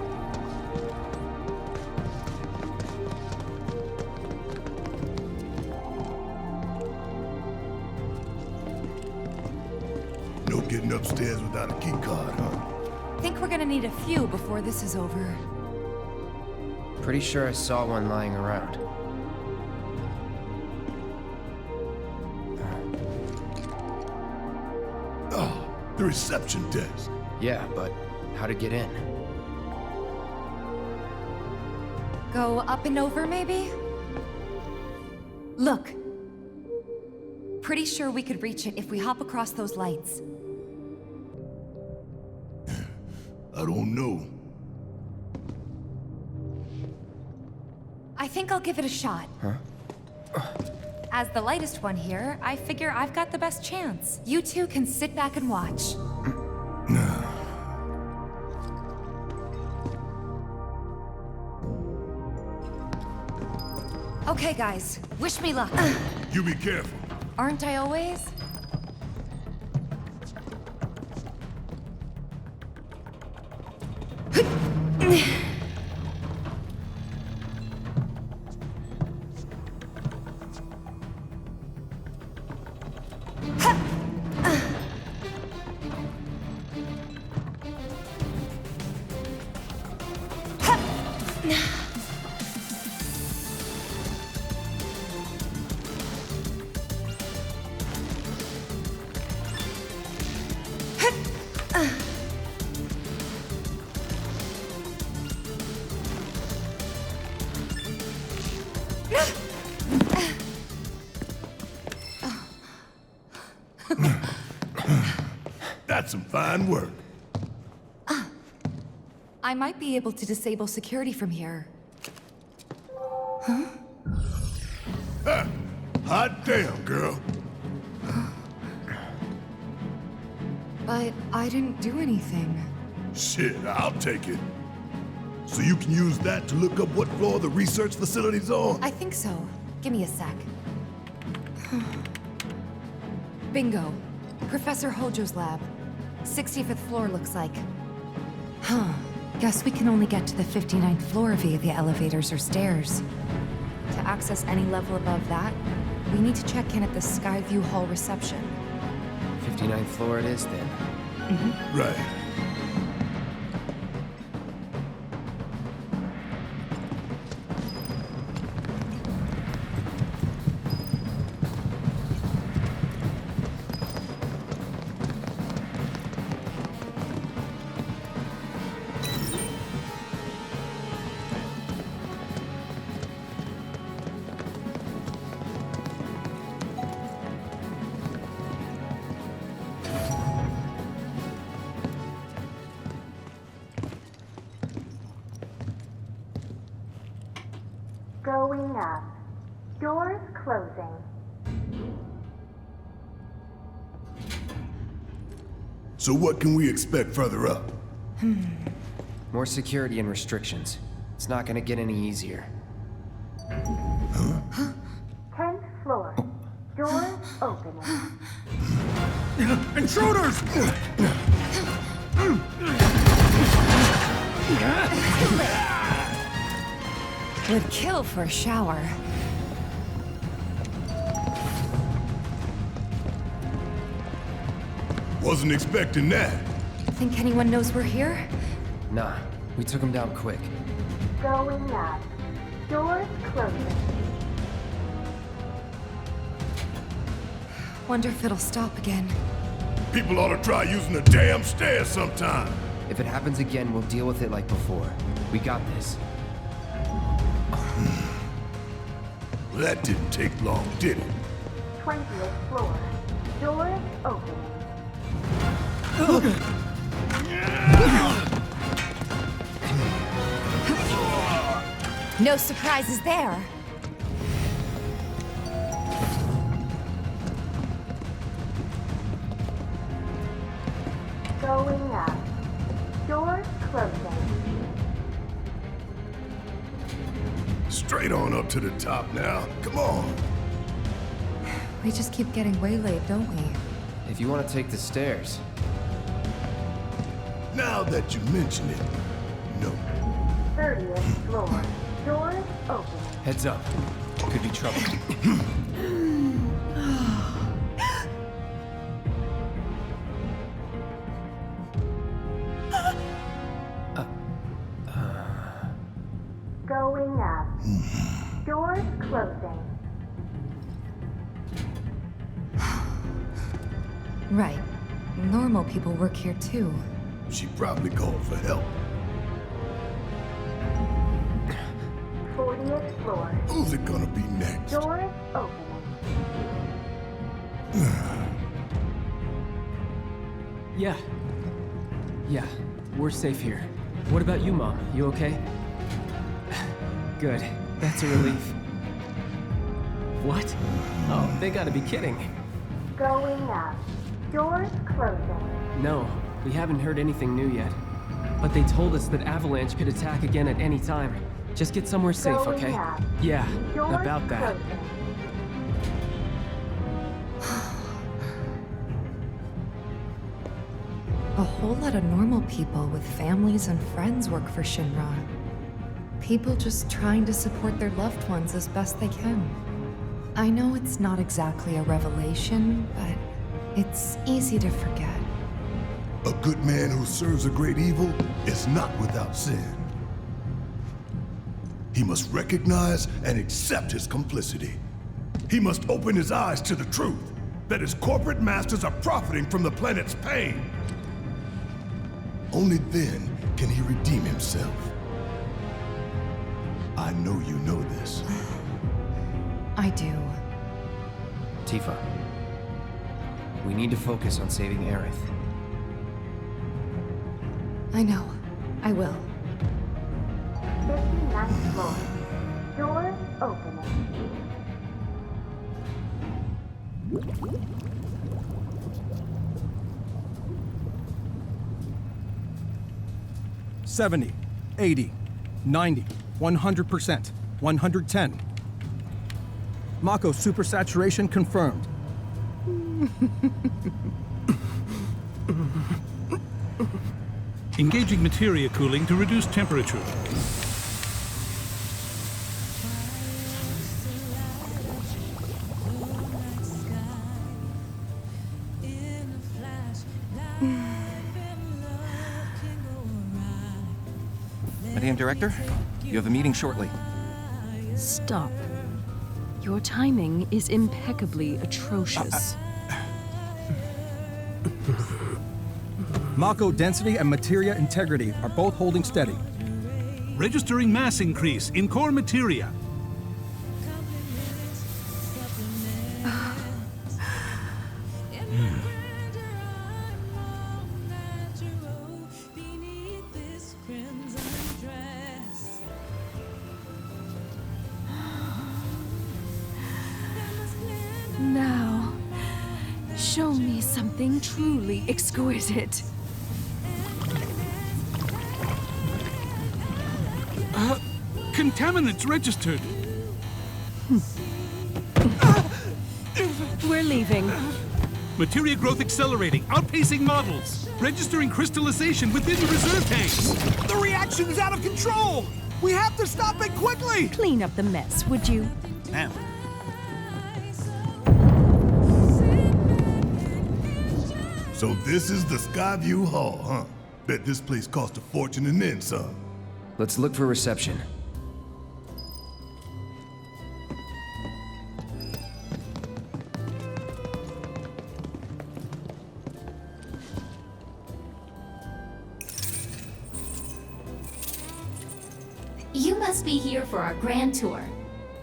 No getting upstairs without a key card, huh? Think we're gonna need a few before this is over. Pretty sure I saw one lying around. Oh, the reception desk. Yeah, but how to get in? Go up and over, maybe? Look. Pretty sure we could reach it if we hop across those lights. I don't know. I think I'll give it a shot. Huh? As the lightest one here, I figure I've got the best chance. You two can sit back and watch. Okay, guys. Wish me luck. You be careful. Aren't I always? That's some fine work. I might be able to disable security from here. Huh? Ha! Hot damn, girl. But I didn't do anything. Shit, I'll take it. So you can use that to look up what floor the research facility's on? I think so. Give me a sec. Bingo. Professor Hojo's lab. 65th floor looks like. Huh. Guess we can only get to the 59th floor via the elevators or stairs. To access any level above that, we need to check in at the Skyview Hall reception. 59th floor it is, then. Mm-hmm. Right. Going up. Doors closing. So what can we expect further up? More security and restrictions. It's not gonna get any easier. 10th floor. Doors opening. Intruders! Would kill for a shower. Wasn't expecting that. Think anyone knows we're here? Nah, we took him down quick. Going up. Doors closing. Wonder if it'll stop again. People ought to try using the damn stairs sometime. If it happens again, we'll deal with it like before. We got this. Well, that didn't take long, did it? 20th floor. Doors opening. No surprises there. Going up. Doors closing. Straight on up to the top now. Come on. We just keep getting waylaid, don't we? if you want to take the stairs. Now that you mention it, no. 30th floor. Doors open. Heads up. Could be trouble. Going up. Doors closing. Right. Normal people work here too. She probably called for help. 40th floor. Who's it gonna be next? Doors opening. Yeah, we're safe here. What about you, Mom? You okay? Good. That's a relief. What? Oh, they gotta be kidding. Going up. Doors closing. No, we haven't heard anything new yet. But they told us that Avalanche could attack again at any time. Just get somewhere safe, Going okay? up. Yeah, Doors about that. closing. A whole lot of normal people with families and friends work for Shinra. People just trying to support their loved ones as best they can. I know it's not exactly a revelation, but it's easy to forget. A good man who serves a great evil is not without sin. He must recognize and accept his complicity. He must open his eyes to the truth that his corporate masters are profiting from the planet's pain. Only then can he redeem himself. I know you know this. I do. Tifa, we need to focus on saving Aerith. I know. I will. 59th floor. Doors opening. $70, $80, $90, 100%, 110. Mako supersaturation confirmed. Engaging materia cooling to reduce temperature. Madam Director, you have a meeting shortly. Stop. Your timing is impeccably atrocious. Mako density and materia integrity are both holding steady. Registering mass increase in core materia. Now, show me something truly exquisite. Contaminants registered. We're leaving. Materia growth accelerating, outpacing models. Registering crystallization within the reserve tanks. The reaction is out of control! We have to stop it quickly! Clean up the mess, would you? Ma'am. So this is the Skyview Hall, huh? Bet this place cost a fortune and then some. Let's look for reception. You must be here for our grand tour.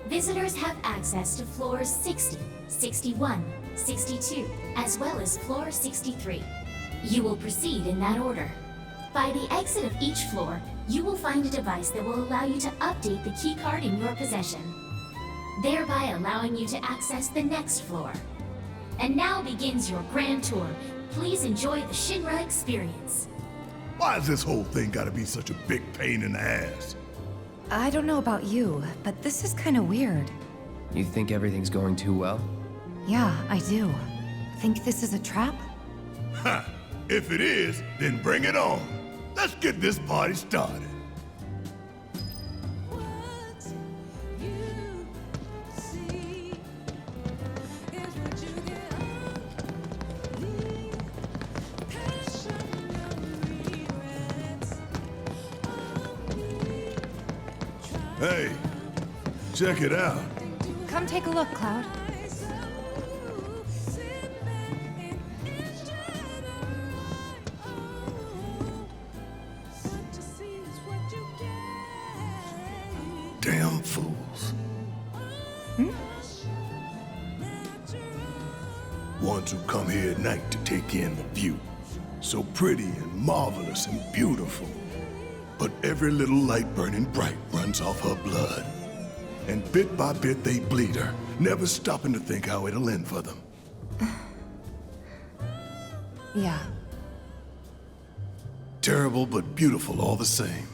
Visitors have access to floors 60, 61, 62, as well as floor 63. You will proceed in that order. By the exit of each floor, you will find a device that will allow you to update the keycard in your possession, thereby allowing you to access the next floor. And now begins your grand tour. Please enjoy the Shinra experience. Why has this whole thing gotta be such a big pain in the ass? I don't know about you, but this is kind of weird. You think everything's going too well? Yeah, I do. think this is a trap? Ha! If it is, then bring it on. Let's get this party started. Hey, check it out. Come take a look, Cloud. Damn fools. Ones who come here at night to take in the view. So pretty and marvelous and beautiful. But every little light burning bright runs off her blood. And bit by bit they bleed her, never stopping to think how it'll end for them. Yeah. Terrible but beautiful all the same.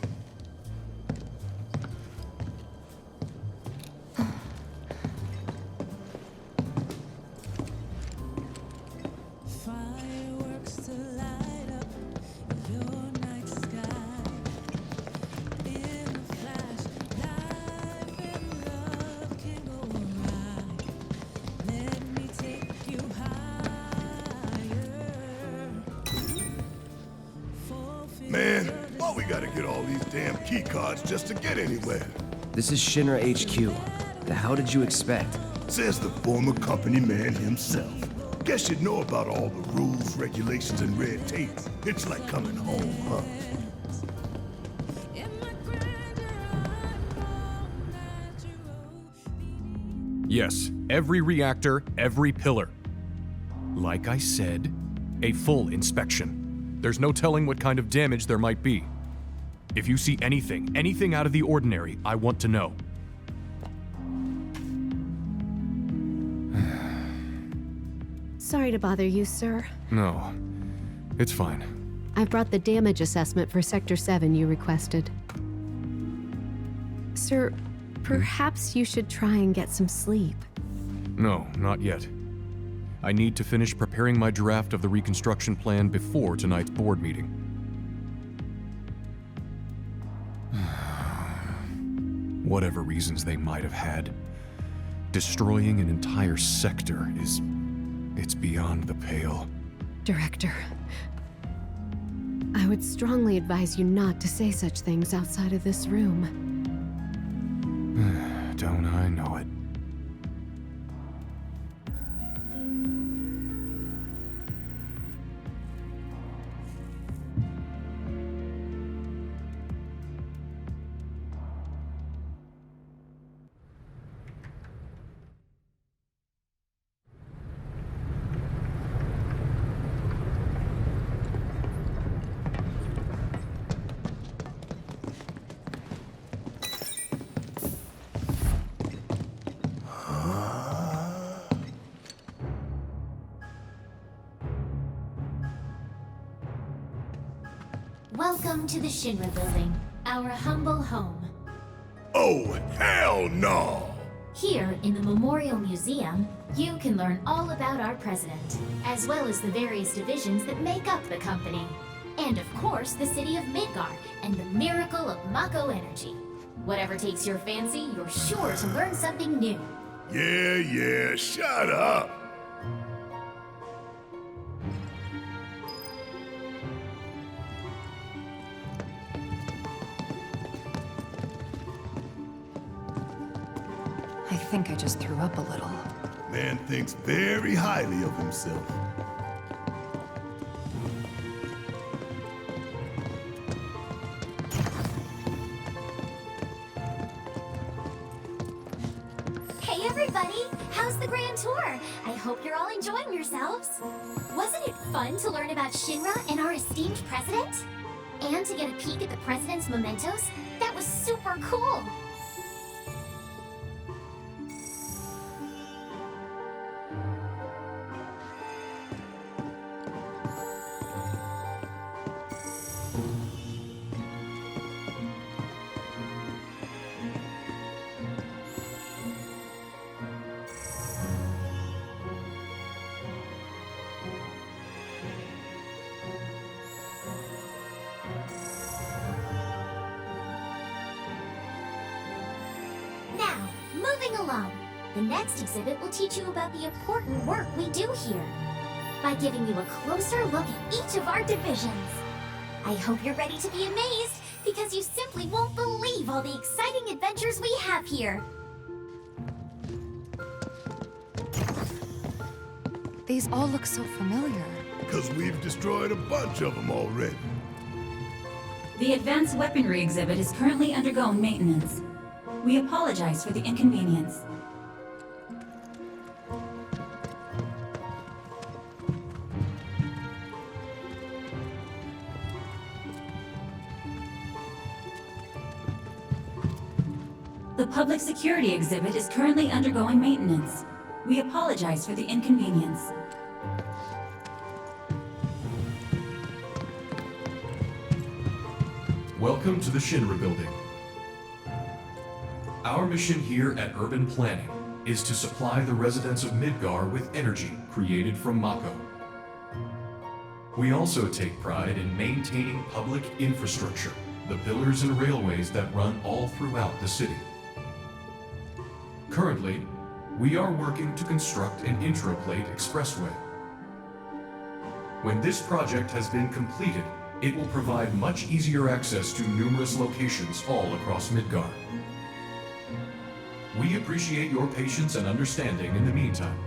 Man, why we gotta get all these damn key cards just to get anywhere? This is Shinra HQ. The hell did you expect? Says the former company man himself. Guess you'd know about all the rules, regulations, and red tape. It's like coming home, huh? Yes, every reactor, every pillar. Like I said, a full inspection. There's no telling what kind of damage there might be. If you see anything out of the ordinary, I want to know. Sorry to bother you, sir. No, it's fine. I've brought the damage assessment for Sector 7 you requested. Sir, perhaps you should try and get some sleep. No, not yet. I need to finish preparing my draft of the reconstruction plan before tonight's board meeting. Whatever reasons they might have had, destroying an entire sector it's beyond the pale. Director, I would strongly advise you not to say such things outside of this room. Don't I know it? Welcome to the Shinra building, our humble home. Oh, hell no! Here, in the Memorial Museum, you can learn all about our president, as well as the various divisions that make up the company. And of course, the city of Midgard, and the miracle of Mako energy. Whatever takes your fancy, you're sure to learn something new. Yeah, shut up! I think I just threw up a little. Man thinks very highly of himself. Hey everybody! How's the grand tour? I hope you're all enjoying yourselves. Wasn't it fun to learn about Shinra and our esteemed president? And to get a peek at the president's mementos? That was super cool! moving along. The next exhibit will teach you about the important work we do here by giving you a closer look at each of our divisions. I hope you're ready to be amazed because you simply won't believe all the exciting adventures we have here. These all look so familiar. Because we've destroyed a bunch of them already. The Advanced Weaponry exhibit is currently undergoing maintenance. We apologize for the inconvenience. The Public Security exhibit is currently undergoing maintenance. We apologize for the inconvenience. Welcome to the Shinra building. Our mission here at Urban Planning is to supply the residents of Midgar with energy created from Mako. We also take pride in maintaining public infrastructure, the pillars and railways that run all throughout the city. Currently, we are working to construct an intraplate expressway. When this project has been completed, it will provide much easier access to numerous locations all across Midgar. We appreciate your patience and understanding in the meantime.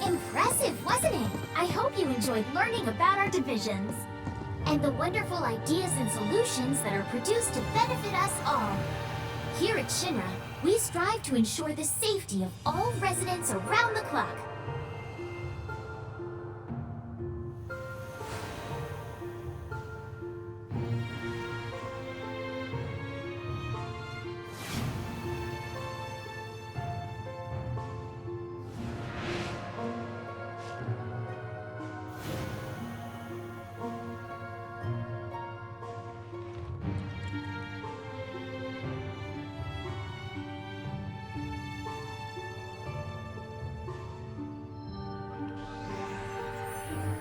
Impressive, wasn't it? I hope you enjoyed learning about our divisions and the wonderful ideas and solutions that are produced to benefit us all. Here at Shinra, we strive to ensure the safety of all residents around the clock.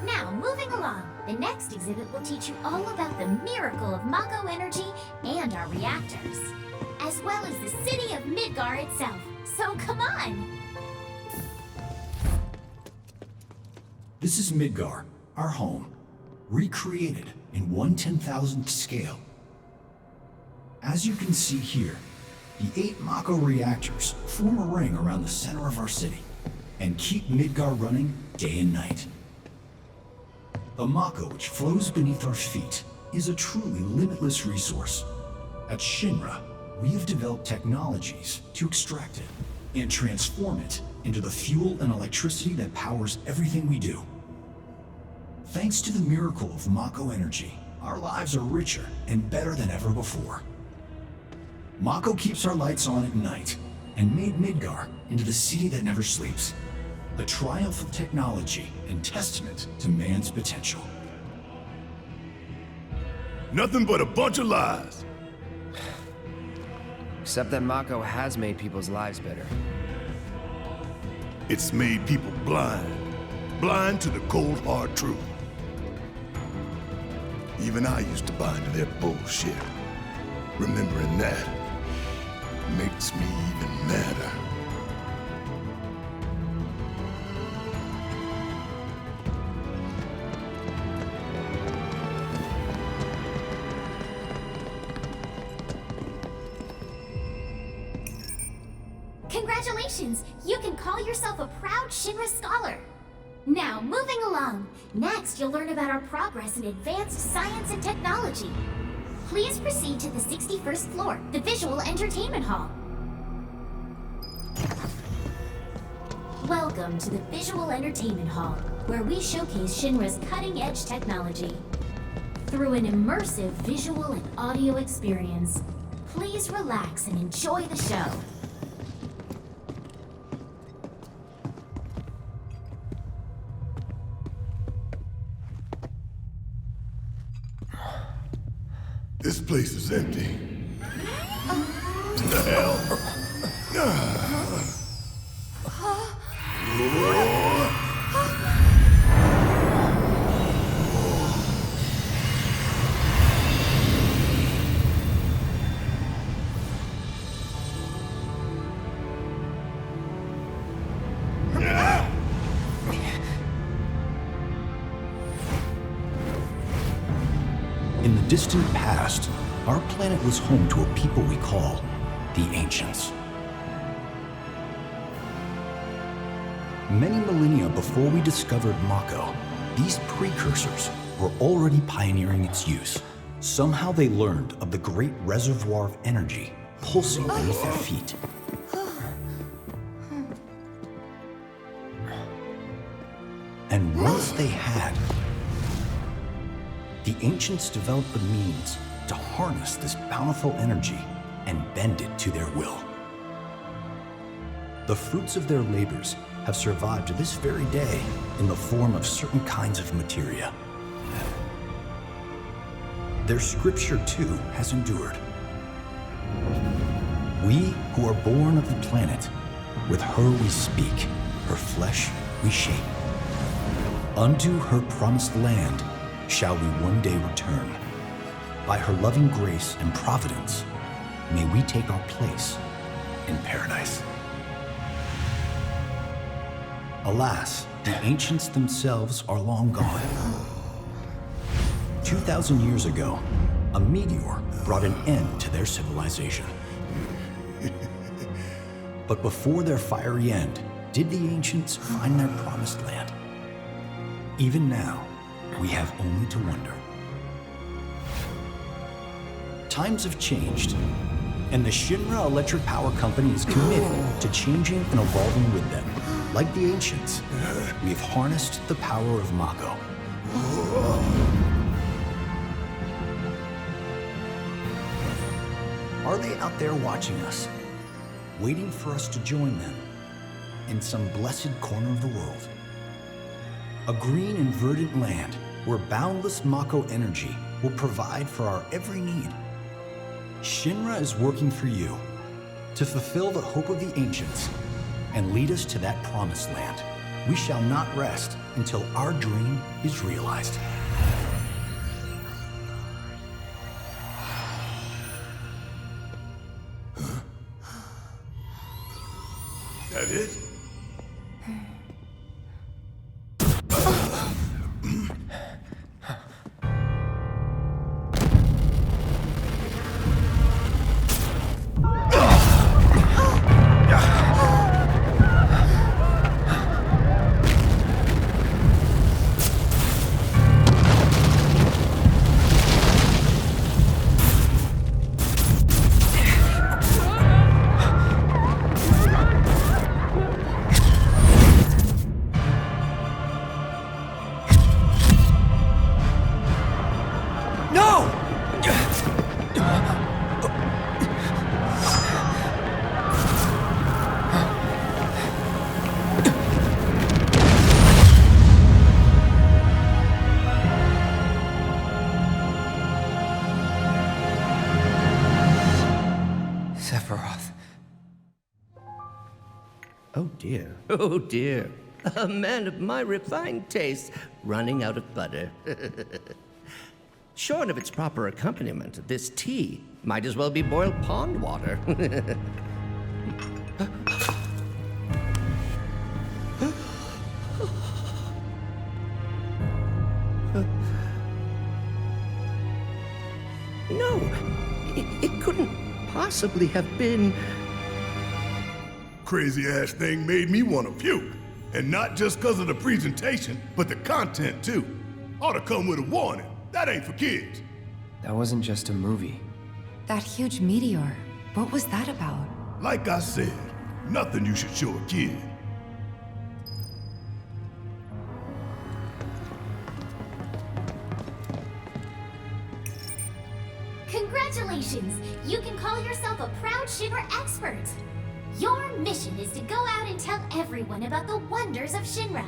Now, moving along, the next exhibit will teach you all about the miracle of Mako energy and our reactors, as well as the city of Midgar itself. So come on! This is Midgar, our home, recreated in 1/10,000th scale. As you can see here, the 8 Mako reactors form a ring around the center of our city and keep Midgar running day and night. The Mako which flows beneath our feet is a truly limitless resource. At Shinra, we have developed technologies to extract it and transform it into the fuel and electricity that powers everything we do. Thanks to the miracle of Mako energy, our lives are richer and better than ever before. Mako keeps our lights on at night and made Midgar into the city that never sleeps. A triumph of technology and testament to man's potential. Nothing but a bunch of lies. Except that Mako has made people's lives better. It's made people blind. Blind to the cold, hard truth. Even I used to buy into their bullshit. Remembering that makes me even madder. Congratulations! You can call yourself a proud Shinra scholar. Now, moving along. Next, you'll learn about our progress in advanced science and technology. Please proceed to the 61st floor, the Visual Entertainment Hall. Welcome to the Visual Entertainment Hall, where we showcase Shinra's cutting-edge technology. Through an immersive visual and audio experience, please relax and enjoy the show. This place is empty. The hell? In the distant past, our planet was home to a people we call the Ancients. Many millennia before we discovered Mako, these precursors were already pioneering its use. Somehow they learned of the great reservoir of energy pulsing beneath their feet. And once they had, the Ancients developed the means to harness this bountiful energy and bend it to their will. The fruits of their labors have survived to this very day in the form of certain kinds of materia. Their scripture, too, has endured. We who are born of the planet, with her we speak, her flesh we shape. Unto her promised land shall we one day return. By her loving grace and providence, may we take our place in paradise. Alas, the Ancients themselves are long gone. 2,000 years ago, a meteor brought an end to their civilization. But before their fiery end, did the Ancients find their promised land? Even now, we have only to wonder. Times have changed, and the Shinra Electric Power Company is committed to changing and evolving with them. Like the Ancients, we have harnessed the power of Mako. Are they out there watching us, waiting for us to join them in some blessed corner of the world? A green and verdant land where boundless Mako energy will provide for our every need. Shinra is working for you to fulfill the hope of the Ancients and lead us to that promised land. We shall not rest until our dream is realized. That it? Oh dear, a man of my refined taste running out of butter. Shorn of its proper accompaniment, this tea might as well be boiled pond water. No, it couldn't possibly have been... Crazy-ass thing made me want to puke. And not just because of the presentation, but the content, too. Ought to come with a warning. That ain't for kids. That wasn't just a movie. That huge meteor, what was that about? Like I said, nothing you should show a kid. Congratulations! You can call yourself a proud Shinra expert. Your mission is to go out and tell everyone about the wonders of Shinra.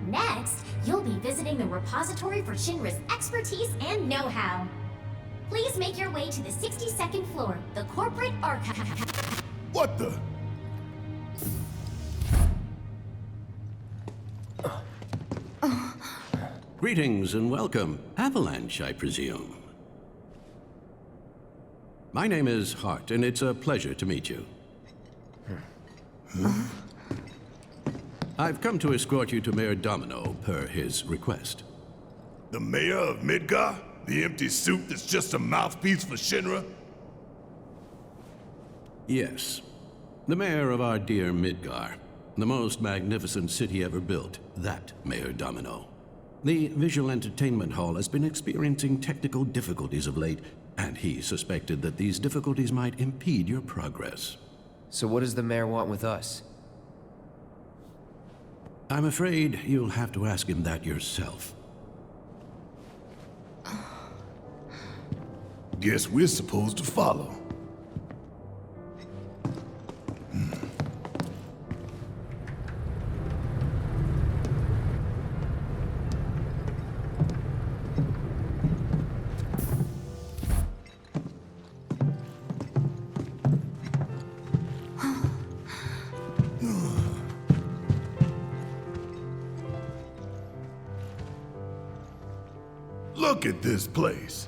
Next, you'll be visiting the repository for Shinra's expertise and know-how. Please make your way to the 62nd floor, the corporate archive. What the? Greetings and welcome. Avalanche, I presume. My name is Hart, and it's a pleasure to meet you. I've come to escort you to Mayor Domino, per his request. The mayor of Midgar? The empty suit that's just a mouthpiece for Shinra? Yes. The mayor of our dear Midgar. The most magnificent city ever built. That Mayor Domino. The visual entertainment hall has been experiencing technical difficulties of late, and he suspected that these difficulties might impede your progress. So what does the mayor want with us? I'm afraid you'll have to ask him that yourself. Guess we're supposed to follow. Look at this place.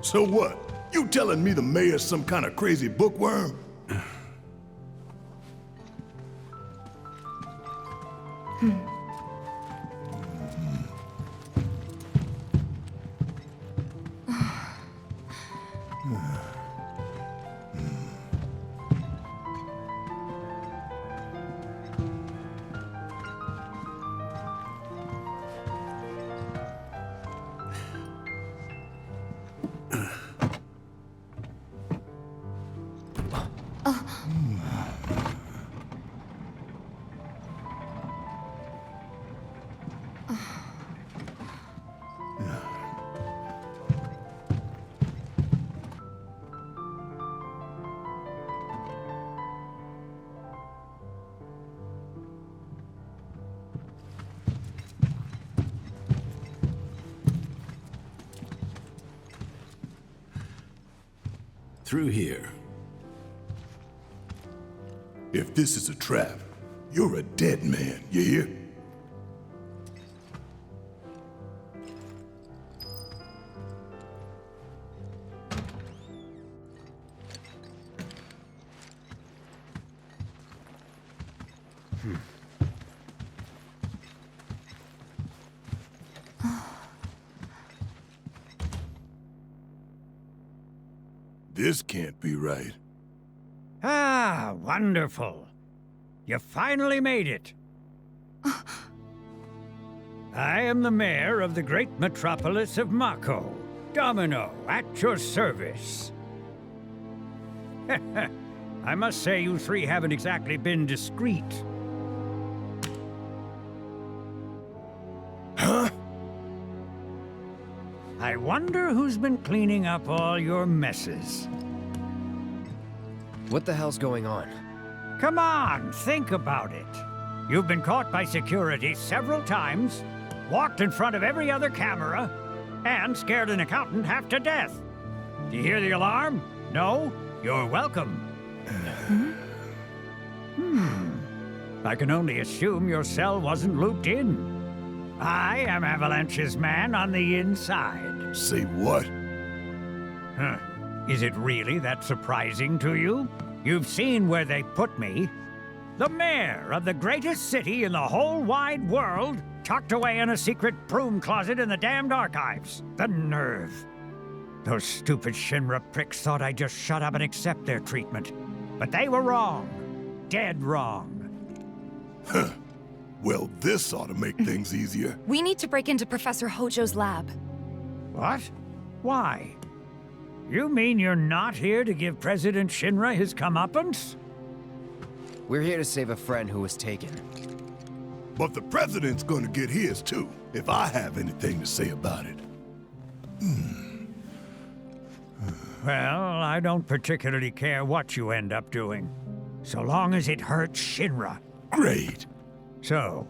So what? You telling me the mayor's some kind of crazy bookworm? Through here. If this is a trap, you're a dead man, you hear? This can't be right. Ah, wonderful. You finally made it. I am the mayor of the great metropolis of Mako. Domino, at your service. I must say you three haven't exactly been discreet. Huh? I wonder who's been cleaning up all your messes. What the hell's going on? Come on, think about it. You've been caught by security several times, walked in front of every other camera, and scared an accountant half to death. Do you hear the alarm? No? You're welcome. I can only assume your cell wasn't looped in. I am Avalanche's man on the inside. Say what? Huh. Is it really that surprising to you? You've seen where they put me. The mayor of the greatest city in the whole wide world, tucked away in a secret broom closet in the damned archives. The nerve. Those stupid Shinra pricks thought I'd just shut up and accept their treatment. But they were wrong. Dead wrong. Huh. Well, this ought to make things easier. We need to break into Professor Hojo's lab. What? Why? You mean you're not here to give President Shinra his comeuppance? We're here to save a friend who was taken. But the president's gonna get his too, if I have anything to say about it. Well, I don't particularly care what you end up doing, so long as it hurts Shinra. Great. So,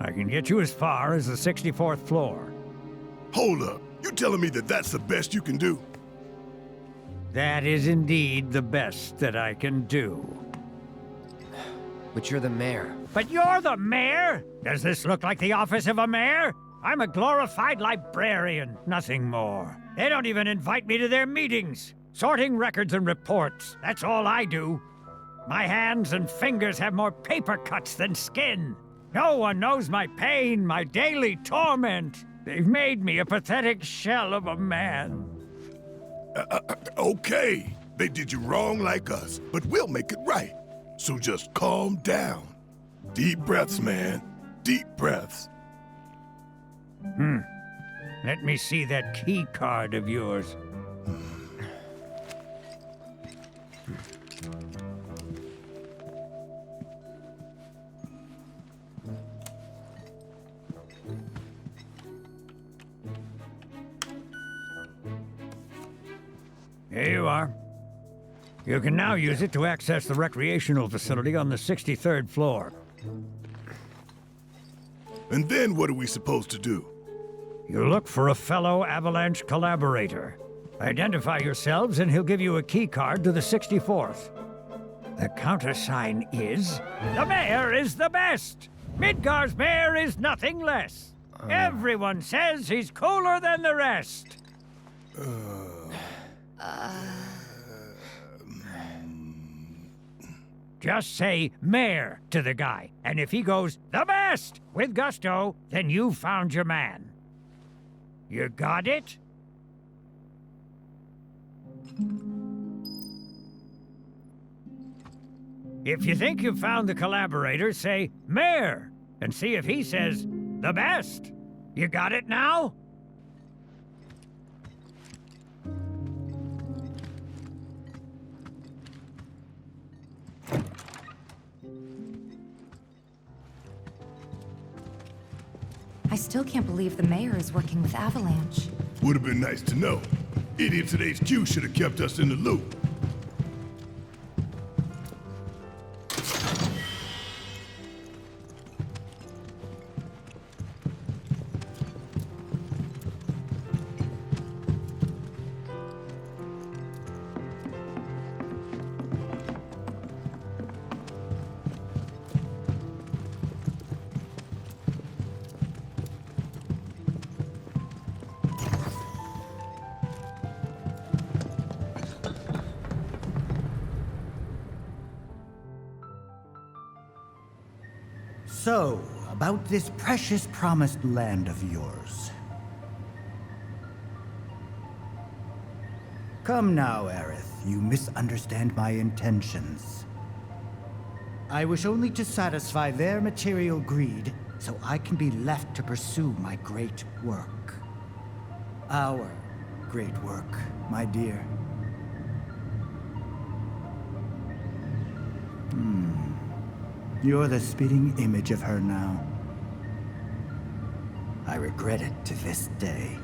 I can get you as far as the 64th floor. Hold up. You telling me that that's the best you can do? That is indeed the best that I can do. But you're the mayor. But you're the mayor? Does this look like the office of a mayor? I'm a glorified librarian, nothing more. They don't even invite me to their meetings. Sorting records and reports, that's all I do. My hands and fingers have more paper cuts than skin. No one knows my pain, my daily torment. They've made me a pathetic shell of a man. Okay, they did you wrong like us, but we'll make it right. So just calm down. Deep breaths, man. Deep breaths. Let me see that key card of yours. Here you are. You can now use it to access the recreational facility on the 63rd floor. And then what are we supposed to do? You look for a fellow Avalanche collaborator. Identify yourselves and he'll give you a key card to the 64th. The countersign is... The mayor is the best! Midgar's mayor is nothing less. Everyone says he's cooler than the rest. Just say mayor to the guy, and if he goes, the best, with gusto, then you found your man. You got it? If you think you've found the collaborator, say mayor, and see if he says, the best. You got it now? I still can't believe the mayor is working with Avalanche. Would have been nice to know. Idiots at HQ should have kept us in the loop. So, about this precious promised land of yours. Come now, Aerith, you misunderstand my intentions. I wish only to satisfy their material greed, so I can be left to pursue my great work. Our great work, my dear. You're the spitting image of her now. I regret it to this day.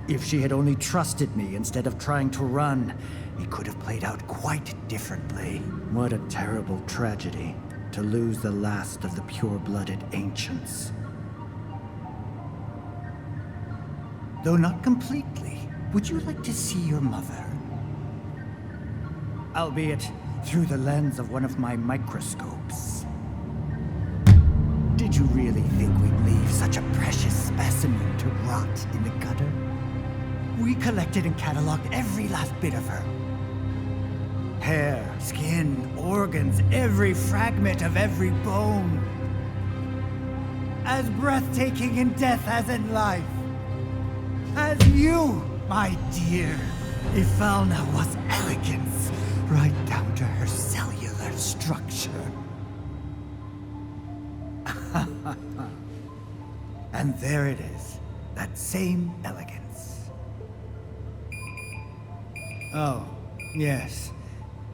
If she had only trusted me instead of trying to run, it could have played out quite differently. What a terrible tragedy, to lose the last of the pure-blooded ancients. Though not completely, would you like to see your mother? Albeit through the lens of one of my microscopes. Did you really think we'd leave such a precious specimen to rot in the gutter? We collected and cataloged every last bit of her. Hair, skin, organs, every fragment of every bone. As breathtaking in death as in life. As you, my dear. Ifalna was elegance, right down to her cellular structure. And there it is, that same elegance. Oh, yes.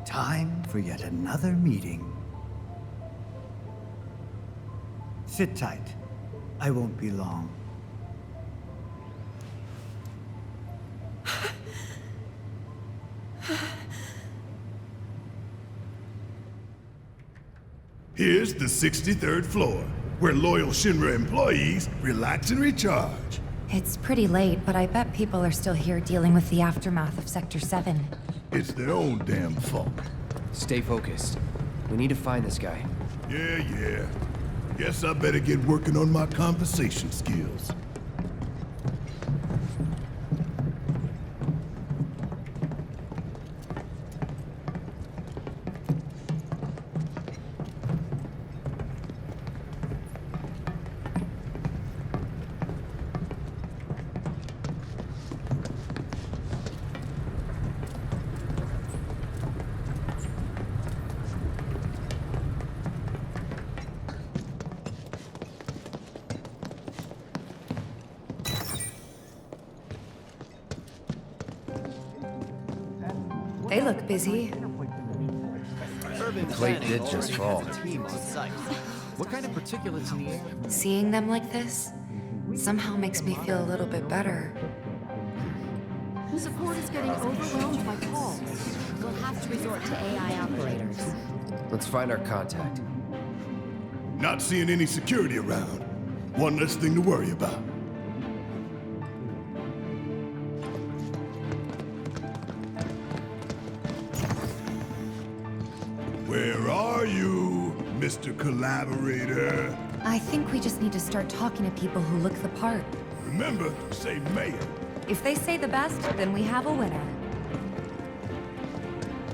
Time for yet another meeting. Sit tight. I won't be long. Here's the 63rd floor, where loyal Shinra employees relax and recharge. It's pretty late, but I bet people are still here dealing with the aftermath of Sector 7. It's their own damn fault. Stay focused. We need to find this guy. Yeah. Guess I better get working on my conversation skills. They look busy. The plate did just fall. What kind of particulates in the air? Seeing them like this somehow makes me feel a little bit better. Support is getting overwhelmed by calls. We'll have to resort to AI operators. Let's find our contact. Not seeing any security around. One less thing to worry about. Where are you, Mr. Collaborator? I think we just need to start talking to people who look the part. Remember, say mayor. If they say the best, then we have a winner.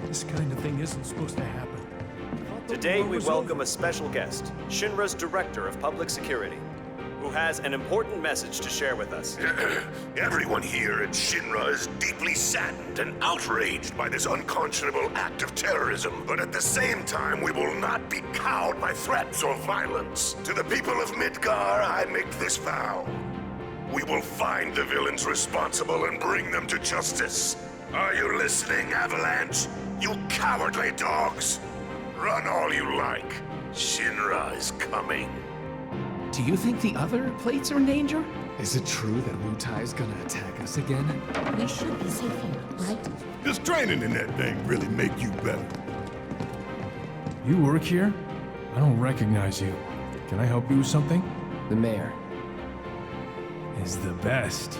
This kind of thing isn't supposed to happen. Today we welcome a special guest, Shinra's Director of Public Security, who has an important message to share with us. Everyone here at Shinra is deeply saddened and outraged by this unconscionable act of terrorism. But at the same time, we will not be cowed by threats or violence. To the people of Midgar, I make this vow. We will find the villains responsible and bring them to justice. Are you listening, Avalanche? You cowardly dogs! Run all you like. Shinra is coming. Do you think the other plates are in danger? Is it true that Wutai's gonna attack us again? We should be safe here, right? Does training in that thing really make you better? You work here? I don't recognize you. Can I help you with something? The mayor is the best.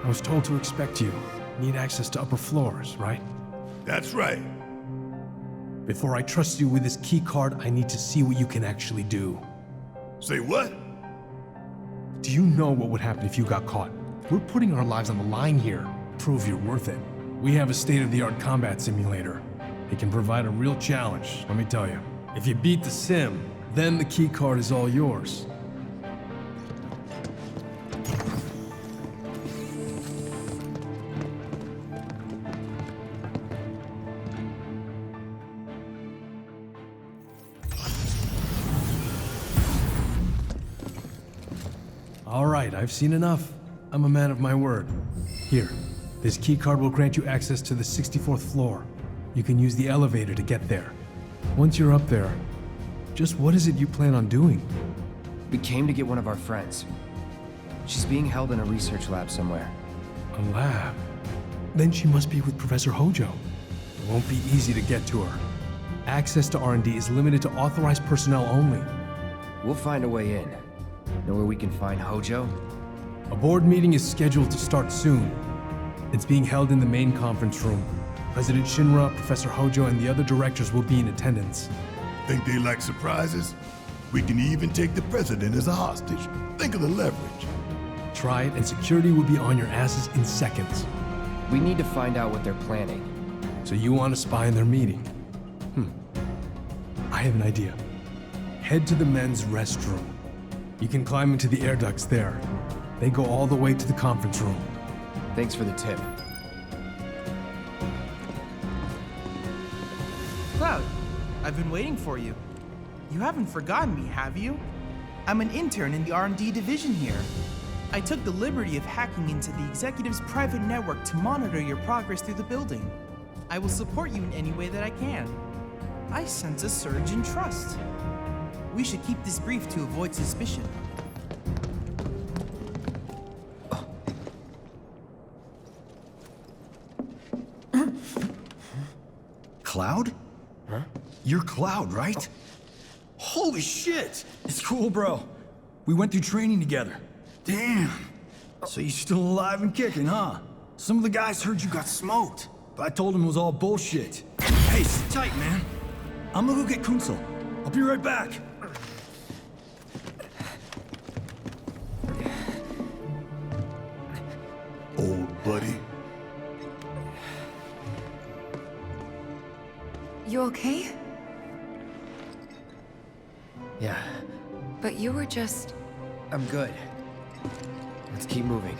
I was told to expect you. Need access to upper floors, right? That's right. Before I trust you with this key card, I need to see what you can actually do. Say what? Do you know what would happen if you got caught? We're putting our lives on the line here. Prove you're worth it. We have a state-of-the-art combat simulator. It can provide a real challenge, let me tell you. If you beat the sim, then the key card is all yours. All right, I've seen enough. I'm a man of my word. Here, this keycard will grant you access to the 64th floor. You can use the elevator to get there. Once you're up there, just what is it you plan on doing? We came to get one of our friends. She's being held in a research lab somewhere. A lab? Then she must be with Professor Hojo. It won't be easy to get to her. Access to R&D is limited to authorized personnel only. We'll find a way in. Know where we can find Hojo? A board meeting is scheduled to start soon. It's being held in the main conference room. President Shinra, Professor Hojo, and the other directors will be in attendance. Think they like surprises? We can even take the president as a hostage. Think of the leverage. Try it, and security will be on your asses in seconds. We need to find out what they're planning. So you want to spy in their meeting? I have an idea. Head to the men's restroom. You can climb into the air ducts there. They go all the way to the conference room. Thanks for the tip. Cloud, I've been waiting for you. You haven't forgotten me, have you? I'm an intern in the R&D division here. I took the liberty of hacking into the executive's private network to monitor your progress through the building. I will support you in any way that I can. I sense a surge in trust. We should keep this brief to avoid suspicion. Cloud? Huh? You're Cloud, right? Holy shit! It's cool, bro. We went through training together. Damn. So you're still alive and kicking, huh? Some of the guys heard you got smoked, but I told them it was all bullshit. Hey, sit tight, man. I'm gonna go get Kunsel. I'll be right back. Old buddy. You okay? Yeah. But you were just... I'm good. Let's keep moving.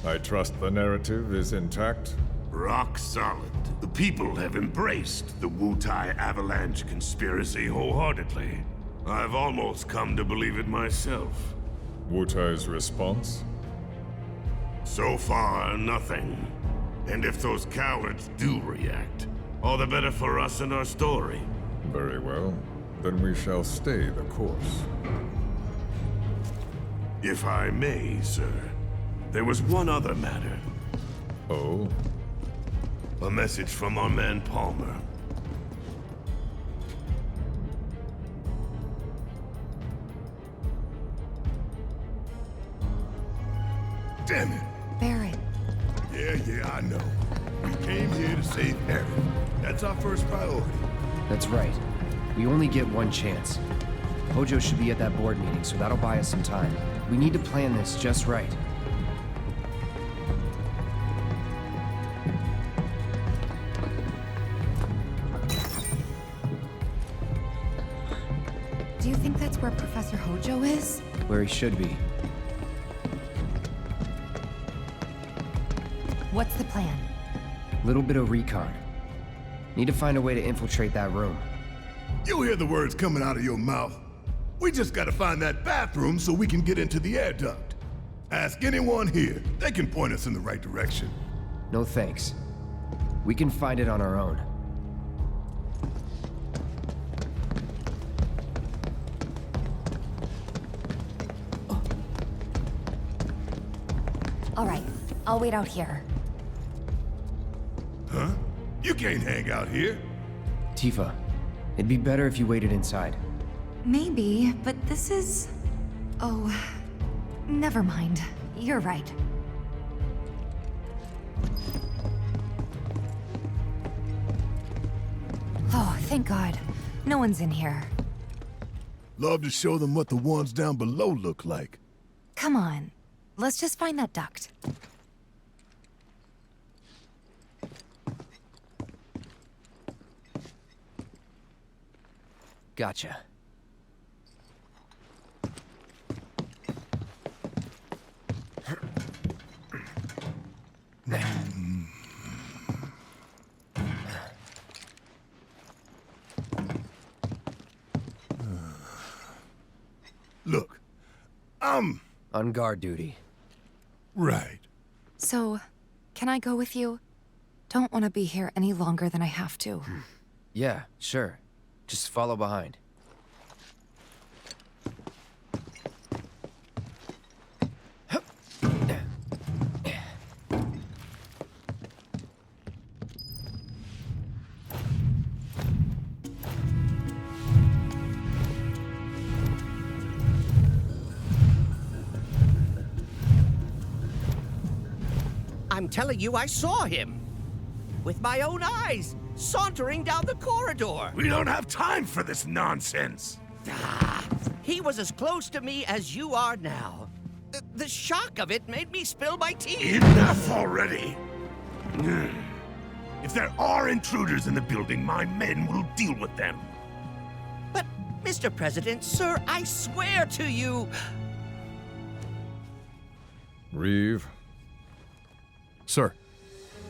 I trust the narrative is intact? Rock solid. The people have embraced the Wutai Avalanche conspiracy wholeheartedly. I've almost come to believe it myself. Wutai's response? So far, nothing. And if those cowards do react, all the better for us and our story. Very well. Then we shall stay the course. If I may, sir, there was one other matter. Oh? A message from our man Palmer. Damn it! Barrett. Yeah, I know. We came here to save Eric. That's our first priority. That's right. We only get one chance. Hojo should be at that board meeting, so that'll buy us some time. We need to plan this just right. Do you think that's where Professor Hojo is? Where he should be. What's the plan? Little bit of recon. Need to find a way to infiltrate that room. You hear the words coming out of your mouth. We just gotta find that bathroom so we can get into the air duct. Ask anyone here. They can point us in the right direction. No thanks. We can find it on our own. All right, I'll wait out here. Huh? You can't hang out here. Tifa, it'd be better if you waited inside. Maybe, but this is... Oh, never mind. You're right. Oh, thank God. No one's in here. Love to show them what the ones down below look like. Come on. Let's just find that duct. Gotcha. Look, I'm... on guard duty. Right. So, can I go with you? Don't want to be here any longer than I have to. Yeah, sure. Just follow behind. I'm telling you, I saw him. With my own eyes, sauntering down the corridor. We don't have time for this nonsense. He was as close to me as you are now. The shock of it made me spill my tea. Enough already. If there are intruders in the building, my men will deal with them. But, Mr. President, sir, I swear to you... Reeve? Sir,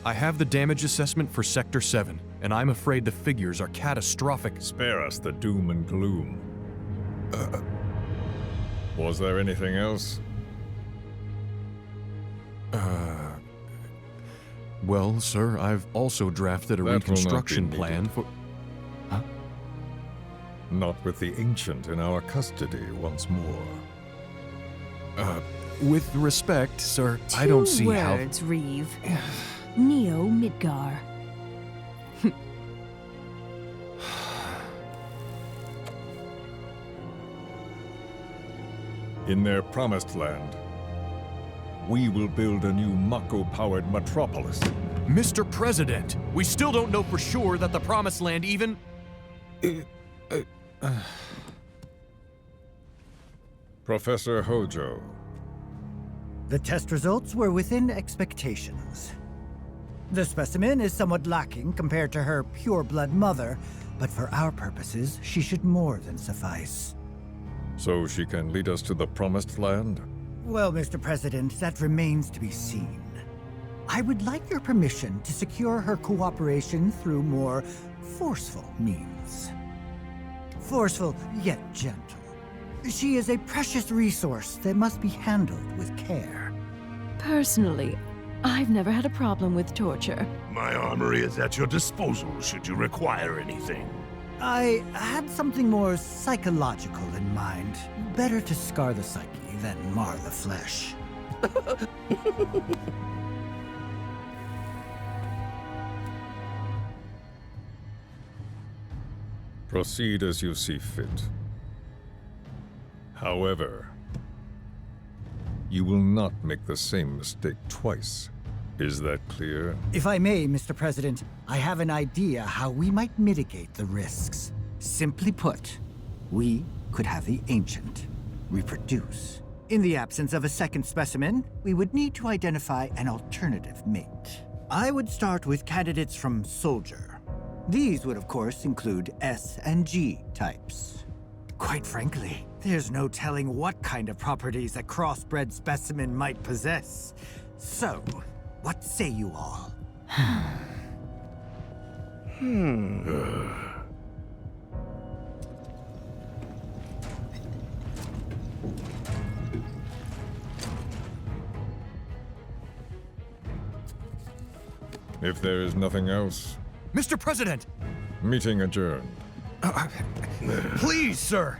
I have the damage assessment for Sector 7, and I'm afraid the figures are catastrophic. Spare us the doom and gloom. Was there anything else? Well, sir, I've also drafted a reconstruction plan for... Huh? Not with the Ancient in our custody once more. With respect, sir, I don't see how... 2 words, Reeve. Neo Midgar. In their promised land, we will build a new Mako-powered metropolis. Mr. President, we still don't know for sure that the Promised Land even... Professor Hojo. The test results were within expectations. The specimen is somewhat lacking compared to her pure-blood mother, but for our purposes, she should more than suffice. So she can lead us to the Promised Land? Well, Mr. President, that remains to be seen. I would like your permission to secure her cooperation through more forceful means. Forceful, yet gentle. She is a precious resource that must be handled with care. Personally, I've never had a problem with torture. My armory is at your disposal should you require anything. I had something more psychological in mind. Better to scar the psyche than mar the flesh. Proceed as you see fit. However, you will not make the same mistake twice. Is that clear? If I may, Mr. President, I have an idea how we might mitigate the risks. Simply put, we could have the Ancient reproduce. In the absence of a second specimen, we would need to identify an alternative mate. I would start with candidates from Soldier. These would, of course, include S and G types. Quite frankly, there's no telling what kind of properties a crossbred specimen might possess. So, what say you all? If there is nothing else, Mr. President! meeting adjourned. Please, sir!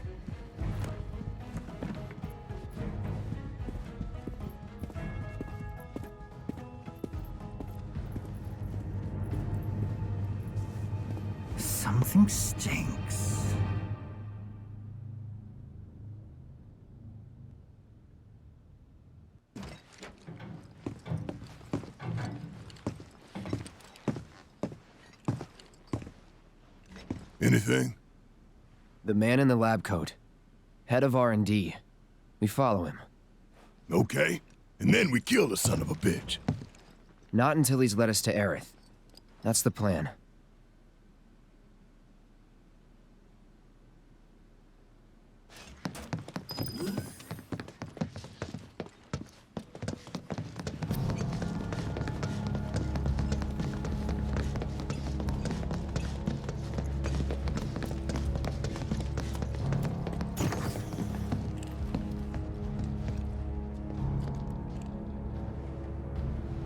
Something stinks. Anything? The man in the lab coat. Head of R&D. We follow him. Okay. And then we kill the son of a bitch. Not until he's led us to Aerith. That's the plan.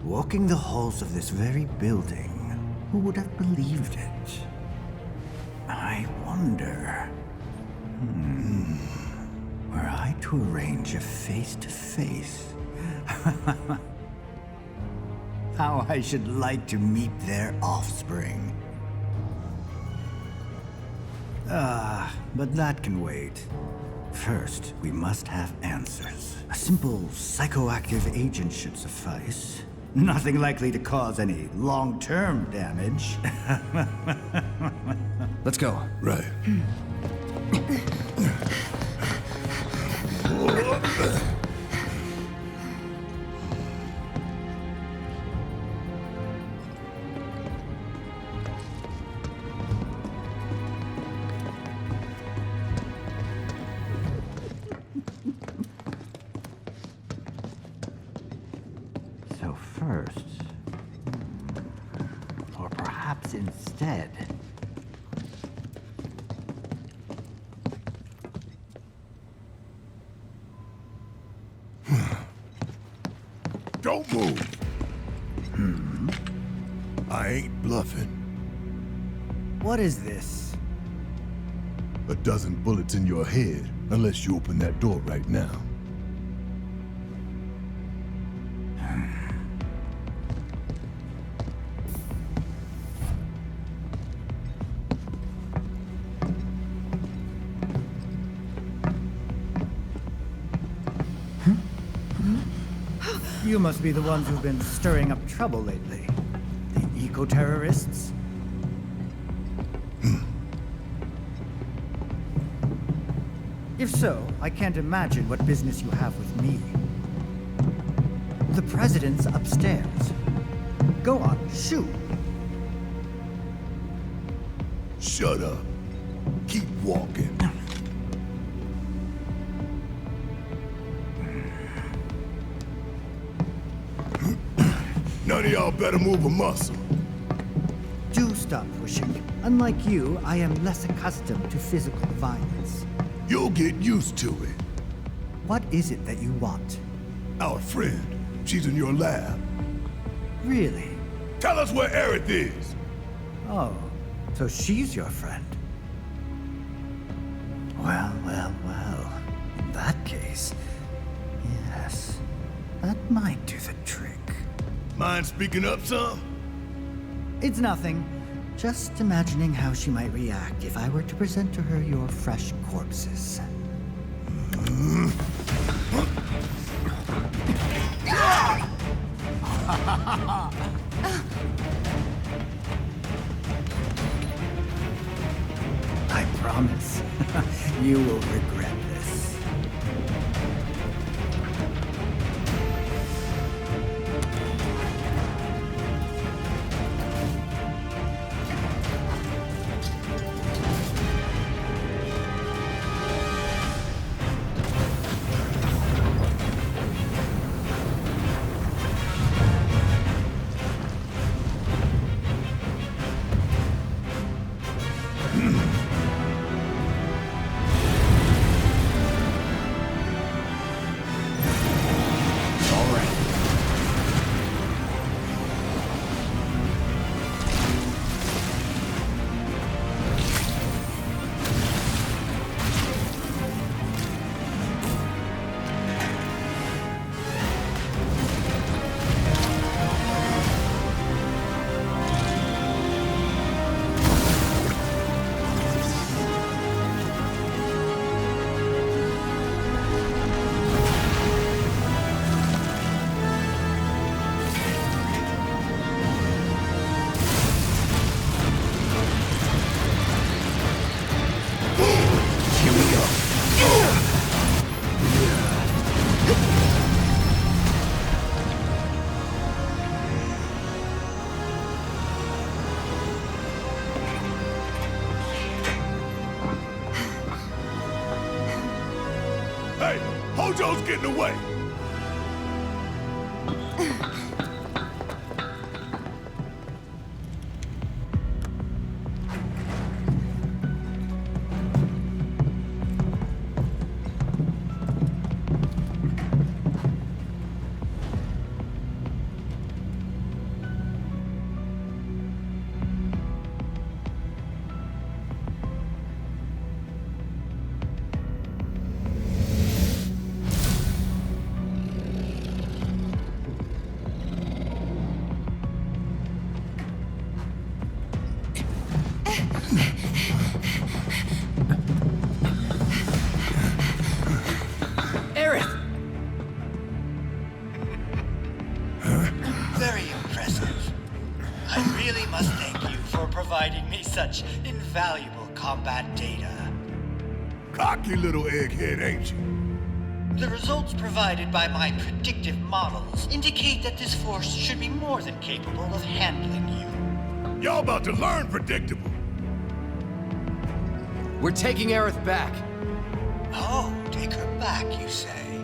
Walking the halls of this very building, who would have believed it? I wonder... Were I to arrange a face-to-face... how I should like to meet their offspring. But that can wait. First, we must have answers. A simple psychoactive agent should suffice. Nothing likely to cause any long-term damage. Let's go. Right. So first, or perhaps instead, Don't move. I ain't bluffing. what is this? A dozen bullets in your head, unless you open that door right now. You must be the ones who've been stirring up trouble lately. The eco-terrorists? If so, I can't imagine what business you have with me. The president's upstairs. Go on, shoot. Shut up. Keep walking. No, None of y'all better move a muscle. Do stop pushing. Unlike you, I am less accustomed to physical violence. You'll get used to it. What is it that you want? Our friend. She's in your lab. Really? Tell us where Aerith is. Oh, so she's your friend. Well, well, well. In that case, yes, that might do the trick. Mind speaking up some? It's nothing. Just imagining how she might react if I were to present to her your fresh corpses. I promise, you will regret this. Hey, Hojo's getting away. Very impressive. I really must thank you for providing me such invaluable combat data. Cocky little egghead, ain't you? The results provided by my predictive models indicate that this force should be more than capable of handling you. Y'all about to learn predictable. We're taking Aerith back. Oh, take her back, you say?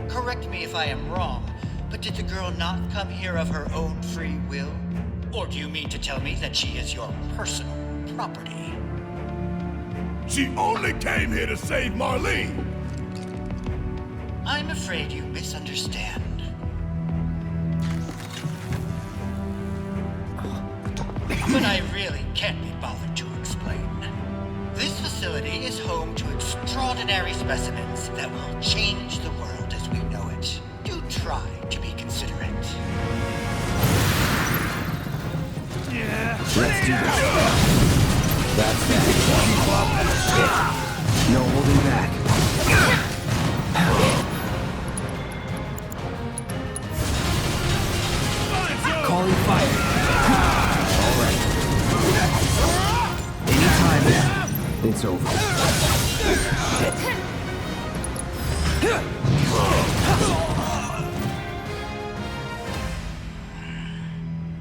Correct me if I am wrong, but did the girl not come here of her own free will? Or do you mean to tell me that she is your personal property? She only came here to save Marlene. I'm afraid you misunderstand. But I really can't be bothered to explain. This facility is home to extraordinary specimens that will change the world as we know it. Do try to be considerate. Let's do this. That's that. No holding back. Calling fire. All right. Anytime now. It's over.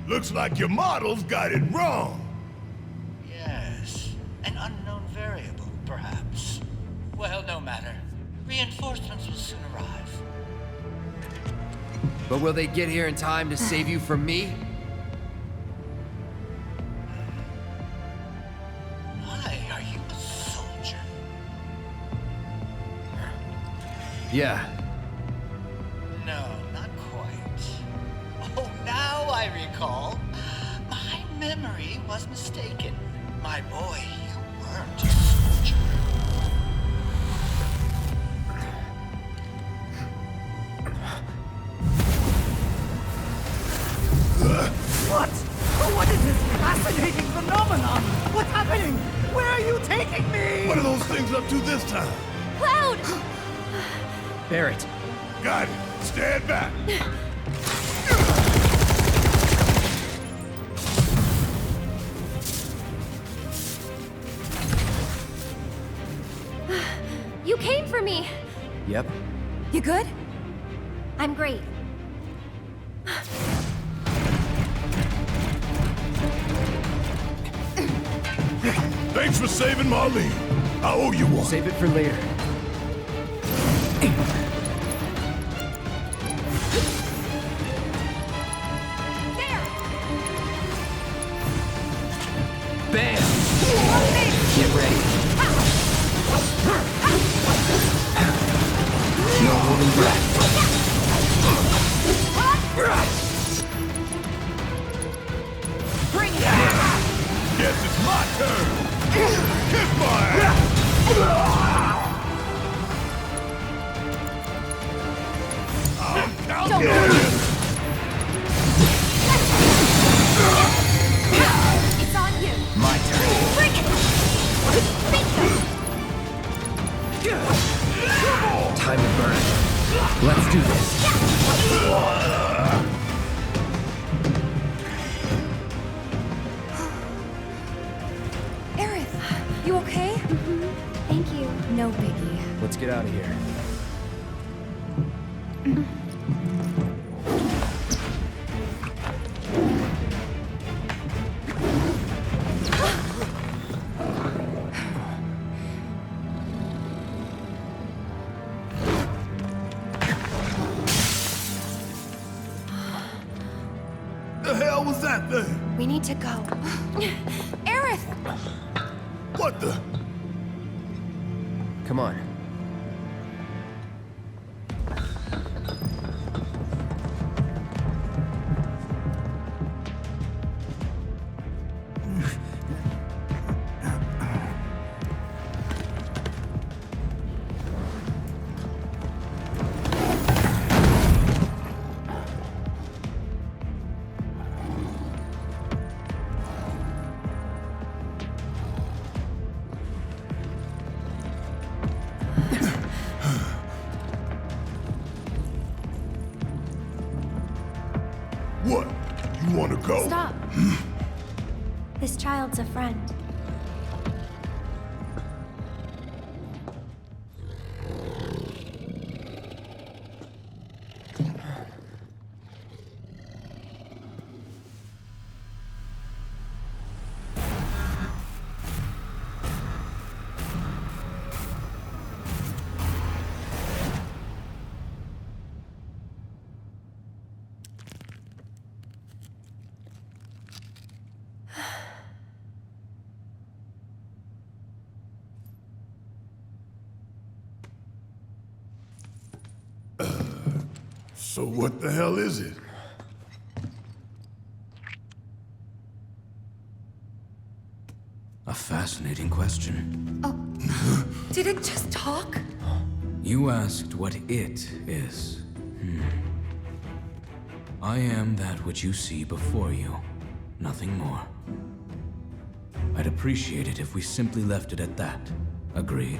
Looks like your models got it wrong. Yes, an unknown variable, perhaps. Well, no matter. Reinforcements will soon arrive. But will they get here in time to save you from me? Why are you a soldier? Yeah. No, not quite. Oh, now I recall. My memory was mistaken. My boy, you weren't a soldier. What? What is this fascinating phenomenon? What's happening? Where are you taking me? What are those things up to this time? Cloud! Barrett. Got it. Stand back. You came for me. Yep. You good? I'm great. Thanks for saving Marlene. I owe you one. Save it for later. Bam! Get ready. No holding breath. Bring it! Guess it's my turn. Kiss my ass. I'm counting on you. It's on you. My turn. Bring it! Time to burn. Let's do this. Aerith, you okay? Thank you. No biggie. Let's get out of here. The hell was that thing? We need to go. Aerith! What the? Come on. What? You want to go? Stop. This child's a friend. So what the hell is it? A fascinating question. Oh, did it just talk? You asked what it is. I am that which you see before you, nothing more. I'd appreciate it if we simply left it at that. Agreed?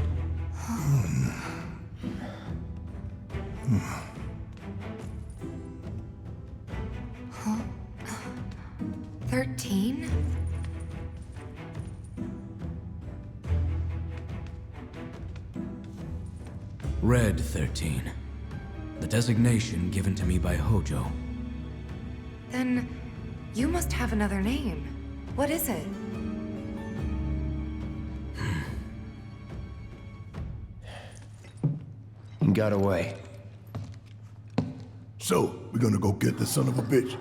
13? Red 13. The designation given to me by Hojo. Then you must have another name. What is it? You got away. So, we're gonna go get the son of a bitch?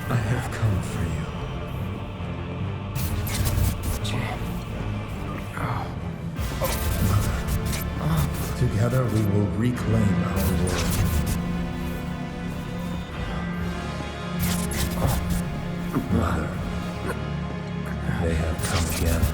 I have come for you. Together we will reclaim our world. Mother, they have come again.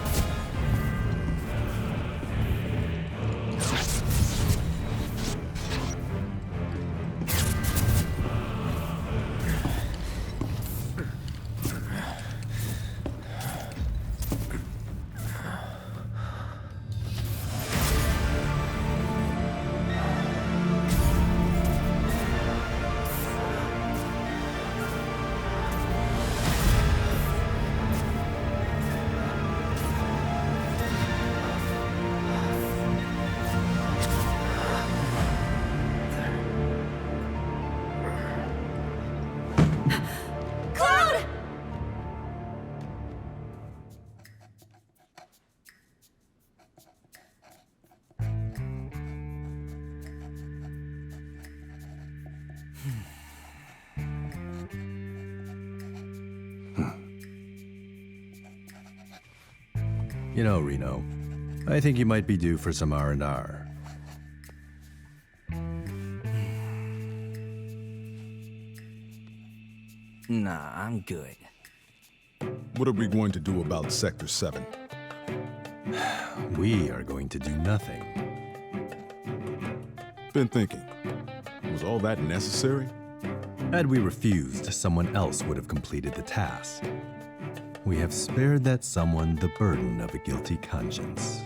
You know, Reno, I think you might be due for some R&R. Nah, I'm good. What are we going to do about Sector 7? We are going to do nothing. Been thinking, was all that necessary? Had we refused, someone else would have completed the task. We have spared that someone the burden of a guilty conscience.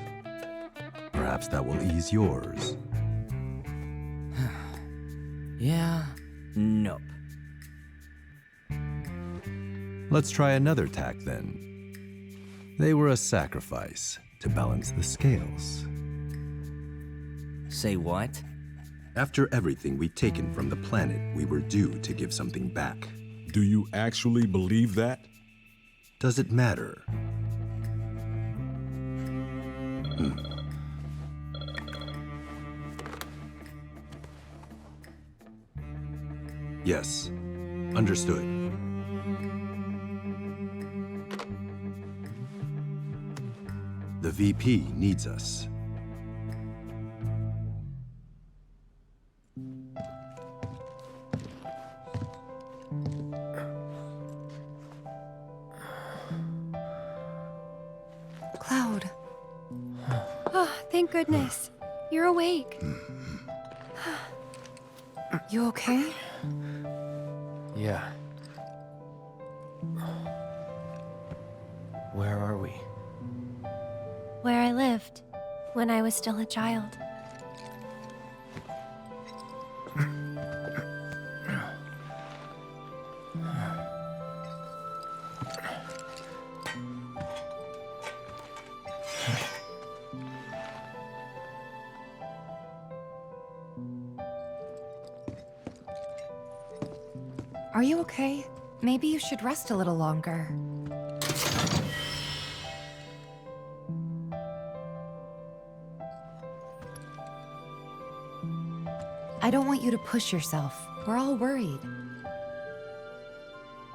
Perhaps that will ease yours. Yeah, nope. Let's try another tack then. They were a sacrifice to balance the scales. Say what? After everything we'd taken from the planet, we were due to give something back. Do you actually believe that? Does it matter? Yes, understood. The VP needs us. Cloud. Oh, thank goodness. You're awake. You okay? Yeah. Where are we? Where I lived when I was still a child. Are you okay? Maybe you should rest a little longer. I don't want you to push yourself. We're all worried.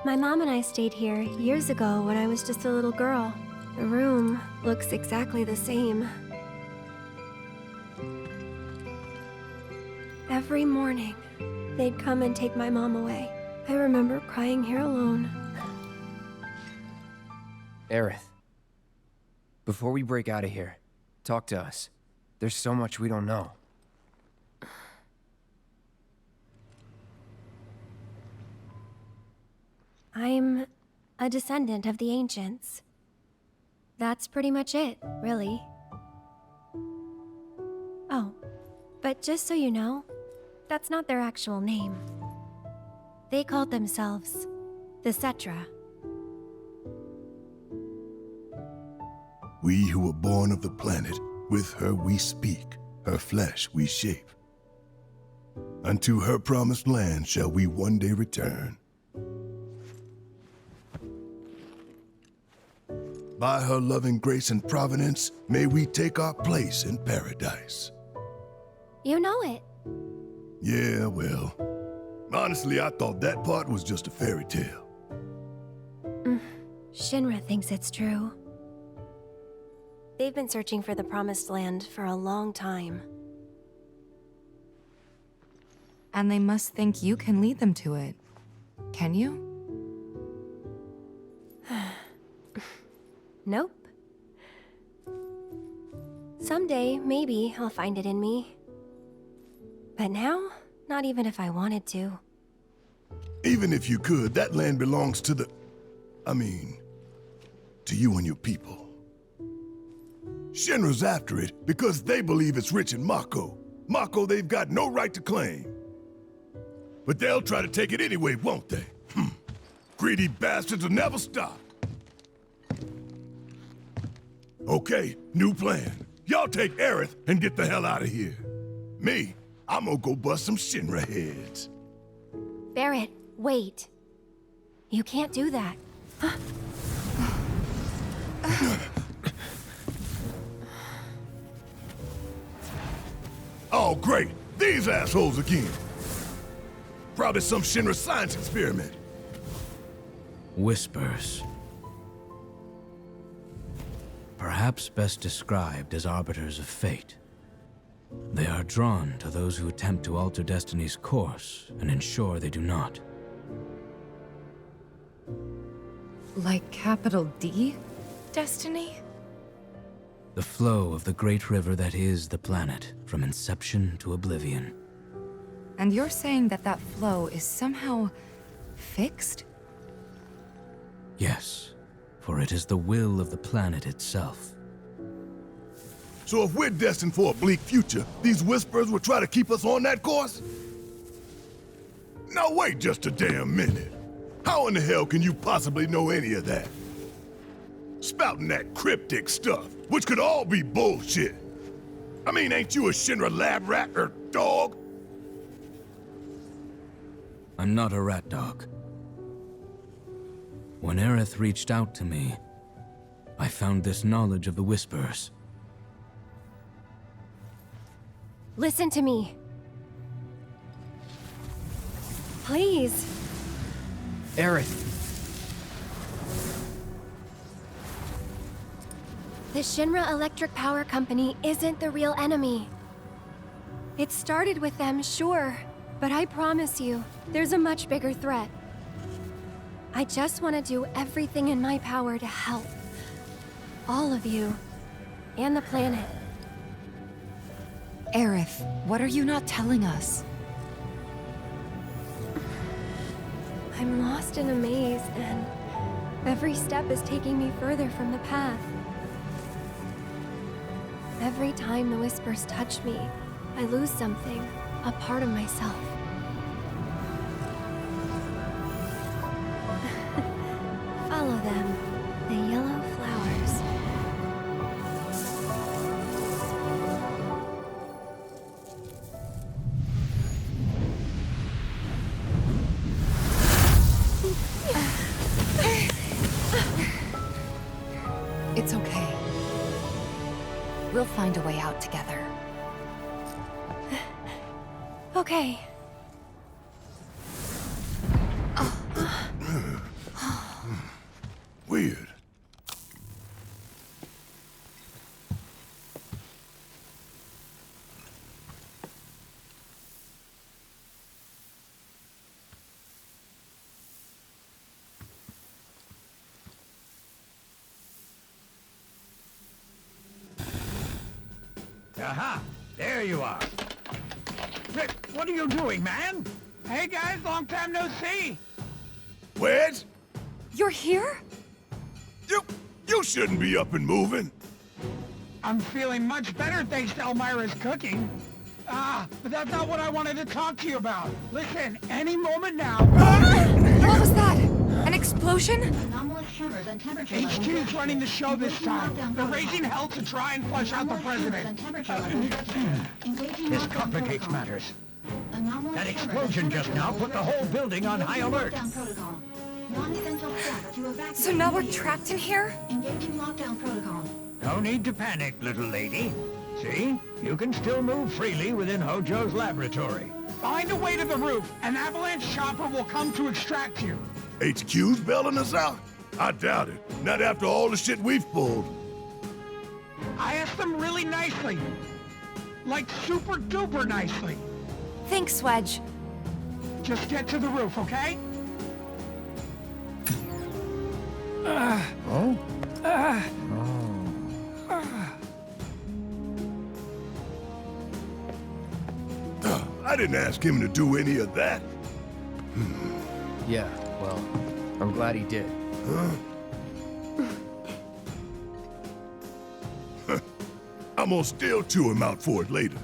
My mom and I stayed here years ago when I was just a little girl. The room looks exactly the same. Every morning, they'd come and take my mom away. I remember crying here alone. Aerith, before we break out of here, talk to us. There's so much we don't know. I'm a descendant of the ancients. That's pretty much it, really. Oh, but just so you know, that's not their actual name. They called themselves the Cetra. We who were born of the planet, with her we speak, her flesh we shape. Unto her promised land shall we one day return. By her loving grace and providence, may we take our place in paradise. You know it. Yeah, well, honestly, I thought that part was just a fairy tale. Shinra thinks it's true. They've been searching for the Promised Land for a long time. And they must think you can lead them to it. Can you? Nope. Someday, maybe, I'll find it in me. But now, not even if I wanted to. Even if you could, that land belongs to the... to you and your people. Shinra's after it because they believe it's rich in Mako. Mako they've got no right to claim. But they'll try to take it anyway, won't they? Greedy bastards will never stop. Okay, new plan. Y'all take Aerith and get the hell out of here. Me, I'm gonna go bust some Shinra heads. Barrett, wait. You can't do that. Oh, great! These assholes again! Probably some Shinra science experiment. Whispers. Perhaps best described as arbiters of fate. They are drawn to those who attempt to alter destiny's course and ensure they do not. Like capital D? Destiny? The flow of the great river that is the planet, from inception to oblivion. And you're saying that that flow is somehow fixed? Yes, for it is the will of the planet itself. So if we're destined for a bleak future, these Whispers will try to keep us on that course? Now wait just a damn minute. How in the hell can you possibly know any of that? Spouting that cryptic stuff, which could all be bullshit. Ain't you a Shinra lab rat or dog? I'm not a rat dog. When Aerith reached out to me, I found this knowledge of the Whispers. Listen to me. Please. Aerith. The Shinra Electric Power Company isn't the real enemy. It started with them, sure, but I promise you, there's a much bigger threat. I just want to do everything in my power to help. All of you. And the planet. Aerith, what are you not telling us? I'm lost in a maze, and every step is taking me further from the path. Every time the Whispers touch me, I lose something, a part of myself. Follow them, the yellow flowers. It's okay. We'll find a way out together. Okay. Weird. Aha! There you are. Rick, what are you doing, man? Hey guys, long time no see. Wedge? You're here? You shouldn't be up and moving. I'm feeling much better thanks to Elmira's cooking. But that's not what I wanted to talk to you about. Listen, any moment now... What was that? An explosion? HQ's running the show this time. They're raising hell to try and flush out the president. This complicates matters. That explosion just now put the whole building on high alert. So now we're trapped in here? No need to panic, little lady. See? You can still move freely within Hojo's laboratory. Find a way to the roof. An avalanche chopper will come to extract you. HQ's bailing us out? I doubt it. Not after all the shit we've pulled. I asked them really nicely. Like super duper nicely. Thanks, Wedge. Just get to the roof, okay? Oh? I didn't ask him to do any of that. Yeah, well, I'm glad he did. I'm gonna still chew him out for it later.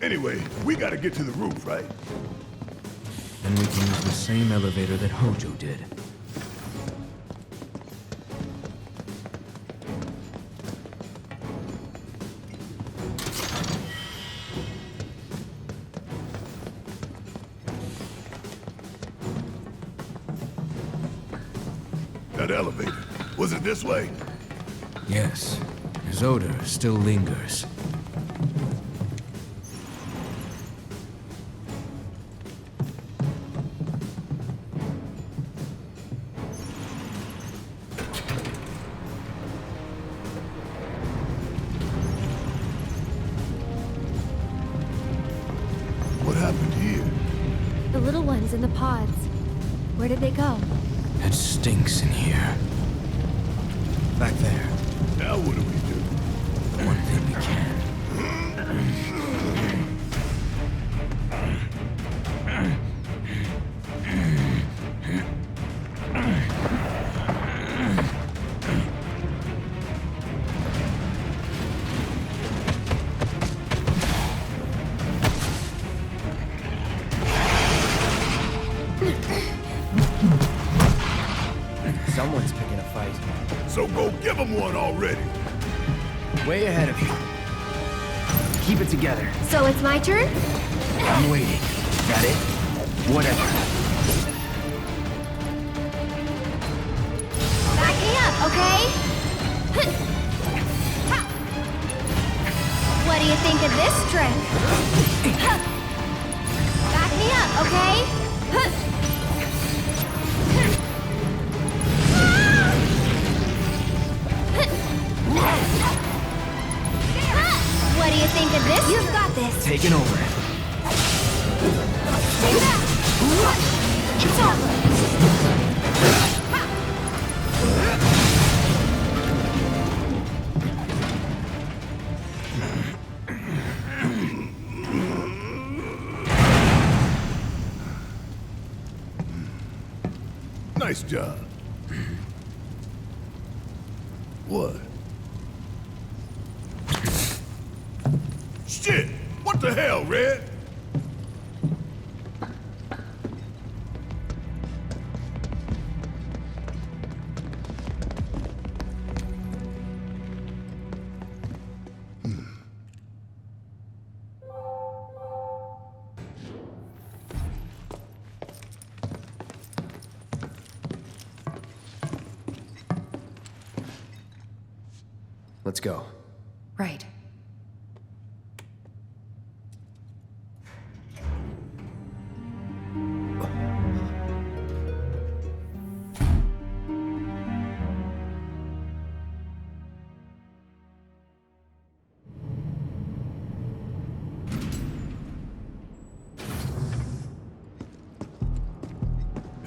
Anyway, we gotta get to the roof, right? Then we can use the same elevator that Hojo did. That elevator, was it this way? Yes, his odor still lingers. What happened here? The little ones in the pods. Where did they go? It stinks in here. Back there. Now what do we do? The one thing we can. Someone's picking a fight. So go give him one already. Way ahead of you. Keep it together. So it's my turn? I'm waiting. Got it? Whatever. Back me up, okay? What do you think of this trick? Back me up, okay? What do you think of this? You've got this. Taking over. Nice job. What? Shit! What the hell, Red? Let's go. Right.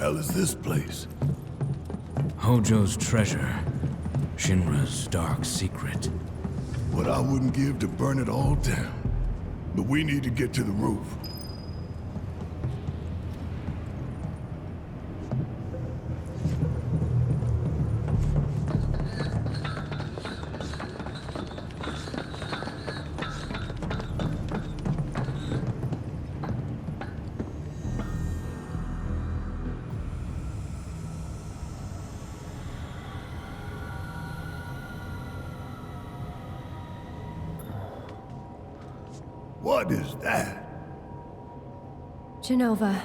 hell is this place? Hojo's treasure. Shinra's dark secret. What I wouldn't give to burn it all down. But we need to get to the roof. What is that? Genova.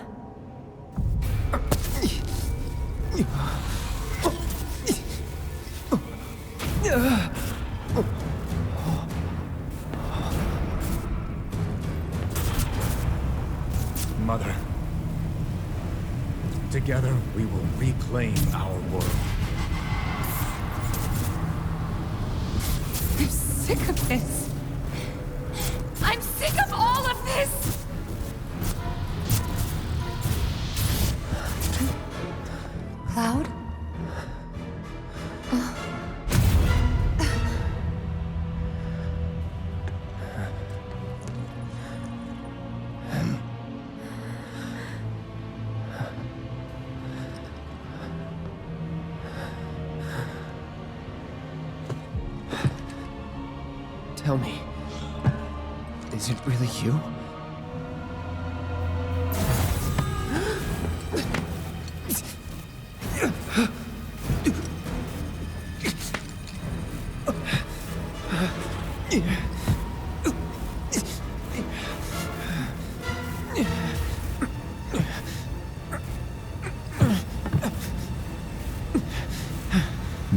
Mother. Together, we will reclaim our world. I'm sick of this. I'm sick of all of this! Cloud? Tell me, is it really you?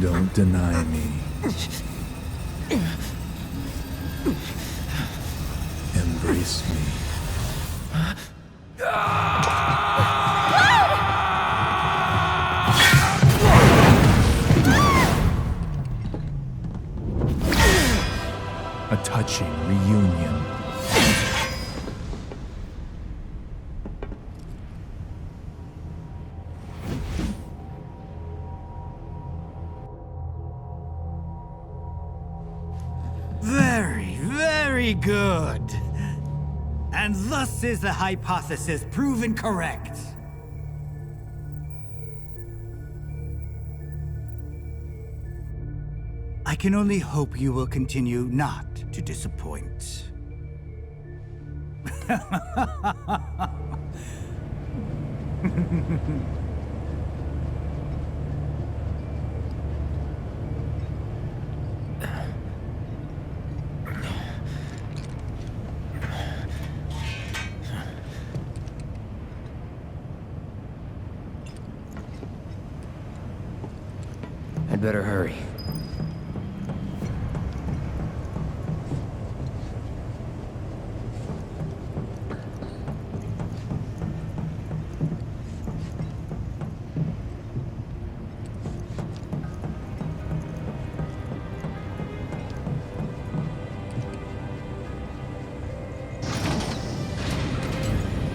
Don't deny me. Embrace me. A touching reunion. Very good. And thus is the hypothesis proven correct. I can only hope you will continue not to disappoint. I'd better hurry.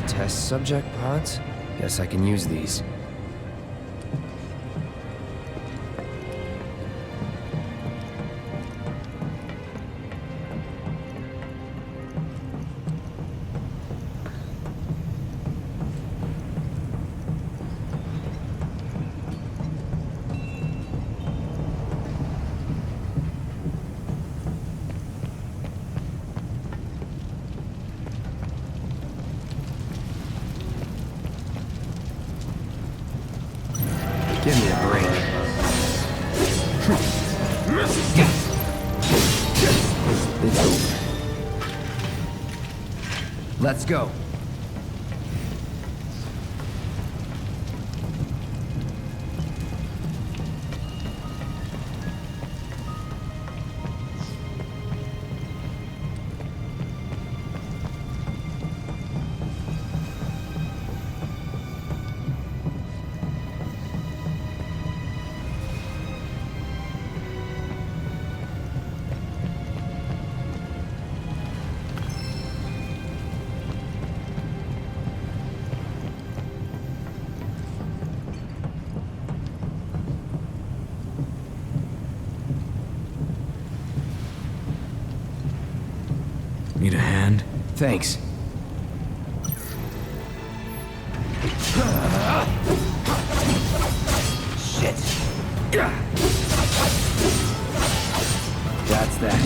Test subject pods? Guess I can use these. Give me a break. It's over. Let's go. Need a hand? Thanks. Shit. That's that.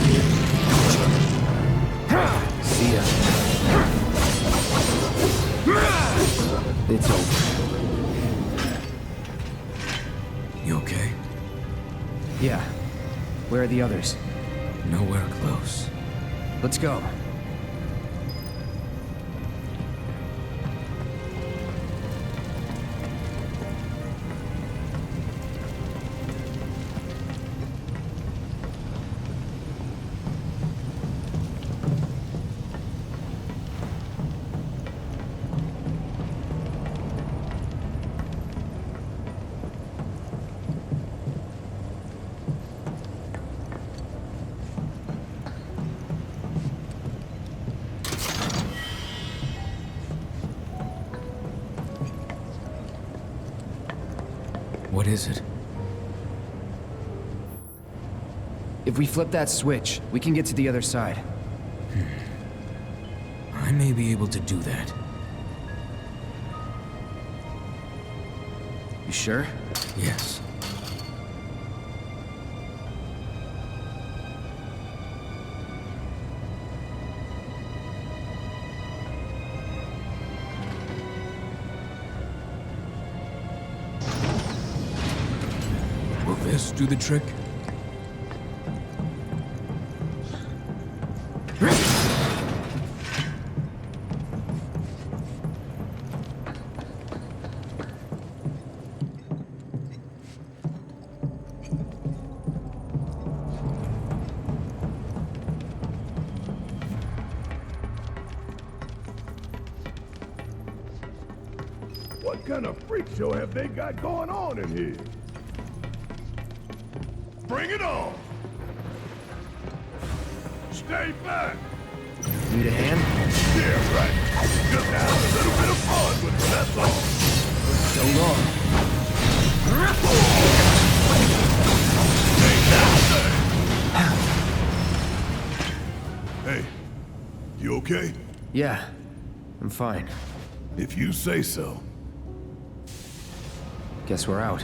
See ya. It's over. You okay? Yeah. Where are the others? Nowhere close. Let's go. What is it? If we flip that switch, we can get to the other side. I may be able to do that. You sure? Yes. Will this do the trick? What kind of freak show have they got going on in here? Bring it on! Stay back! Need a hand? Yeah, right. Just have a little bit of fun with it, that's all. So long. Hey, you okay? Yeah, I'm fine. If you say so. Guess we're out.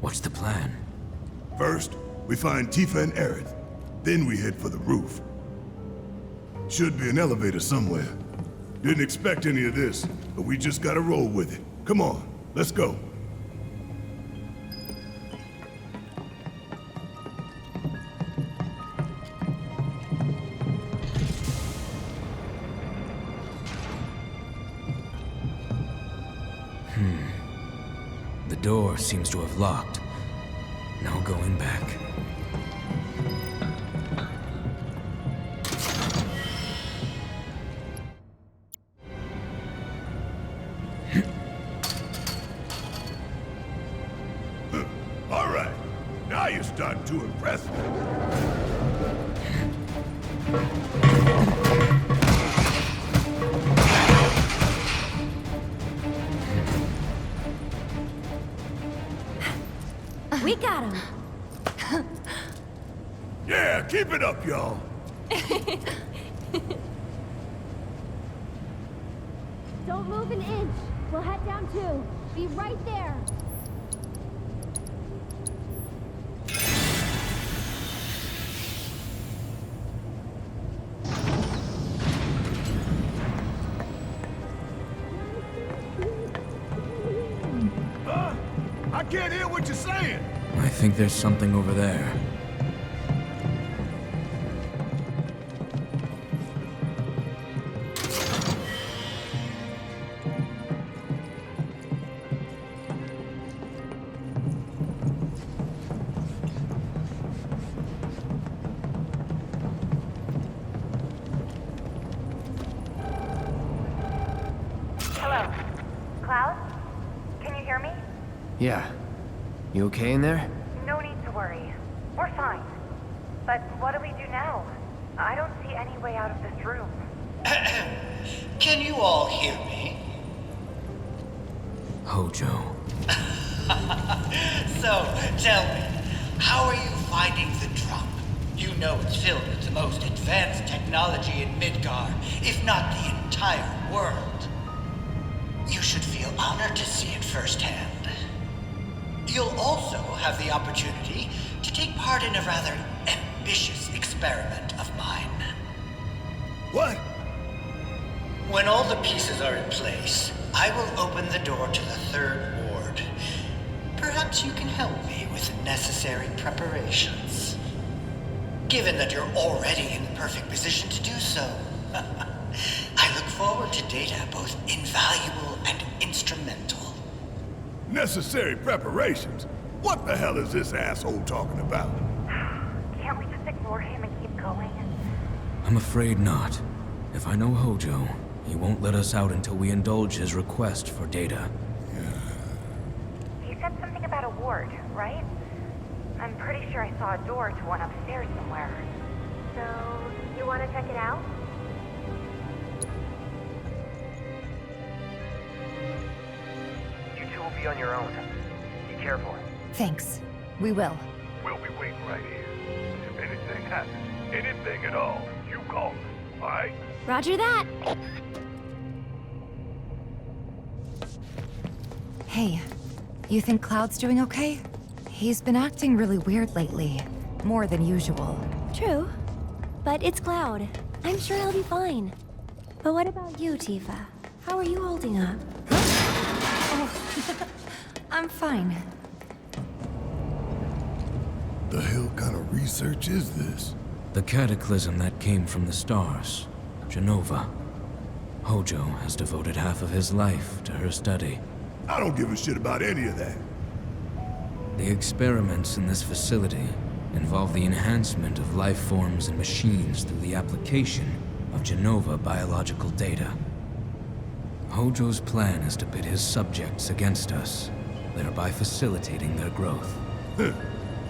What's the plan? First, we find Tifa and Aerith. Then we head for the roof. Should be an elevator somewhere. Didn't expect any of this, but we just gotta roll with it. Come on, let's go. The door seems to have locked. No going back. All right, now you're starting to impress me. We got him. Yeah, keep it up, y'all. Don't move an inch. We'll head down too. Be right there. I can't hear what you're saying. I think there's something over there. Hello. Cloud? Can you hear me? Yeah. You okay in there? No need to worry. We're fine. But what do we do now? I don't see any way out of this room. Can you all hear me? Hojo. So, tell me, how are you finding the drop? You know it's filled with the most advanced technology in Midgar, if not the entire world. You should feel honored to see it firsthand. You'll also have the opportunity to take part in a rather ambitious experiment of mine. What? When all the pieces are in place, I will open the door to the third ward. Perhaps you can help me with the necessary preparations. Given that you're already in the perfect position to do so, I look forward to data both invaluable and instrumental. Necessary preparations? What the hell is this asshole talking about? Can't we just ignore him and keep going? I'm afraid not. If I know Hojo, he won't let us out until we indulge his request for data. He said something about a ward, right? I'm pretty sure I saw a door to one upstairs somewhere. So, you want to check it out? You two will be on your own. Be careful. Thanks. We will. We'll be waiting right here. If anything happens, anything at all, you call us, alright? Roger that. Hey, you think Cloud's doing okay? He's been acting really weird lately. More than usual. True. But it's Cloud. I'm sure he'll be fine. But what about you, Tifa? How are you holding up? Oh, I'm fine. The hell kind of research is this? The cataclysm that came from the stars, Genova. Hojo has devoted half of his life to her study. I don't give a shit about any of that. The experiments in this facility involve the enhancement of life forms and machines through the application of Genova biological data. Hojo's plan is to pit his subjects against us, thereby facilitating their growth.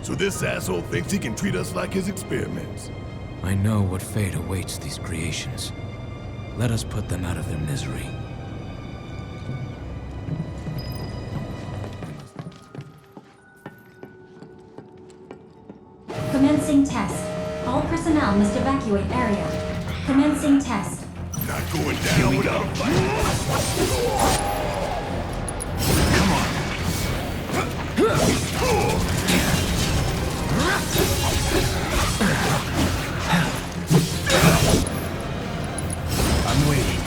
So this asshole thinks he can treat us like his experiments. I know what fate awaits these creations. Let us put them out of their misery. Commencing test. All personnel must evacuate area. Commencing test. Not going down without a fight. Come on. I'm waiting.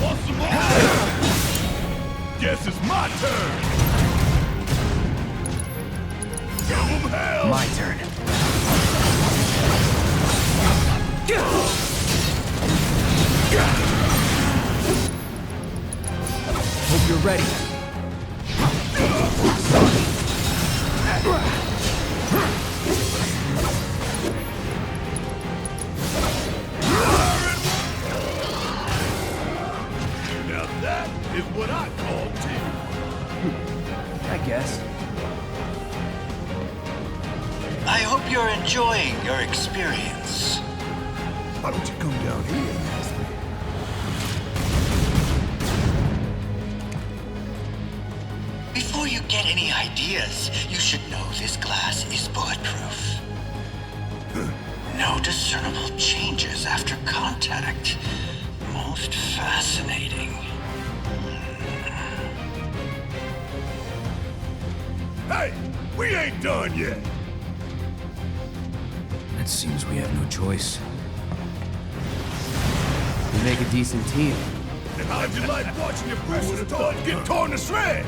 Want some more? Guess it's my turn. Give 'em hell. My turn. Hope you're ready. Now that is what I call team. I guess. I hope you're enjoying your experience. Why don't you come down here and ask me? Before you get any ideas, you should know this glass is bulletproof. No discernible changes after contact. Most fascinating. Hey, we ain't done yet. It seems we have no choice. We make a decent team. And how'd you like watching your precious toys get torn to shreds?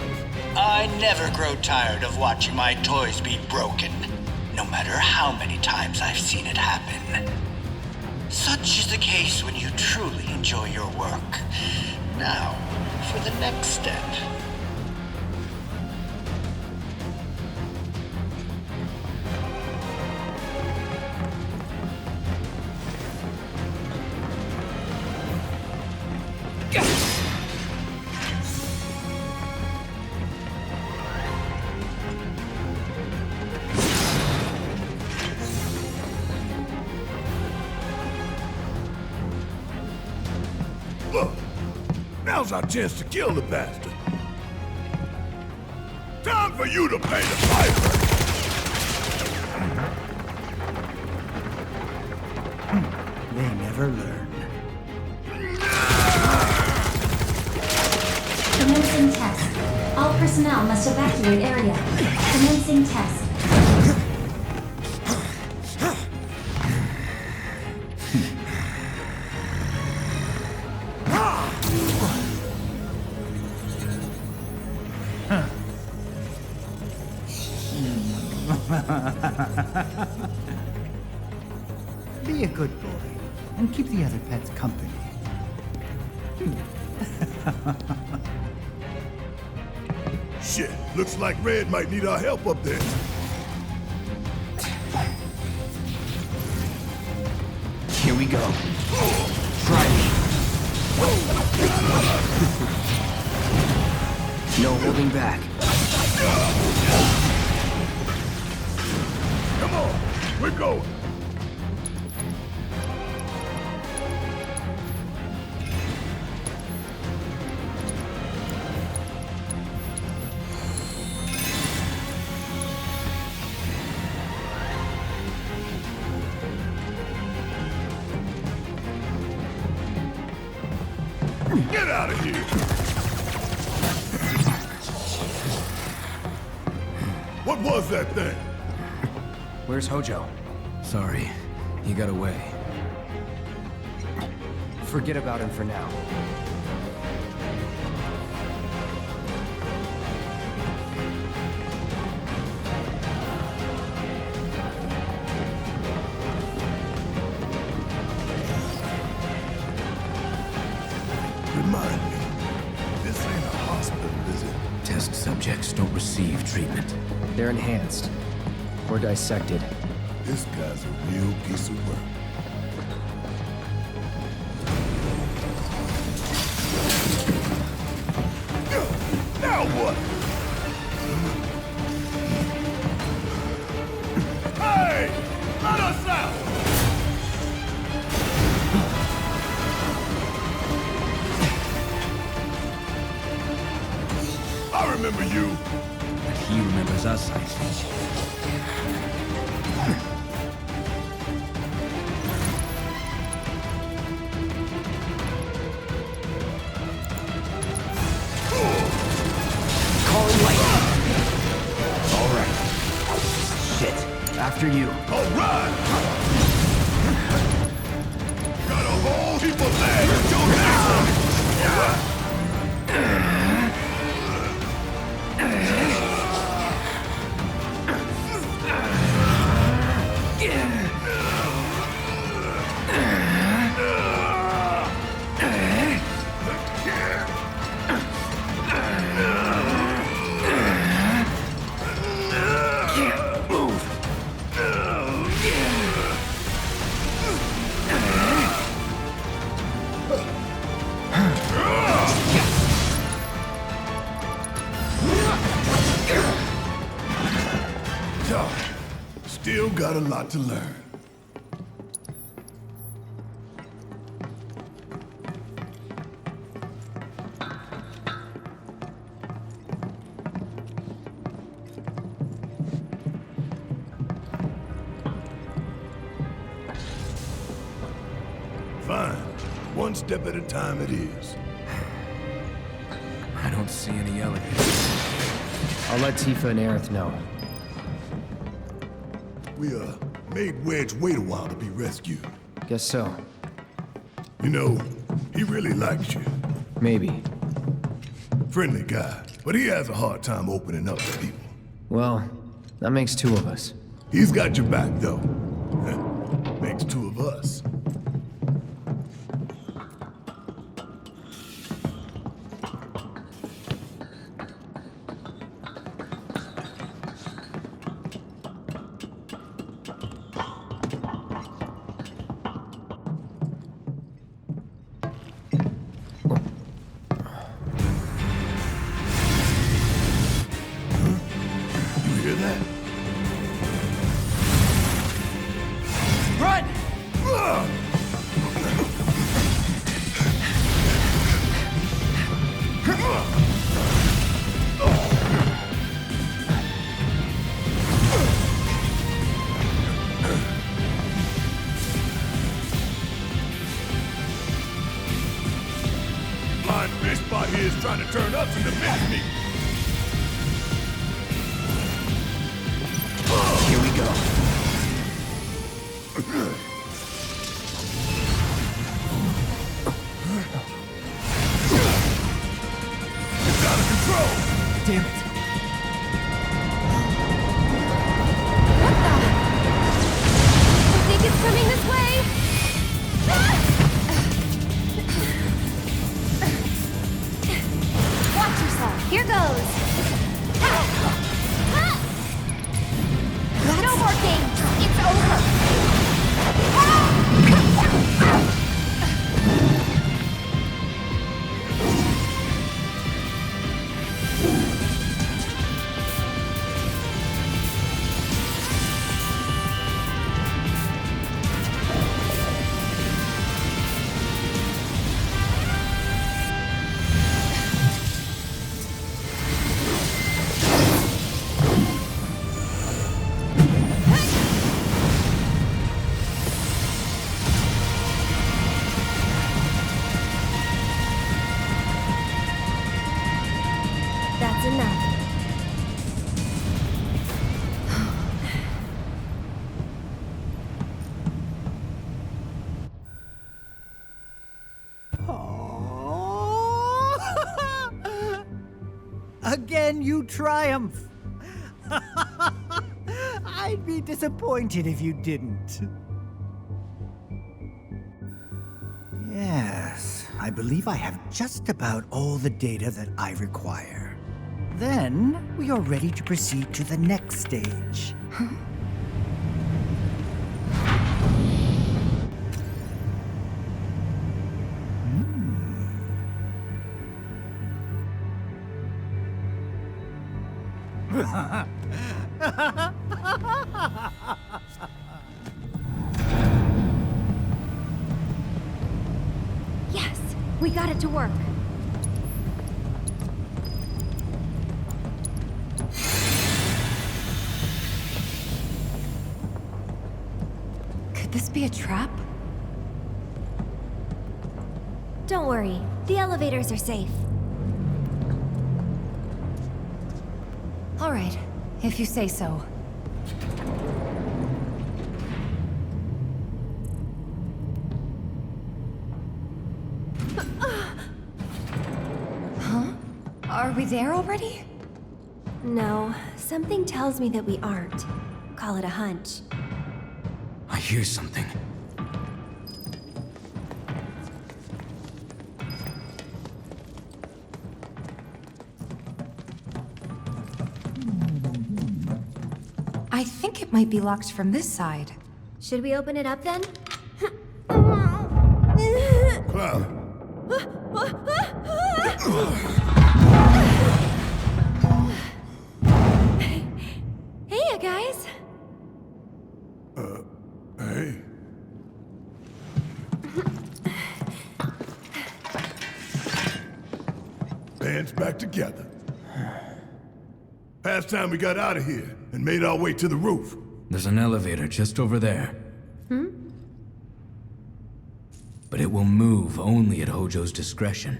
I never grow tired of watching my toys be broken, no matter how many times I've seen it happen. Such is the case when you truly enjoy your work. Now, for the next step. Look, now's our chance to kill the bastard. Time for you to pay the piper. never learn. Commencing test. All personnel must evacuate area. Commencing test. Be a good boy and keep the other pets company. Shit, looks like Red might need our help up there. Here we go. Try me. No holding back. Come on, we're going. Get out of here! What was that thing? Where's Hojo? Sorry, he got away. Forget about him for now. Remind me, this ain't a hospital, is it? Test subjects don't receive treatment. They're enhanced. Or dissected. This guy's a real piece of work. Now what? Hey! Let us out! I remember you. But he remembers us, I think. After you. All right! Got a whole heap of land until next one! Still got a lot to learn. Fine. One step at a time it is. I don't see any elevators. I'll let Tifa and Aerith know. We, made Wedge wait a while to be rescued. Guess so. You know, he really likes you. Maybe. Friendly guy, but he has a hard time opening up to people. Well, that makes two of us. He's got your back, though. Makes two of us. Run! That fish spot here is trying to turn us into mincemeat. Here we go. It's out of control! Damn it. I think it's coming this way! Watch yourself! Here goes! No more games! It's over! That's enough. Again, you triumph! I'd be disappointed if you didn't. Yes, I believe I have just about all the data that I require. Then, we are ready to proceed to the next stage. Yes, we got it to work. Could this be a trap? Don't worry, the elevators are safe. All right, if you say so. Huh? Are we there already? No, something tells me that we aren't. Call it a hunch. I hear something. I think it might be locked from this side. Should we open it up then? Cloud. Hey, you guys. Hey. Band's back together. Past time we got out of here and made our way to the roof. There's an elevator just over there. But it will move only at Hojo's discretion.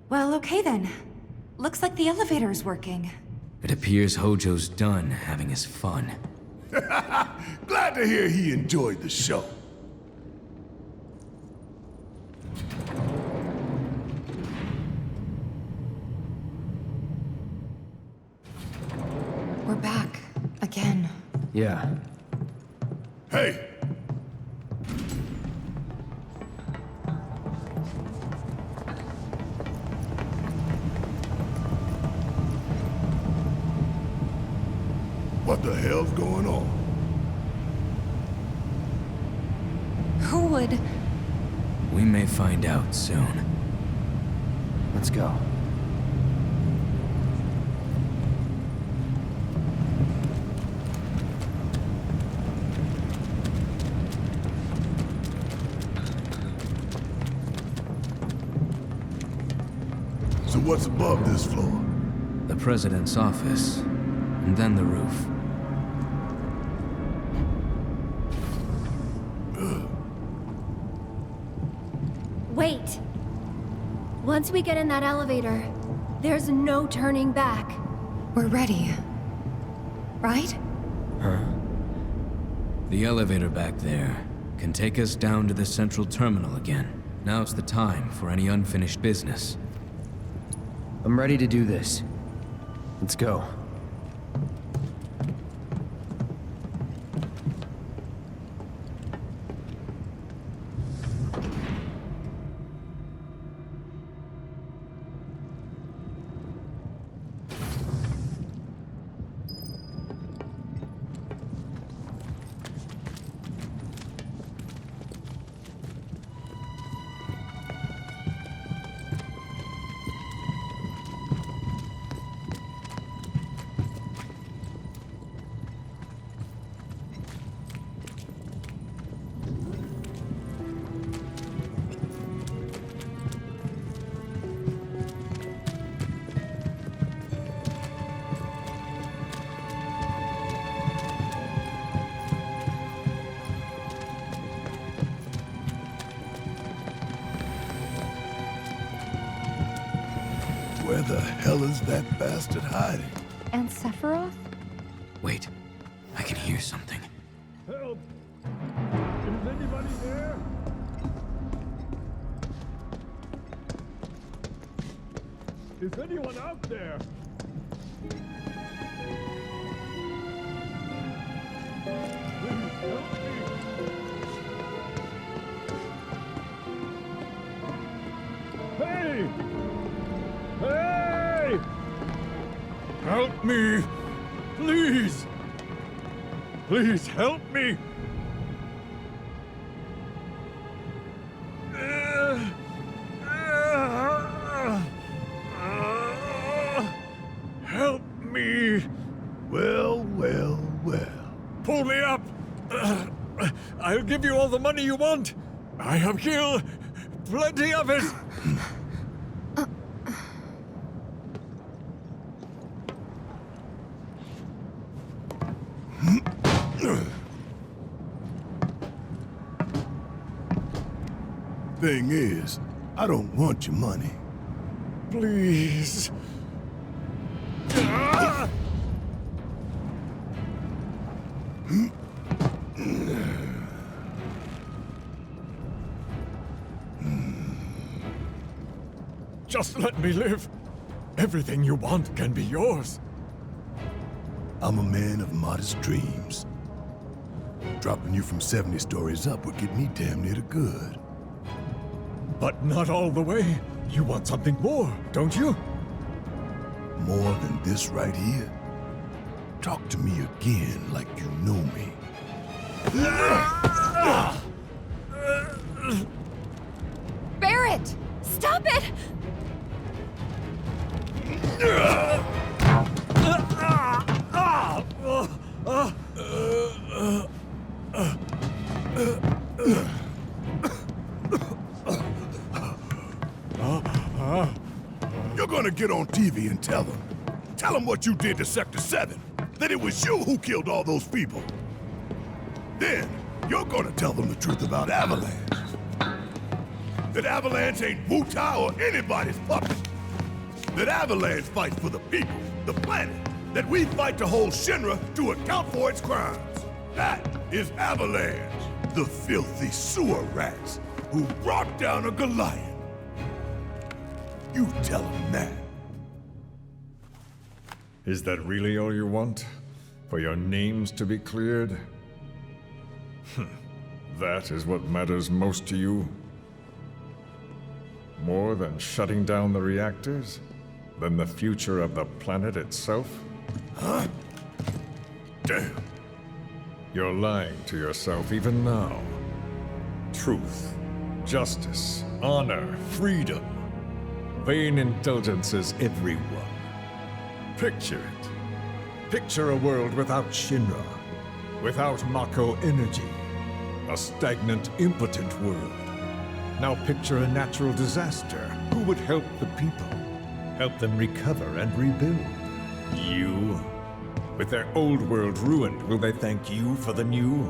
Well, okay then. Looks like the elevator is working. It appears Hojo's done having his fun. Glad to hear he enjoyed the show. We're back. Again. Yeah. Hey! What the hell's going on? Who would? We may find out soon. Let's go. What's above this floor? The president's office, and then the roof. Wait! Once we get in that elevator, there's no turning back. We're ready. Right? Huh? The elevator back there can take us down to the central terminal again. Now's the time for any unfinished business. I'm ready to do this. Let's go. Where the hell is that bastard hiding? And Sephiroth? Wait, I can hear something. Help! Is anybody there? Is anyone out there? Please help me! Hey! Hey! Help me! Please! Please help me! Help me! Well, well, well. Pull me up! I'll give you all the money you want! I have here plenty of it! Thing is, I don't want your money. Please. Just let me live. Everything you want can be yours. I'm a man of modest dreams. Dropping you from 70 stories up would get me damn near to good. But not all the way. You want something more, don't you? More than this right here? Talk to me again like you know me. Barrett! Stop it! You're gonna get on TV and tell them. Tell them what you did to Sector 7. That it was you who killed all those people. Then, you're gonna tell them the truth about Avalanche. That Avalanche ain't Wu-Tao or anybody's puppet. That Avalanche fights for the people, the planet. That we fight to hold Shinra to account for its crimes. That is Avalanche, the filthy sewer rats who brought down a Goliath. You tell them that. Is that really all you want? For your names to be cleared? That is what matters most to you? More than shutting down the reactors? Than the future of the planet itself? Huh? Damn. You're lying to yourself even now. Truth, justice, honor, freedom. Vain indulgences everyone. Picture it. Picture a world without Shinra, without Mako energy. A stagnant, impotent world. Now picture a natural disaster. Who would help the people? Help them recover and rebuild. You? With their old world ruined, will they thank you for the new?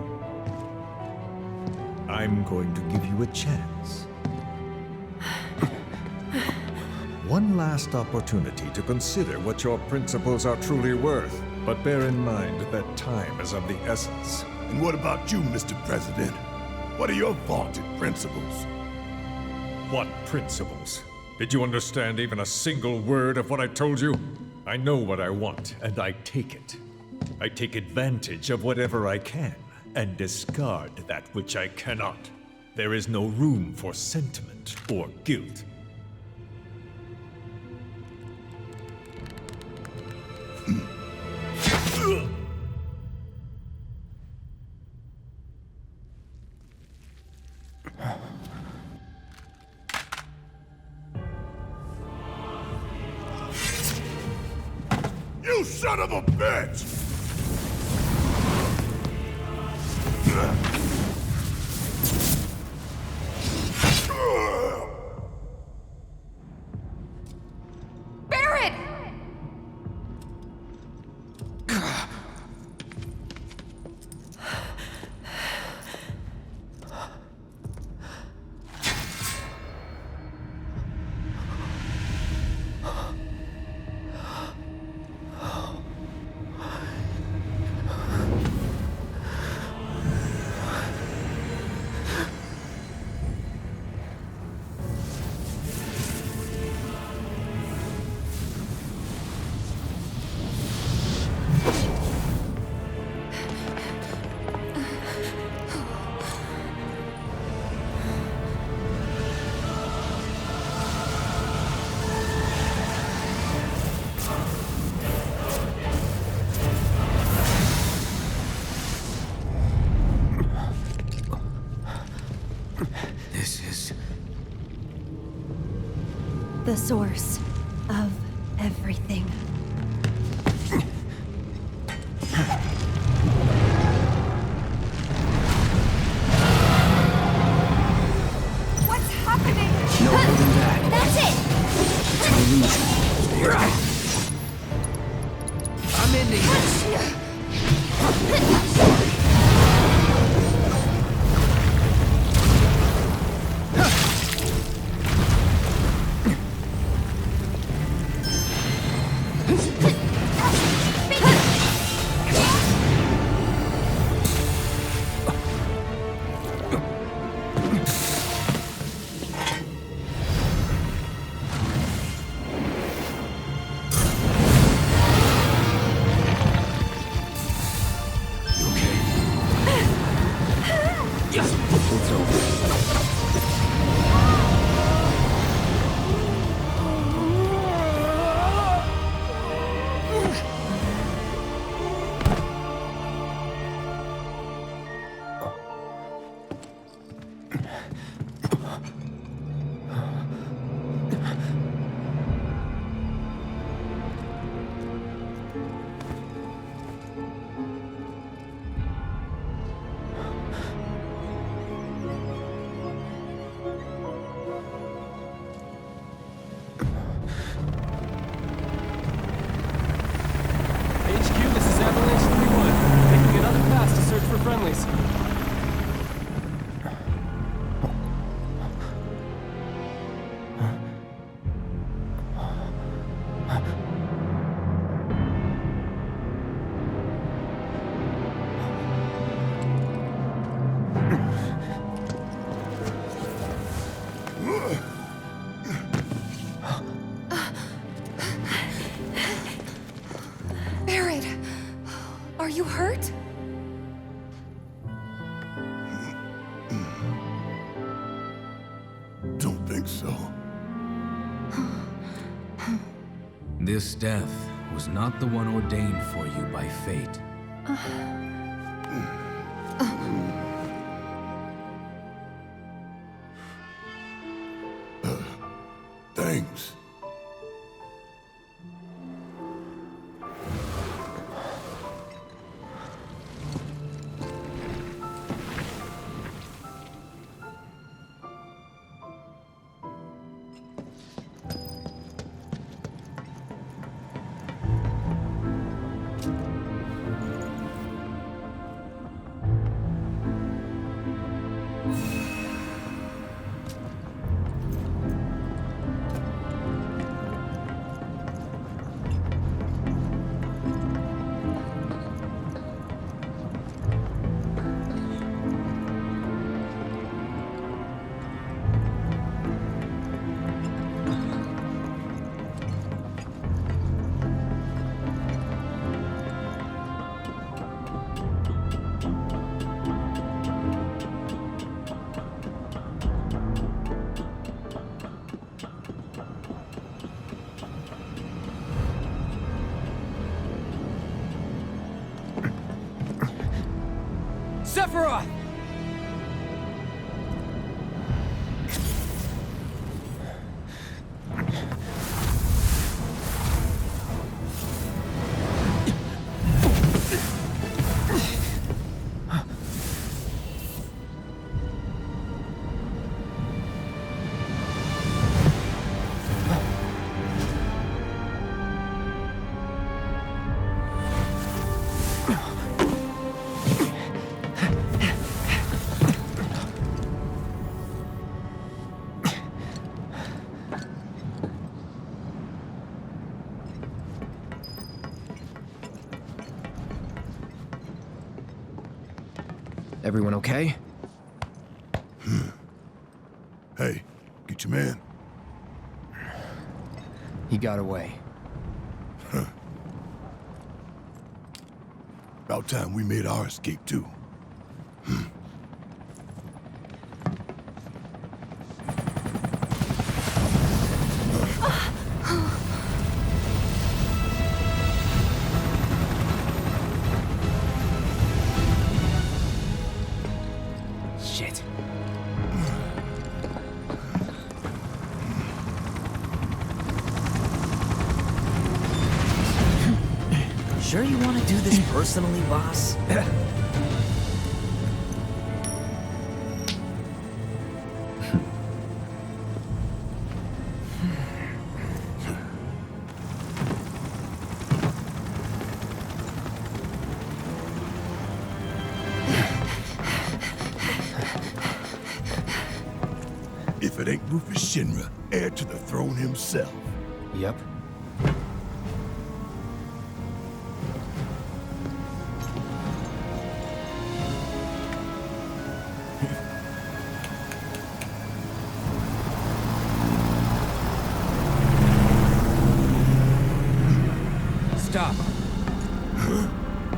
I'm going to give you a chance. One last opportunity to consider what your principles are truly worth. But bear in mind that time is of the essence. And what about you, Mr. President? What are your vaunted principles? What principles? Did you understand even a single word of what I told you? I know what I want, and I take it. I take advantage of whatever I can, and discard that which I cannot. There is no room for sentiment or guilt. You son of a bitch! Barrett! The source of everything. What's happening? No holding back. That's it! It's an illusion. You're right. I'm ending this. This death was not the one ordained for you by fate. Thanks. Sephiroth! Everyone okay? Hey, get your man. He got away. Huh. About time we made our escape, too. Shit. Sure you want to do this personally, boss? If it ain't Rufus Shinra, heir to the throne himself. Yep. Stop.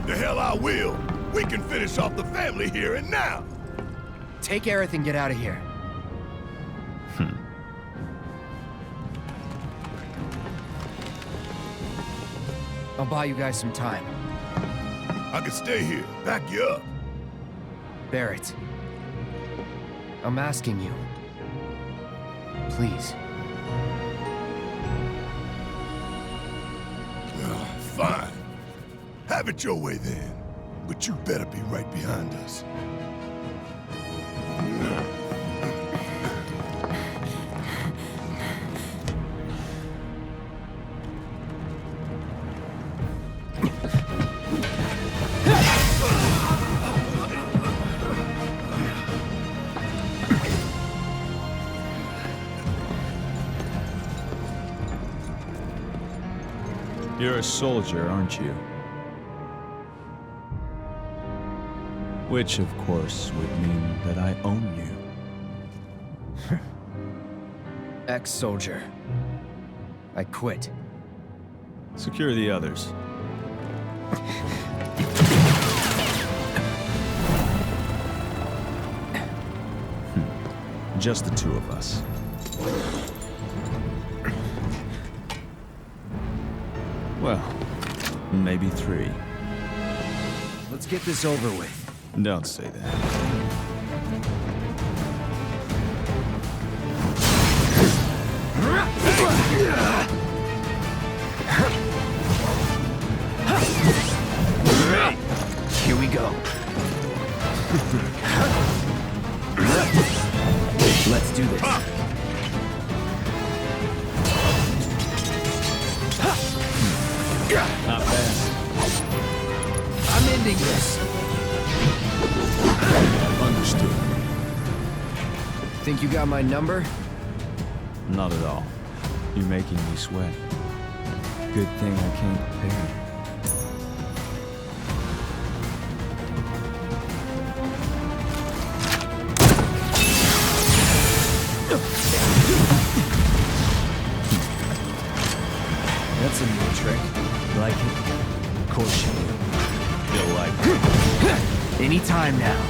The hell I will. We can finish off the family here and now. Take Aerith and get out of here. I'll buy you guys some time. I can stay here, back you up. Barrett. I'm asking you. Please. Fine. Have it your way then. But you better be right behind us. You're a soldier, aren't you? Which, of course, would mean that I own you. Ex-soldier. I quit. Secure the others. Just the two of us. Well, maybe three. Let's get this over with. Don't say that. Here we go. Let's do this. Not bad. I'm ending this. Understood. Think you got my number? Not at all. You're making me sweat. Good thing I came prepared. That's a new trick. Like it? Of course you do. You'll like it. Anytime now.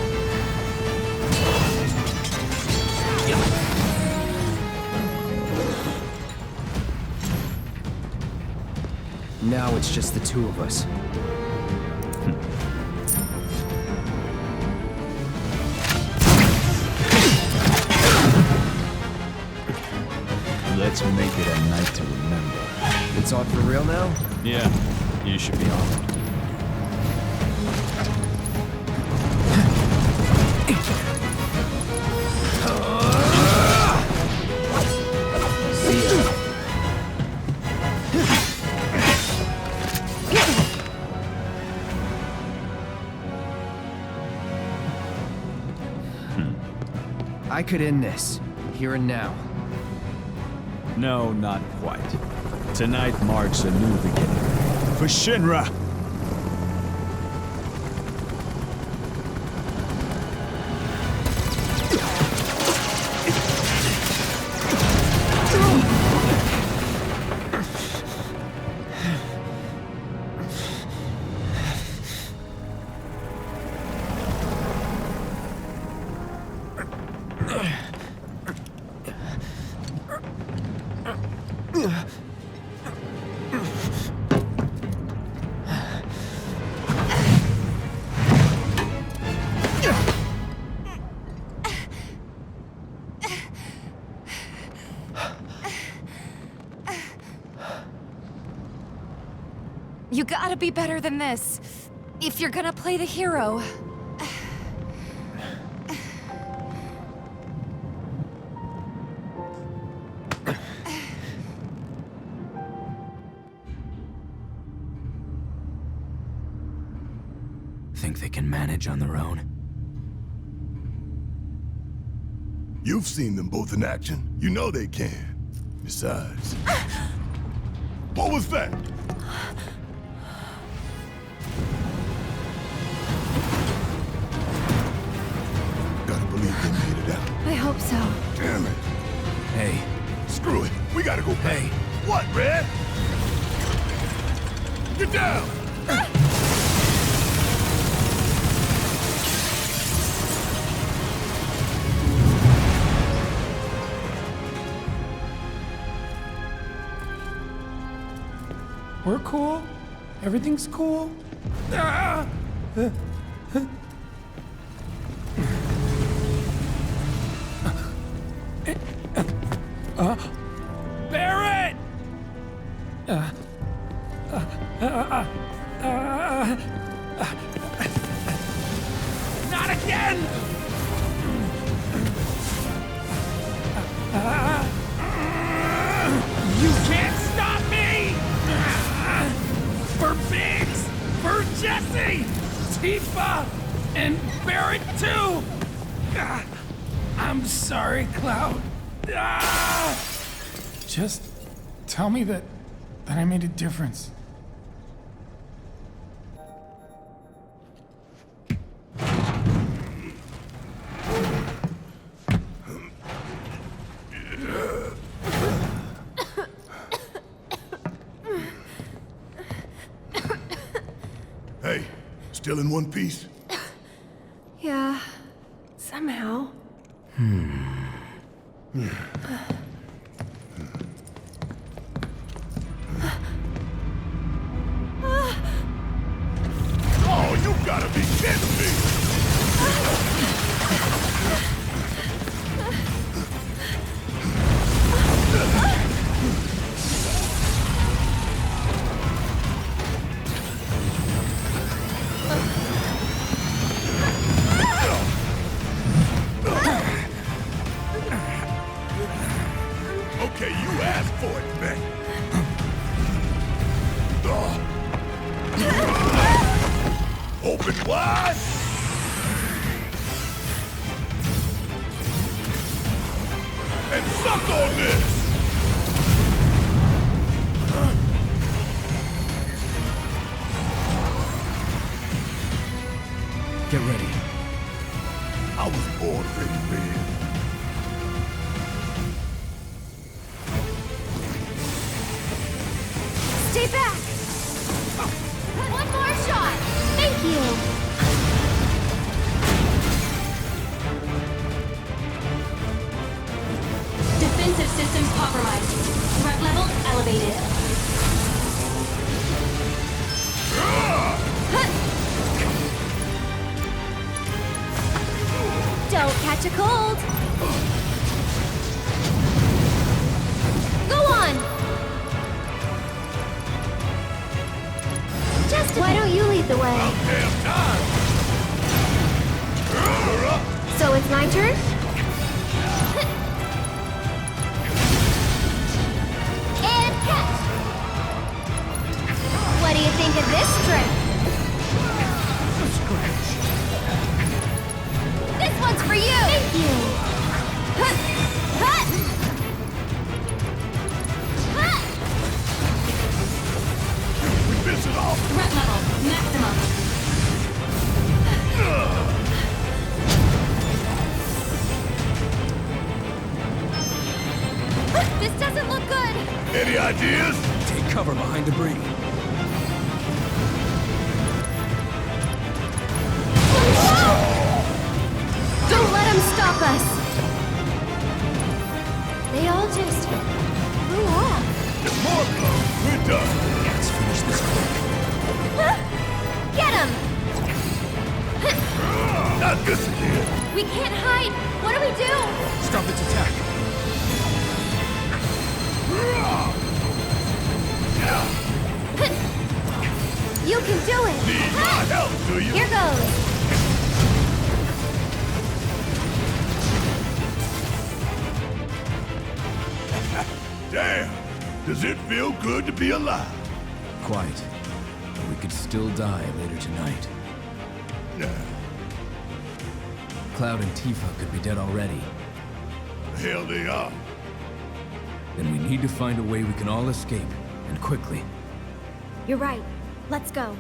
Now it's just the two of us. make it a night to remember. It's on for real now? Yeah, you should be honored. I could end this, here and now. No, not quite. Tonight marks a new beginning. For Shinra! You gotta be better than this, if you're gonna play the hero. Think they can manage on their own? You've seen them both in action. You know they can. Besides... What was that? Gotta believe they made it out. I hope so. Damn it. Hey. Screw it. We gotta go back. Hey. What, Red? Get down! We're cool. Everything's cool. Ah! Barrett! Not again! You can't stop me! For Biggs! For Jesse! Tifa! And Barrett too! I'm sorry, Cloud. Just tell me that I made a difference. Hey, still in one piece? Yeah, somehow. Oh, you gotta be kidding me! Okay, you asked for it, man. Open wide! And suck on this! Get ready. I was born ready, man. Stay back! One more shot! Thank you! Defensive systems compromised. Threat level elevated. Don't catch a cold! Go on! way. So it's my turn? And catch! What do you think of this trick? This one's for you! Thank you! Huh. Huh. Huh. We miss it all! Threat level, maximum. This doesn't look good! Any ideas? Take cover behind debris. Don't let him stop us! They all just blew off. More blows! We're done! Let's finish this quick. Huh? Get him! Not this again! We can't hide! What do we do? Stop its attack. You can do it! Need my help, do you? Here goes! Damn! Does it feel good to be alive? Quite. But we could still die later tonight. Nah. Cloud and Tifa could be dead already. Hell they are. Then we need to find a way we can all escape, and quickly. You're right. Let's go.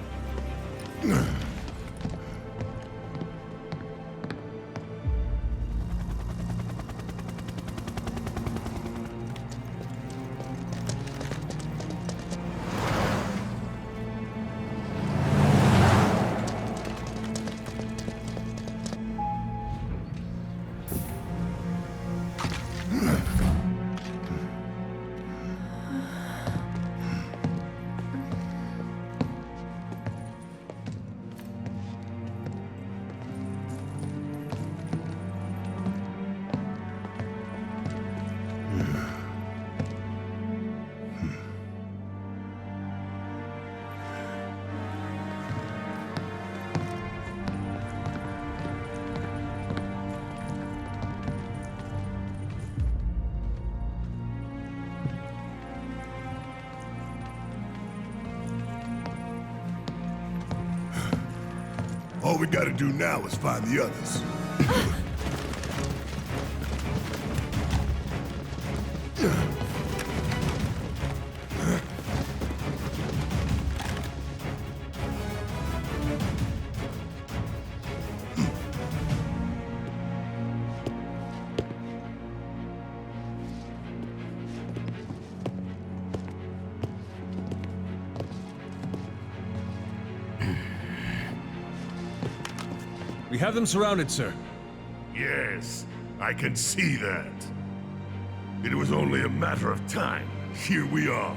All we gotta do now is find the others. We have them surrounded, sir. Yes, I can see that. It was only a matter of time. Here we are.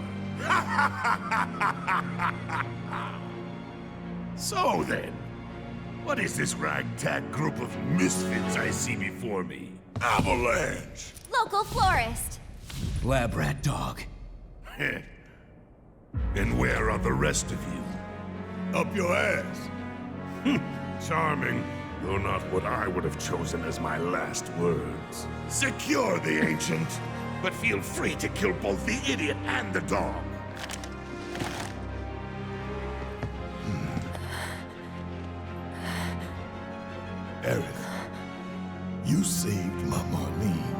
So then, what is this ragtag group of misfits I see before me? Avalanche! Local florist. Lab rat dog. And where are the rest of you? Up your ass. Charming, though not what I would have chosen as my last words. Secure the Ancient, but feel free to kill both the idiot and the dog. Aerith, you saved my Marlene.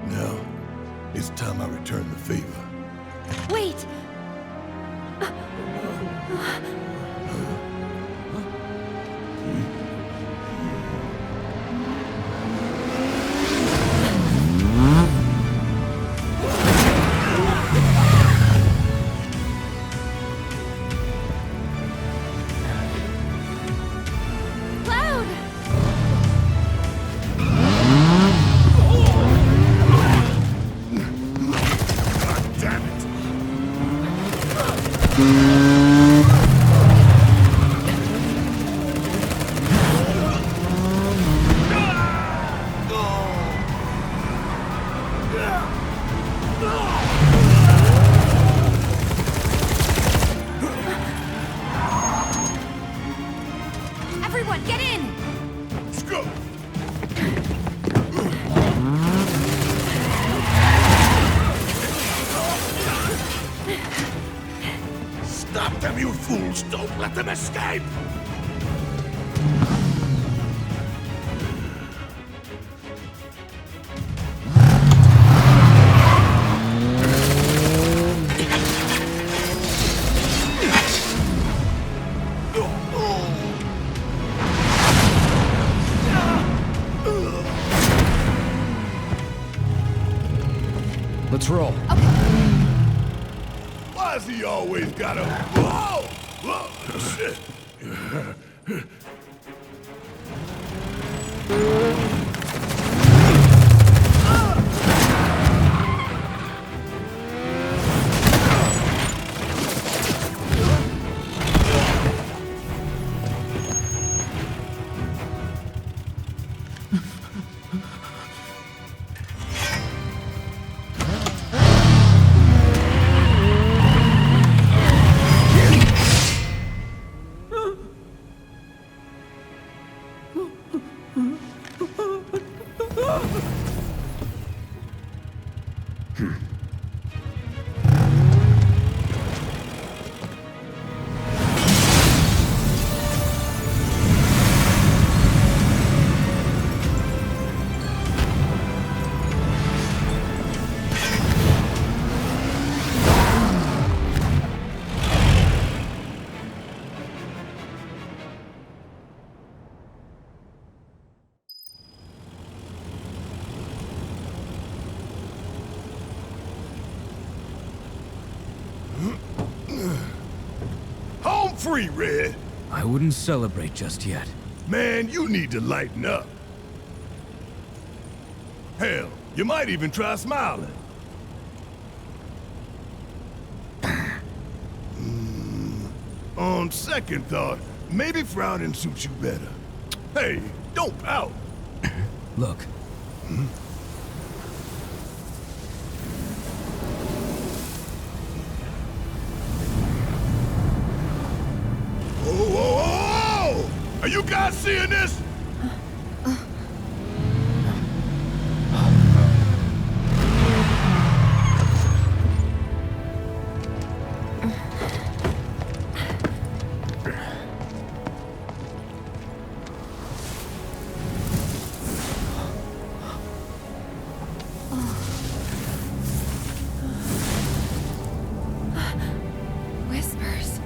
Now, it's time I return the favor. Wait! Everyone, get in! Let's go! Stop them, you fools! Don't let them escape! Let's roll. Why's he always gotta... Whoa! Whoa! Shit! Home free, Red! I wouldn't celebrate just yet. Man, you need to lighten up. Hell, you might even try smiling. On second thought, maybe frowning suits you better. Hey, don't pout. Look. Whoa, whoa, whoa! Are you guys seeing this? Whispers.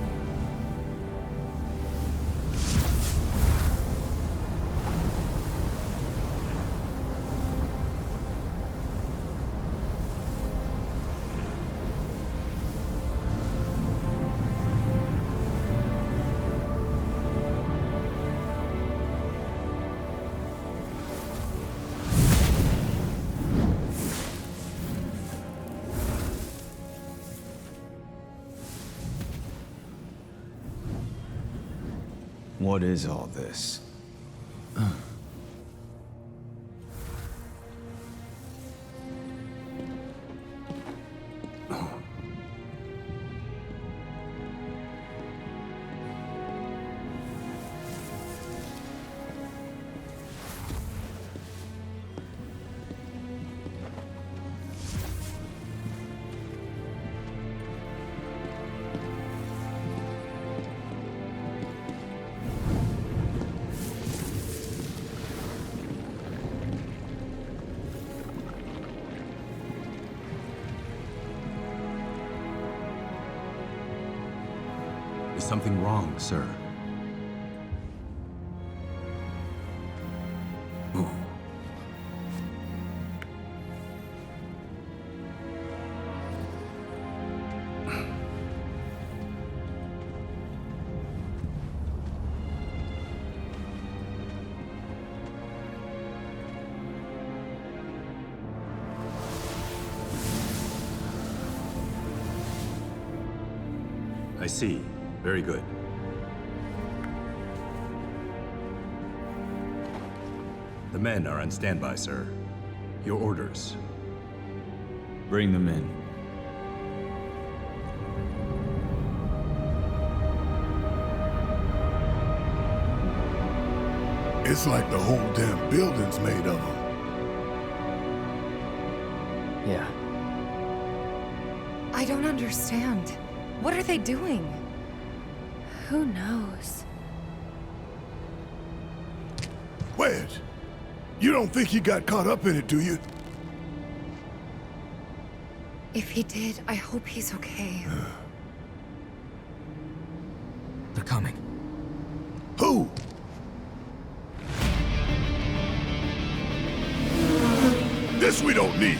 What is all this? Is something wrong, sir? I see. Very good. The men are on standby, sir. Your orders. Bring them in. It's like the whole damn building's made of them. Yeah. I don't understand. What are they doing? Who knows? Wedge, you don't think he got caught up in it, do you? If he did, I hope he's okay. They're coming. Who? This we don't need.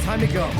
Time to go.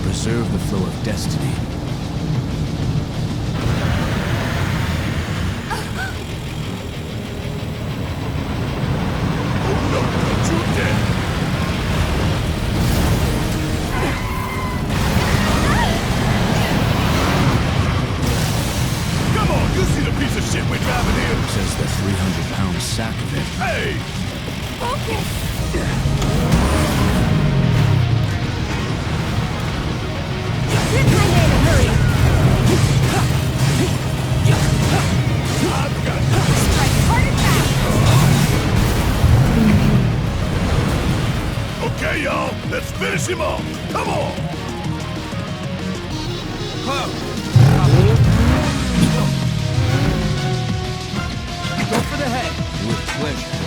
Preserve the flow of destiny. Come on, you see the piece of shit we're driving here? Says the 300-pound sack of it. Hey! Focus! You're kinda in a hurry. I've got Strike hard and fast. Okay, y'all, let's finish him off. Come on! Go for the head. With pleasure.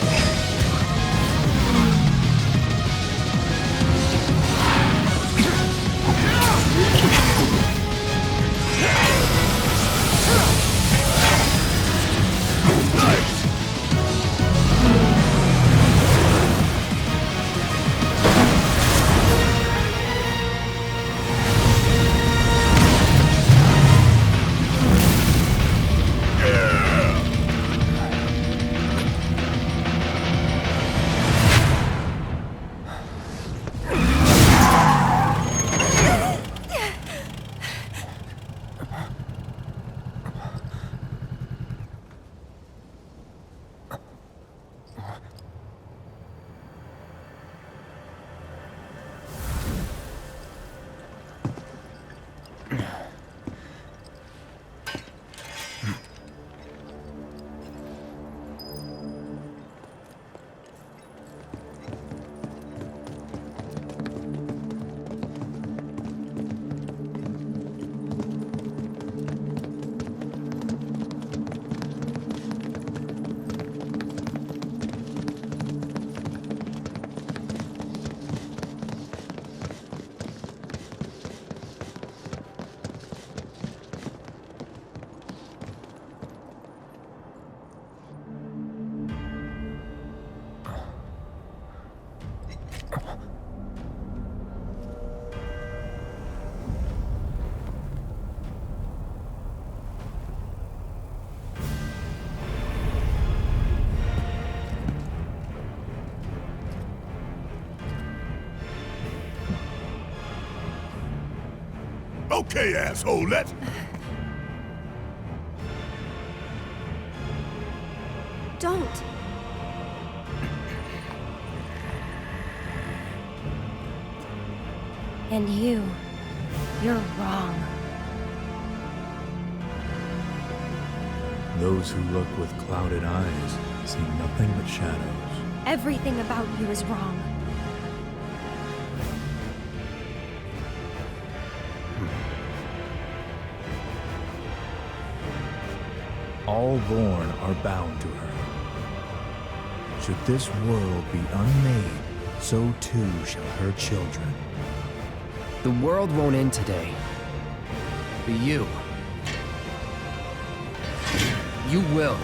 Okay, asshole, let's... Don't. And you're wrong. Those who look with clouded eyes see nothing but shadows. Everything about you is wrong. All born are bound to her. Should this world be unmade, so too shall her children. The world won't end today. But you will.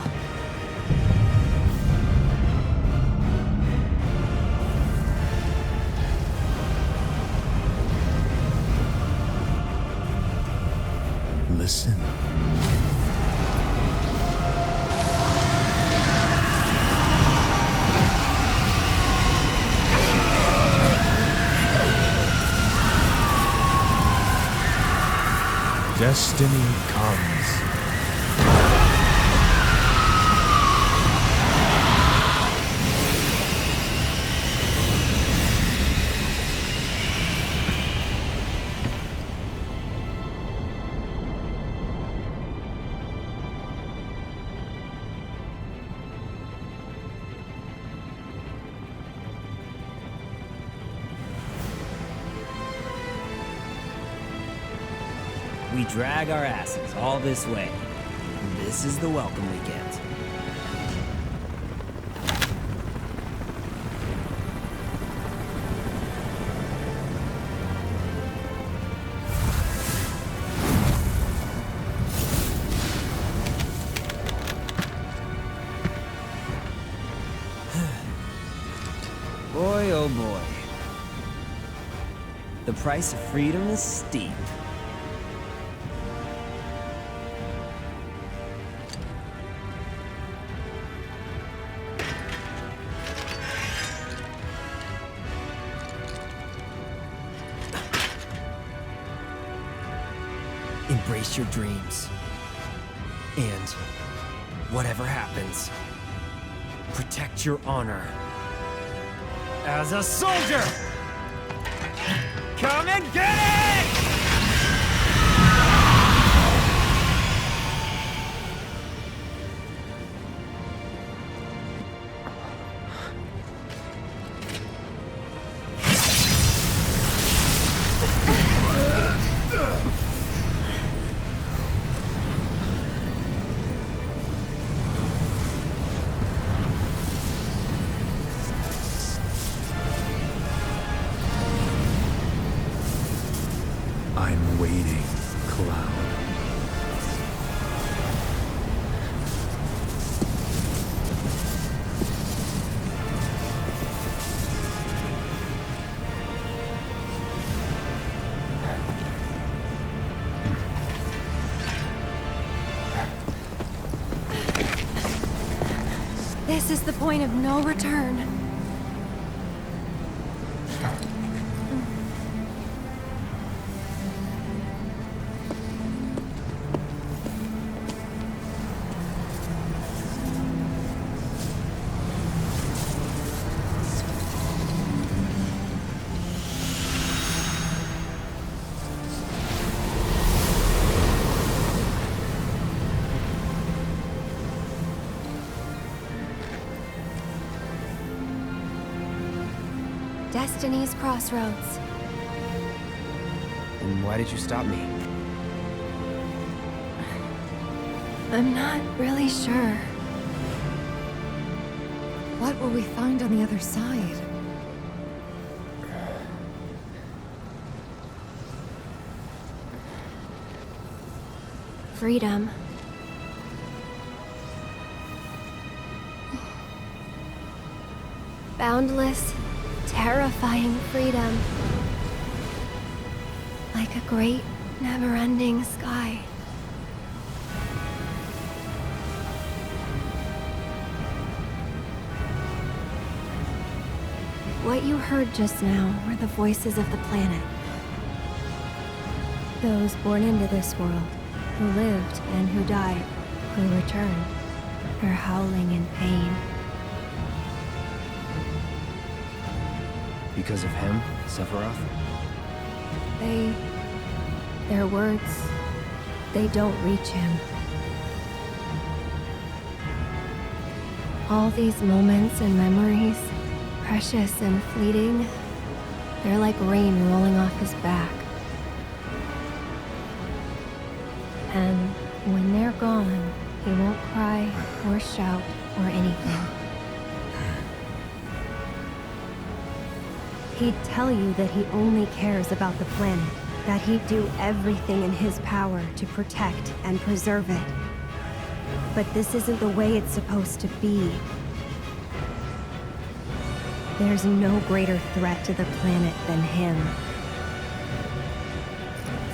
Listen. Destiny comes. We drag our asses all this way. This is the welcome we get. Boy, oh boy. The price of freedom is steep. Embrace your dreams. And whatever happens, protect your honor. As a soldier! Come and get it! I'm waiting, Cloud. This is the point of no return. Destiny's crossroads. And why did you stop me? I'm not really sure. What will we find on the other side? Freedom. Boundless, terrifying freedom. Like a great, never-ending sky. What you heard just now were the voices of the planet. Those born into this world, who lived and who died, who returned, are howling in pain. Because of him, Sephiroth? Their words, they don't reach him. All these moments and memories, precious and fleeting, they're like rain rolling off his back. And when they're gone, he won't cry or shout or anything. He'd tell you that he only cares about the planet, that he'd do everything in his power to protect and preserve it. But this isn't the way it's supposed to be. There's no greater threat to the planet than him.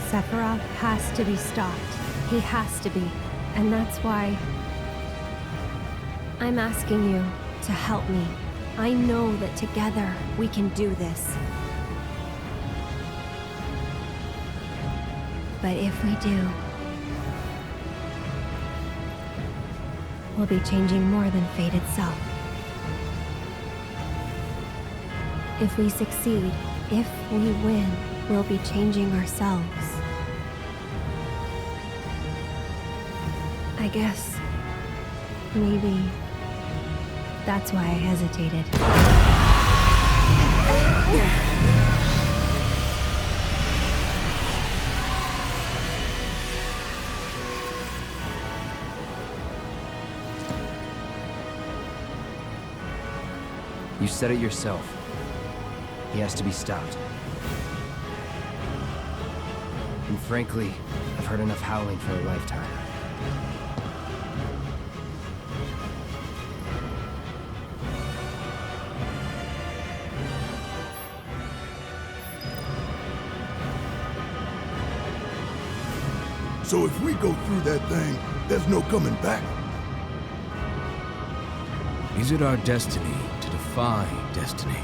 Sephiroth has to be stopped. He has to be. And that's why I'm asking you to help me. I know that together we can do this. But if we do, we'll be changing more than fate itself. If we succeed, if we win, we'll be changing ourselves. I guess maybe that's why I hesitated. You said it yourself. He has to be stopped. And frankly, I've heard enough howling for a lifetime. So if we go through that thing, there's no coming back. Is it our destiny to defy destiny?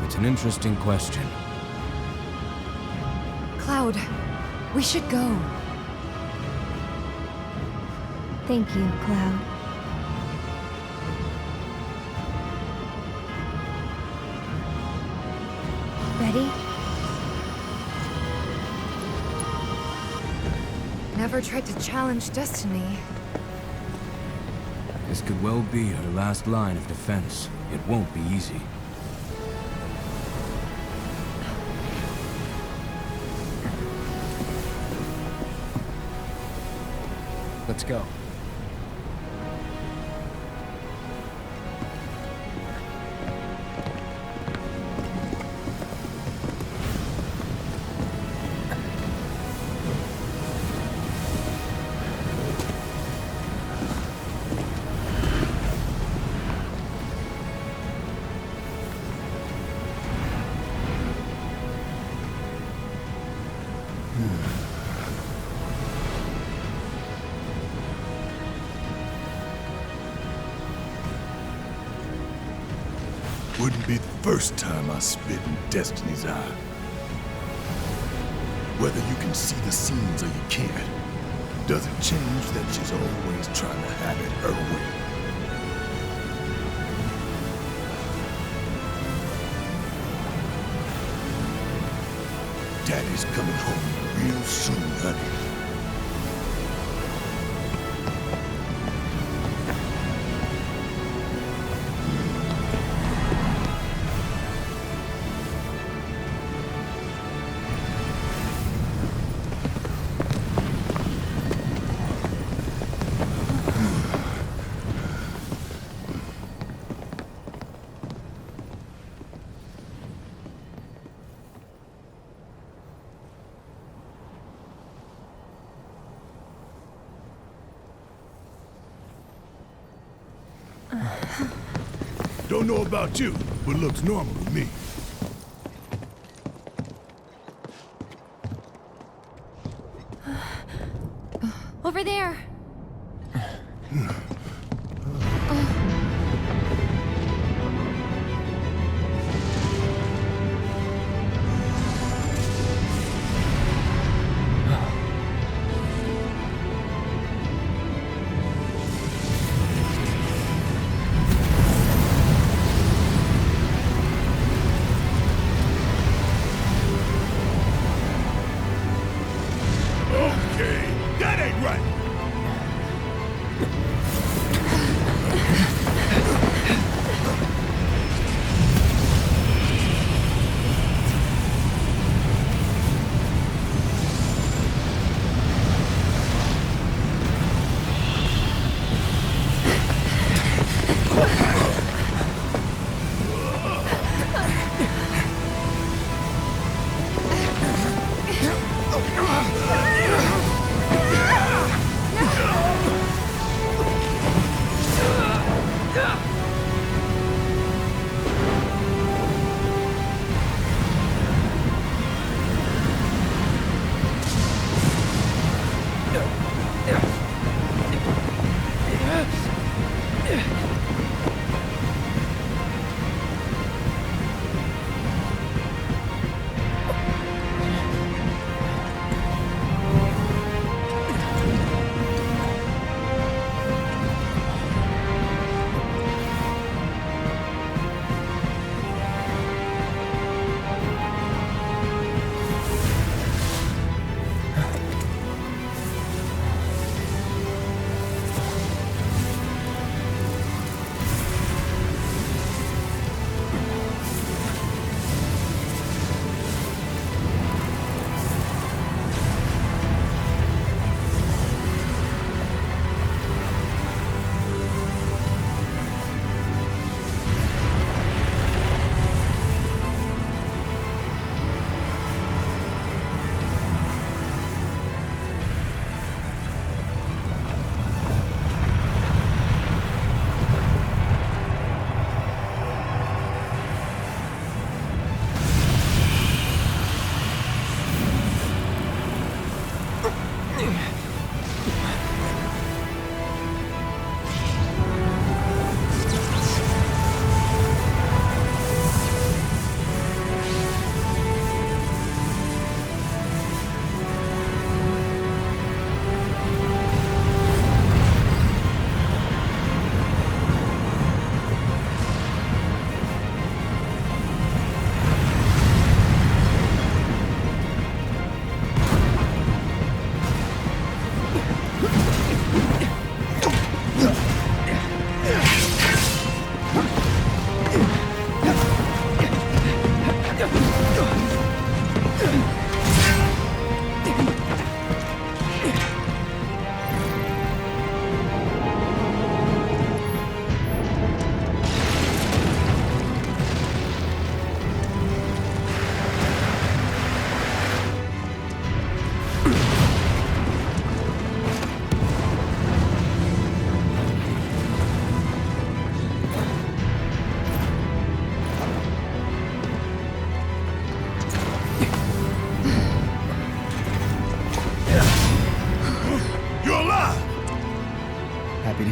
It's an interesting question. Cloud, we should go. Thank you, Cloud. Ready? Never tried to challenge destiny. This could well be her last line of defense. It won't be easy. Let's go. Wouldn't be the first time I spit in Destiny's eye. Whether you can see the scenes or you can't, doesn't change that she's always trying to have it her way. Daddy's coming home real soon, honey. Don't know about you, but looks normal to me. Over there! Okay, that ain't right.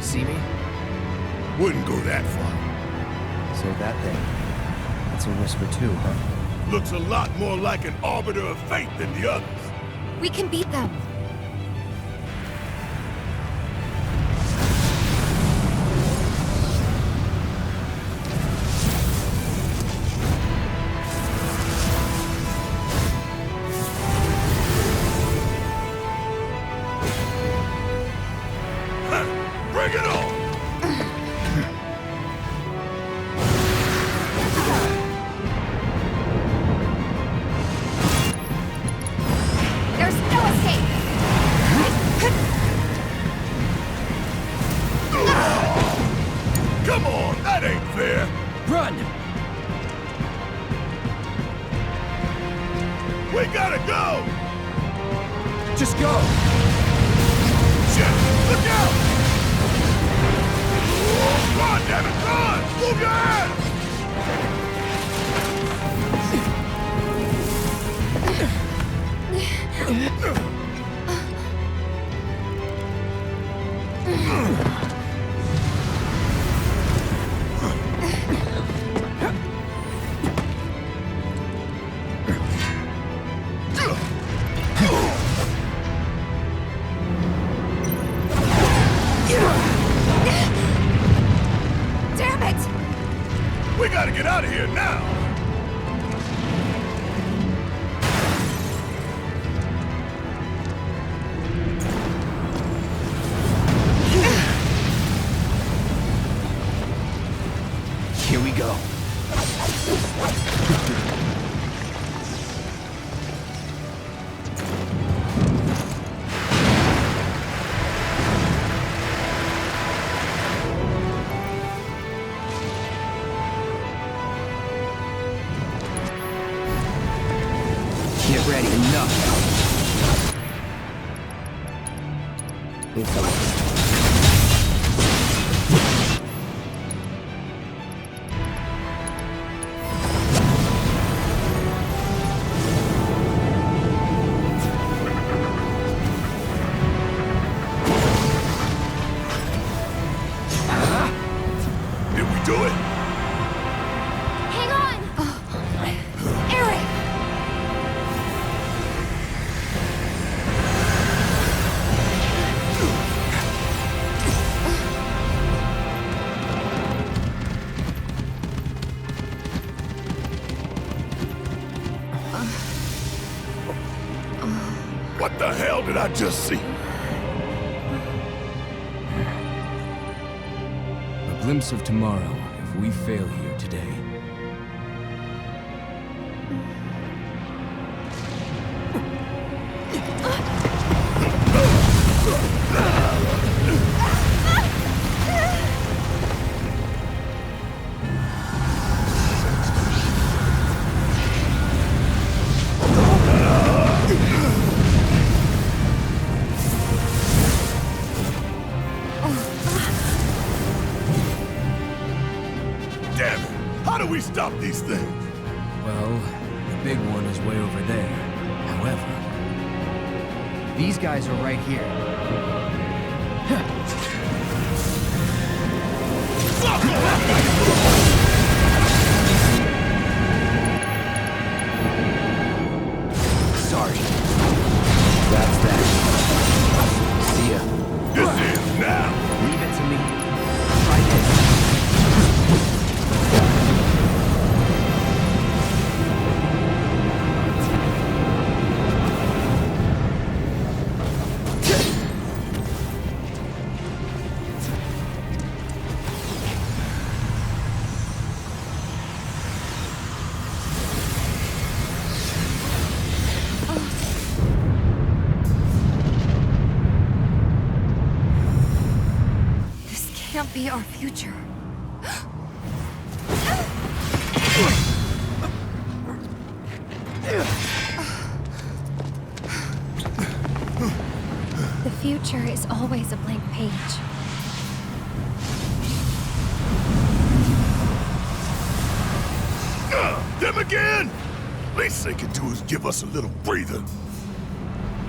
See me? Wouldn't go that far. So that thing, that's a whisper too, huh? Looks a lot more like an arbiter of fate than the others. We can beat them. It's over. What the hell did I just see? A glimpse of tomorrow if we fail here today. Stop these things. Well, the big one is way over there. However, these guys are right here. Sorry. That's that. See ya. This is now. Leave it to me. Try this. Can't be our future. The future is always a blank page. Them again? Least they can do is give us a little breather.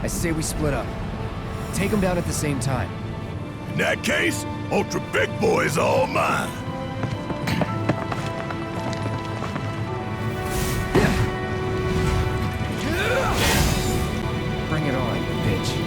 I say we split up. Take them down at the same time. In that case, Ultra Big Boy is all mine. Bring it on, bitch.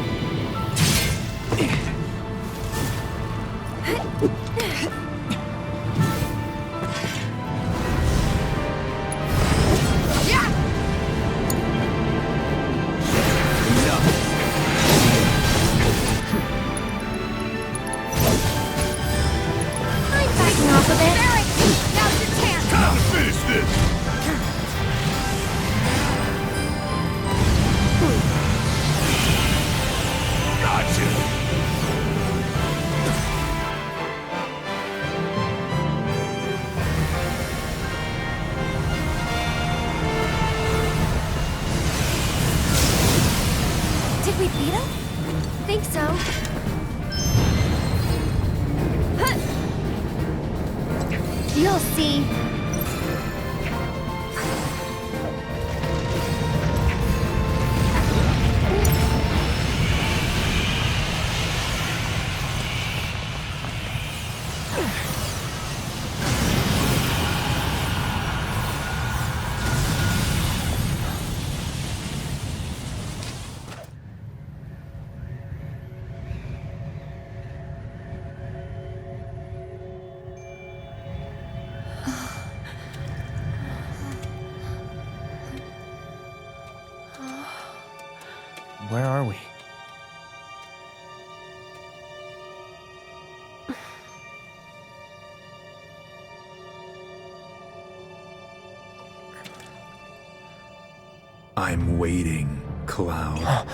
You'll see. Where are we? I'm waiting, Cloud.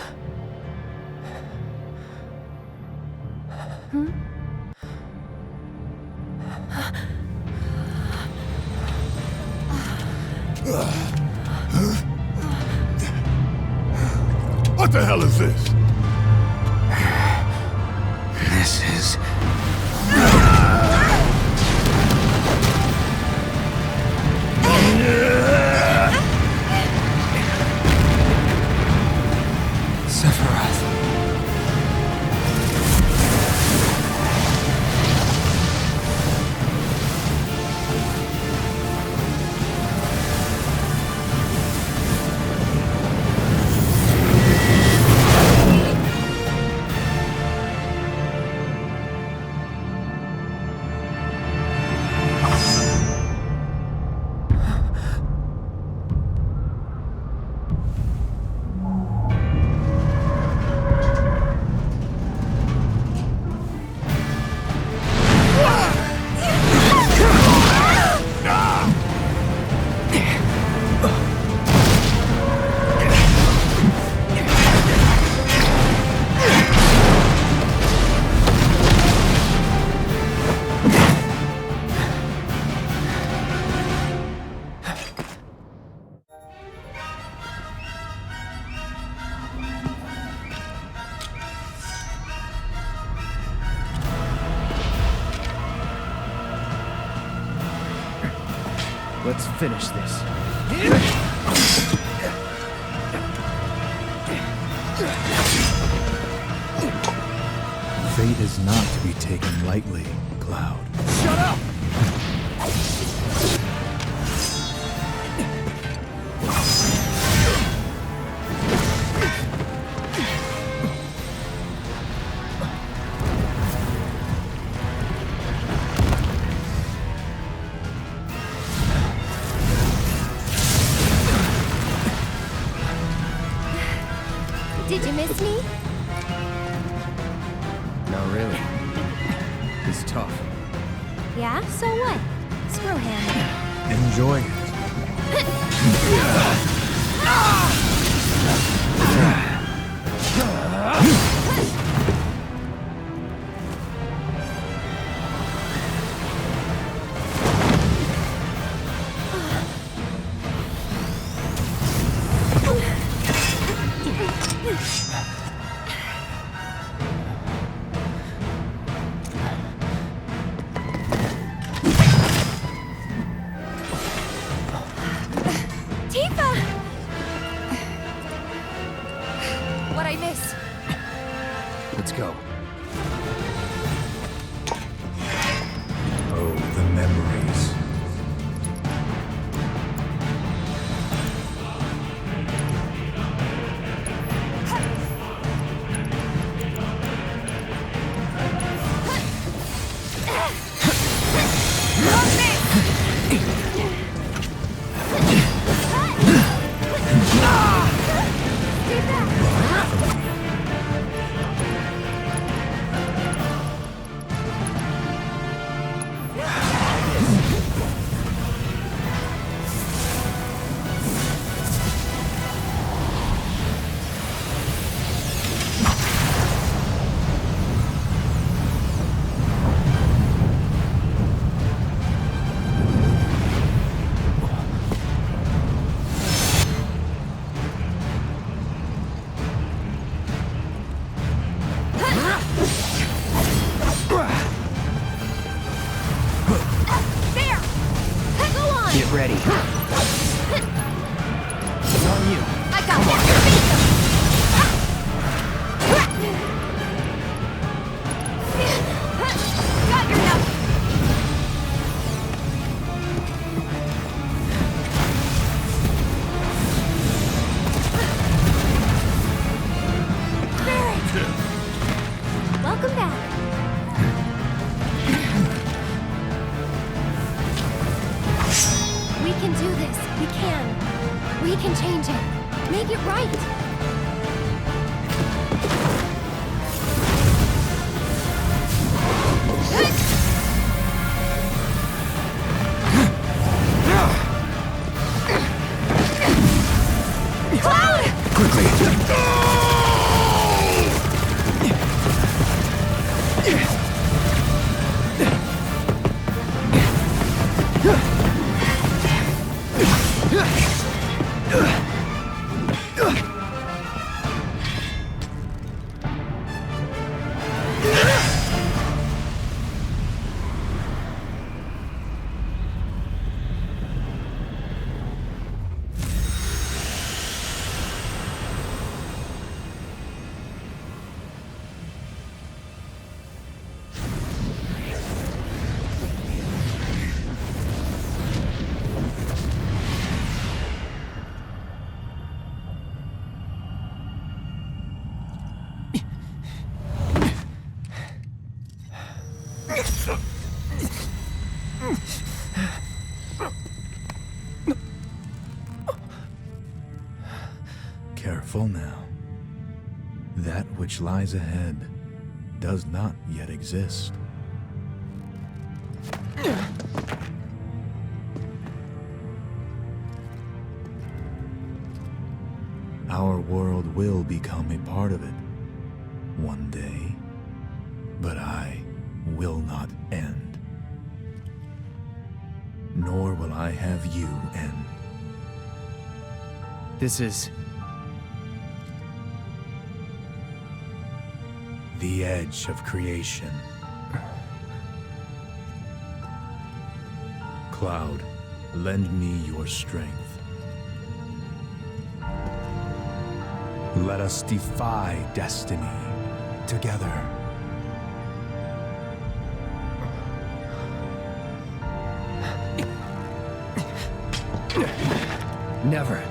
What the hell is this? Let's finish this. Fate is not to be taken lightly, Cloud. Shut up! Did you miss me? Not really. It's tough. Yeah, so what? Screw him. Enjoy it. What'd I miss? Let's go. Oh, the memories. Get ready. It's on you. I got this. Got your number. Barrett! Welcome back. We can do this. We can. We can change it. Make it right. Cloud! Quickly. Careful now. That which lies ahead does not yet exist. Our world will become a part of it one day, but I will not end. Nor will I have you end. This is the edge of creation. Cloud, Lend me your strength. Let us defy destiny together. Never.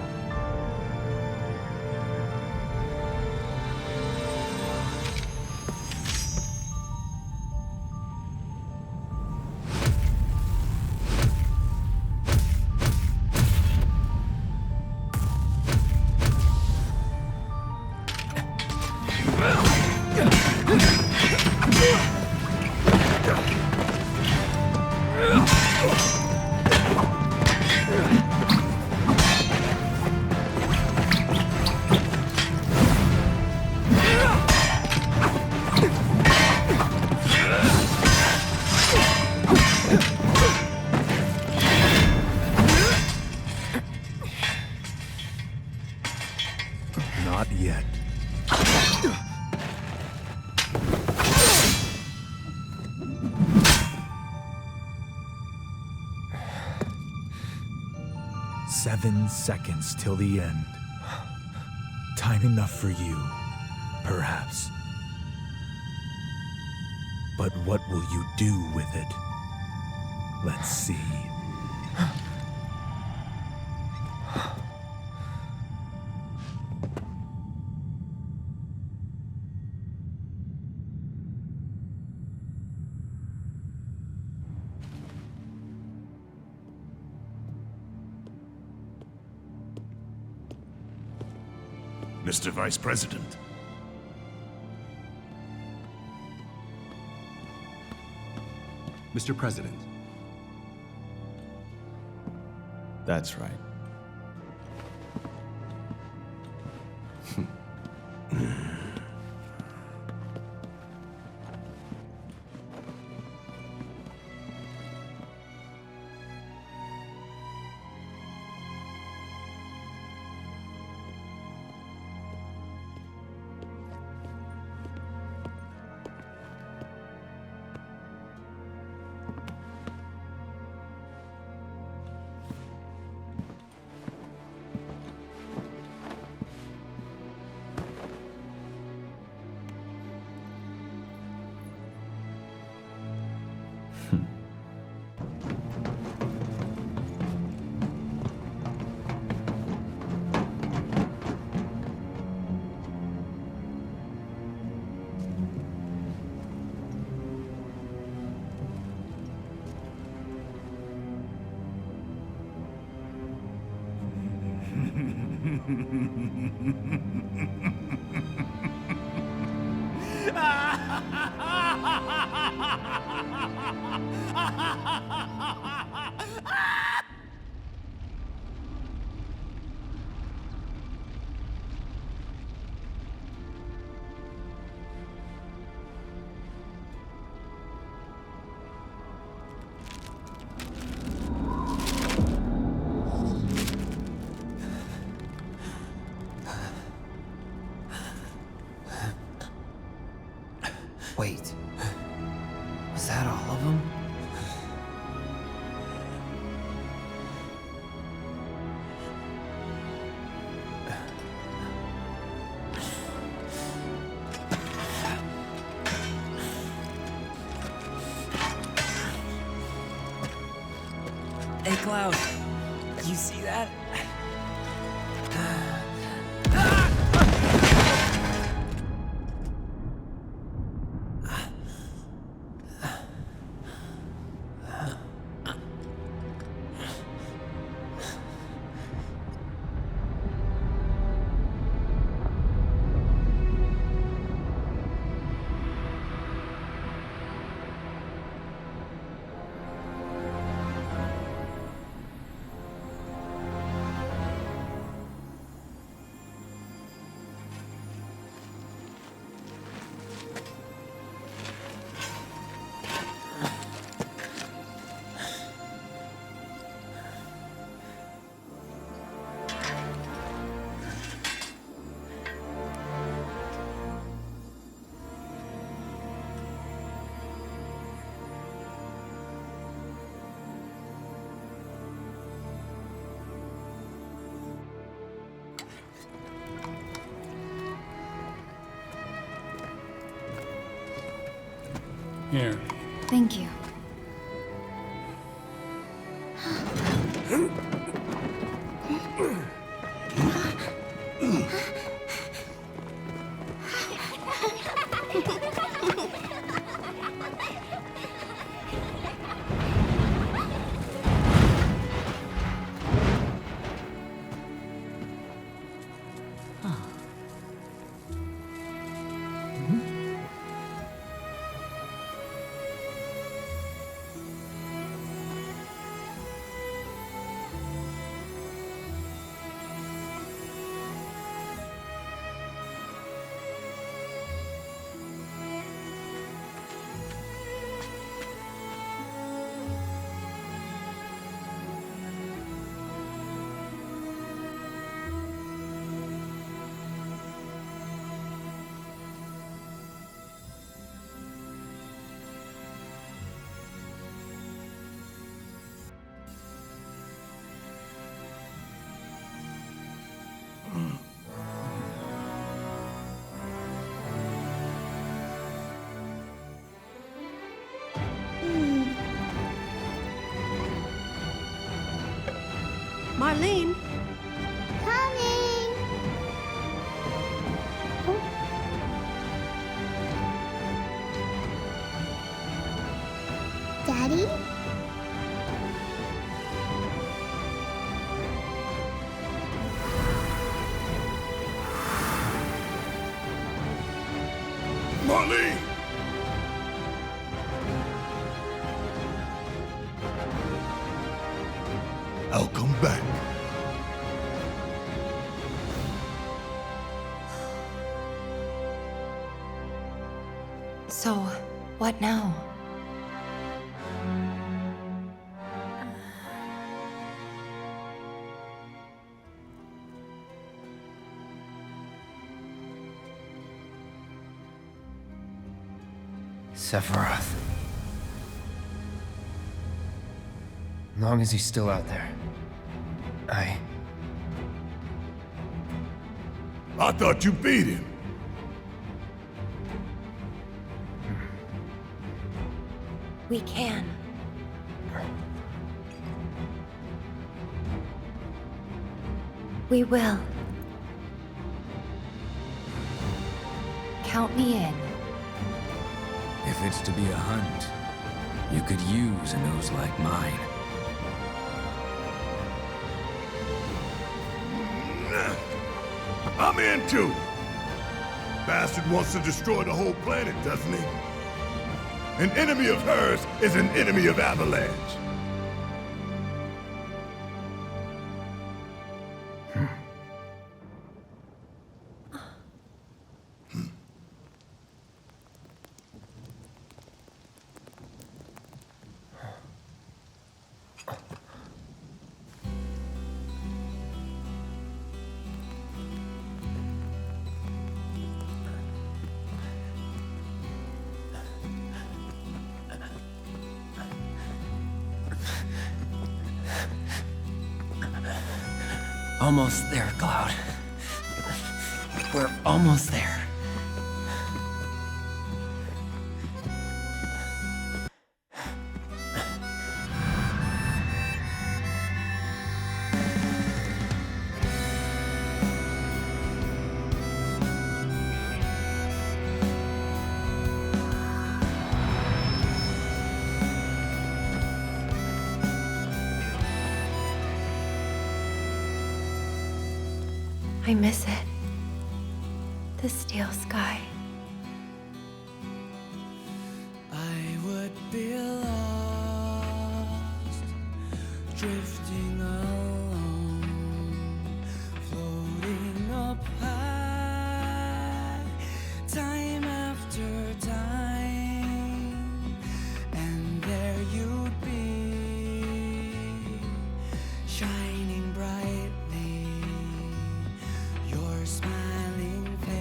Not yet. Seven seconds till the end. Time enough for you, perhaps. But what will you do with it? Let's see. Mr. Vice President. Mr. President. That's right. Wait. Was that all of them? Hey, Cloud. You see that? Here. Thank you. Marlene? Coming! Daddy? Marlene! I'll come back. So, what now? Sephiroth. Long as he's still out there. I thought you beat him. We can. We will. Count me in. If it's to be a hunt, you could use a nose like mine. I'm in too. Bastard wants to destroy the whole planet, doesn't he? An enemy of hers is an enemy of Avalanche. Almost there, Cloud. We're almost there. I miss it. The steel sky. I would be lost, drifting alone, floating up high, time after time, and there you'd be, shining brightly, your smiling face.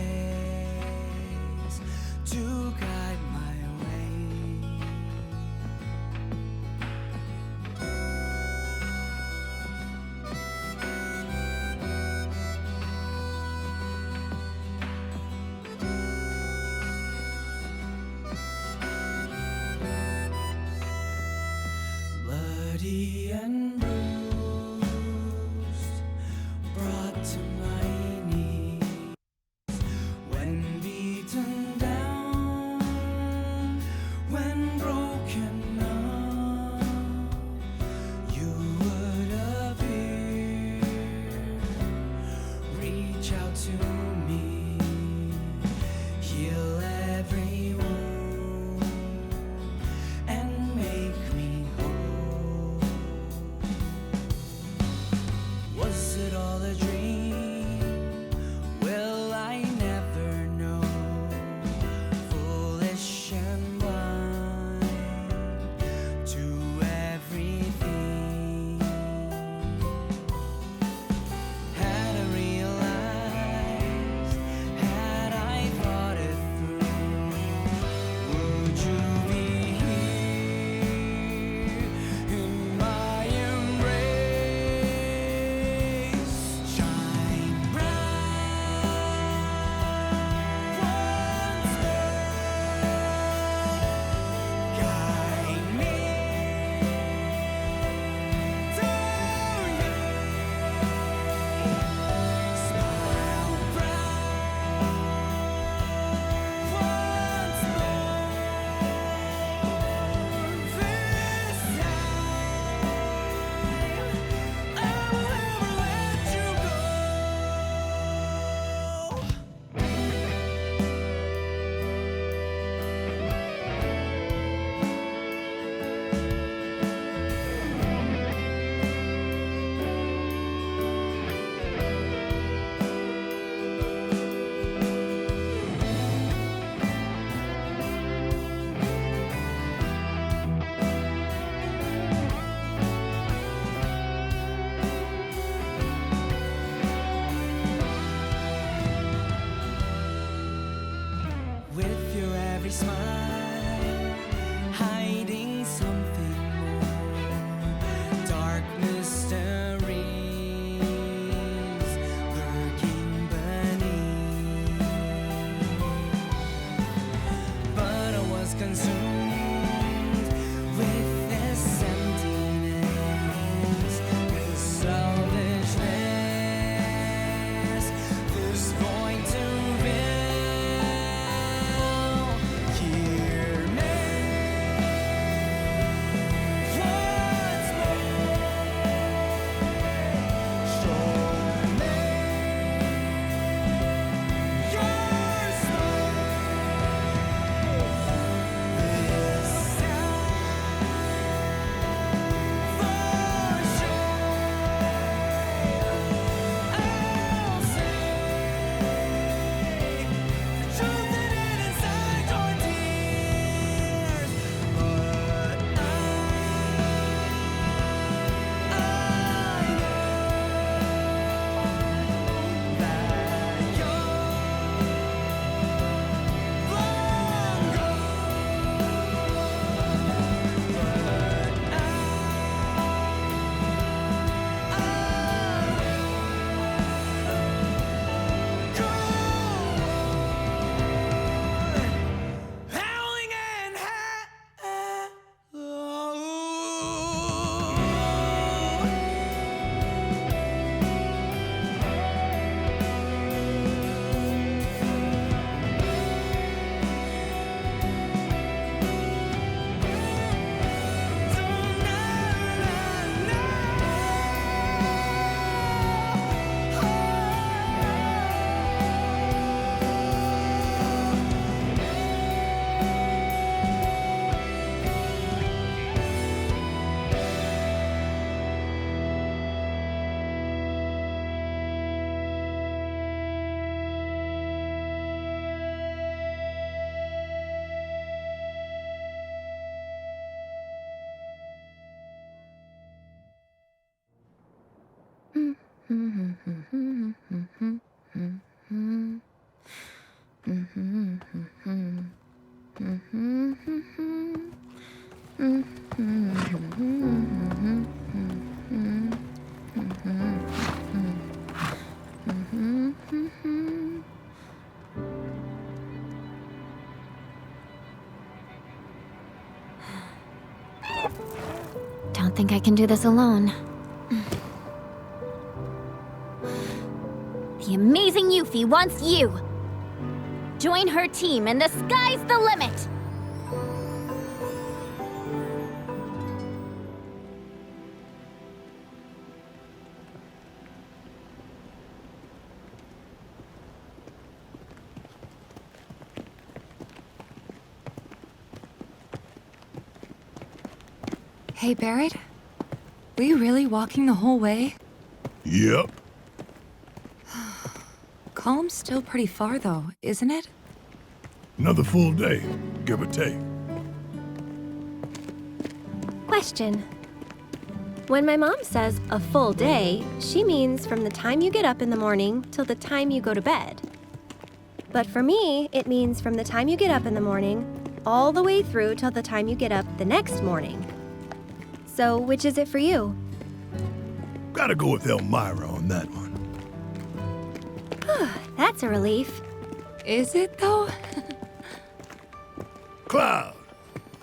Don't think I can do this alone. The amazing Yuffie wants you! Join her team and the sky's the limit! Hey, Barrett? Were you really walking the whole way? Yep. Column's still pretty far, though, isn't it? Another full day, give or take. Question. When my mom says a full day, she means from the time you get up in the morning till the time you go to bed. But for me, it means from the time you get up in the morning, all the way through till the time you get up the next morning. So, which is it for you? Gotta go with Elmira on that one. That's a relief. Is it, though? Cloud,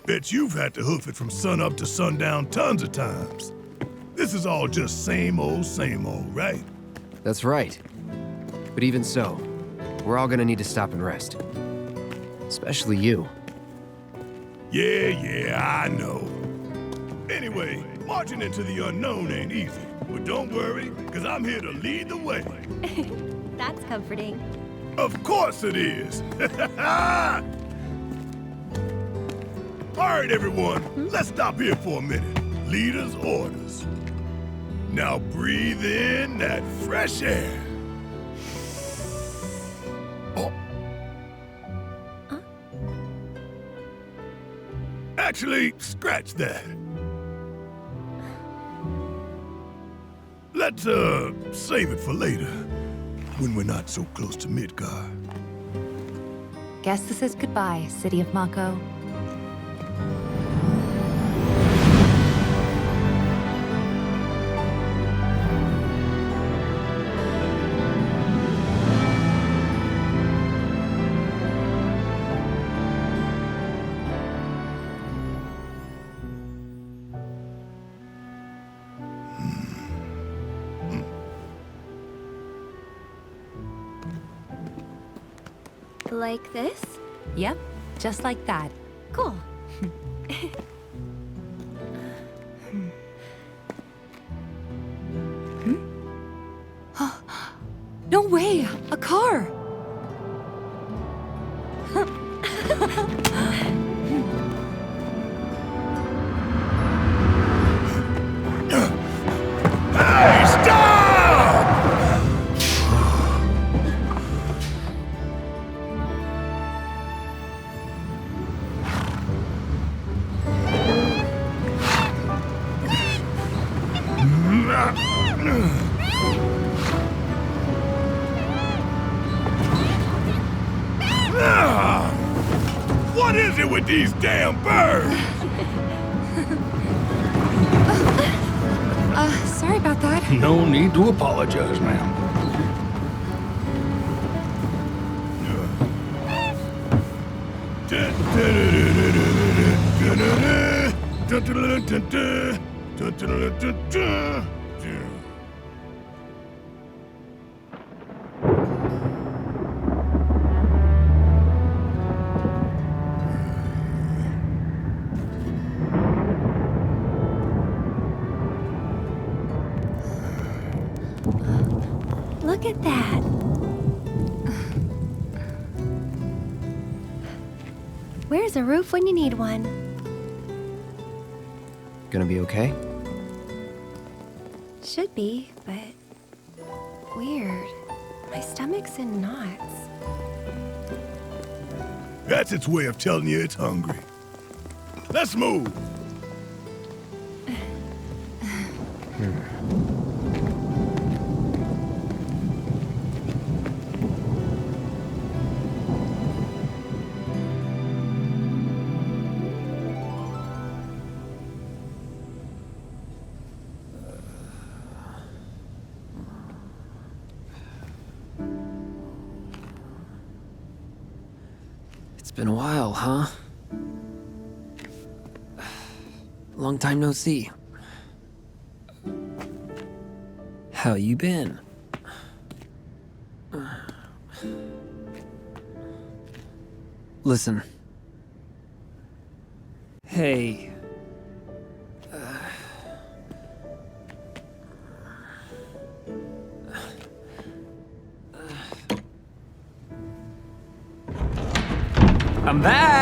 bet you've had to hoof it from sunup to sundown tons of times. This is all just same old, right? That's right. But even so, we're all gonna need to stop and rest. Especially you. Yeah, I know. Anyway, marching into the unknown ain't easy. But don't worry, because I'm here to lead the way. That's comforting. Of course it is. All right, everyone, let's stop here for a minute. Leader's orders. Now breathe in that fresh air. Oh. Actually, scratch that. Let's, save it for later, when we're not so close to Midgard. Guess this is goodbye, City of Mako. Like this? Yep, just like that. Cool. No way! A car! Hey, stop! What is it with these damn birds? Sorry about that. No need to apologize, ma'am. Look at that. Where's a roof when you need one? Gonna be okay? Should be, but weird. My stomach's in knots. That's its way of telling you it's hungry. Let's move. It's been a while, huh? Long time no see. How you been? Listen. Hey. I'm back!